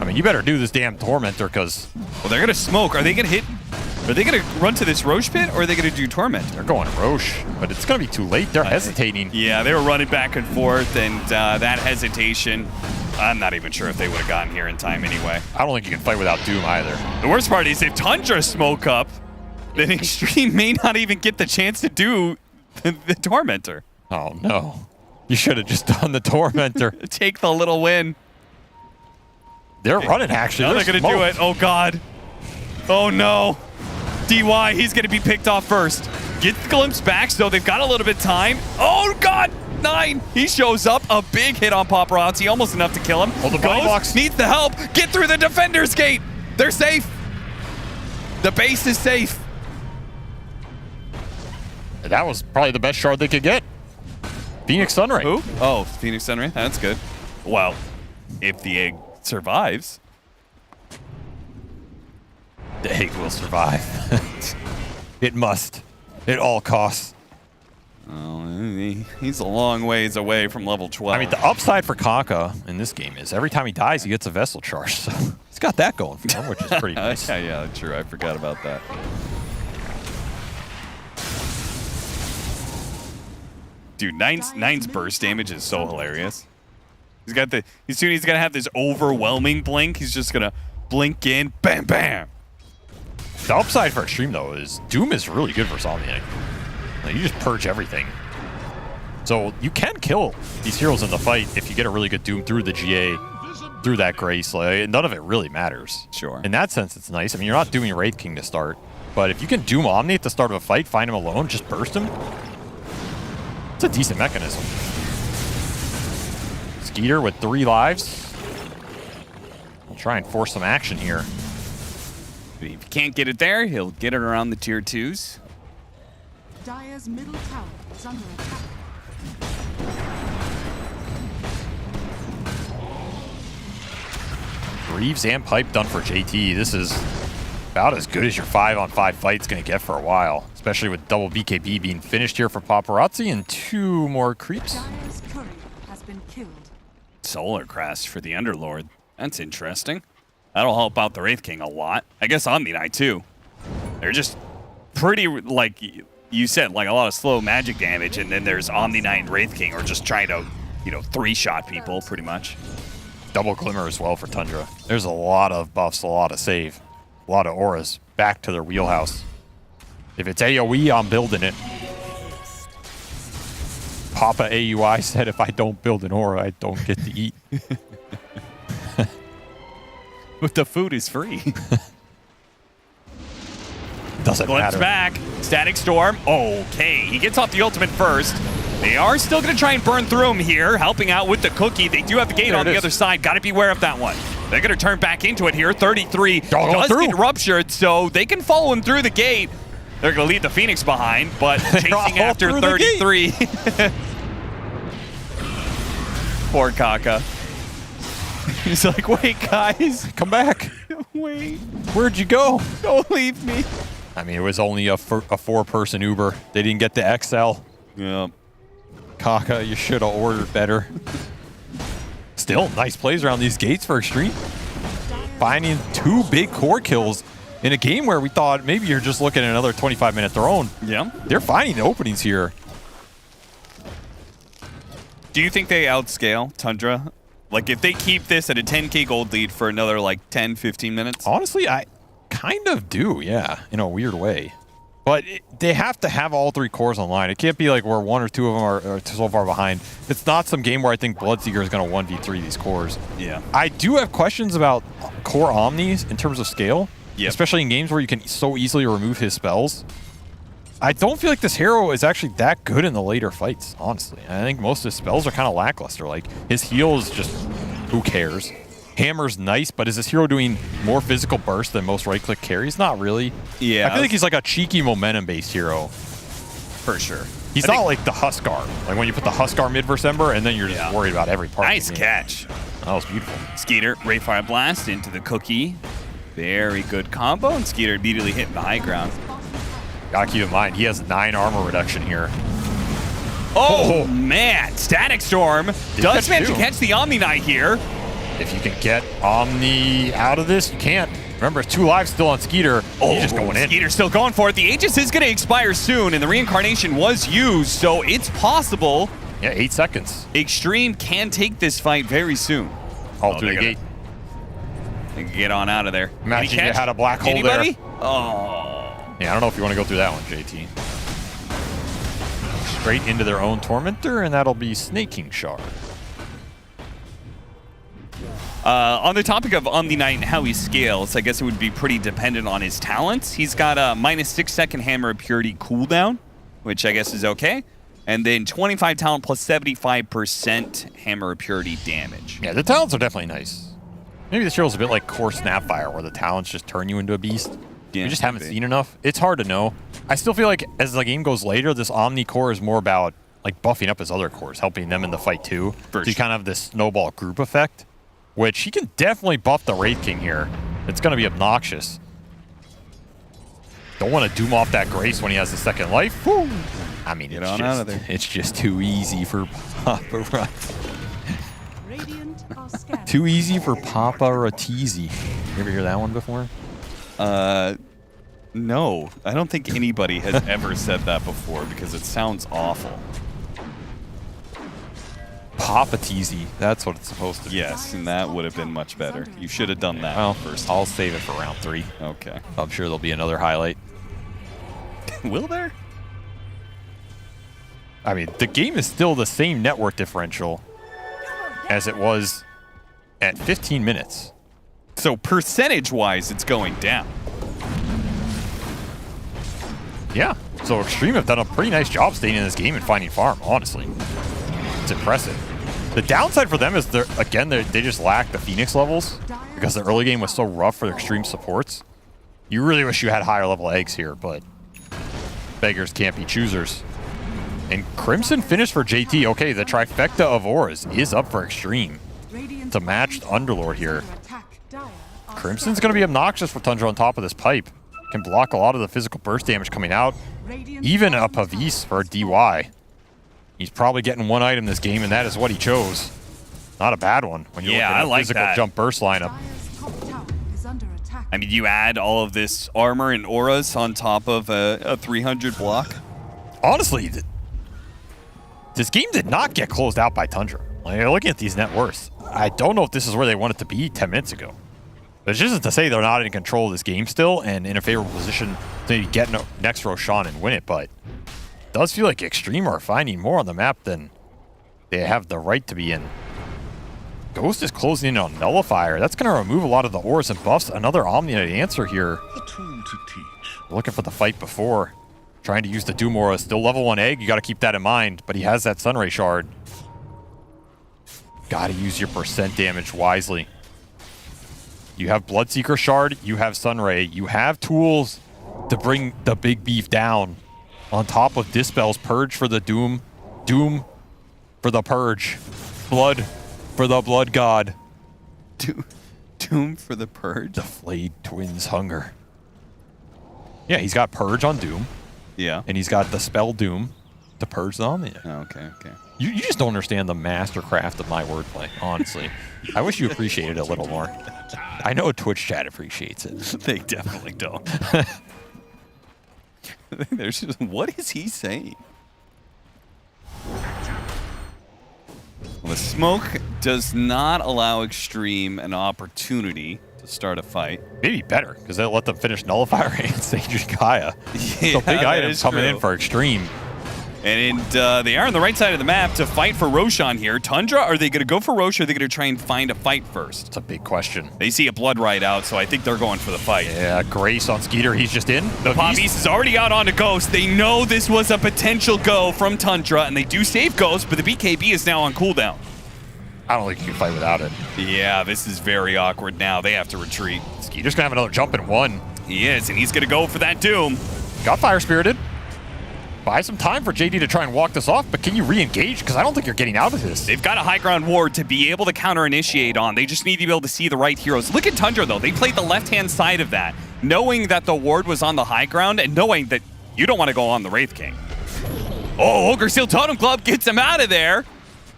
I mean, you better do this damn Tormentor, because... Well, they're going to smoke. Are they going to hit... Are they going to run to this Roche pit, or are they going to do Tormentor? They're going Roche, but it's going to be too late. They're hesitating. Yeah, they were running back and forth, and that hesitation... I'm not even sure if they would have gotten here in time anyway. I don't think you can fight without Doom either. The worst part is if Tundra smoke up, then Extreme may not even get the chance to do the Tormentor. Oh, no. You should have just done the Tormentor. Take the little win. They're running, actually. Now they're going to do it. Oh, God. Oh, no. DY, he's going to be picked off first. Get the glimpse back, so they've got a little bit of time. Oh, God. 9. He shows up. A big hit on Paparazzi. Almost enough to kill him. Oh, the body box needs the help. Get through the Defender's Gate. They're safe. The base is safe. That was probably the best shard they could get. Phoenix Sunray. Who? Oh, Phoenix Sunray. That's good. Well, if the Egg survives. The Egg will survive. It must. At all costs. Oh, he's a long ways away from level 12. I mean, the upside for Kaka in this game is every time he dies, he gets a Vessel charge. So he's got that going for him, which is pretty nice. Yeah, true. I forgot about that. Dude, Nine's burst damage is so hilarious. He's got he's gonna have this overwhelming blink. He's just gonna blink in, bam, bam. The upside for Extreme though is Doom is really good for Somniac. Like, you just purge everything. So you can kill these heroes in the fight if you get a really good Doom through the GA, through that Grace. Like, none of it really matters. Sure. In that sense, it's nice. I mean, you're not doing Wraith King to start, but if you can Doom Omni at the start of a fight, find him alone, just burst him. It's a decent mechanism. This Skeeter with 3 lives. We'll try and force some action here. If he can't get it there, he'll get it around the tier 2s. Dire's middle tower is under attack. Greaves and Pipe done for JT. This is about as good as your 5-on-5 fight's going to get for a while, especially with double BKB being finished here for Paparazzi and 2 more creeps. Dire's courier has been killed. Solar Crest for the Underlord. That's interesting. That'll help out the Wraith King a lot. I guess Omni Knight too. They're just pretty, like you said, like a lot of slow magic damage, and then there's Omni Knight and Wraith King are just trying to, 3-shot people pretty much. Double Glimmer as well for Tundra. There's a lot of buffs, a lot of save, a lot of auras back to their wheelhouse. If it's AoE, I'm building it. Papa AUI said if I don't build an aura, I don't get to eat. But the food is free. Doesn't Glimpse matter. back. Static Storm. Okay, he gets off the ultimate first. They are still going to try and burn through him here, helping out with the cookie. They do have the gate on the other side. Got to be aware of that one. They're going to turn back into it here. 33 does get ruptured, so they can follow him through the gate. They're going to leave the Phoenix behind, but chasing after 33. Poor Kaka. He's like, wait, guys. Come back. Wait. Where'd you go? Don't leave me. I mean, it was only a 4-person Uber. They didn't get the XL. Yeah. Kaka, you should have ordered better. Still, nice plays around these gates for Extreme. Finding 2 big core kills in a game where we thought maybe you're just looking at another 25-minute throne. Yeah. They're finding the openings here. Do you think they outscale Tundra? Like, if they keep this at a 10k gold lead for another, like, 10, 15 minutes? Honestly, I kind of do, yeah, in a weird way. But they have to have all 3 cores online. It can't be like where 1 or 2 of them are so far behind. It's not some game where I think Bloodseeker is going to 1v3 these cores. Yeah. I do have questions about core Omnis in terms of scale, especially in games where you can so easily remove his spells. I don't feel like this hero is actually that good in the later fights, honestly. I think most of his spells are kind of lackluster. Like, his heal is just, who cares? Hammer's nice, but is this hero doing more physical burst than most right-click carries? Not really. Yeah. I feel like he's like a cheeky momentum-based hero. For sure. He's not like the Huskar. Like when you put the Huskar mid versus Ember, and then you're just worried about every part. Nice catch. That was beautiful. Skeeter, Rayfire Blast into the cookie. Very good combo, and Skeeter immediately hitting the high ground. Gotta keep in mind, he has 9 armor reduction here. Oh, man. Static Storm does manage to catch the Omni Knight here. If you can get Omni out of this, you can't. Remember, 2 lives still on Skeeter. He's just going in. Skeeter's still going for it. The Aegis is going to expire soon, and the reincarnation was used, so it's possible. Yeah, 8 seconds. Extreme can take this fight very soon. All through the gate. They can get on out of there. Imagine you had a black hole Anybody? there. Oh. Yeah, I don't know if you want to go through that one, JT. Straight into their own Tormentor, and that'll be Snaking Shard. On the topic of Omni Knight and how he scales, I guess it would be pretty dependent on his talents. He's got a -6-second Hammer of Purity cooldown, which I guess is okay. And then 25 talent plus 75% Hammer of Purity damage. Yeah, the talents are definitely nice. Maybe this hero's a bit like Core Snapfire, where the talents just turn you into a beast. Yeah, we just haven't seen enough. It's hard to know. I still feel like as the game goes later, this Omni core is more about like buffing up his other cores, helping them in the fight too. So you kind of have this snowball group effect, which he can definitely buff the Wraith King here. It's going to be obnoxious. Don't want to doom off that Grace when he has the second life. Woo! I mean, it's just too easy for Paparazzi. Too easy for Paparazzi. You ever hear that one before? No. I don't think anybody has ever said that before because it sounds awful. Papateasy. That's what it's supposed to be. Yes, and that would have been much better. You should have done that first. I'll save it for round 3. Okay. I'm sure there'll be another highlight. Will there? I mean, the game is still the same network differential as it was at 15 minutes. So percentage-wise, it's going down. Yeah. So Extreme have done a pretty nice job staying in this game and finding farm, honestly. It's impressive. The downside for them is they just lack the Phoenix levels because the early game was so rough for their extreme supports. You really wish you had higher level eggs here, but beggars can't be choosers. And Crimson finished for JT. Okay, the trifecta of auras is up for extreme. It's a matched Underlord here. Crimson's going to be obnoxious for Tundra on top of this pipe. Can block a lot of the physical burst damage coming out. Even a Pavis for a DY. He's probably getting one item this game, and that is what he chose. Not a bad one when you look at a physical jump burst lineup. I mean, you add all of this armor and auras on top of a 300 block. Honestly, this game did not get closed out by Tundra. Like, looking at these net worths, I don't know if this is where they wanted to be 10 minutes ago. But it's just to say they're not in control of this game still and in a favorable position to get next Roshan and win it. But it does feel like Extreme are finding more on the map than they have the right to be in. Ghost is closing in on Nullifier. That's going to remove a lot of the auras and buffs. Another Omni-Knight answer here. A tool to teach. Looking for the fight before. Trying to use the Doom Aura. Still level 1 egg. You got to keep that in mind. But he has that Sunray Shard. Got to use your percent damage wisely. You have Bloodseeker Shard. You have Sunray. You have tools to bring the big beef down. On top of Dispel's Purge for the Doom. Doom for the Purge. Blood for the Blood God. Doom for the Purge? The Flayed Twins Hunger. Yeah, he's got Purge on Doom. Yeah. And he's got the spell Doom to purge the Omni. Oh, okay. You just don't understand the mastercraft of my wordplay, honestly. I wish you appreciated it a little more. I know Twitch chat appreciates it. They definitely don't. There's just, what is he saying? Well, the smoke does not allow Extreme an opportunity to start a fight. Maybe better, because they'll let them finish Nullifier and Sage Gaia. Yeah, so big items coming true. in for Extreme. And they are on the right side of the map to fight for Roshan here. Tundra, are they going to go for Rosh, or are they going to try and find a fight first? It's a big question. They see a Blood Ride out, so I think they're going for the fight. Yeah, Grace on Skeeter, he's just in. The Pavis is already out onto Ghost. They know this was a potential go from Tundra, and they do save Ghost, but the BKB is now on cooldown. I don't think you can fight without it. Yeah, this is very awkward now. They have to retreat. Skeeter's going to have another jump in one. He is, and he's going to go for that Doom. Got Fire Spirited. Buy some time for JD to try and walk this off, but can you re-engage? Because I don't think you're getting out of this. They've got a high ground ward to be able to counter-initiate on. They just need to be able to see the right heroes. Look at Tundra, though. They played the left-hand side of that, knowing that the ward was on the high ground and knowing that you don't want to go on the Wraith King. Oh, Ogre Seal Totem Club gets him out of there.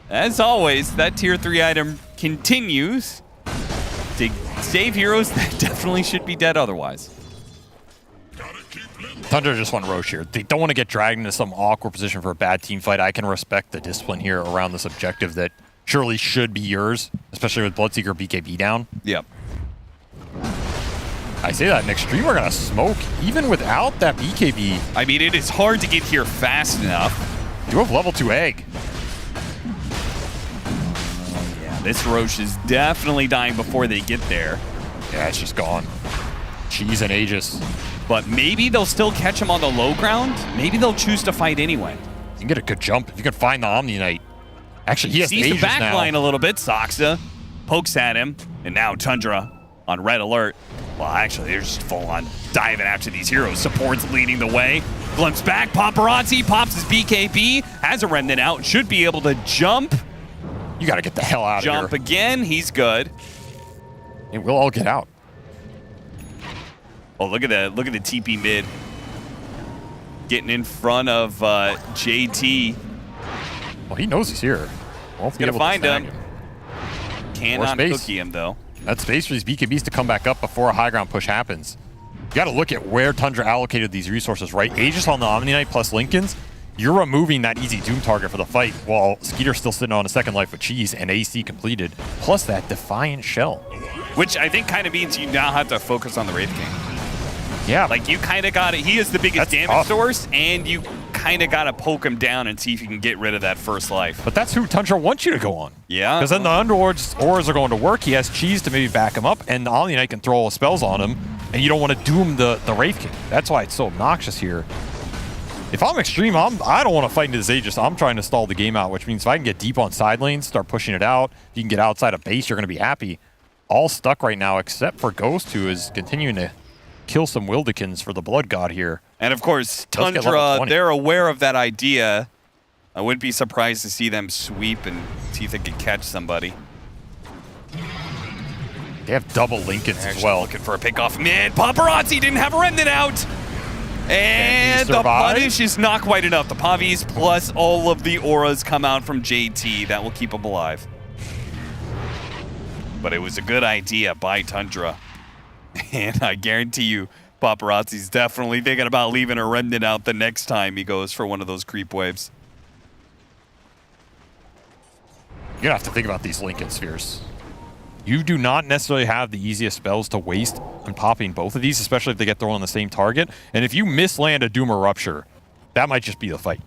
As always, that tier 3 item continues to save heroes that definitely should be dead otherwise. Tundra just want Rosh here. They don't want to get dragged into some awkward position for a bad team fight. I can respect the discipline here around this objective that surely should be yours, especially with Bloodseeker BKB down. Yep. I say that, and Extreme are going to smoke even without that BKB. I mean, it is hard to get here fast enough. You have level 2 egg. Yeah, this Rosh is definitely dying before they get there. Yeah, it's just gone. Cheese and Aegis. But maybe they'll still catch him on the low ground. Maybe they'll choose to fight anyway. You can get a good jump if you can find the Omni Knight. Actually, he has sees the back line a little bit. Saxa pokes at him, and now Tundra on red alert. Well, actually, they're just full on diving after these heroes. Support's leading the way. Glimpse back. Paparazzi pops his BKB. Has a remnant out. Should be able to jump. You got to get the hell out of here. Jump again. He's good. It will all get out. Oh, look at that. Look at the TP mid. Getting in front of JT. Well, he knows he's here. He's going to find him. Cannot cookie him, though. That's space for these BKBs to come back up before a high ground push happens. You got to look at where Tundra allocated these resources, right? Aegis on the Omni Knight plus Lincoln's. You're removing that easy Doom target for the fight while Skeeter's still sitting on a second life with Cheese and AC completed. Plus that Defiant Shell. Which I think kind of means you now have to focus on the Wraith King. Yeah. Like, you kind of got it. He is the biggest damage source, and you kind of got to poke him down and see if you can get rid of that first life. But that's who Tundra wants you to go on. Yeah. Because then the Underlord's auras are going to work. He has Cheese to maybe back him up, and the Omni Knight can throw all the spells on him, and you don't want to doom the Wraith King. That's why it's so obnoxious here. If I'm Extreme, I don't want to fight into this Aegis. I'm trying to stall the game out, which means if I can get deep on side lanes, start pushing it out, if you can get outside of base, you're going to be happy. All stuck right now except for Ghost, who is continuing to kill some Wildekins for the Blood God here. And of course, Tundra, they're aware of that idea. I wouldn't be surprised to see them sweep and see if they could catch somebody. They have double Lincolns as well. Looking for a pickoff. Man, Paparazzi didn't have a Remnant out. And the punish is not quite enough. The Pavis plus all of the auras come out from JT. That will keep him alive. But it was a good idea by Tundra. And I guarantee you, Paparazzi's definitely thinking about leaving a Remnant out the next time he goes for one of those creep waves. You're going to have to think about these Lincoln Spheres. You do not necessarily have the easiest spells to waste on popping both of these, especially if they get thrown on the same target. And if you misland a Doom or Rupture, that might just be the fight.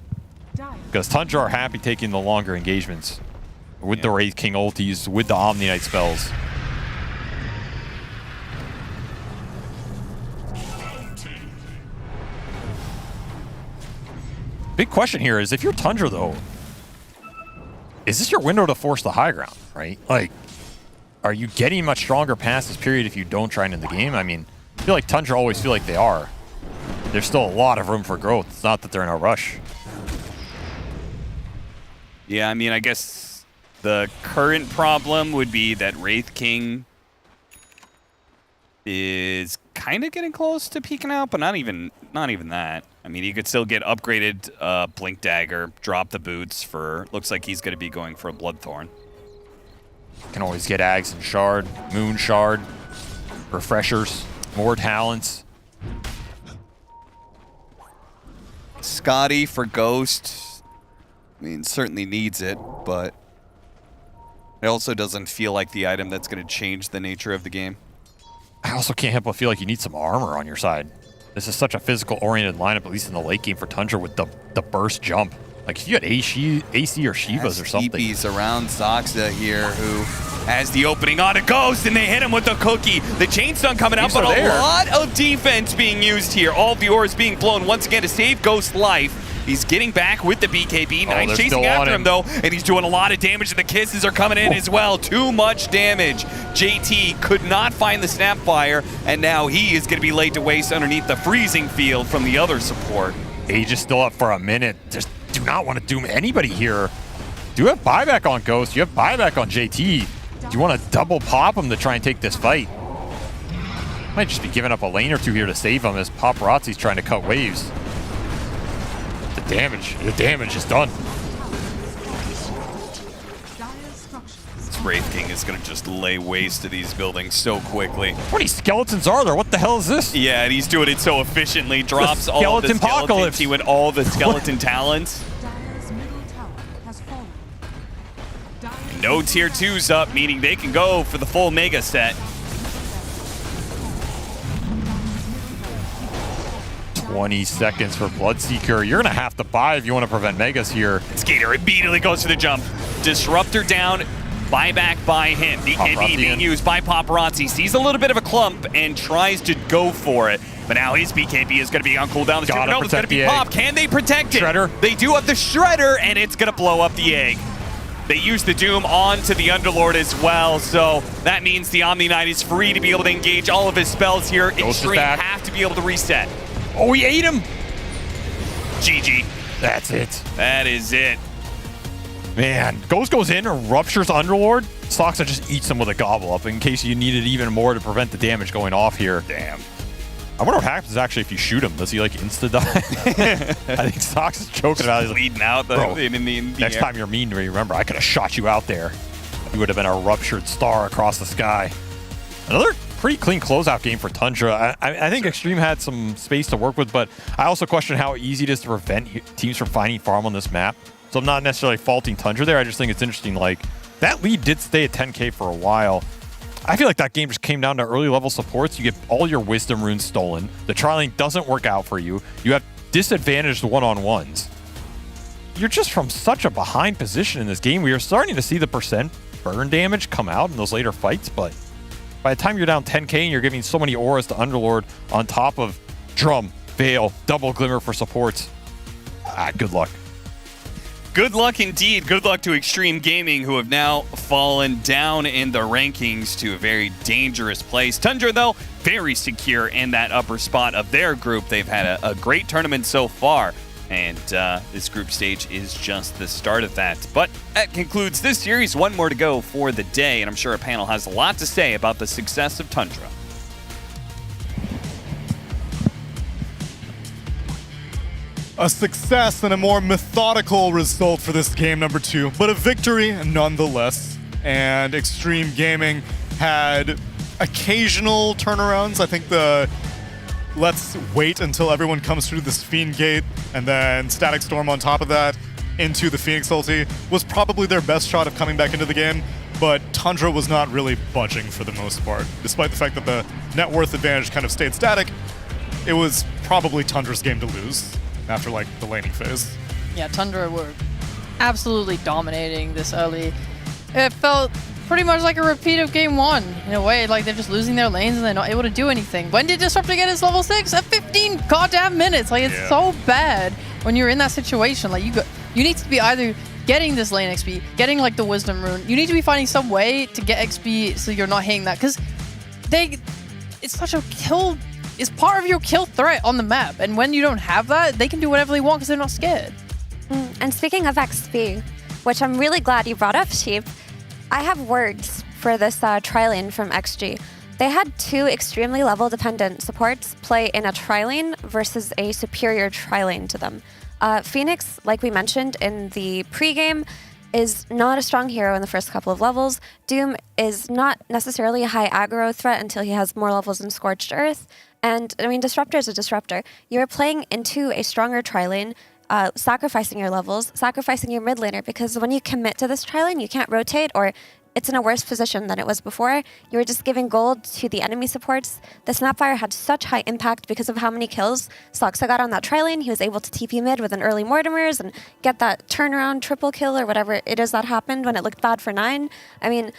Because Tundra are happy taking the longer engagements with the Wraith King ultis, with the Omni Knight spells. Big question here is, if you're Tundra, though, is this your window to force the high ground, right? Like, are you getting much stronger past this period if you don't try and end the game? I mean, I feel like Tundra always feel like they are. There's still a lot of room for growth. It's not that they're in a rush. Yeah, I mean, I guess the current problem would be that Wraith King is kind of getting close to peaking out, but not even that. I mean, he could still get upgraded Blink Dagger, drop the boots for, looks like he's going to be going for a Bloodthorn. Can always get Ags and Shard, Moon Shard, refreshers, more talents. Scotty for Ghost, I mean, certainly needs it, but it also doesn't feel like the item that's going to change the nature of the game. I also can't help but feel like you need some armor on your side. This is such a physical-oriented lineup, at least in the late game for Tundra, with the burst jump. Like, if you had AC or Shivas or something. He's around Zoxa here, who has the opening on a Ghost, and they hit him with the cookie. The chain stun coming out, but a lot of defense being used here. All the auras being blown once again to save Ghost's life. He's getting back with the BKB. Nice chasing after him, though, and he's doing a lot of damage, and the kisses are coming in as well. Too much damage. JT could not find the Snapfire, and now he is going to be laid to waste underneath the freezing field from the other support. Aegis still up for a minute. Just do not want to doom anybody here. Do you have buyback on Ghost? You have buyback on JT. Do you want to double pop him to try and take this fight? Might just be giving up a lane or two here to save him as Paparazzi's trying to cut waves. The damage is done. This Wraith King is going to just lay waste to these buildings so quickly. How many skeletons are there? What the hell is this? Yeah, and he's doing it so efficiently. Drops all of the skeletons. He went all the skeleton talents. No tier 2's up, meaning they can go for the full mega set. 20 seconds for Bloodseeker. You're going to have to buy if you want to prevent Megas here. Skater immediately goes for the jump. Disruptor down, buyback by him. BKB being used by Paparazzi. Sees a little bit of a clump and tries to go for it. But now his BKB is going to be on cooldown. The Supernova is going to be popped. Can they protect it? Shredder. They do have the Shredder, and it's going to blow up the egg. They use the Doom onto the Underlord as well, so that means the Omni Knight is free to be able to engage all of his spells here. Extreme have to be able to reset. Oh, he ate him. GG. That's it. That is it. Man, Ghost goes in and ruptures Underlord. Soxa just eats him with a gobble up in case you needed even more to prevent the damage going off here. Damn. I wonder what happens actually if you shoot him. Does he like insta-die? I think Sox is joking about it. Bleeding out in the next time you're mean to me, remember, I could have shot you out there. You would have been a ruptured star across the sky. Another pretty clean closeout game for Tundra. I think Extreme had some space to work with, but I also question how easy it is to prevent teams from finding farm on this map. So I'm not necessarily faulting Tundra there. I just think it's interesting. Like, that lead did stay at 10K for a while. I feel like that game just came down to early level supports. You get all your wisdom runes stolen. The trialing doesn't work out for you. You have disadvantaged one-on-ones. You're just from such a behind position in this game. We are starting to see the percent burn damage come out in those later fights, but by the time you're down 10K and you're giving so many auras to Underlord on top of Drum, Veil, Double Glimmer for supports, Good luck. Good luck indeed. Good luck to Extreme Gaming, who have now fallen down in the rankings to a very dangerous place. Tundra, though, very secure in that upper spot of their group. They've had a great tournament so far, and this group stage is just the start of that. But that concludes this series. One more to go for the day, and I'm sure a panel has a lot to say about the success of Tundra. A success and a more methodical result for this game number 2, but a victory nonetheless. And Extreme Gaming had occasional turnarounds. I think the let's wait until everyone comes through this Fiend Gate and then Static Storm on top of that into the Phoenix ulti was probably their best shot of coming back into the game, but Tundra was not really budging for the most part. Despite the fact that the net worth advantage kind of stayed static, it was probably Tundra's game to lose after like the laning phase. Yeah, Tundra were absolutely dominating this early. It felt pretty much like a repeat of game 1 in a way. Like they're just losing their lanes and they're not able to do anything. When did Disruptor get his level 6? At 15 goddamn minutes. Like it's so bad when you're in that situation. Like you need to be either getting this lane XP, getting like the Wisdom Rune. You need to be finding some way to get XP so you're not hitting that, because it's such a kill. It's part of your kill threat on the map, and when you don't have that, they can do whatever they want because they're not scared. And speaking of XP, which I'm really glad you brought up, Sheep, I have words for this tri-lane from XG. They had 2 extremely level-dependent supports play in a tri-lane versus a superior tri-lane to them. Phoenix, like we mentioned in the pregame, is not a strong hero in the first couple of levels. Doom is not necessarily a high aggro threat until he has more levels in Scorched Earth. And, I mean, Disruptor is a Disruptor. You're playing into a stronger tri-lane, sacrificing your levels, sacrificing your mid laner, because when you commit to this tri-lane, you can't rotate, or it's in a worse position than it was before. You were just giving gold to the enemy supports. The Snapfire had such high impact because of how many kills Soxa got on that tri-lane. He was able to TP mid with an early Mortimer's and get that turnaround triple kill or whatever it is that happened when it looked bad for 9. I mean,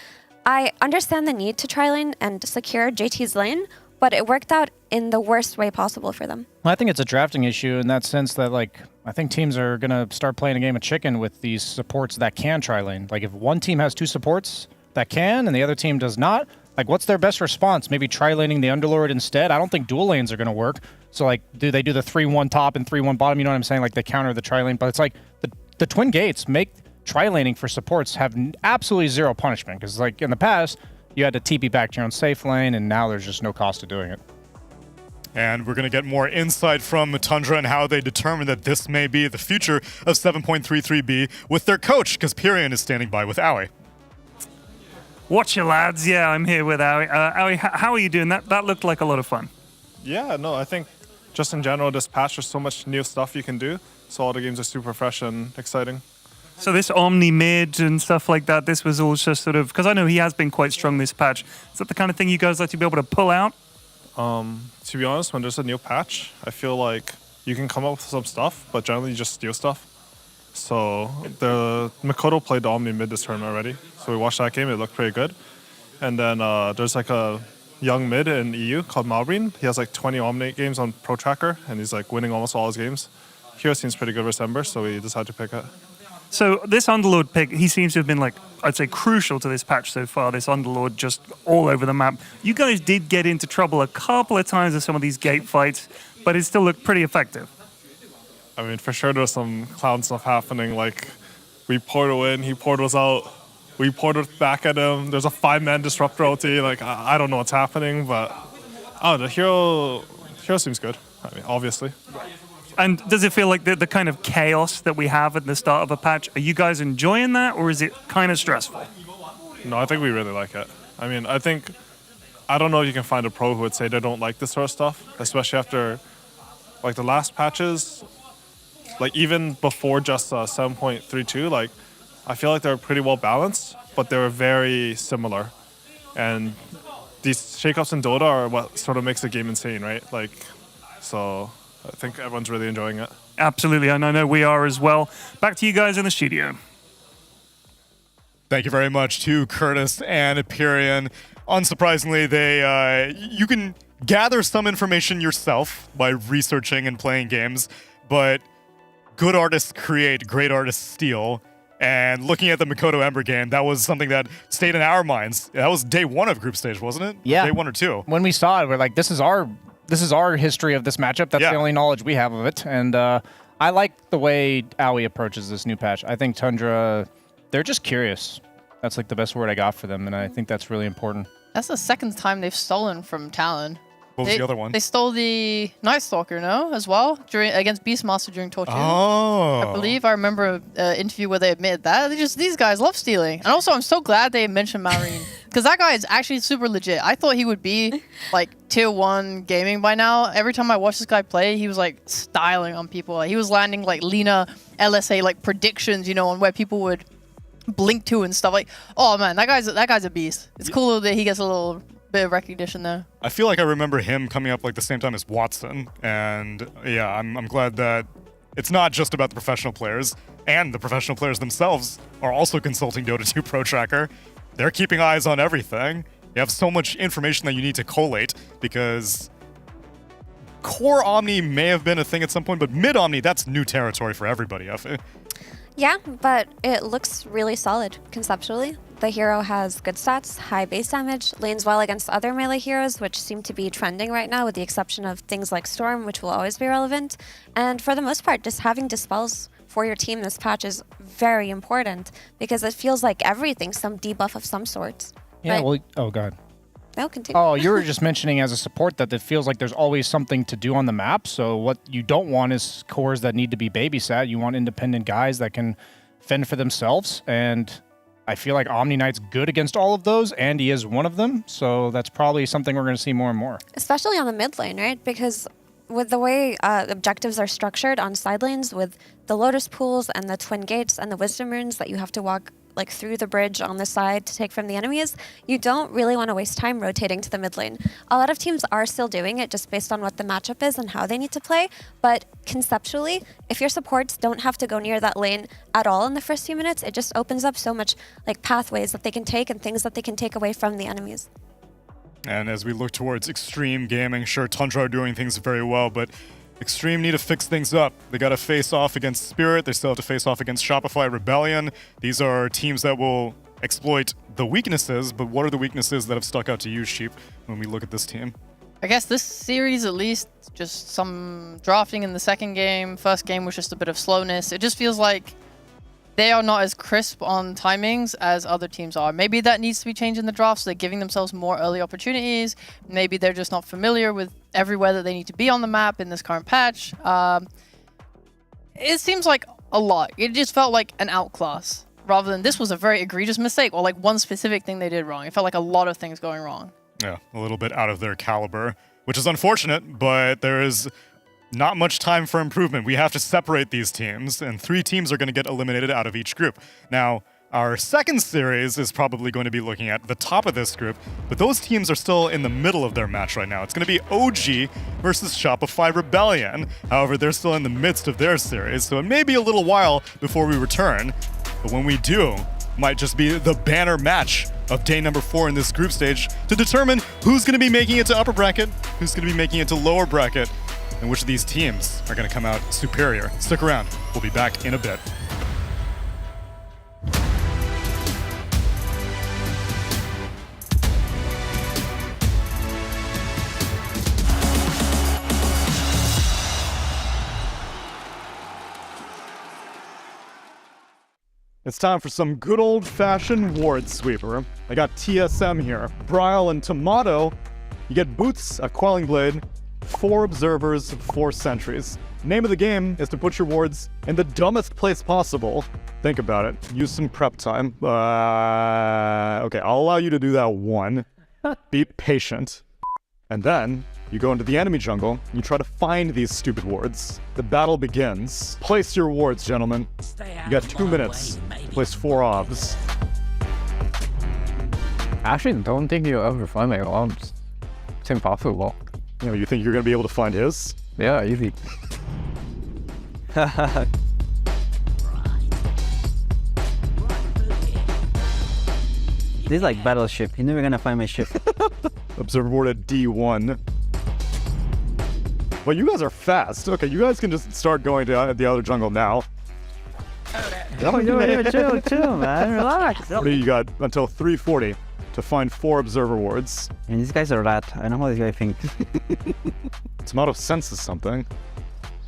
I understand the need to tri-lane and secure JT's lane, but it worked out in the worst way possible for them. I think it's a drafting issue in that sense that, like, I think teams are going to start playing a game of chicken with these supports that can tri-lane. Like, if one team has 2 supports that can and the other team does not, like, what's their best response? Maybe tri-laning the Underlord instead? I don't think dual lanes are going to work. So, like, do they do the 3-1 top and 3-1 bottom? You know what I'm saying? Like, they counter the tri-lane. But it's like the Twin Gates make tri-laning for supports have absolutely 0 punishment. Because, like, in the past, you had to TP back to your own safe lane, and now there's just no cost to doing it. And we're going to get more insight from Tundra and how they determined that this may be the future of 7.33B with their coach, because Pyrion is standing by with Aoi. Watch your lads. Yeah, I'm here with Aoi. Aoi, how are you doing? That looked like a lot of fun. Yeah, no, I think just in general, this patch, there's so much new stuff you can do. So all the games are super fresh and exciting. So this Omni mid and stuff like that, this was all just sort of, because I know he has been quite strong this patch. Is that the kind of thing you guys like to be able to pull out? To be honest, when there's a new patch, I feel like you can come up with some stuff, but generally you just steal stuff. So the Mikoto played the Omni mid this tournament already. So we watched that game, it looked pretty good. And then there's like a young mid in EU called Malbreen. He has like 20 Omni games on Pro Tracker, and he's like winning almost all his games. Hero seems pretty good versus Ember, so we decided to pick it. So this Underlord pick, he seems to have been, like, I'd say crucial to this patch so far, this Underlord just all over the map. You guys did get into trouble a couple of times with some of these gate fights, but it still looked pretty effective. I mean, for sure there's some clown stuff happening, like we portal in, he portals out, we portal back at him, there's a 5-man disruptor ulti, like I don't know what's happening, but the hero seems good, I mean, obviously. And does it feel like the kind of chaos that we have at the start of a patch, are you guys enjoying that, or is it kind of stressful? No, I think we really like it. I mean, I don't know if you can find a pro who would say they don't like this sort of stuff, especially after, like, the last patches, like, even before just 7.32, like, I feel like they're pretty well balanced, but they were very similar. And these shakeups in Dota are what sort of makes the game insane, right? Like, so I think everyone's really enjoying it. Absolutely, and I know we are as well. Back to you guys in the studio. Thank you very much to Curtis and Pyrion. Unsurprisingly, you can gather some information yourself by researching and playing games, but good artists create, great artists steal. And looking at the Mikoto Ember game, that was something that stayed in our minds. That was day 1 of group stage, wasn't it? Yeah. Day 1 or 2. When we saw it, we're like, this is our history of this matchup. That's the only knowledge we have of it. And I like the way Aoi approaches this new patch. I think Tundra, they're just curious. That's like the best word I got for them, and I think that's really important. That's the second time they've stolen from Talon. What was the other one? They stole the Night Stalker, no, as well, against Beastmaster during Torture. Oh. I believe I remember an interview where they admitted that. These guys love stealing. And also, I'm so glad they mentioned Marine. Because that guy is actually super legit. I thought he would be, like, tier 1 gaming by now. Every time I watched this guy play, he was, like, styling on people. He was landing, like, Lina LSA, like, predictions, on where people would blink to and stuff. Like, oh, man, that guy's a beast. It's cool that he gets a little bit of recognition there. I feel like I remember him coming up like the same time as Watson, and yeah, I'm glad that it's not just about the professional players, and the professional players themselves are also consulting Dota 2 Pro Tracker. They're keeping eyes on everything. You have so much information that you need to collate, because core Omni may have been a thing at some point, but mid Omni, that's new territory for everybody, Effie. Yeah, but it looks really solid conceptually. The hero has good stats, high base damage, lanes well against other melee heroes, which seem to be trending right now, with the exception of things like Storm, which will always be relevant. And for the most part, just having dispels for your team this patch is very important, because it feels like everything's some debuff of some sort. Yeah, right? well, oh god. No, continue. Oh, you were just mentioning as a support that it feels like there's always something to do on the map. So what you don't want is cores that need to be babysat. You want independent guys that can fend for themselves. And I feel like Omni Knight's good against all of those, and he is one of them. So that's probably something we're going to see more and more. Especially on the mid lane, right? Because with the way objectives are structured on side lanes, with the Lotus Pools and the Twin Gates and the Wisdom Runes that you have to walk like through the bridge on the side to take from the enemies, you don't really want to waste time rotating to the mid lane. A lot of teams are still doing it just based on what the matchup is and how they need to play, but conceptually, if your supports don't have to go near that lane at all in the first few minutes, it just opens up so much like pathways that they can take and things that they can take away from the enemies. And as we look towards Extreme Gaming, sure, Tundra are doing things very well, but Extreme need to fix things up. They got to face off against Spirit. They still have to face off against Shopify Rebellion. These are teams that will exploit the weaknesses, but what are the weaknesses that have stuck out to you, Sheep, when we look at this team? I guess this series, at least, just some drafting in the second game. First game was just a bit of slowness. It just feels like they are not as crisp on timings as other teams are. Maybe that needs to be changed in the draft, so they're giving themselves more early opportunities. Maybe they're just not familiar with everywhere that they need to be on the map in this current patch. It seems like a lot. It just felt like an outclass, rather than this was a very egregious mistake or like one specific thing they did wrong. It felt like a lot of things going wrong. Yeah, a little bit out of their caliber, which is unfortunate, but there is not much time for improvement. We have to separate these teams, and 3 teams are going to get eliminated out of each group. Now, our second series is probably going to be looking at the top of this group, but those teams are still in the middle of their match right now. It's going to be OG versus Shopify Rebellion. However, they're still in the midst of their series, so it may be a little while before we return, but when we do, might just be the banner match of day number 4 in this group stage to determine who's going to be making it to upper bracket, who's going to be making it to lower bracket, and which of these teams are going to come out superior. Stick around. We'll be back in a bit. It's time for some good old-fashioned ward sweeper. I got TSM here. Bryle and Tomato. You get boots, a quelling blade, 4 observers, 4 sentries. Name of the game is to put your wards in the dumbest place possible. Think about it. Use some prep time. Okay, I'll allow you to do that one. Be patient. And then you go into the enemy jungle and you try to find these stupid wards. The battle begins. Place your wards, gentlemen. You got 2 minutes. Place 4 obs. I actually don't think you'll ever find my arms. It's impossible. You know, you think you're gonna be able to find his? Yeah, easy. This is like Battleship. You're never gonna find my ship. Observer board at D1. Well, you guys are fast. Okay, you guys can just start going to the other jungle now. Chill, man. Relax. What do you got until 3:40 to find 4 observer wards? And these guys are rat. I know how this guy thinks. Tomato senses something.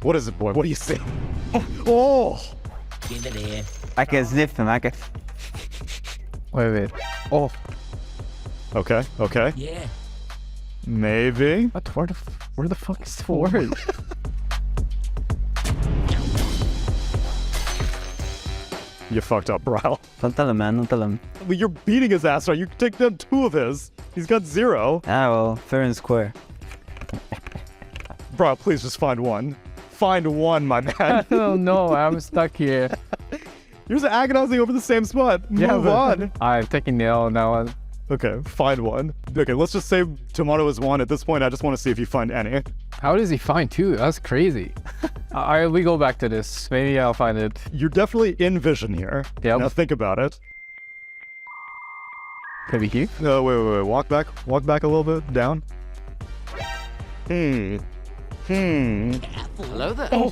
What is it, boy? What do you see? Oh! I can sniff him. I can. Wait. Oh. Okay. Yeah. Maybe. What? Where the fuck is the word? You fucked up, Bryle. Don't tell him, man. Don't tell him. Well, you're beating his ass right. You can take down 2 of his. He's got 0. Ah, well, fair and square. Bryle, please just find 1. Find 1, my man. I don't know. I'm stuck here. You're just agonizing over the same spot. Move on. I'm taking the L now. Okay, find 1. Okay, let's just say Tomato is 1. At this point, I just want to see if you find any. How does he find 2? That's crazy. Alright, we go back to this. Maybe I'll find it. You're definitely in vision here. Yep. Now think about it. Maybe here? No, wait. Walk back a little bit. Down. Hello there. Oh!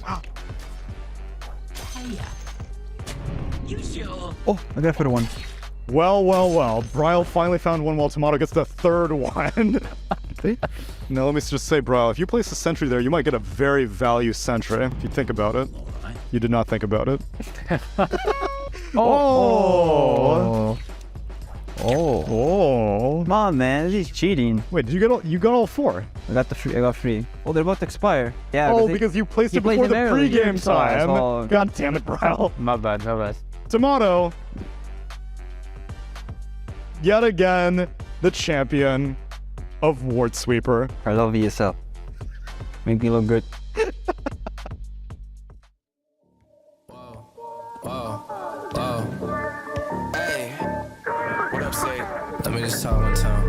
You sure? Oh, I got for the 1. Well. Bryle finally found 1 while Tomato gets the 3rd one. Now, let me just say, Bryle, if you place a sentry there, you might get a very value sentry, if you think about it. You did not think about it. Oh. Come on, man. This is cheating. Wait, did you got all 4? I got 3. Oh, they're about to expire. Yeah. Oh, because you placed it before the pregame time. Oh. God damn it, Bryle. My bad. Tomato. Yet again, the champion of Ward Sweeper. I love ESL. Make me look good. Hey, what up, say? Let me just talk one time.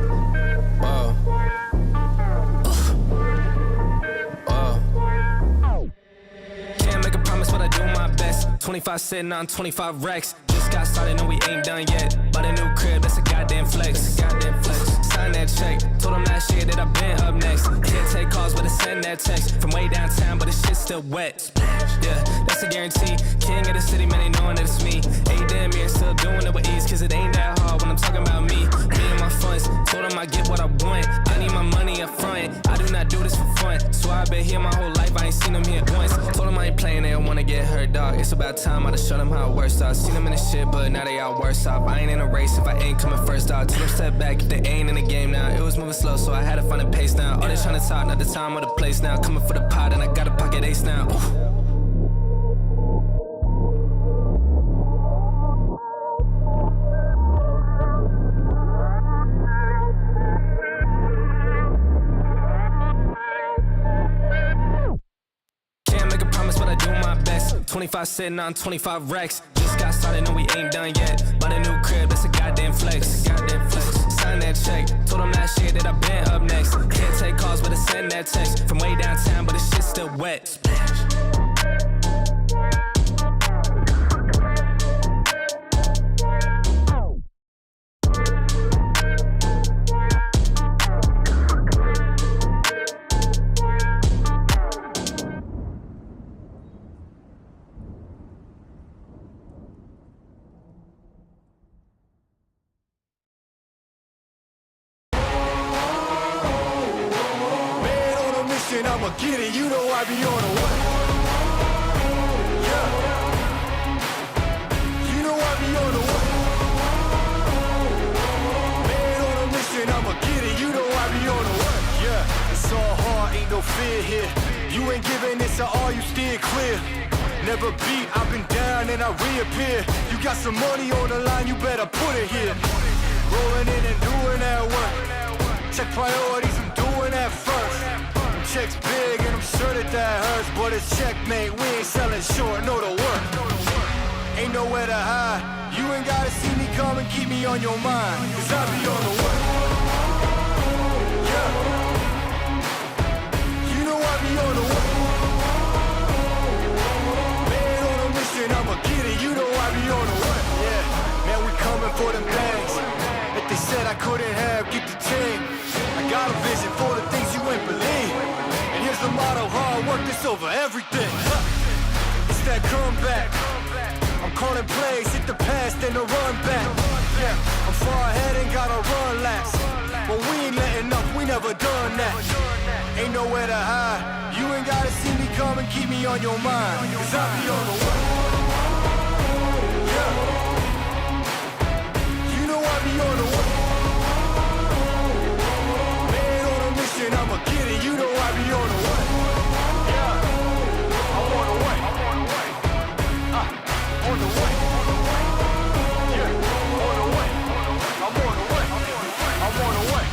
Can't make a promise, but I do my best. 25 sitting on 25 racks. Just got started, no, we ain't done yet. But a new crib, that's a goddamn flex. Sign that check. Told them last year that I've been up next. Can't take calls, but I send that text from way downtown, but the shit's still wet. Yeah, that's a guarantee. King of the city, man, they knowing that it's me. 8 damn years, still doing it with ease, cause it ain't that hard when I'm talking about me. Me and my funds. Told them I get what I want. I need my money up front. I do not do this for fun. So I've been here my whole life, I ain't seen them here once. Told them I ain't playing, they don't wanna get hurt, dog. It's about time I done show them how it works out. Seen them in the shit, but now they all worse off. I ain't in a race if I ain't coming first, dog. Told them step back if they ain't in the game now. It was moving slow, so I had to find a pace now. All they trying to talk, not the time or the place now. Coming for the pot, and I got a pocket ace now. Ooh. Can't make a promise, but I do my best. 25 sitting on 25 racks. Just got started, no, we ain't done yet. But a new crib, that's a goddamn flex. Sign that check. Told them last year that I've been up next. Can't take calls, but I send that text from way downtown, but the shit's still wet. I'ma get it, you know I be on the way. Yeah. You know I be on the way. Man on a mission, I'ma get it, you know I be on the way. Yeah, it's all hard, ain't no fear here. You ain't giving this at all, you steer clear. Never beat, I've been down and I reappear. You got some money on the line, you better put it here. Rolling in and doing that work. Check priorities, I'm doing that first. Checks big and I'm sure that hurts, but it's checkmate. We ain't selling short, know the work. Ain't nowhere to hide. You ain't gotta see me come and keep me on your mind, cause I be on the way. Yeah. You know I be on the way. Man on a mission, I'ma get it. You know I be on the way. Yeah, man, we coming for them things that they said I couldn't have. Get the team. I got a vision for the things you ain't believe. Here's the motto, hard want this over everything. It's that comeback. I'm calling plays, hit the pass, then the run back. Yeah, I'm far ahead and gotta run laps. But we ain't letting up, we never done that. Ain't nowhere to hide. You ain't gotta see me come and keep me on your mind. Cause I be on the way. Yeah. You know I be on the way. Man on a mission, I'ma get it. You know I be on the way. Yeah. I'm on the way. On the way. Yeah. On the way. I'm on the way. I'm on the way.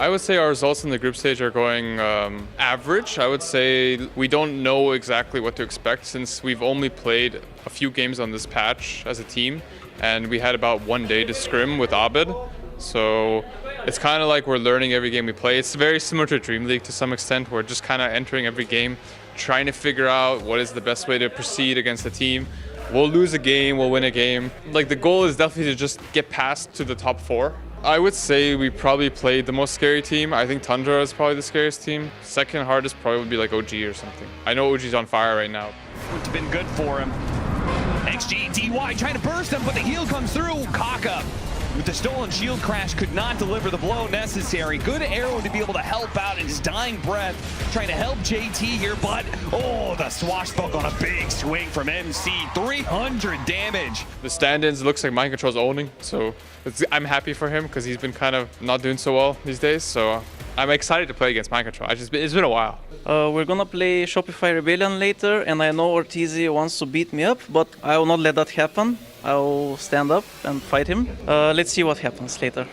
I would say our results in the group stage are going average. I would say we don't know exactly what to expect since we've only played a few games on this patch as a team, and we had about 1 day to scrim with Abed. So it's kind of like we're learning every game we play. It's very similar to Dream League to some extent. We're just kind of entering every game trying to figure out what is the best way to proceed against the team. We'll lose a game, we'll win a game. Like, the goal is definitely to just get past to the top 4. I would say we probably played the most scary team. I think Tundra is probably the scariest team. Second hardest probably would be like OG or something. I know OG's on fire right now. Would have been good for him. XG, DY trying to burst him, but the heal comes through. Kaka with the stolen shield crash could not deliver the blow necessary. Good arrow to be able to help out in his dying breath, trying to help JT here, but oh, the swashbuckle on a big swing from MC, 300 damage. The stand-ins looks like Mind Control's owning, so I'm happy for him because he's been kind of not doing so well these days. So I'm excited to play against Mind Control. It's been a while. We're gonna play Shopify Rebellion later, and I know Ortiz wants to beat me up, but I will not let that happen. I'll stand up and fight him. Let's see what happens later.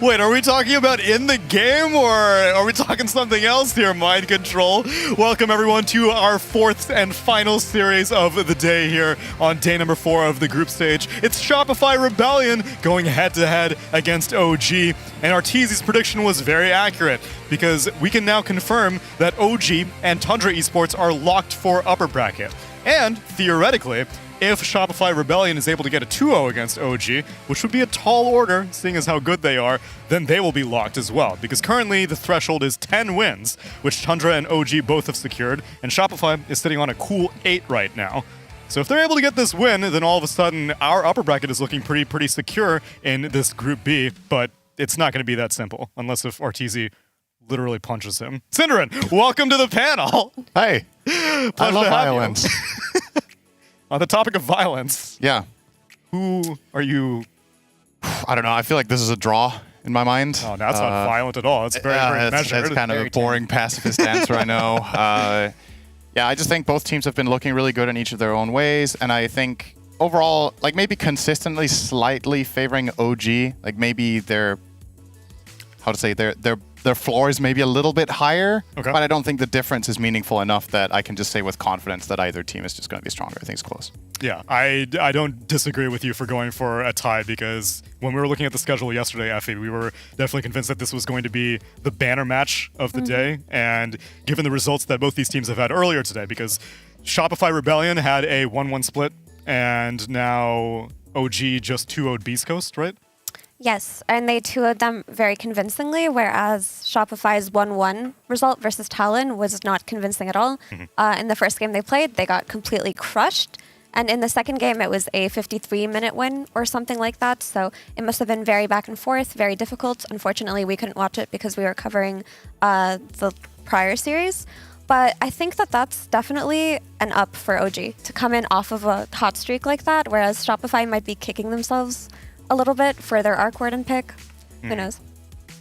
Wait, are we talking about in the game, or are we talking something else here, Mind Control? Welcome, everyone, to our 4th and final series of the day here on day number 4 of the group stage. It's Shopify Rebellion going head-to-head against OG, and Arteezy's prediction was very accurate, because we can now confirm that OG and Tundra Esports are locked for upper bracket. And, theoretically, if Shopify Rebellion is able to get a 2-0 against OG, which would be a tall order, seeing as how good they are, then they will be locked as well. Because currently the threshold is 10 wins, which Tundra and OG both have secured, and Shopify is sitting on a cool 8 right now. So if they're able to get this win, then all of a sudden our upper bracket is looking pretty secure in this Group B, but it's not going to be that simple, unless if Arteezy literally punches him. Synderin, welcome to the panel! Hey, I love violence. On the topic of violence, yeah, who are you? I don't know. I feel like this is a draw in my mind. Oh, that's not violent at all. It's very measured. It's kind of a boring pacifist answer, I know. Yeah, I just think both teams have been looking really good in each of their own ways, and I think overall, like maybe consistently slightly favoring OG. Like maybe their floor is maybe a little bit higher, but I don't think the difference is meaningful enough that I can just say with confidence that either team is just going to be stronger. I think it's close. Yeah, I don't disagree with you for going for a tie, because when we were looking at the schedule yesterday, Effie, we were definitely convinced that this was going to be the banner match of the day. And given the results that both these teams have had earlier today, because Shopify Rebellion had a 1-1 split, and now OG just 2-0'd Beast Coast, right? Yes, and they 2-0'd them very convincingly, whereas Shopify's 1-1 result versus Talon was not convincing at all. In the first game they played, they got completely crushed. And in the second game, it was a 53-minute win or something like that. So it must have been very back and forth, very difficult. Unfortunately, we couldn't watch it because we were covering the prior series. But I think that that's definitely an up for OG to come in off of a hot streak like that, whereas Shopify might be kicking themselves a little bit for their Arc Warden pick. Who knows?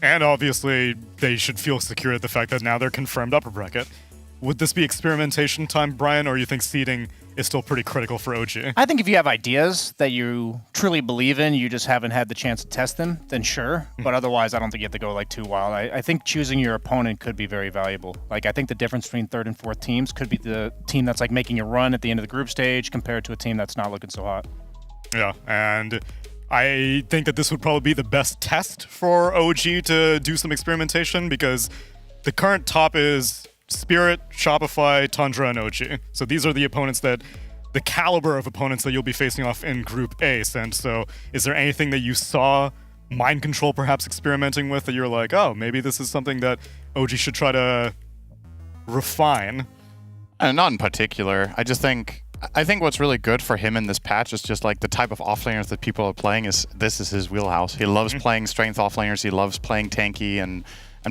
And obviously, they should feel secure at the fact that now they're confirmed upper bracket. Would this be experimentation time, Brian, or you think seeding is still pretty critical for OG? I think if you have ideas that you truly believe in, you just haven't had the chance to test them, then sure. But otherwise, I don't think you have to go like too wild. I think choosing your opponent could be very valuable. Like, I think the difference between 3rd and 4th teams could be the team that's like making a run at the end of the group stage compared to a team that's not looking so hot. Yeah, and I think that this would probably be the best test for OG to do some experimentation, because the current top is Spirit, Shopify, Tundra, and OG. So these are the opponents the caliber of opponents that you'll be facing off in Group A. And so is there anything that you saw Mind Control perhaps experimenting with that you're like, oh, maybe this is something that OG should try to refine? Not in particular. I think what's really good for him in this patch is just like the type of offlaners that people are playing this is his wheelhouse. He loves playing strength offlaners. He loves playing tanky and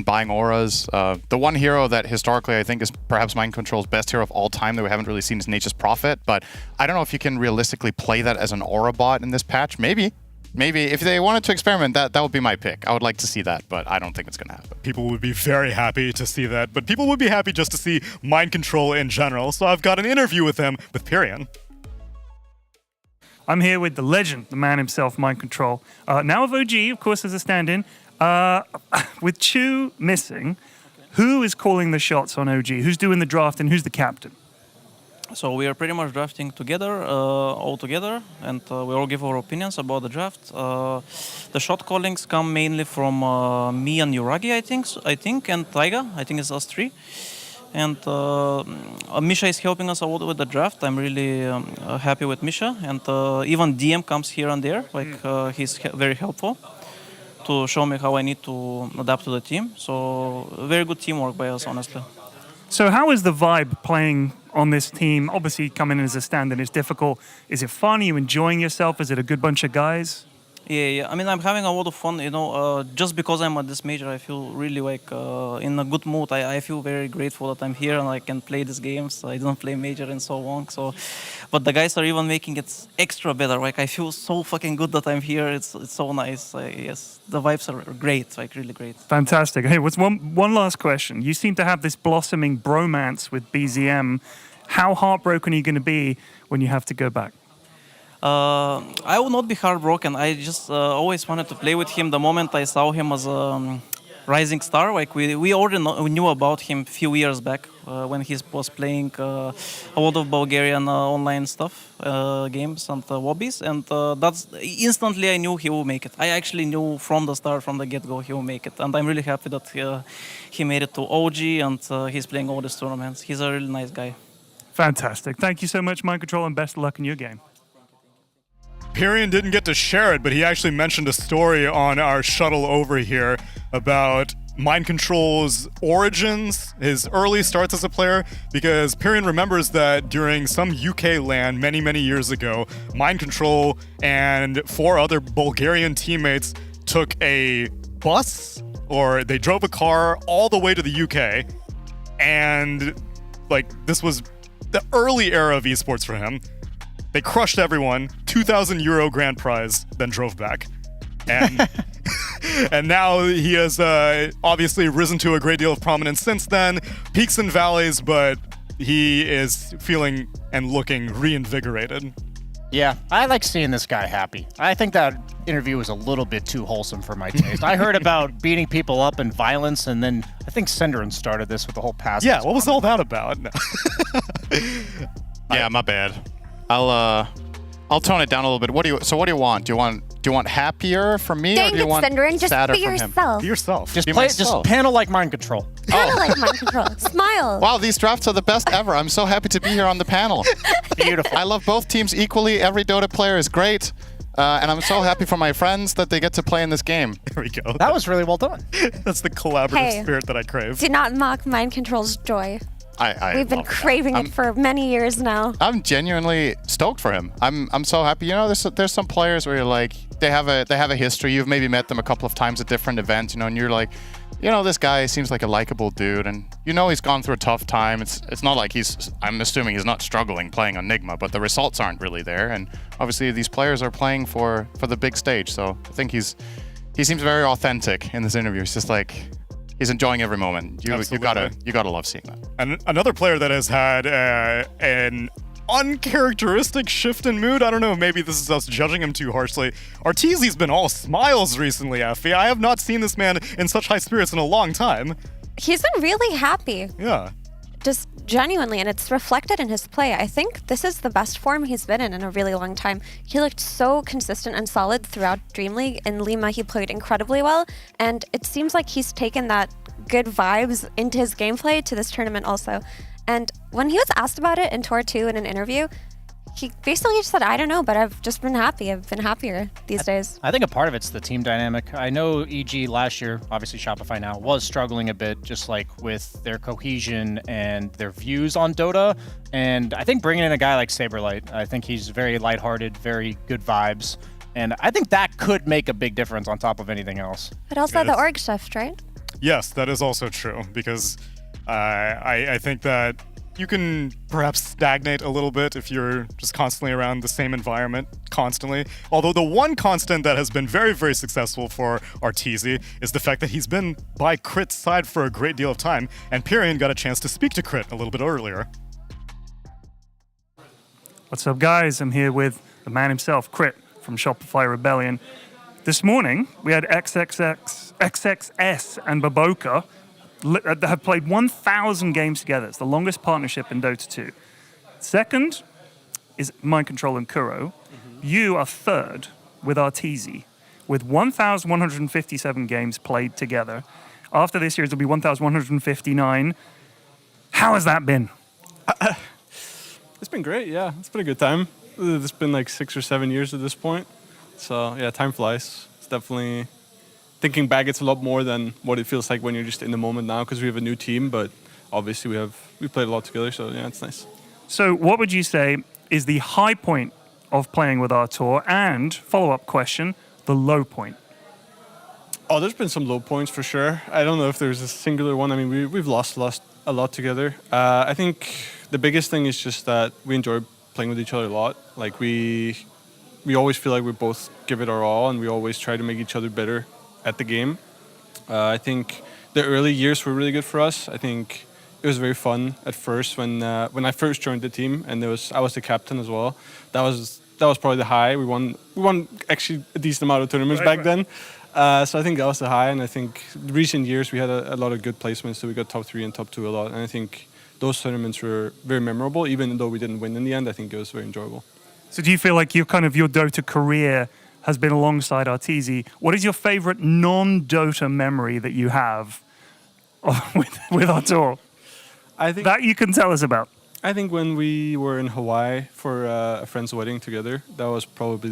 buying auras. The one hero that historically I think is perhaps Mind Control's best hero of all time that we haven't really seen is Nature's Prophet, but I don't know if you can realistically play that as an aura bot in this patch. Maybe if they wanted to experiment, that would be my pick. I would like to see that, but I don't think it's going to happen. People would be very happy to see that, but people would be happy just to see Mind Control in general. So I've got an interview with him, with Pyrian. I'm here with the legend, the man himself, Mind Control. Now with OG, of course, as a stand-in. With Chu missing, who is calling the shots on OG? Who's doing the draft and who's the captain? So we are pretty much drafting together, all together, and we all give our opinions about the draft. The shot callings come mainly from me and Yuragi, I think, and Taiga. I think it's us three. And Misha is helping us a lot with the draft. I'm really happy with Misha. And even DM comes here and there. Like he's very helpful to show me how I need to adapt to the team. So very good teamwork by us, honestly. So how is the vibe playing on this team? Obviously, coming in as a stand-in is difficult. Is it fun? Are you enjoying yourself? Is it a good bunch of guys? Yeah. I mean, I'm having a lot of fun. Just because I'm at this major, I feel really like in a good mood. I feel very grateful that I'm here and I can play these games. I didn't play major in so long. But the guys are even making it extra better. Like I feel so fucking good that I'm here. It's so nice. Yes, the vibes are great. Like really great. Fantastic. Hey, what's one last question? You seem to have this blossoming bromance with BZM. How heartbroken are you going to be when you have to go back? I will not be heartbroken. I just always wanted to play with him. The moment I saw him as a rising star, like we already knew about him a few years back when he was playing a lot of Bulgarian online stuff, games and lobbies, and that's instantly I knew he will make it. I actually knew from the start, from the get-go, he will make it, and I'm really happy that he made it to OG and he's playing all these tournaments. He's a really nice guy. Fantastic. Thank you so much, Mind Control, and best of luck in your game. Pyrion didn't get to share it, but he actually mentioned a story on our shuttle over here about Mind Control's origins, his early starts as a player, because Pyrion remembers that during some UK LAN many, many years ago, Mind Control and 4 other Bulgarian teammates took a bus, or they drove a car all the way to the UK, and this was the early era of esports for him. They crushed everyone, €2,000 grand prize, then drove back. And and now he has obviously risen to a great deal of prominence since then, peaks and valleys, but he is feeling and looking reinvigorated. Yeah, I like seeing this guy happy. I think that interview was a little bit too wholesome for my taste. I heard about beating people up and violence, and then I think Senderin started this with the whole past. Yeah, what was all that about? Yeah, my bad. I'll tone it down a little bit. What do you want? Do you want happier from me, or do you want Senderin, just sadder be from yourself. Be yourself. Just Be play, myself. just panel like Mind Control. Kind of like Mind Control. Smile. Wow, these drafts are the best ever. I'm so happy to be here on the panel. Beautiful. I love both teams equally. Every Dota player is great. And I'm so happy for my friends that they get to play in this game. There we go. That was really well done. That's the collaborative spirit that I crave. Do not mock Mind Control's joy. We've been love craving that. it for many years now. I'm genuinely stoked for him. I'm so happy. You know, there's some players where you're like, they have a history. You've maybe met them a couple of times at different events, and you're like, this guy seems like a likable dude, and he's gone through a tough time. It's not like I'm assuming he's not struggling playing on Nigma, but the results aren't really there. And obviously these players are playing for the big stage. So I think he seems very authentic in this interview. It's just like, he's enjoying every moment. You gotta love seeing that. And another player that has had an uncharacteristic shift in mood. I don't know, maybe this is us judging him too harshly. Arteezy's been all smiles recently, Effie. I have not seen this man in such high spirits in a long time. He's been really happy. Yeah. Just genuinely, and it's reflected in his play. I think this is the best form he's been in a really long time. He looked so consistent and solid throughout Dream League. In Lima, he played incredibly well, and it seems like he's taken that good vibes into his gameplay to this tournament also. And when he was asked about it in Tour 2 in an interview, he basically just said, I don't know, but I've just been happy. I've been happier these days. I think a part of it's the team dynamic. I know EG last year, obviously Shopify now, was struggling a bit, just like with their cohesion and their views on Dota. And I think bringing in a guy like Saberlight, I think he's very lighthearted, very good vibes. And I think that could make a big difference on top of anything else. But also the org shift, right? Yes, that is also true, because I think that you can perhaps stagnate a little bit if you're just constantly around the same environment constantly. Although the one constant that has been very, very successful for Arteezy is the fact that he's been by Crit's side for a great deal of time, and Pyrion got a chance to speak to Crit a little bit earlier. What's up, guys? I'm here with the man himself, Crit, from Shopify Rebellion. This morning, we had XXS and Baboka that have played 1,000 games together. It's the longest partnership in Dota 2. Second is Mind Control and Kuro. You are third with Arteezy, with 1,157 games played together. After this year, it'll be 1,159. How has that been? It's been great, yeah. It's been a good time. It's been like 6 or 7 years at this point. So yeah, time flies. It's definitely, thinking back, it's a lot more than what it feels like when you're just in the moment now, because we have a new team, but obviously we played a lot together, so yeah, it's nice. So what would you say is the high point of playing with our tour? And follow-up question, the low point? Oh, there's been some low points for sure. I don't know if there's a singular one. I mean, we've lost a lot together. I think the biggest thing is just that we enjoy playing with each other a lot. Like we always feel like we both give it our all, and we always try to make each other better at the game. I think the early years were really good for us. I think it was very fun at first when I first joined the team, and I was the captain as well. That was probably the high. We won actually a decent amount of tournaments back then. So I think that was the high, and I think recent years we had a lot of good placements, so we got top 3 and top 2 a lot, and I think those tournaments were very memorable. Even though we didn't win in the end, I think it was very enjoyable. So do you feel like your Dota career has been alongside Arteezy? What is your favorite non-Dota memory that you have with our tour? I think that you can tell us about. I think when we were in Hawaii for a friend's wedding together, that was probably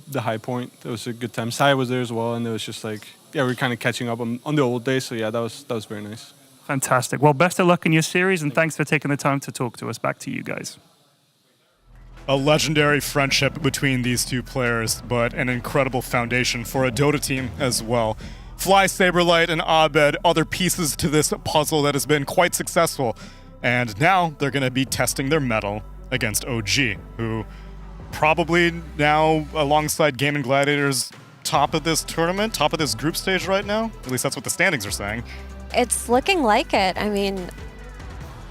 the high point. It was a good time. Sai was there as well, and it was just like, yeah, we were kind of catching up on the old days. So yeah, that was very nice. Fantastic. Well, best of luck in your series, and thanks for taking the time to talk to us. Back to you guys. A legendary friendship between these two players, but an incredible foundation for a Dota team as well. Fly, Saberlight, and Abed, other pieces to this puzzle that has been quite successful. And now they're going to be testing their mettle against OG, who probably now, alongside Game and Gladiators, top of this tournament, top of this group stage right now. At least that's what the standings are saying. It's looking like it. I mean,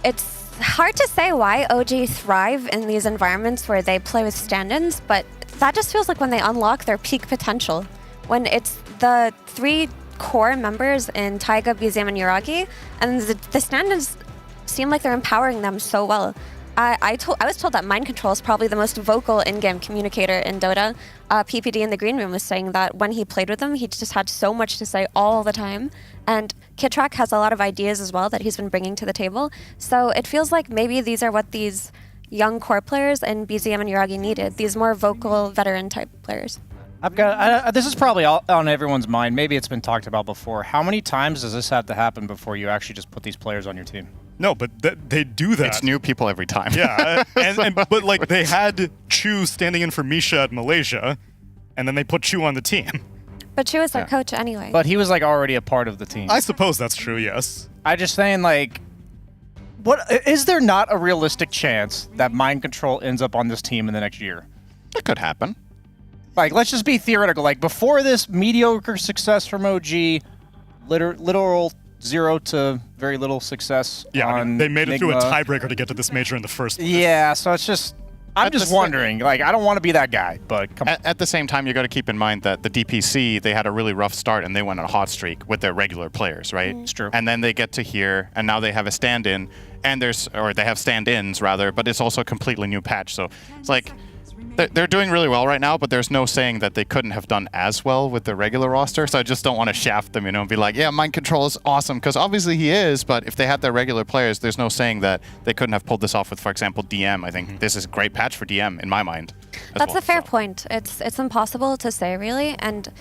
it's hard to say why OG thrive in these environments where they play with stand-ins, but that just feels like when they unlock their peak potential. When it's the 3 core members in Taiga, BZM, and Yuragi, and the stand-ins seem like they're empowering them so well. I was told that Mind Control is probably the most vocal in-game communicator in Dota. PPD in the green room was saying that when he played with them, he just had so much to say all the time. And Kitrak has a lot of ideas as well that he's been bringing to the table. So it feels like maybe these are what these young core players in BZM and Yuragi needed, these more vocal veteran-type players. This is probably on everyone's mind. Maybe it's been talked about before. How many times does this have to happen before you actually just put these players on your team? No, but they do that. It's new people every time. Yeah, but like they had Chu standing in for Misha at Malaysia, and then they put Chu on the team. But Chu was their coach anyway. But he was like already a part of the team. I suppose that's true, yes. I just saying, like, what is there not a realistic chance that Mind Control ends up on this team in the next year? That could happen. Like, let's just be theoretical. Like, before this mediocre success from OG, literal 0 to very little success. Yeah, on I mean, they made it through a Enigma. tiebreaker to get to this major in the first place. Yeah, so it's just, I'm just wondering. Like, I don't want to be that guy, but come on. At the same time, you got to keep in mind that the DPC, they had a really rough start and they went on a hot streak with their regular players, right? It's true. And then they get to here, and now they have a stand-in, and they have stand-ins rather, but it's also a completely new patch. So it's like they're doing really well right now, but there's no saying that they couldn't have done as well with the regular roster. So I just don't want to shaft them, and be like, yeah, Mind Control is awesome, because obviously he is, but if they had their regular players, there's no saying that they couldn't have pulled this off with, for example, DM. I think this is a great patch for DM in my mind. That's a fair point. It's impossible to say, really, and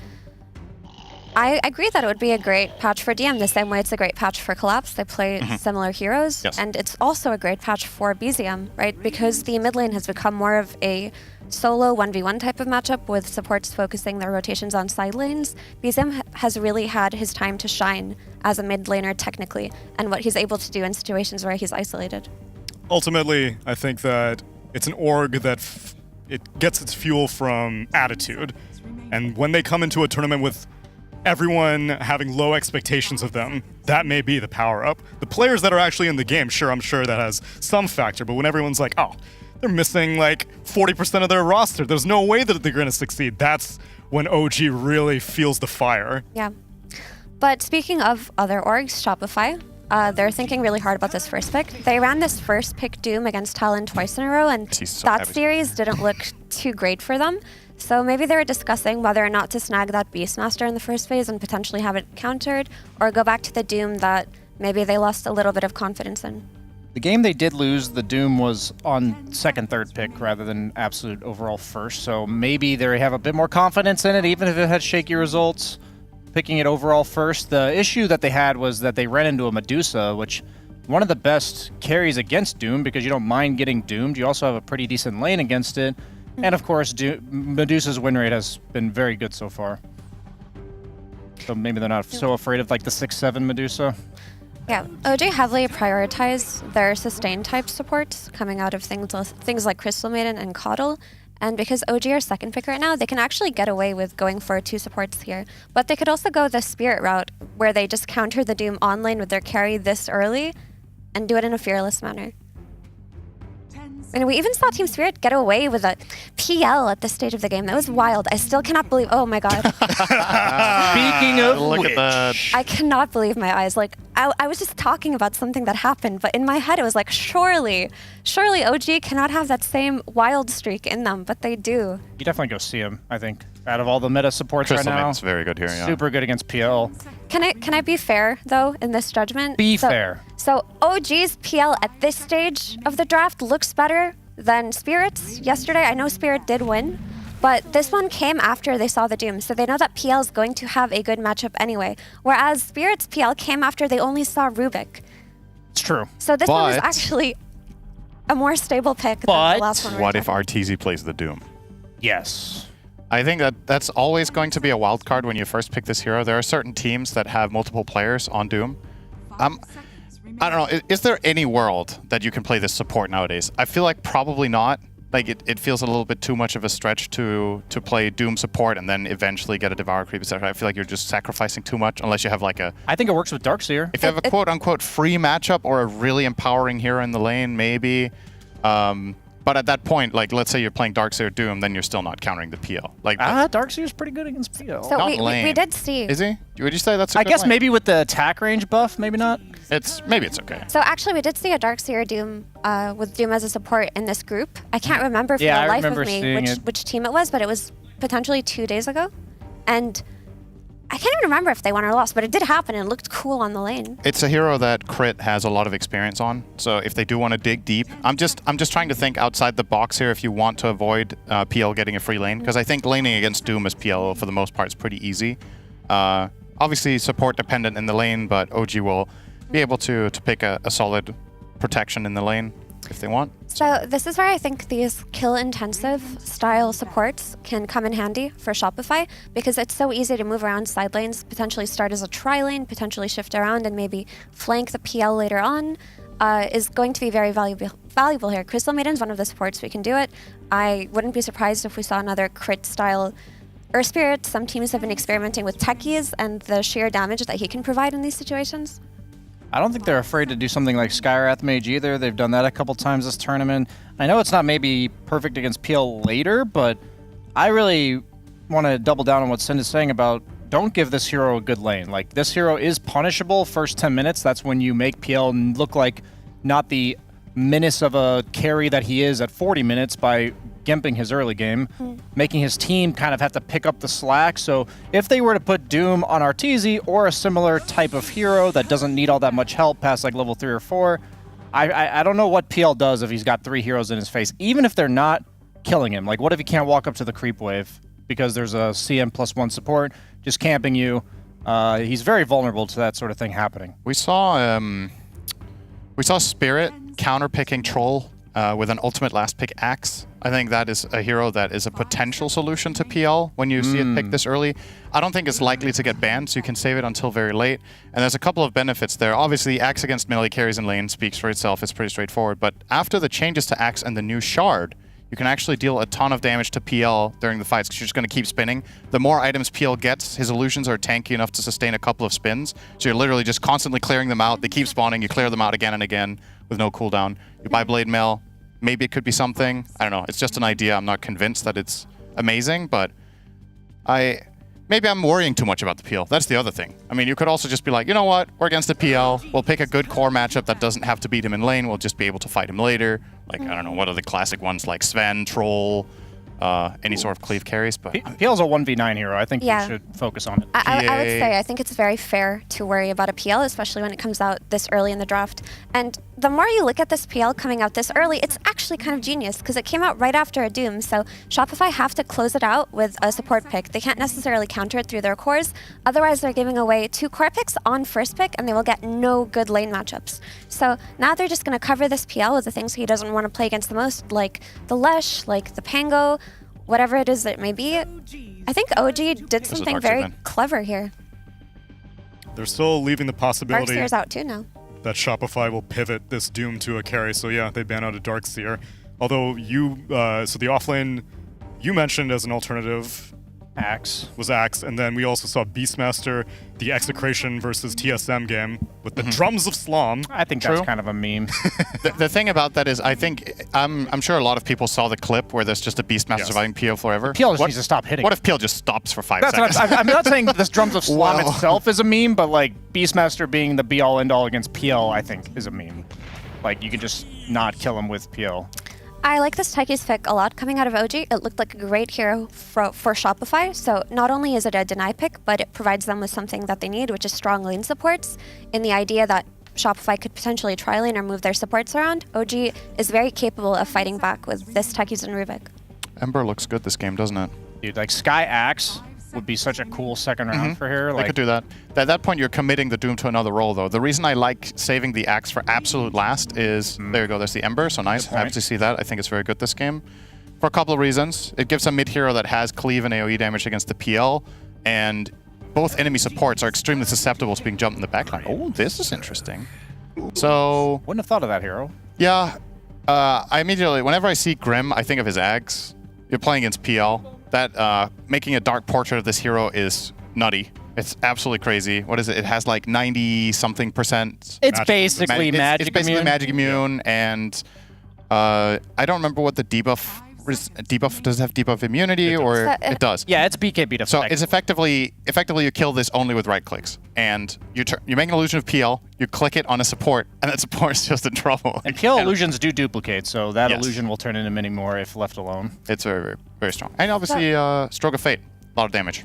I agree that it would be a great patch for DM the same way it's a great patch for Collapse. They play similar heroes, Yes. and it's also a great patch for BZM, right? Because the mid lane has become more of a solo 1v1 type of matchup with supports focusing their rotations on side lanes. BZM has really had his time to shine as a mid laner technically, and what he's able to do in situations where he's isolated. Ultimately, I think that it's an org that it gets its fuel from attitude. And when they come into a tournament with everyone having low expectations of them, that may be the power-up. The players that are actually in the game, sure, I'm sure that has some factor, but when everyone's like, oh, they're missing like 40% of their roster, there's no way that they're going to succeed, that's when OG really feels the fire. Yeah. But speaking of other orgs, Shopify, they're thinking really hard about this first pick. They ran this first pick Doom against Talon twice in a row, and that series didn't look too great for them. So maybe they were discussing whether or not to snag that Beastmaster in the first phase and potentially have it countered, or go back to the Doom that maybe they lost a little bit of confidence in. The game they did lose, the Doom was on second, third pick rather than absolute overall first. So maybe they have a bit more confidence in it, even if it had shaky results, picking it overall first. The issue that they had was that they ran into a Medusa, which one of the best carries against Doom because you don't mind getting doomed. You also have a pretty decent lane against it. And of course, Medusa's win rate has been very good so far. So maybe they're not so afraid of like the 6-7 Medusa. Yeah, OG heavily prioritize their sustain type supports coming out of things like Crystal Maiden and Coddle. And because OG are second pick right now, they can actually get away with going for 2 supports here. But they could also go the Spirit route, where they just counter the Doom on lane with their carry this early and do it in a fearless manner. And we even saw Team Spirit get away with a PL at this stage of the game. That was wild. I still cannot believe. Oh my god. Speaking of Look at that. I cannot believe my eyes. Like, I was just talking about something that happened, but in my head it was like, surely OG cannot have that same wild streak in them, but they do. You definitely go see him, I think. Out of all the meta supports Crystal right now, Maiden's very good here, yeah. super good against PL. Can I be fair though in this judgment? Be fair. So OG's PL at this stage of the draft looks better than Spirit's yesterday. I know Spirit did win, but this one came after they saw the Doom, so they know that PL is going to have a good matchup anyway. Whereas Spirit's PL came after they only saw Rubik. It's true. So this one is actually a more stable pick than the last one. What if RTZ plays the Doom? Yes. I think that's always going to be a wild card when you first pick this hero. There are certain teams that have multiple players on Doom. I don't know. Is there any world that you can play this support nowadays? I feel like probably not. Like it feels a little bit too much of a stretch to play Doom support and then eventually get a Devour Creep, etc. I feel like you're just sacrificing too much unless you have like a... I think it works with Darkseer. If you have a quote-unquote free matchup or a really empowering hero in the lane, maybe. But at that point, like let's say you're playing Darkseer Doom, then you're still not countering the PL. Like Darkseer's pretty good against PL. So we did see. Is he? Would you say that's a I good guess lane? maybe with the attack range buff, maybe not. Maybe it's okay. So actually, we did see a Darkseer Doom with Doom as a support in this group. I can't remember for the I life of remember me seeing which team it was, but it was potentially 2 days ago, and I can't even remember if they won or lost, but it did happen and it looked cool on the lane. It's a hero that Crit has a lot of experience on, so if they do want to dig deep, I'm just trying to think outside the box here if you want to avoid PL getting a free lane, because I think laning against Doom as PL for the most part is pretty easy. Obviously support dependent in the lane, but OG will be able to pick a solid protection in the lane if they want. So this is where I think these kill-intensive style supports can come in handy for Shopify, because it's so easy to move around side lanes, potentially start as a tri-lane, potentially shift around and maybe flank the PL later on, is going to be very valuable here. Crystal Maiden's one of the supports we can do it. I wouldn't be surprised if we saw another crit style Earth Spirit. Some teams have been experimenting with techies and the sheer damage that he can provide in these situations. I don't think they're afraid to do something like Skywrath Mage either. They've done that a couple times this tournament. I know it's not maybe perfect against PL later, but I really want to double down on what Sind is saying about don't give this hero a good lane. Like, this hero is punishable first 10 minutes. That's when you make PL look like not the menace of a carry that he is at 40 minutes by gimping his early game, making his team kind of have to pick up the slack. So if they were to put Doom on Arteezy or a similar type of hero that doesn't need all that much help past like level 3 or 4, I don't know what PL does if he's got 3 heroes in his face, even if they're not killing him. Like, what if he can't walk up to the creep wave because there's a CM +1 support just camping you? He's very vulnerable to that sort of thing happening. We saw Spirit counter-picking Troll with an ultimate last pick Axe. I think that is a hero that is a potential solution to PL when you see it picked this early. I don't think it's likely to get banned, so you can save it until very late. And there's a couple of benefits there. Obviously, Axe against melee carries in lane speaks for itself. It's pretty straightforward. But after the changes to Axe and the new Shard, you can actually deal a ton of damage to PL during the fights because you're just going to keep spinning. The more items PL gets, his illusions are tanky enough to sustain a couple of spins. So you're literally just constantly clearing them out. They keep spawning. You clear them out again and again with no cooldown. You buy Blade Mail. Maybe it could be something. I don't know. It's just an idea. I'm not convinced that it's amazing, but maybe I'm worrying too much about the PL. That's the other thing. I mean, you could also just be like, you know what? We're against the PL. We'll pick a good core matchup that doesn't have to beat him in lane. We'll just be able to fight him later. Like, I don't know, what are the classic ones like Sven, Troll, any sort of cleave carries. But PL's a 1v9 hero. I think Yeah. you should focus on it. I would say I think it's very fair to worry about a PL, especially when it comes out this early in the draft. And the more you look at this PL coming out this early, it's actually kind of genius because it came out right after a Doom. So Shopify have to close it out with a support pick. They can't necessarily counter it through their cores. Otherwise, they're giving away 2 core picks on first pick, and they will get no good lane matchups. So now they're just going to cover this PL with the things he doesn't want to play against the most, like the Lesh, like the Pango, whatever it is that it may be. I think OG did something very clever here. They're still leaving the possibility Darkseer's out too now. that Shopify will pivot this Doom to a carry. So yeah, they ban out a Darkseer. Although so the offlane you mentioned as an alternative Axe was Axe, and then we also saw Beastmaster, the Execration versus TSM game with the Drums of Slom. I think that's kind of a meme. the thing about that is, I think I'm sure a lot of people saw the clip where there's just a Beastmaster surviving PL forever. PL just needs to stop hitting. What if PL just stops for 5 That's seconds? what I'm not saying this Drums of Slom Well. itself is a meme, but like Beastmaster being the be-all end-all against PL, I think is a meme. Like you can just not kill him with PL. I like this Taiki's pick a lot coming out of OG. It looked like a great hero for Shopify. So not only is it a deny pick, but it provides them with something that they need, which is strong lane supports. In the idea that Shopify could potentially try lane or move their supports around, OG is very capable of fighting back with this Taiki's and Rubik. Ember looks good this game, doesn't it? Dude, like Sky Axe would be such a cool second round for her. They Like, could do that. At that point, you're committing the Doom to another role, though. The reason I like saving the Axe for absolute last is, there you go, there's the Ember, so nice. Happy to see that. I think it's very good this game. For a couple of reasons. It gives a mid-hero that has cleave and AoE damage against the PL, and both enemy supports are extremely susceptible to being jumped in the backline. Oh, this is interesting. So... Wouldn't have thought of that hero. Yeah. I immediately, whenever I see Grim, I think of his Axe. You're playing against PL. That making a dark portrait of this hero is nutty. It's absolutely crazy. What is it? It has like 90-something%. It's basically magic It's basically immune. magic immune, and I don't remember what the debuff. Does it have debuff immunity, or it does? Yeah, it's BKB to So it's effectively you kill this only with right clicks, and you make an illusion of PL, you click it on a support, and that support is just in trouble. And PL illusions do duplicate, so that Yes. illusion will turn into many more if left alone. It's very, very, very strong. And obviously, Stroke of Fate, a lot of damage.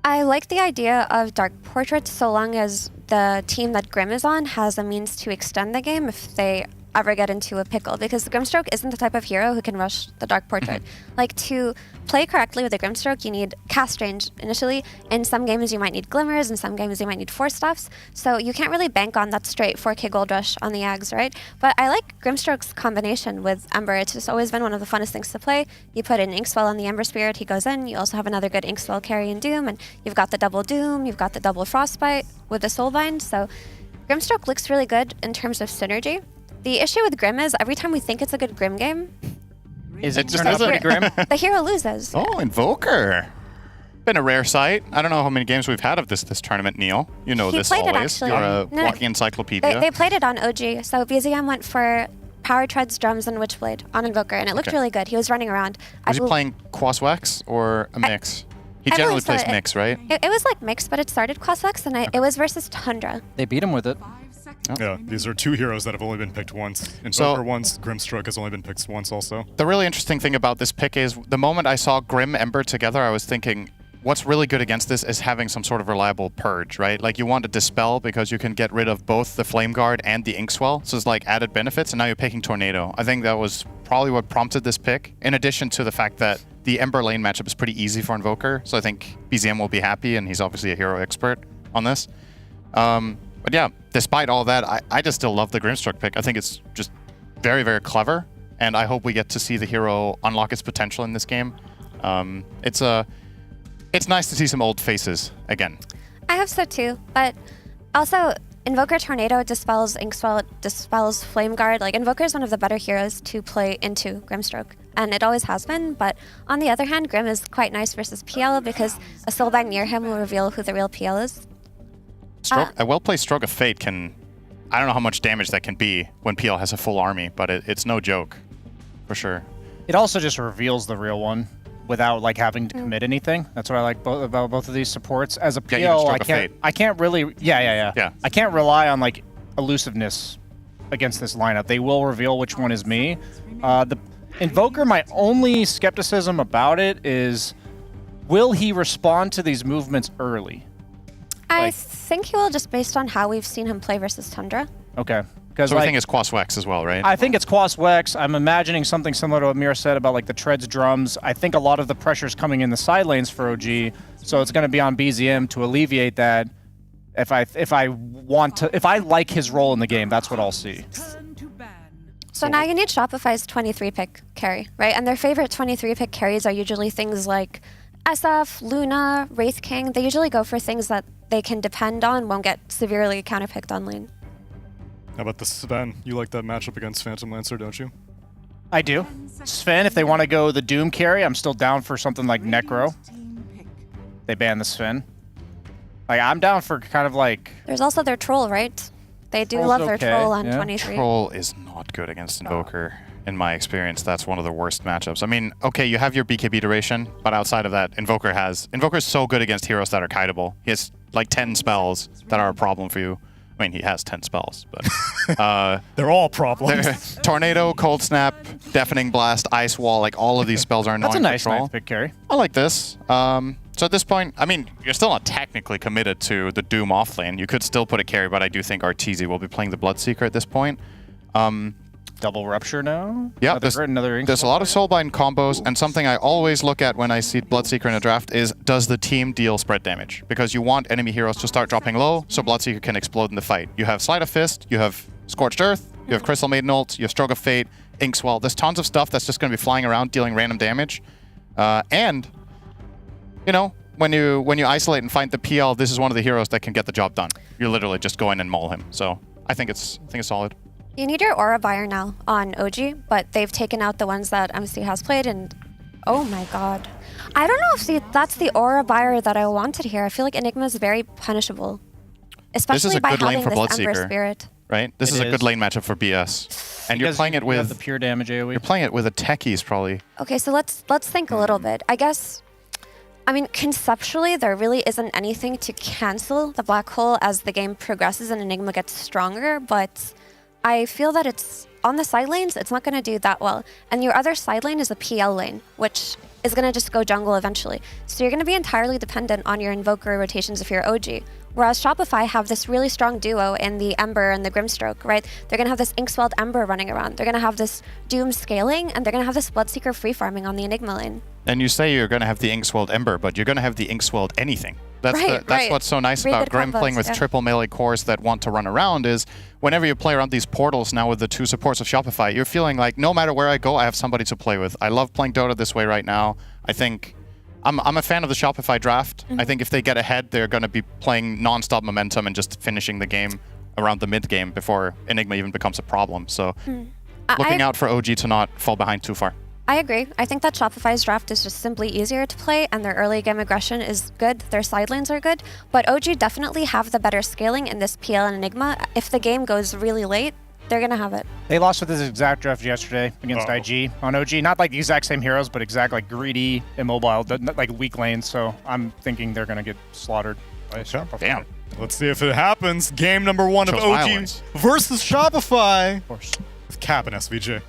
I like the idea of Dark Portraits so long as the team that Grim is on has a means to extend the game if they ever get into a pickle, because the Grimstroke isn't the type of hero who can rush the Dark Portrait. Like, to play correctly with the Grimstroke, you need cast range initially. In some games you might need Glimmers, in some games you might need Force Stuffs, so you can't really bank on that straight 4k Gold Rush on the Ags, right? But I like Grimstroke's combination with Ember. It's just always been one of the funnest things to play. You put an Inkswell on the Ember Spirit, he goes in, you also have another good Inkswell carry in Doom, and you've got the double Doom, you've got the double Frostbite with the Soulbind, so Grimstroke looks really good in terms of synergy. The issue with Grim is every time we think it's a good Grim game, Is it just turned out pretty grim? the hero loses. Oh, Invoker. Been a rare sight. I don't know how many games we've had of this tournament, Neil. You know He this played it, always. actually. You're a No, walking encyclopedia. They played it on OG, so BZM went for Power Treads, Drums, and Witchblade on Invoker, and it looked Okay. really good. He was running around. Was he playing Quaswex or a mix? He I generally believe so. plays mix, right? It was like mixed, but it started Quaswex, and it was versus Tundra. They beat him with it. Yeah, these are 2 heroes that have only been picked once. Invoker once, Grimstroke has only been picked once also. The really interesting thing about this pick is the moment I saw Grim Ember together, I was thinking, what's really good against this is having some sort of reliable purge, right? Like you want to Dispel because you can get rid of both the Flame Guard and the Inkswell, so it's like added benefits, and now you're picking Tornado. I think that was probably what prompted this pick, in addition to the fact that the Ember lane matchup is pretty easy for Invoker, so I think BZM will be happy, and he's obviously a hero expert on this. But yeah, despite all that, I just still love the Grimstroke pick. I think it's just very, very clever, and I hope we get to see the hero unlock its potential in this game. It's nice to see some old faces again. I have so too, but also Invoker Tornado dispels Inkswell, dispels Flame Guard. Like, Invoker is one of the better heroes to play into Grimstroke, and it always has been. But on the other hand, Grim is quite nice versus PL because a Soulbind near him will reveal who the real PL is. A well-played Stroke of Fate can... I don't know how much damage that can be when PL has a full army, but it's no joke, for sure. It also just reveals the real one without like having to commit anything. That's what I like about both of these supports. As a PL, even Stroke of Fate. I can't really... Yeah. I can't rely on like elusiveness against this lineup. They will reveal which one is me. Invoker, my only skepticism about it is, will he respond to these movements early? I think he will, just based on how we've seen him play versus Tundra. Okay. So I think it's Quas Wex as well, right? I think it's Quas Wex. I'm imagining something similar to what Mira said about like the Treads drums. I think a lot of the pressure's coming in the side lanes for OG, so it's going to be on BZM to alleviate that. If I like his role in the game, that's what I'll see. So now you need Shopify's 23-pick carry, right? And their favorite 23-pick carries are usually things like SF, Luna, Wraith King. They usually go for things that they can depend on, won't get severely counterpicked on lane. How about the Sven? You like that matchup against Phantom Lancer, don't you? I do. Sven, if they want to go the Doom carry, I'm still down for something like Necro. They ban the Sven. Like, I'm down for kind of like... There's also their Troll, right? They do love their Troll on 23. Troll is not good against Invoker. In my experience, that's one of the worst matchups. I mean, okay, you have your BKB duration, but outside of that, Invoker's so good against heroes that are kiteable. He has like 10 spells that are a problem for you. I mean, he has 10 spells, but... they're all problems. Tornado, Cold Snap, Deafening Blast, Ice Wall, like all of these spells are annoying. That's a nice control. ninth pick carry. I like this. So at this point, I mean, you're still not technically committed to the Doom offlane. You could still put a carry, but I do think Arteezy will be playing the Bloodseeker at this point. Double Rupture now? Yeah, there's a lot of Soulbind combos, and something I always look at when I see Bloodseeker in a draft is, does the team deal spread damage? Because you want enemy heroes to start dropping low, so Bloodseeker can explode in the fight. You have Sleight of Fist, you have Scorched Earth, you have Crystal Maiden ult, you have Stroke of Fate, Inkswell. There's tons of stuff that's just going to be flying around, dealing random damage. And, you know, when you isolate and find the PL, this is one of the heroes that can get the job done. You literally just go in and maul him. So I think it's solid. You need your Aura Buyer now on OG, but they've taken out the ones that MC has played, and oh my god. I don't know if that's the Aura Buyer that I wanted here. I feel like Enigma is very punishable, especially by having this Ember Spirit. Right? This is a good lane matchup for BS. And you're playing it with the pure damage AoE. You're playing it with a techies probably. Okay, so let's think a little bit. I guess, I mean, conceptually, there really isn't anything to cancel the Black Hole as the game progresses and Enigma gets stronger, but I feel that it's on the side lanes, it's not going to do that well. And your other side lane is a PL lane, which is going to just go jungle eventually. So you're going to be entirely dependent on your Invoker rotations if you're OG. Whereas Shopify have this really strong duo in the Ember and the Grimstroke, right? They're going to have this Inkswelled Ember running around. They're going to have this Doom scaling, and they're going to have this Bloodseeker free farming on the Enigma lane. And you say you're going to have the Inkswelled Ember, but you're going to have the Inkswelled anything. That's what's so nice about Grim playing with triple melee cores that want to run around is whenever you play around these portals now with the two supports of Shopify, you're feeling like no matter where I go, I have somebody to play with. I love playing Dota this way right now. I think I'm a fan of the Shopify draft. I think if they get ahead, they're going to be playing non-stop momentum and just finishing the game around the mid game before Enigma even becomes a problem. So looking out for OG to not fall behind too far. I agree. I think that Shopify's draft is just simply easier to play, and their early game aggression is good. Their side lanes are good, but OG definitely have the better scaling in this PL and Enigma. If the game goes really late, they're going to have it. They lost with this exact draft yesterday against IG on OG. Not like the exact same heroes, but exact like greedy, immobile, like weak lanes. So I'm thinking they're going to get slaughtered by Shopify. Damn. Let's see if it happens. Game number 1 of OG versus Shopify. Of course. With Cap and SVJ.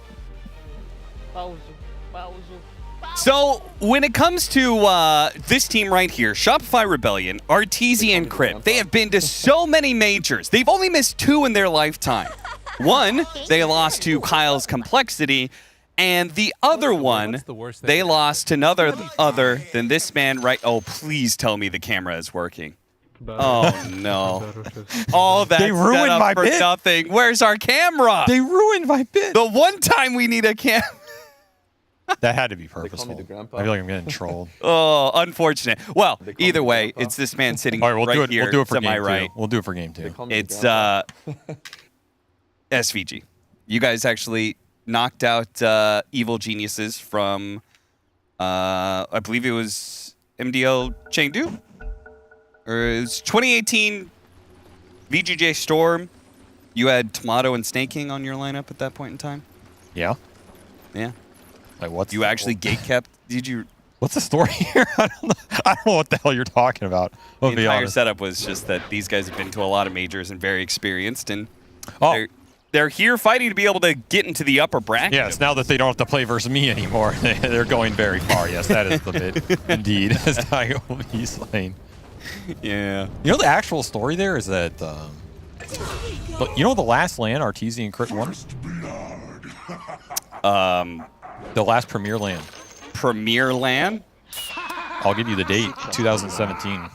So when it comes to this team right here, Shopify Rebellion, Arteezy, and Crypt, they have been to so many majors. They've only missed 2 in their lifetime. One, they lost to Kyle's Complexity, and the other one, they lost to another other than this man right... Oh, please tell me the camera is working. Oh, no. All that they ruined my bit. Nothing. Where's our camera? They ruined my bit. The one time we need a camera. That had to be purposeful. I feel like I'm getting trolled. Oh, unfortunate. Well, either way, it's this man sitting All right, right here we'll do it for to game my 2. right. We'll do it for game 2. It's SVG. You guys actually knocked out Evil Geniuses from, I believe it was MDL Chengdu? Or it was 2018 VGJ Storm. You had Tomato and Snake King on your lineup at that point in time? Yeah. Yeah. Like what's you actually gatekept? Did you? What's the story here? I don't know what the hell you're talking about. The entire setup was just that these guys have been to a lot of majors and very experienced, and they're here fighting to be able to get into the upper bracket. Yes, now that they don't have to play versus me anymore, they're going very far. Yes, that is the bit, indeed, as Tiger will be slain. Yeah. You know the actual story there is that, you know the last LAN Arteezy and Crit won? The last Premier LAN. Premier LAN? I'll give you the date, 2017.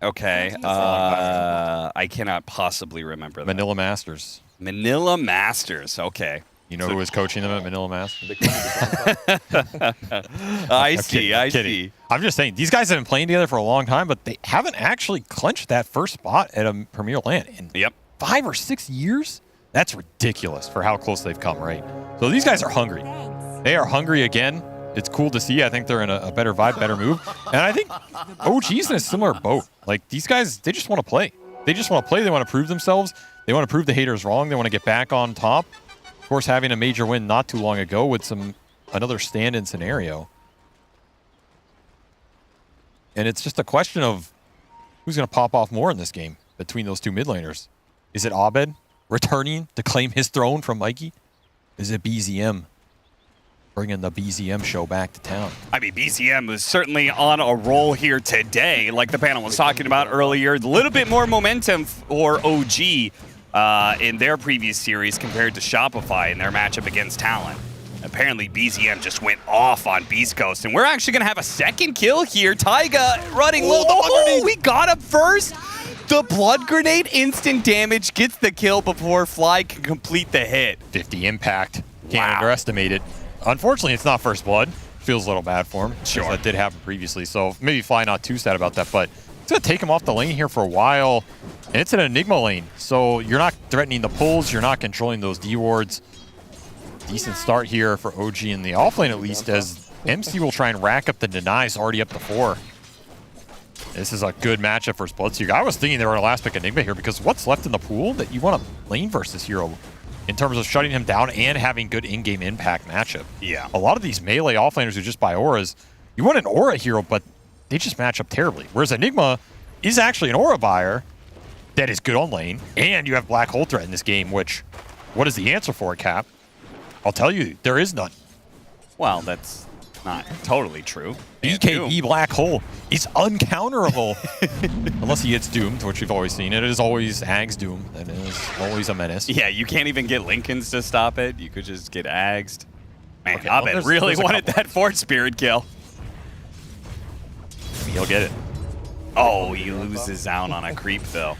Okay. I cannot possibly remember that. Manila Masters. Manila Masters. Okay. You know who was coaching them at Manila Masters? I see. I'm just saying, these guys have been playing together for a long time, but they haven't actually clinched that first spot at a Premier LAN in 5 or 6 years? That's ridiculous for how close they've come, right? So these guys are hungry. They are hungry again. It's cool to see. I think they're in a better vibe, better move. And I think OG's in a similar boat. Like, these guys, they just want to play. They just want to play. They want to prove themselves. They want to prove the haters wrong. They want to get back on top. Of course, having a major win not too long ago with another stand-in scenario. And it's just a question of who's going to pop off more in this game between those two mid laners. Is it Abed returning to claim his throne from Mikey? Is it BZM bringing the BZM show back to town? I mean, BZM was certainly on a roll here today, like the panel was talking about earlier. A little bit more momentum for OG in their previous series compared to Shopify in their matchup against Talon. Apparently, BZM just went off on Beast Coast, and we're actually going to have a second kill here. Taiga running low. Oh, we got him first. The blood grenade instant damage gets the kill before Fly can complete the hit. 50 impact. Can't underestimate it. Unfortunately, it's not first blood. Feels a little bad for him. Sure. That did happen previously, so maybe Fly not too sad about that, but it's going to take him off the lane here for a while, and it's an Enigma lane, so you're not threatening the pulls, you're not controlling those D wards. Decent start here for OG in the off lane, at least, as MC will try and rack up the denies, already up to 4. This is a good matchup for Bloodseeker. I was thinking they were going to last pick Enigma here because what's left in the pool that you want to lane versus hero in terms of shutting him down and having good in-game impact matchup. Yeah. A lot of these melee offlaners who just buy auras, you want an aura hero, but they just match up terribly. Whereas Enigma is actually an aura buyer that is good on lane, and you have Black Hole threat in this game, which, what is the answer for it, Cap? I'll tell you, there is none. Well, that's not totally true. BKB Black Hole is uncounterable. Unless he gets doomed, which we've always seen. It is always Ag's Doom. That is always a menace. Yeah, you can't even get Lincolns to stop it. You could just get Agsed. Man, Okay, Abed really wanted that Fort Spirit kill. He'll get it. Oh, he loses out on a creep, though.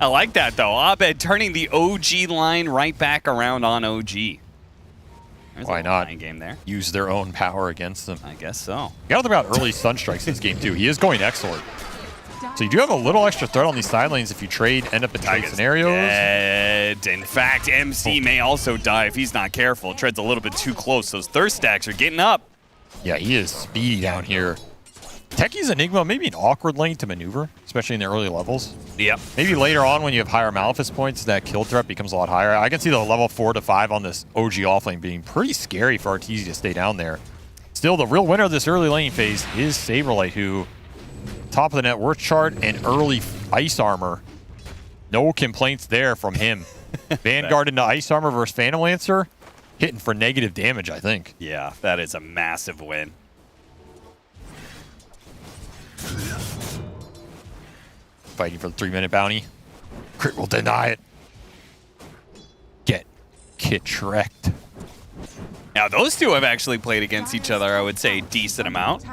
I like that, though. Abed turning the OG line right back around on OG. There's Why a not line game there. use their own power against them? I guess so. You got to think about early stun strikes in this game, too. He is going X-Sword. So you do have a little extra threat on these side lanes if you end up in trade scenarios. Dead. In fact, MC may also die if he's not careful. Treads a little bit too close. Those thirst stacks are getting up. Yeah, he is speedy down here. Techie's Enigma, maybe an awkward lane to maneuver, especially in the early levels. Yep. Maybe later on when you have higher Malefice points, that kill threat becomes a lot higher. I can see the level 4 to 5 on this OG offlane being pretty scary for Arteezy to stay down there. Still, the real winner of this early lane phase is Saberlight, who top of the net worth chart and early ice armor. No complaints there from him. Vanguard into ice armor versus Phantom Lancer, hitting for negative damage, I think. Yeah, that is a massive win. Fighting for the 3-minute bounty. Crit will deny it. Get Kit-wrecked. Now, those two have actually played against each other, I would say, a decent amount.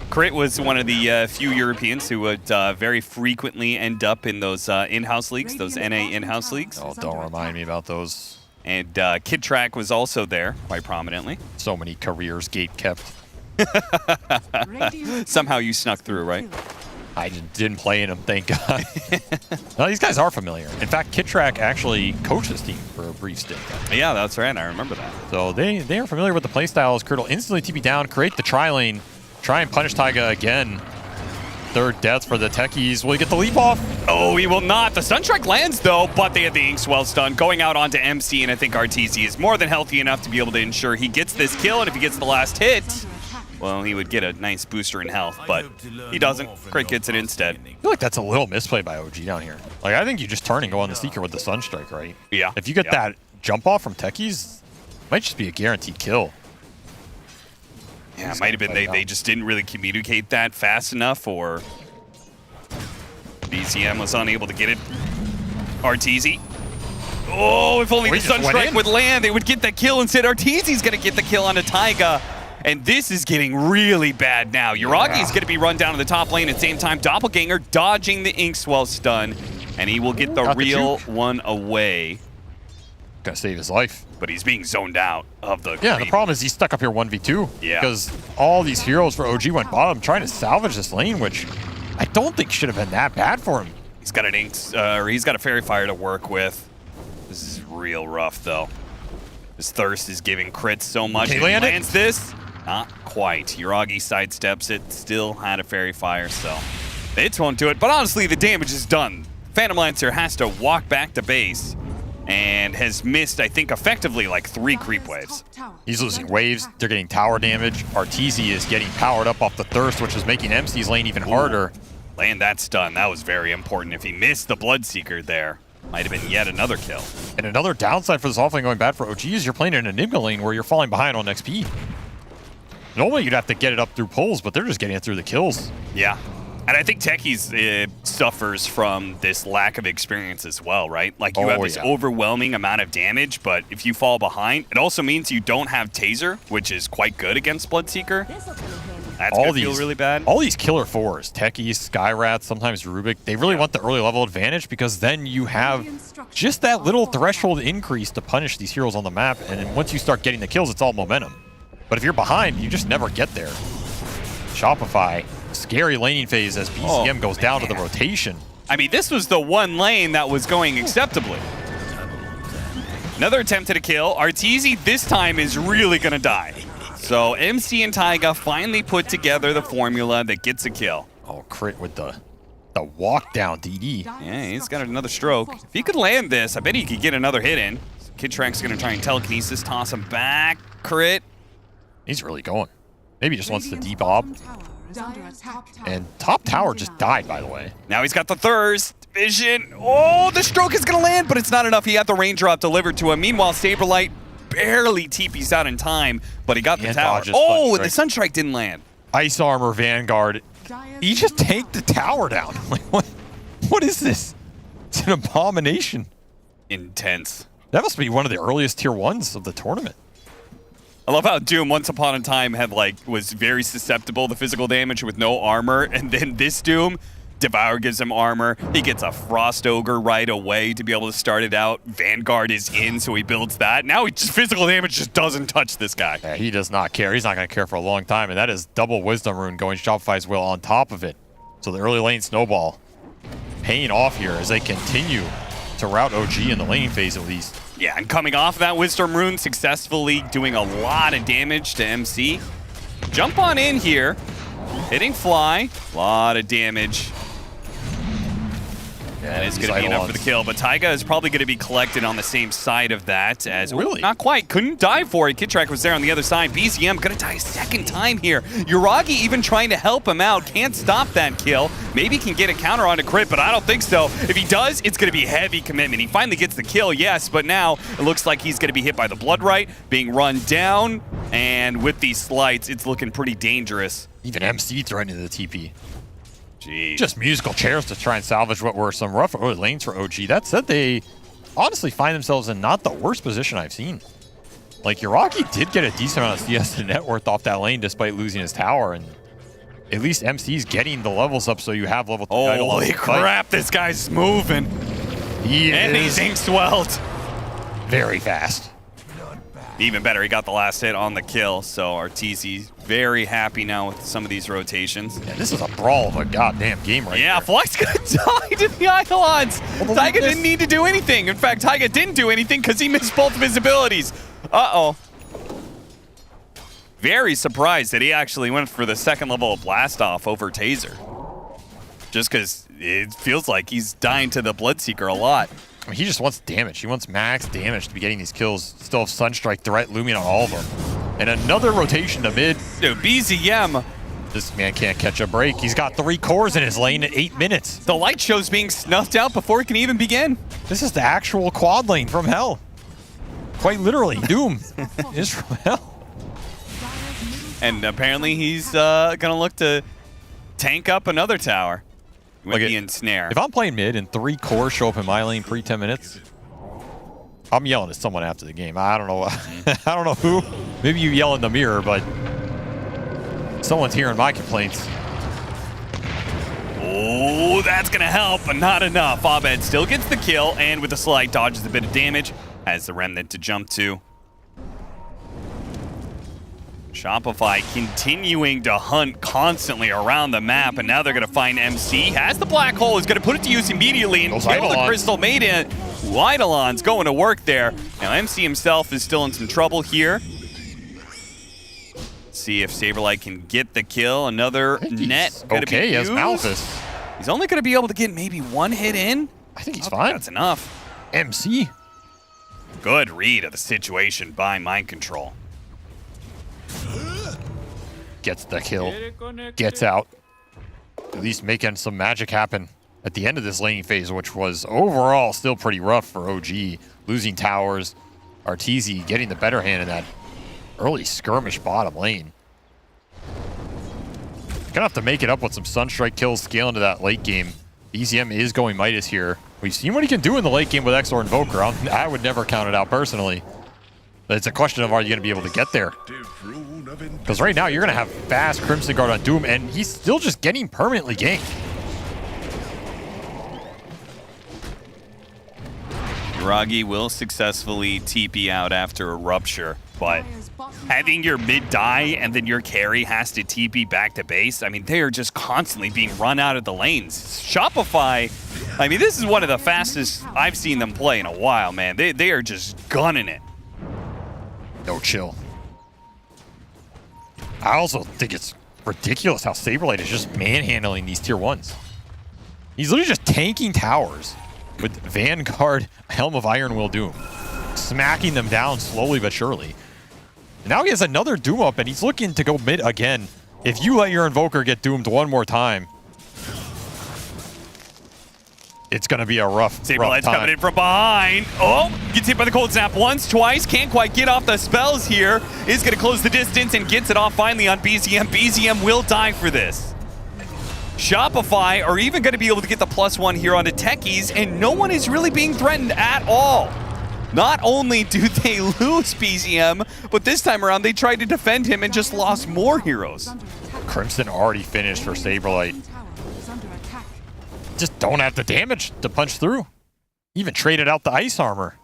Crit was one of the few Europeans who would very frequently end up in those in-house leagues, those NA in-house leagues. Oh, don't remind me about those. And Kid Track was also there, quite prominently. So many careers gate kept. Somehow you snuck through, right? I didn't play in them, thank God. No, these guys are familiar. In fact, Kit-Track actually coached this team for a brief stint. Yeah, that's right. I remember that. So they are familiar with the playstyles. Kurt will instantly TP down, create the tri-lane, try and punish Taiga again. Third death for the techies. Will he get the leap off? Oh, he will not. The Sunstrike lands, though, but they have the Inkswell stun going out onto MC, and I think Arteezy is more than healthy enough to be able to ensure he gets this kill, and if he gets the last hit, well, he would get a nice booster in health, but he doesn't. Crit gets it instead. I feel like that's a little misplay by OG down here. Like, I think you just turn and go on the Seeker with the Sunstrike, right? Yeah. If you get that jump off from Techies, it might just be a guaranteed kill. Yeah, it might have been they just didn't really communicate that fast enough, or BCM was unable to get it. Arteezy. Oh, if only the Sunstrike would land, they would get that kill. Instead, Arteezy's going to get the kill onto Taiga. And this is getting really bad now. Yuragi is going to be run down to the top lane at the same time. Doppelganger dodging the Inkswell stun. And he will get the real one away. Gonna save his life. But he's being zoned out of the Yeah, the problem is he's stuck up here 1v2. Yeah. Because all these heroes for OG went bottom trying to salvage this lane, which I don't think should have been that bad for him. He's got an he's got a Fairy Fire to work with. This is real rough, though. His Thirst is giving crits so much. Can he If land it? lands this? Not quite. Yuragi sidesteps it. Still had a Fairy Fire, so it won't do it. But honestly, the damage is done. Phantom Lancer has to walk back to base and has missed, I think, effectively like 3 creep waves. He's losing waves. They're getting tower damage. Arteezy is getting powered up off the Thirst, which is making MC's lane even harder. Land that stun. That was very important. If he missed the Bloodseeker there, might have been yet another kill. And another downside for this offlane going bad for OG is you're playing in an Enigma lane where you're falling behind on XP. Normally you'd have to get it up through pulls, but they're just getting it through the kills. Yeah. And I think Techies suffers from this lack of experience as well, right? Like, you have this overwhelming amount of damage, but if you fall behind, it also means you don't have Taser, which is quite good against Bloodseeker. That's going to feel really bad. All these killer fours, Techies, Skyrat, sometimes Rubik, they really want the early level advantage because then you have just that little threshold increase to punish these heroes on the map, and then once you start getting the kills, it's all momentum. But if you're behind, you just never get there. Shopify, scary laning phase as BCM goes down to the rotation. I mean, this was the one lane that was going acceptably. Another attempt at a kill. Arteezy this time is really going to die. So MC and Taiga finally put together the formula that gets a kill. Oh, crit with the walk down DD. Yeah, he's got another stroke. If he could land this, I bet he could get another hit in. Kid Trank's going to try and telekinesis, toss him back. Crit. He's really going. Maybe he just wants to deep-op. And top tower just died, by the way. Now he's got the Thirst. Vision. Oh, the stroke is going to land, but it's not enough. He had the raindrop delivered to him. Meanwhile, Saberlight barely TP's out in time, but he got the tower. Oh, the Sunstrike didn't land. Ice Armor Vanguard. He just tanked the tower down. Like, what is this? It's an abomination. Intense. That must be one of the earliest tier 1s of the tournament. I love how Doom once upon a time was very susceptible to physical damage with no armor, and then this Doom, Devour gives him armor. He gets a Frost Ogre right away to be able to start it out. Vanguard is in, so he builds that. Now physical damage just doesn't touch this guy. Yeah, he does not care. He's not going to care for a long time, and that is double Wisdom Rune going Shopify's will on top of it. So the early lane snowball paying off here as they continue to route OG in the laning phase at least. Yeah, and coming off that Wisdom Rune, successfully doing a lot of damage to MC. Jump on in here. Hitting Fly. A lot of damage. Yeah, and it's going to be enough for the kill, but Taiga is probably going to be collected on the same side of that as... Really? Not quite. Couldn't die for it. Kid Track was there on the other side. BCM going to die a second time here. Yuragi even trying to help him out. Can't stop that kill. Maybe can get a counter on a crit, but I don't think so. If he does, it's going to be heavy commitment. He finally gets the kill, yes, but now it looks like he's going to be hit by the Bloodright, being run down, and with these slights, it's looking pretty dangerous. Even MC threatening the TP. Jeez. Just musical chairs to try and salvage what were some rough early lanes for OG. That said, they honestly find themselves in not the worst position I've seen. Like, Yuragi did get a decent amount of CS to net worth off that lane despite losing his tower, and at least MC's getting the levels up so you have level 2 idle. Holy crap, this guy's moving. And he's ink-swelled. Very fast. Even better, he got the last hit on the kill, so Arteezy very happy now with some of these rotations. Yeah, this is a brawl of a goddamn game right Yeah, there. Flux gonna die to the Eidolons. Taiga didn't need to do anything. In fact, Taiga didn't do anything because he missed both of his abilities. Uh-oh. Very surprised that he actually went for the second level of Blast Off over Taser. Just because it feels like he's dying to the Bloodseeker a lot. I mean, he just wants damage. He wants max damage to be getting these kills. Still have Sunstrike threat looming on all of them. And another rotation to mid. Dude, BZM. This man can't catch a break. He's got 3 cores in his lane at 8 minutes. The light show's being snuffed out before it can even begin. This is the actual quad lane from hell. Quite literally, Doom is from hell. And apparently he's gonna look to tank up another tower with the ensnare. If I'm playing mid and 3 cores show up in my lane pre-10 minutes, I'm yelling at someone after the game. I don't know. I don't know who. Maybe you yell in the mirror, but someone's hearing my complaints. Oh, that's going to help, but not enough. Abed still gets the kill, and with a slight dodges a bit of damage, has the Remnant to jump to. Shopify continuing to hunt constantly around the map, and now they're going to find MC. Has the black hole, is going to put it to use immediately and kill the Crystal Maiden. Eidolon's going to work there. Now MC himself is still in some trouble here. See if Saberlight can get the kill. Another net going to be used. As Malphus. He's only going to be able to get maybe 1 hit in. I think he's fine. That's enough. MC. Good read of the situation by Mind Control. Gets the kill. Gets out. At least making some magic happen at the end of this laning phase, which was overall still pretty rough for OG. Losing towers. Arteezy getting the better hand in that early skirmish bottom lane. Gonna have to make it up with some Sunstrike kills, scale into that late game. BZM is going Midas here. We've seen what he can do in the late game with Exor Invoker. I would never count it out personally. But it's a question of, are you going to be able to get there? Because right now you're going to have fast Crimson Guard on Doom, and he's still just getting permanently ganked. Yuragi will successfully TP out after a rupture, but having your mid die and then your carry has to TP back to base, I mean, they are just constantly being run out of the lanes. Shopify, I mean, this is one of the fastest I've seen them play in a while, man. They are just gunning it. No chill. I also think it's ridiculous how Saberlight is just manhandling these tier 1s. He's literally just tanking towers with Vanguard, Helm of Iron Will Doom, smacking them down slowly but surely. And now he has another Doom up, and he's looking to go mid again. If you let your Invoker get doomed one more time, it's going to be a rough Saberlight's time. coming in from behind. Oh, gets hit by the cold snap once, twice. Can't quite get off the spells here. Is going to close the distance and gets it off finally on BZM. BZM will die for this. Shopify are even going to be able to get the +1 here onto Techies, and no one is really being threatened at all. Not only do they lose BZM, but this time around they tried to defend him and just lost more heroes. Crimson already finished for Saberlight. Just don't have the damage to punch through. Even traded out the ice armor.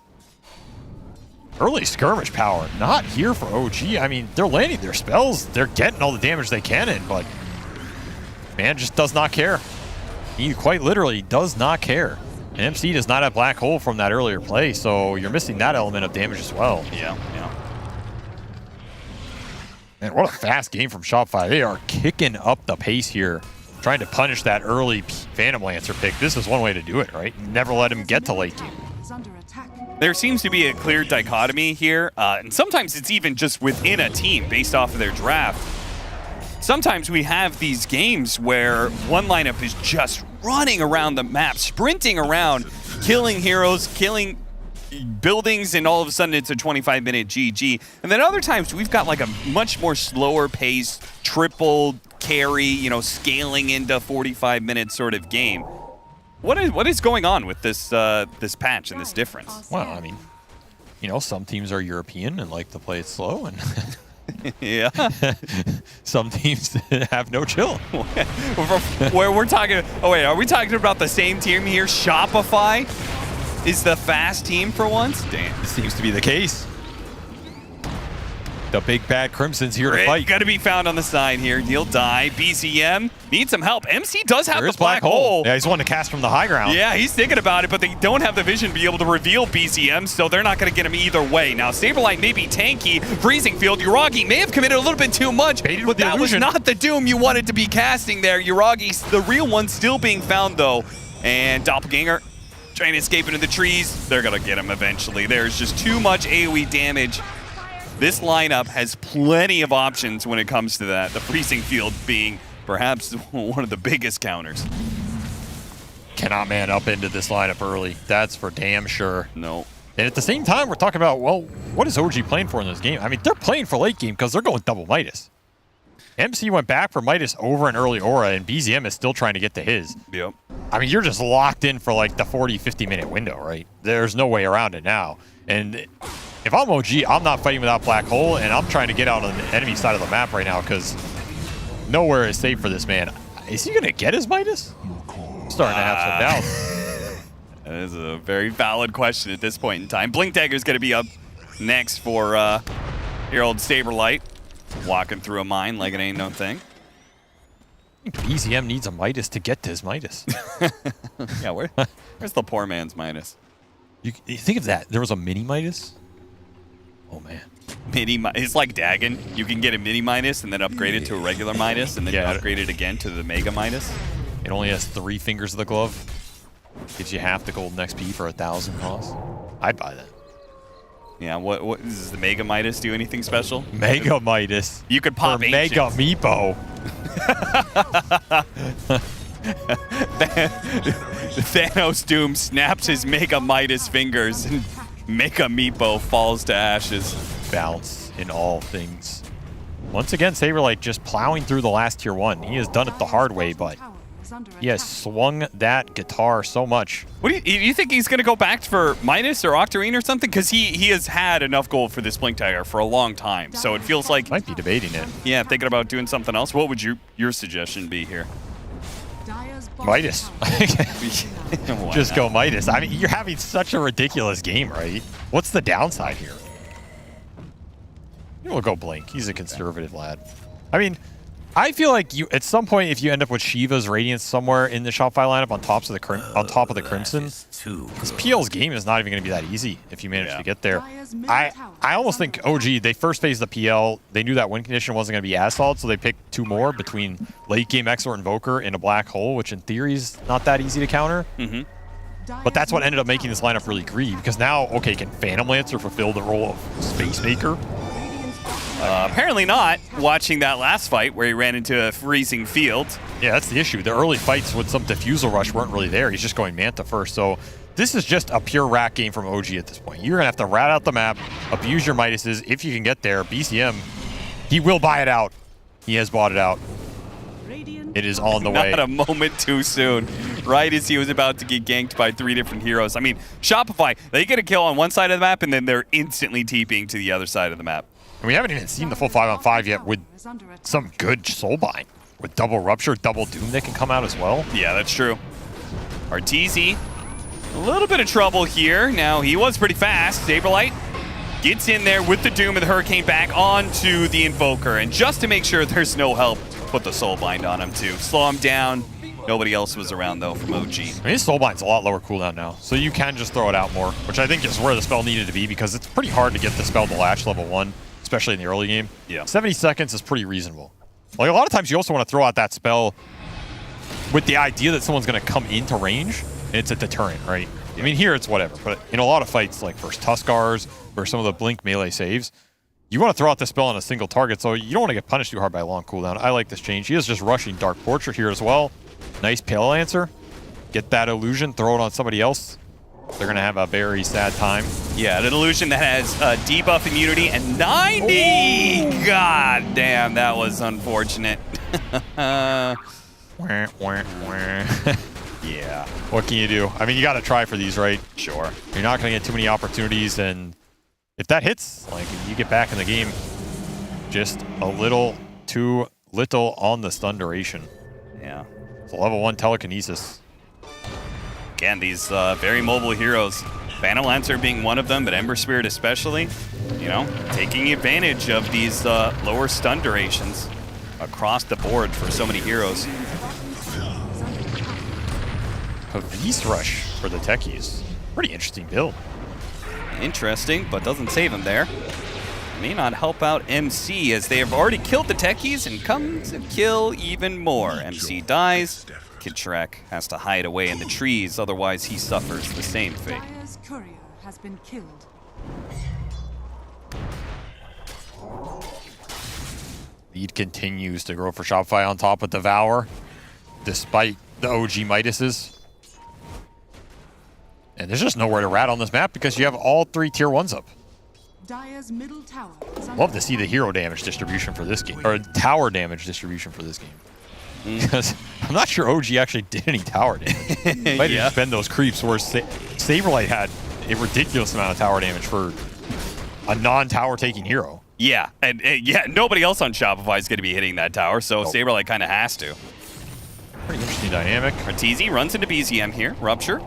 Early skirmish power, not here for OG. I mean, they're landing their spells. They're getting all the damage they can in, but man just does not care. He quite literally does not care. And MC does not have Black Hole from that earlier play, so you're missing that element of damage as well. Yeah. Man, what a fast game from Shopify. They are kicking up the pace here, trying to punish that early Phantom Lancer pick. This is one way to do it, right? Never let him get to late game. There seems to be a clear dichotomy here, and sometimes it's even just within a team based off of their draft. Sometimes we have these games where one lineup is just running around the map, sprinting around, killing heroes, killing buildings, and all of a sudden it's a 25-minute GG. And then other times we've got like a much more slower pace, triple carry, you know, scaling into 45-minute sort of game. What is going on with this this patch and this difference? Well, I mean, you know, some teams are European and like to play it slow, and yeah, some teams have no chill. Where we're talking, oh wait, are we talking about the same team here? Shopify is the fast team for once? Damn. This seems to be the case. The big bad Crimson's here to fight. Got to be found on the side here. He'll die. BZM needs some help. MC does have There the is Black black hole. Yeah, he's wanting to cast from the high ground. Yeah, he's thinking about it, but they don't have the vision to be able to reveal BZM, so they're not going to get him either way. Now, Saberlight may be tanky. Freezing Field. Yuragi may have committed a little bit too much, but that was not the Doom you wanted to be casting there. Yuragi's the real one still being found, though. And Doppelganger trying to escape into the trees. They're going to get him eventually. There's just too much AoE damage. This lineup has plenty of options when it comes to that. The freezing field being perhaps one of the biggest counters. Cannot man up into this lineup early. That's for damn sure. No. And at the same time, we're talking about, well, what is OG playing for in this game? I mean, they're playing for late game because they're going double Midas. MC went back for Midas over an early Aura, and BZM is still trying to get to his. Yep. I mean, you're just locked in for like the 40, 50-minute window, right? There's no way around it now. And if I'm OG, I'm not fighting without Black Hole, and I'm trying to get out on the enemy side of the map right now because nowhere is safe for this man. Is he going to get his Midas? I'm starting to have some doubts. That is a very valid question at this point in time. Blink Dagger's going to be up next for your old Saberlight. Walking through a mine like it ain't no thing. BZM needs a Midas to get to his Midas. Yeah, where's the poor man's Midas? You think of that. There was a mini Midas? Oh, man. It's like Dagon. You can get a mini Midas and then upgrade it to a regular Midas and then you upgrade it again to the Mega Midas. It only has 3 fingers of the glove. Gives you half the golden XP for 1,000 cost. I'd buy that. Yeah, what does the Mega Midas do anything special? Mega Midas. You could pop for Mega Meepo. Thanos Doom snaps his Mega Midas fingers and Mega Meepo falls to ashes. Balance in all things. Once again, Saberlight just plowing through the last tier 1. He has done it the hard way, but he has swung that guitar so much. What do you think he's going to go back for Midas or Octarine or something? Because he has had enough gold for this Blink Dagger for a long time, so it feels like... Might be debating it. Yeah, thinking about doing something else. What would your suggestion be here? Midas. Just go Midas. I mean, you're having such a ridiculous game, right? What's the downside here? We'll go Blink. He's a conservative lad. I mean, I feel like you at some point, if you end up with Shiva's Radiance somewhere in the Shopify lineup on top of the Crimson, because PL's game is not even going to be that easy if you manage to get there. I almost think OG, they first phased the PL. They knew that win condition wasn't going to be as solid, so they picked 2 more between late game Exort Invoker and a Black Hole, which in theory is not that easy to counter. But that's what ended up making this lineup really greedy, because now, okay, can Phantom Lancer fulfill the role of Space Maker? Apparently not, watching that last fight where he ran into a freezing field. Yeah, that's the issue. The early fights with some Diffusal Rush weren't really there. He's just going Manta first. So this is just a pure rat game from OG at this point. You're going to have to rat out the map, abuse your Midases if you can get there. BCM, he will buy it out. He has bought it out. It is on the way. Not a moment too soon. Right as he was about to get ganked by 3 different heroes. I mean, Shopify, they get a kill on one side of the map and then they're instantly TPing to the other side of the map. And we haven't even seen the full 5-on-5 yet with some good Soulbind. With double Rupture, double Doom that can come out as well. Yeah, that's true. Arteezy, a little bit of trouble here. Now, he was pretty fast. Saberlight gets in there with the Doom and the Hurricane back onto the Invoker. And just to make sure there's no help, put the Soulbind on him too. Slow him down. Nobody else was around, though, from OG. I mean, his Soulbind's a lot lower cooldown now, so you can just throw it out more, which I think is where the spell needed to be, because it's pretty hard to get the spell to latch level 1, especially in the early game. Yeah. 70 seconds is pretty reasonable. Like, a lot of times you also want to throw out that spell with the idea that someone's going to come into range, and it's a deterrent, right? I mean, here it's whatever, but in a lot of fights, like versus Tuskars, or some of the Blink melee saves, you want to throw out the spell on a single target, so you don't want to get punished too hard by a long cooldown. I like this change. He is just rushing Dark Portrait here as well. Nice Pale Lancer. Get that illusion, throw it on somebody else. They're going to have a very sad time. Yeah, an illusion that has debuff immunity and 90! Ooh. God damn, that was unfortunate. Yeah. What can you do? I mean, you got to try for these, right? Sure. You're not going to get too many opportunities, and if that hits, like, you get back in the game, just a little too little on the stun duration. Yeah. It's a level 1 telekinesis. Again, these very mobile heroes, Phantom Lancer being one of them, but Ember Spirit especially, you know, taking advantage of these lower stun durations across the board for so many heroes. A Beast Rush for the techies. Pretty interesting build. Interesting, but doesn't save him there. May not help out MC, as they have already killed the techies and come to kill even more. MC dies. Kid Shrek has to hide away in the trees, otherwise he suffers the same fate. Dire's courier has been killed. Lead continues to grow for Shopify on top of Devour, despite the OG Midases. And there's just nowhere to rat on this map because you have all 3 tier 1s up. Dire's middle tower is under Love to see the hero damage distribution for this game, or tower damage distribution for this game. Because I'm not sure OG actually did any tower damage. Might have just been those creeps where Saberlight had a ridiculous amount of tower damage for a non-tower taking hero. Yeah, and yeah, nobody else on Shopify is going to be hitting that tower, so Saberlight kind of has to. Pretty interesting dynamic. Arteezy runs into BZM here, Rupture.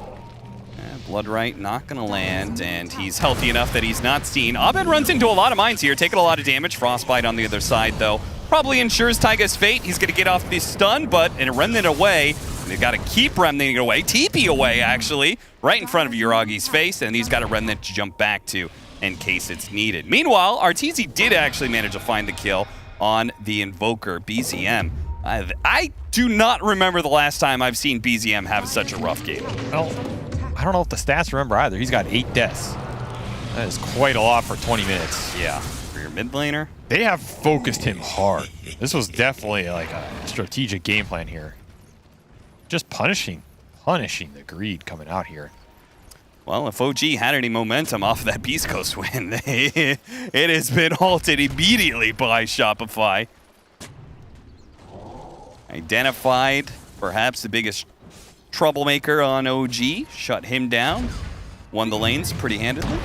Bloodright not going to land, and he's healthy enough that he's not seen. Abed runs into a lot of mines here, taking a lot of damage. Frostbite on the other side, though, probably ensures Taiga's fate. He's going to get off this stun, but in a Remnant away, they've got to keep Remnanting away. TP away, actually, right in front of Uragi's face, and he's got a Remnant to jump back to in case it's needed. Meanwhile, Arteezy did actually manage to find the kill on the Invoker, BZM. I do not remember the last time I've seen BZM have such a rough game. Well, I don't know if the stats remember either. He's got 8 deaths. That is quite a lot for 20 minutes. Yeah, for your mid laner. They have focused him hard. This was definitely like a strategic game plan here. Just punishing the greed coming out here. Well, if OG had any momentum off of that Beast Coast win, it has been halted immediately by Shopify. Identified perhaps the biggest troublemaker on OG, shut him down, won the lanes pretty handedly.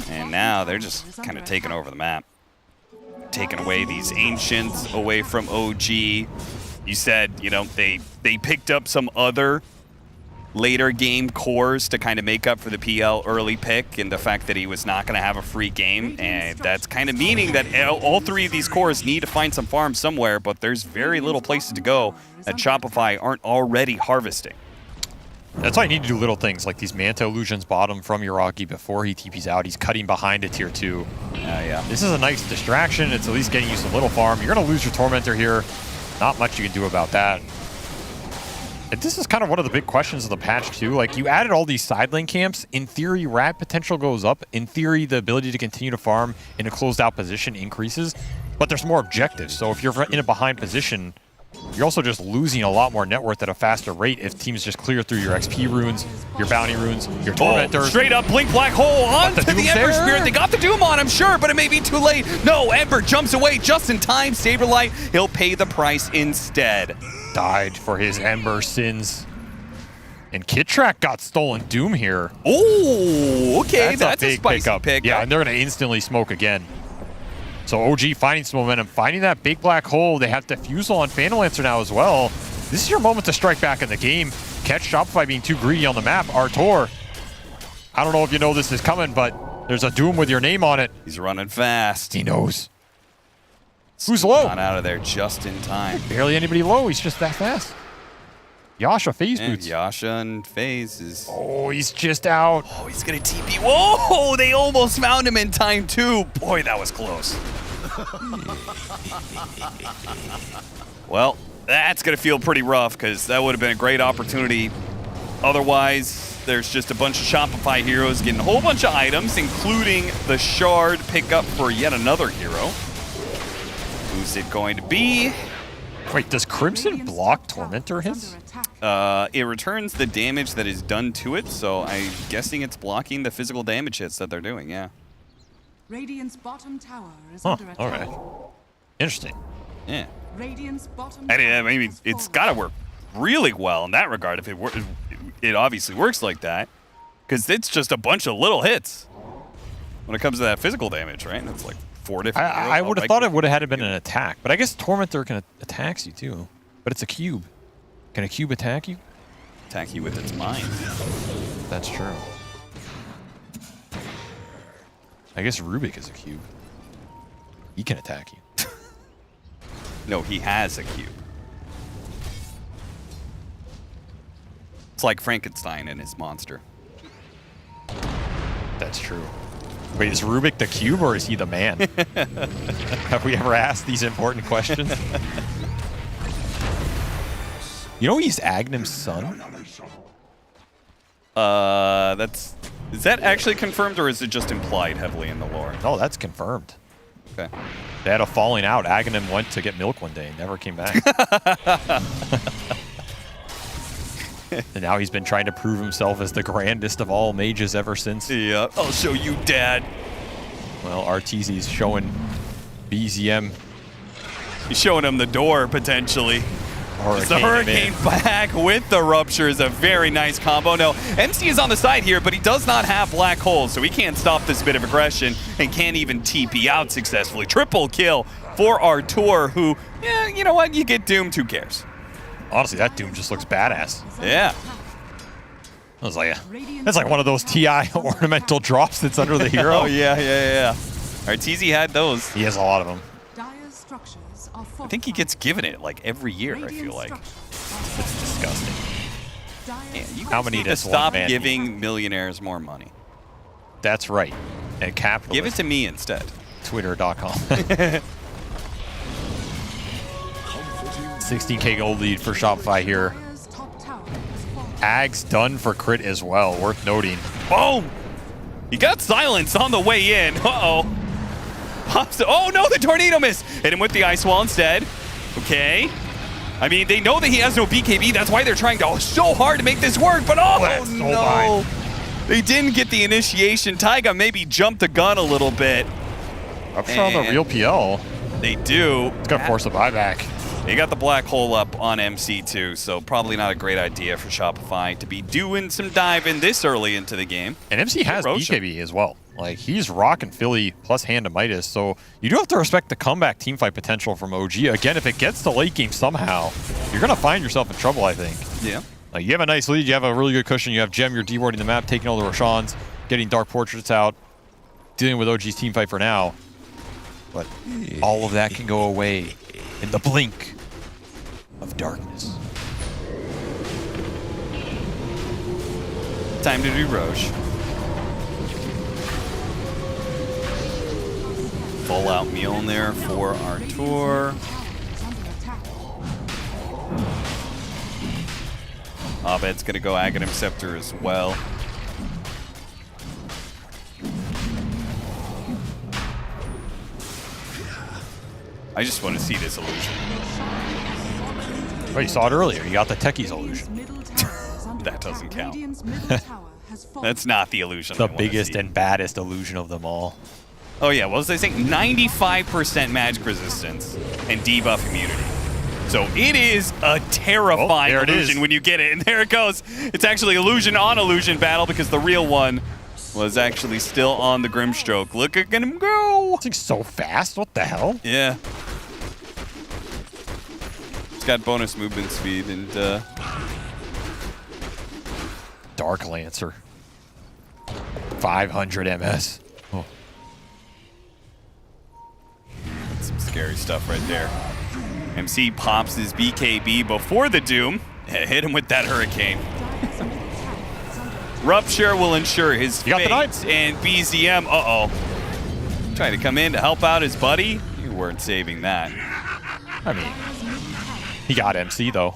And now they're just kind of taking over the map. Taking away these Ancients away from OG. You said, you know, they picked up some other later game cores to kind of make up for the PL early pick and the fact that he was not going to have a free game. And that's kind of meaning that all 3 of these cores need to find some farms somewhere, but there's very little places to go that Shopify aren't already harvesting. That's why you need to do little things like these Manta Illusions bottom from Uragi before he TPs out. He's cutting behind a tier 2. Yeah. This is a nice distraction. It's at least getting you some little farm. You're going to lose your Tormentor here. Not much you can do about that. And this is kind of one of the big questions of the patch too. Like, you added all these side lane camps. In theory, rat potential goes up. In theory, the ability to continue to farm in a closed out position increases. But there's more objectives. So if you're in a behind position, you're also just losing a lot more net worth at a faster rate if teams just clear through your XP runes, your bounty runes, your tormentors. Straight up blink black hole onto the Ember Spirit. They got the Doom on him, sure, but it may be too late. No, Ember jumps away just in time. Saberlight, he'll pay the price instead. Died for his Ember sins. And Kittrack got stolen Doom here. Oh, okay, that's a big spicy pick. Yeah, and they're going to instantly smoke again. So OG finding some momentum, finding that big black hole. They have Defusal on Phantom Lancer now as well. This is your moment to strike back in the game. Catch Shopify being too greedy on the map. Artur, I don't know if you know this is coming, but there's a Doom with your name on it. He's running fast. He knows. Who's low? Got out of there just in time. Barely anybody low. He's just that fast. Yasha phase boots. Yasha and phase is... Oh, he's just out. Oh, he's going to TP. Whoa, they almost found him in time too. Boy, that was close. Well, that's going to feel pretty rough because that would have been a great opportunity. Otherwise, there's just a bunch of Shopify heroes getting a whole bunch of items, including the Shard pickup for yet another hero. Who's it going to be? Wait, does Crimson block Tormentor hits? It returns the damage that is done to it, so I'm guessing it's blocking the physical damage hits that they're doing, yeah. Radiant's bottom tower is under attack. All right. Interesting. Yeah. Radiant's bottom I mean, it's got to work really well in that regard if it obviously works like that, because it's just a bunch of little hits when it comes to that physical damage, right? It's like 4 different heroes. I would have thought it would have had been an attack, but I guess Tormentor can attack you too. But it's a cube. Can a cube attack you? Attack you with its mind. That's true. I guess Rubik is a cube. He can attack you. No, he has a cube. It's like Frankenstein and his monster. That's true. Wait, is Rubik the cube or is he the man? Have we ever asked these important questions? You know he's Agnum's son? Is that actually confirmed, or is it just implied heavily in the lore? No, that's confirmed. Okay. They had a falling out. Aghanim went to get milk one day and never came back. And now he's been trying to prove himself as the grandest of all mages ever since. Yeah, I'll show you, Dad. Well, RTZ's showing BZM. He's showing him the door, potentially. Hurricane the Hurricane back with the Rupture is a very nice combo. No, MC is on the side here, but he does not have Black Holes, so he can't stop this bit of aggression and can't even TP out successfully. Triple kill for Artur, who, yeah, you know what? You get doomed, who cares? Honestly, that Doom just looks badass. Yeah. That's like one of those TI ornamental drops that's under the hero. Oh, yeah. Arteezy had those. He has a lot of them. I think he gets given it like every year, I feel like. It's disgusting. Man, you How many need to does stop one man giving millionaires more money. That's right. And capitalism. Give it to me instead. Twitter.com. 16K gold lead for Shopify here. Ag's done for crit as well, worth noting. Boom! He got silence on the way in. Uh-oh. Oh no, the tornado miss! Hit him with the ice wall instead. Okay. I mean, they know that he has no BKB. That's why they're trying so hard to make this work. But no! They didn't get the initiation. Taiga maybe jumped the gun a little bit. Rupture on the real PL. They do. It's gonna force a buyback. They got the black hole up on MC too, so probably not a great idea for Shopify to be doing some diving this early into the game. And MC has BKB as well. Like, he's rocking Philly plus hand to Midas, so you do have to respect the comeback teamfight potential from OG. Again, if it gets to late game somehow, you're going to find yourself in trouble, I think. Yeah. Like, you have a nice lead, you have a really good cushion, you have Gem, you're dewarding the map, taking all the Roshans, getting Dark Portraits out, dealing with OG's teamfight for now. But all of that can go away in the blink of darkness. Time to do Roche. Full out Mjolnir for Artur. Abed's gonna go Aghanim Scepter as well. I just want to see this illusion. Oh, you saw it earlier. You got the Techie's illusion. That doesn't count. That's not the illusion. The biggest and baddest illusion of them all. Oh yeah, what was I saying? 95% magic resistance and debuff immunity. So it is a terrifying illusion when you get it. And there it goes. It's actually illusion on illusion battle because the real one was actually still on the Grimstroke. Look at him go. It's like so fast. What the hell? Yeah. It's got bonus movement speed and Dark Lancer. 500 MS. Oh. That's some scary stuff right there. MC pops his BKB before the Doom. Hit him with that Hurricane. Rupture will ensure his fate. And BZM, trying to come in to help out his buddy. You weren't saving that. I mean, he got MC though.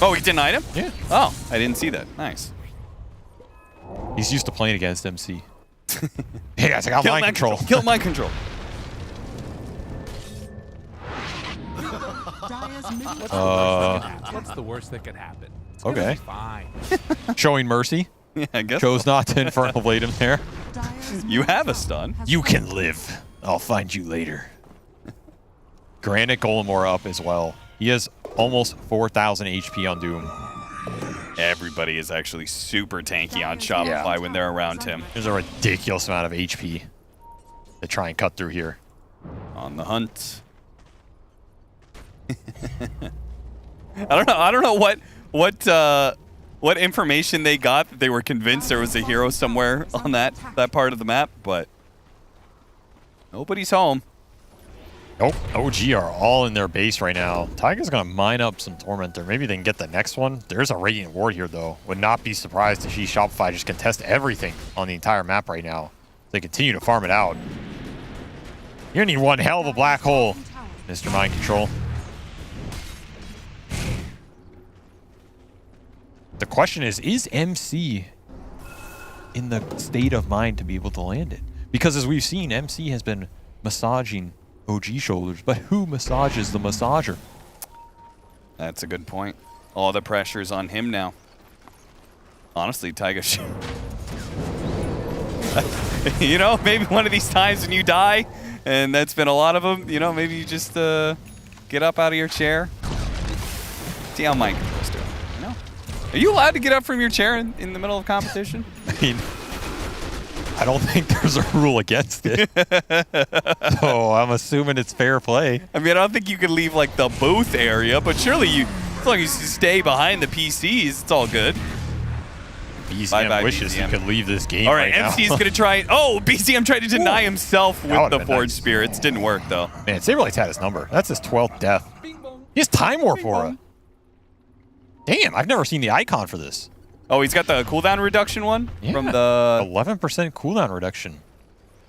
Oh, he denied him? Yeah. Oh, I didn't see that. Nice. He's used to playing against MC. Hey guys, I got mind control. Kill mind control. What's the worst that could happen? It's Okay. fine. Showing mercy. Yeah, I guess. Chose not to Infernal Blade him there. You have a stun. You can live. I'll find you later. Granite Golemore up as well. He has almost 4,000 HP on Doom. Everybody is actually super tanky on Shopify when they're around him. There's a ridiculous amount of HP to try and cut through here. On the hunt. I don't know what information they got that they were convinced there was a hero somewhere on that part of the map, but nobody's home. Nope. OG are all in their base right now. Taiga's going to mine up some Tormentor. Maybe they can get the next one. There's a Radiant Ward here, though. Would not be surprised to see Shopify just contest everything on the entire map right now. They continue to farm it out. You're going to need one hell of a black hole, Mr. Mind Control. The question is MC in the state of mind to be able to land it? Because as we've seen, MC has been massaging OG shoulders, but who massages the massager? That's a good point. All the pressure's on him now. Honestly, Taiga you know, maybe one of these times when you die, and that's been a lot of them, you know, maybe you just get up out of your chair. See how Mike is doing. You know? Are you allowed to get up from your chair in the middle of competition? I mean, I don't think there's a rule against it. So I'm assuming it's fair play. I mean, I don't think you can leave like the booth area, but surely you, as long as you stay behind the PCs, it's all good. BZM wishes he could leave this game all right, now. MC's going to try. Oh, BZM tried to deny himself with the Forge Spirits. Didn't work, though. Man, Saberlight's had his number. That's his 12th death. He has Time Warp Aura. Damn, I've never seen the icon for this. Oh, he's got the cooldown reduction one? Yeah. From the 11% cooldown reduction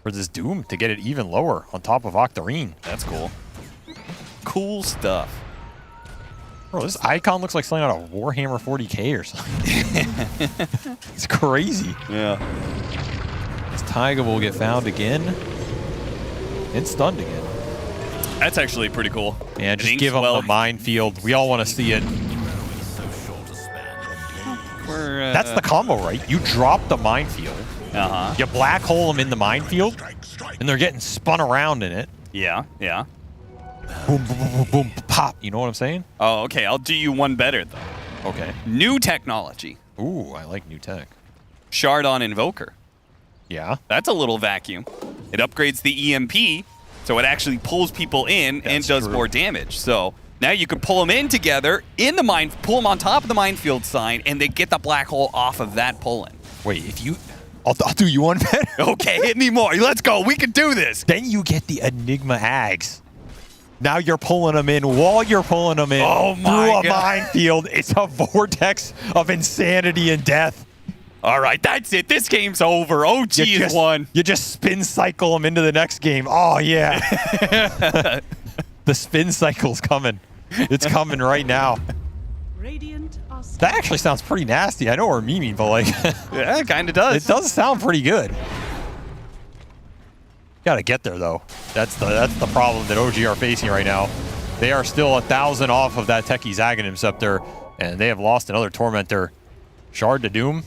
for this Doom to get it even lower on top of Octarine. That's cool. Cool stuff. Bro, this icon looks like something out of Warhammer 40k or something. It's crazy. Yeah. This Taiga will get found again and stunned again. That's actually pretty cool. Yeah, just give him the minefield. We all want to see it. That's the combo, right? You drop the minefield. You black hole them in the minefield, and they're getting spun around in it. Yeah, yeah. Boom, boom, boom, boom, boom, pop. You know what I'm saying? Oh, okay. I'll do you one better, though. Okay. New technology. Ooh, I like new tech. Shard on Invoker. Yeah. That's a little vacuum. It upgrades the EMP, so it actually pulls people in and does more damage. So now you can pull them in together in the mine, pull them on top of the minefield sign, and they get the black hole off of that pull-in. Wait, if you... I'll do you one better. Okay, hit me more. Let's go. We can do this. Then you get the Enigma Ags. Now you're pulling them in while you're pulling them in through a minefield. It's a vortex of insanity and death. All right, that's it. This game's over. OG is won. You just spin cycle them into the next game. Oh, yeah. The spin cycle's coming. It's coming right now. That actually sounds pretty nasty. I know we're memeing, but like... yeah, it kind of does. It does sound pretty good. Gotta get there, though. That's the problem that OG are facing right now. They are still 1,000 off of that Techie's Aghanim Scepter, and they have lost another Tormentor. Shard to Doom?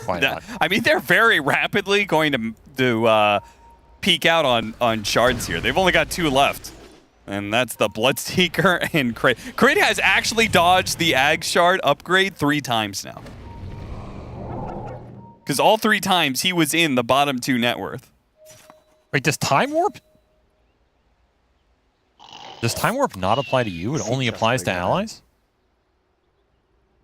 Why not? I mean, they're very rapidly going to peak out on Shards here. They've only got 2 left. And that's the Bloodseeker and Kraid. Kraid has actually dodged the Ag Shard upgrade 3 times now. Because all 3 times he was in the bottom 2 net worth. Wait, does Time Warp? Does Time Warp not apply to you? It only applies to allies?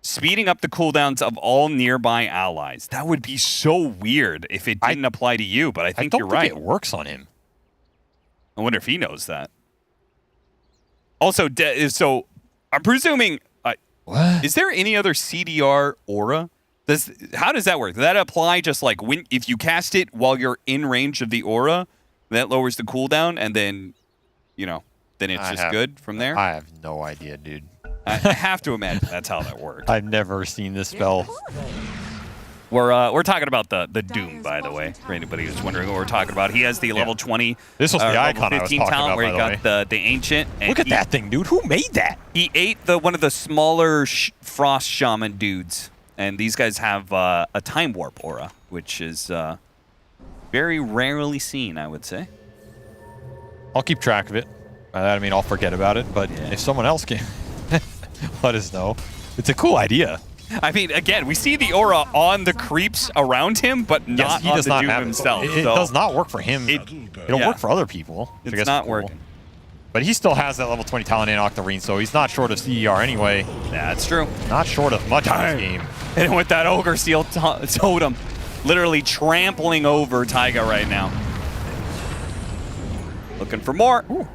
Speeding up the cooldowns of all nearby allies. That would be so weird if it didn't apply to you, but I think you're right. It works on him. I wonder if he knows that. Also, so I'm presuming, what? Is there any other CDR aura? How does that work? Does that apply just like if you cast it while you're in range of the aura, that lowers the cooldown, and then, you know, then it's just good from there? I have no idea, dude. I have to imagine that's how that works. I've never seen this spell. We're talking about the Doom, by the way, for anybody who's wondering what we're talking about. He has the level 20. This was the icon I was 15 talking talent about, where he by the got the Ancient. And Look at that thing, dude. Who made that? He ate one of the smaller Frost Shaman dudes. And these guys have a Time Warp aura, which is very rarely seen, I would say. I'll keep track of it. By that I mean I'll forget about it, but if someone else can let us know. It's a cool idea. I mean, again, we see the aura on the creeps around him, but not on the Doom himself. It does not work for him. It'll work for other people. It's not working. But he still has that level 20 talent in Octarine, so he's not short of CER anyway. Yeah, that's true. Not short of much in this game. And with that Ogre Seal Totem, literally trampling over Taiga right now. Looking for more. Ooh.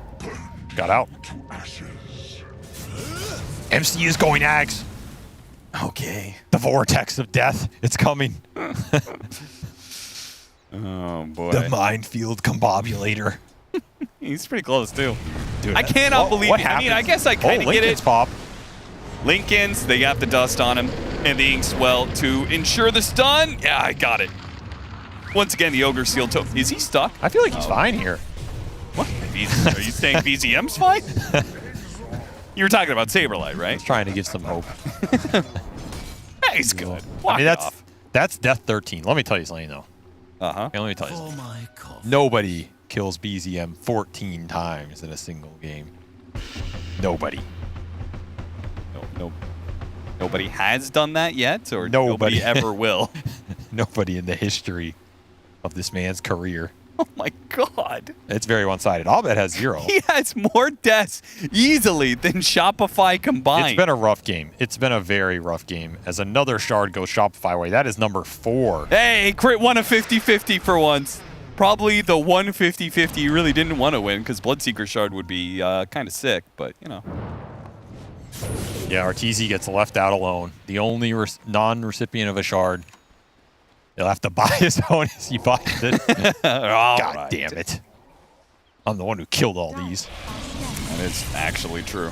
Got out. MC is going Ags. Okay. The vortex of death. It's coming. Oh, boy. The minefield combobulator. He's pretty close, too. Dude, I cannot believe it. Happened? I mean, I guess I kind of get it. Pop. Lincolns, they got the dust on him. And the Inkswell to ensure the stun. Yeah, I got it. Once again, the Ogre Seal toe. Is he stuck? I feel like he's fine here. What? Are you saying BZM's fine? You were talking about Saberlight, right? He's trying to give some hope. Hey, he's good. Walk I mean, it off. that's death 13. Let me tell you something, though. Uh-huh. Okay, let me tell you something. Nobody kills BZM 14 times in a single game. Nobody. Nobody has done that yet, or nobody ever will? Nobody in the history of this man's career. Oh my God. It's very one-sided. Abed has 0. He has more deaths easily than Shopify combined. It's been a rough game. It's been a very rough game. As another shard goes Shopify way, that is number 4. Hey, crit won a 50-50 for once. Probably the one 50-50 you really didn't want to win, because Bloodseeker shard would be kind of sick, but, you know. Yeah, Arteezy gets left out alone. The only non-recipient of a shard. He'll have to buy his own as he buys it. God damn it. I'm the one who killed all these. That is actually true.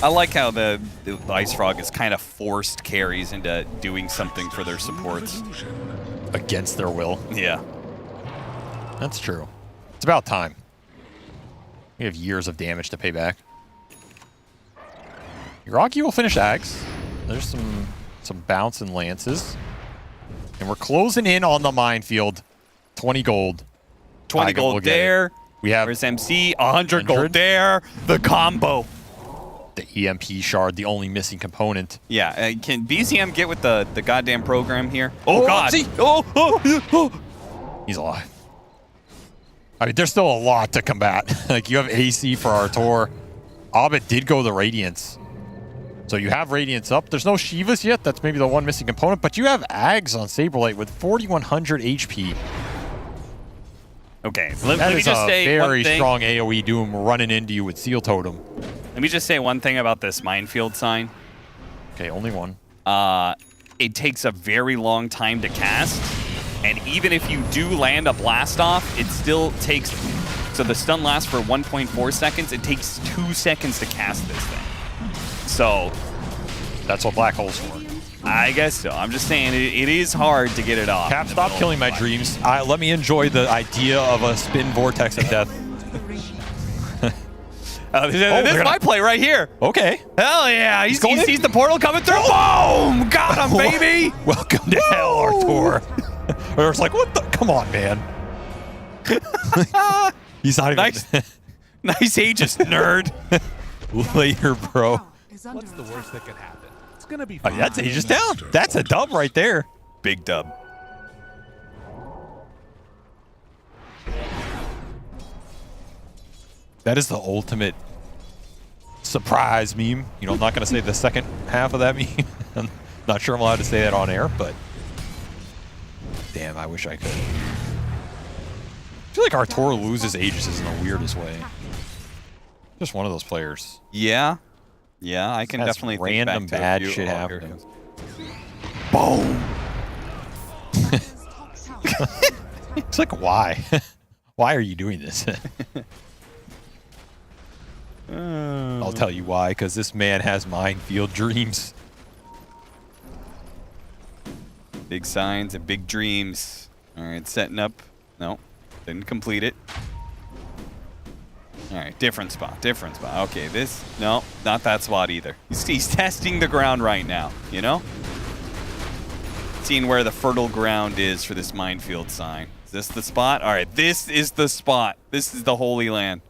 I like how the Ice Frog is kind of forced carries into doing something for their supports. Against their will. Yeah. That's true. It's about time. We have years of damage to pay back. Iraqi will finish Ags. There's some bounce and lances. And we're closing in on the minefield. 20 gold. 20 gold there. We have Where's MC? 100 gold there. The combo. The EMP shard, the only missing component. Yeah, can BZM get with the goddamn program here? Oh, God. He's alive. I mean, there's still a lot to combat. Like, you have AC for Artur. Abed did go the Radiance. So you have Radiance up. There's no Shivas yet. That's maybe the one missing component. But you have Ags on Saberlight with 4,100 HP. Okay, Let me is just a say very one thing. strong AoE Doom running into you with Seal Totem. Let me just say one thing about this minefield sign. Okay, only one. It takes a very long time to cast. And even if you do land a blast off, it still takes... So the stun lasts for 1.4 seconds. It takes 2 seconds to cast this thing. So... That's what Black Hole's for. I guess so. I'm just saying it is hard to get it off. Cap, stop killing my dreams. Let me enjoy the idea of a spin vortex of death. This is my play right here. Okay. Hell yeah. He sees the portal coming through. Boom! Got him, baby! Welcome to hell, Artur. Artur's like, what the? Come on, man. He's not even... Nice Aegis, nerd. Later, bro. What's the worst that could happen? It's going to be Oh, fine. that's Aegis down. That's a dub right there. Big dub. That is the ultimate surprise meme. You know, I'm not going to say the second half of that meme. I'm not sure I'm allowed to say that on air, but damn, I wish I could. I feel like Artur loses Aegis in the weirdest way. Just one of those players. Yeah. Yeah, I can That's definitely random think back to bad a few. shit Oh, happening. Boom! It's like, why? Why are you doing this? I'll tell you why, because this man has minefield dreams. Big signs and big dreams. All right, setting up. No, didn't complete it. All right, different spot. Okay, this, no, not that spot either. He's testing the ground right now, you know? Seeing where the fertile ground is for this minefield sign. Is this the spot? All right, this is the spot. This is the Holy Land.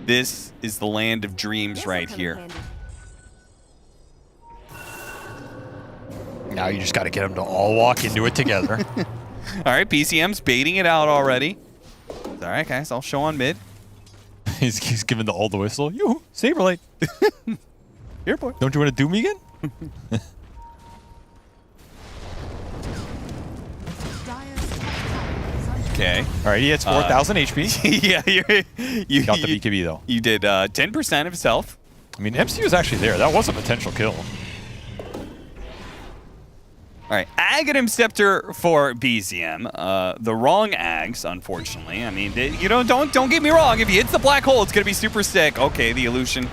This is the land of dreams right here. Now you just got to get them to all walk into it together. All right, PCM's baiting it out already. All right, guys, I'll show on mid. he's giving the all the whistle. Yoo-hoo, Saberlight. Here, boy. Don't you want to do me again? Okay. All right, he hits 4,000 HP. Yeah, you got the BKB, though. You did 10% of his health. I mean, MC was actually there. That was a potential kill. All right, Aghanim Scepter for BZM. The wrong Ags, unfortunately. I mean, don't get me wrong. If he hits the black hole, it's gonna be super sick. Okay, the illusion.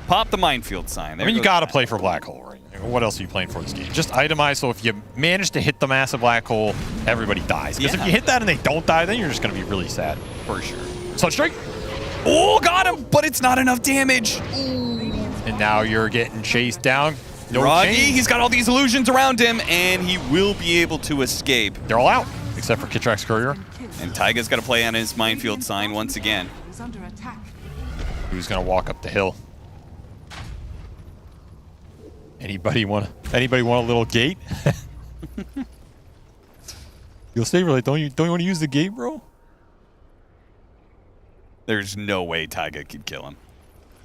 Pop the minefield sign. There I mean, you got to play for black hole, right? What else are you playing for this game? Just itemize, so if you manage to hit the massive black hole, everybody dies. Because if you hit that and they don't die, then you're just going to be really sad. For sure. Sunstrike. Strike. Oh, got him, but it's not enough damage. And now you're getting chased down. No Roggy, chain. he's got all these illusions around him, and he will be able to escape. They're all out, except for Kitrak's Courier. And Taiga's got to play on his minefield sign once again. Who's going to walk up the hill? Anybody want a little gate? You'll stay really. Don't you want to use the gate, bro? There's no way Taiga could kill him.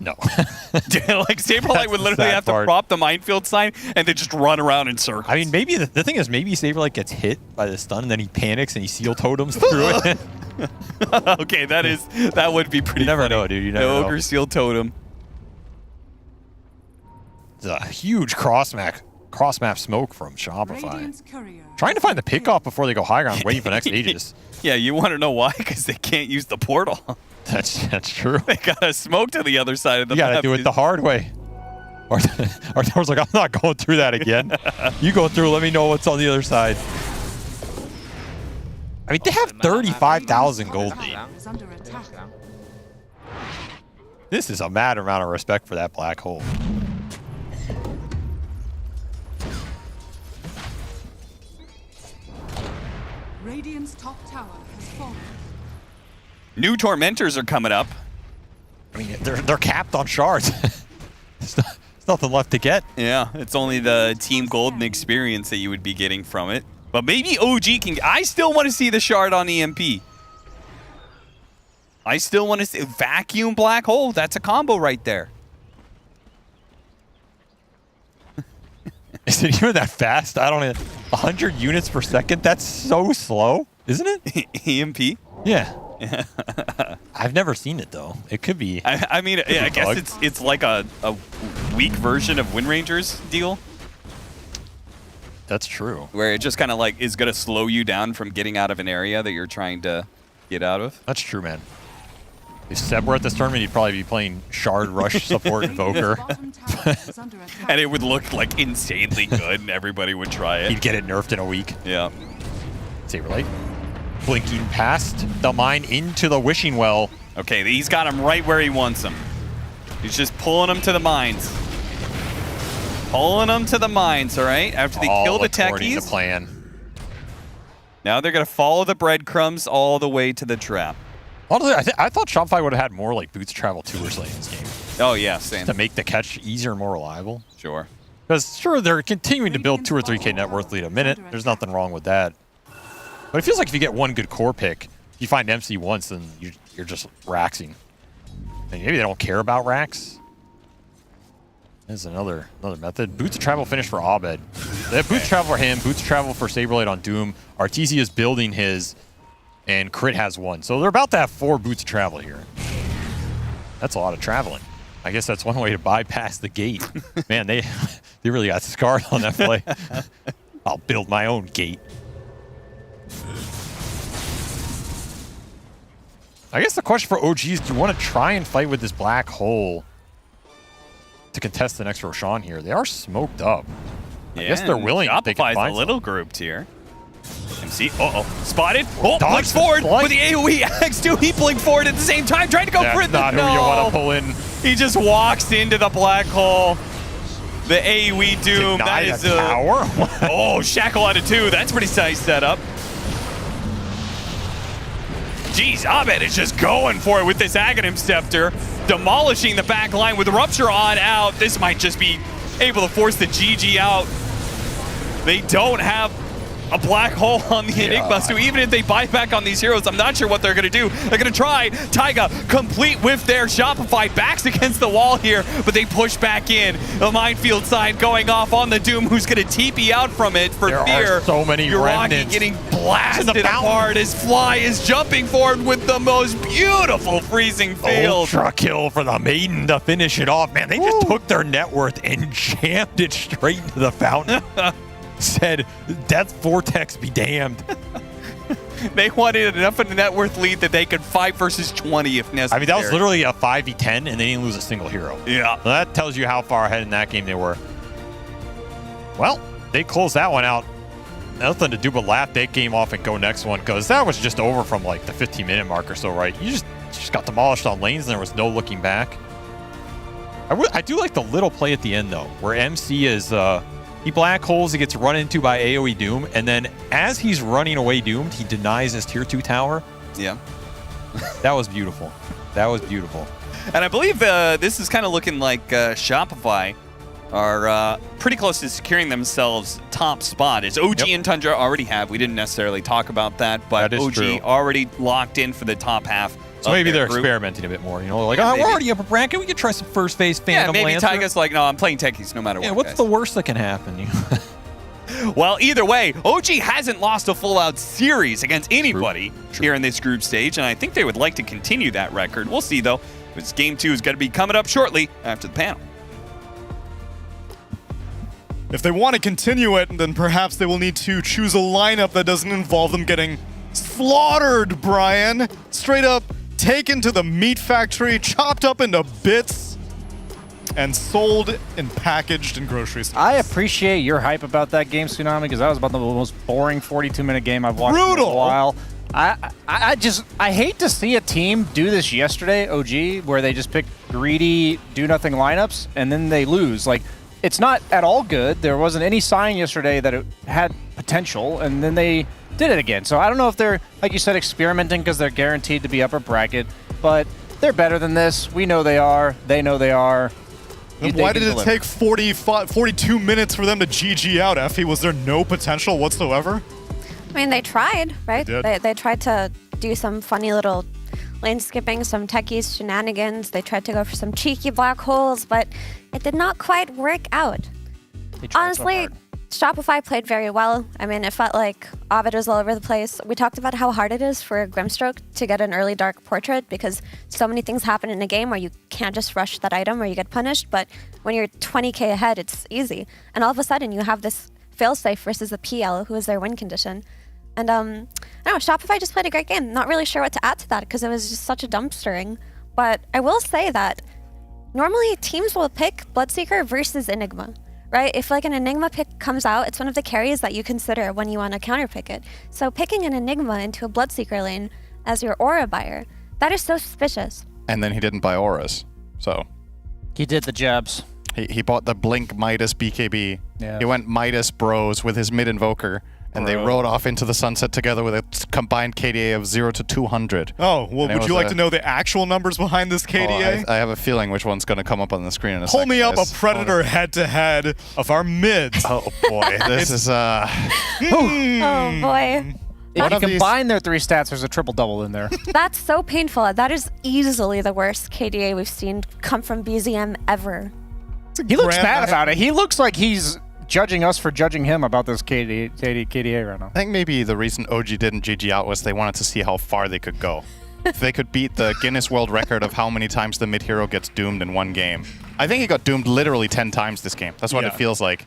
No. Like, Saberlight would literally have to prop the minefield sign and then just run around in circles. I mean, maybe the thing is, maybe Saberlight gets hit by the stun and then he panics and he seal totems through it. Okay, that would be pretty You never funny. know, dude. You never know. Ogre seal totem. It's a huge cross map smoke from Shopify. Trying to find the pickoff before they go high ground, waiting for next Aegis. Yeah, you want to know why? Because they can't use the portal. That's true. They got to smoke to the other side of the You map. got to do it the hard way. Arthur's like, I'm not going through that again. You go through, let me know what's on the other side. I mean, they have 35,000 gold lead. This is a mad amount of respect for that black hole. Radiant's top tower has fallen. New Tormentors are coming up. I mean, they're capped on shards. There's nothing left to get. Yeah, it's only the Team Golden experience that you would be getting from it. But maybe OG can... I still want to see the shard on EMP. I still want to see... Vacuum Black Hole. That's a combo right there. Is it even that fast? I don't know. 100 units per second? That's so slow, isn't it? EMP? Yeah. I've never seen it, though. It could be. I mean, yeah, I guess it's like a weak version of Wind Ranger's deal. That's true. Where it just kind of like is going to slow you down from getting out of an area that you're trying to get out of. That's true, man. If Seb were at this tournament, he'd probably be playing Shard Rush Support Invoker. And it would look like insanely good and everybody would try it. He'd get it nerfed in a week. Yeah. Saberlight. Blinking past the mine into the wishing well. Okay, he's got him right where he wants him. He's just pulling him to the mines. Pulling them to the mines, all right? After they kill the techies. The plan. Now they're going to follow the breadcrumbs all the way to the trap. Honestly, I thought Shopify would have had more like Boots Travel tours late in this game. Oh, yeah, same. To make the catch easier and more reliable. Sure. Because, sure, they're continuing to build 2 or 3K net worth lead a minute. There's nothing wrong with that. But it feels like if you get one good core pick, if you find MC once, then you're just raxing. And maybe they don't care about racks. There's another method. Boots of Travel finish for Abed. They have Boots Travel for him, Boots Travel for Saberlight on Doom. Arteezy is building his, and Crit has 1. So they're about to have 4 Boots of Travel here. That's a lot of traveling. I guess that's one way to bypass the gate. Man, they really got scarred on that play. I'll build my own gate. I guess the question for OG is, do you want to try and fight with this black hole to contest the next Roshan here? They are smoked up. Yeah, I guess they're willing. Shopify's a little grouped here. MC, spotted. Oh, blinks forward with the AoE. X2, he blinked forward at the same time, trying to go for it. That's not who you want to pull in. He just walks into the black hole. The AoE Doom. Deny that is a tower. Oh, Shackle out of 2. That's pretty nice setup. Jeez, Abed is just going for it with this Aghanim Scepter, demolishing the back line with Rupture on out. This might just be able to force the GG out. They don't have a black hole on the Enigma, so even if they buy back on these heroes, I'm not sure what they're going to do. They're going to try. Taiga, complete with their Shopify, backs against the wall here, but they push back in. The minefield sign going off on the Doom, who's going to TP out from it for fear. There are so many remnants. getting blasted apart. His Fly is jumping forward with the most beautiful freezing field. Ultra kill for the Maiden to finish it off. Man, they just took their net worth and jammed it straight into the fountain. said, "Death Vortex be damned." They wanted enough of a net worth lead that they could fight versus 20 if necessary. I mean, that was literally a 5v10, and they didn't lose a single hero. Yeah. So that tells you how far ahead in that game they were. Well, they closed that one out. Nothing to do but laugh that game off and go next one, because that was just over from like the 15-minute mark or so, right? You just got demolished on lanes, and there was no looking back. I do like the little play at the end, though, where MC is... he black holes, he gets run into by AoE Doom, and then as he's running away Doomed, he denies his tier 2 tower. Yeah. That was beautiful. That was beautiful. And I believe this is kind of looking like Shopify are pretty close to securing themselves top spot. As OG and Tundra already have. We didn't necessarily talk about that, but That is OG true. already locked in for the top half. So maybe they're group. experimenting a bit more. You know, like, Yeah, we're maybe. already up a bracket. We could try some first phase Yeah, Phantom maybe Lancer. Tyga's like, no, I'm playing techies no matter what. Yeah, what's guys. the worst that can happen? Well, either way, OG hasn't lost a full-out series against anybody here in this group stage, and I think they would like to continue that record. We'll see, though. Because Game 2 is going to be coming up shortly after the panel. If they want to continue it, then perhaps they will need to choose a lineup that doesn't involve them getting slaughtered, Brian. Straight up taken to the meat factory, chopped up into bits, and sold and packaged in grocery stores. I appreciate your hype about that game, Tsunami, because that was about the most boring 42-minute game I've watched in a while. I hate to see a team do this yesterday, OG, where they just pick greedy, do-nothing lineups, and then they lose. Like, it's not at all good. There wasn't any sign yesterday that it had potential, and then they did it again. So I don't know if they're, like you said, experimenting because they're guaranteed to be upper bracket, but they're better than this. We know they are. They know they are. Then why did it take 42 minutes for them to GG out, Effie? Was there no potential whatsoever? I mean, they tried, right? They did. They tried to do some funny little lane skipping, some techies shenanigans. They tried to go for some cheeky black holes, but it did not quite work out. Honestly, Shopify played very well. I mean, it felt like Ovid was all over the place. We talked about how hard it is for Grimstroke to get an early dark portrait because so many things happen in a game where you can't just rush that item or you get punished. But when you're 20k ahead, it's easy. And all of a sudden, you have this failsafe versus a PL, who is their win condition. And I don't know, Shopify just played a great game. Not really sure what to add to that because it was just such a dumpstering. But I will say that normally teams will pick Bloodseeker versus Enigma. Right? If like an Enigma pick comes out, it's one of the carries that you consider when you want to counterpick it. So picking an Enigma into a Bloodseeker lane as your aura buyer, that is so suspicious. And then he didn't buy auras, so. He did the jabs. He bought the Blink Midas BKB. Yeah. He went Midas Bros with his mid Invoker, and they rode off into the sunset together with a combined KDA of 0 to 200. Oh, well, would you like to know the actual numbers behind this KDA? I have a feeling which one's going to come up on the screen in a Pull second. me up a guys. Predator head-to-head of our mids. Oh, boy. This is... Oh, boy. If you combine their 3 stats, there's a triple-double in there. That's so painful. That is easily the worst KDA we've seen come from BZM ever. He looks mad about it. He looks like he's judging us for judging him about this KDA right now. I think maybe the reason OG didn't GG out was they wanted to see how far they could go. If they could beat the Guinness World Record of how many times the mid-hero gets doomed in one game. I think he got doomed literally 10 times this game. That's what it feels like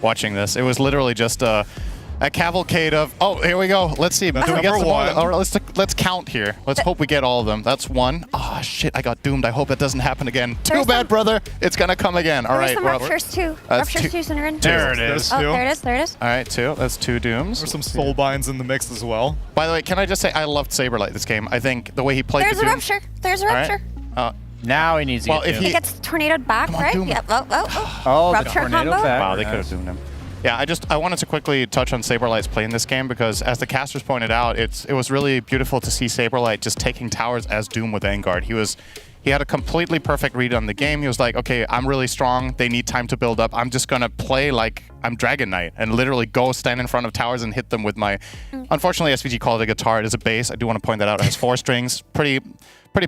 watching this. It was literally just a cavalcade of, oh, here we go. Let's see. Do we get some more? All right, let's count here. Let's hope we get all of them. That's one. Oh, shit, I got doomed. I hope that doesn't happen again. Too bad, brother. It's going to come again. All right. There's some Ruptures too. Ruptures too, Synerin. There it is. Oh, there it is. There it is. All right, 2. That's 2 dooms. There's some soul binds in the mix as well. By the way, can I just say I loved Saberlight this game. I think the way he played There's the a doom. Rupture. There's a All right. Rupture. Now he needs to Well, get if doomed. He gets tornadoed back, right? Doom. Yep. Oh. Oh, the Rupture tornado combo. back. Wow, they could have doomed him. Yeah, I wanted to quickly touch on Saberlight's play in this game because, as the casters pointed out, it was really beautiful to see Saberlight just taking towers as Doom with Vanguard. He had a completely perfect read on the game. He was like, okay, I'm really strong. They need time to build up. I'm just going to play like I'm Dragon Knight and literally go stand in front of towers and hit them with my... Unfortunately, SVG called it a guitar. It is a bass. I do want to point that out. It has 4 strings. Pretty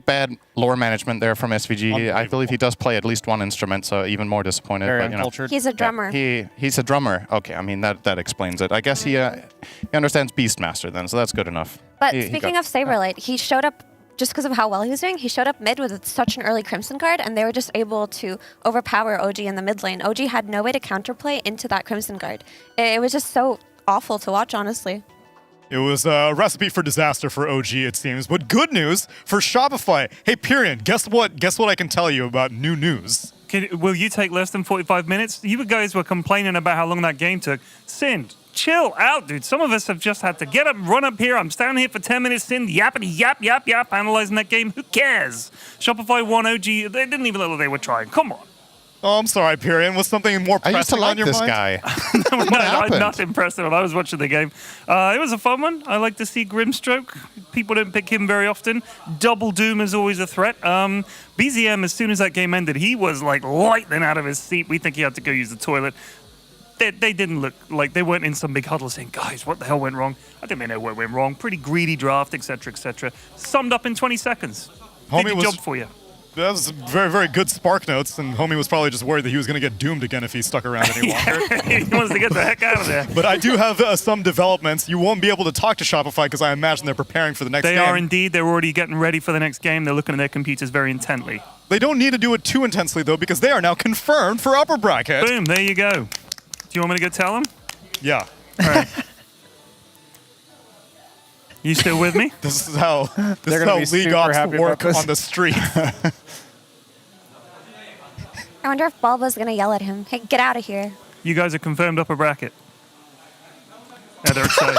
bad lore management there from SVG. I believe he does play at least one instrument, so even more disappointed. Very but, uncultured. He's a drummer. He's a drummer. Okay, I mean, that explains it. I guess he understands Beastmaster then, so that's good enough. But He speaking got- of Saberlight, he showed up just because of how well he was doing, he showed up mid with such an early Crimson card, and they were just able to overpower OG in the mid lane. OG had no way to counterplay into that Crimson guard. It was just so awful to watch, honestly. It was a recipe for disaster for OG, it seems. But good news for Shopify. Hey, Pyrian, guess what? Guess what I can tell you about new news? Will you take less than 45 minutes? You guys were complaining about how long that game took. Sind, chill out, dude. Some of us have just had to get up, run up here. I'm standing here for 10 minutes, Sind, yappity, yap, analyzing that game. Who cares? Shopify won OG. They didn't even know they were trying. Come on. Oh, I'm sorry, Pyrian. Was something more pressing I used to like on your this mind? guy. I'm not impressed at all. I was watching the game. It was a fun one. I like to see Grimstroke. People don't pick him very often. Double Doom is always a threat. BZM, as soon as that game ended, he was like lightning out of his seat. We think he had to go use the toilet. They didn't look like they weren't in some big huddle saying, guys, what the hell went wrong? I didn't know what went wrong. Pretty greedy draft, etc., etc. Summed up in 20 seconds. Did the job for you. That was very, very good spark notes, and Homie was probably just worried that he was going to get doomed again if he stuck around any longer. He wants to get the heck out of there. But I do have some developments. You won't be able to talk to Shopify because I imagine they're preparing for the next game. They are indeed. They're already getting ready for the next game. They're looking at their computers very intently. They don't need to do it too intensely, though, because they are now confirmed for upper bracket. Boom, there you go. Do you want me to go tell them? Yeah. All right. You still with me? This is how League Ops work on the street. I wonder if Bulba's going to yell at him. Hey, get out of here. You guys are confirmed upper bracket. Yeah, they're excited.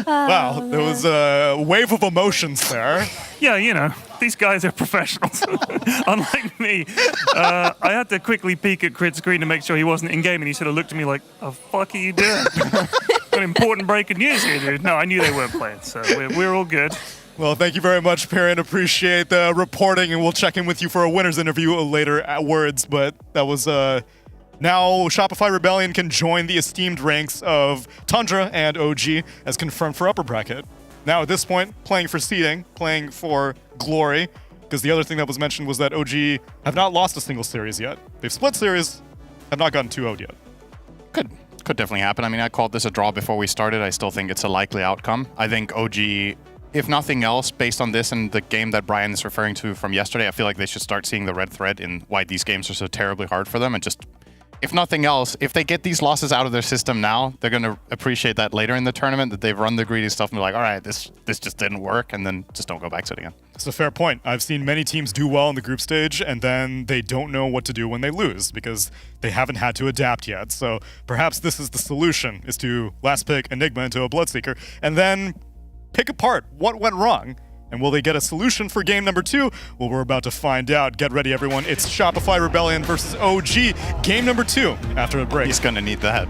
Wow, there was a wave of emotions there. Yeah, you know, these guys are professionals. Unlike me, I had to quickly peek at Crit's screen to make sure he wasn't in-game, and he sort of looked at me like, the fuck are you doing? Got important breaking news here, dude. No, I knew they weren't playing, so we're all good. Well, thank you very much, Pyrian. Appreciate the reporting, and we'll check in with you for a winner's interview later at Words. But that was now Shopify Rebellion can join the esteemed ranks of Tundra and OG as confirmed for upper bracket. Now at this point, playing for seeding, playing for glory, because the other thing that was mentioned was that OG have not lost a single series yet. They've split series, have not gotten 2-0'd yet. Could definitely happen. I mean, I called this a draw before we started. I still think it's a likely outcome. I think OG, if nothing else, based on this and the game that Brian is referring to from yesterday, I feel like they should start seeing the red thread in why these games are so terribly hard for them. And just, if nothing else, if they get these losses out of their system now, they're going to appreciate that later in the tournament, that they've run the greedy stuff and be like, all right, this just didn't work, and then just don't go back to it again. It's a fair point. I've seen many teams do well in the group stage, and then they don't know what to do when they lose because they haven't had to adapt yet. So perhaps this is the solution, is to last pick Enigma into a Bloodseeker, and then pick apart what went wrong. And will they get a solution for game number 2? Well, we're about to find out. Get ready, everyone. It's Shopify Rebellion versus OG. Game number 2 after a break. He's going to need that.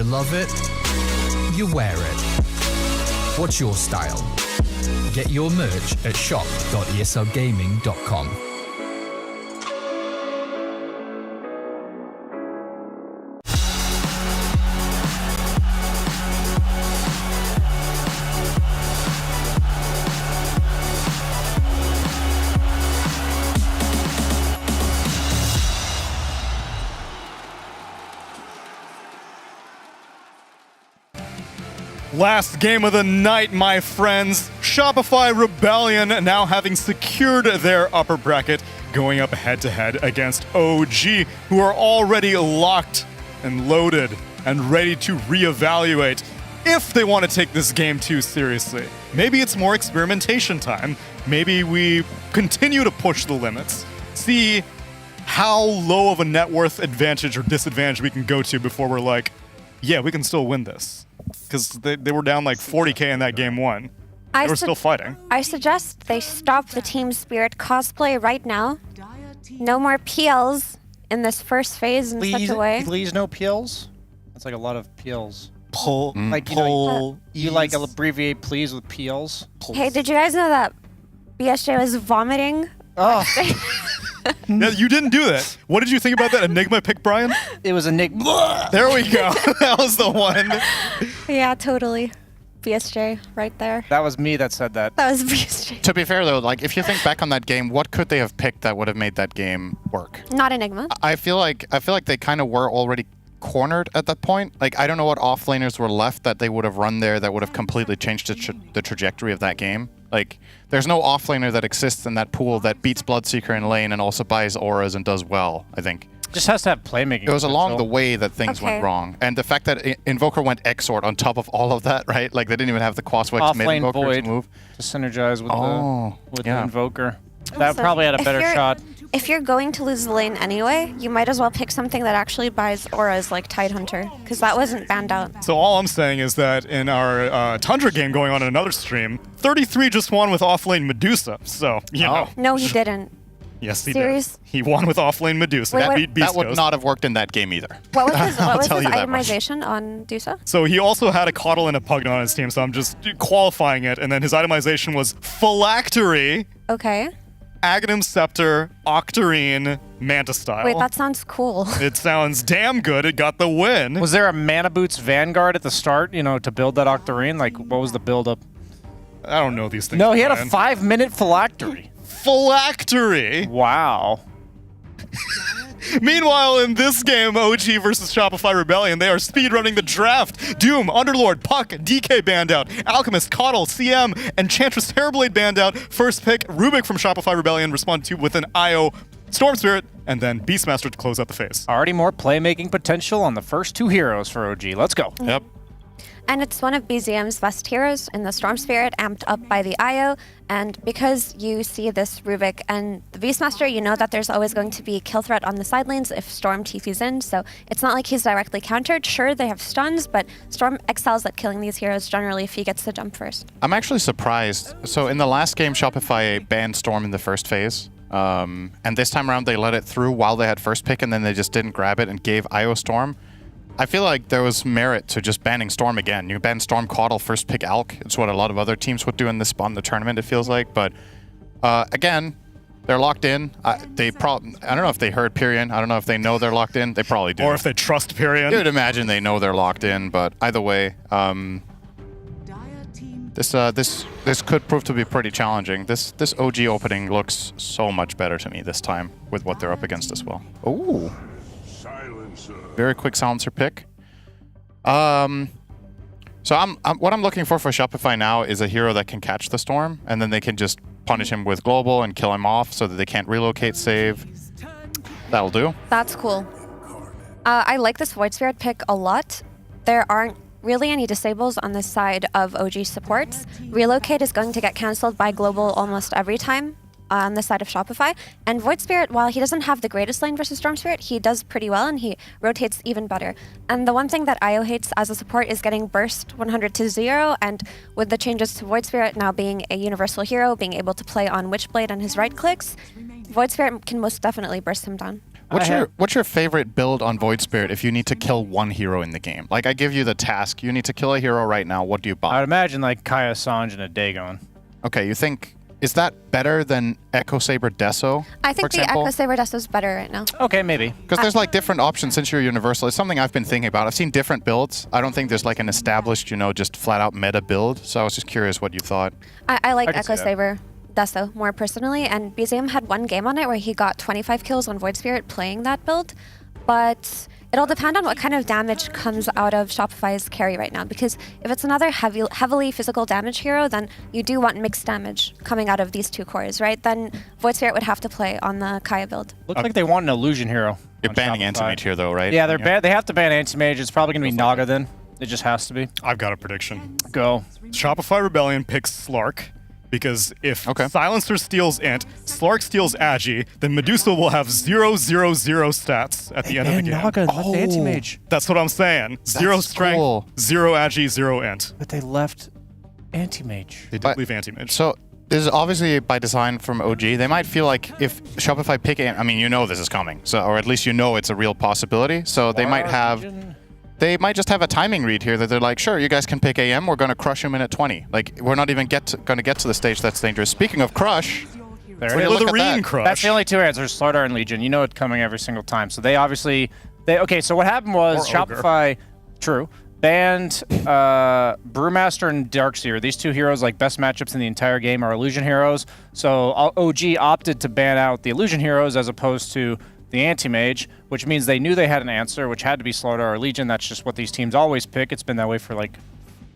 You love it, you wear it. What's your style? Get your merch at shop.eslgaming.com. Last game of the night, my friends. Shopify Rebellion now having secured their upper bracket, going up head-to-head against OG, who are already locked and loaded and ready to reevaluate if they want to take this game too seriously. Maybe it's more experimentation time. Maybe we continue to push the limits, see how low of a net worth advantage or disadvantage we can go to before we're like, yeah, we can still win this. Because they were down like 40k in that game one. They were still fighting. I suggest they stop the Team Spirit cosplay right now. No more PLs in this first phase in such a way. Please no PLs? That's like a lot of PLs. Pull, like you like abbreviate please with PLs. Hey, did you guys know that BSJ was vomiting? Oh. Yeah, you didn't do that. What did you think about that Enigma pick, Brian? It was Enigma. There we go. That was the one. Yeah, totally. BSJ right there. That was me that said that. That was BSJ. To be fair though, like if you think back on that game, what could they have picked that would have made that game work? Not Enigma. I feel like they kind of were already cornered at that point. Like I don't know what offlaners were left that they would have run there that would have completely changed the trajectory of that game. Like there's no offlaner that exists in that pool that beats Bloodseeker in lane and also buys auras and does well, I think. Just has to have playmaking. It was along the way that things went wrong. And the fact that Invoker went Exort on top of all of that, right? Like they didn't even have the Quaswex mid-Invoker Void to move. To synergize with the Invoker. That Also, probably had a better shot. If you're going to lose the lane anyway, you might as well pick something that actually buys auras like Tidehunter, because that wasn't banned out. So all I'm saying is that in our Tundra game going on in another stream, 33 just won with offlane Medusa. So, you know. No, he didn't. Yes, he Serious? did. He won with offlane Medusa. Wait, That what? beat Beast That would Ghost. not have worked in that game either. What was his, I'll tell you that much. itemization on Dusa? So he also had a Coddle and a Pugna on his team, so I'm just qualifying it. And then his itemization was Phylactery, Okay. Aghanim Scepter, Octarine, Manta Style. Wait, that sounds cool. It sounds damn good. It got the win. Was there a Mana Boots Vanguard at the start, to build that Octarine? Like, what was the build-up? I don't know these things. No, he had a Brian. 5-minute Phylactery. Phylactery. Wow. Meanwhile, in this game, OG versus Shopify Rebellion, they are speedrunning the draft. Doom, Underlord, Puck, DK banned out. Alchemist, Coddle, CM, Enchantress, Terrorblade banned out. First pick, Rubik from Shopify Rebellion responded to with an IO, Storm Spirit, and then Beastmaster to close out the phase. Already more playmaking potential on the first two heroes for OG. Let's go. Yep. And it's one of BZM's best heroes in the Storm Spirit, amped up by the IO. And because you see this Rubik and the Beastmaster, you know that there's always going to be kill threat on the side lanes if Storm TP's in. So it's not like he's directly countered. Sure, they have stuns, but Storm excels at killing these heroes generally if he gets the jump first. I'm actually surprised. So in the last game, Shopify banned Storm in the first phase. And this time around, they let it through while they had first pick, and then they just didn't grab it and gave IO Storm. I feel like there was merit to just banning Storm again. You ban Storm, Coddle, first pick Alk. It's what a lot of other teams would do in this spot in the tournament, it feels like. But again, they're locked in. I don't know if they heard Pyrion. I don't know if they know they're locked in. They probably do. Or if they trust Pyrion. You would imagine they know they're locked in, but either way, this could prove to be pretty challenging. This OG opening looks so much better to me this time with what they're up against as well. Ooh. Very quick silencer pick. So what I'm looking for Shopify now is a hero that can catch the Storm, and then they can just punish him with global and kill him off so that they can't relocate save. That'll do. That's cool. I like this Void Spirit pick a lot. There aren't really any disables on the side of OG supports. Relocate is going to get cancelled by global almost every time on the side of Shopify. And Void Spirit, while he doesn't have the greatest lane versus Storm Spirit, he does pretty well and he rotates even better. And the one thing that IO hates as a support is getting burst 100 to 0, and with the changes to Void Spirit now being a universal hero, being able to play on Witchblade and his right clicks, Void Spirit can most definitely burst him down. What's your favorite build on Void Spirit if you need to kill one hero in the game? Like, I give you the task, you need to kill a hero right now, what do you buy? I'd imagine like Kaya Sange and a Dagon. Okay, you think, is that better than Echo Saber Deso, I think for the example? Echo Saber Deso is better right now. Okay, maybe. Because there's like different options since you're universal. It's something I've been thinking about. I've seen different builds. I don't think there's like an established, just flat out meta build. So I was just curious what you thought. I like I can Echo see that. Saber Deso more personally, and BZM had one game on it where he got 25 kills on Void Spirit playing that build. but it'll depend on what kind of damage comes out of Shopify's carry right now, because if it's another heavily physical damage hero, then you do want mixed damage coming out of these two cores, right? Then Void Spirit would have to play on the Kaya build. Looks like they want an illusion hero. You're banning Anti-Mage here, though, right? Yeah, they have to ban Anti-Mage. It's probably going to be Naga then. It just has to be. I've got a prediction. Go. Shopify Rebellion picks Slark, because if Silencer steals Int, Slark steals Agi, then Medusa will have 0, 0, 0 stats at the end of the game. Naga left Anti-Mage. That's what I'm saying. 0 strength, 0 Agi, 0 Int. But they left Anti-Mage. They did leave Anti-Mage. So this is obviously by design from OG. They might feel like if Shopify pick it, I mean, you know this is coming, so or at least you know it's a real possibility. So they might have. They might just have a timing read here that they're like, sure, you guys can pick AM. We're going to crush him in at 20. Like, we're not even going to get to the stage that's dangerous. Speaking of crush, Crush. That's the only two answers, Slardar and Legion. You know it's coming every single time. So they obviously... Okay, so what happened was Shopify... True. Banned Brewmaster and Darkseer. These two heroes, like, best matchups in the entire game are Illusion heroes. So OG opted to ban out the Illusion heroes as opposed to the Anti-Mage, which means they knew they had an answer, which had to be Slardar or Legion. That's just what these teams always pick. It's been that way for, like,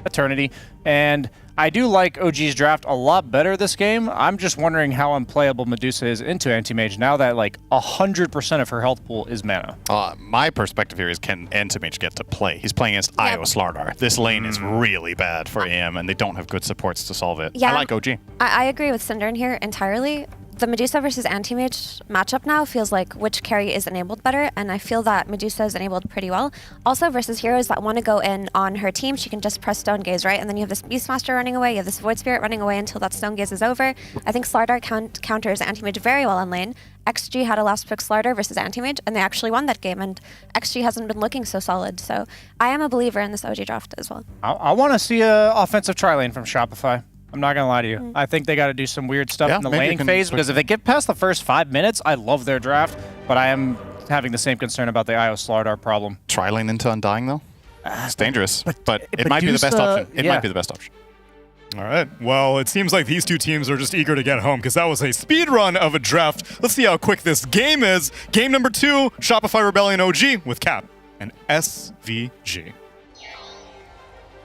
eternity. And I do like OG's draft a lot better this game. I'm just wondering how unplayable Medusa is into Anti-Mage now that, like, 100% of her health pool is mana. My perspective here is, can Anti-Mage get to play? He's playing against Io Slardar. This lane is really bad for AM, and they don't have good supports to solve it. Yeah, I like OG. I agree with Synderen here entirely. The Medusa versus Anti-Mage matchup now feels like which carry is enabled better, and I feel that Medusa is enabled pretty well. Also, versus heroes that want to go in on her team, she can just press Stone Gaze, right? And then you have this Beastmaster running away, you have this Void Spirit running away until that Stone Gaze is over. I think Slardar counters Anti-Mage very well on lane. XG had a last pick Slardar versus Anti-Mage, and they actually won that game, and XG hasn't been looking so solid. So I am a believer in this OG draft as well. I want to see an offensive tri-lane from Shopify. I'm not going to lie to you. I think they got to do some weird stuff in the laning phase, because if they get past the first 5 minutes, I love their draft, but I am having the same concern about the Io Slardar problem. Tri-lane into Undying, though? It's dangerous, but it might be the best option. It might be the best option. All right. Well, it seems like these two teams are just eager to get home, because that was a speed run of a draft. Let's see how quick this game is. Game number 2, Shopify Rebellion OG with Cap and SVG.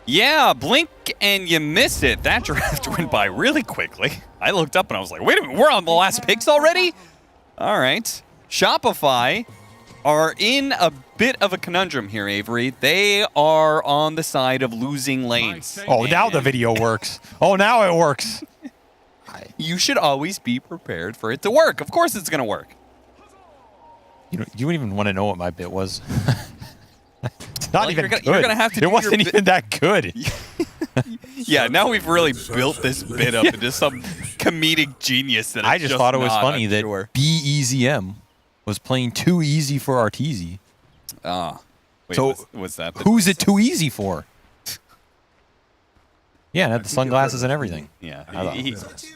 Yeah, blink and you miss it. That draft went by really quickly. I looked up and I was like, wait a minute, we're on the last picks already? All right. Shopify are in a bit of a conundrum here, Avery. They are on the side of losing lanes. Oh, now the video works. Oh, now it works. You should always be prepared for it to work. Of course it's going to work. You don't even want to know what my bit was. It's not even good. You're gonna have to. It wasn't even that good. Yeah, now we've really built this bit up into some comedic genius. That I just thought it was funny that BEZM was playing too easy for Arteezy. Wait, so was that who's it too easy for? Yeah, and had the sunglasses and everything. Yeah.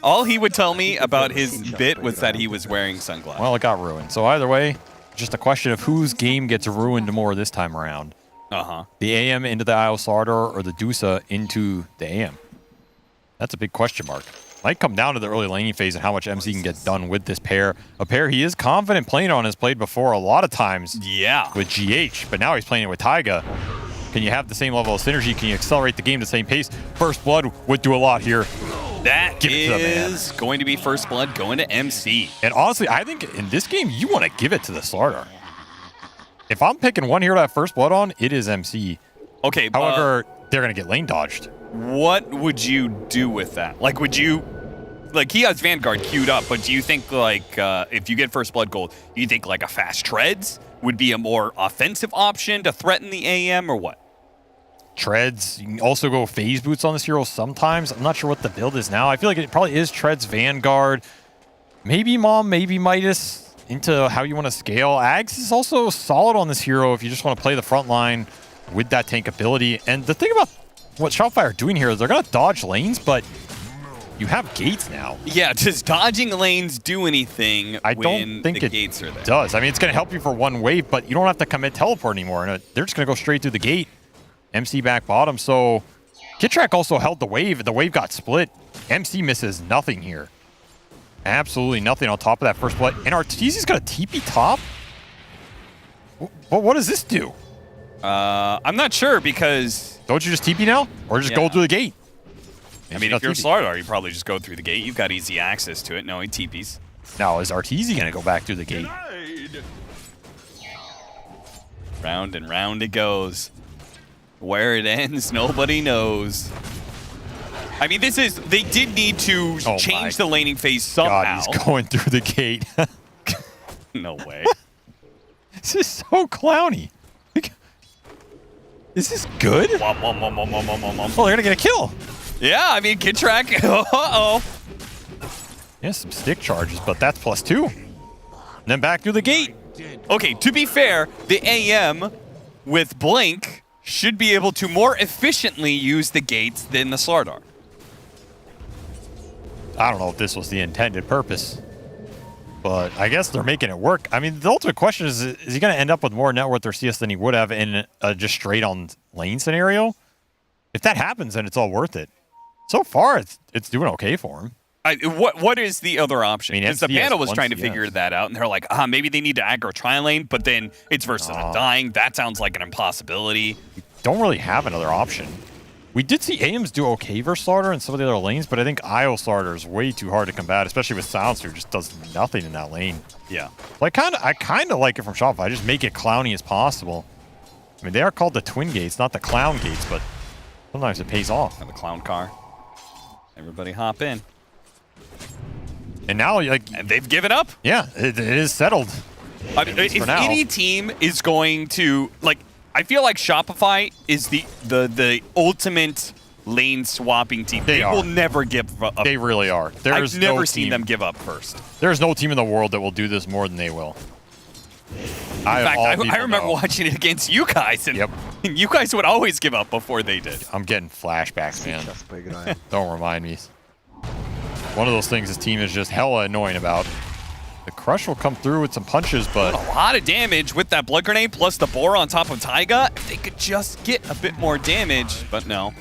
All he would tell me about his bit was that he was wearing sunglasses. Well, it got ruined. So either way, just a question of whose game gets ruined more this time around. The AM into the Io Slardar or the Dusa into the AM? That's a big question mark. Might come down to the early laning phase and how much MC can get done with this pair. A pair he is confident playing on, has played before a lot of times with GH, but now he's playing it with Taiga. Can you have the same level of synergy? Can you accelerate the game to the same pace? First Blood would do a lot here. That is going to be First Blood going to MC. And honestly, I think in this game, you want to give it to the Slardar. If I'm picking one hero to have First Blood on, it is MC. Okay. However, they're going to get lane dodged. What would you do with that? Like, would you... Like, he has Vanguard queued up, but do you think, like, if you get First Blood gold, do you think, like, a fast Treads would be a more offensive option to threaten the AM, or what? Treads. You can also go phase boots on this hero sometimes. I'm not sure what the build is now. I feel like it probably is Treads, Vanguard, maybe Mom, maybe Midas, into how you want to scale. Ags is also solid on this hero if you just want to play the front line with that tank ability. And the thing about what Shopify are doing here is they're going to dodge lanes, but you have gates now. Yeah, does dodging lanes do anything I don't think the it gates are there? Does. I mean, it's going to help you for one wave, but you don't have to commit teleport anymore. And they're just going to go straight through the gate. MC back bottom. So Kitrak also held the wave. The wave got split. MC misses nothing here. Absolutely nothing on top of that First Blood. And Arteezy's got a TP top. But what does this do? I'm not sure because... Don't you just TP now? Or just go through the gate? I mean, if you're Slardar, you probably just go through the gate. You've got easy access to it. No, he TPs. Now, is Arteezy going to go back through the gate? Round and round it goes. Where it ends, nobody knows. I mean, this is... They did need to change the laning phase somehow. God, he's going through the gate. No way. This is so clowny. Is this good? Oh, they're going to get a kill. Yeah, I mean, Kid Track. Uh-oh. Yeah, some stick charges, but that's +2. And then back through the gate. Okay, to be fair, the AM with Blink should be able to more efficiently use the gates than the Slardar. I don't know if this was the intended purpose, but I guess they're making it work. I mean, the ultimate question is he going to end up with more net worth or CS than he would have in a just straight on lane scenario? If that happens, then it's all worth it. So far, it's doing okay for him. What is the other option? Because the panel was trying to figure that out, and they're like, maybe they need to aggro tri-lane, but then it's versus Undying. That sounds like an impossibility. Don't really have another option. We did see AIMS do okay versus Slardar in some of the other lanes, but I think IO Slardar is way too hard to combat, especially with Silencer, who just does nothing in that lane. Yeah. Like, I kind of like it from Shopify. Just make it clowny as possible. I mean, they are called the Twin Gates, not the Clown Gates, but sometimes it pays off. And the Clown Car. Everybody hop in. And now, like... And they've given up. Yeah, it is settled. I mean, if any team is going to... Like, I feel like Shopify is the ultimate lane swapping team. They will never give up. They really are. I've never seen them give up first. There's no team in the world that will do this more than they will. In fact, I remember watching it against you guys, and you guys would always give up before they did. I'm getting flashbacks, man. Don't remind me. One of those things this team is just hella annoying about. The Crush will come through with some punches, but... A lot of damage with that Blood Grenade plus the Boar on top of Taiga. If they could just get a bit more damage, but no.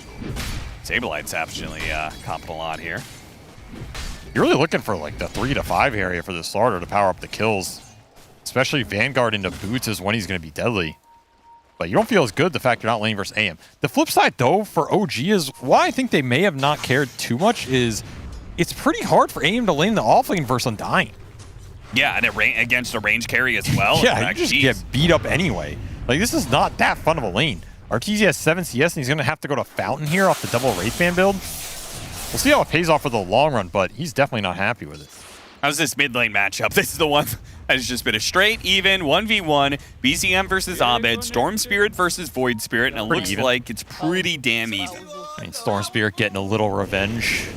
Saberlight's absolutely copping a lot here. You're really looking for like the 3 to 5 area for the Slardar to power up the kills. Especially Vanguard into Boots is when he's going to be deadly. But you don't feel as good the fact you're not laning versus AM. The flip side, though, for OG is why I think they may have not cared too much is it's pretty hard for AM to lane the offlane versus Undying. Yeah, and against a range carry as well. Yeah, you just get beat up anyway. Like, this is not that fun of a lane. Arteezy has 7 CS, and he's going to have to go to Fountain here off the double Wraithband build. We'll see how it pays off for the long run, but he's definitely not happy with it. How's this mid lane matchup? This is the one that has just been a straight even 1v1. BZM versus Abed, Storm Spirit versus Void Spirit, and it looks like it's pretty damn even. I mean, Storm Spirit getting a little revenge.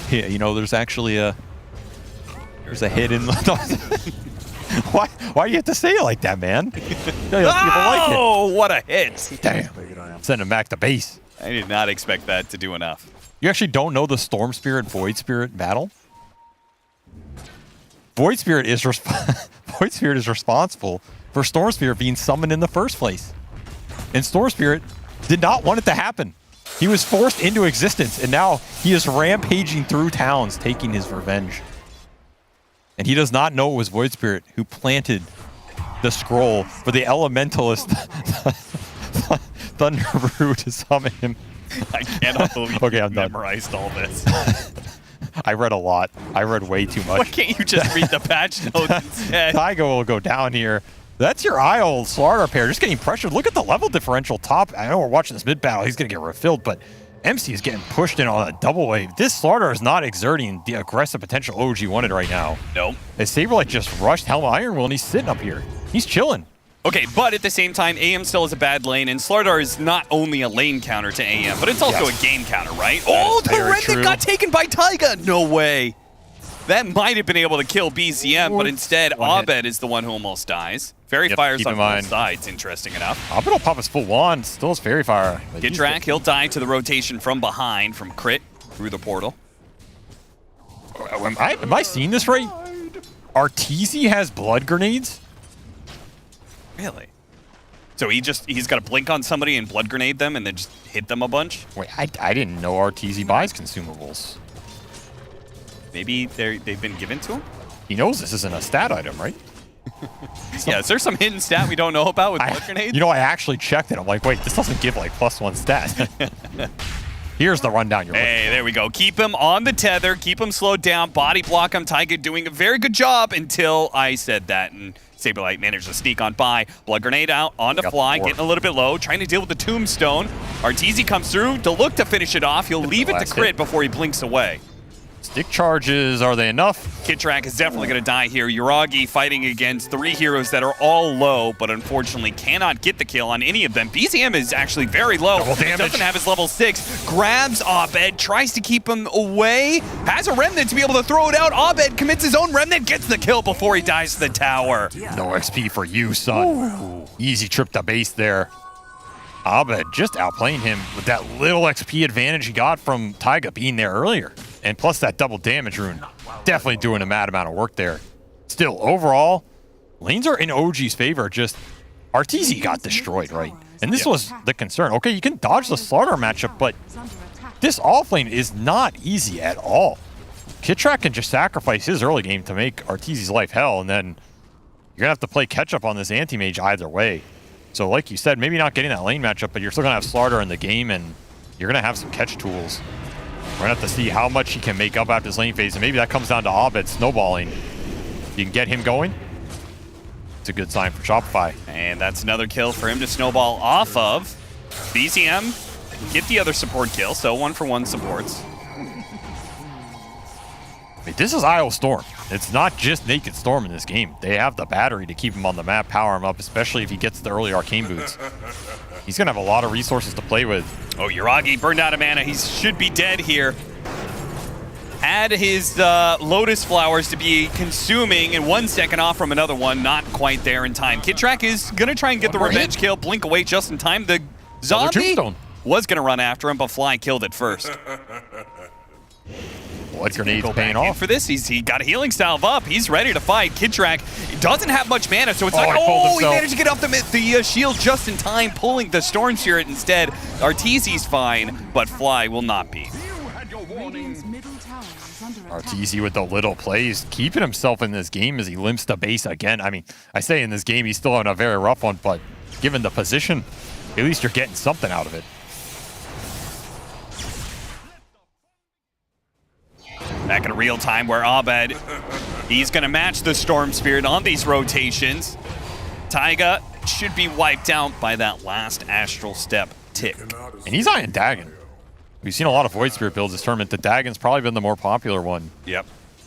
Yeah, you know, there's actually there's a hit in the... Why do you have to say it like that, man? Oh, what a hit. Damn. Send him back to base. I did not expect that to do enough. You actually don't know the Storm Spirit Void Spirit battle? Void Spirit is responsible for Storm Spirit being summoned in the first place. And Storm Spirit did not want it to happen. He was forced into existence, and now he is rampaging through towns, taking his revenge. And he does not know it was Void Spirit who planted the scroll for the Elementalist Thunderbrew to summon him. I cannot believe you memorized all this. I read a lot. I read way too much. Why can't you just read the patch notes instead? Taiga will go down here. That's your IO Slardar pair just getting pressured. Look at the level differential top. I know we're watching this mid battle. He's going to get refilled, but MC is getting pushed in on a double wave. This Slardar is not exerting the aggressive potential OG wanted right now. Nope. As Saberlight just rushed Helma Iron Will, and he's sitting up here. He's chilling. Okay, but at the same time, AM still is a bad lane, and Slardar is not only a lane counter to AM, but it's also a game counter, right? Oh, the Remnant got taken by Taiga! No way! That might have been able to kill BZM, but instead, Abed is the one who almost dies. Fairy Fire's on both sides, interesting enough. Abed will pop his full wand, still has Fairy Fire. Gidrak, he'll die to the rotation from behind, from crit, through the portal. Am I seeing this right? Arteezy has blood grenades? Really? So he's got to blink on somebody and blood grenade them and then just hit them a bunch? Wait, I didn't know Arteezy buys consumables. Maybe they've been given to him? He knows this isn't a stat item, right? Yeah, is there some hidden stat we don't know about with blood grenades? You know, I actually checked it. I'm like, wait, this doesn't give like +1 stat. Here's the rundown you're looking for. There we go. Keep him on the tether. Keep him slowed down. Body block him. Taiga doing a very good job until I said that. And Saberlight managed to sneak on by. Blood grenade out onto Fly, getting a little bit low, trying to deal with the tombstone. Arteezy comes through to look to finish it off. He'll leave it to crit before he blinks away. Stick charges, are they enough? Kitrak is definitely going to die here. Yuragi fighting against 3 heroes that are all low, but unfortunately cannot get the kill on any of them. BZM is actually very low. Doesn't have his level 6. Grabs Abed, tries to keep him away. Has a Remnant to be able to throw it out. Abed commits his own Remnant, gets the kill before he dies to the tower. No XP for you, son. Easy trip to base there. Abed just outplaying him with that little XP advantage he got from Taiga being there earlier. And plus that double damage rune. Definitely doing a mad amount of work there. Still, overall, lanes are in OG's favor. Just Arteezy got destroyed, right? And this was the concern. Okay, you can dodge the Slaughter matchup, but this offlane is not easy at all. Kitrak can just sacrifice his early game to make Arteezy's life hell, and then you're going to have to play catch-up on this anti-mage either way. So like you said, maybe not getting that lane matchup, but you're still going to have Slaughter in the game, and you're going to have some catch tools. We're going to have to see how much he can make up after his lane phase, and maybe that comes down to Abed snowballing. You can get him going. It's a good sign for Shopify. And that's another kill for him to snowball off of. BZM get the other support kill, so 1-for-1 supports. This is Isle Storm. It's not just Naked Storm in this game. They have the battery to keep him on the map, power him up, especially if he gets the early Arcane Boots. He's going to have a lot of resources to play with. Oh, Yuragi burned out of mana. He should be dead here. Had his Lotus Flowers to be consuming and 1 second off from another one. Not quite there in time. Kitrak is going to try and get the revenge kill. Blink away just in time. The zombie was going to run after him, but Fly killed it first. Blood grenade's paying off. For this, he got a healing salve up. He's ready to fight. Kitrak doesn't have much mana, so it's he managed to get off the shield just in time, pulling the Storm Spirit instead. Arteezy's fine, but Fly will not be. Arteezy with the little plays, keeping himself in this game as he limps to base again. I mean, I say in this game he's still on a very rough one, but given the position, at least you're getting something out of it. Back in real time where Abed, he's going to match the Storm Spirit on these rotations. Taiga should be wiped out by that last Astral Step tick. And he's eyeing Dagon. We've seen a lot of Void Spirit builds this tournament. The Dagon's probably been the more popular one. Yep.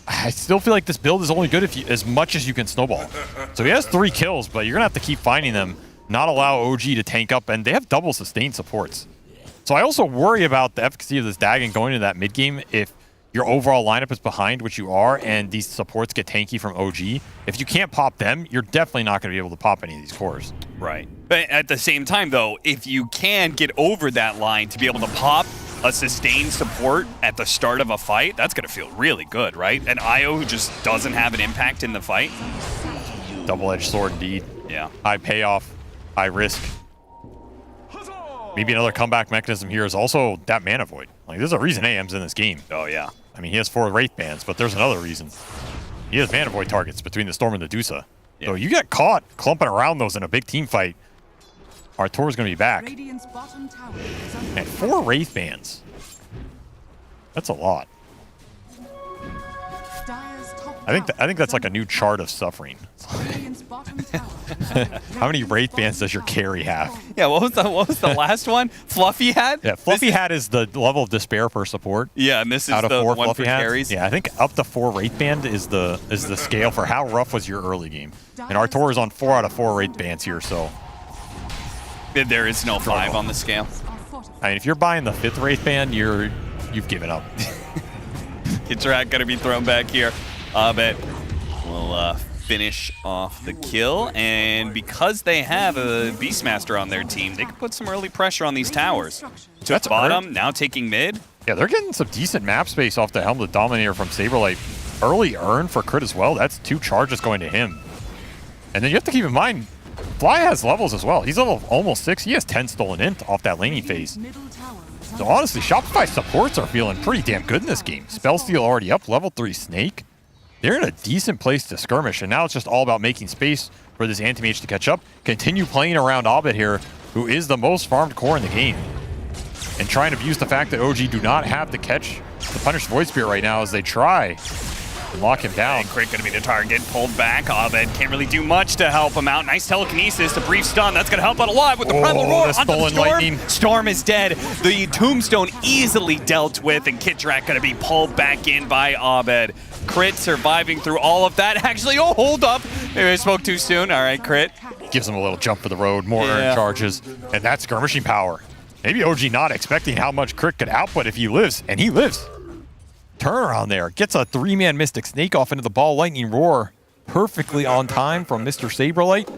I still feel like this build is only good if as much as you can snowball. So he has 3 kills, but you're going to have to keep finding them, not allow OG to tank up, and they have double sustained supports. So I also worry about the efficacy of this Dagon going into that mid game if your overall lineup is behind, which you are, and these supports get tanky from OG. If you can't pop them, you're definitely not going to be able to pop any of these cores. Right. But at the same time, though, if you can get over that line to be able to pop a sustained support at the start of a fight, that's going to feel really good, right? An IO who just doesn't have an impact in the fight. Double-edged sword, indeed. Yeah. High payoff, high risk. Maybe another comeback mechanism here is also that Mana Void. Like, there's a reason AM's in this game. Oh, yeah. I mean, he has 4 Wraith Bands, but there's another reason. He has Mana Void targets between the Storm and the Dusa. Yeah. So you get caught clumping around those in a big team fight, Artur's going to be back. And 4 Wraith Bands. That's a lot. I think that's like a new chart of suffering. How many Wraith Bands does your carry have? Yeah, what was the last one? Fluffy Hat? Yeah, Fluffy Hat is the level of despair per support. Yeah, and this is out of the 4 one Fluffy for hats. carries. Yeah, I think up to 4 Wraith Band is the scale for how rough was your early game. And Artur is on 4 out of 4 Wraith Bands here, so there is no 5 on the scale. I mean, if you're buying the 5th Wraith Band, you've given up. Kitrak gonna be thrown back here. Abed will finish off the kill, and because they have a Beastmaster on their team, they can put some early pressure on these towers. That's bottom, now taking mid. Yeah, they're getting some decent map space off the Helm of the Dominator from Saberlight. Early earn for crit as well. That's 2 charges going to him. And then you have to keep in mind, Fly has levels as well. He's level almost 6. He has 10 stolen int off that laning phase. So honestly, Shopify supports are feeling pretty damn good in this game. Spellsteal already up, level 3 Snake. they're in a decent place to skirmish, and now it's just all about making space for this anti-mage to catch up, continue playing around Abed here, who is the most farmed core in the game, and try and abuse the fact that OG do not have the catch to punish Void Spirit right now as they try and lock him down. And Crit going to be the target, pulled back. Abed can't really do much to help him out. Nice telekinesis, a brief stun. That's going to help out a lot with the Primal Roar onto the Storm. Lightning. Storm is dead. The Tombstone easily dealt with, and Kitrak going to be pulled back in by Abed. Crit surviving through all of that. Actually, oh, hold up. Maybe I spoke too soon. All right, Crit. Gives him a little jump for the road, more earned charges, and that's skirmishing power. Maybe OG not expecting how much Crit could output if he lives, and he lives. Turnaround there. Gets a 3-man Mystic Snake off into the ball. Lightning Roar perfectly on time from Mr. Saberlight.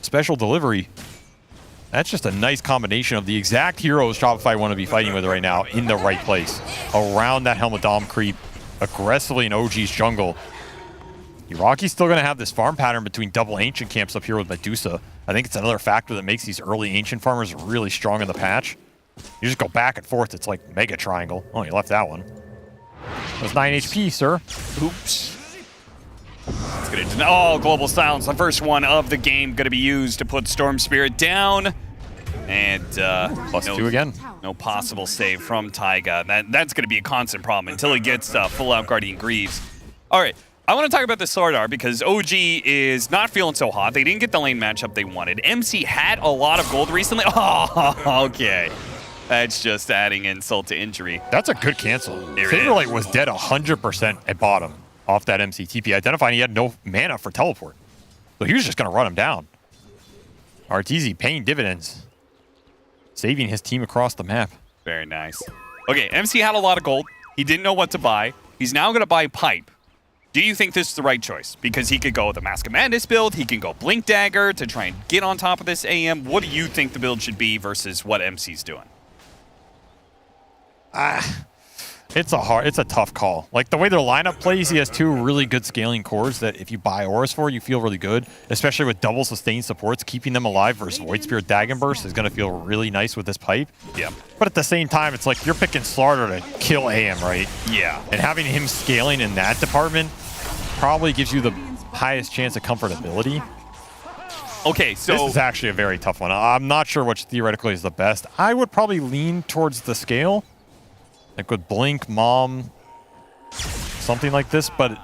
Special delivery. That's just a nice combination of the exact heroes Shopify want to be fighting with right now in the right place. Around that Helmet Dom creep, aggressively in OG's jungle. Iraqi's still going to have this farm pattern between double Ancient camps up here with Medusa. I think it's another factor that makes these early Ancient farmers really strong in the patch. You just go back and forth. It's like Mega Triangle. Oh, you left that one. That was 9 HP, sir. Oops. That's gonna, oh, Global Silence. The first one of the game going to be used to put Storm Spirit down. And +2 again. No possible save from Taiga. That's going to be a constant problem until he gets full out Guardian Greaves. All right. I want to talk about the Slardar because OG is not feeling so hot. They didn't get the lane matchup they wanted. MC had a lot of gold recently. Oh, okay. That's just adding insult to injury. That's a good cancel. Saberlight was dead 100% at bottom off that MC TP, identifying he had no mana for teleport. So he was just going to run him down. Arteezy paying dividends. Saving his team across the map. Very nice. Okay, MC had a lot of gold. He didn't know what to buy. He's now going to buy Pipe. Do you think this is the right choice? Because he could go with a Mask of Madness build, he can go Blink Dagger to try and get on top of this AM. What do you think the build should be versus what MC's doing? It's a tough call. Like the way their lineup plays, he has two really good scaling cores that if you buy auras for, you feel really good, especially with double sustained supports. Keeping them alive versus Void Spirit Dagon Burst is going to feel really nice with this pipe. Yeah. But at the same time, it's like you're picking Slardar to kill AM, right? Yeah. And having him scaling in that department probably gives you the highest chance of comfortability. Okay, so this is actually a very tough one. I'm not sure which theoretically is the best. I would probably lean towards the scale. Like with Blink, Mom, something like this, but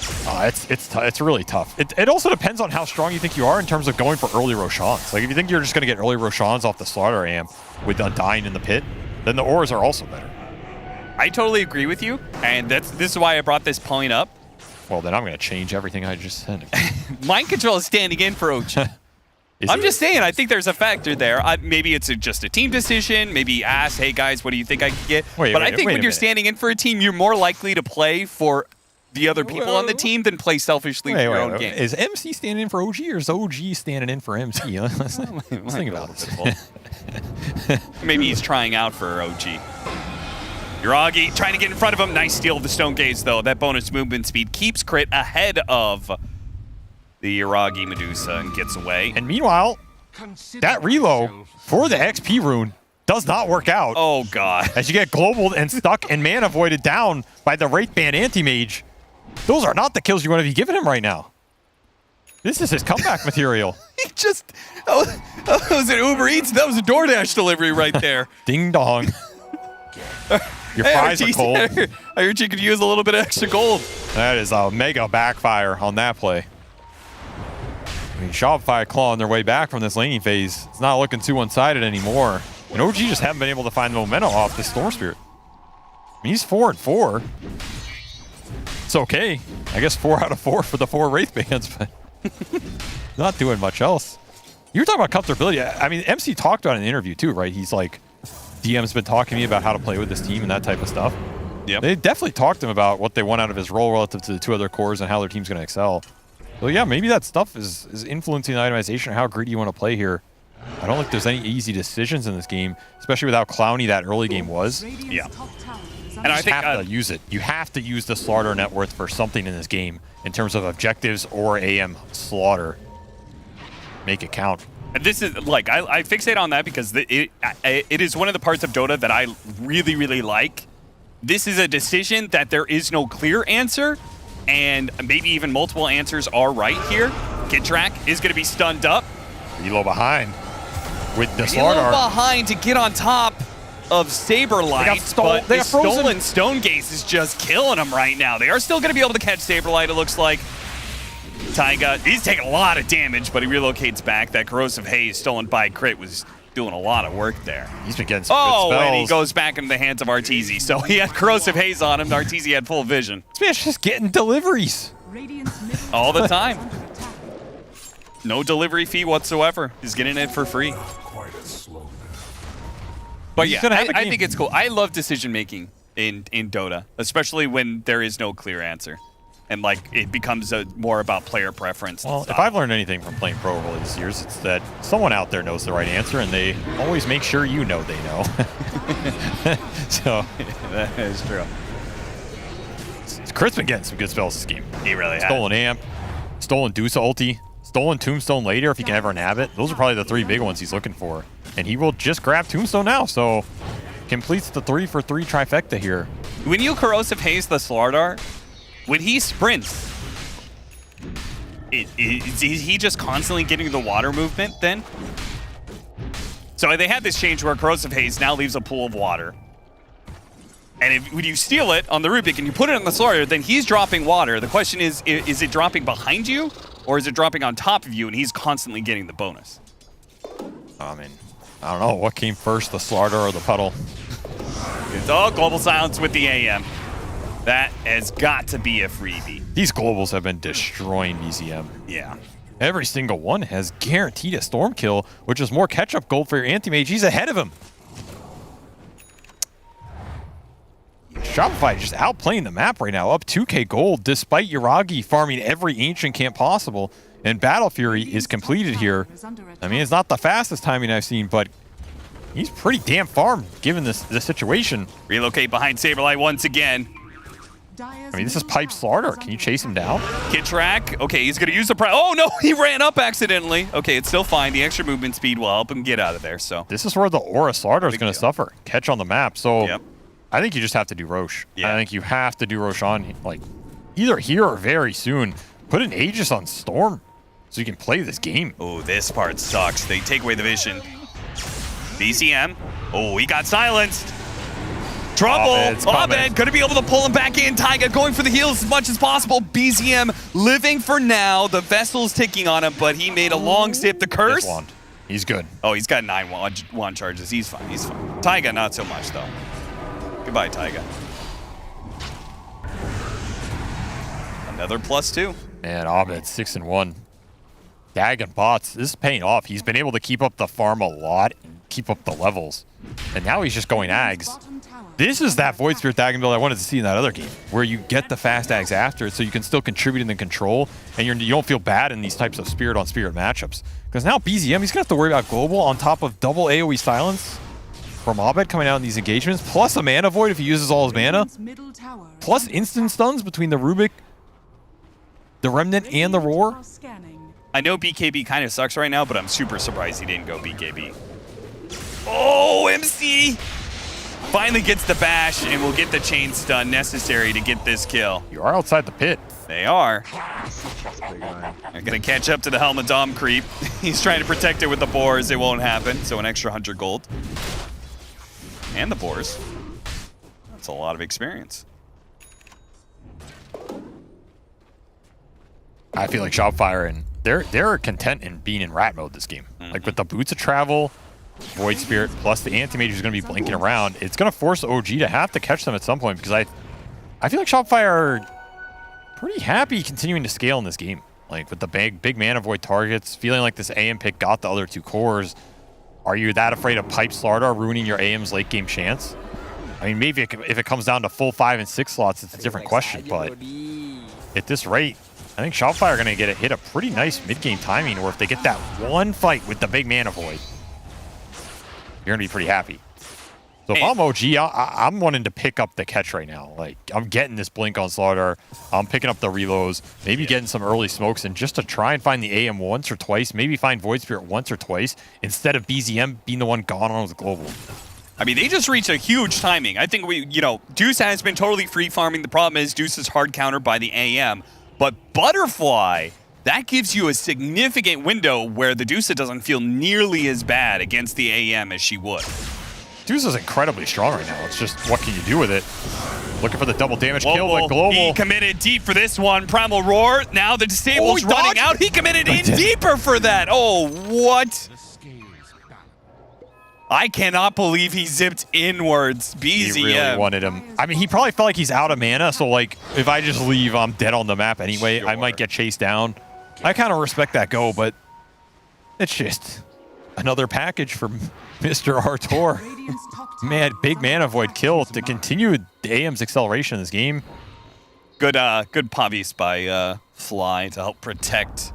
it's really tough. It also depends on how strong you think you are in terms of going for early Roshans. Like if you think you're just going to get early Roshans off the Slardar AM with Undying in the pit, then the auras are also better. I totally agree with you, and this is why I brought this point up. Well, then I'm going to change everything I just said. Mind Control is standing in for OG. I'm just saying, I think there's a factor there. Maybe it's just a team decision. Maybe ask, hey guys, what do you think I can get? But I think when you're standing in for a team, you're more likely to play for the other people on the team than play selfishly for your own game. Is MC standing in for OG or is OG standing in for MC? Let's think about it. Maybe he's trying out for OG. Yuragi trying to get in front of him. Nice steal of the Stone Gaze, though. That bonus movement speed keeps Crit ahead of the Yuragi Medusa and gets away. And meanwhile, that reload for the XP rune does not work out. Oh, God. As you get global and stuck and mana voided down by the Wraith Band Anti-Mage. Those are not the kills you want to be giving him right now. This is his comeback material. He just... That was an Uber Eats. That was a DoorDash delivery right there. Ding dong. Your fries are cold. I heard you could use a little bit of extra gold. That is a mega backfire on that play. I mean, Shopify clawing their way back from this laning phase. It's not looking too one-sided anymore. And OG just haven't been able to find the momentum off this Storm Spirit. I mean, he's 4-4. It's okay. I guess 4 out of 4 for the 4 Wraith Bands, but not doing much else. You were talking about comfortability. I mean, MC talked about it in an interview too, right? He's like, DM's been talking to me about how to play with this team and that type of stuff. Yep. They definitely talked to him about what they want out of his role relative to the 2 other cores and how their team's going to excel. So yeah, maybe that stuff is influencing the itemization and how greedy you want to play here. I don't think there's any easy decisions in this game, especially with how clowny that early game was. Yeah. And I think you have to use it. You have to use the Slardar net worth for something in this game in terms of objectives or AM slaughter. Make it count. And this is, like, I fixate on that because it is one of the parts of Dota that I really, really like. This is a decision that there is no clear answer, and maybe even multiple answers are right here. Kidtrack is going to be stunned up. Relo behind with the Relo Slardar. behind to get on top of Saberlight, but the stolen Stone Gaze is just killing him right now. They are still going to be able to catch Saberlight, it looks like. Taiga, he's taking a lot of damage, but he relocates back. That Corrosive Haze stolen by Crit was doing a lot of work there. He's been getting some good spells. And he goes back into the hands of Arteezy. So he had Corrosive Haze on him. Arteezy had full vision. This man's just getting deliveries. All the time. No delivery fee whatsoever. He's getting it for free. But yeah, I think it's cool. I love decision making in Dota, especially when there is no clear answer. And like it becomes more about player preference. Well, if I've learned anything from playing pro over these years, it's that someone out there knows the right answer, and they always make sure you know they know. So that is true. Chris been getting some good spells this game. He really has. Stolen Amp, stolen Deuce ulti, stolen Tombstone later if he can ever nab it. Those are probably the 3 big ones he's looking for. And he will just grab Tombstone now, so completes the 3-for-3 trifecta here. When you Corrosive Haze the Slardar, when he sprints, is he just constantly getting the water movement then? So they had this change where Corrosive Haze now leaves a pool of water. And when you steal it on the Rubik and you put it on the Slardar, then he's dropping water. The question is it dropping behind you or is it dropping on top of you and he's constantly getting the bonus? I mean, I don't know. What came first, the Slardar or the puddle? It's all Global Silence with the AM. That has got to be a freebie. These globals have been destroying BZM. Yeah. Every single one has guaranteed a storm kill, which is more catch-up gold for your anti-mage. He's ahead of him. Shopify just outplaying the map right now, up 2k gold, despite Yuragi farming every ancient camp possible. And Battle Fury is completed here. I mean, it's not the fastest timing I've seen, but he's pretty damn farmed given this situation. Relocate behind Saberlight once again. I mean, this is Pipe Slardar. Can you chase him down? Kidtrack. Okay, he's going to use the... Oh, no, he ran up accidentally. Okay, it's still fine. The extra movement speed will help him get out of there, so... This is where the Aura Slardar is going to suffer. Catch on the map, so... I think you just have to do Roche. I think you have to do Roche on, like, either here or very soon. Put an Aegis on Storm so you can play this game. Oh, this part sucks. They take away the vision. BCM. Oh, he got silenced. Trouble. Abed going to be able to pull him back in. Taiga going for the heals as much as possible. BZM living for now. The vessel's ticking on him, but he made a long sip. The curse. He's good. Oh, he's got 9 wand charges. He's fine. He's fine. Taiga, not so much, though. Goodbye, Taiga. Another +2. Man, Abed 6-1. Dag and bots. This is paying off. He's been able to keep up the farm a lot and keep up the levels. And now he's just going Ags. This is that Void Spirit Dagon build I wanted to see in that other game, where you get the fast Ags after it so you can still contribute in the control, and you don't feel bad in these types of Spirit on Spirit matchups. Because now BZM, he's going to have to worry about Global on top of double AoE silence from Abed coming out in these engagements, plus a Mana Void if he uses all his mana, plus instant stuns between the Rubik, the Remnant, and the Roar. I know BKB kind of sucks right now, but I'm super surprised he didn't go BKB. Oh, MC! Finally gets the bash and will get the chain stun necessary to get this kill. You are outside the pit. They are. They're going to catch up to the Helmet Dom creep. He's trying to protect it with the boars. It won't happen, so an extra 100 gold. And the boars. That's a lot of experience. I feel like Shopify and they're content in being in rat mode this game. Like with the Boots of Travel, Void Spirit, plus the Anti-Mage is going to be blinking around. It's going to force OG to have to catch them at some point because I feel like Shopify are pretty happy continuing to scale in this game. Like with the big Mana Void targets, feeling like this AM pick got the other 2 cores. Are you that afraid of Pipe Slardar ruining your AM's late game chance? I mean, maybe if it comes down to full 5 and 6 slots, it's a different question, but at this rate, I think Shopify are going to hit a pretty nice mid-game timing, or if they get that one fight with the big Mana Void, you're going to be pretty happy. So if I'm OG, I'm wanting to pick up the catch right now. Like, I'm getting this blink on Slardar. I'm picking up the reloads, maybe getting some early smokes, and just to try and find the AM once or twice, maybe find Void Spirit once or twice, instead of BZM being the one gone on with Global. I mean, they just reached a huge timing. I think Deuce has been totally free farming. The problem is Deuce is hard countered by the AM. But Butterfly, that gives you a significant window where the Deuce doesn't feel nearly as bad against the AM as she would. Deuce is incredibly strong right now. It's just, what can you do with it? Looking for the double damage kill with Global. He committed deep for this one. Primal Roar. Now the Disable's running out. He committed in deeper for that. Oh, what? I cannot believe he zipped inwards. BZM. He really wanted him. I mean, he probably felt like he's out of mana, so like, if I just leave, I'm dead on the map anyway. I might get chased down. I kind of respect that go, but it's just another package from Mr. Artur. Man, big mana void kill to continue the AM's acceleration in this game. Good Pavis by Fly to help protect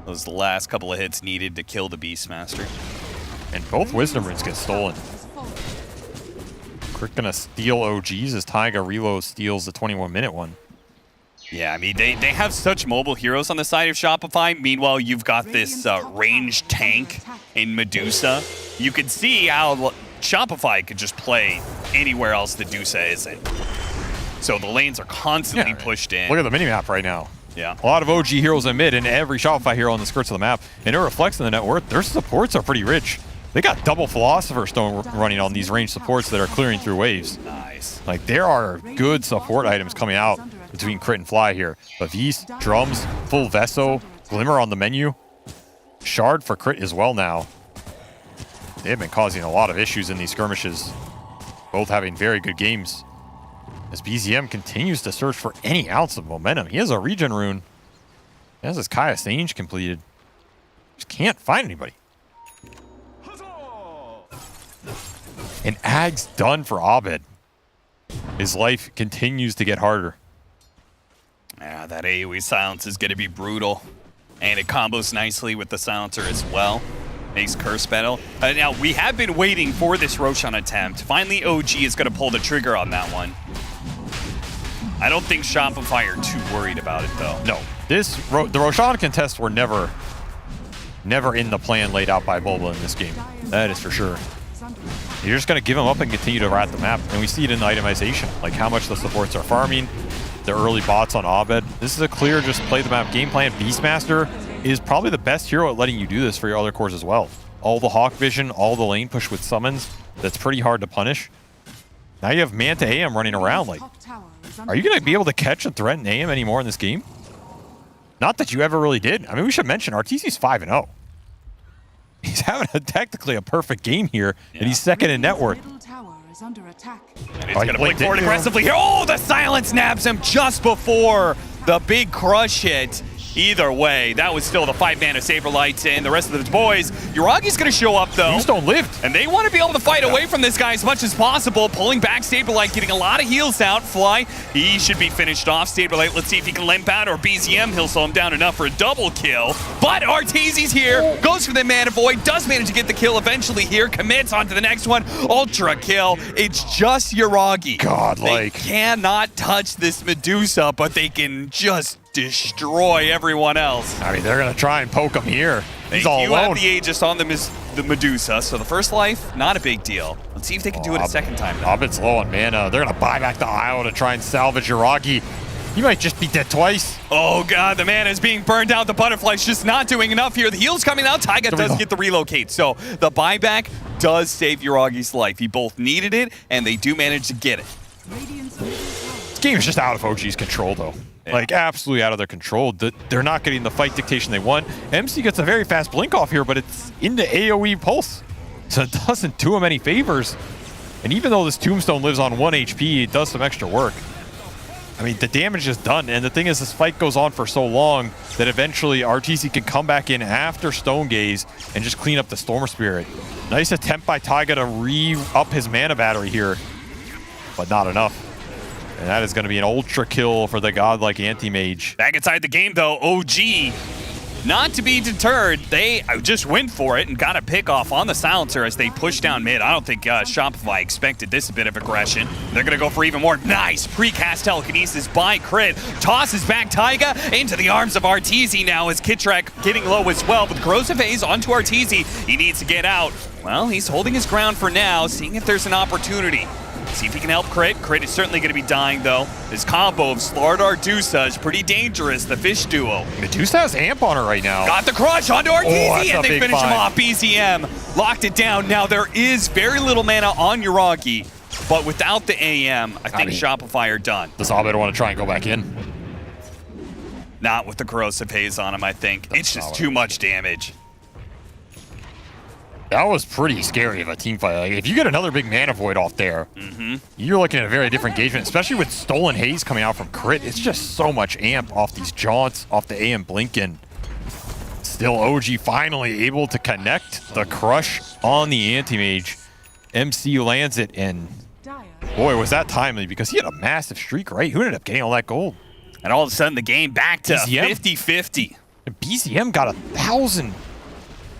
those last couple of hits needed to kill the Beastmaster. And both Wisdom Runes get stolen. Crit gonna steal OGs as Taiga Reload steals the 21-minute one. Yeah, I mean, they have such mobile heroes on the side of Shopify. Meanwhile, you've got this ranged tank in Medusa. You can see how Shopify could just play anywhere else that Medusa isn't. So the lanes are constantly pushed in. Look at the minimap right now. Yeah. A lot of OG heroes in mid and every Shopify hero on the skirts of the map. And it reflects in the net worth. Their supports are pretty rich. They got double Philosopher Stone running on these ranged supports that are clearing through waves. Nice. Like, there are good support items coming out between Crit and Fly here. Bavis, Drums, full Veso, Glimmer on the menu. Shard for Crit as well now. They've been causing a lot of issues in these skirmishes. Both having very good games. As BZM continues to search for any ounce of momentum. He has a regen rune. He has his Kaya Sage completed. Just can't find anybody. And Ag's done for Abed. His life continues to get harder. Yeah, that AoE silence is going to be brutal. And it combos nicely with the silencer as well. Makes Curse Battle. Now, we have been waiting for this Roshan attempt. Finally, OG is going to pull the trigger on that one. I don't think Shopify are too worried about it, though. No. The Roshan contests were never in the plan laid out by Bulba in this game. That is for sure. You're just going to give them up and continue to rat the map. And we see it in the itemization, like how much the supports are farming, the early bots on Abed. This is a clear just play the map game plan. Beastmaster is probably the best hero at letting you do this for your other cores as well. All the Hawk Vision, all the lane push with summons, that's pretty hard to punish. Now you have Manta AM running around. Like, are you going to be able to catch and threaten AM anymore in this game? Not that you ever really did. I mean, we should mention RTC's 5-0. He's having technically a perfect game here, and he's second in net worth. And he's going to blink forward aggressively here. Oh, the silence nabs him just before the big crush hit. Either way, that was still the 5-mana Saberlight and the rest of the boys. Yuragi's going to show up, though. Tombstone lived. And they want to be able to fight away from this guy as much as possible. Pulling back Saberlight, getting a lot of heals out. Fly, he should be finished off. Saberlight, let's see if he can limp out, or BZM, he'll slow him down enough for a double kill. But Arteezy's here, goes for the Mana Void, does manage to get the kill eventually here, commits onto the next one. Ultra kill. It's just Yuragi. Godlike. They cannot touch this Medusa, but they can just destroy everyone else. I mean, they're going to try and poke him here. He's all you alone. have the Aegis on the Medusa, so the first life, not a big deal. Let's see if they can do it a second time. Abed's low on mana. They're going to buy back the Isle to try and salvage Yuragi. He might just be dead twice. Oh, God, the mana is being burned out. The Butterfly's just not doing enough here. The heal's coming out. Taiga does get the relocate, so the buyback does save Yuragi's life. He both needed it, and they do manage to get it. This game is just out of OG's control, though. Yeah. Like, absolutely out of their control. They're not getting the fight dictation they want. MC gets a very fast blink off here, but it's into AoE pulse. So it doesn't do him any favors. And even though this Tombstone lives on 1 HP, it does some extra work. I mean, the damage is done. And the thing is, this fight goes on for so long that eventually RTC can come back in after Stone Gaze and just clean up the Storm Spirit. Nice attempt by Taiga to re-up his mana battery here, but not enough. And that is going to be an ultra kill for the godlike anti-mage. Back inside the game, though, OG not to be deterred, they just went for it and got a pick off on the silencer as they push down mid. I don't think Shopify expected this bit of aggression. They're going to go for even more. Nice precast telekinesis by Crit. Tosses back Taiga into the arms of Arteezy now as Kitrek getting low as well. With Corrosive Haze onto Arteezy. He needs to get out. Well, he's holding his ground for now, seeing if there's an opportunity. See if he can help Crit. Crit is certainly going to be dying, though. This combo of Slardar Dusa is pretty dangerous, the fish duo. Medusa has amp on her right now. Got the crush onto Arteezy, and they finish him off. BZM locked it down. Now, there is very little mana on Yuragi, but without the AM, I think Shopify are done. Does Abed want to try and go back in? Not with the Corrosive Haze on him, I think. It's just too much damage. That was pretty scary of a team fight. Like, if you get another big mana void off there, you're looking at a very different engagement, especially with Stolen Haze coming out from Crit. It's just so much amp off these jaunts, off the AM Blinken. Still OG finally able to connect the crush on the Anti-Mage. MC lands it, and boy, was that timely because he had a massive streak, right? Who ended up getting all that gold? And all of a sudden, the game back to 50-50. BZM got 1,000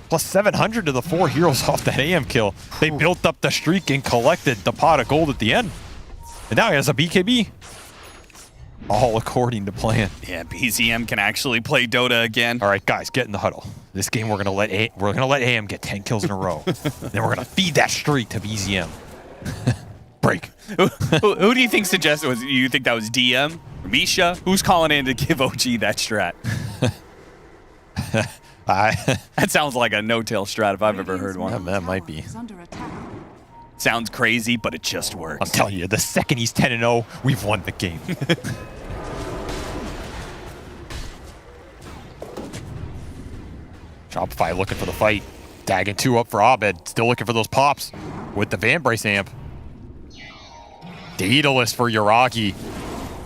plus 700 to the 4 heroes off that AM kill. They built up the streak and collected the pot of gold at the end. And now he has a BKB. All according to plan. Yeah, BZM can actually play Dota again. All right, guys, get in the huddle. This game we're gonna let AM get 10 kills in a row. Then we're gonna feed that streak to BZM. Break. Who do you think suggested was? You think that was DM? Misha? Who's calling in to give OG that strat? That sounds like a no-tail strat if I've ever heard one. Yeah, that might be. Sounds crazy, but it just works. I'm telling you, the second he's 10-0, we've won the game. Shopify looking for the fight. Dagging 2 up for Abed. Still looking for those pops with the Vambrace amp. Daedalus for Yuragi.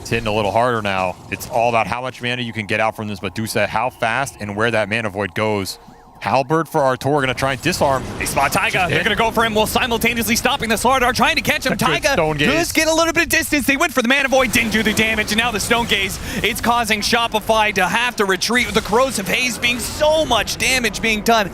It's hitting a little harder now. It's all about how much mana you can get out from this Medusa, how fast and where that mana void goes. Halberd for Artur going to try and disarm. They spot Taiga. They're going to go for him while simultaneously stopping the Slardar, trying to catch him. Taiga does get a little bit of distance. They went for the mana void, didn't do the damage, and now the Stone Gaze. It's causing Shopify to have to retreat with the Corrosive Haze being so much damage being done.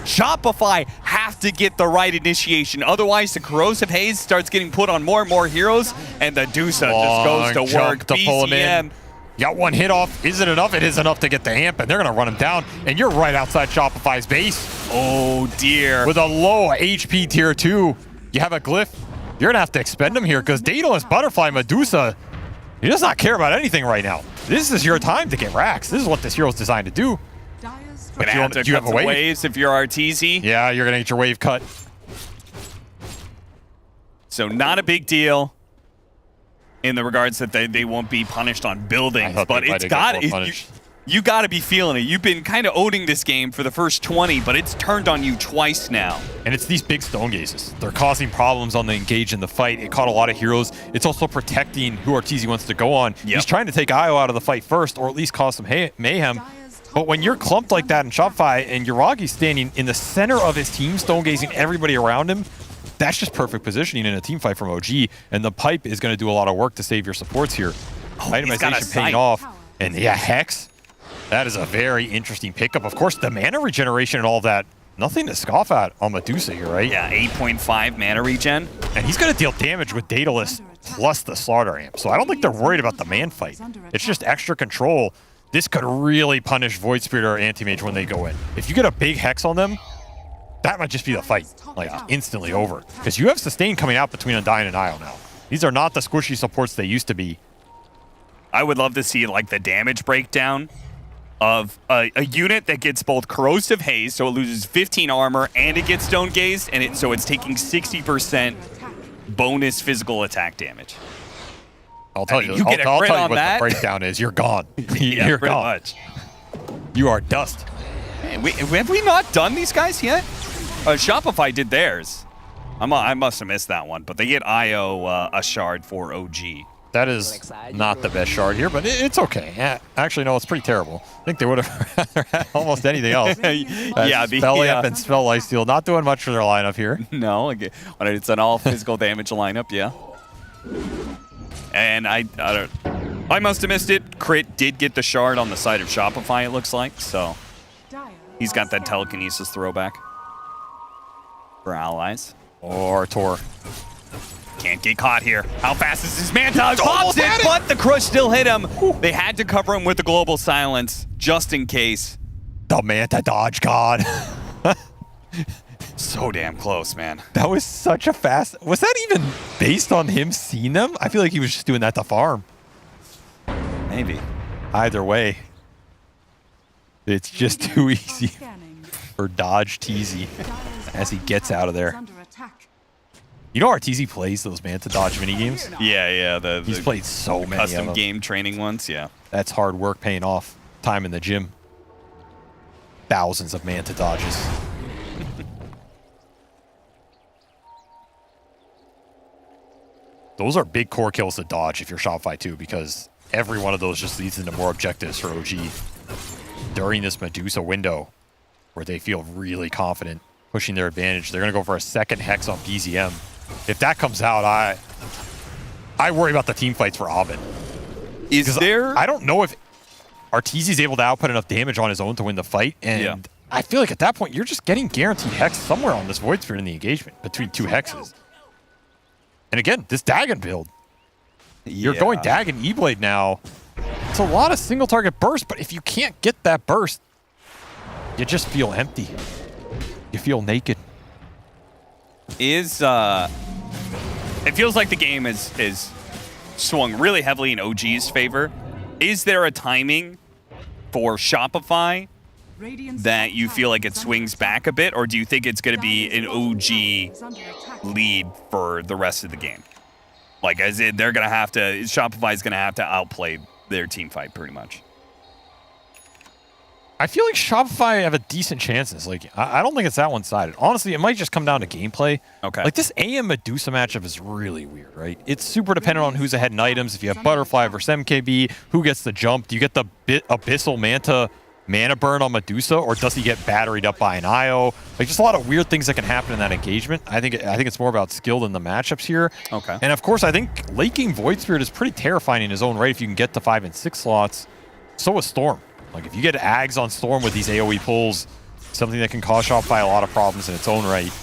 Shopify have to get the right initiation. Otherwise, the Corrosive Haze starts getting put on more and more heroes, and the Dusa just goes to work. To pull him in. Got one hit off. Is it enough? It is enough to get the amp, and they're going to run him down. And you're right outside Shopify's base. Oh, dear. With a low HP tier 2, you have a glyph. You're going to have to expend him here because Daedalus Butterfly Medusa, he does not care about anything right now. This is your time to get racks. This is what this hero's designed to do. But do you have a wave? Waves if you're Arteezy. Yeah, you're going to get your wave cut. So not a big deal in the regards that they won't be punished on buildings, but it's got you got to be feeling it. You've been kind of owning this game for the first 20, but it's turned on you twice now. And it's these big Stone Gazes. They're causing problems on the engage in the fight. It caught a lot of heroes. It's also protecting who Arteezy wants to go on. He's trying to take Io out of the fight first, or at least cause some mayhem. But when you're clumped like that in Shopify and Yuragi's standing in the center of his team, stone gazing everybody around him, that's just perfect positioning in a team fight from OG. And the pipe is going to do a lot of work to save your supports here. Itemization paying off. And yeah, Hex, that is a very interesting pickup. Of course, the mana regeneration and all that, nothing to scoff at on Medusa here, right? Yeah, 8.5 mana regen. And he's going to deal damage with Daedalus plus the Slaughter Amp. So I don't think they're worried about the man fight. It's just extra control. This could really punish Void Spirit or Anti-Mage when they go in. If you get a big Hex on them, that might just be the fight, like instantly over. Because you have Sustain coming out between Undying and Isle now. These are not the squishy supports they used to be. I would love to see like the damage breakdown of a unit that gets both Corrosive Haze, so it loses 15 armor, and it gets Stone Gazed, and so it's taking 60% bonus physical attack damage. I'll tell you what the breakdown is. You're gone. You're gone. Much. You are dust. Man, have we not done these guys yet? Shopify did theirs. I must have missed that one, but they get IO a shard for OG. That is not the best shard here, but it's okay. Yeah, actually, no, it's pretty terrible. I think they would have rather had almost anything else. Spell Amp and Spell Lifesteal not doing much for their lineup here. No, it's an all physical damage lineup, yeah. And I must have missed it. Crit did get the shard on the side of Shopify, it looks like, so He's got that telekinesis throwback for allies. Or Tor. Can't get caught here. How fast is this man? Pops it, but the crush still hit him. They had to cover him with the global silence just in case. The Manta dodge god. So damn close, man. That was such a fast... Was that even based on him seeing them? I feel like he was just doing that to farm. Maybe. Either way. It's just too easy for Dodge TZ as he gets out of there. You know RTZ plays those Manta Dodge minigames? Yeah. He's played so many of custom them. game training ones, yeah. That's hard work paying off. Time in the gym. Thousands of Manta Dodges. Those are big core kills to dodge if you're Shopify too, because every one of those just leads into more objectives for OG during this Medusa window where they feel really confident pushing their advantage. They're going to go for a second Hex on BZM. If that comes out, I worry about the team fights for Ovid. Is there... I don't know if Arteezy's able to output enough damage on his own to win the fight, and I feel like at that point, you're just getting guaranteed Hex somewhere on this Void Spirit in the engagement between two Hexes. And again, this Dagon build. You're going Dagon E-Blade now. It's a lot of single target burst, but if you can't get that burst, you just feel empty. You feel naked. It feels like the game is swung really heavily in OG's favor. Is there a timing for Shopify that you feel like it swings back a bit, or do you think it's going to be an OG lead for the rest of the game? Like, as in, they're going to have to, Shopify's going to have to outplay their team fight pretty much. I feel like Shopify have a decent chances. Like, I don't think it's that one-sided. Honestly, it might just come down to gameplay. Okay. Like, this AM Medusa matchup is really weird, right? It's super dependent on who's ahead in items. If you have Butterfly versus MKB, who gets the jump? Do you get the Abyssal Manta mana burn on Medusa, or does he get batteried up by an IO? Like, just a lot of weird things that can happen in that engagement. I think it's more about skill than the matchups here. Okay. And of course, I think laking Void Spirit is pretty terrifying in his own right if you can get to 5 and 6 slots. So is Storm. Like, if you get Ags on Storm with these AoE pulls, something that can cause Shopify a lot of problems in its own right.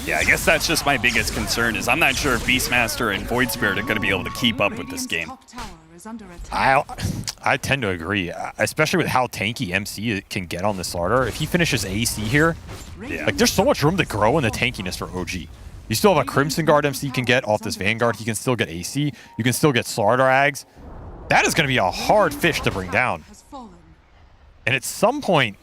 Yeah, I guess that's just my biggest concern is I'm not sure if Beastmaster and Void Spirit are going to be able to keep up with this game. I tend to agree, especially with how tanky MC can get on the starter. If he finishes AC here, like, there's so much room to grow in the tankiness for OG. You still have a Crimson Guard MC can get off this Vanguard. He can still get AC. You can still get starter Ags. That is going to be a hard fish to bring down. And at some point,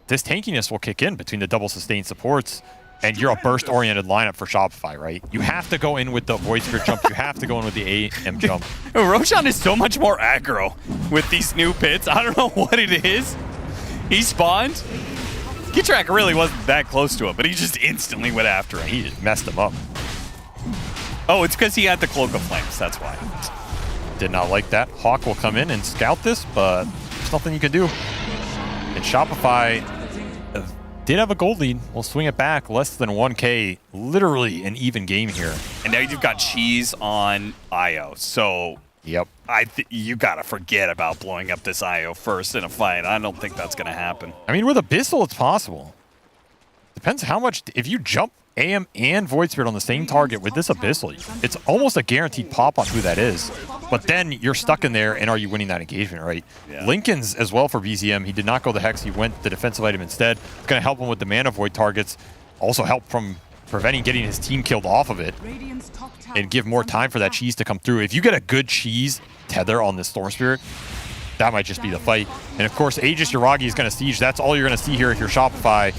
this tankiness will kick in between the double sustained supports, and you're a burst-oriented lineup for Shopify, right? You have to go in with the Void Spirit jump. You have to go in with the AM jump. Roshan is so much more aggro with these new pits. I don't know what it is. He spawned. Gitrak really wasn't that close to him, but he just instantly went after him. He just messed him up. Oh, it's because he had the Cloak of Flames. That's why. Did not like that. Hawk will come in and scout this, but there's nothing you can do. And Shopify did have a gold lead. We'll swing it back. Less than 1K. Literally an even game here. And now you've got Cheese on IO. So yep, you got to forget about blowing up this IO first in a fight. I don't think that's going to happen. I mean, with Abyssal, it's possible. Depends how much. If you jump AM and Void Spirit on the same target with this Abyssal, it's almost a guaranteed pop on who that is. But then you're stuck in there, and are you winning that engagement, right? Yeah. Lincoln's as well for BZM. He did not go the Hex. He went the defensive item instead. Going to help him with the Mana Void targets. Also help from preventing getting his team killed off of it. And give more time for that Cheese to come through. If you get a good Cheese tether on this Storm Spirit, that might just be the fight. And of course, Aegis Yuragi is going to siege. That's all you're going to see here if you're Shopify.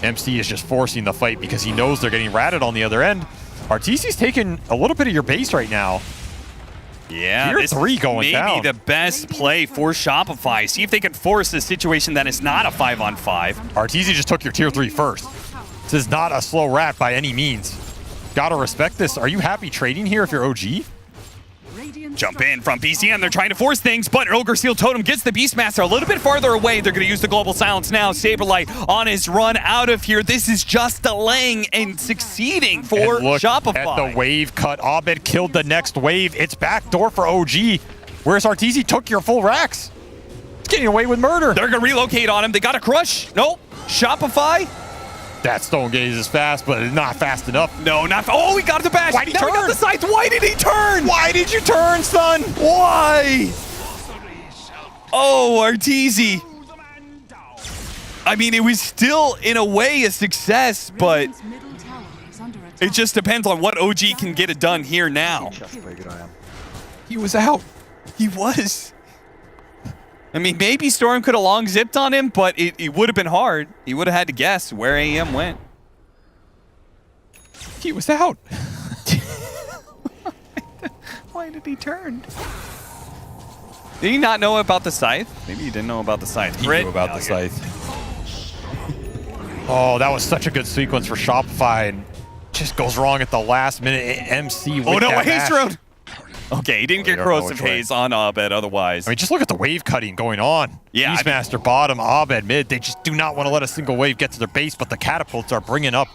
MC is just forcing the fight because he knows they're getting ratted on the other end. RTC's taking a little bit of your base right now. Yeah, Tier 3 going down. Maybe the best play for Shopify. See if they can force a situation that is not a 5-on-5. RTC just took your tier 3 first. This is not a slow rat by any means. Gotta respect this. Are you happy trading here if you're OG? Jump in from BCM. They're trying to force things, but Ogre Seal Totem gets the Beastmaster a little bit farther away. They're going to use the Global Silence now. Saberlight on his run out of here. This is just delaying and succeeding for and look Shopify. At the wave cut. Abed killed the next wave. It's backdoor for OG. Whereas Arteezy took your full racks. Getting away with murder. They're going to relocate on him. They got a crush. Nope. Shopify. That stone gaze is fast, but it's not fast enough. No, not. Oh, he got the bash. Why did he turn? He got the sights. Why did he turn? Why did you turn, son? Why? Oh, Arteezy. I mean, it was still, in a way, a success, but it just depends on what OG can get it done here now. He was out. He was. I mean, maybe Storm could have long zipped on him, but it would have been hard. He would have had to guess where AM went. He was out. Why did he turn? Did he not know about the scythe? Maybe he didn't know about the scythe. He knew about the scythe. Oh, that was such a good sequence for Shopify, and just goes wrong at the last minute. MC with Oh no, that a haste bash. road. Okay, he didn't get corrosive haze on Abed otherwise. I mean, just look at the wave cutting going on. Yeah, Beastmaster bottom, Abed mid. They just do not want to let a single wave get to their base, but the catapults are bringing up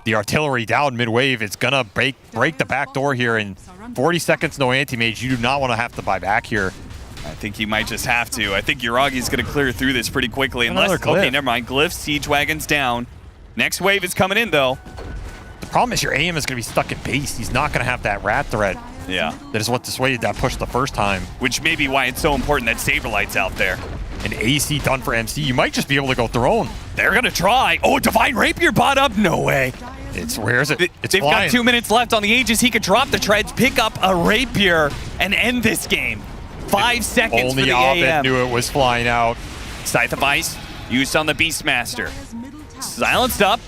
the artillery down mid-wave. It's going to break the back door here in 40 seconds, no anti-mage. You do not want to have to buy back here. I think you might just have to. I think Yuragi's going to clear through this pretty quickly. Unless, okay, never mind. Glyph, Siege Wagon's down. Next wave is coming in, though. The problem is your AM is going to be stuck in base. He's not going to have that rat thread. Yeah. That is what dissuaded that push the first time. Which may be why it's so important that Saberlight's out there. An AC done for MC. You might just be able to go throne. They're going to try. Oh, Divine Rapier bot up? No way. Where is it? They've got 2 minutes left on the Aegis. He could drop the treads, pick up a Rapier, and end this game. 5 seconds for the Only AM. Abed knew it was flying out. Scythe of Ice used on the Beastmaster. Silenced up.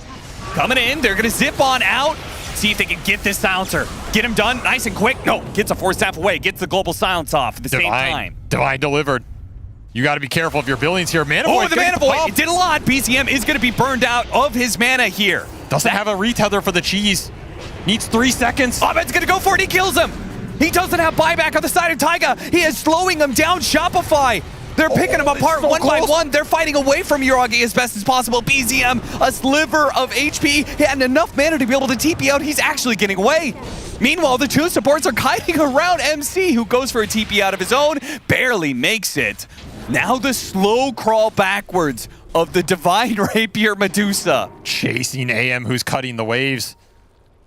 Coming in. They're going to zip on out. See if they can get this silencer. Get him done nice and quick. No, gets a force staff away. Gets the global silence off at the same time. Divine delivered. You got to be careful of your buildings here. Mana Oh, Void the Mana Void. It did a lot. BCM is going to be burned out of his mana here. Doesn't have a retether for the cheese. Needs 3 seconds. Abed's going to go for it. He kills him. He doesn't have buyback on the side of Taiga. He is slowing him down. Shopify. They're picking him apart one by one. They're fighting away from Yuragi as best as possible. BZM, a sliver of HP. He had enough mana to be able to TP out. He's actually getting away. Meanwhile, the two supports are kiting around MC, who goes for a TP out of his own. Barely makes it. Now the slow crawl backwards of the Divine Rapier Medusa. Chasing AM, who's cutting the waves.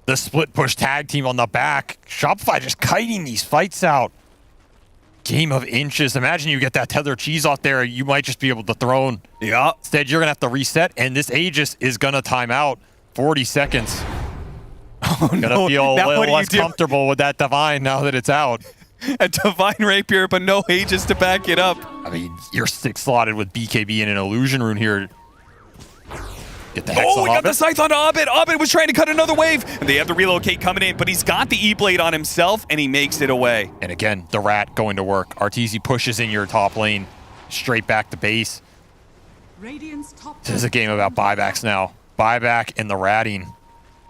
The split push tag team on the back. Shopify just kiting these fights out. Game of inches. Imagine you get that tether cheese out there, you might just be able to throne. Yeah. Instead, you're going to have to reset, and this Aegis is going to time out. 40 seconds. Oh, Gonna feel a little less comfortable with that Divine now that it's out. A Divine Rapier, but no Aegis to back it up. I mean, you're 6 slotted with BKB and an Illusion Rune here. Get the Hex Oh, on we got Abed. the Scythe onto Abed. Abed was trying to cut another wave. And they have to relocate coming in, but he's got the E-Blade on himself, and he makes it away. And again, the rat going to work. Arteezy pushes in your top lane, straight back to base. This is a game about buybacks now. Buyback and the ratting.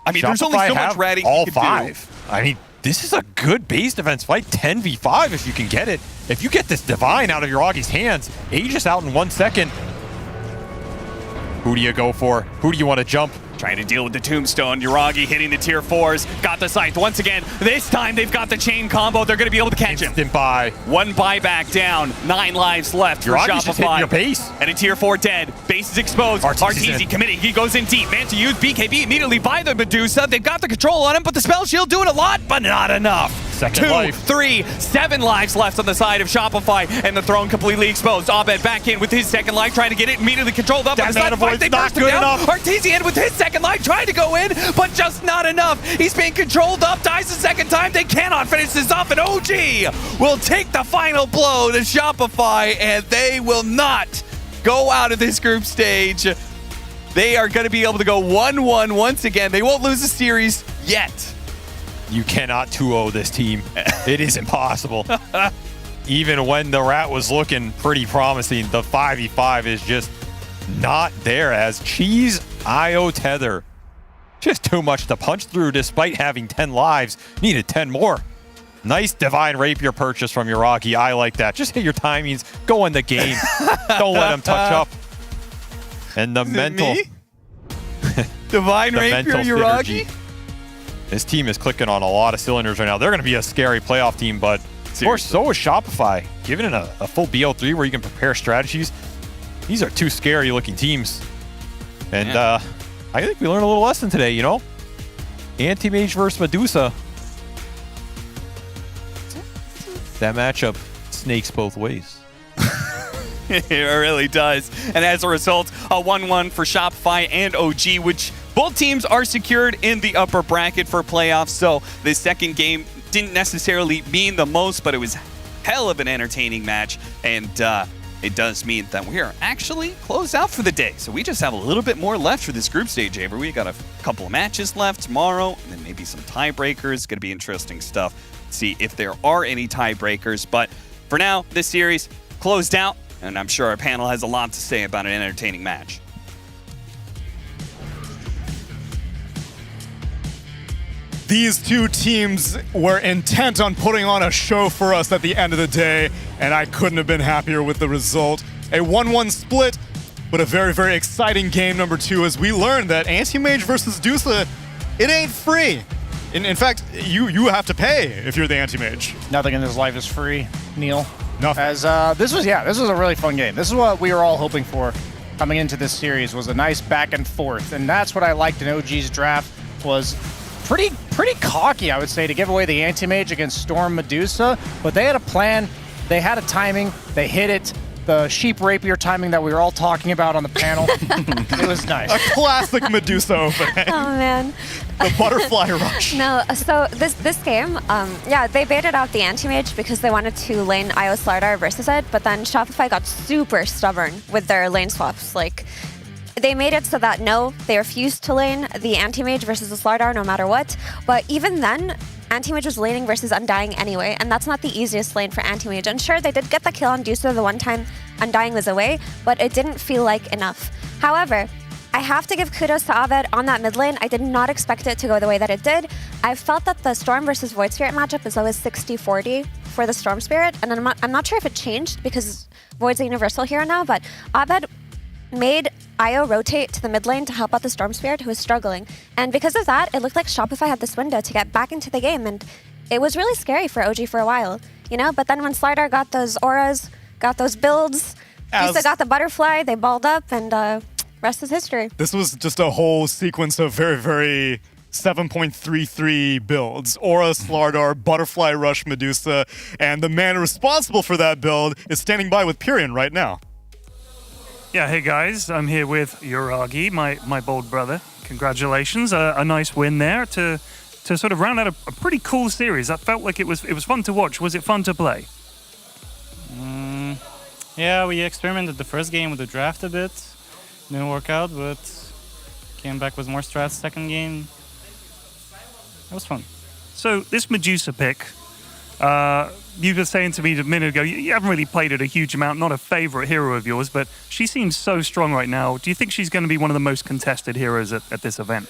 I mean, there's only so much ratting all you can 5. I mean, this is a good base defense fight. 10v5 if you can get it. If you get this Divine out of Yuragi's hands, Aegis out in 1 second. Who do you go for? Who do you want to jump? Trying to deal with the Tombstone. Yuragi hitting the tier 4s. Got the Scythe once again. This time they've got the chain combo. They're going to be able to catch him. Instant buy. 1 buyback down. 9 lives left for Yuragi's just hitting Shopify. your base. And a tier 4 dead. Base is exposed. Arteezy committing. He goes in deep. Man to use BKB immediately by the Medusa. They've got the control on him, but the spell shield doing a lot, but not enough. Second 2, life. 3, 7 lives left on the side of Shopify, and the throne completely exposed. Abed back in with his second life, trying to get it immediately controlled up. That on the side Mana of fight. Void's They not burst him good down. enough. Arteezy in with his second life, trying to go in, but just not enough. He's being controlled up, dies the second time. They cannot finish this off, and OG will take the final blow to Shopify, and they will not go out of this group stage. They are going to be able to go 1-1 once again. They won't lose the series yet. You cannot 2-0 this team. It is impossible. Even when the rat was looking pretty promising, the 5v5 is just not there as Cheese IO Tether. Just too much to punch through despite having 10 lives. Needed 10 more. Nice Divine Rapier purchase from Yuragi. I like that. Just hit your timings. Go in the game. Don't let him touch up. And the mental... Divine Rapier Yuragi? This team is clicking on a lot of cylinders right now. They're going to be a scary playoff team, but Or so is Shopify. Giving it a full BL3 where you can prepare strategies. These are two scary looking teams. And I think we learned a little lesson today, you know? Anti-Mage versus Medusa. That matchup snakes both ways. It really does. And as a result, a 1-1 for Shopify and OG, which both teams are secured in the upper bracket for playoffs. So this second game didn't necessarily mean the most, but it was hell of an entertaining match. And it does mean that we are actually closed out for the day. So we just have a little bit more left for this group stage, Avery. We got a couple of matches left tomorrow, and then maybe some tiebreakers. It's going to be interesting stuff. See if there are any tiebreakers. But for now, this series closed out, and I'm sure our panel has a lot to say about an entertaining match. These two teams were intent on putting on a show for us at the end of the day, and I couldn't have been happier with the result. A 1-1 split, but a very, very exciting game number 2 as we learned that Anti-Mage versus Dusa, it ain't free. In fact, you have to pay if you're the Anti-Mage. Nothing in this life is free, Neil. Nothing. As this was a really fun game. This is what we were all hoping for coming into this series, was a nice back and forth, and that's what I liked in OG's draft. Was pretty cocky, I would say, to give away the Anti-Mage against Storm Medusa, but they had a plan, they had a timing, they hit it. The sheep rapier timing that we were all talking about on the panel. It was nice. A classic Medusa opening. Oh man. The butterfly rush. No, so this game, they baited out the Anti-Mage because they wanted to lane Io Slardar versus it, but then Shopify got super stubborn with their lane swaps. Like, they made it so that no, they refused to lane the Anti-Mage versus the Slardar no matter what, but even then, Anti-Mage was laning versus Undying anyway, and that's not the easiest lane for Anti-Mage. And sure, they did get the kill on Dusa the one time Undying was away, but it didn't feel like enough. However, I have to give kudos to Aved on that mid lane. I did not expect it to go the way that it did. I felt that the Storm versus Void Spirit matchup is always 60-40 for the Storm Spirit, and I'm not sure if it changed because Void's a universal hero now, but Aved made Io rotate to the mid lane to help out the Storm Spirit, who was struggling. And because of that, it looked like Shopify had this window to get back into the game, and it was really scary for OG for a while, you know? But then when Slardar got those auras, got those builds, Dusa got the butterfly, they balled up, and rest is history. This was just a whole sequence of very, very 7.33 builds. Aura, Slardar, Butterfly Rush, Medusa, and the man responsible for that build is standing by with Pyrion right now. Yeah, hey guys, I'm here with Yuragi, my bold brother. Congratulations, a nice win there to sort of round out a pretty cool series. That felt like it was fun to watch. Was it fun to play? Yeah, we experimented the first game with the draft a bit. Didn't work out, but came back with more strats second game. It was fun. So this Medusa pick, you were saying to me a minute ago, you haven't really played it a huge amount, not a favorite hero of yours, but she seems so strong right now. Do you think she's going to be one of the most contested heroes at this event?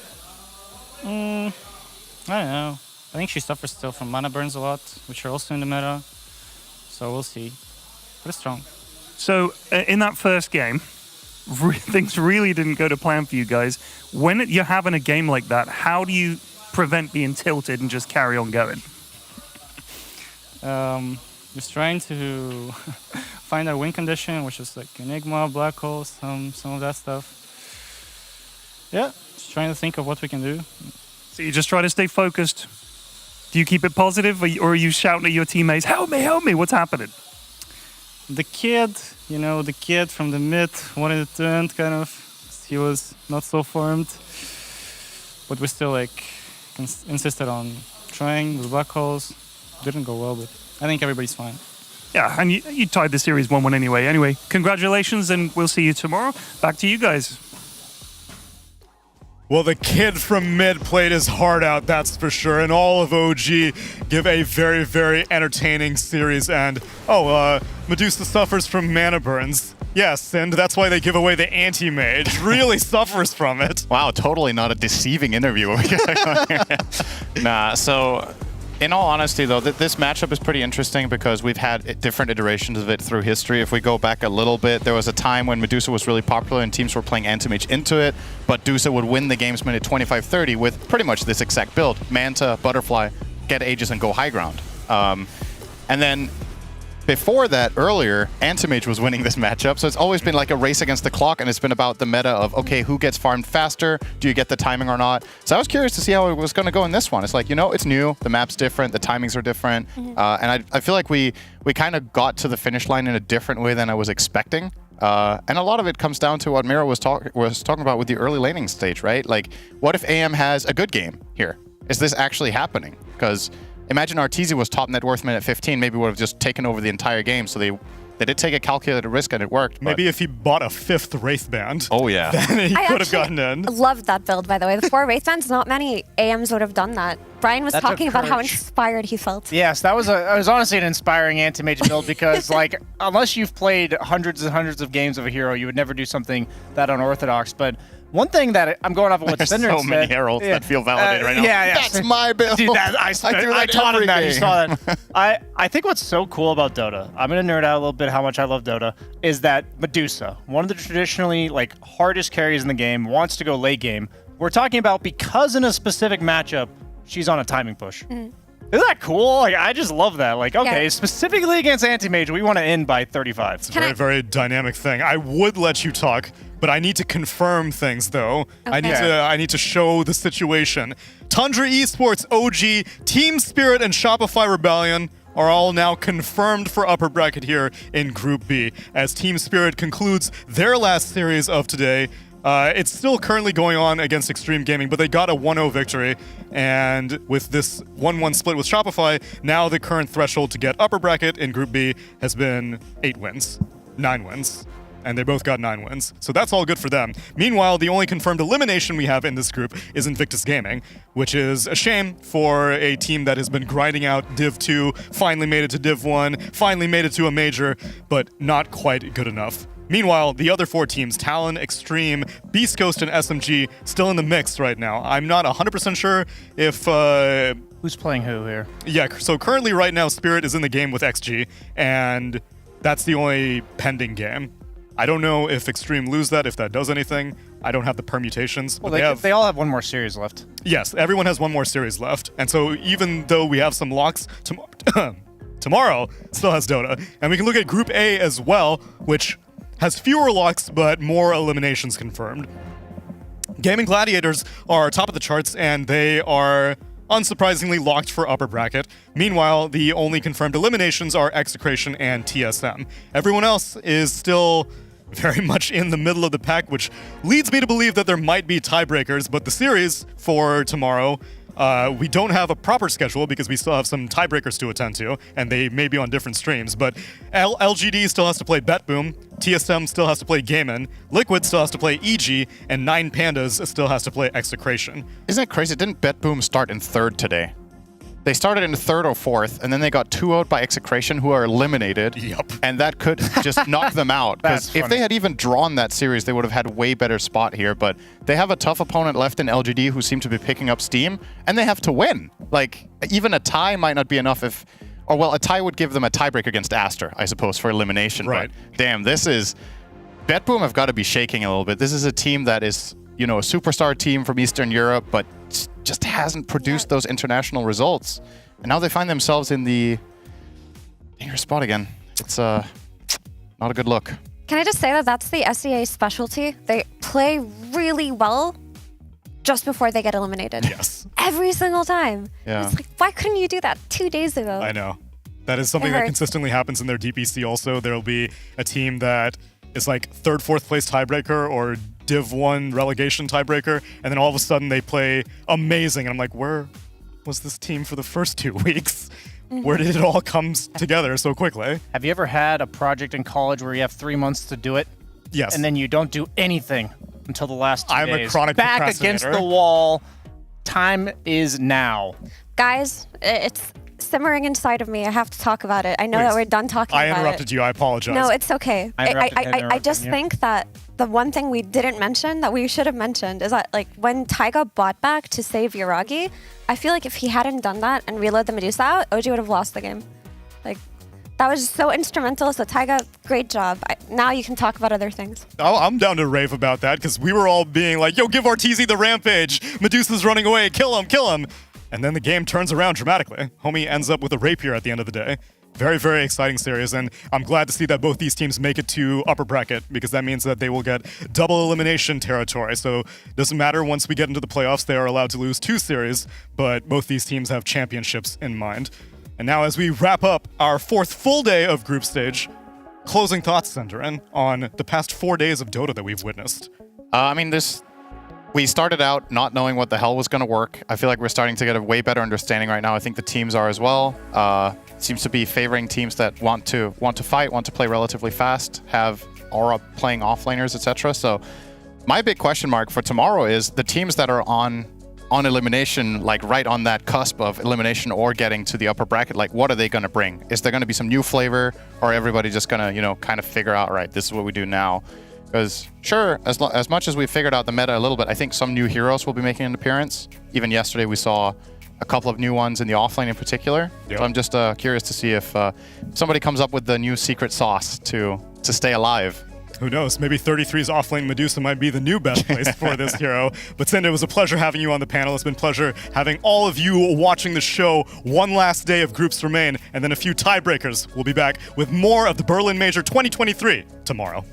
I don't know. I think she suffers still from mana burns a lot, which are also in the meta. So we'll see. But it's strong. So in that first game, things really didn't go to plan for you guys. When you're having a game like that, how do you prevent being tilted and just carry on going? Just trying to find our win condition, which is like Enigma, Black Hole, some of that stuff. Yeah, just trying to think of what we can do. So you just try to stay focused. Do you keep it positive, or are you shouting at your teammates, help me, what's happening? The kid from the mid wanted it to end, kind of. He was not so formed. But we still insisted on trying with Black Holes. Didn't go well, but I think everybody's fine. Yeah, and you tied the series 1-1 anyway. Anyway, congratulations, and we'll see you tomorrow. Back to you guys. Well, the kid from mid played his heart out, that's for sure. And all of OG give a very, very entertaining series. And, Medusa suffers from mana burns. Yes, and that's why they give away the Anti-Mage. Really suffers from it. Wow, totally not a deceiving interview. Nah, so in all honesty, though, this matchup is pretty interesting because we've had different iterations of it through history. If we go back a little bit, there was a time when Medusa was really popular and teams were playing Anti-Mage into it, but Dusa would win the games minute 25-30 with pretty much this exact build. Manta, Butterfly, get Aegis, and go high ground. And And then before that, earlier, Antimage was winning this matchup, so it's always been like a race against the clock, and it's been about the meta of, okay, who gets farmed faster? Do you get the timing or not? So I was curious to see how it was going to go in this one. It's like, it's new, the map's different, the timings are different, and I feel like we kind of got to the finish line in a different way than I was expecting. And a lot of it comes down to what Miro was talking about with the early laning stage, right? Like, what if AM has a good game here? Is this actually happening? Because imagine Arteezy was top net worth minute 15, maybe would have just taken over the entire game. So they did take a calculated risk and it worked. Maybe if he bought a 5th Wraith Band, oh yeah, then he I could have gotten in. Loved that build, by the way. The 4 Wraith Bands, not many AMs would have done that. Brian was That took talking about how courage. inspired he felt. Yes, that was honestly an inspiring anti-mage build because, like, unless you've played hundreds and hundreds of games of a hero, you would never do something that unorthodox. But one thing that I'm going off of what There's Cinder so said, many heralds that feel validated right now. Yeah. That's my build. Dude, I taught him that. You game. saw that. I think what's so cool about Dota, I'm gonna nerd out a little bit how much I love Dota, is that Medusa, one of the traditionally hardest carries in the game, wants to go late game. We're talking about because in a specific matchup, she's on a timing push. Isn't that cool? I just love that. Okay, specifically against Anti-Mage, we want to end by 35. It's a very, very dynamic thing. I would let you talk, but I need to confirm things, though. Okay. I need to show the situation. Tundra Esports, OG, Team Spirit, and Shopify Rebellion are all now confirmed for upper bracket here in Group B, as Team Spirit concludes their last series of today. It's still currently going on against Extreme Gaming, but they got a 1-0 victory. And with this 1-1 split with Shopify, now the current threshold to get upper bracket in Group B has been 9 wins. And they both got 9 wins. So that's all good for them. Meanwhile, the only confirmed elimination we have in this group is Invictus Gaming, which is a shame for a team that has been grinding out Div 2, finally made it to Div 1, finally made it to a major, but not quite good enough. Meanwhile, the other 4 teams, Talon, Extreme, Beast Coast, and SMG, still in the mix right now. I'm not 100% sure if... Who's playing who here? Yeah, so currently right now, Spirit is in the game with XG, and that's the only pending game. I don't know if Extreme lose that, if that does anything. I don't have the permutations. Well, but they all have one more series left. Yes, everyone has one more series left. And so even though we have some locks, tomorrow still has Dota. And we can look at Group A as well, which has fewer locks, but more eliminations confirmed. Gaming Gladiators are top of the charts, and they are unsurprisingly locked for upper bracket. Meanwhile, the only confirmed eliminations are Execration and TSM. Everyone else is still very much in the middle of the pack, which leads me to believe that there might be tiebreakers, but the series for tomorrow, we don't have a proper schedule because we still have some tiebreakers to attend to, and they may be on different streams, but LGD still has to play BetBoom, TSM still has to play Gaiman, Liquid still has to play EG, and 9 Pandas still has to play Execration. Isn't it crazy? Didn't BetBoom start in 3rd today? They started in 3rd or 4th, and then they got 2-0'd by Execration, who are eliminated. Yep. And that could just knock them out. Because if they had even drawn that series, they would have had a way better spot here. But they have a tough opponent left in LGD who seem to be picking up steam, and they have to win. Even a tie might not be enough if... Or, well, a tie would give them a tiebreak against Aster, I suppose, for elimination. Right. But, damn, this is... BetBoom have got to be shaking a little bit. This is a team that is, a superstar team from Eastern Europe, but just hasn't produced those international results. And now they find themselves in the dangerous spot again. It's not a good look. Can I just say that that's the SEA specialty? They play really well just before they get eliminated. Yes. Every single time. Yeah. It's why couldn't you do that 2 days ago? I know. That is something that consistently happens in their DPC also. There'll be a team that is 3rd, 4th place tiebreaker or Div 1 relegation tiebreaker, and then all of a sudden they play amazing. And I'm like, where was this team for the first 2 weeks? Where did it all come together so quickly? Have you ever had a project in college where you have 3 months to do it? Yes. And then you don't do anything until the last 2 days? I'm a chronic Back procrastinator. against the wall. Time is now. Guys, it's simmering inside of me. I have to talk about it. I know that we're done talking about it. I interrupted you. I apologize. No, it's okay. I just you. think that the one thing we didn't mention that we should have mentioned is that when Taiga bought back to save Yuragi, I feel like if he hadn't done that and reload the Medusa out, OG would have lost the game. That was so instrumental. So Taiga, great job. Now you can talk about other things. Oh, I'm down to rave about that because we were all being like, yo, give Arteezy the rampage. Medusa's running away. Kill him, kill him. And then the game turns around dramatically. Homie ends up with a rapier at the end of the day. Very, very exciting series, and I'm glad to see that both these teams make it to upper bracket, because that means that they will get double elimination territory. So it doesn't matter, once we get into the playoffs, they are allowed to lose 2 series, but both these teams have championships in mind. And now as we wrap up our 4th full day of group stage, closing thoughts, Senderin, on the past 4 days of Dota that we've witnessed. We started out not knowing what the hell was going to work. I feel like we're starting to get a way better understanding right now. I think the teams are as well. Seems to be favoring teams that want to fight, want to play relatively fast, have aura playing offlaners, etc. So my big question mark for tomorrow is the teams that are on elimination, like right on that cusp of elimination or getting to the upper bracket, like what are they going to bring? Is there going to be some new flavor, or everybody just going to, kind of figure out, right, this is what we do now? Because sure, as much as we figured out the meta a little bit, I think some new heroes will be making an appearance. Even yesterday we saw a couple of new ones in the offlane in particular. Yep. So I'm just curious to see if somebody comes up with the new secret sauce to stay alive. Who knows? Maybe 33's offlane Medusa might be the new best place for this hero. But Sende, it was a pleasure having you on the panel. It's been a pleasure having all of you watching the show. One last day of groups remain, and then a few tiebreakers. We'll be back with more of the Berlin Major 2023 tomorrow.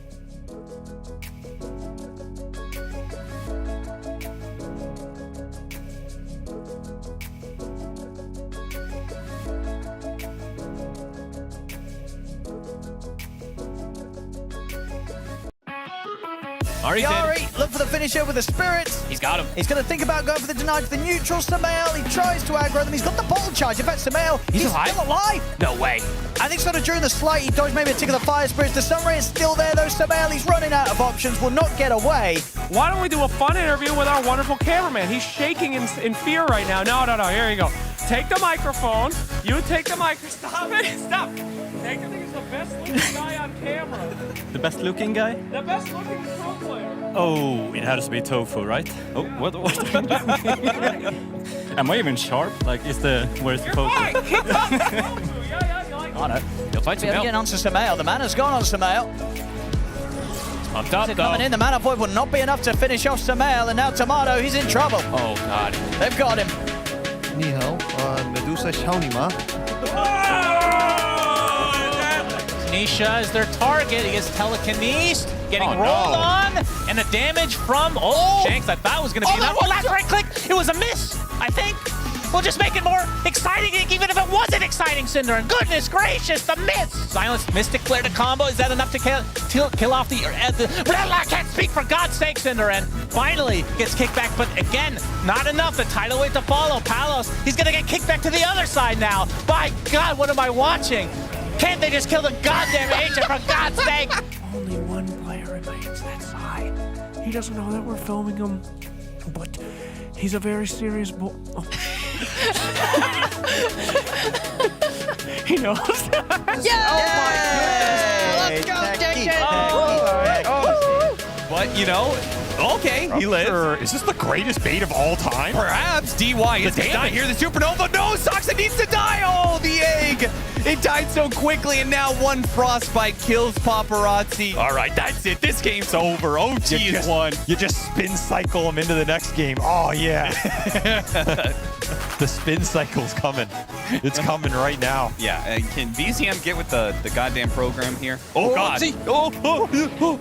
Yari, look for the finisher with the spirits. He's got him. He's going to think about going for the deny to the neutral. Samael, he tries to aggro them. He's got the bottle charge. In fact, Samael, he's still alive. No way. I think sort of during the slight, he dodged maybe a tick of the fire spirits. The sunray is still there, though. Samael, he's running out of options, will not get away. Why don't we do a fun interview with our wonderful cameraman? He's shaking in fear right now. No, here you go. Take the microphone. You take the microphone. Stop it. Stop. Take the thing is the best looking guy on camera. The best looking guy? The best looking pro player. Oh, it has to be tofu, right? Oh, what? Am I even sharp? Like, where's the tofu? On it. He'll fight Samael. Getting onto Samael. The mana's gone on Samael. Pumped up, though. Coming in, the mana void will not be enough to finish off Samael, and now Tomato, he's in trouble. Oh, God. They've got him. 你好, Medusa 敲你吗? Nisha is their target. He gets telekinesed, getting rolled on, and the damage from Shanks I thought was going to be enough. Last right click, it was a miss, I think. We'll just make it more exciting, even if it wasn't exciting, Cinder. And goodness gracious, the miss! Silence, Mystic Flare to combo. Is that enough to kill off the I can't speak, for God's sake, Cinder. And finally gets kicked back, but again, not enough. The tidal wave to follow. Palos, he's going to get kicked back to the other side now. My God, what am I watching? Can't they just kill the goddamn agent, for God's sake? Only one player remains that side. He doesn't know that we're filming him, but he's a very serious boy. Oh. He knows. Yeah! Oh my goodness! Let's go, JJ! But, okay, he lives. Is this the greatest bait of all time? Perhaps. DY is down here. The supernova. No, Soxa needs to die. Oh, the egg. It died so quickly, and now one frostbite kills Paparazzi. All right, that's it. This game's over. OG is won. You just spin cycle them into the next game. Oh, yeah. The spin cycle's coming. It's coming right now. Yeah, can BZM get with the goddamn program here? Oh, God. Oh.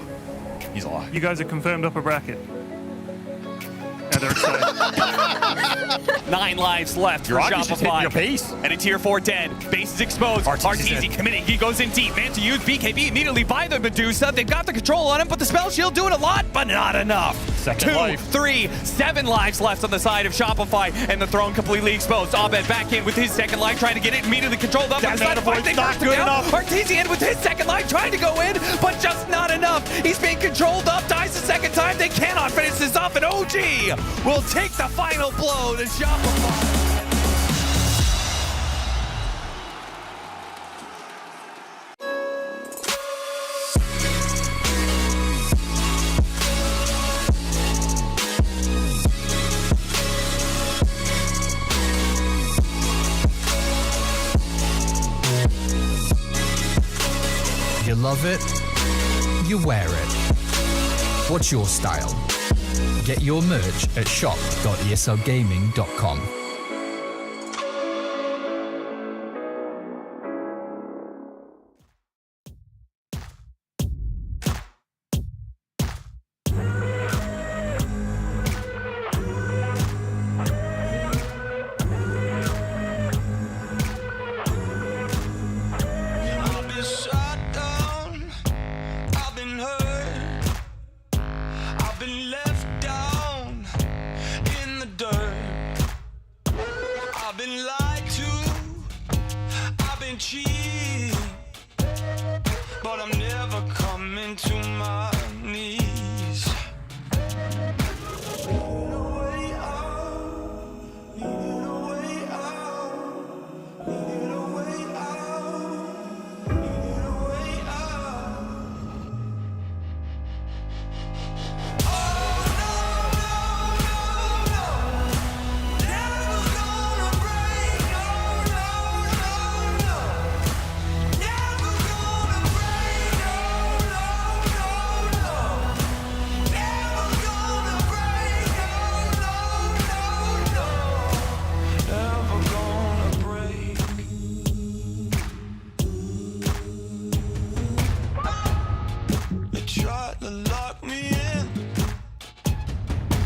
He's alive. You guys are confirmed upper bracket. Yeah, they're excited. 9 lives left for Shopify. Your base. And a tier 4 dead. Base is exposed. Arteezy committing. He goes in deep. Man to use BKB immediately by the Medusa. They've got the control on him, but the spell shield doing a lot, but not enough. Second 2, life. 3, 7 lives left on the side of Shopify, and the throne completely exposed. Abed back in with his second life, trying to get it immediately controlled up. That mana void's not good enough. Arteezy in with his second life, trying to go in, but just not enough. He's being controlled up. Dies the second time. They cannot finish this off, and OG will take the final blow to Shopify. You love it, you wear it. What's your style? Get your merch at shop.eslgaming.com. I've been left down in the dirt. I've been lied to, I've been cheated, but I'm never coming to my